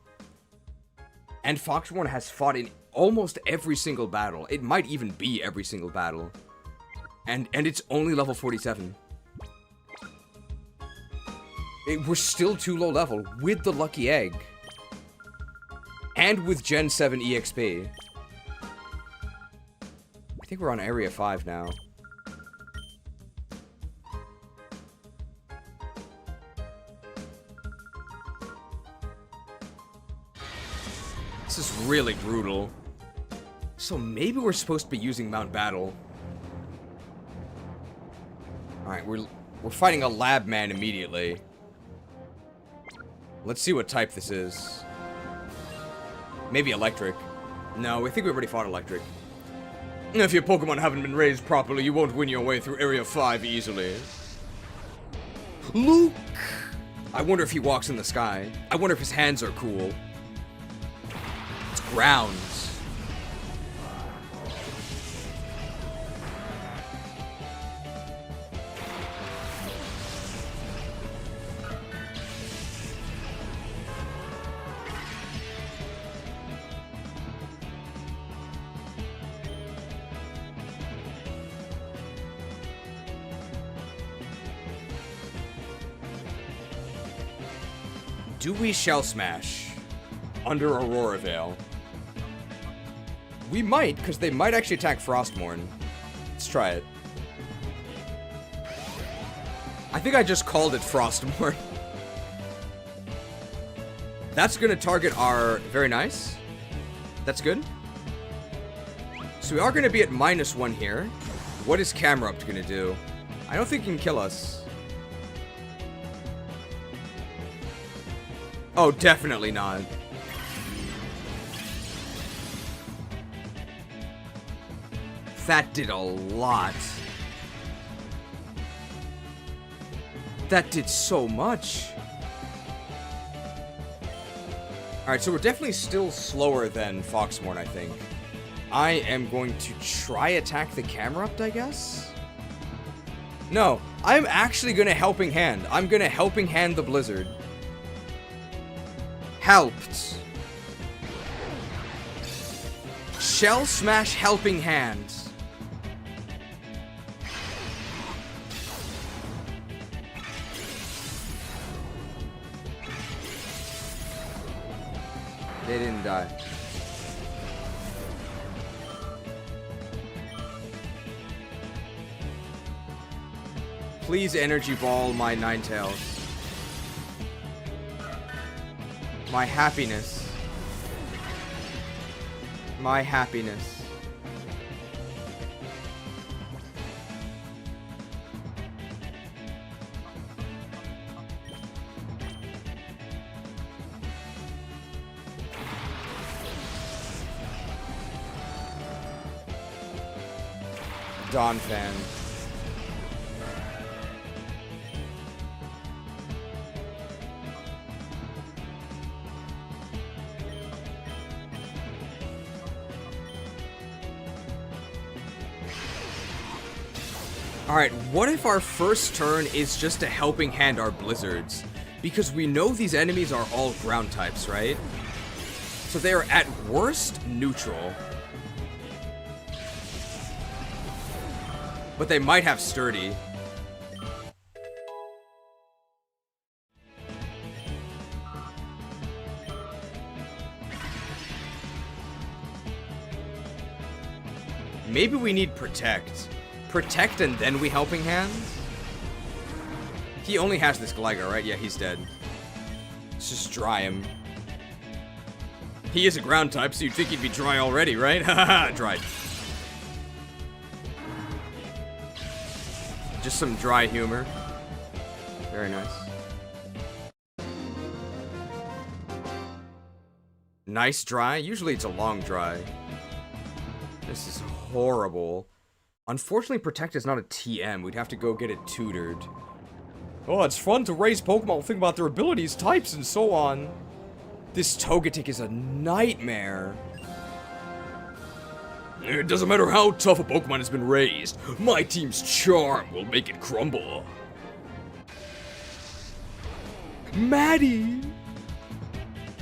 And Foxmorn has fought in almost every single battle. It might even be every single battle. And it's only level 47. We're still too low level with the Lucky Egg. And with Gen 7 EXP. I think we're on Area 5 now. This is really brutal. So maybe we're supposed to be using Mount Battle. Alright, we're fighting a lab man immediately. Let's see what type this is. Maybe electric. No, I think we already fought electric. If your Pokemon haven't been raised properly, you won't win your way through Area 5 easily. Luke! I wonder if he walks in the sky. I wonder if his hands are cool. It's grounds. Do we Shell Smash under Aurora Veil? We might, because they might actually attack Frostmourne. Let's try it. I think I just called it Frostmourne. That's going to target our... Very nice. That's good. So we are going to be at -1 here. What is Camerupt going to do? I don't think he can kill us. Oh, definitely not. That did a lot. That did so much. Alright, so we're definitely still slower than Foxmorn, I think. I am going to try attack the Camerupt, I guess? No, I'm actually going to Helping Hand. I'm going to Helping Hand the Blizzard. Helped. Shell Smash Helping Hand. They didn't die. Please energy ball my Ninetales. My happiness. My happiness. Dawn fan. Alright, what if our first turn is just a helping hand our blizzards? Because we know these enemies are all ground types, right? So they are at worst neutral. But they might have sturdy. Maybe we need protect. Protect and then we helping hand? He only has this Gligar, right? Yeah, he's dead. Let's just dry him. He is a ground type, so you'd think he'd be dry already, right? Haha, dried. Just some dry humor. Very nice. Nice dry? Usually it's a long dry. This is horrible. Unfortunately, Protect is not a TM. We'd have to go get it tutored. Oh, it's fun to raise Pokemon, think about their abilities, types, and so on. This Togetic is a nightmare. It doesn't matter how tough a Pokemon has been raised. My team's charm will make it crumble. Maddie!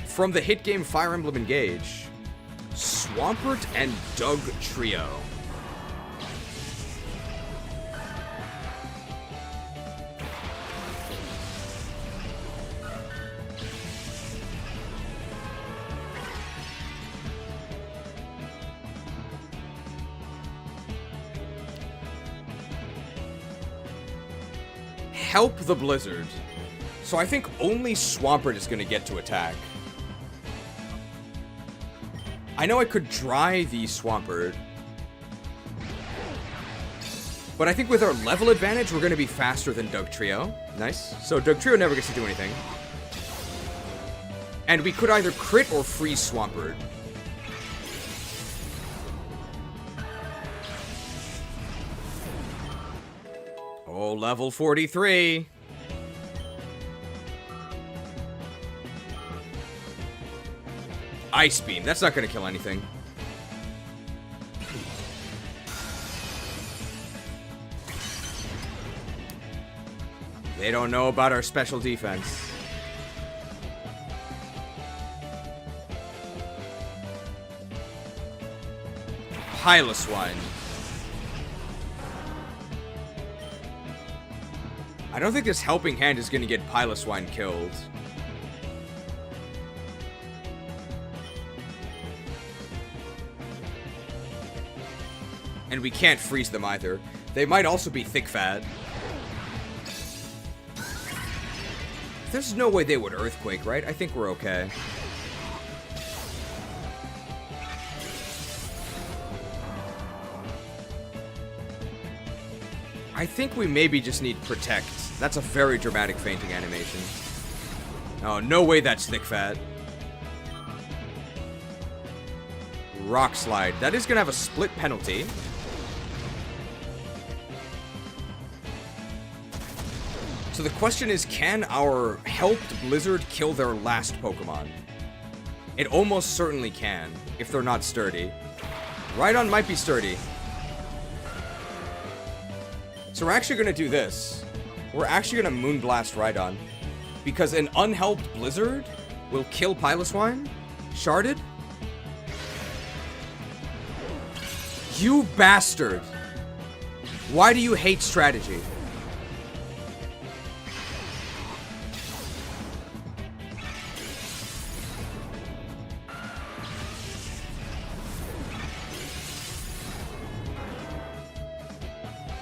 From the hit game Fire Emblem Engage, Swampert and Doug Trio. Help the Blizzard. So I think only Swampert is going to get to attack. I know I could dry the Swampert. But I think with our level advantage, we're going to be faster than Doug Trio. Nice. So Doug Trio never gets to do anything. And we could either crit or freeze Swampert. Oh, level 43. Ice Beam. That's not going to kill anything. They don't know about our special defense. Piloswine. I don't think this helping hand is going to get Piloswine killed. And we can't freeze them either. They might also be thick fat. There's no way they would Earthquake, right? I think we're okay. I think we maybe just need Protect. That's a very dramatic fainting animation. Oh, no way that's thick fat. Rock Slide. That is going to have a split penalty. So the question is, can our helped Blizzard kill their last Pokemon? It almost certainly can, if they're not sturdy. Rhydon might be sturdy. So we're actually going to do this. We're actually going to Moonblast Rhydon. Because an unhelped Blizzard will kill Piloswine? Sharded? You bastard! Why do you hate strategy?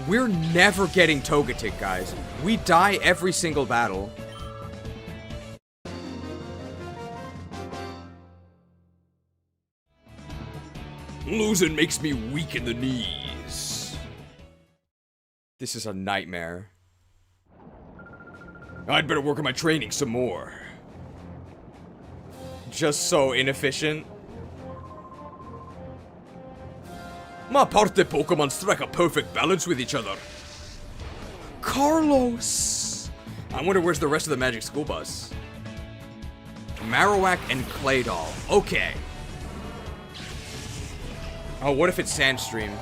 We're never getting Togetic, guys. We die every single battle. Losing makes me weak in the knees. This is a nightmare. I'd better work on my training some more. Just so inefficient. My parte Pokemon strike a perfect balance with each other. Carlos! I wonder where's the rest of the Magic School Bus. Marowak and Claydol. Okay. Oh, what if it's Sandstream?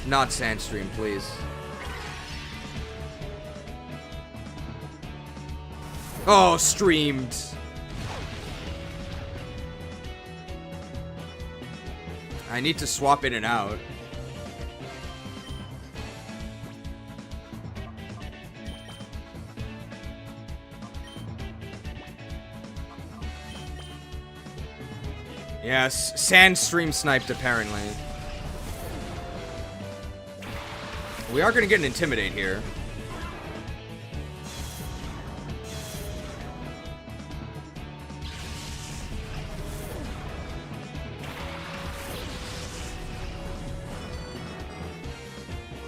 Not Sandstream, please. Oh, streamed. I need to swap in and out. Yes, Sandstream sniped apparently. We are gonna get an Intimidate here.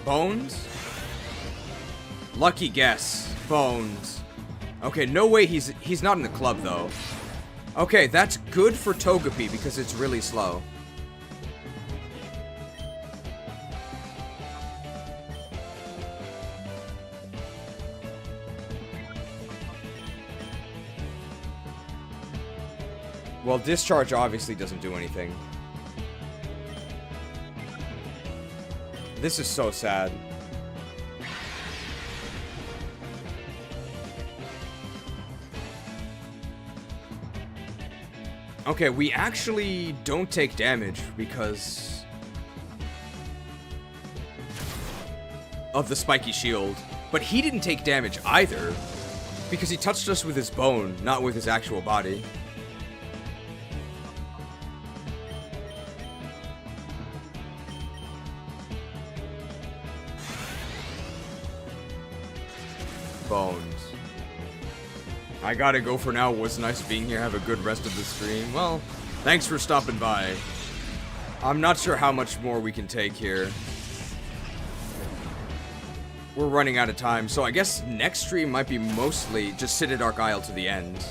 Bones? Lucky guess. Bones. Okay, no way he's not in the club though. Okay, that's good for Togepi because it's really slow. Well, Discharge obviously doesn't do anything. This is so sad. Okay, we actually don't take damage because of the spiky shield. But he didn't take damage either because he touched us with his bone, not with his actual body. Bones. I gotta go for now. Was nice being here. Have a good rest of the stream. Well, thanks for stopping by. I'm not sure how much more we can take here. We're running out of time, so I guess next stream might be mostly just Citadark Isle to the end.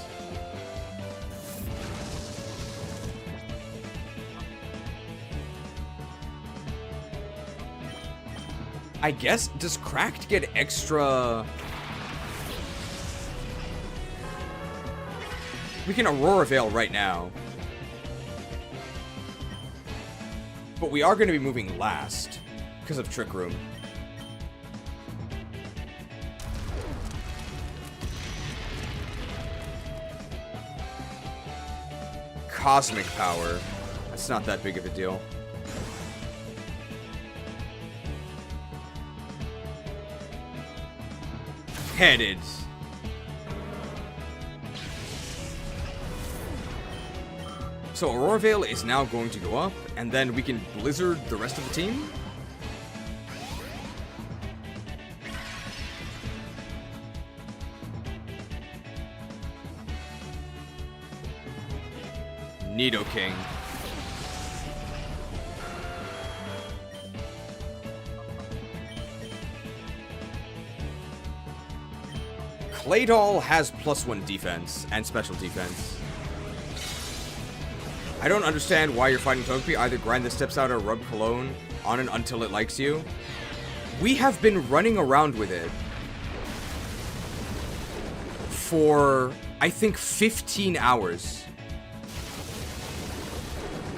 I guess, does Cracked get extra... We can Aurora Veil right now. But we are going to be moving last because of Trick Room. Cosmic Power. That's not that big of a deal. Headed. So Aurora Veil is now going to go up, and then we can Blizzard the rest of the team? Nidoking. Claydol has +1 defense and special defense. I don't understand why you're fighting Togepi. Either grind the steps out or rub cologne on it until it likes you. We have been running around with it for, I think, 15 hours.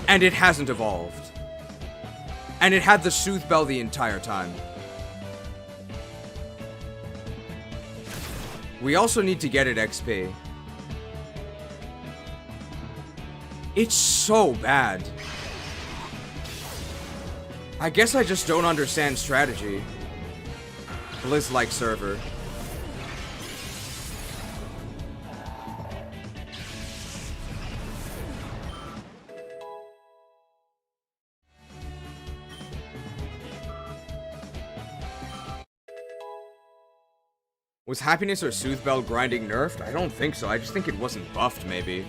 And it hasn't evolved. And it had the Soothe Bell the entire time. We also need to get it XP. It's so bad. I guess I just don't understand strategy. Blizz-like server. Was Happiness or Soothbell grinding nerfed? I don't think so. I just think it wasn't buffed, maybe.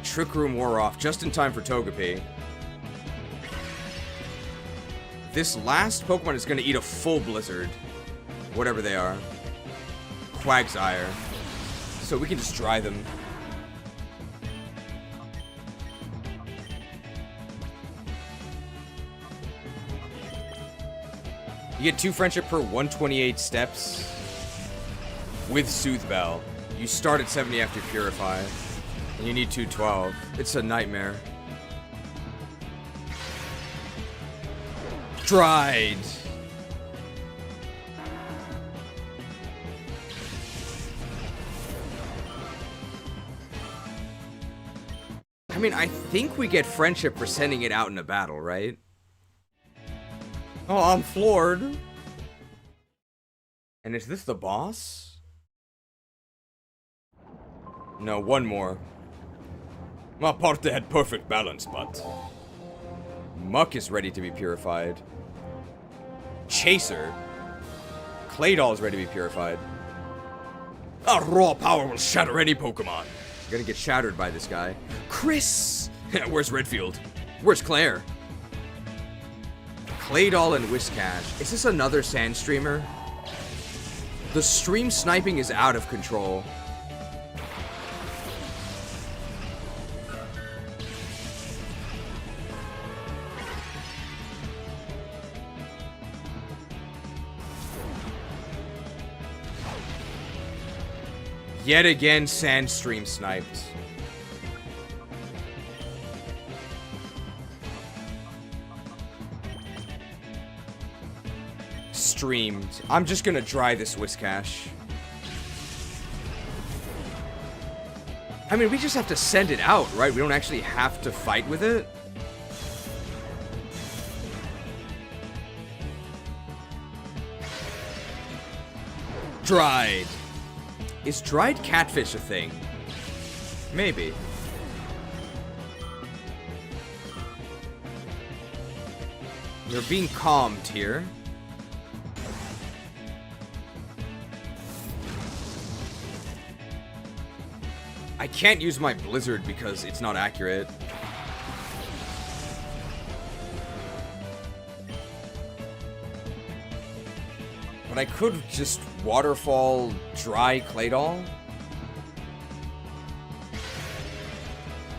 Trick Room wore off just in time for Togepi. This last Pokemon is going to eat a full Blizzard. Whatever they are. Quagsire. So we can just dry them. You get 2 friendship per 128 steps with Soothbell. You start at 70 after Purify. And you need 212. It's a nightmare. Dried. I mean, I think we get friendship for sending it out in a battle, right? Oh, I'm floored. And is this the boss? No, one more. My party had perfect balance, but... Muck is ready to be purified. Chaser. Claydol is ready to be purified. Our raw power will shatter any Pokemon. I'm gonna get shattered by this guy. Chris! Where's Redfield? Where's Claire? Claydol and Whiscash. Is this another Sandstreamer? The stream sniping is out of control. Yet again, Sandstream sniped. Streamed. I'm just gonna dry this Whiscash. I mean, we just have to send it out, right? We don't actually have to fight with it. Dried. Is dried catfish a thing? Maybe. You're being calmed here. I can't use my Blizzard because it's not accurate. But I could just Waterfall dry Claydol.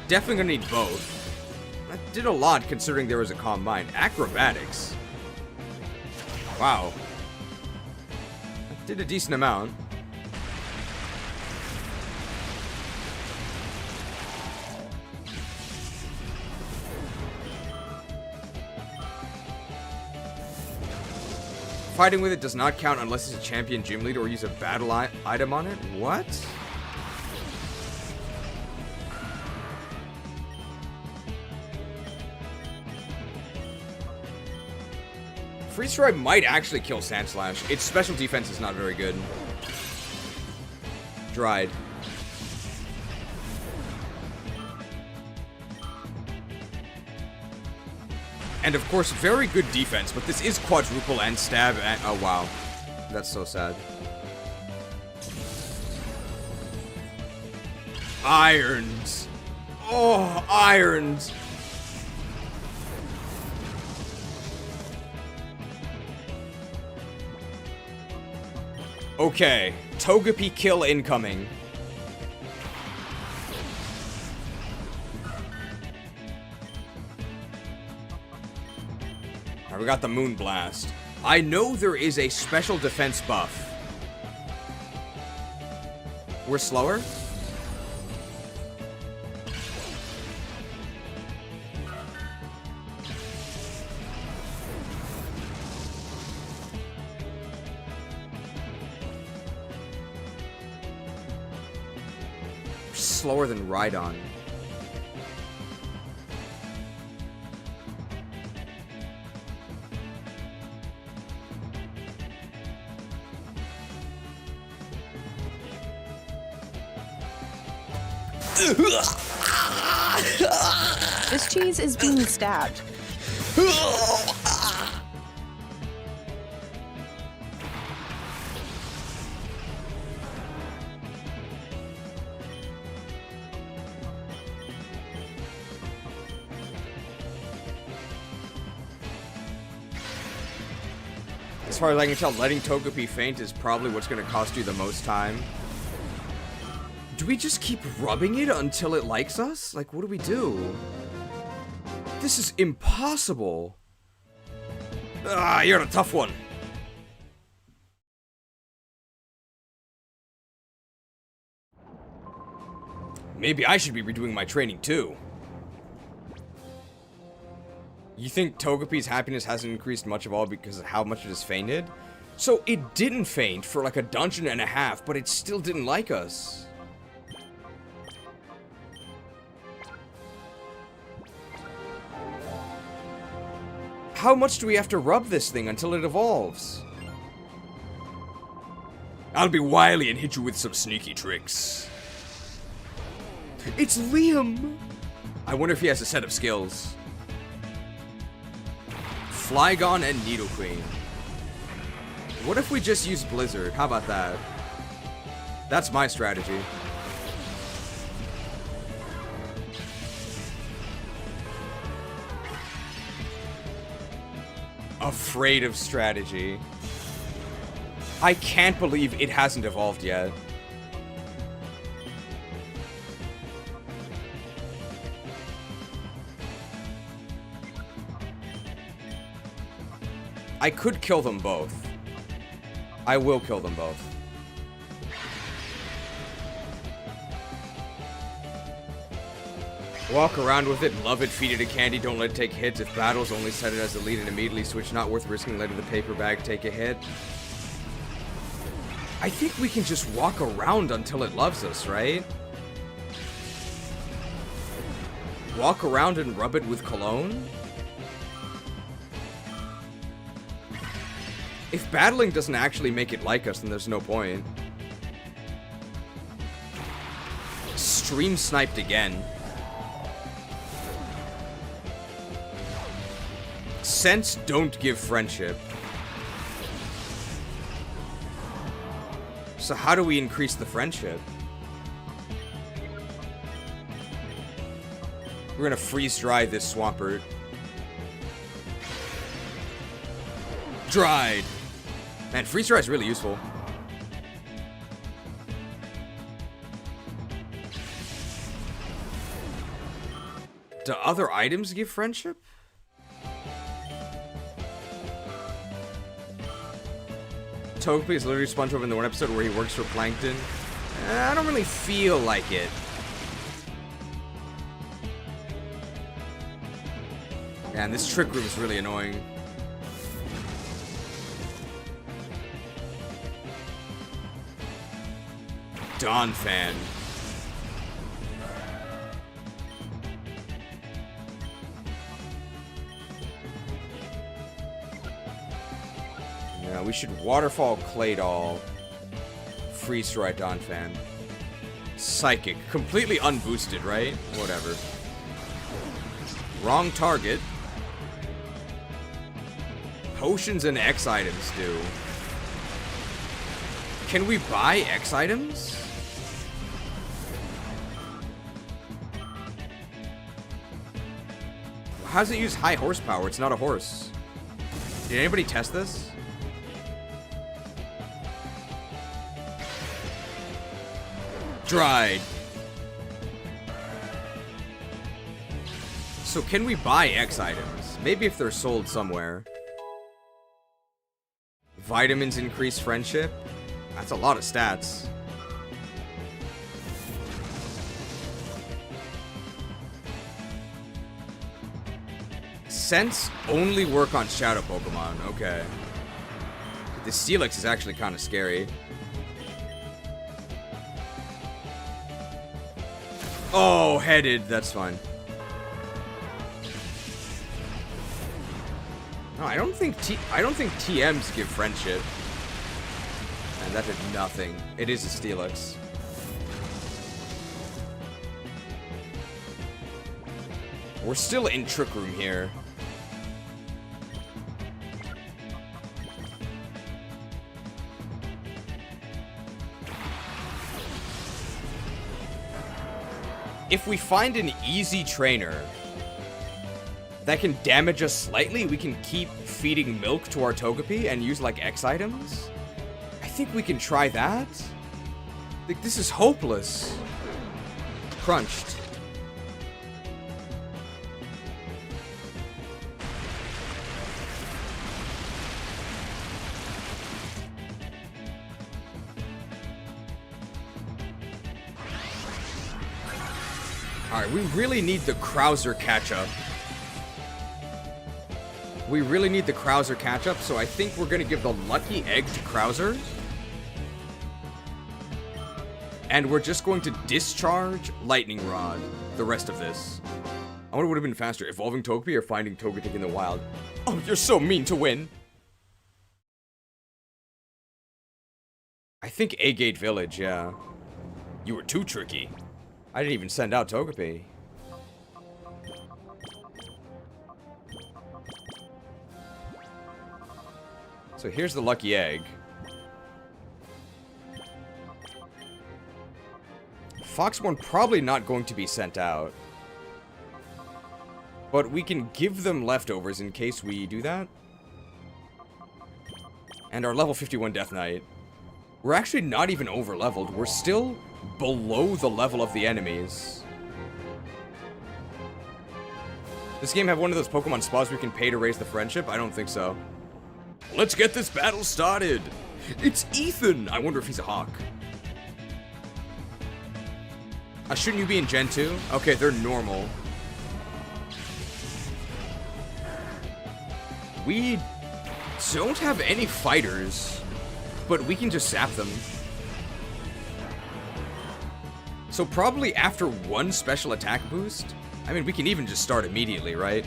Definitely gonna need both. That did a lot considering there was a Calm Mind. Acrobatics. Wow. That did a decent amount. Fighting with it does not count unless it's a champion gym leader or use a battle item on it? What? Freeze Strike might actually kill Sandslash. Its special defense is not very good. Dried. And of course, very good defense, but this is quadruple and stab and oh wow. That's so sad. Irons. Oh, irons. Okay, Togepi kill incoming. We got the Moon Blast. I know there is a special defense buff. We're slower? Slower than Rhydon. This cheese is being stabbed. As far as I can tell, letting Togepi faint is probably what's going to cost you the most time. Do we just keep rubbing it until it likes us? Like, what do we do? This is impossible. Ah, you're a tough one. Maybe I should be redoing my training too. You think Togepi's happiness hasn't increased much of all because of how much it has fainted? So it didn't faint for like a dungeon and a half, but it still didn't like us. How much do we have to rub this thing until it evolves? I'll be wily and hit you with some sneaky tricks. It's Liam! I wonder if he has a set of skills. Flygon and Nidoqueen. What if we just use Blizzard? How about that? That's my strategy. Afraid of strategy. I can't believe it hasn't evolved yet. I could kill them both. I will kill them both. Walk around with it, love it, feed it a candy, don't let it take hits. If battles, only set it as the lead and immediately switch. Not worth risking letting the paper bag take a hit. I think we can just walk around until it loves us, right? Walk around and rub it with cologne? If battling doesn't actually make it like us, then there's no point. Stream sniped again. Scents don't give friendship. So how do we increase the friendship? We're gonna freeze dry this Swampert. Dried. Man, freeze dry is really useful. Do other items give friendship? Togepi is literally SpongeBob in the one episode where he works for Plankton. I don't really feel like it. Man, this trick room is really annoying. Dawn fan. Yeah, we should waterfall Claydol. Freeze Dry Dawn fan. Psychic. Completely unboosted, right? Whatever. Wrong target. Potions and X items do. Can we buy X items? How does it use high horsepower? It's not a horse. Did anybody test this? Dried. So can we buy X items? Maybe if they're sold somewhere. Vitamins increase friendship? That's a lot of stats. Scents only work on shadow Pokemon. Okay. The Steelix is actually kind of scary. Oh, headed. That's fine. No, I don't think TMs give friendship. And that did nothing. It is a Steelix. We're still in Trick Room here. If we find an easy trainer that can damage us slightly, we can keep feeding milk to our Togepi and use, like, X items? I think we can try that. Like, this is hopeless. Crunched. Alright, we really need the Krauser catch-up. We really need the Krauser catch-up, so I think we're going to give the Lucky Egg to Krauser. And we're just going to discharge Lightning Rod the rest of this. I wonder what would have been faster, evolving Togepi or finding Togetic in the wild. Oh, you're so mean to win. I think Agate Village, yeah. You were too tricky. I didn't even send out Togepi. So here's the Lucky Egg. Foxborn probably not going to be sent out. But we can give them leftovers in case we do that. And our level 51 Death Knight. We're actually not even over-leveled. We're still below the level of the enemies. This game have one of those Pokemon spas we can pay to raise the friendship? I don't think so. Let's get this battle started. It's Ethan. I wonder if he's a hawk. Shouldn't you be in Gen 2? Okay, they're normal. We don't have any fighters, but we can just sap them. So probably after one special attack boost, I mean, we can even just start immediately, right?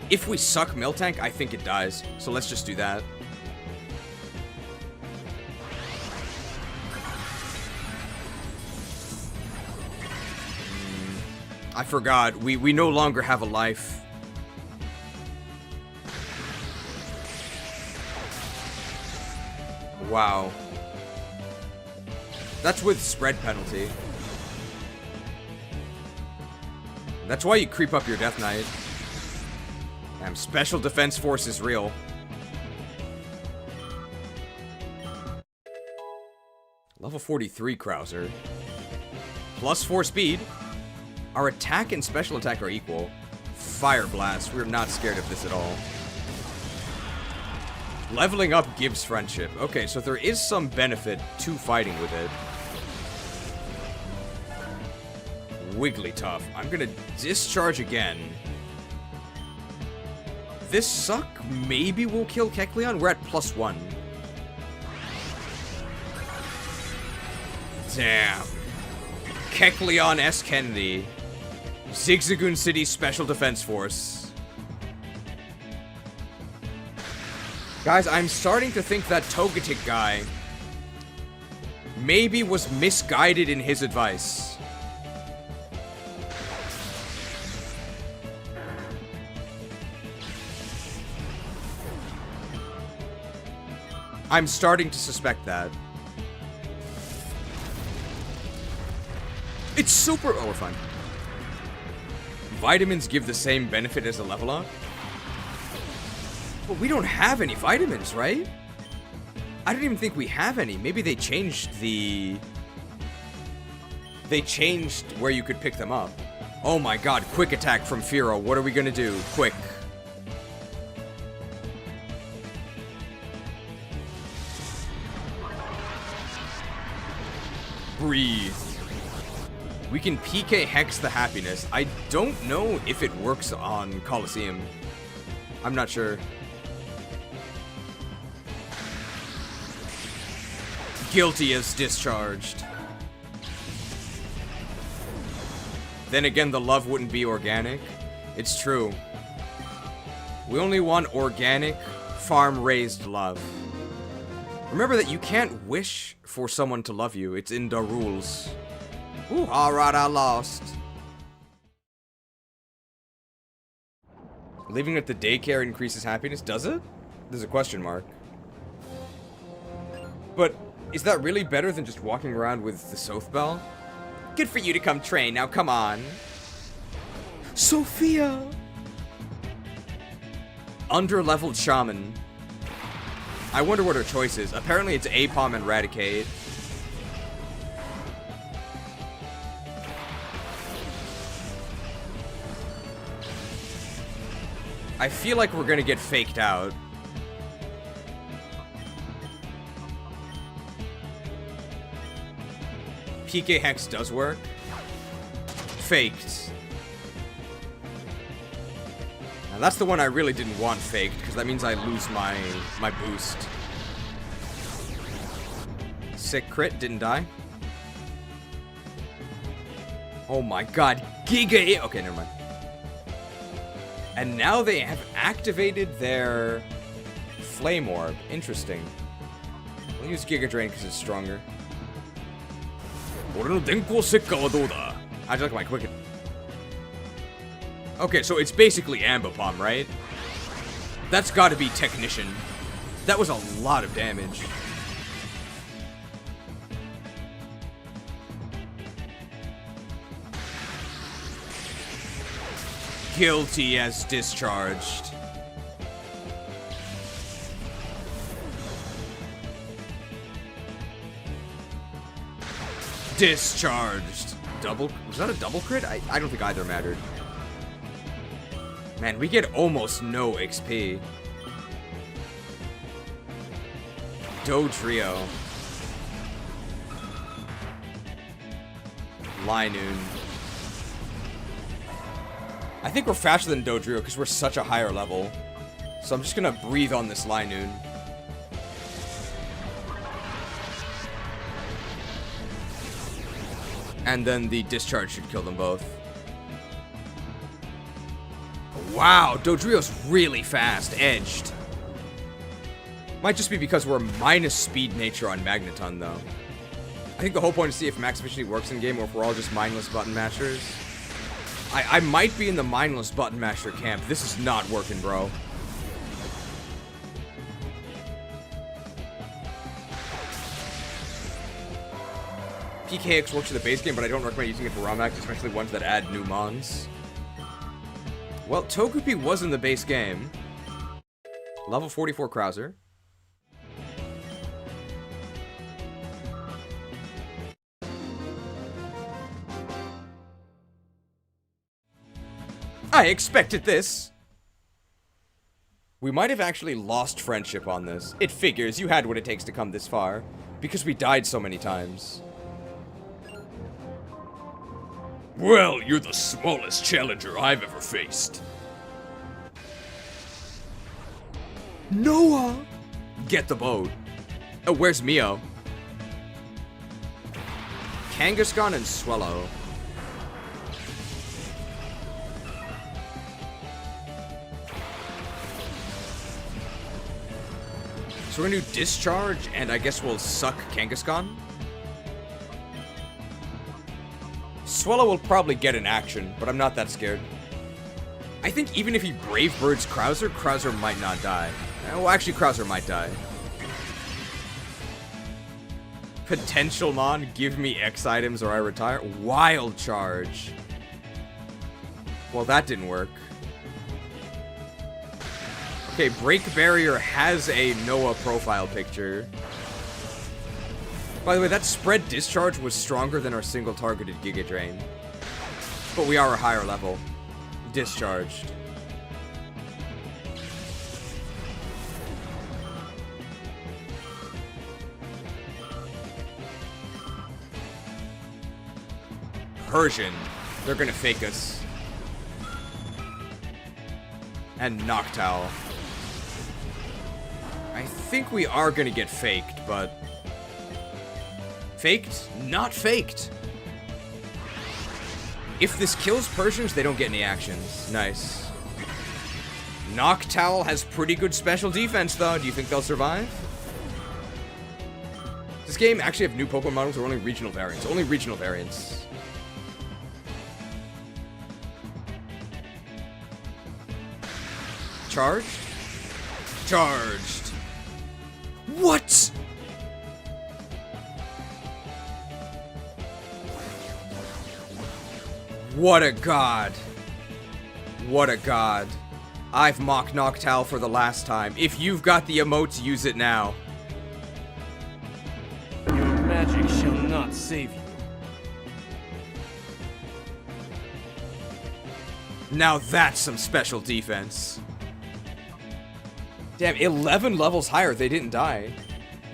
If we suck Miltank, I think it dies. So let's just do that. I forgot. We no longer have a life. Wow. That's with spread penalty. That's why you creep up your Death Knight. Damn, Special Defense Force is real. Level 43 Krauser. Plus 4 speed. Our attack and special attack are equal. Fire Blast. We're not scared of this at all. Leveling up gives friendship. Okay, so there is some benefit to fighting with it. Wigglytuff. I'm gonna discharge again. This suck maybe will kill Kecleon. We're at +1. Damn. Kecleon S. Kennedy. Zigzagoon City Special Defense Force. Guys, I'm starting to think that Togetic guy maybe was misguided in his advice. I'm starting to suspect that. It's super... Oh, we're fine. Vitamins give the same benefit as a level up? But we don't have any vitamins, right? I don't even think we have any. Maybe they changed the... They changed where you could pick them up. Oh my god, quick attack from Firo. What are we gonna do? Quick. Breathe. We can PK Hex the Happiness. I don't know if it works on Coliseum. I'm not sure. Guilty as discharged. Then again, the love wouldn't be organic. It's true. We only want organic, farm-raised love. Remember that you can't wish for someone to love you. It's in the rules. Ooh, alright, I lost. Leaving at the daycare increases happiness? Does it? There's a question mark. But is that really better than just walking around with the Soth Bell? Good for you to come train. Now come on. Sophia! under-leveled shaman. I wonder what her choice is. Apparently it's Apom and Raticate. I feel like we're gonna get faked out. PK Hex does work. Faked. Now that's the one I really didn't want faked, because that means I lose my boost. Sick crit, didn't die. Oh my god, Giga! Okay, never mind. And now they have activated their Flame Orb. Interesting. We'll use Giga Drain because it's stronger. How'd you like my quick? Okay, so it's basically Ambipom, right? That's gotta be Technician. That was a lot of damage. Guilty as discharged. Discharged. Double? Was that a double crit? I don't think either mattered. Man, we get almost no XP. Dodrio. Linoon. I think we're faster than Dodrio because we're such a higher level. So I'm just gonna breathe on this Linoon. And then the discharge should kill them both. Wow, Dodrio's really fast, edged. Might just be because we're minus speed nature on Magneton, though. I think the whole point is to see if max efficiency works in game or if we're all just mindless button mashers. I might be in the mindless button masher camp. This is not working, bro. PKX works in the base game, but I don't recommend using it for Romhack, especially ones that add new mons. Well, Togepi was in the base game. Level 44 Krauser. I expected this! We might have actually lost friendship on this. It figures, you had what it takes to come this far. Because we died so many times. Well, you're the smallest challenger I've ever faced. Noah! Get the boat. Oh, where's Mio? Kangaskhan and Swellow. So we're gonna do Discharge, and I guess we'll suck Kangaskhan? Swellow will probably get an action, but I'm not that scared. I think even if he Brave Birds Krauser, Krauser might not die. Well, actually, Krauser might die. Potential Mon, give me X items or I retire. Wild Charge. Well, that didn't work. Okay, Break Barrier has a Noah profile picture. By the way, that spread discharge was stronger than our single targeted Giga Drain. But we are a higher level. Discharged. Persian. They're gonna fake us. And Noctowl. I think we are gonna get faked, but... Faked? Not faked! If this kills Persians, they don't get any actions. Nice. Noctowl has pretty good special defense, though. Do you think they'll survive? Does this game actually have new Pokemon models or only regional variants? Only regional variants. Charged? Charged. What? What a god. What a god. I've mocked Noctowl for the last time. If you've got the emotes, use it now. Your magic shall not save you. Now that's some special defense. Damn, 11 levels higher, they didn't die.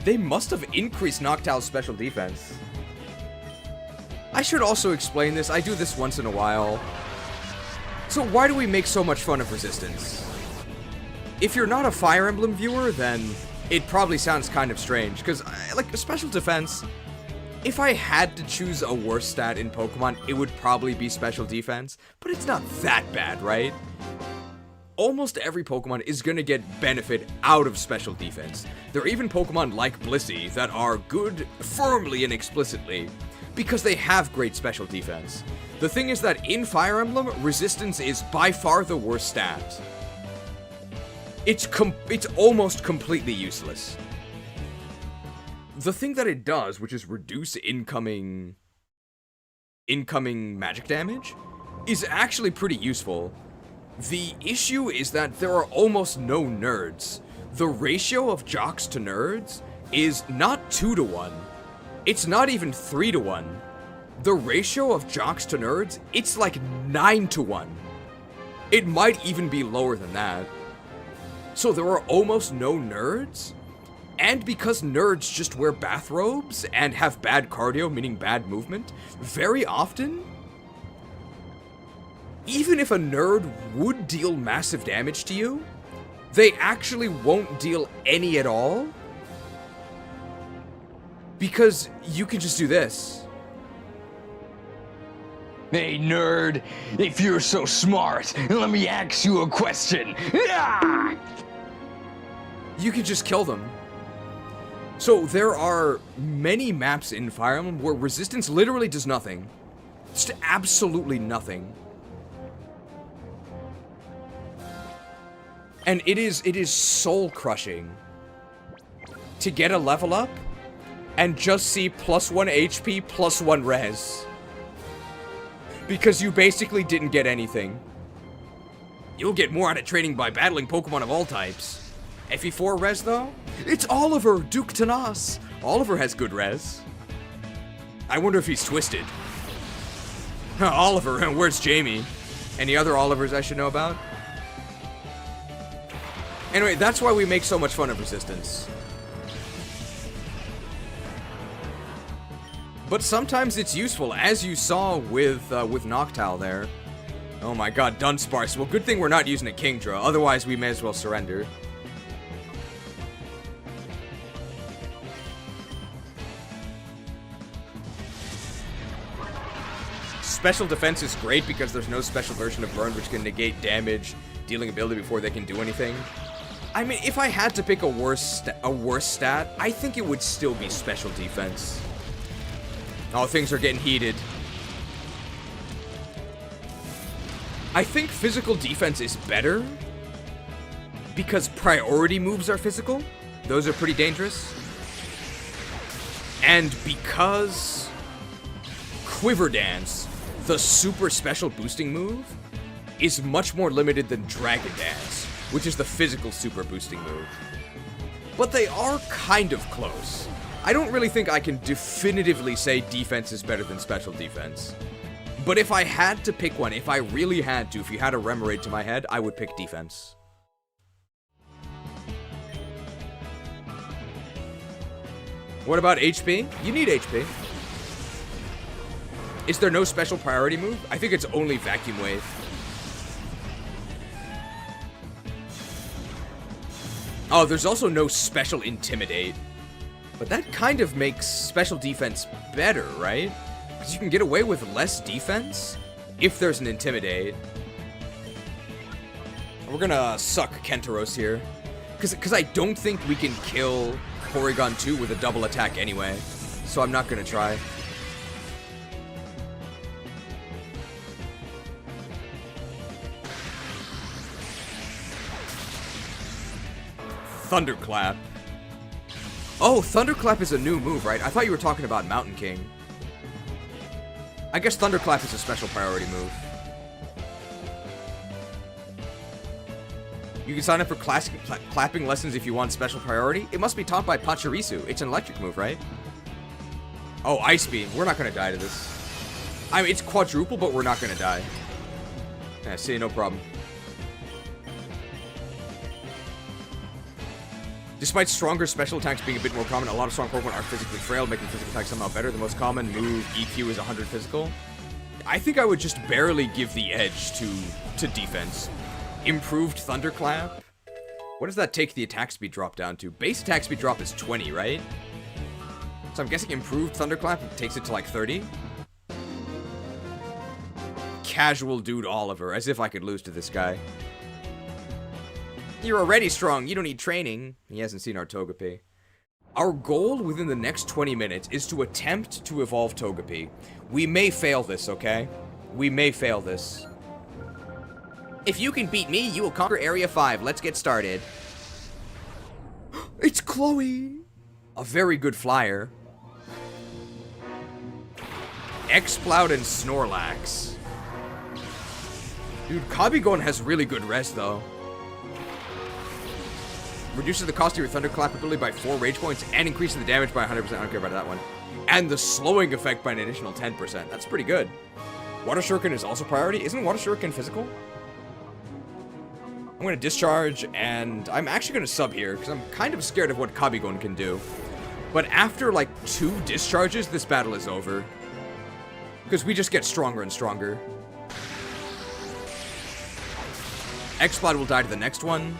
They must have increased Noctowl's special defense. I should also explain this. I do this once in a while. So why do we make so much fun of resistance? If you're not a Fire Emblem viewer, then it probably sounds kind of strange, because, like, special defense, if I had to choose a worse stat in Pokemon, it would probably be special defense, but it's not that bad, right? Almost every Pokemon is gonna get benefit out of special defense. There are even Pokemon like Blissey that are good firmly and explicitly, because they have great special defense. The thing is that in Fire Emblem, resistance is by far the worst stat. It's almost completely useless. The thing that it does, which is reduce incoming magic damage, is actually pretty useful. The issue is that there are almost no nerds. The ratio of jocks to nerds is not 2 to 1. It's not even 3 to 1. The ratio of jocks to nerds, it's like 9 to 1. It might even be lower than that. So there are almost no nerds, and because nerds just wear bathrobes and have bad cardio, meaning bad movement, very often, even if a nerd would deal massive damage to you, they actually won't deal any at all, because you can just do this. Hey, nerd, if you're so smart, let me ask you a question. Ah! You can just kill them. So there are many maps in Fire Emblem where resistance literally does nothing. Just absolutely nothing. And it is soul crushing to get a level up and just see +1 HP, +1 res. Because you basically didn't get anything. You'll get more out of training by battling Pokemon of all types. FE4 res, though? It's Oliver, Duke Tanas. Oliver has good res. I wonder if he's twisted. Oliver, where's Jamie? Any other Olivers I should know about? Anyway, that's why we make so much fun of resistance. But sometimes it's useful, as you saw with Noctowl there. Oh my god, Dunsparce. Well, good thing we're not using a Kingdra, otherwise we may as well surrender. Special defense is great because there's no special version of Burn which can negate damage, dealing ability before they can do anything. I mean, if I had to pick a worse stat, I think it would still be special defense. Oh, things are getting heated. I think physical defense is better because priority moves are physical. Those are pretty dangerous. And because Quiver Dance, the super special boosting move, is much more limited than Dragon Dance, which is the physical super boosting move. But they are kind of close. I don't really think I can definitively say defense is better than special defense. But if I had to pick one, if I really had to, if you had a Remoraid to my head, I would pick defense. What about HP? You need HP. Is there no special priority move? I think it's only Vacuum Wave. Oh, there's also no special Intimidate. But that kind of makes special defense better, right? Because you can get away with less defense if there's an Intimidate. We're gonna suck Kentaros here. Because I don't think we can kill Porygon 2 with a double attack anyway. So I'm not gonna try. Thunderclap. Oh, Thunderclap is a new move, right? I thought you were talking about Mountain King. I guess Thunderclap is a special priority move. You can sign up for classic clapping lessons if you want special priority. It must be taught by Pachirisu. It's an electric move, right? Oh, Ice Beam. We're not going to die to this. I mean, it's quadruple, but we're not going to die. Yeah, see, no problem. Despite stronger special attacks being a bit more common, a lot of strong Pokemon are physically frail, making physical attacks somehow better. The most common move, EQ, is 100 physical. I think I would just barely give the edge to defense. Improved Thunderclap. What does that take the attack speed drop down to? Base attack speed drop is 20, right? So I'm guessing improved Thunderclap takes it to like 30. Casual dude Oliver, as if I could lose to this guy. You're already strong, you don't need training. He hasn't seen our Togepi. Our goal within the next 20 minutes is to attempt to evolve Togepi. We may fail this, okay? We may fail this. If you can beat me, you will conquer Area 5. Let's get started. It's Chloe! A very good flyer. Exploud and Snorlax. Dude, Kabigon has really good res, though. Reduces the cost of your Thunderclap ability by 4 rage points and increases the damage by 100%. I don't care about that one. And the slowing effect by an additional 10%. That's pretty good. Water Shuriken is also priority. Isn't Water Shuriken physical? I'm going to discharge, and I'm actually going to sub here, because I'm kind of scared of what Kabigon can do. But after, like, 2 discharges, this battle is over. Because we just get stronger and stronger. Exploud will die to the next one.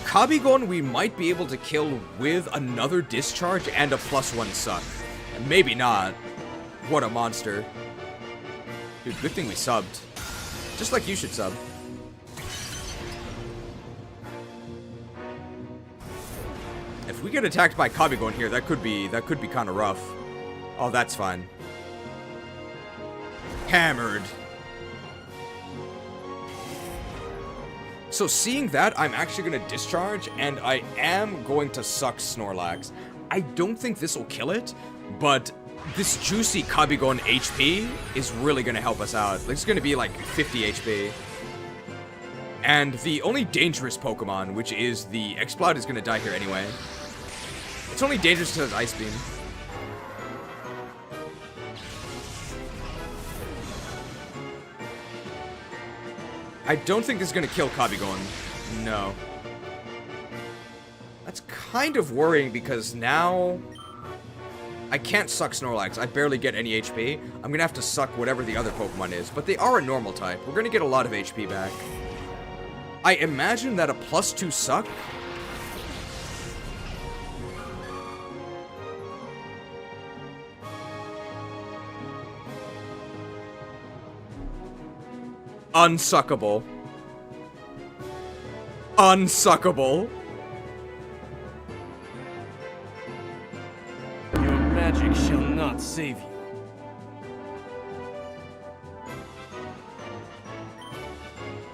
Kabigon we might be able to kill with another discharge and a +1 suck. Maybe not. What a monster. Dude, good thing we subbed. Just like you should sub. If we get attacked by Kabigon here, that could be kind of rough. Oh, that's fine. Hammered. So seeing that, I'm actually going to discharge, and I am going to suck Snorlax. I don't think this will kill it, but this juicy Kabigon HP is really going to help us out. It's going to be like 50 HP. And the only dangerous Pokemon, which is the Exploud, is going to die here anyway. It's only dangerous because it's Ice Beam. I don't think this is going to kill Kabigon. No. That's kind of worrying because now I can't suck Snorlax. I barely get any HP. I'm going to have to suck whatever the other Pokemon is. But they are a normal type. We're going to get a lot of HP back. I imagine that a +2 suck unsuckable. Unsuckable. Your magic shall not save you.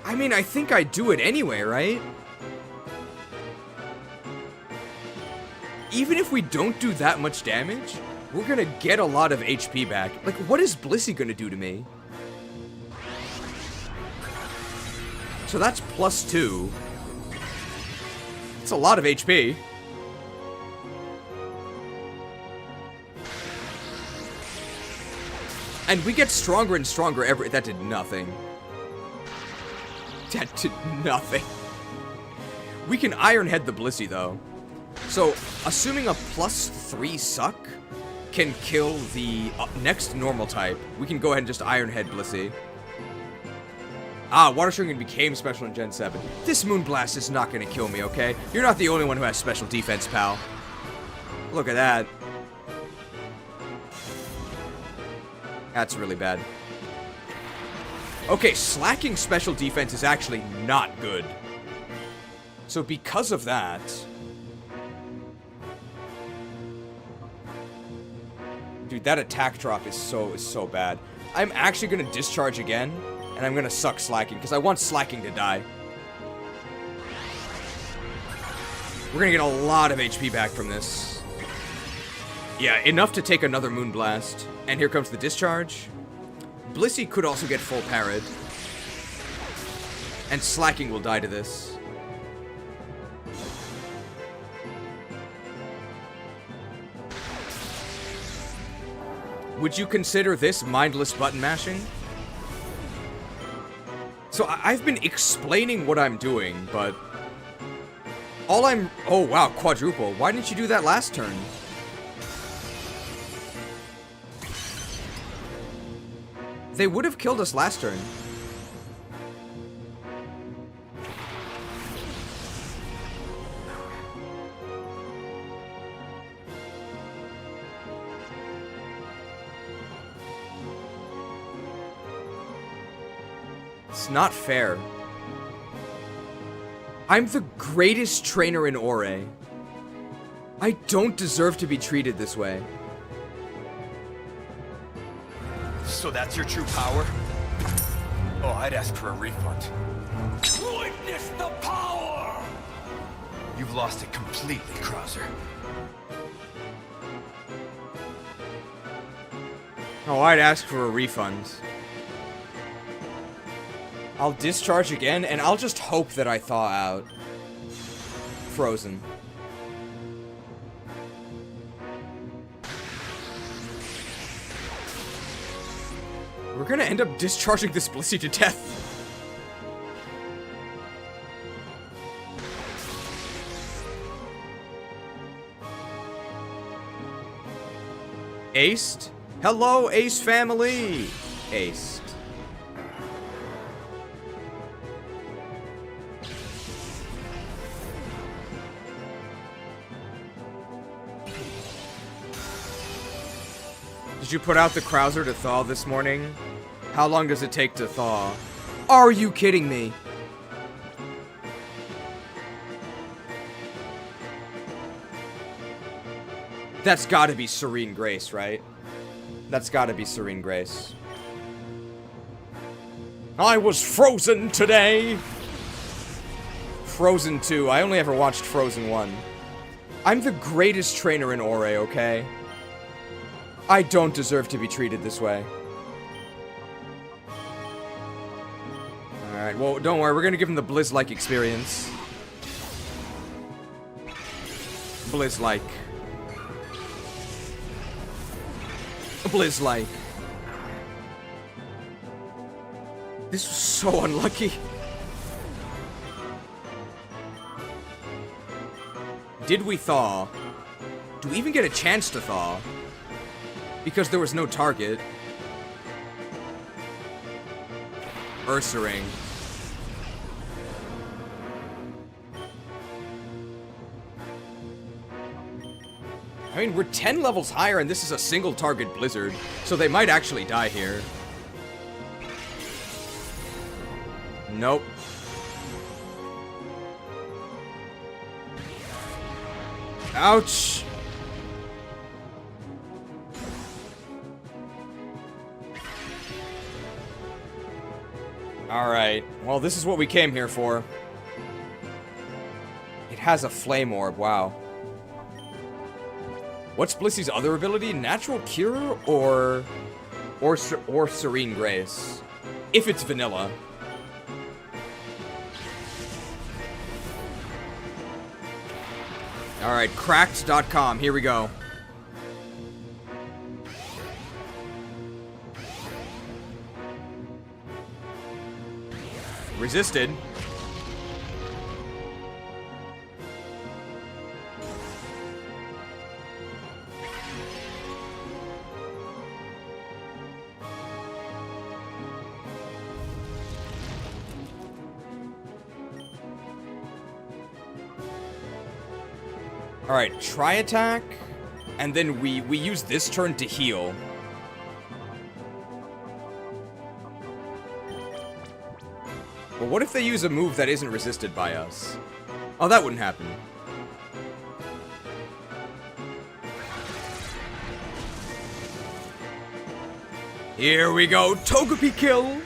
I mean, I think I'd do it anyway, right? Even if we don't do that much damage, we're gonna get a lot of HP back. Like, what is Blissey gonna do to me? So that's +2. It's a lot of HP. And we get stronger and stronger every— that did nothing. That did nothing. We can Iron Head the Blissey, though. So, assuming a +3 suck can kill the next normal type, we can go ahead and just Iron Head Blissey. Ah, Water Shuriken became special in Gen 7. This Moonblast is not going to kill me, okay? You're not the only one who has special defense, pal. Look at that. That's really bad. Okay, slacking special defense is actually not good. So because of that— dude, that attack drop is so bad. I'm actually going to discharge again. And I'm gonna suck Slacking, because I want Slacking to die. We're gonna get a lot of HP back from this. Yeah, enough to take another Moonblast. And here comes the discharge. Blissey could also get full parried. And Slacking will die to this. Would you consider this mindless button mashing? So I've been explaining what I'm doing, but oh wow, quadruple. Why didn't you do that last turn? They would have killed us last turn. It's not fair. I'm the greatest trainer in Orre. I don't deserve to be treated this way. So that's your true power? Oh, I'd ask for a refund. Witness the power! You've lost it completely, Krauser. Oh, I'd ask for a refund. I'll discharge again, and I'll just hope that I thaw out. Frozen. We're gonna end up discharging this Blissey to death. Aced? Hello, Ace family! Aced. Did you put out the Krauser to thaw this morning? How long does it take to thaw? Are you kidding me? That's gotta be Serene Grace, right? That's gotta be Serene Grace. I was frozen today! Frozen 2. I only ever watched Frozen 1. I'm the greatest trainer in Orre, okay? I don't deserve to be treated this way. Alright, well, don't worry. We're gonna give him the Blizz-like experience. Blizz-like. Blizz-like. This was so unlucky. Did we thaw? Do we even get a chance to thaw? Because there was no target. Ursaring. I mean, we're 10 levels higher and this is a single target blizzard, so they might actually die here. Nope. Ouch! Alright, well this is what we came here for. It has a flame orb, wow. What's Blissey's other ability? Natural Cure or Serene Grace? If it's vanilla. Alright, cracked.com, here we go. Resisted. Alright, try attack, and then we use this turn to heal. But what if they use a move that isn't resisted by us? Oh, that wouldn't happen. Here we go, Togepi kill!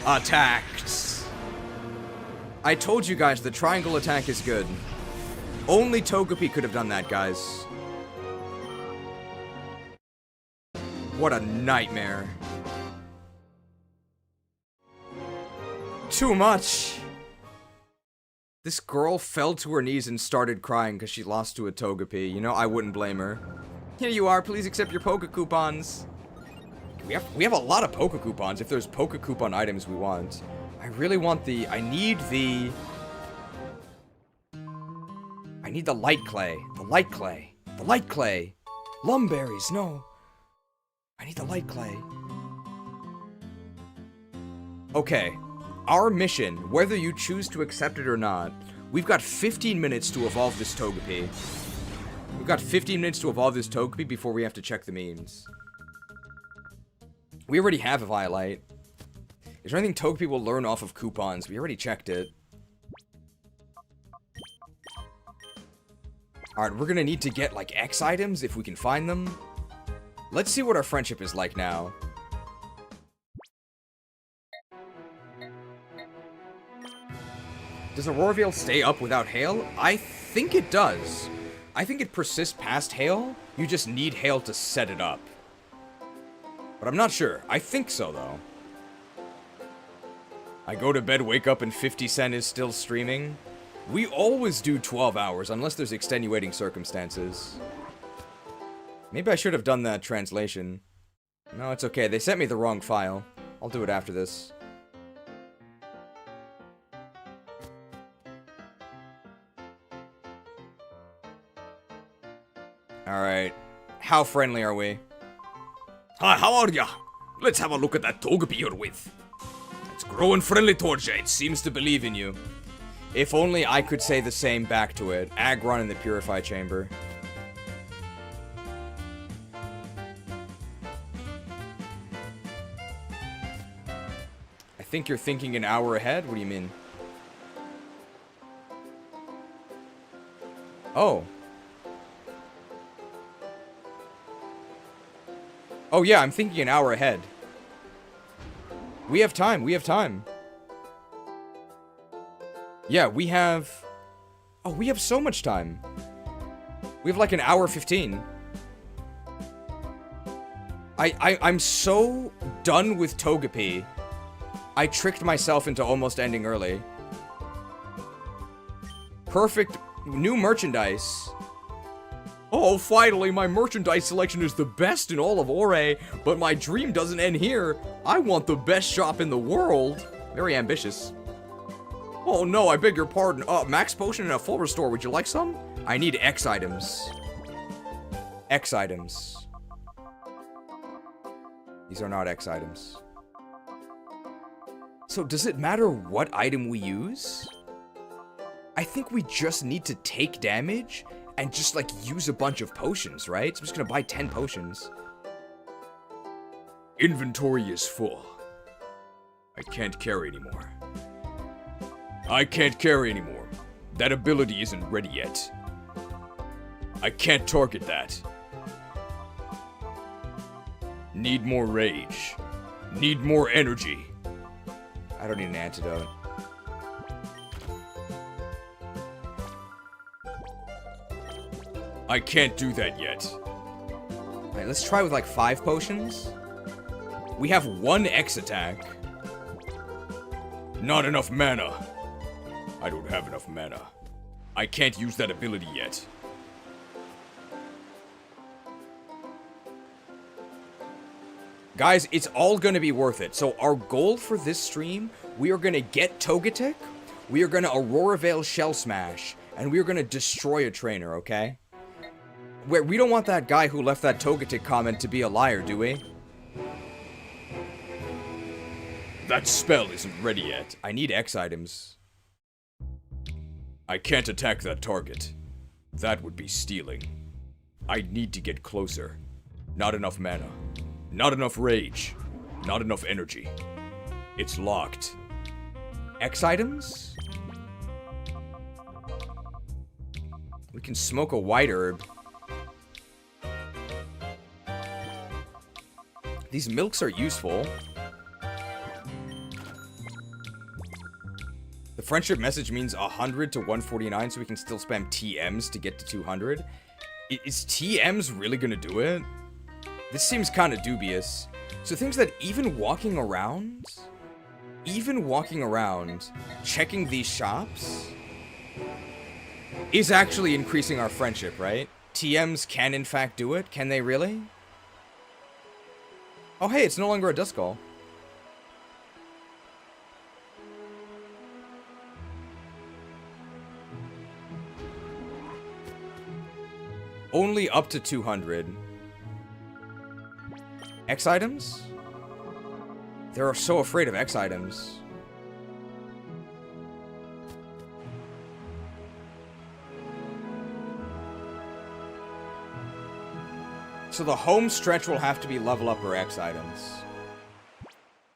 Attacked. I told you guys the triangle attack is good. Only Togepi could have done that, guys. What a nightmare. too much. This girl fell to her knees and started crying because she lost to a Togepi. You know, I wouldn't blame her. Here you are, please accept your Poke Coupons. We have a lot of Poke Coupons if there's Poke Coupon items we want. I really want the... I need the light clay. The light clay. The light clay. Lumberries, no. I need the light clay. Okay. Our mission, whether you choose to accept it or not, we've got 15 minutes to evolve this Togepi. We've got 15 minutes to evolve this Togepi before we have to check the memes. We already have Eevaluate. Is there anything Togepi will learn off of coupons? We already checked it. Alright, we're gonna need to get, like, X items if we can find them. Let's see what our friendship is like now. Does Aurora Veil stay up without Hail? I think it does. I think it persists past Hail. You just need Hail to set it up. But I'm not sure. I think so, though. I go to bed, wake up, and 50 Cent is still streaming. We always do 12 hours, unless there's extenuating circumstances. Maybe I should have done that translation. No, it's okay. They sent me the wrong file. I'll do it after this. Alright. How friendly are we? Hi, how are ya? Let's have a look at that Togepi you're with. It's growing friendly towards ya. It seems to believe in you. If only I could say the same back to it. Aggron in the Purify Chamber. I think you're thinking an hour ahead? What do you mean? Oh. Oh yeah, I'm thinking an hour ahead. We have time, we have time. Yeah, we have... Oh, we have so much time. We have like an hour 15. I'm so done with Togepi. I tricked myself into almost ending early. Perfect new merchandise. Oh, finally, my merchandise selection is the best in all of Orre, but my dream doesn't end here. I want the best shop in the world. Very ambitious. Oh no, I beg your pardon. Max potion and a full restore. Would you like some? I need X items. X items. These are not X items. So does it matter what item we use? I think we just need to take damage and just, like, use a bunch of potions, right? So I'm just gonna buy 10 potions. Inventory is full. I can't carry anymore. I can't carry anymore. That ability isn't ready yet. I can't target that. Need more rage. Need more energy. I don't need an antidote. I can't do that yet. Alright, let's try with like 5 potions. We have 1 X attack. Not enough mana. I don't have enough mana. I can't use that ability yet. Guys, it's all gonna be worth it. So our goal for this stream, we are gonna get Togetic, we are gonna Aurora Veil Shell Smash, and we are gonna destroy a trainer, okay? We don't want that guy who left that Togetic comment to be a liar, do we? That spell isn't ready yet. I need X items. I can't attack that target. That would be stealing. I need to get closer. Not enough mana. Not enough rage. Not enough energy. It's locked. X items? We can smoke a white herb. These milks are useful. The friendship message means 100 to 149, so we can still spam TMs to get to 200. Is TMs really gonna do it? This seems kind of dubious. So things that even walking around... even walking around, checking these shops, is actually increasing our friendship, right? TMs can in fact do it. Can they really? Oh, hey, it's no longer a Duskull. Only up to 200. X items? They're so afraid of X items. So the home stretch will have to be level up or X items.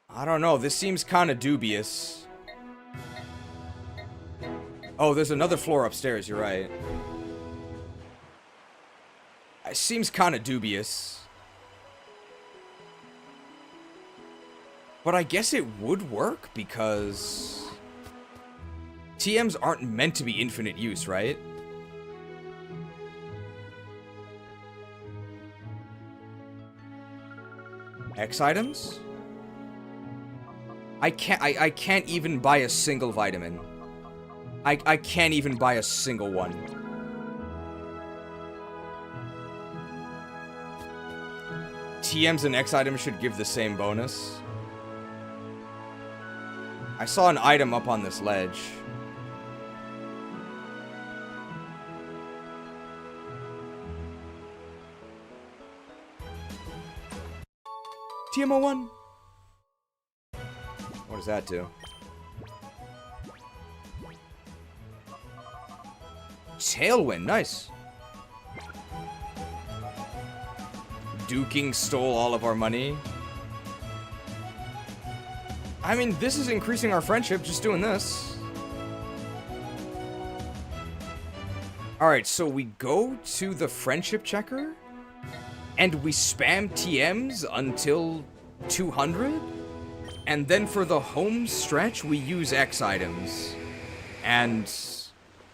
I don't know, this seems kind of dubious. Oh, there's another floor upstairs, you're right. It seems kind of dubious. But I guess it would work because TMs aren't meant to be infinite use, right? X items? I can't even buy a single vitamin. I can't even buy a single one. TMs and X items should give the same bonus. I saw an item up on this ledge. TMO1. What does that do? Tailwind, nice. Duking stole all of our money. I mean, this is increasing our friendship, just doing this. Alright, so we go to the friendship checker, and we spam TMs until 200, and then for the home stretch, we use X items. And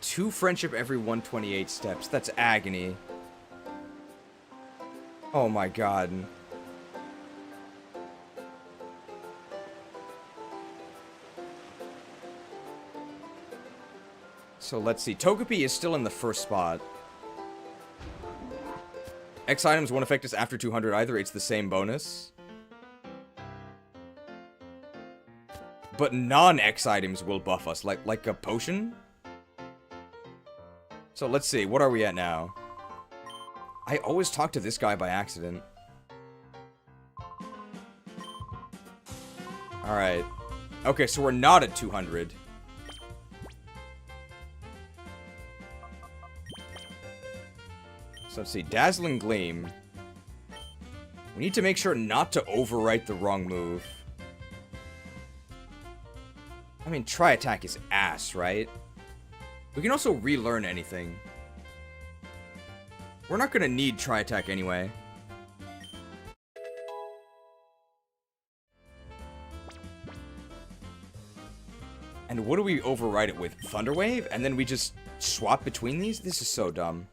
2 friendship every 128 steps. That's agony. Oh my god. So let's see. Togepi is still in the first spot. X items won't affect us after 200 either. It's the same bonus. But non-X items will buff us, like a potion. So let's see. What are we at now? I always talk to this guy by accident. Alright. Okay, so we're not at 200. So let's see. Dazzling Gleam. We need to make sure not to overwrite the wrong move. I mean, Tri-Attack is ass, right? We can also relearn anything. We're not gonna need Tri-Attack anyway. And what do we override it with? Thunder Wave? And then we just swap between these? This is so dumb.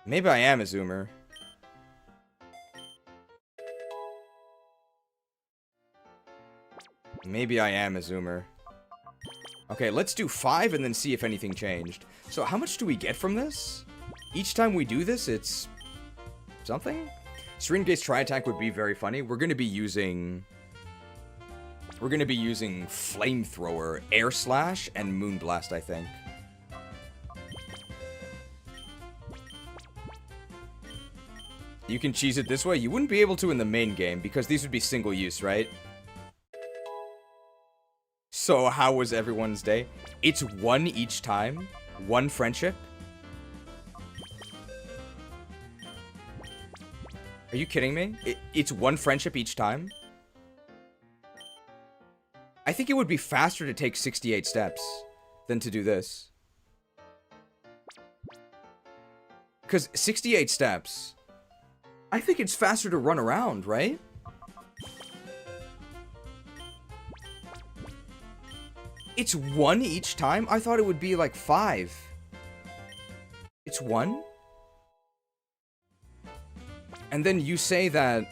Maybe I am a Zoomer. Maybe I am a Zoomer. Okay, let's do 5 and then see if anything changed. So how much do we get from this? Each time we do this, it's something? Serene Gaze Tri-Attack would be very funny. We're gonna be using Flamethrower, Air Slash, and Moonblast, I think. You can cheese it this way. You wouldn't be able to in the main game because these would be single use, right? So how was everyone's day? It's 1 each time. 1 friendship. Are you kidding me? It's 1 friendship each time? I think it would be faster to take 68 steps than to do this. Because 68 steps... I think it's faster to run around, right? It's 1 each time? I thought it would be like 5. It's 1? And then you say that...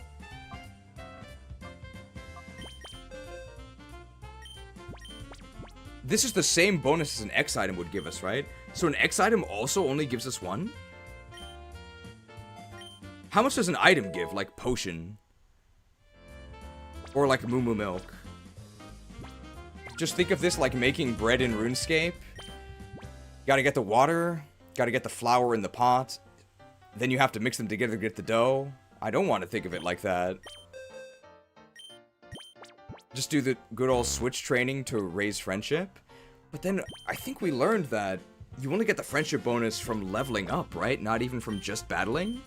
this is the same bonus as an X item would give us, right? So an X item also only gives us 1? How much does an item give? Like potion? Or like moo moo milk? Just think of this like making bread in RuneScape. Gotta get the water, gotta get the flour in the pot, then you have to mix them together to get the dough. I don't want to think of it like that. Just do the good old switch training to raise friendship. But then I think we learned that you only get the friendship bonus from leveling up, right? Not even from just battling?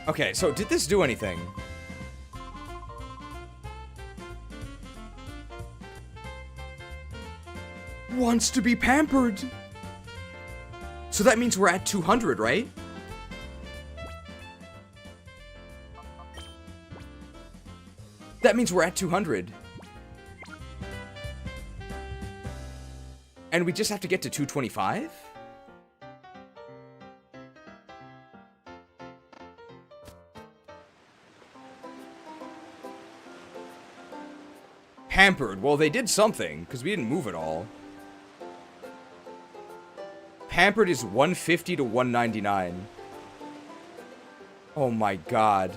Okay, so did this do anything? Wants to be pampered. So that means we're at 200, right? That means we're at 200. And we just have to get to 225? Pampered. Well, they did something, because we didn't move at all. Pampered is 150 to 199. Oh my god.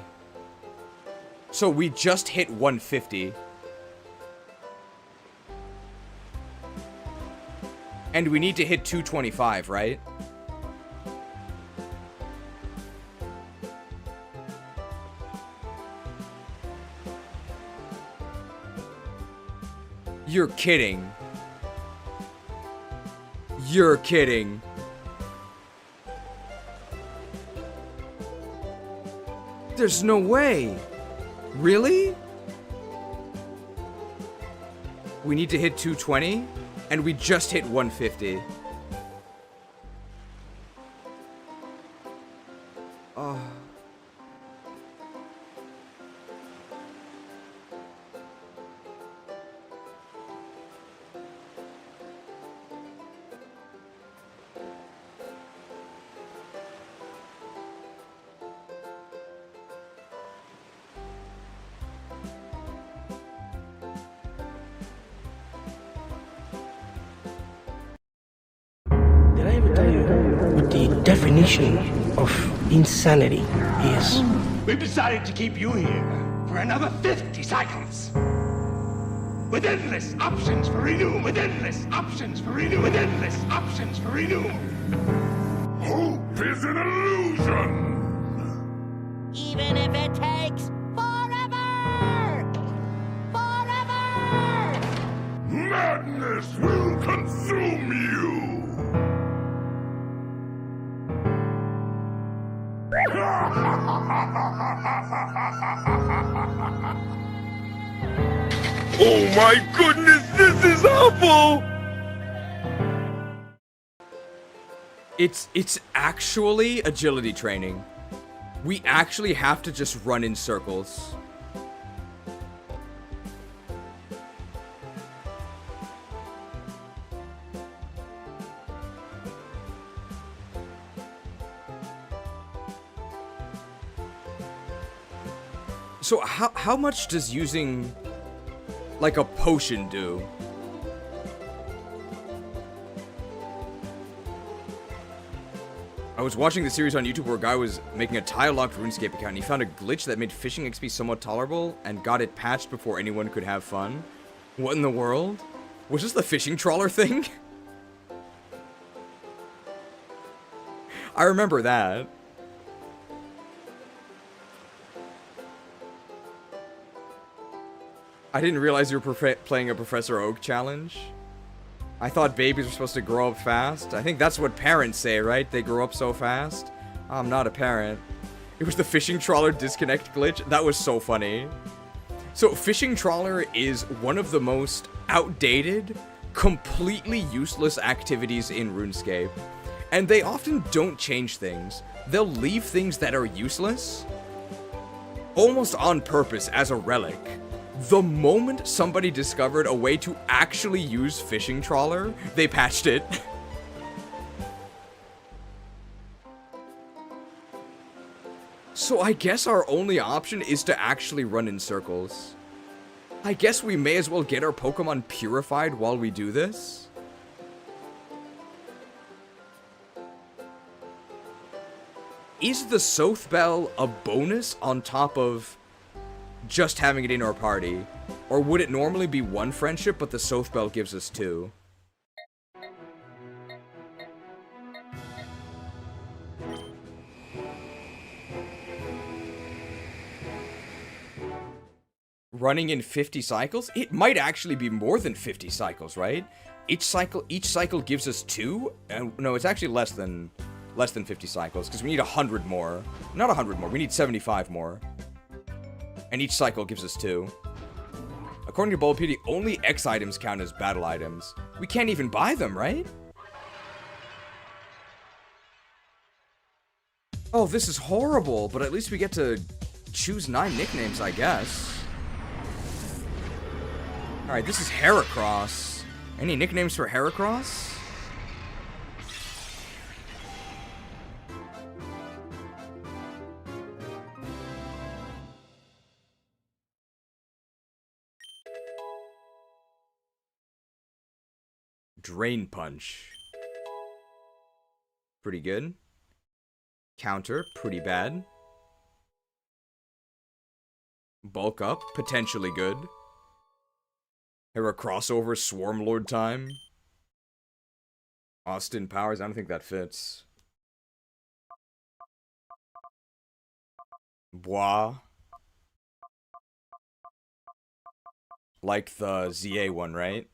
So we just hit 150. And we need to hit 225, right? You're kidding. You're kidding. There's no way. Really? We need to hit 220, and we just hit 150. Oh. Did I ever tell you what the definition of insanity is? We decided to keep you here for another 50 cycles. With endless options for renew, with endless options for renew, with endless options for renew. Hope is an illusion. Even if it takes forever! Forever! Madness will consume you. Oh my goodness, this is awful! It's actually agility training. We actually have to just run in circles. So how much does using like a potion do? I was watching the series on YouTube where a guy was making a tile-locked RuneScape account and he found a glitch that made fishing XP somewhat tolerable and got it patched before anyone could have fun. What in the world? Was this the fishing trawler thing? I remember that. I didn't realize you were playing a Professor Oak challenge. I thought babies were supposed to grow up fast. I think that's what parents say, right? They grow up so fast. I'm not a parent. It was the fishing trawler disconnect glitch. That was so funny. So fishing trawler is one of the most outdated, completely useless activities in RuneScape. And they often don't change things. They'll leave things that are useless almost on purpose as a relic. The moment somebody discovered a way to actually use fishing trawler, they patched it. So I guess our only option is to actually run in circles. I guess we may as well get our Pokemon purified while we do this. Is the Soth Bell a bonus on top of just having it in our party? Or would it normally be one friendship, but the Soth Bell gives us two? Running in 50 cycles? It might actually be more than 50 cycles, right? Each cycle gives us 2? No, it's actually less than 50 cycles, because we need 100 more. Not 100 more, we need 75 more. And each cycle gives us 2. According to Bulbapedia, only X items count as battle items. We can't even buy them, right? Oh, this is horrible, but at least we get to choose 9 nicknames, I guess. Alright, this is Heracross. Any nicknames for Heracross? Drain Punch. Pretty good. Counter, pretty bad. Bulk Up, potentially good. Hera Crossover, Swarm Lord time. Austin Powers, I don't think that fits. Bois. Like the ZA one, right?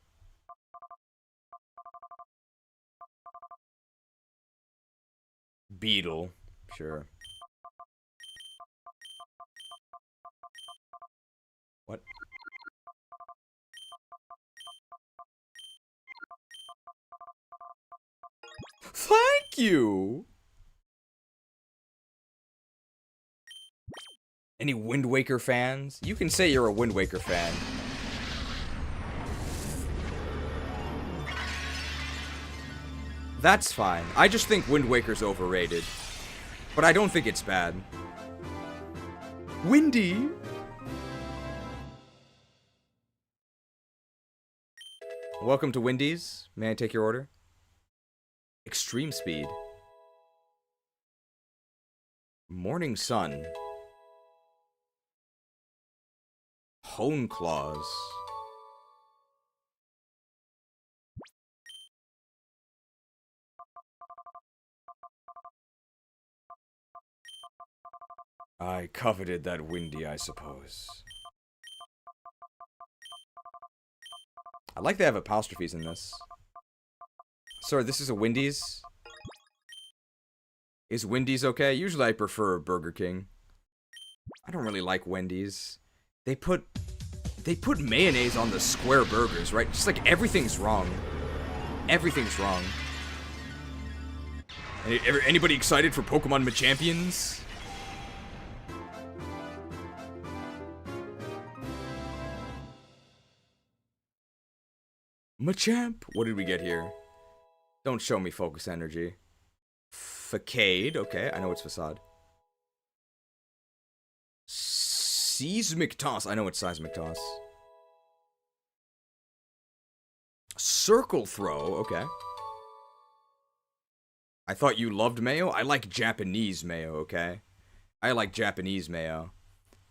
Beetle, sure. What? Thank you! Any Wind Waker fans? You can say you're a Wind Waker fan. That's fine. I just think Wind Waker's overrated. But I don't think it's bad. Windy! Welcome to Wendy's. May I take your order? Extreme Speed. Morning Sun. Hone Claws. I coveted that Windy, I suppose. I like they have apostrophes in this. Sorry, this is a Wendy's? Is Wendy's okay? Usually I prefer Burger King. I don't really like Wendy's. They put mayonnaise on the square burgers, right? Just like everything's wrong. Everything's wrong. Anybody excited for Pokemon Machampions? Machamp! What did we get here? Don't show me Focus Energy. Facade, okay, I know it's Facade. Seismic Toss, I know it's Seismic Toss. Circle Throw, okay. I thought you loved mayo? I like Japanese mayo, okay? I like Japanese mayo.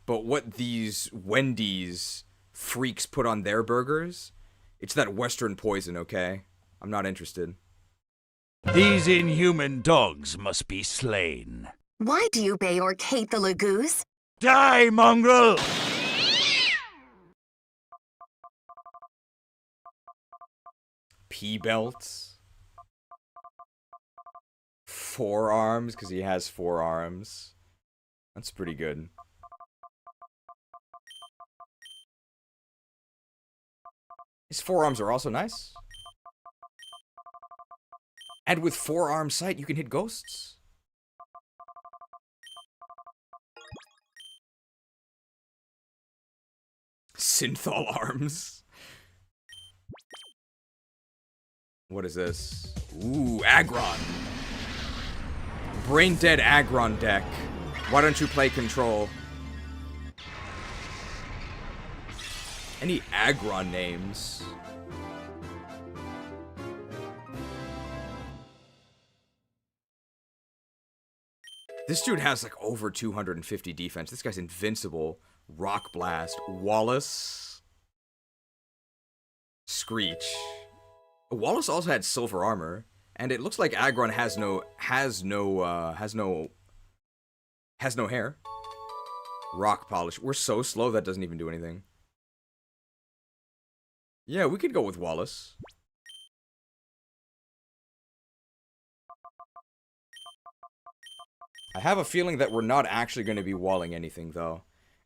But what these Wendy's freaks put on their burgers, it's that Western poison, okay? I'm not interested. These inhuman dogs must be slain. Why do you bay or hate the Lagoos? Die, mongrel! P-Belts. Forearms, because he has 4 arms. That's pretty good. His forearms are also nice. And with 4-arm sight, you can hit ghosts. Synthol arms. What is this? Ooh, Aggron. Brain Dead Aggron deck. Why don't you play control? Any Aggron names? This dude has like over 250 defense. This guy's invincible. Rock Blast. Wallace. Screech. Wallace also had silver armor. And it looks like Aggron has no hair. Rock Polish. We're so slow that doesn't even do anything. Yeah, we could go with Wallace. I have a feeling that we're not actually going to be walling anything, though.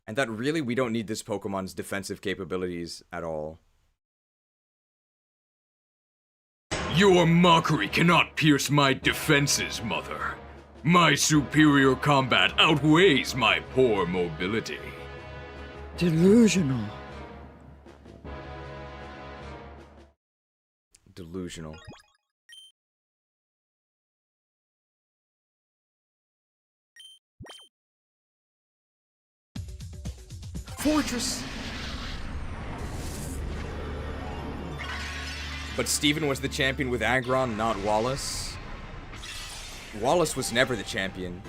And that really we don't need this Pokemon's defensive capabilities at all. Your mockery cannot pierce my defenses, Mother. My superior combat outweighs my poor mobility. Delusional. Delusional. Fortress! But Steven was the champion with Aggron, not Wallace. Wallace was never the champion.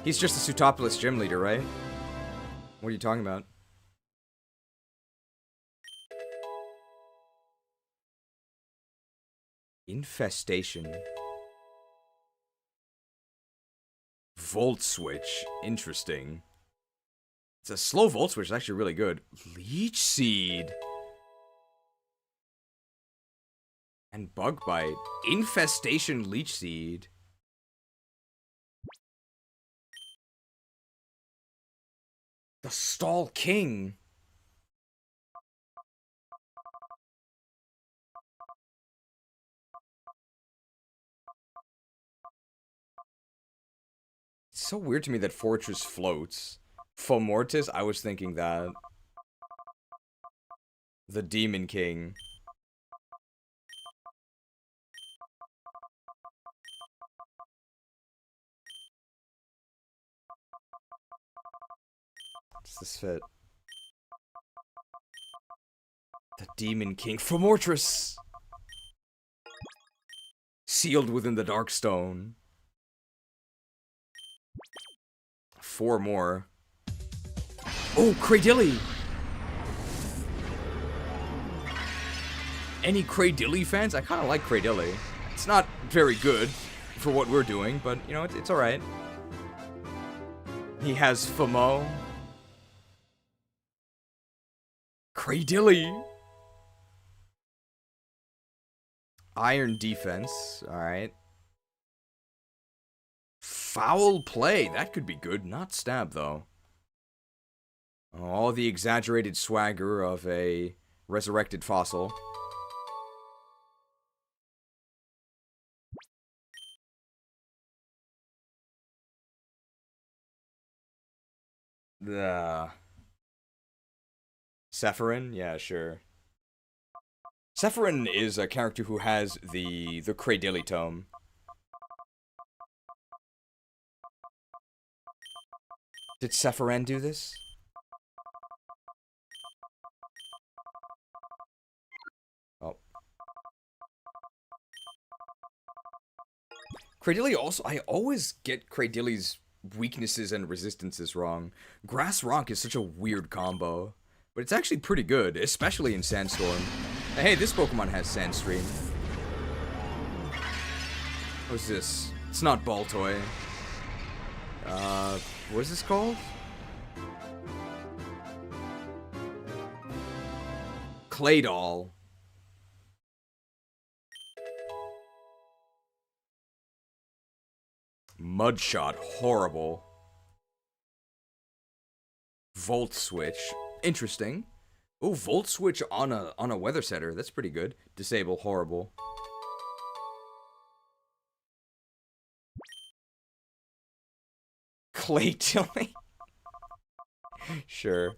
He's just a Pseutopolis gym leader, right? What are you talking about? Infestation. Volt Switch. Interesting. It's a slow Volt Switch. It's actually really good. Leech Seed. And Bug Bite. Infestation Leech Seed. The Stall King. It's so weird to me that Fortress floats. Fomortis, I was thinking that. The Demon King. Does this fit? The Demon King. Fomortis! Sealed within the Dark Stone. 4 more. Oh, Cradilly! Any Cradilly fans? I kind of like Cradilly. It's not very good for what we're doing, but, you know, it's alright. He has Famo. Cradilly! Iron Defense. Alright. Foul Play. That could be good. Not Stab, though. All the exaggerated swagger of a resurrected fossil. The Sephirin? Yeah, sure. Sephirin is a character who has the Cradilly tome. Did Sephirin do this? Oh. Cradilly also, I always get Cradilly's weaknesses and resistances wrong. Grass Rock is such a weird combo, but it's actually pretty good, especially in Sandstorm. Hey, this Pokemon has Sandstream. What's this? It's not Baltoy. What is this called? Claydol. Mudshot, horrible. Volt Switch, interesting. Oh, Volt Switch on a Weather Setter, that's pretty good. Disable, horrible. Clay Tilly? Sure.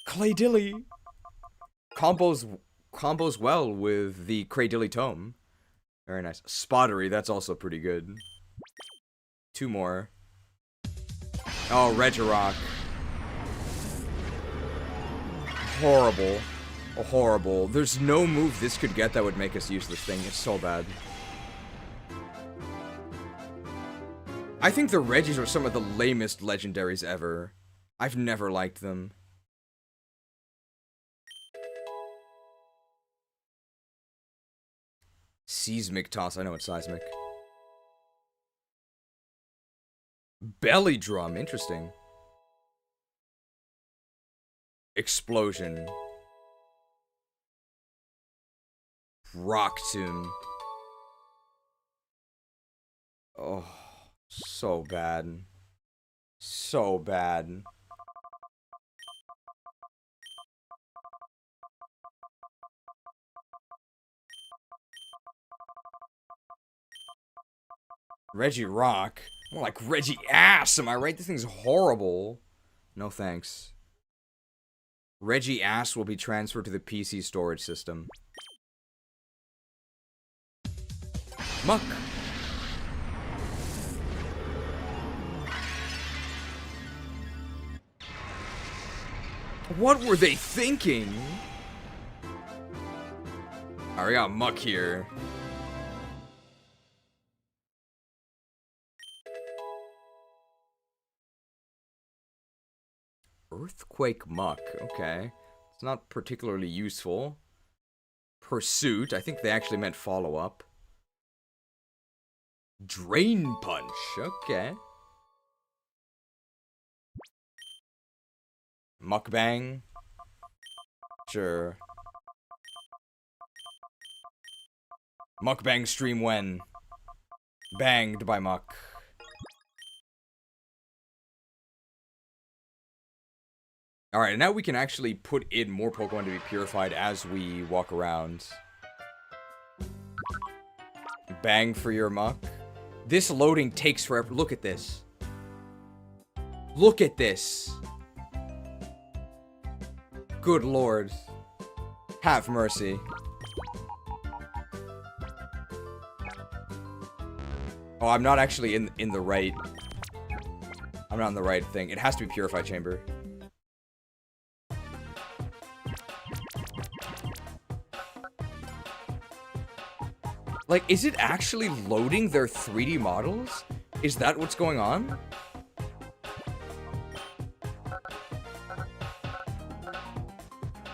Claydilly. Combos combos well with the Cradilly Tome. Very nice. Spottery, that's also pretty good. 2 more. Oh, Regirock. Horrible. Oh, horrible. There's no move this could get that would make us use this thing. It's so bad. I think the Regis are some of the lamest legendaries ever. I've never liked them. Seismic Toss. I know it's seismic. Belly Drum. Interesting. Explosion. Rock Tomb. Oh, so bad. So bad. Regirock? More like Reggie Ass, am I right? This thing's horrible. No thanks. Reggie Ass will be transferred to the PC storage system. Muck. What were they thinking? Alright, we got Muck here. Earthquake Muck, okay. It's not particularly useful. Pursuit, I think they actually meant follow-up. Drain Punch, okay. Mukbang. Sure. Mukbang stream when? Banged by Muck. Alright, now we can actually put in more Pokemon to be purified as we walk around. Bang for your Muck. This loading takes forever. Look at this. Look at this. Good lord. Have mercy. Oh, I'm not actually in the right... I'm not in the right thing. It has to be Purified Chamber. Like, is it actually loading their 3D models? Is that what's going on?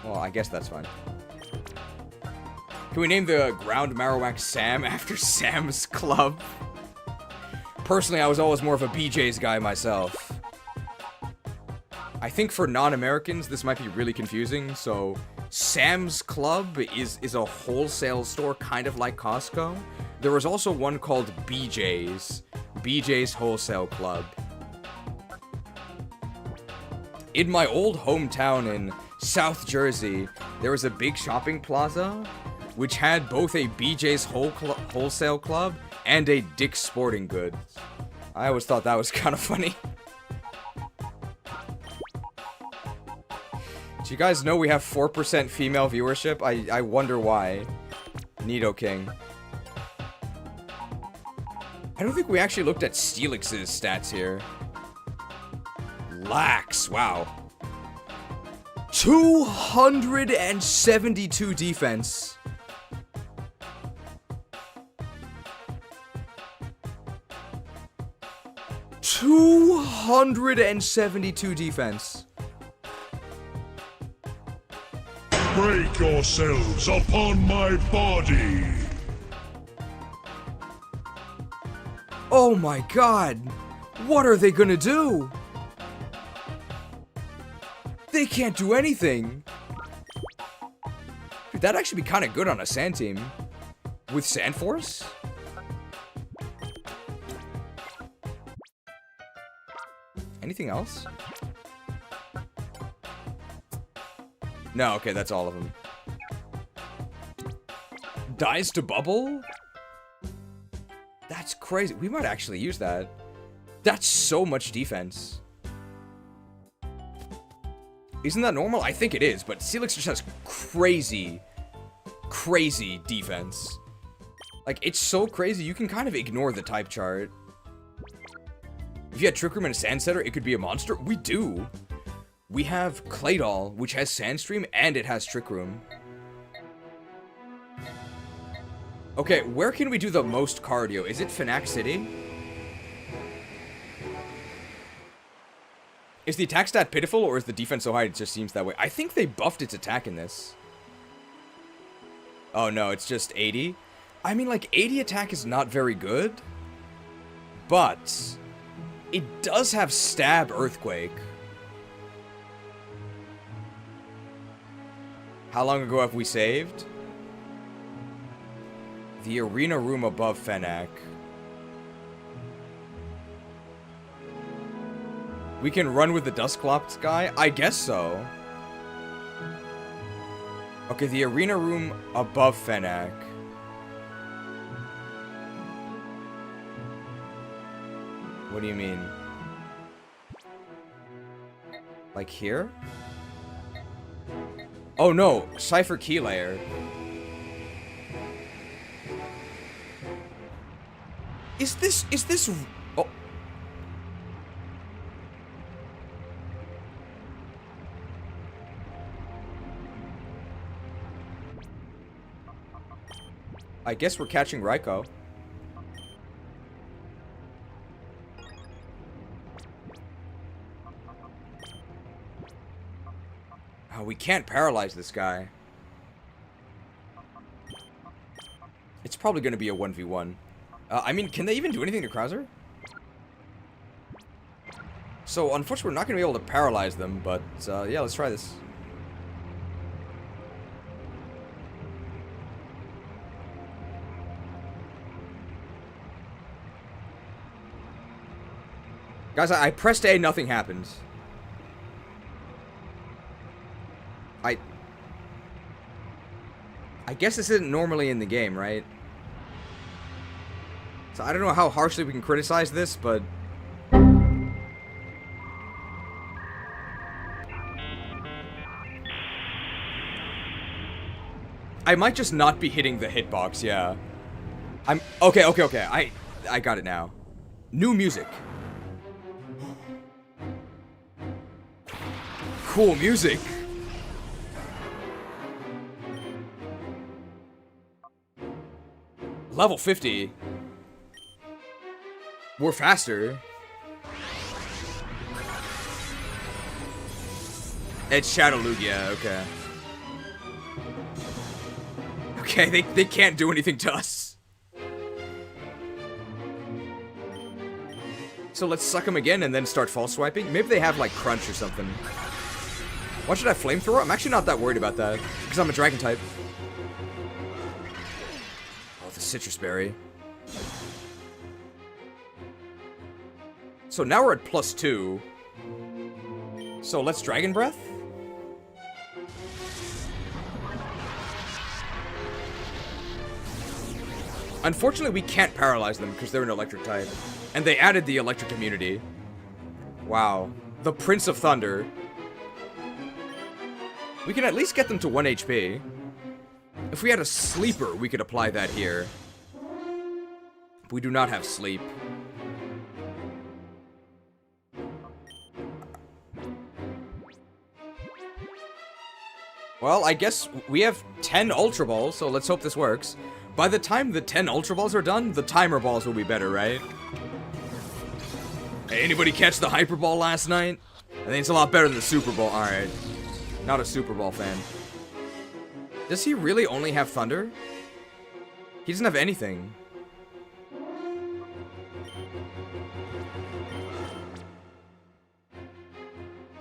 Well, I guess that's fine. Can we name the ground Marowak Sam after Sam's Club? Personally, I was always more of a BJ's guy myself. I think for non-Americans, this might be really confusing, so... Sam's Club is a wholesale store, kind of like Costco. There was also one called BJ's. BJ's Wholesale Club. In my old hometown in South Jersey, there was a big shopping plaza, which had both a BJ's Wholesale Club and a Dick's Sporting Goods. I always thought that was kind of funny. Do you guys know we have 4% female viewership? I wonder why. Nidoking. I don't think we actually looked at Steelix's stats here. Lax, wow. 272 defense. $272 defense. Break yourselves upon my body. Oh my god. What are they gonna do? They can't do anything. Dude, that'd actually be kind of good on a sand team. With Sand Force? Anything else? No, okay, that's all of them. Dies to bubble? That's crazy. We might actually use that. That's so much defense. Isn't that normal? I think it is, but Steelix just has crazy crazy defense. Like, it's so crazy, you can kind of ignore the type chart. If you had Trick Room and a Sand Setter, it could be a monster. We do. We have Claydol, which has Sandstream, and it has Trick Room. Okay, where can we do the most cardio? Is it Fnac City? Is the attack stat pitiful, or is the defense so high it just seems that way? I think they buffed its attack in this. Oh no, it's just 80? I mean, like, 80 attack is not very good, but it does have Stab Earthquake. How long ago have we saved? The arena room above Fnac. We can run with the Dustclops guy? I guess so. Okay, the arena room above Fnac. What do you mean? Like here? Oh no, Cipher Key Lair. Is this... Oh. I guess we're catching Raikou. Oh, we can't paralyze this guy. It's probably going to be a 1v1. I mean, can they even do anything to Krauser? So, unfortunately, we're not going to be able to paralyze them, but, yeah, let's try this. Guys, I pressed A, nothing happened. I guess this isn't normally in the game, right? So I don't know how harshly we can criticize this, but... I might just not be hitting the hitbox, yeah. Okay. I got it now. New music. Cool music. Level 50. We're faster. It's Shadow Lugia, okay. Okay, they can't do anything to us. So let's suck them again and then start false swiping. Maybe they have like Crunch or something. Why should I Flamethrower? I'm actually not that worried about that, because I'm a Dragon type. Oh, the Citrus Berry. So now we're at +2. So let's Dragon Breath. Unfortunately, we can't paralyze them because they're an electric type. And they added the electric immunity. Wow. The Prince of Thunder. We can at least get them to 1 HP. If we had a sleeper, we could apply that here. We do not have sleep. Well, I guess we have 10 Ultra Balls, so let's hope this works. By the time the 10 Ultra Balls are done, the Timer Balls will be better, right? Hey, anybody catch the Hyper Ball last night? I think it's a lot better than the Super Ball. Alright. Not a Super Ball fan. Does he really only have Thunder? He doesn't have anything.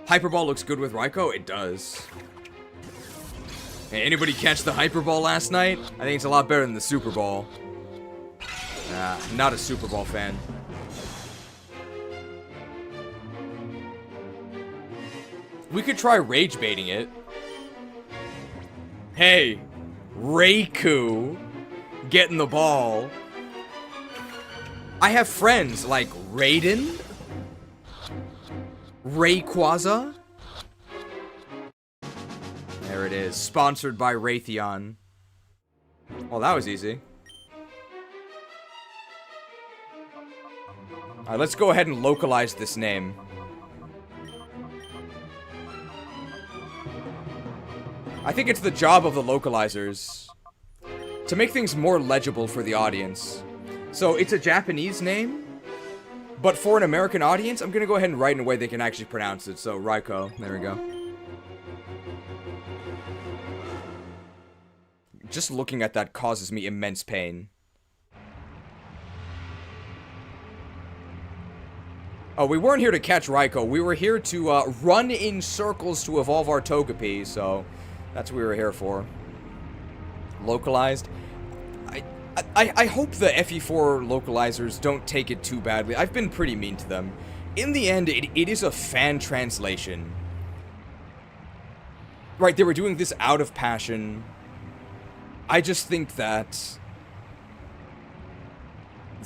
Hyper Ball looks good with Raikou? It does. Hey, anybody catch the Hyper Ball last night? I think it's a lot better than the Super Ball. Not a Super Ball fan. We could try Rage Baiting it. Hey, Raikou getting the ball. I have friends like Raiden, Rayquaza. There it is, sponsored by Raytheon. Well, that was easy. Alright, let's go ahead and localize this name. I think it's the job of the localizers to make things more legible for the audience. So, it's a Japanese name, but for an American audience, I'm gonna go ahead and write in a way they can actually pronounce it. So, Raiko, there we go. Just looking at that causes me immense pain. Oh, we weren't here to catch Raiko. We were here to run in circles to evolve our Togepi, so that's what we were here for. Localized. I hope the FE4 localizers don't take it too badly. I've been pretty mean to them. In the end, it is a fan translation. Right, they were doing this out of passion. I just think that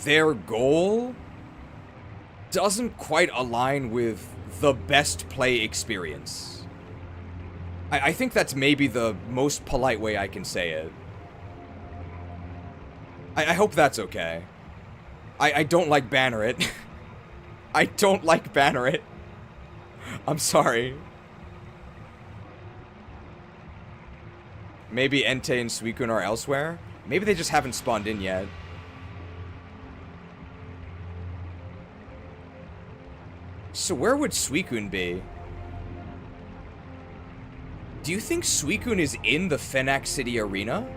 their goal doesn't quite align with the best play experience. I think that's maybe the most polite way I can say it. I hope that's okay. I don't like Banneret. I don't like Banneret. I'm sorry. Maybe Entei and Suicune are elsewhere? Maybe they just haven't spawned in yet. So where would Suicune be? Do you think Suicune is in the Fenac City arena?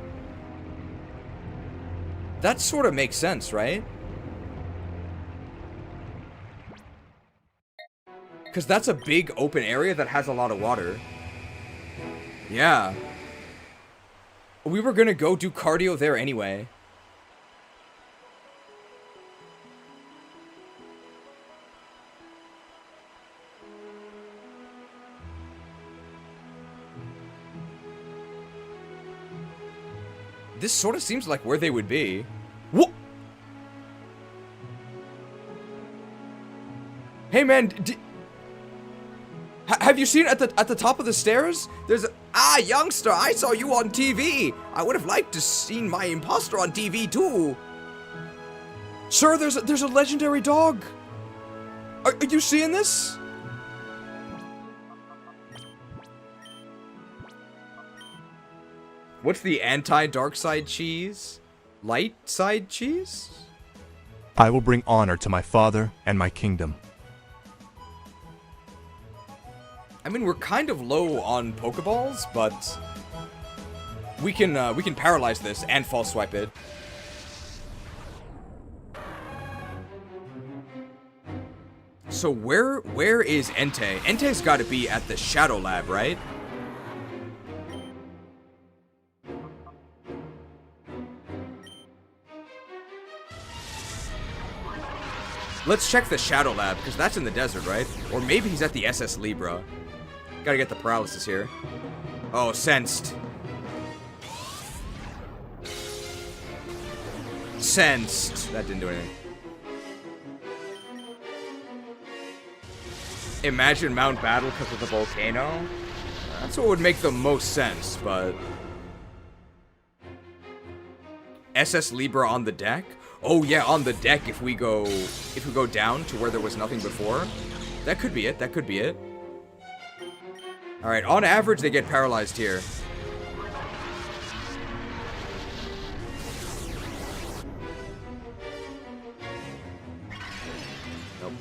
That sort of makes sense, right? Because that's a big open area that has a lot of water. Yeah. We were gonna go do cardio there anyway. This sort of seems like where they would be. Whoa! Hey man, have you seen at the top of the stairs? There's youngster, I saw you on TV. I would have liked to seen my imposter on TV too. Sir, there's a legendary dog. Are you seeing this? What's the anti-dark side cheese? Light side cheese? I will bring honor to my father and my kingdom. I mean, we're kind of low on Pokeballs, but we can paralyze this and false swipe it. So where is Entei? Entei's got to be at the Shadow Lab, right? Let's check the Shadow Lab, because that's in the desert, right? Or maybe he's at the SS Libra. Gotta get the paralysis here. Oh, sensed. Sensed. That didn't do anything. Imagine Mount Battle because of the volcano? That's what would make the most sense, but... SS Libra on the deck? Oh yeah, on the deck if we go down to where there was nothing before. That could be it, that could be it. Alright, on average they get paralyzed here. Nope.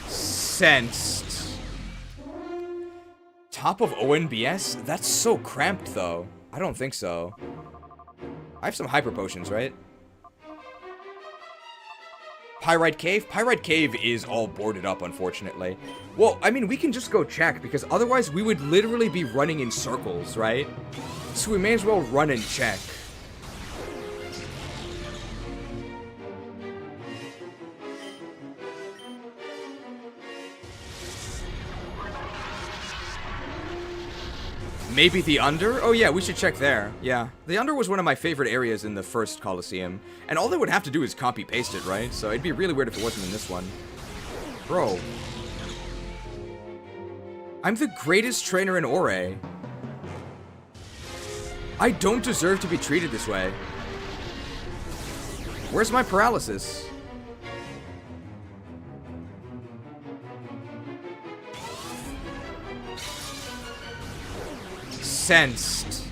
Sensed. Top of ONBS? That's so cramped, though. I don't think so. I have some hyper potions, right? Pyrite Cave? Pyrite Cave is all boarded up, unfortunately. Well, I mean, we can just go check, because otherwise we would literally be running in circles, right? So we may as well run and check. Maybe the Under? Oh yeah, we should check there. Yeah, the Under was one of my favorite areas in the first Coliseum. And all they would have to do is copy-paste it, right? So it'd be really weird if it wasn't in this one. Bro. I'm the greatest trainer in Orre. I don't deserve to be treated this way. Where's my paralysis? Sensed.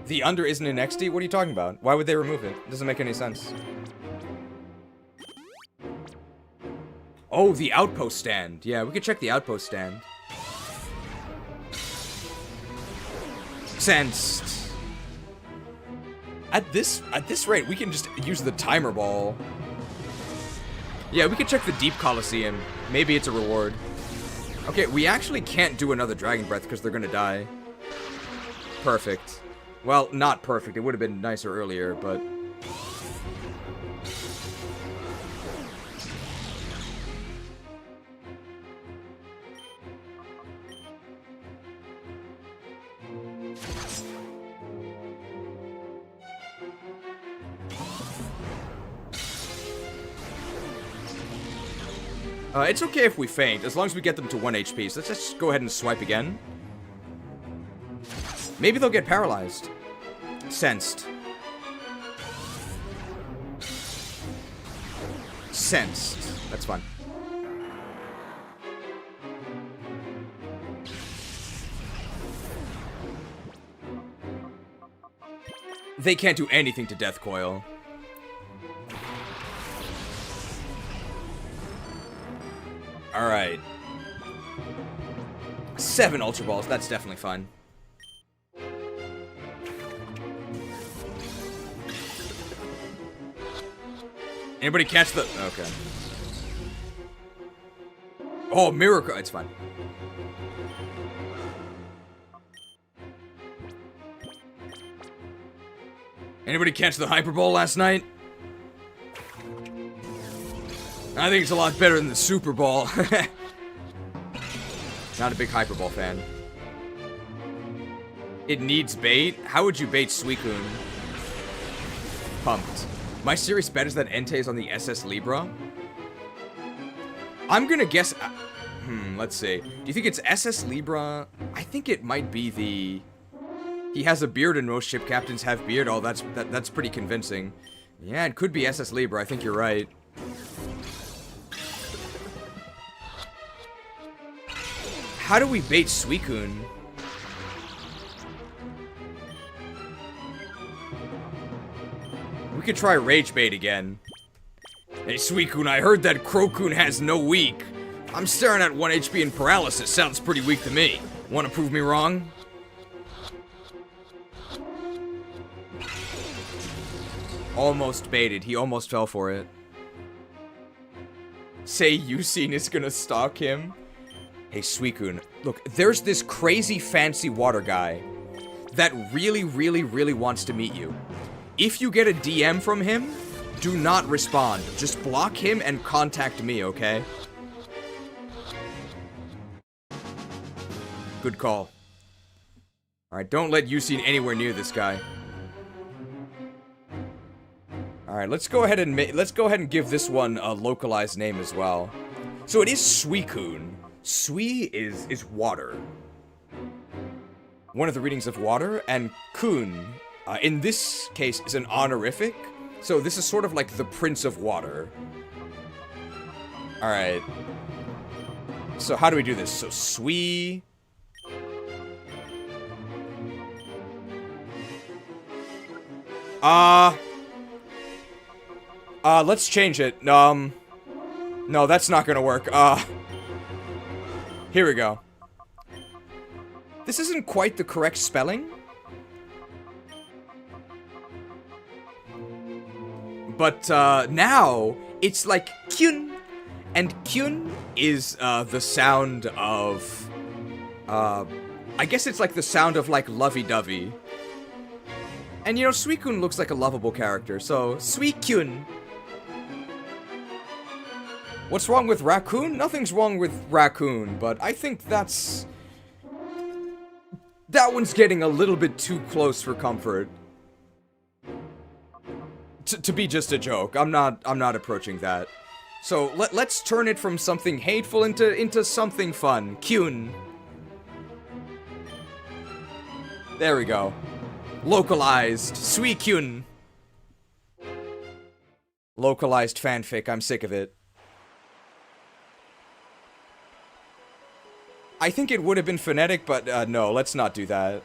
The under isn't in NeXt? What are you talking about? Why would they remove it? It doesn't make any sense. Oh, the outpost stand. Yeah, we could check the outpost stand. Sensed. At this rate, we can just use the timer ball. Yeah, we could check the Deep Coliseum. Maybe it's a reward. Okay, we actually can't do another Dragon Breath because they're gonna die. Perfect. Well, not perfect. It would have been nicer earlier, but... it's okay if we faint, as long as we get them to 1 HP. So let's just go ahead and swipe again. Maybe they'll get paralyzed. Sensed. Sensed. That's fine. They can't do anything to Death Coil. Alright. 7 Ultra Balls, that's definitely fun. Anybody catch the... Okay. Oh, Miracle, it's fine. Anybody catch the Hyper Bowl last night? I think it's a lot better than the Super Bowl. Not a big Hyper Bowl fan. It needs bait? How would you bait Suicune? Pumped. My serious bet is that Entei's on the SS Libra. I'm gonna guess... let's see. Do you think it's SS Libra? I think it might be the... He has a beard and most ship captains have beard. Oh, that's pretty convincing. Yeah, it could be SS Libra. I think you're right. How do we bait Suicune? We could try Rage Bait again. Hey, Suicune, I heard that Crokune has no weak. I'm staring at 1 HP and paralysis. Sounds pretty weak to me. Want to prove me wrong? Almost baited. He almost fell for it. Say Yusin is gonna stalk him. Hey, Suicune, look, there's this crazy fancy water guy that really, really, really wants to meet you. If you get a DM from him, do not respond. Just block him and contact me, okay? Good call. Alright, don't let Yusin anywhere near this guy. Alright, let's go ahead and give this one a localized name as well. So it is Suicune. Sui is water. One of the readings of water, and Kun, in this case, is an honorific. So this is sort of like the Prince of Water. Alright. So how do we do this? So Sui... let's change it. No, that's not gonna work. Here we go. This isn't quite the correct spelling. But, now, it's like kyun. And kyun is, the sound of, I guess it's like the sound of, like, lovey-dovey. And, you know, Suicune looks like a lovable character, so, Suicune. What's wrong with Raccoon? Nothing's wrong with Raccoon, but I think that one's getting a little bit too close for comfort. To be just a joke. I'm not approaching that. So let's turn it from something hateful into something fun. Kyun. There we go. Localized. Suikyun. Localized fanfic. I'm sick of it. I think it would have been phonetic, but no, let's not do that.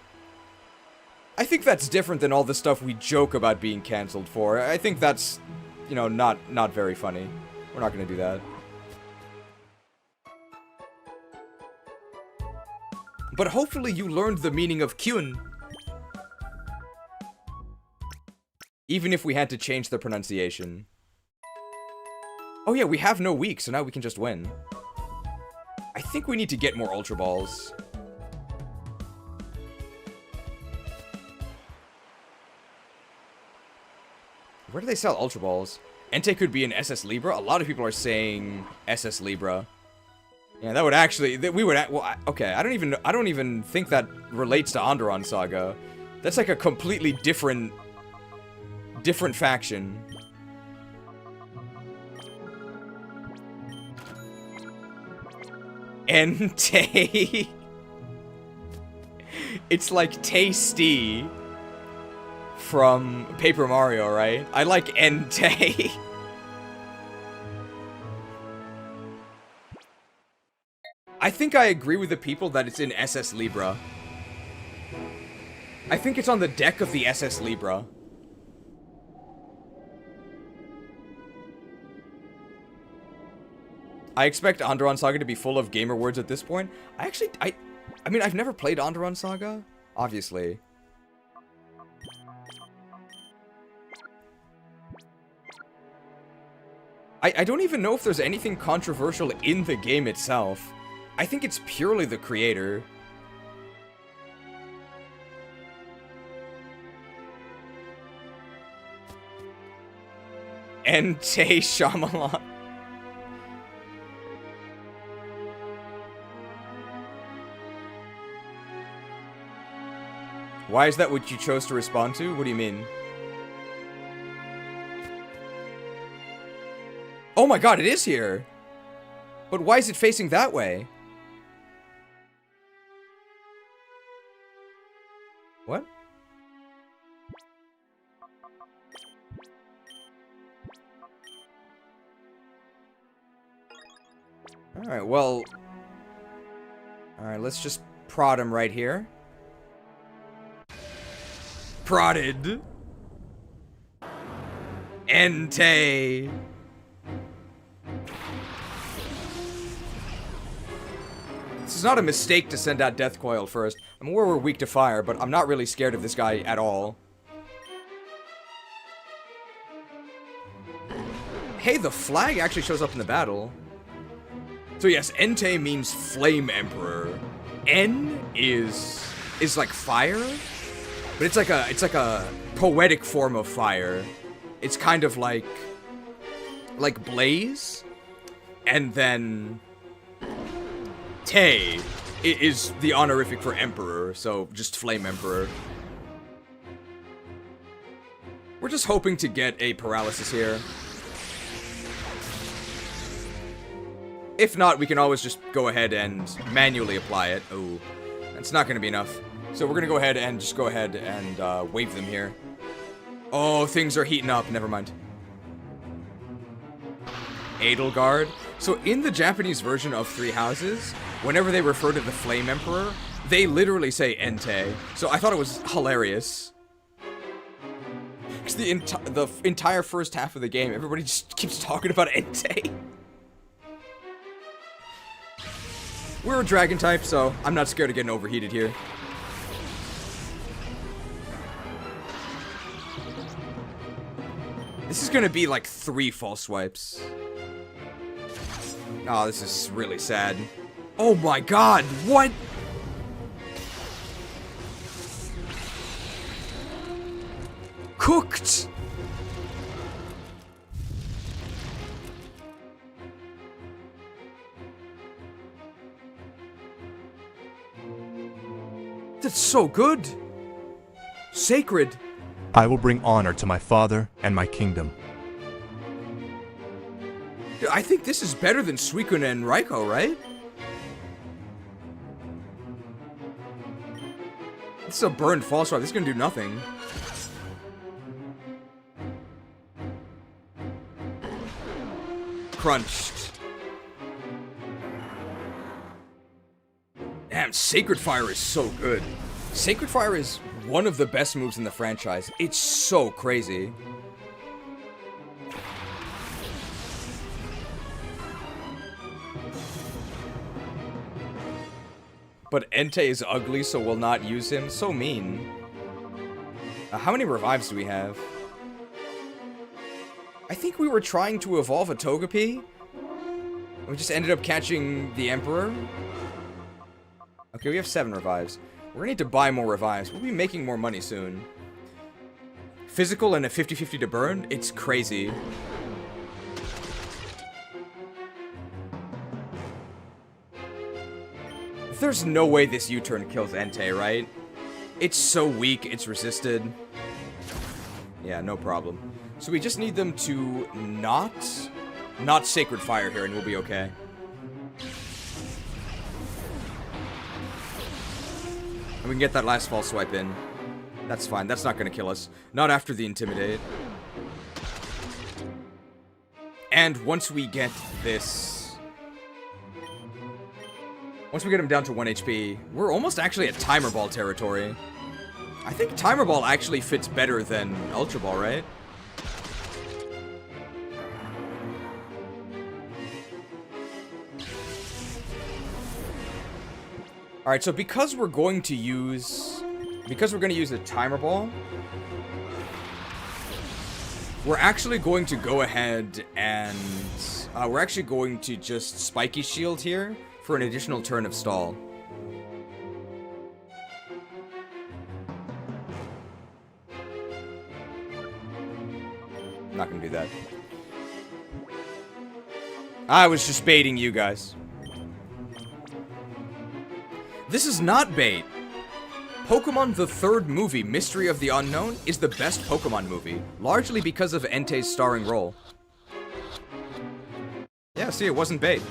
I think that's different than all the stuff we joke about being cancelled for. I think that's, you know, not very funny. We're not gonna do that. But hopefully you learned the meaning of Kyun. Even if we had to change the pronunciation. Oh yeah, we have no weak, so now we can just win. I think we need to get more Ultra Balls. Where do they sell Ultra Balls? Entei could be an SS Libra? A lot of people are saying SS Libra. Yeah, that would actually... Well, okay, I don't even think that relates to Onderon Saga. That's like a completely different faction. Entei. It's like tasty from Paper Mario, right? I like Entei. I think I agree with the people that it's in SS Libra. I think it's on the deck of the SS Libra. I expect Onderon Saga to be full of gamer words at this point. I mean, I've never played Onderon Saga, obviously. I don't even know if there's anything controversial in the game itself. I think it's purely the creator. Entei Shyamalan. Why is that what you chose to respond to? What do you mean? Oh my god, it is here! But why is it facing that way? What? Alright, well... Alright, let's just prod him right here. Prodded. Entei. This is not a mistake to send out Death Coil first. I'm aware we're weak to fire, but I'm not really scared of this guy at all. Hey, the flag actually shows up in the battle. So yes, Entei means Flame Emperor. N is like fire, but it's like a poetic form of fire. It's kind of like blaze, and then Tei is the honorific for Emperor, so just Flame Emperor. We're just hoping to get a paralysis here. If not, we can always just go ahead and manually apply it. Oh, that's not going to be enough. So we're going to go ahead and just go ahead and wave them here. Oh, things are heating up. Never mind. Edelgard. So in the Japanese version of Three Houses, whenever they refer to the Flame Emperor, they literally say Entei. So I thought it was hilarious. Because the entire first half of the game, everybody just keeps talking about Entei. We're a dragon type, so I'm not scared of getting overheated here. This is gonna be like 3 false swipes. Oh, this is really sad. Oh my god, what? Cooked! That's so good! Sacred! I will bring honor to my father and my kingdom. I think this is better than Suicune and Raikou, right? This is a burned false swipe. This is gonna do nothing. Crunched. Damn, Sacred Fire is so good. Sacred Fire is one of the best moves in the franchise. It's so crazy. But Entei is ugly, so we'll not use him. So mean. How many revives do we have? I think we were trying to evolve a Togepi. We just ended up catching the Emperor. Okay, we have 7 revives. We're gonna need to buy more revives. We'll be making more money soon. Physical and a 50-50 to burn? It's crazy. There's no way this U-turn kills Entei, right? It's so weak, it's resisted. Yeah, no problem. So we just need them to not Sacred Fire here and we'll be okay. And we can get that last false swipe in. That's fine, that's not gonna kill us. Not after the Intimidate. And once we get this... Once we get him down to 1 HP, we're almost actually at Timer Ball territory. I think Timer Ball actually fits better than Ultra Ball, right? Alright, so because we're going to use the Timer Ball, we're actually going to go ahead and we're actually going to just Spiky Shield here for an additional turn of stall. I'm not gonna do that. I was just baiting you guys. This is not bait. Pokemon the third movie, Mystery of the Unknown, is the best Pokemon movie, largely because of Entei's starring role. Yeah, see, it wasn't bait.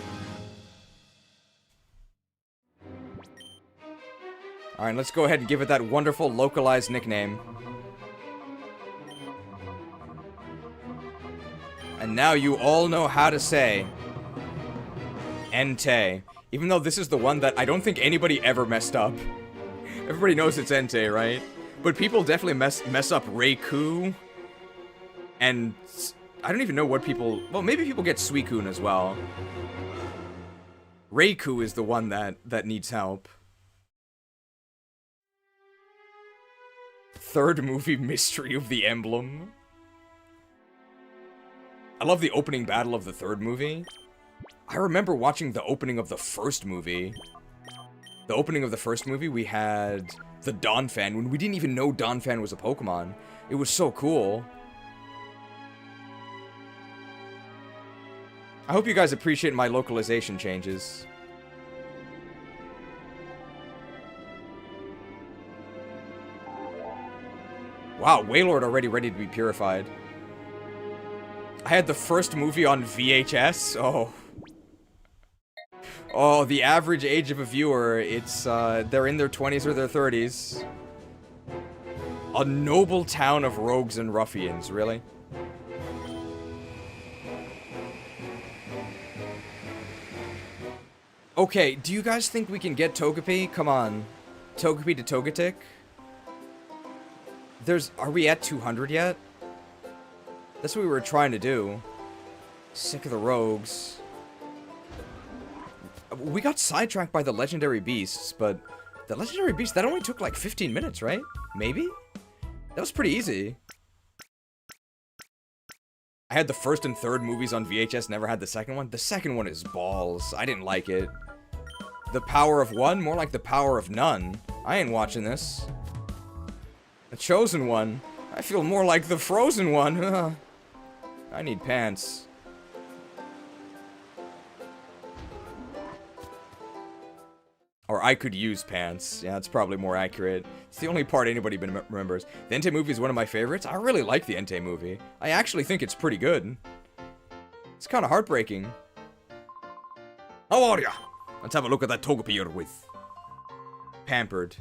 Alright, let's go ahead and give it that wonderful localized nickname. And now you all know how to say Entei. Even though this is the one that I don't think anybody ever messed up. Everybody knows it's Entei, right? But people definitely mess up Raikou. And I don't even know what people... Well, maybe people get Suicune as well. Raikou is the one that needs help. Third movie, Mystery of the Emblem. I love the opening battle of the third movie. I remember watching the opening of the first movie. The opening of the first movie, we had the Donphan, when we didn't even know Donphan was a Pokemon. It was so cool. I hope you guys appreciate my localization changes. Wow, Wailord already ready to be purified. I had the first movie on VHS. Oh, the average age of a viewer, it's, they're in their 20s or their 30s. A noble town of rogues and ruffians, really? Okay, do you guys think we can get Togepi? Come on. Togepi to Togetic? Are we at 200 yet? That's what we were trying to do. Sick of the rogues. We got sidetracked by the legendary beasts, but the legendary beast, that only took like 15 minutes, right? Maybe? That was pretty easy. I had the first and third movies on VHS, never had the second one. The second one is balls. I didn't like it. The power of one? More like the power of none. I ain't watching this. The chosen one? I feel more like the frozen one. I need pants. Or I could use pants. Yeah, that's probably more accurate. It's the only part anybody remembers. The Entei movie is one of my favorites. I really like the Entei movie. I actually think it's pretty good. It's kind of heartbreaking. How are ya? Let's have a look at that Togepi you're with. Pampered.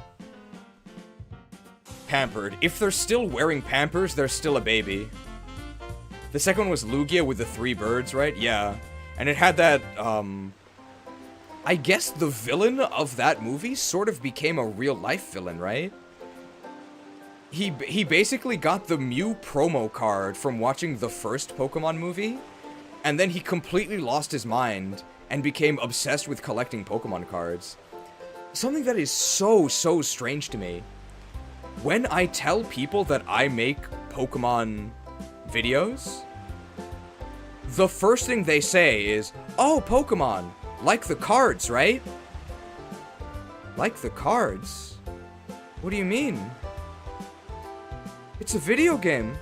Pampered. If they're still wearing Pampers, they're still a baby. The second one was Lugia with the 3 birds, right? Yeah. And it had that, I guess the villain of that movie sort of became a real-life villain, right? He basically got the Mew promo card from watching the first Pokemon movie, and then he completely lost his mind and became obsessed with collecting Pokemon cards. Something that is so strange to me. When I tell people that I make Pokemon videos, the first thing they say is, "Oh, Pokemon, like the cards, right?" Like the cards? What do you mean? It's a video game.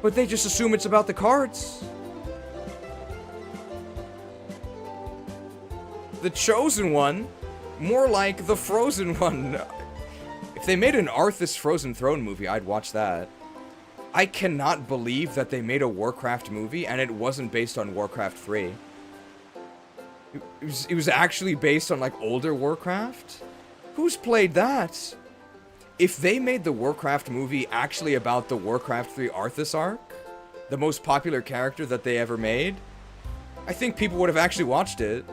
But they just assume it's about the cards. The Chosen One, more like the Frozen One. If they made an Arthas Frozen Throne movie, I'd watch that. I cannot believe that they made a Warcraft movie and it wasn't based on Warcraft 3. It was actually based on, like, older Warcraft? Who's played that? If they made the Warcraft movie actually about the Warcraft 3 Arthas arc, the most popular character that they ever made, I think people would have actually watched it.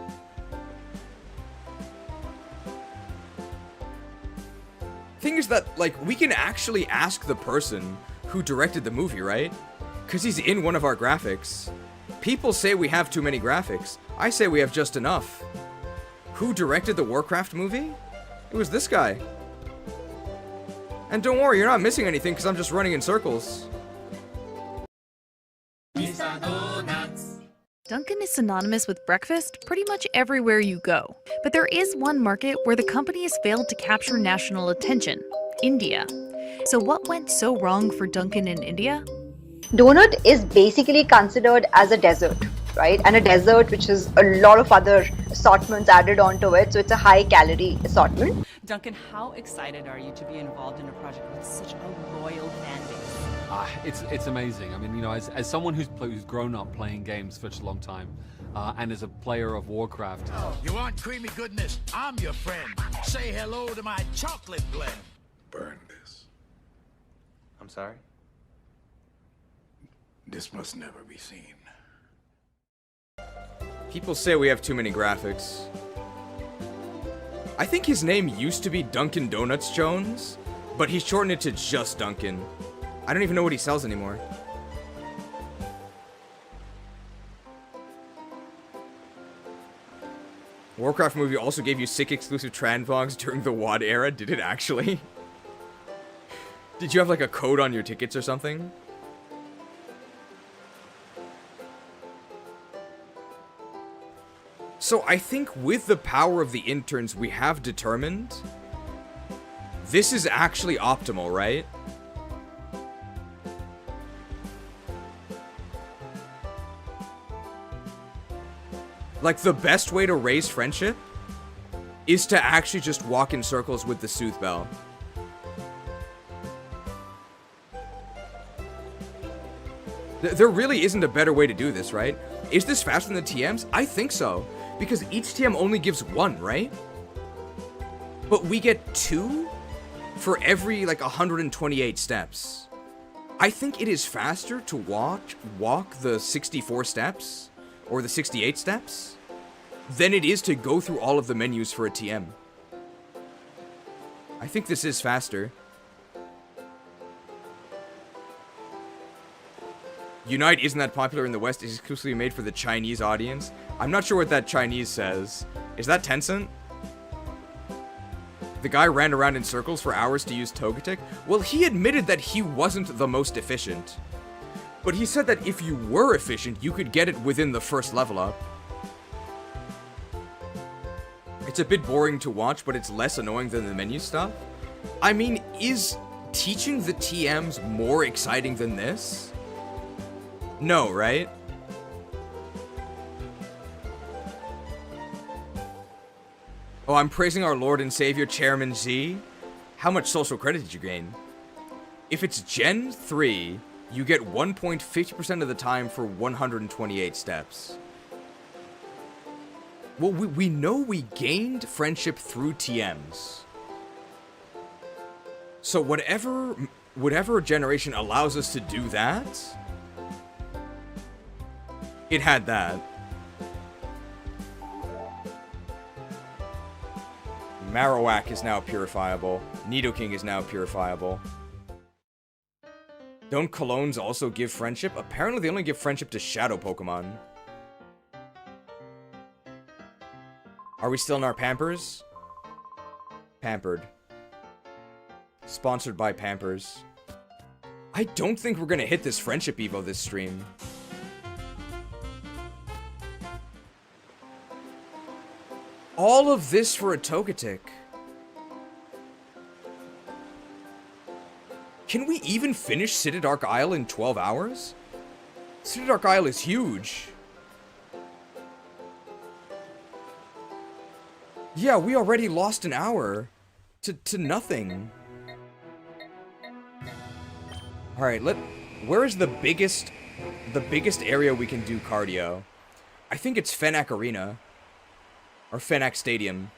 Thing is that, like, we can actually ask the person who directed the movie, right? Because he's in one of our graphics. People say we have too many graphics. I say we have just enough. Who directed the Warcraft movie? It was this guy. And don't worry, you're not missing anything because I'm just running in circles. Dunkin' is synonymous with breakfast pretty much everywhere you go. But there is one market where the company has failed to capture national attention: India. So what went so wrong for Dunkin' in India? Donut is basically considered as a dessert, right? And a dessert which has a lot of other assortments added onto it, so it's a high calorie assortment. Duncan, how excited are you to be involved in a project with such a loyal fan base? It's amazing. I mean, you know, as someone who's grown up playing games for such a long time, and as a player of Warcraft. You want creamy goodness? I'm your friend. Say hello to my chocolate blend. Burn this. I'm sorry? This must never be seen. People say we have too many graphics. I think his name used to be Dunkin' Donuts Jones, but he shortened it to just Dunkin'. I don't even know what he sells anymore. Warcraft movie also gave you sick exclusive Tranvogs during the WoD era. Did it actually? Did you have like a code on your tickets or something? So I think with the power of the interns we have determined, this is actually optimal, right? Like, the best way to raise friendship is to actually just walk in circles with the Sooth Bell. There really isn't a better way to do this, right? Is this faster than the TMs? I think so. Because each TM only gives 1, right? But we get 2 for every, like, 128 steps. I think it is faster to walk the 64 steps, or the 68 steps, than it is to go through all of the menus for a TM. I think this is faster. Unite isn't that popular in the West. It's exclusively made for the Chinese audience. I'm not sure what that Chinese says. Is that Tencent? The guy ran around in circles for hours to use Togetic? Well, he admitted that he wasn't the most efficient. But he said that if you were efficient, you could get it within the first level up. It's a bit boring to watch, but it's less annoying than the menu stuff. I mean, is teaching the TMs more exciting than this? No, right? Oh, I'm praising our Lord and Savior, Chairman Z. How much social credit did you gain? If it's Gen 3, You get 1.50% of the time for 128 steps. Well, we know we gained friendship through TMs. So whatever generation allows us to do that, it had that. Marowak is now purifiable. Nidoking is now purifiable. Don't Colognes also give friendship? Apparently they only give friendship to shadow Pokemon. Are we still in our Pampers? Pampered. Sponsored by Pampers. I don't think we're gonna hit this friendship Evo this stream. All of this for a Togetic. Can we even finish Citadark Isle in 12 hours? Citadark Isle is huge. Yeah, we already lost an hour to nothing. Alright, where is the biggest area we can do cardio? I think it's Fennac Arena. Or Fennac Stadium.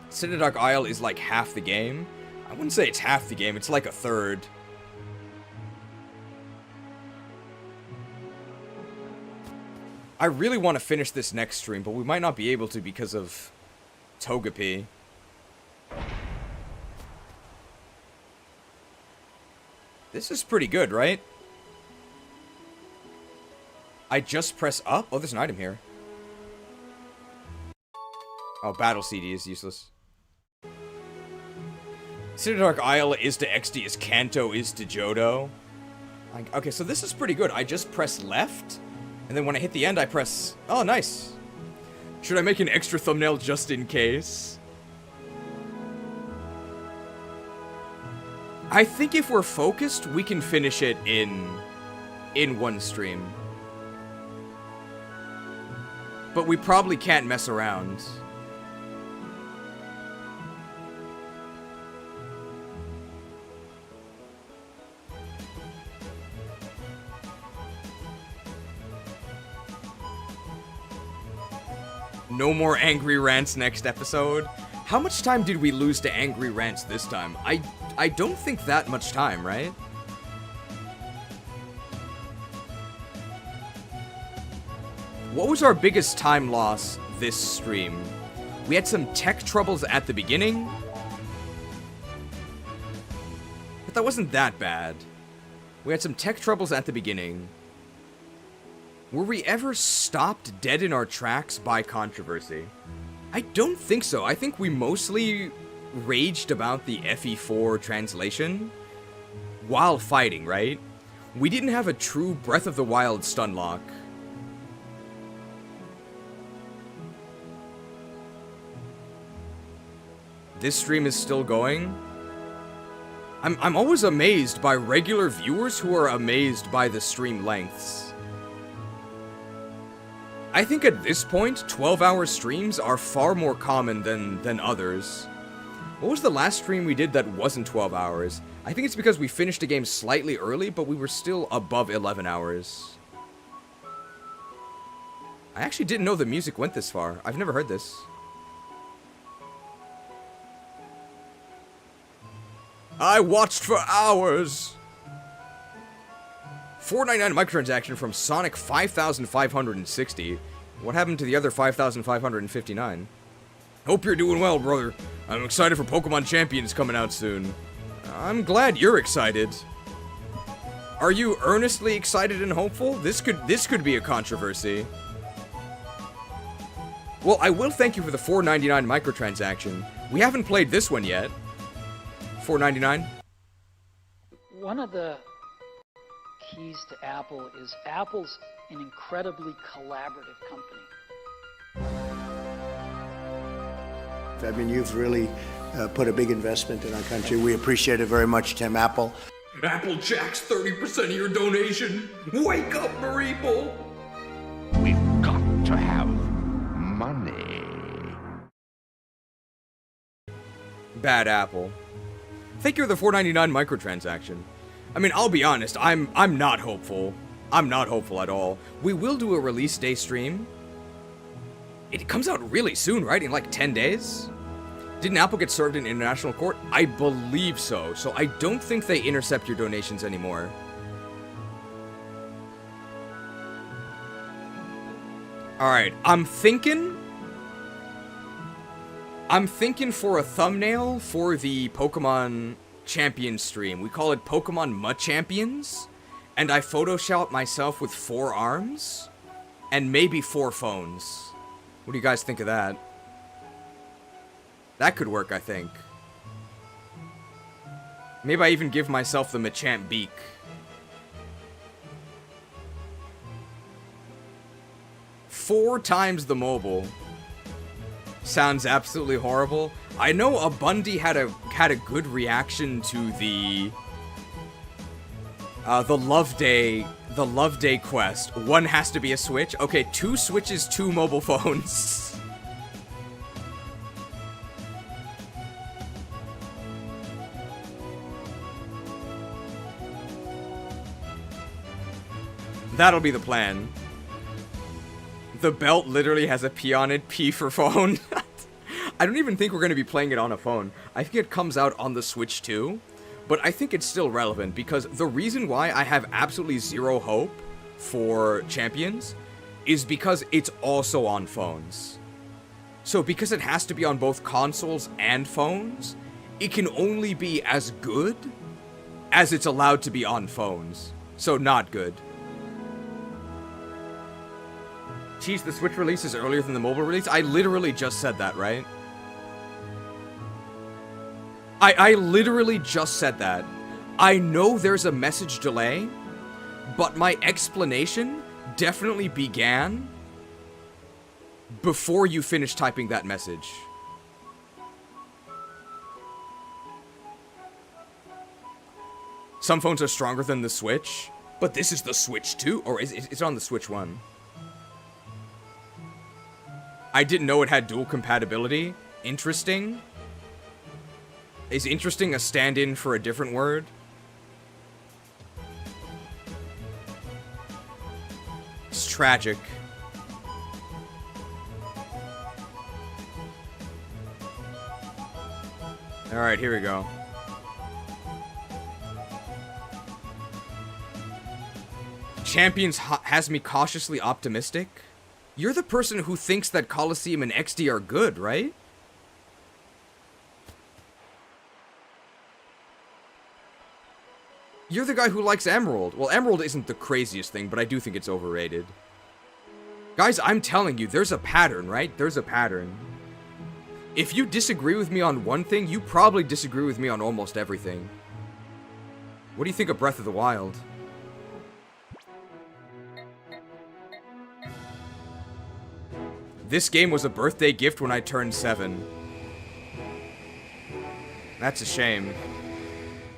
Citadark Isle is like half the game. I wouldn't say it's half the game, it's like a third. I really want to finish this next stream, but we might not be able to because of Togepi. This is pretty good, right? I just press up? Oh, there's an item here. Oh, Battle CD is useless. Citadark Isle is to XD as Kanto is to Johto. Okay, so this is pretty good. I just press left, and then when I hit the end, I press... Oh, nice. Should I make an extra thumbnail just in case? I think if we're focused, we can finish it in one stream. But we probably can't mess around. No more angry rants next episode. How much time did we lose to angry rants this time? I don't think that much time, right? What was our biggest time loss this stream? We had some tech troubles at the beginning. But that wasn't that bad. We had some tech troubles at the beginning. Were we ever stopped dead in our tracks by controversy? I don't think so. I think we mostly raged about the FE4 translation while fighting, right? We didn't have a true Breath of the Wild stun lock. This stream is still going. I'm always amazed by regular viewers who are amazed by the stream lengths. I think at this point, 12-hour streams are far more common than others. What was the last stream we did that wasn't 12 hours? I think it's because we finished a game slightly early, but we were still above 11 hours. I actually didn't know the music went this far. I've never heard this. I watched for hours! 499 microtransaction from Sonic 5560. What happened to the other 5,559? Hope you're doing well, brother. I'm excited for Pokemon Champions coming out soon. I'm glad you're excited. Are you earnestly excited and hopeful? This could be a controversy. Well, I will thank you for the 499 microtransaction. We haven't played this one yet. 499. One of the keys to Apple is Apple's an incredibly collaborative company. I mean, you've really put a big investment in our country. We appreciate it very much, Tim Apple. Applejacks 30% of your donation. Wake up, Mareeple! We've got to have money. Bad Apple. Thank you for the $4.99 microtransaction. I mean, I'll be honest, I'm not hopeful. I'm not hopeful at all. We will do a release day stream. It comes out really soon, right? In like 10 days? Didn't Apple get served in international court? I believe so. So I don't think they intercept your donations anymore. Alright, I'm thinking for a thumbnail for the Pokemon Champion stream. We call it Pokemon Machampions. And I Photoshop myself with 4 arms. And maybe 4 phones. What do you guys think of that? That could work, I think. Maybe I even give myself the Machamp beak. Four times the mobile. Sounds absolutely horrible. I know a Bundy had a good reaction to the Love Day quest. One has to be a Switch. Okay, 2 Switches, 2 mobile phones. That'll be the plan. The belt literally has a P on it. P for phone. I don't even think we're going to be playing it on a phone. I think it comes out on the Switch too. But I think it's still relevant because the reason why I have absolutely zero hope for Champions is because it's also on phones. So because it has to be on both consoles and phones, it can only be as good as it's allowed to be on phones. So not good. Geez, the Switch release is earlier than the mobile release? I literally just said that, right? I literally just said that. I know there's a message delay, but my explanation definitely began before you finish typing that message. Some phones are stronger than the Switch, but this is the Switch 2, or is it's on the Switch 1. I didn't know it had dual compatibility. Interesting. Is interesting a stand-in for a different word? It's tragic. Alright, here we go. Champions has me cautiously optimistic. You're the person who thinks that Coliseum and XD are good, right? You're the guy who likes Emerald. Well, Emerald isn't the craziest thing, but I do think it's overrated. Guys, I'm telling you, there's a pattern, right? There's a pattern. If you disagree with me on one thing, you probably disagree with me on almost everything. What do you think of Breath of the Wild? This game was a birthday gift when I turned 7. That's a shame.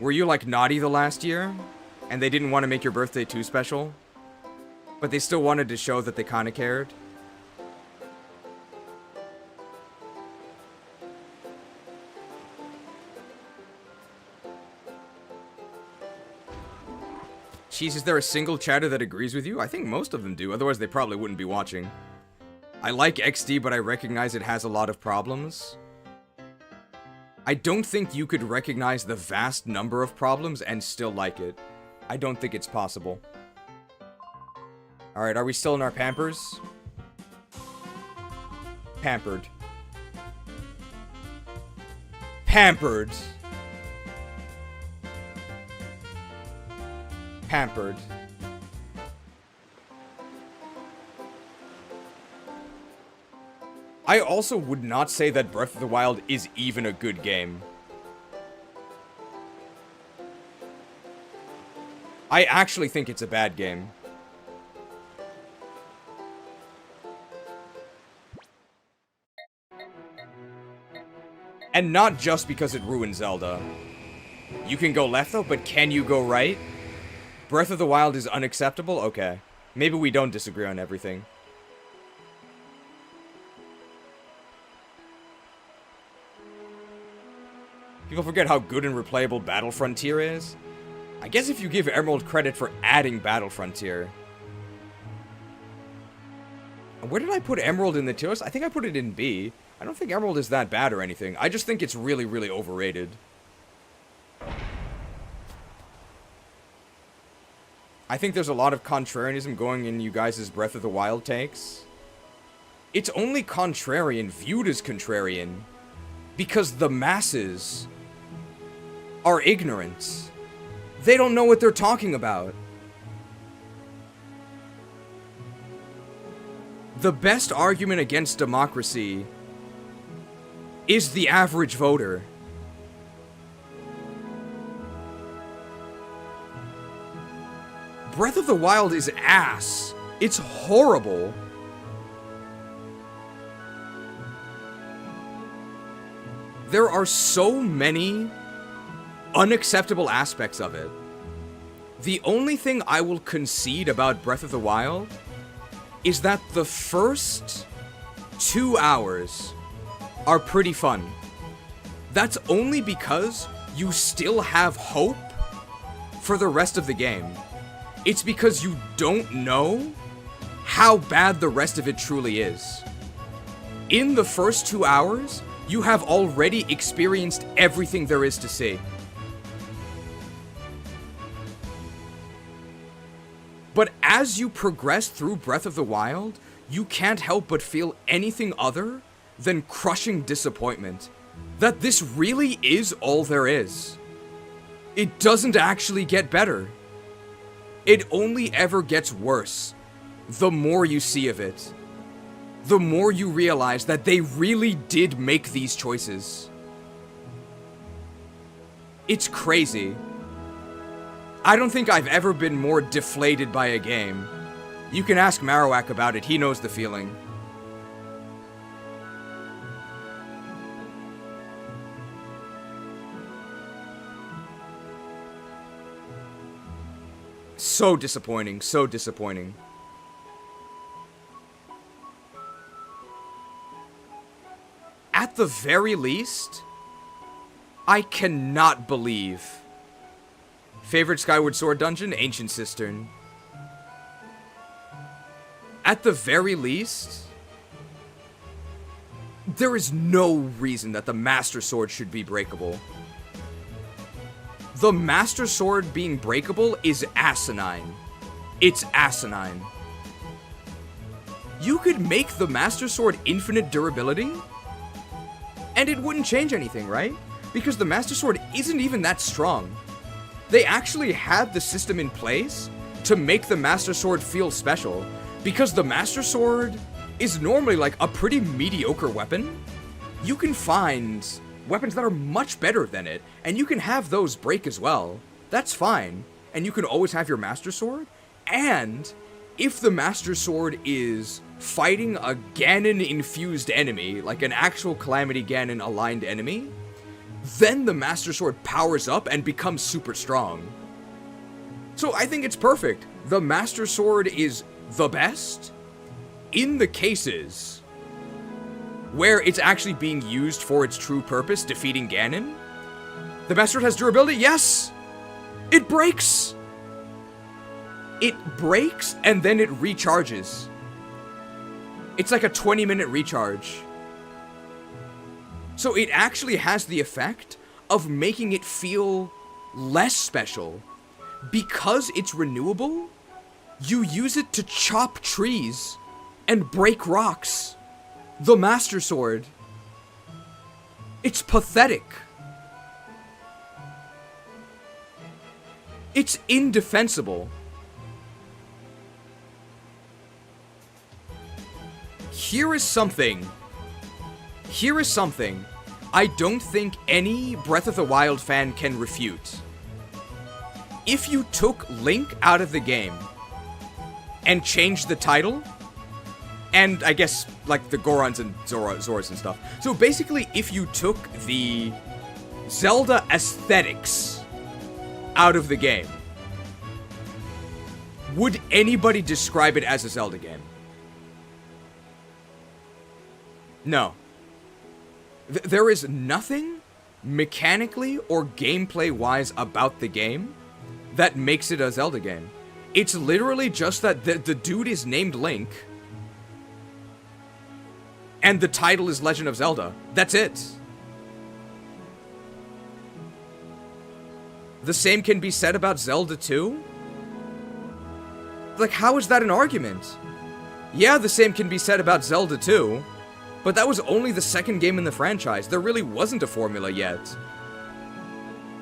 Were you like naughty the last year? And they didn't want to make your birthday too special? But they still wanted to show that they kind of cared? Jeez, is there a single chatter that agrees with you? I think most of them do, otherwise they probably wouldn't be watching. I like XD, but I recognize it has a lot of problems. I don't think you could recognize the vast number of problems and still like it. I don't think it's possible. Alright, are we still in our Pampers? Pampered. Pampered. Pampered. I also would not say that Breath of the Wild is even a good game. I actually think it's a bad game. And not just because it ruined Zelda. You can go left though, but can you go right? Breath of the Wild is unacceptable? Okay. Maybe we don't disagree on everything. People forget how good and replayable Battle Frontier is. I guess if you give Emerald credit for adding Battle Frontier. Where did I put Emerald in the tier list? I think I put it in B. I don't think Emerald is that bad or anything. I just think it's really, really overrated. I think there's a lot of contrarianism going in you guys' Breath of the Wild takes. It's only contrarian, viewed as contrarian, because the masses are ignorant. They don't know what they're talking about. The best argument against democracy is the average voter. Breath of the Wild is ass. It's horrible. There are so many unacceptable aspects of it. The only thing I will concede about Breath of the Wild is that the first 2 hours are pretty fun. That's only because you still have hope for the rest of the game. It's because you don't know how bad the rest of it truly is. In the first 2 hours, you have already experienced everything there is to see. But as you progress through Breath of the Wild, you can't help but feel anything other than crushing disappointment. That this really is all there is. It doesn't actually get better. It only ever gets worse. The more you see of it, the more you realize that they really did make these choices. It's crazy. I don't think I've ever been more deflated by a game. You can ask Marowak about it, he knows the feeling. So disappointing, so disappointing. At the very least, I cannot believe. Favorite Skyward Sword dungeon? Ancient Cistern. At the very least, there is no reason that the Master Sword should be breakable. The Master Sword being breakable is asinine. It's asinine. You could make the Master Sword infinite durability, and it wouldn't change anything, right? Because the Master Sword isn't even that strong. They actually had the system in place to make the Master Sword feel special, because the Master Sword is normally like a pretty mediocre weapon. You can find weapons that are much better than it, and you can have those break as well. That's fine. And you can always have your Master Sword. And if the Master Sword is fighting a Ganon-infused enemy, like an actual Calamity Ganon-aligned enemy, then the Master Sword powers up and becomes super strong. So I think it's perfect. The Master Sword is the best in the cases where it's actually being used for its true purpose, defeating Ganon. The Master Sword has durability? Yes! It breaks! It breaks and then it recharges. It's like a 20-minute recharge. So it actually has the effect of making it feel less special. Because it's renewable, you use it to chop trees and break rocks. The Master Sword. It's pathetic. It's indefensible. Here is something I don't think any Breath of the Wild fan can refute. If you took Link out of the game and changed the title, and I guess like the Gorons and Zoras and stuff. So basically, if you took the Zelda aesthetics out of the game, would anybody describe it as a Zelda game? No. There is nothing mechanically or gameplay-wise about the game that makes it a Zelda game. It's literally just that the dude is named Link, and the title is Legend of Zelda. That's it. The same can be said about Zelda 2? Like, how is that an argument? Yeah, the same can be said about Zelda 2, but that was only the second game in the franchise. There really wasn't a formula yet.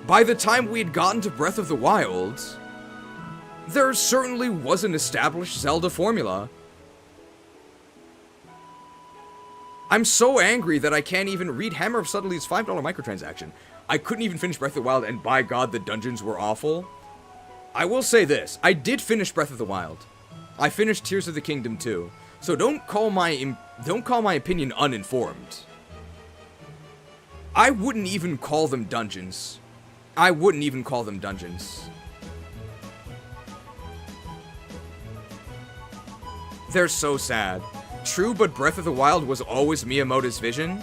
By the time we had gotten to Breath of the Wild, there certainly was an established Zelda formula. I'm so angry that I can't even read Hammer of Subtlety's $5 microtransaction. I couldn't even finish Breath of the Wild, and by God, the dungeons were awful. I will say this, I did finish Breath of the Wild. I finished Tears of the Kingdom too. So don't call my opinion uninformed. I wouldn't even call them dungeons. I wouldn't even call them dungeons. They're so sad. True, but Breath of the Wild was always Miyamoto's vision.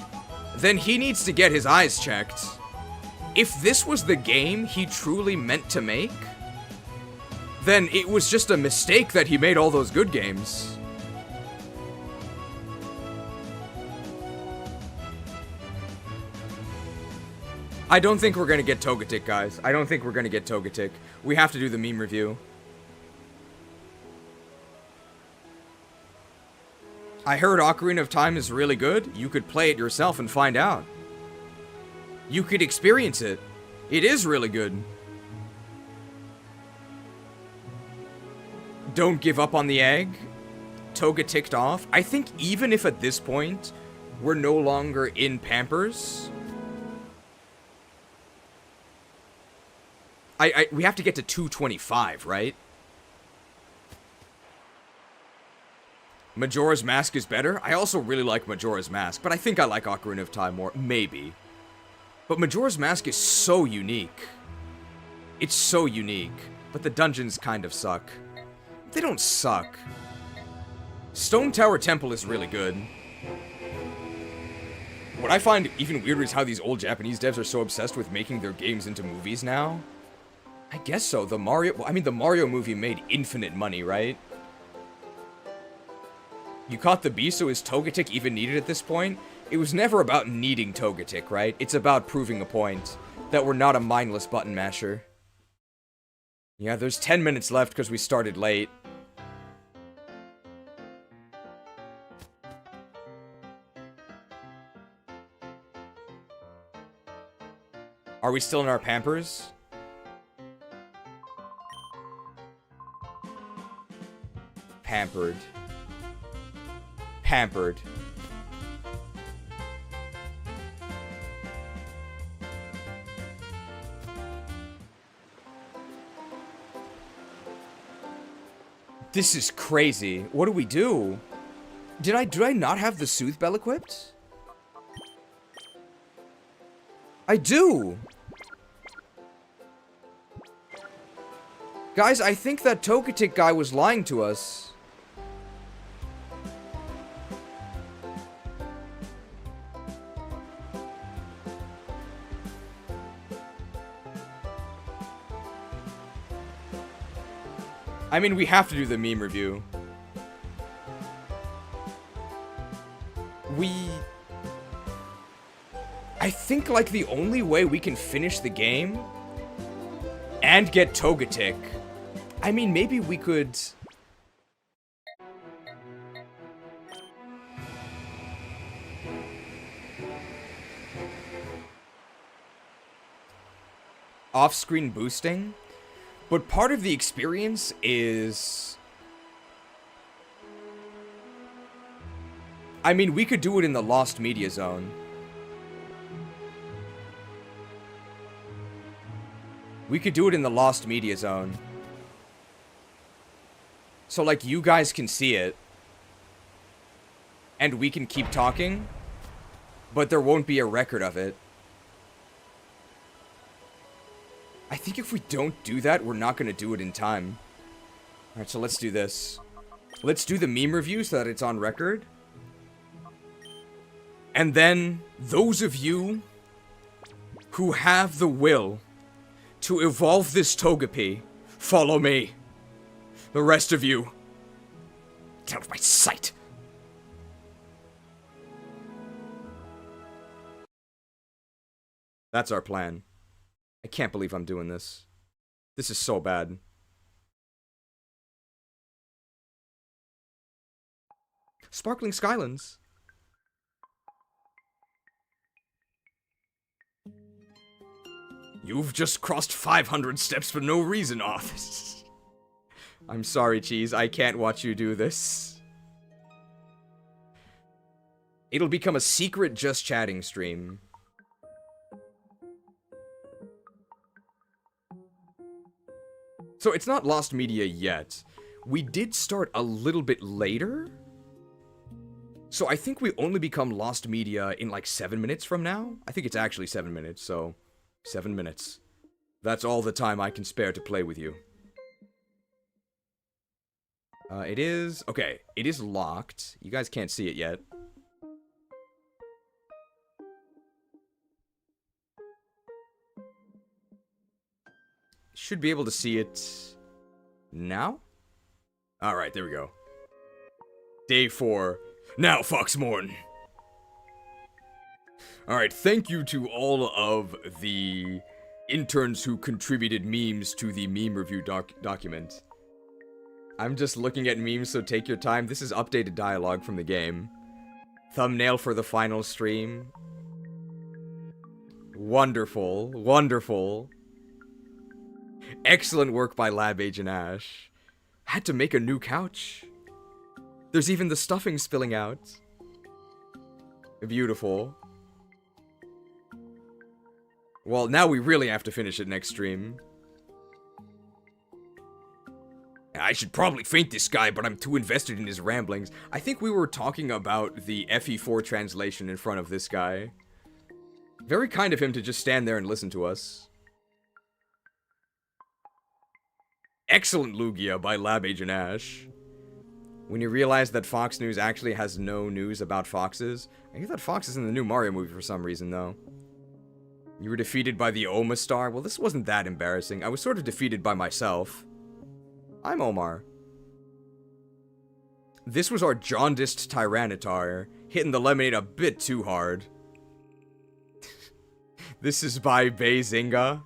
Then he needs to get his eyes checked. If this was the game he truly meant to make, then it was just a mistake that he made all those good games. I don't think we're gonna get Togetic, guys. I don't think we're gonna get Togetic. We have to do the meme review. I heard Ocarina of Time is really good. You could play it yourself and find out. You could experience it. It is really good. Don't give up on the egg. Toga ticked off. I think even if at this point we're no longer in Pampers, we have to get to 225, right? Majora's Mask is better. I also really like Majora's Mask, but I think I like Ocarina of Time more. Maybe. But Majora's Mask is so unique. It's so unique. But the dungeons kind of suck. They don't suck. Stone Tower Temple is really good. What I find even weirder is how these old Japanese devs are so obsessed with making their games into movies now. I guess so. The Mario movie made infinite money, right? You caught the beast, so is Togetic even needed at this point? It was never about needing Togetic, right? It's about proving a point. That we're not a mindless button masher. Yeah, there's 10 minutes left because we started late. Are we still in our Pampers? Pampered. Pampered. This is crazy. What do we do? Did I not have the Soothe Bell equipped? I do! Guys, I think that Togetic guy was lying to us. I mean, we have to do the meme review. I think, like, the only way we can finish the game and get Togetic, I mean, maybe we could... Off-screen boosting? But part of the experience is... I mean, we could do it in the Lost Media Zone. We could do it in the Lost Media Zone. So, like, you guys can see it. And we can keep talking. But there won't be a record of it. I think if we don't do that, we're not going to do it in time. Alright, so let's do this. Let's do the meme review so that it's on record. And then, those of you who have the will to evolve this Togepi, follow me. The rest of you, get out of my sight. That's our plan. I can't believe I'm doing this. This is so bad. Sparkling Skylands. You've just crossed 500 steps for no reason, Arthas. I'm sorry, Cheese. I can't watch you do this. It'll become a secret just chatting stream. So it's not Lost Media yet. We did start a little bit later. So I think we only become Lost Media in like 7 minutes from now. I think it's actually 7 minutes, so 7 minutes. That's all the time I can spare to play with you. It is... Okay, it is locked. You guys can't see it yet. Should be able to see it now? Alright, there we go. Day 4. Now, Foxmorn! Alright, thank you to all of the interns who contributed memes to the meme review document. I'm just looking at memes, so take your time. This is updated dialogue from the game. Thumbnail for the final stream. Wonderful, wonderful. Excellent work by Lab Agent Ash. Had to make a new couch. There's even the stuffing spilling out. Beautiful. Well, now we really have to finish it next stream. I should probably faint this guy, but I'm too invested in his ramblings. I think we were talking about the FE4 translation in front of this guy. Very kind of him to just stand there and listen to us. Excellent Lugia by Lab Agent Ash. When you realize that Fox News actually has no news about foxes. I hear that Fox is in the new Mario movie for some reason, though. You were defeated by the Oma Star? Well, this wasn't that embarrassing. I was sort of defeated by myself. I'm Omar. This was our jaundiced Tyranitar, hitting the lemonade a bit too hard. This is by Beizinga.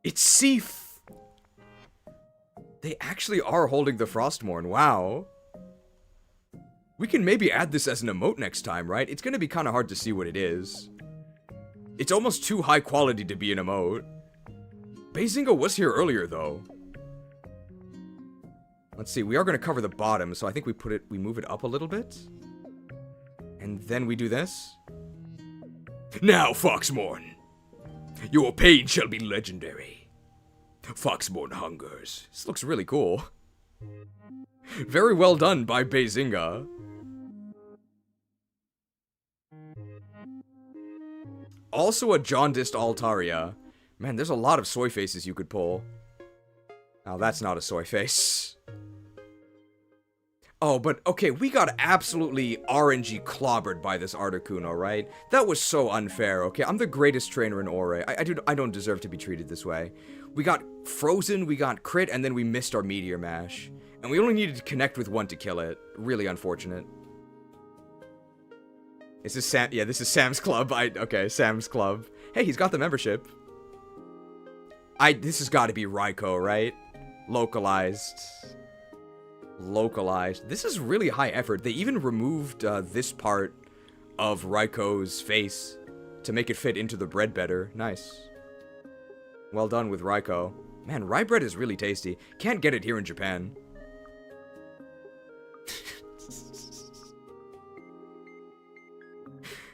It's Sif! They actually are holding the Frostmourne, wow. We can maybe add this as an emote next time, right? It's gonna be kinda hard to see what it is. It's almost too high quality to be an emote. Beizinga was here earlier, though. Let's see, we are gonna cover the bottom, so I think we move it up a little bit. And then we do this. Now, Foxmorn, your pain shall be legendary. Foxmorn hungers. This looks really cool. Very well done by Beizinga. Also a jaundiced Altaria. Man, there's a lot of soy faces you could pull. Now, that's not a soy face. Oh, but, okay, we got absolutely RNG clobbered by this Articuno, right? That was so unfair, okay? I'm the greatest trainer in Orre. I don't deserve to be treated this way. We got frozen, we got crit, and then we missed our Meteor Mash. And we only needed to connect with one to kill it. Really unfortunate. Is this Sam? Yeah, this is Sam's Club. Okay, Sam's Club. Hey, he's got the membership. This has got to be Raikou, right? Localized. Localized. This is really high effort. They even removed this part of Raikou's face to make it fit into the bread better. Nice. Well done with Raikou. Man, rye bread is really tasty. Can't get it here in Japan.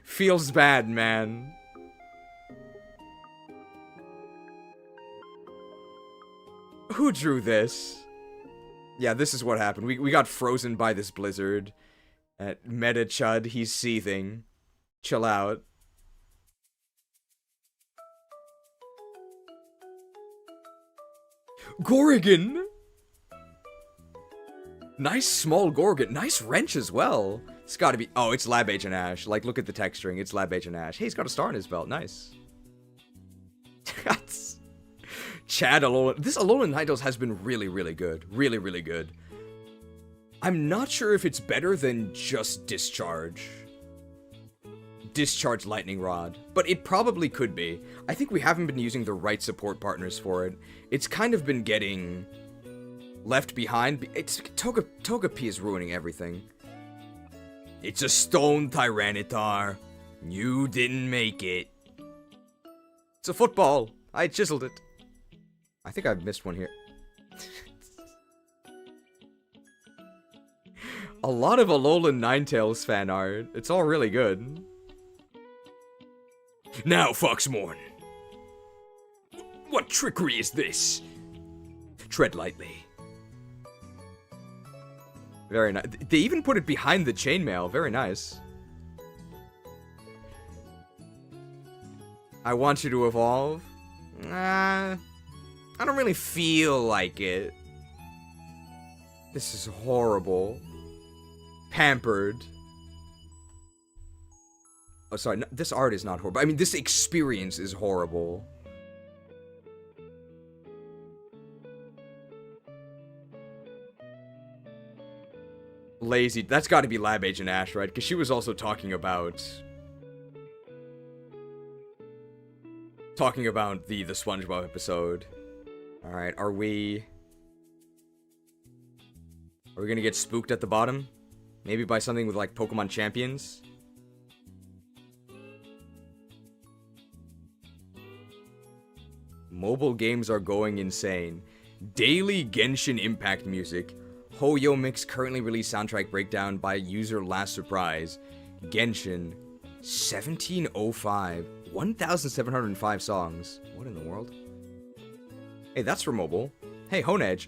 Feels bad, man. Who drew this? Yeah, this is what happened. We got frozen by this blizzard. At Meta Chud, he's seething. Chill out. Gorigan! Nice small Gorigan. Nice wrench as well. It's gotta be... Oh, it's Lab Agent Ash. Like, look at the texturing. It's Lab Agent Ash. Hey, he's got a star in his belt. Nice. Chad Alolan. This Alolan Ninetales has been really, really good. Really, really good. I'm not sure if it's better than just Discharge. Discharge Lightning Rod. But it probably could be. I think we haven't been using the right support partners for it. It's kind of been getting left behind. It's Togepi is ruining everything. It's a stone Tyranitar. You didn't make it. It's a football. I chiseled it. I think I missed one here. A lot of Alolan Ninetales fan art. It's all really good. Now, Foxmorn. What trickery is this? Tread lightly. Very nice. They even put it behind the chainmail. Very nice. I want you to evolve. I don't really feel like it. This is horrible. Pampered. Oh, sorry. No, this art is not horrible. I mean, this experience is horrible. Lazy. That's got to be Lab Agent Ash, right? Because she was also talking about the SpongeBob episode. All right, are we gonna get spooked at the bottom? Maybe by something with like Pokemon Champions? Mobile games are going insane. Daily Genshin Impact music. Hoyo Mix currently released soundtrack breakdown by user Last Surprise. Genshin 1705. 1,705 songs. What in the world? Hey, that's for mobile. Hey, Honedge.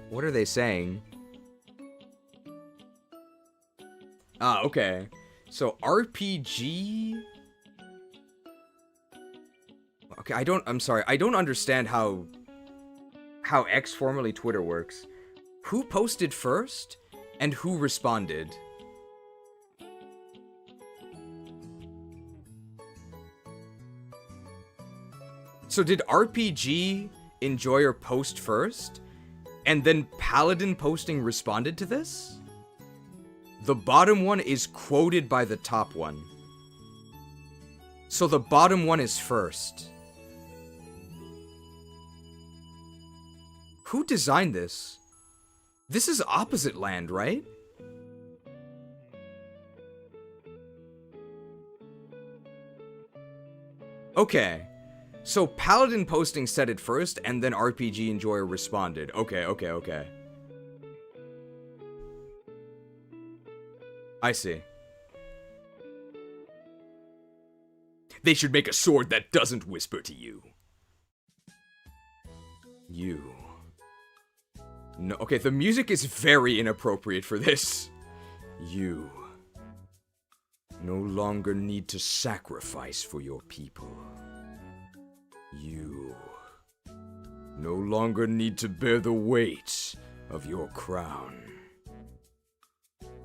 What are they saying? Ah, okay. So, RPG... Okay, I'm sorry. I don't understand how X, formerly Twitter, works. Who posted first? And who responded? So did RPG Enjoyer post first? And then Paladin posting responded to this? The bottom one is quoted by the top one. So the bottom one is first. Who designed this? This is Opposite Land, right? Okay. So Paladin posting said it first, and then RPG Enjoyer responded. Okay. I see. They should make a sword that doesn't whisper to you. You. No, okay, the music is very inappropriate for this. You no longer need to sacrifice for your people. You no longer need to bear the weight of your crown.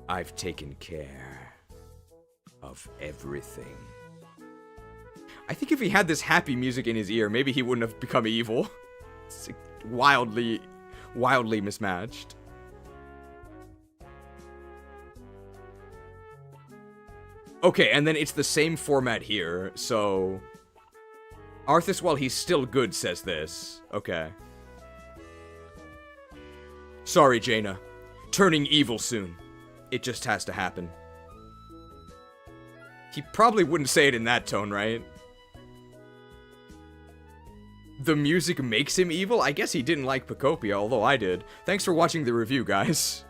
I've taken care of everything. I think if he had this happy music in his ear, maybe he wouldn't have become evil. It's wildly mismatched. Okay, and then it's the same format here, so... Arthas, while he's still good, says this. Okay. Sorry, Jaina. Turning evil soon. It just has to happen. He probably wouldn't say it in that tone, right? The music makes him evil? I guess he didn't like Pacopia, although I did. Thanks for watching the review, guys.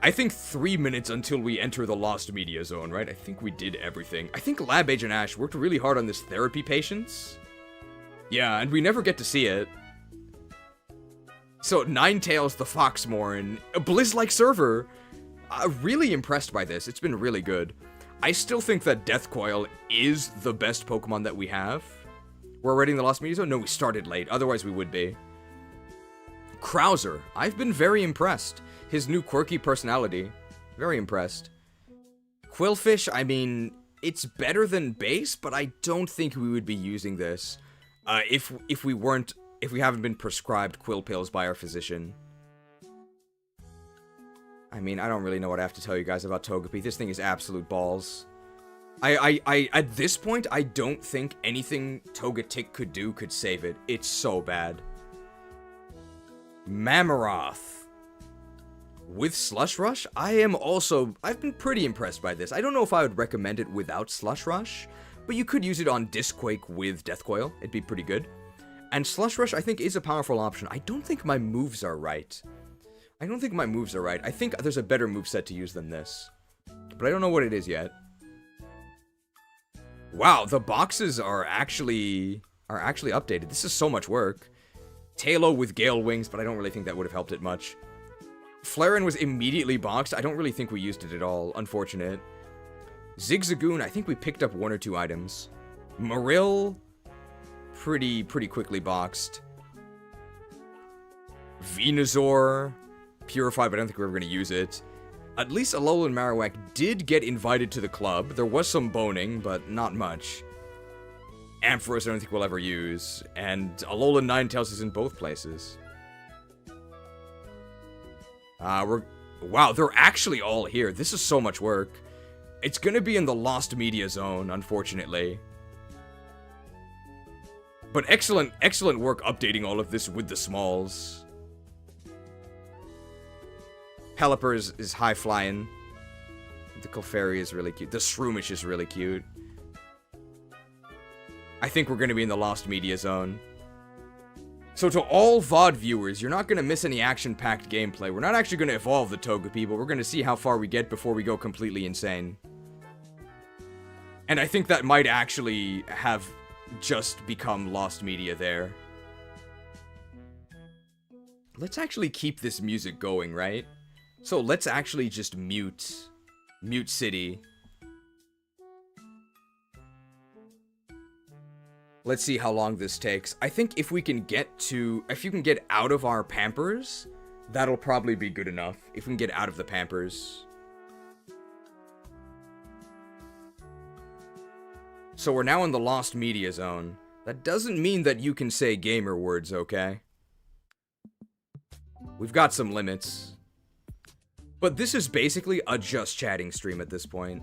I think 3 minutes until we enter the Lost Media Zone, right? I think we did everything. I think Lab Agent Ash worked really hard on this therapy patients. Yeah, and we never get to see it. So, Ninetales the Foxmorn, a Blizz-like server. Really impressed by this. It's been really good. I still think that Deathcoil is the best Pokemon that we have. We're already in the Lost Media Zone? No, we started late. Otherwise, we would be. Krauser. I've been very impressed. His new quirky personality. Very impressed. Quillfish, I mean, it's better than base, but I don't think we would be using this if we haven't been prescribed quill pills by our physician. I mean, I don't really know what I have to tell you guys about Togepi. This thing is absolute balls. At this point, I don't think anything Togetic could do could save it. It's so bad. Mammarath. With Slush Rush, I've been pretty impressed by this. I don't know if I would recommend it without Slush Rush, but you could use it on Disquake with Death Coil. It'd be pretty good. And Slush Rush, I think, is a powerful option. I don't think my moves are right. I think there's a better moveset to use than this. But I don't know what it is yet. Wow, the boxes are actually updated. This is so much work. Tailo with Gale Wings, but I don't really think that would have helped it much. Flareon was immediately boxed. I don't really think we used it at all. Unfortunate. Zigzagoon, I think we picked up 1 or 2 items. Marill, pretty quickly boxed. Venusaur, Purify, but I don't think we're ever going to use it. At least Alolan Marowak did get invited to the club. There was some boning, but not much. Ampharos I don't think we'll ever use. And Alolan Ninetales is in both places. Wow, they're actually all here. This is so much work. It's gonna be in the Lost Media Zone, unfortunately. But excellent work updating all of this with the smalls. Pelipper is high-flying. The Clefairy is really cute. The Shroomish is really cute. I think we're gonna be in the Lost Media Zone. So to all VOD viewers, you're not going to miss any action-packed gameplay. We're not actually going to evolve the Togepi, but we're going to see how far we get before we go completely insane. And I think that might actually have just become Lost Media there. Let's actually keep this music going, right? So let's actually just mute City. Let's see how long this takes. I think if you can get out of our Pampers, that'll probably be good enough. If we can get out of the Pampers. So we're now in the Lost Media Zone. That doesn't mean that you can say gamer words, okay? We've got some limits. But this is basically a just chatting stream at this point.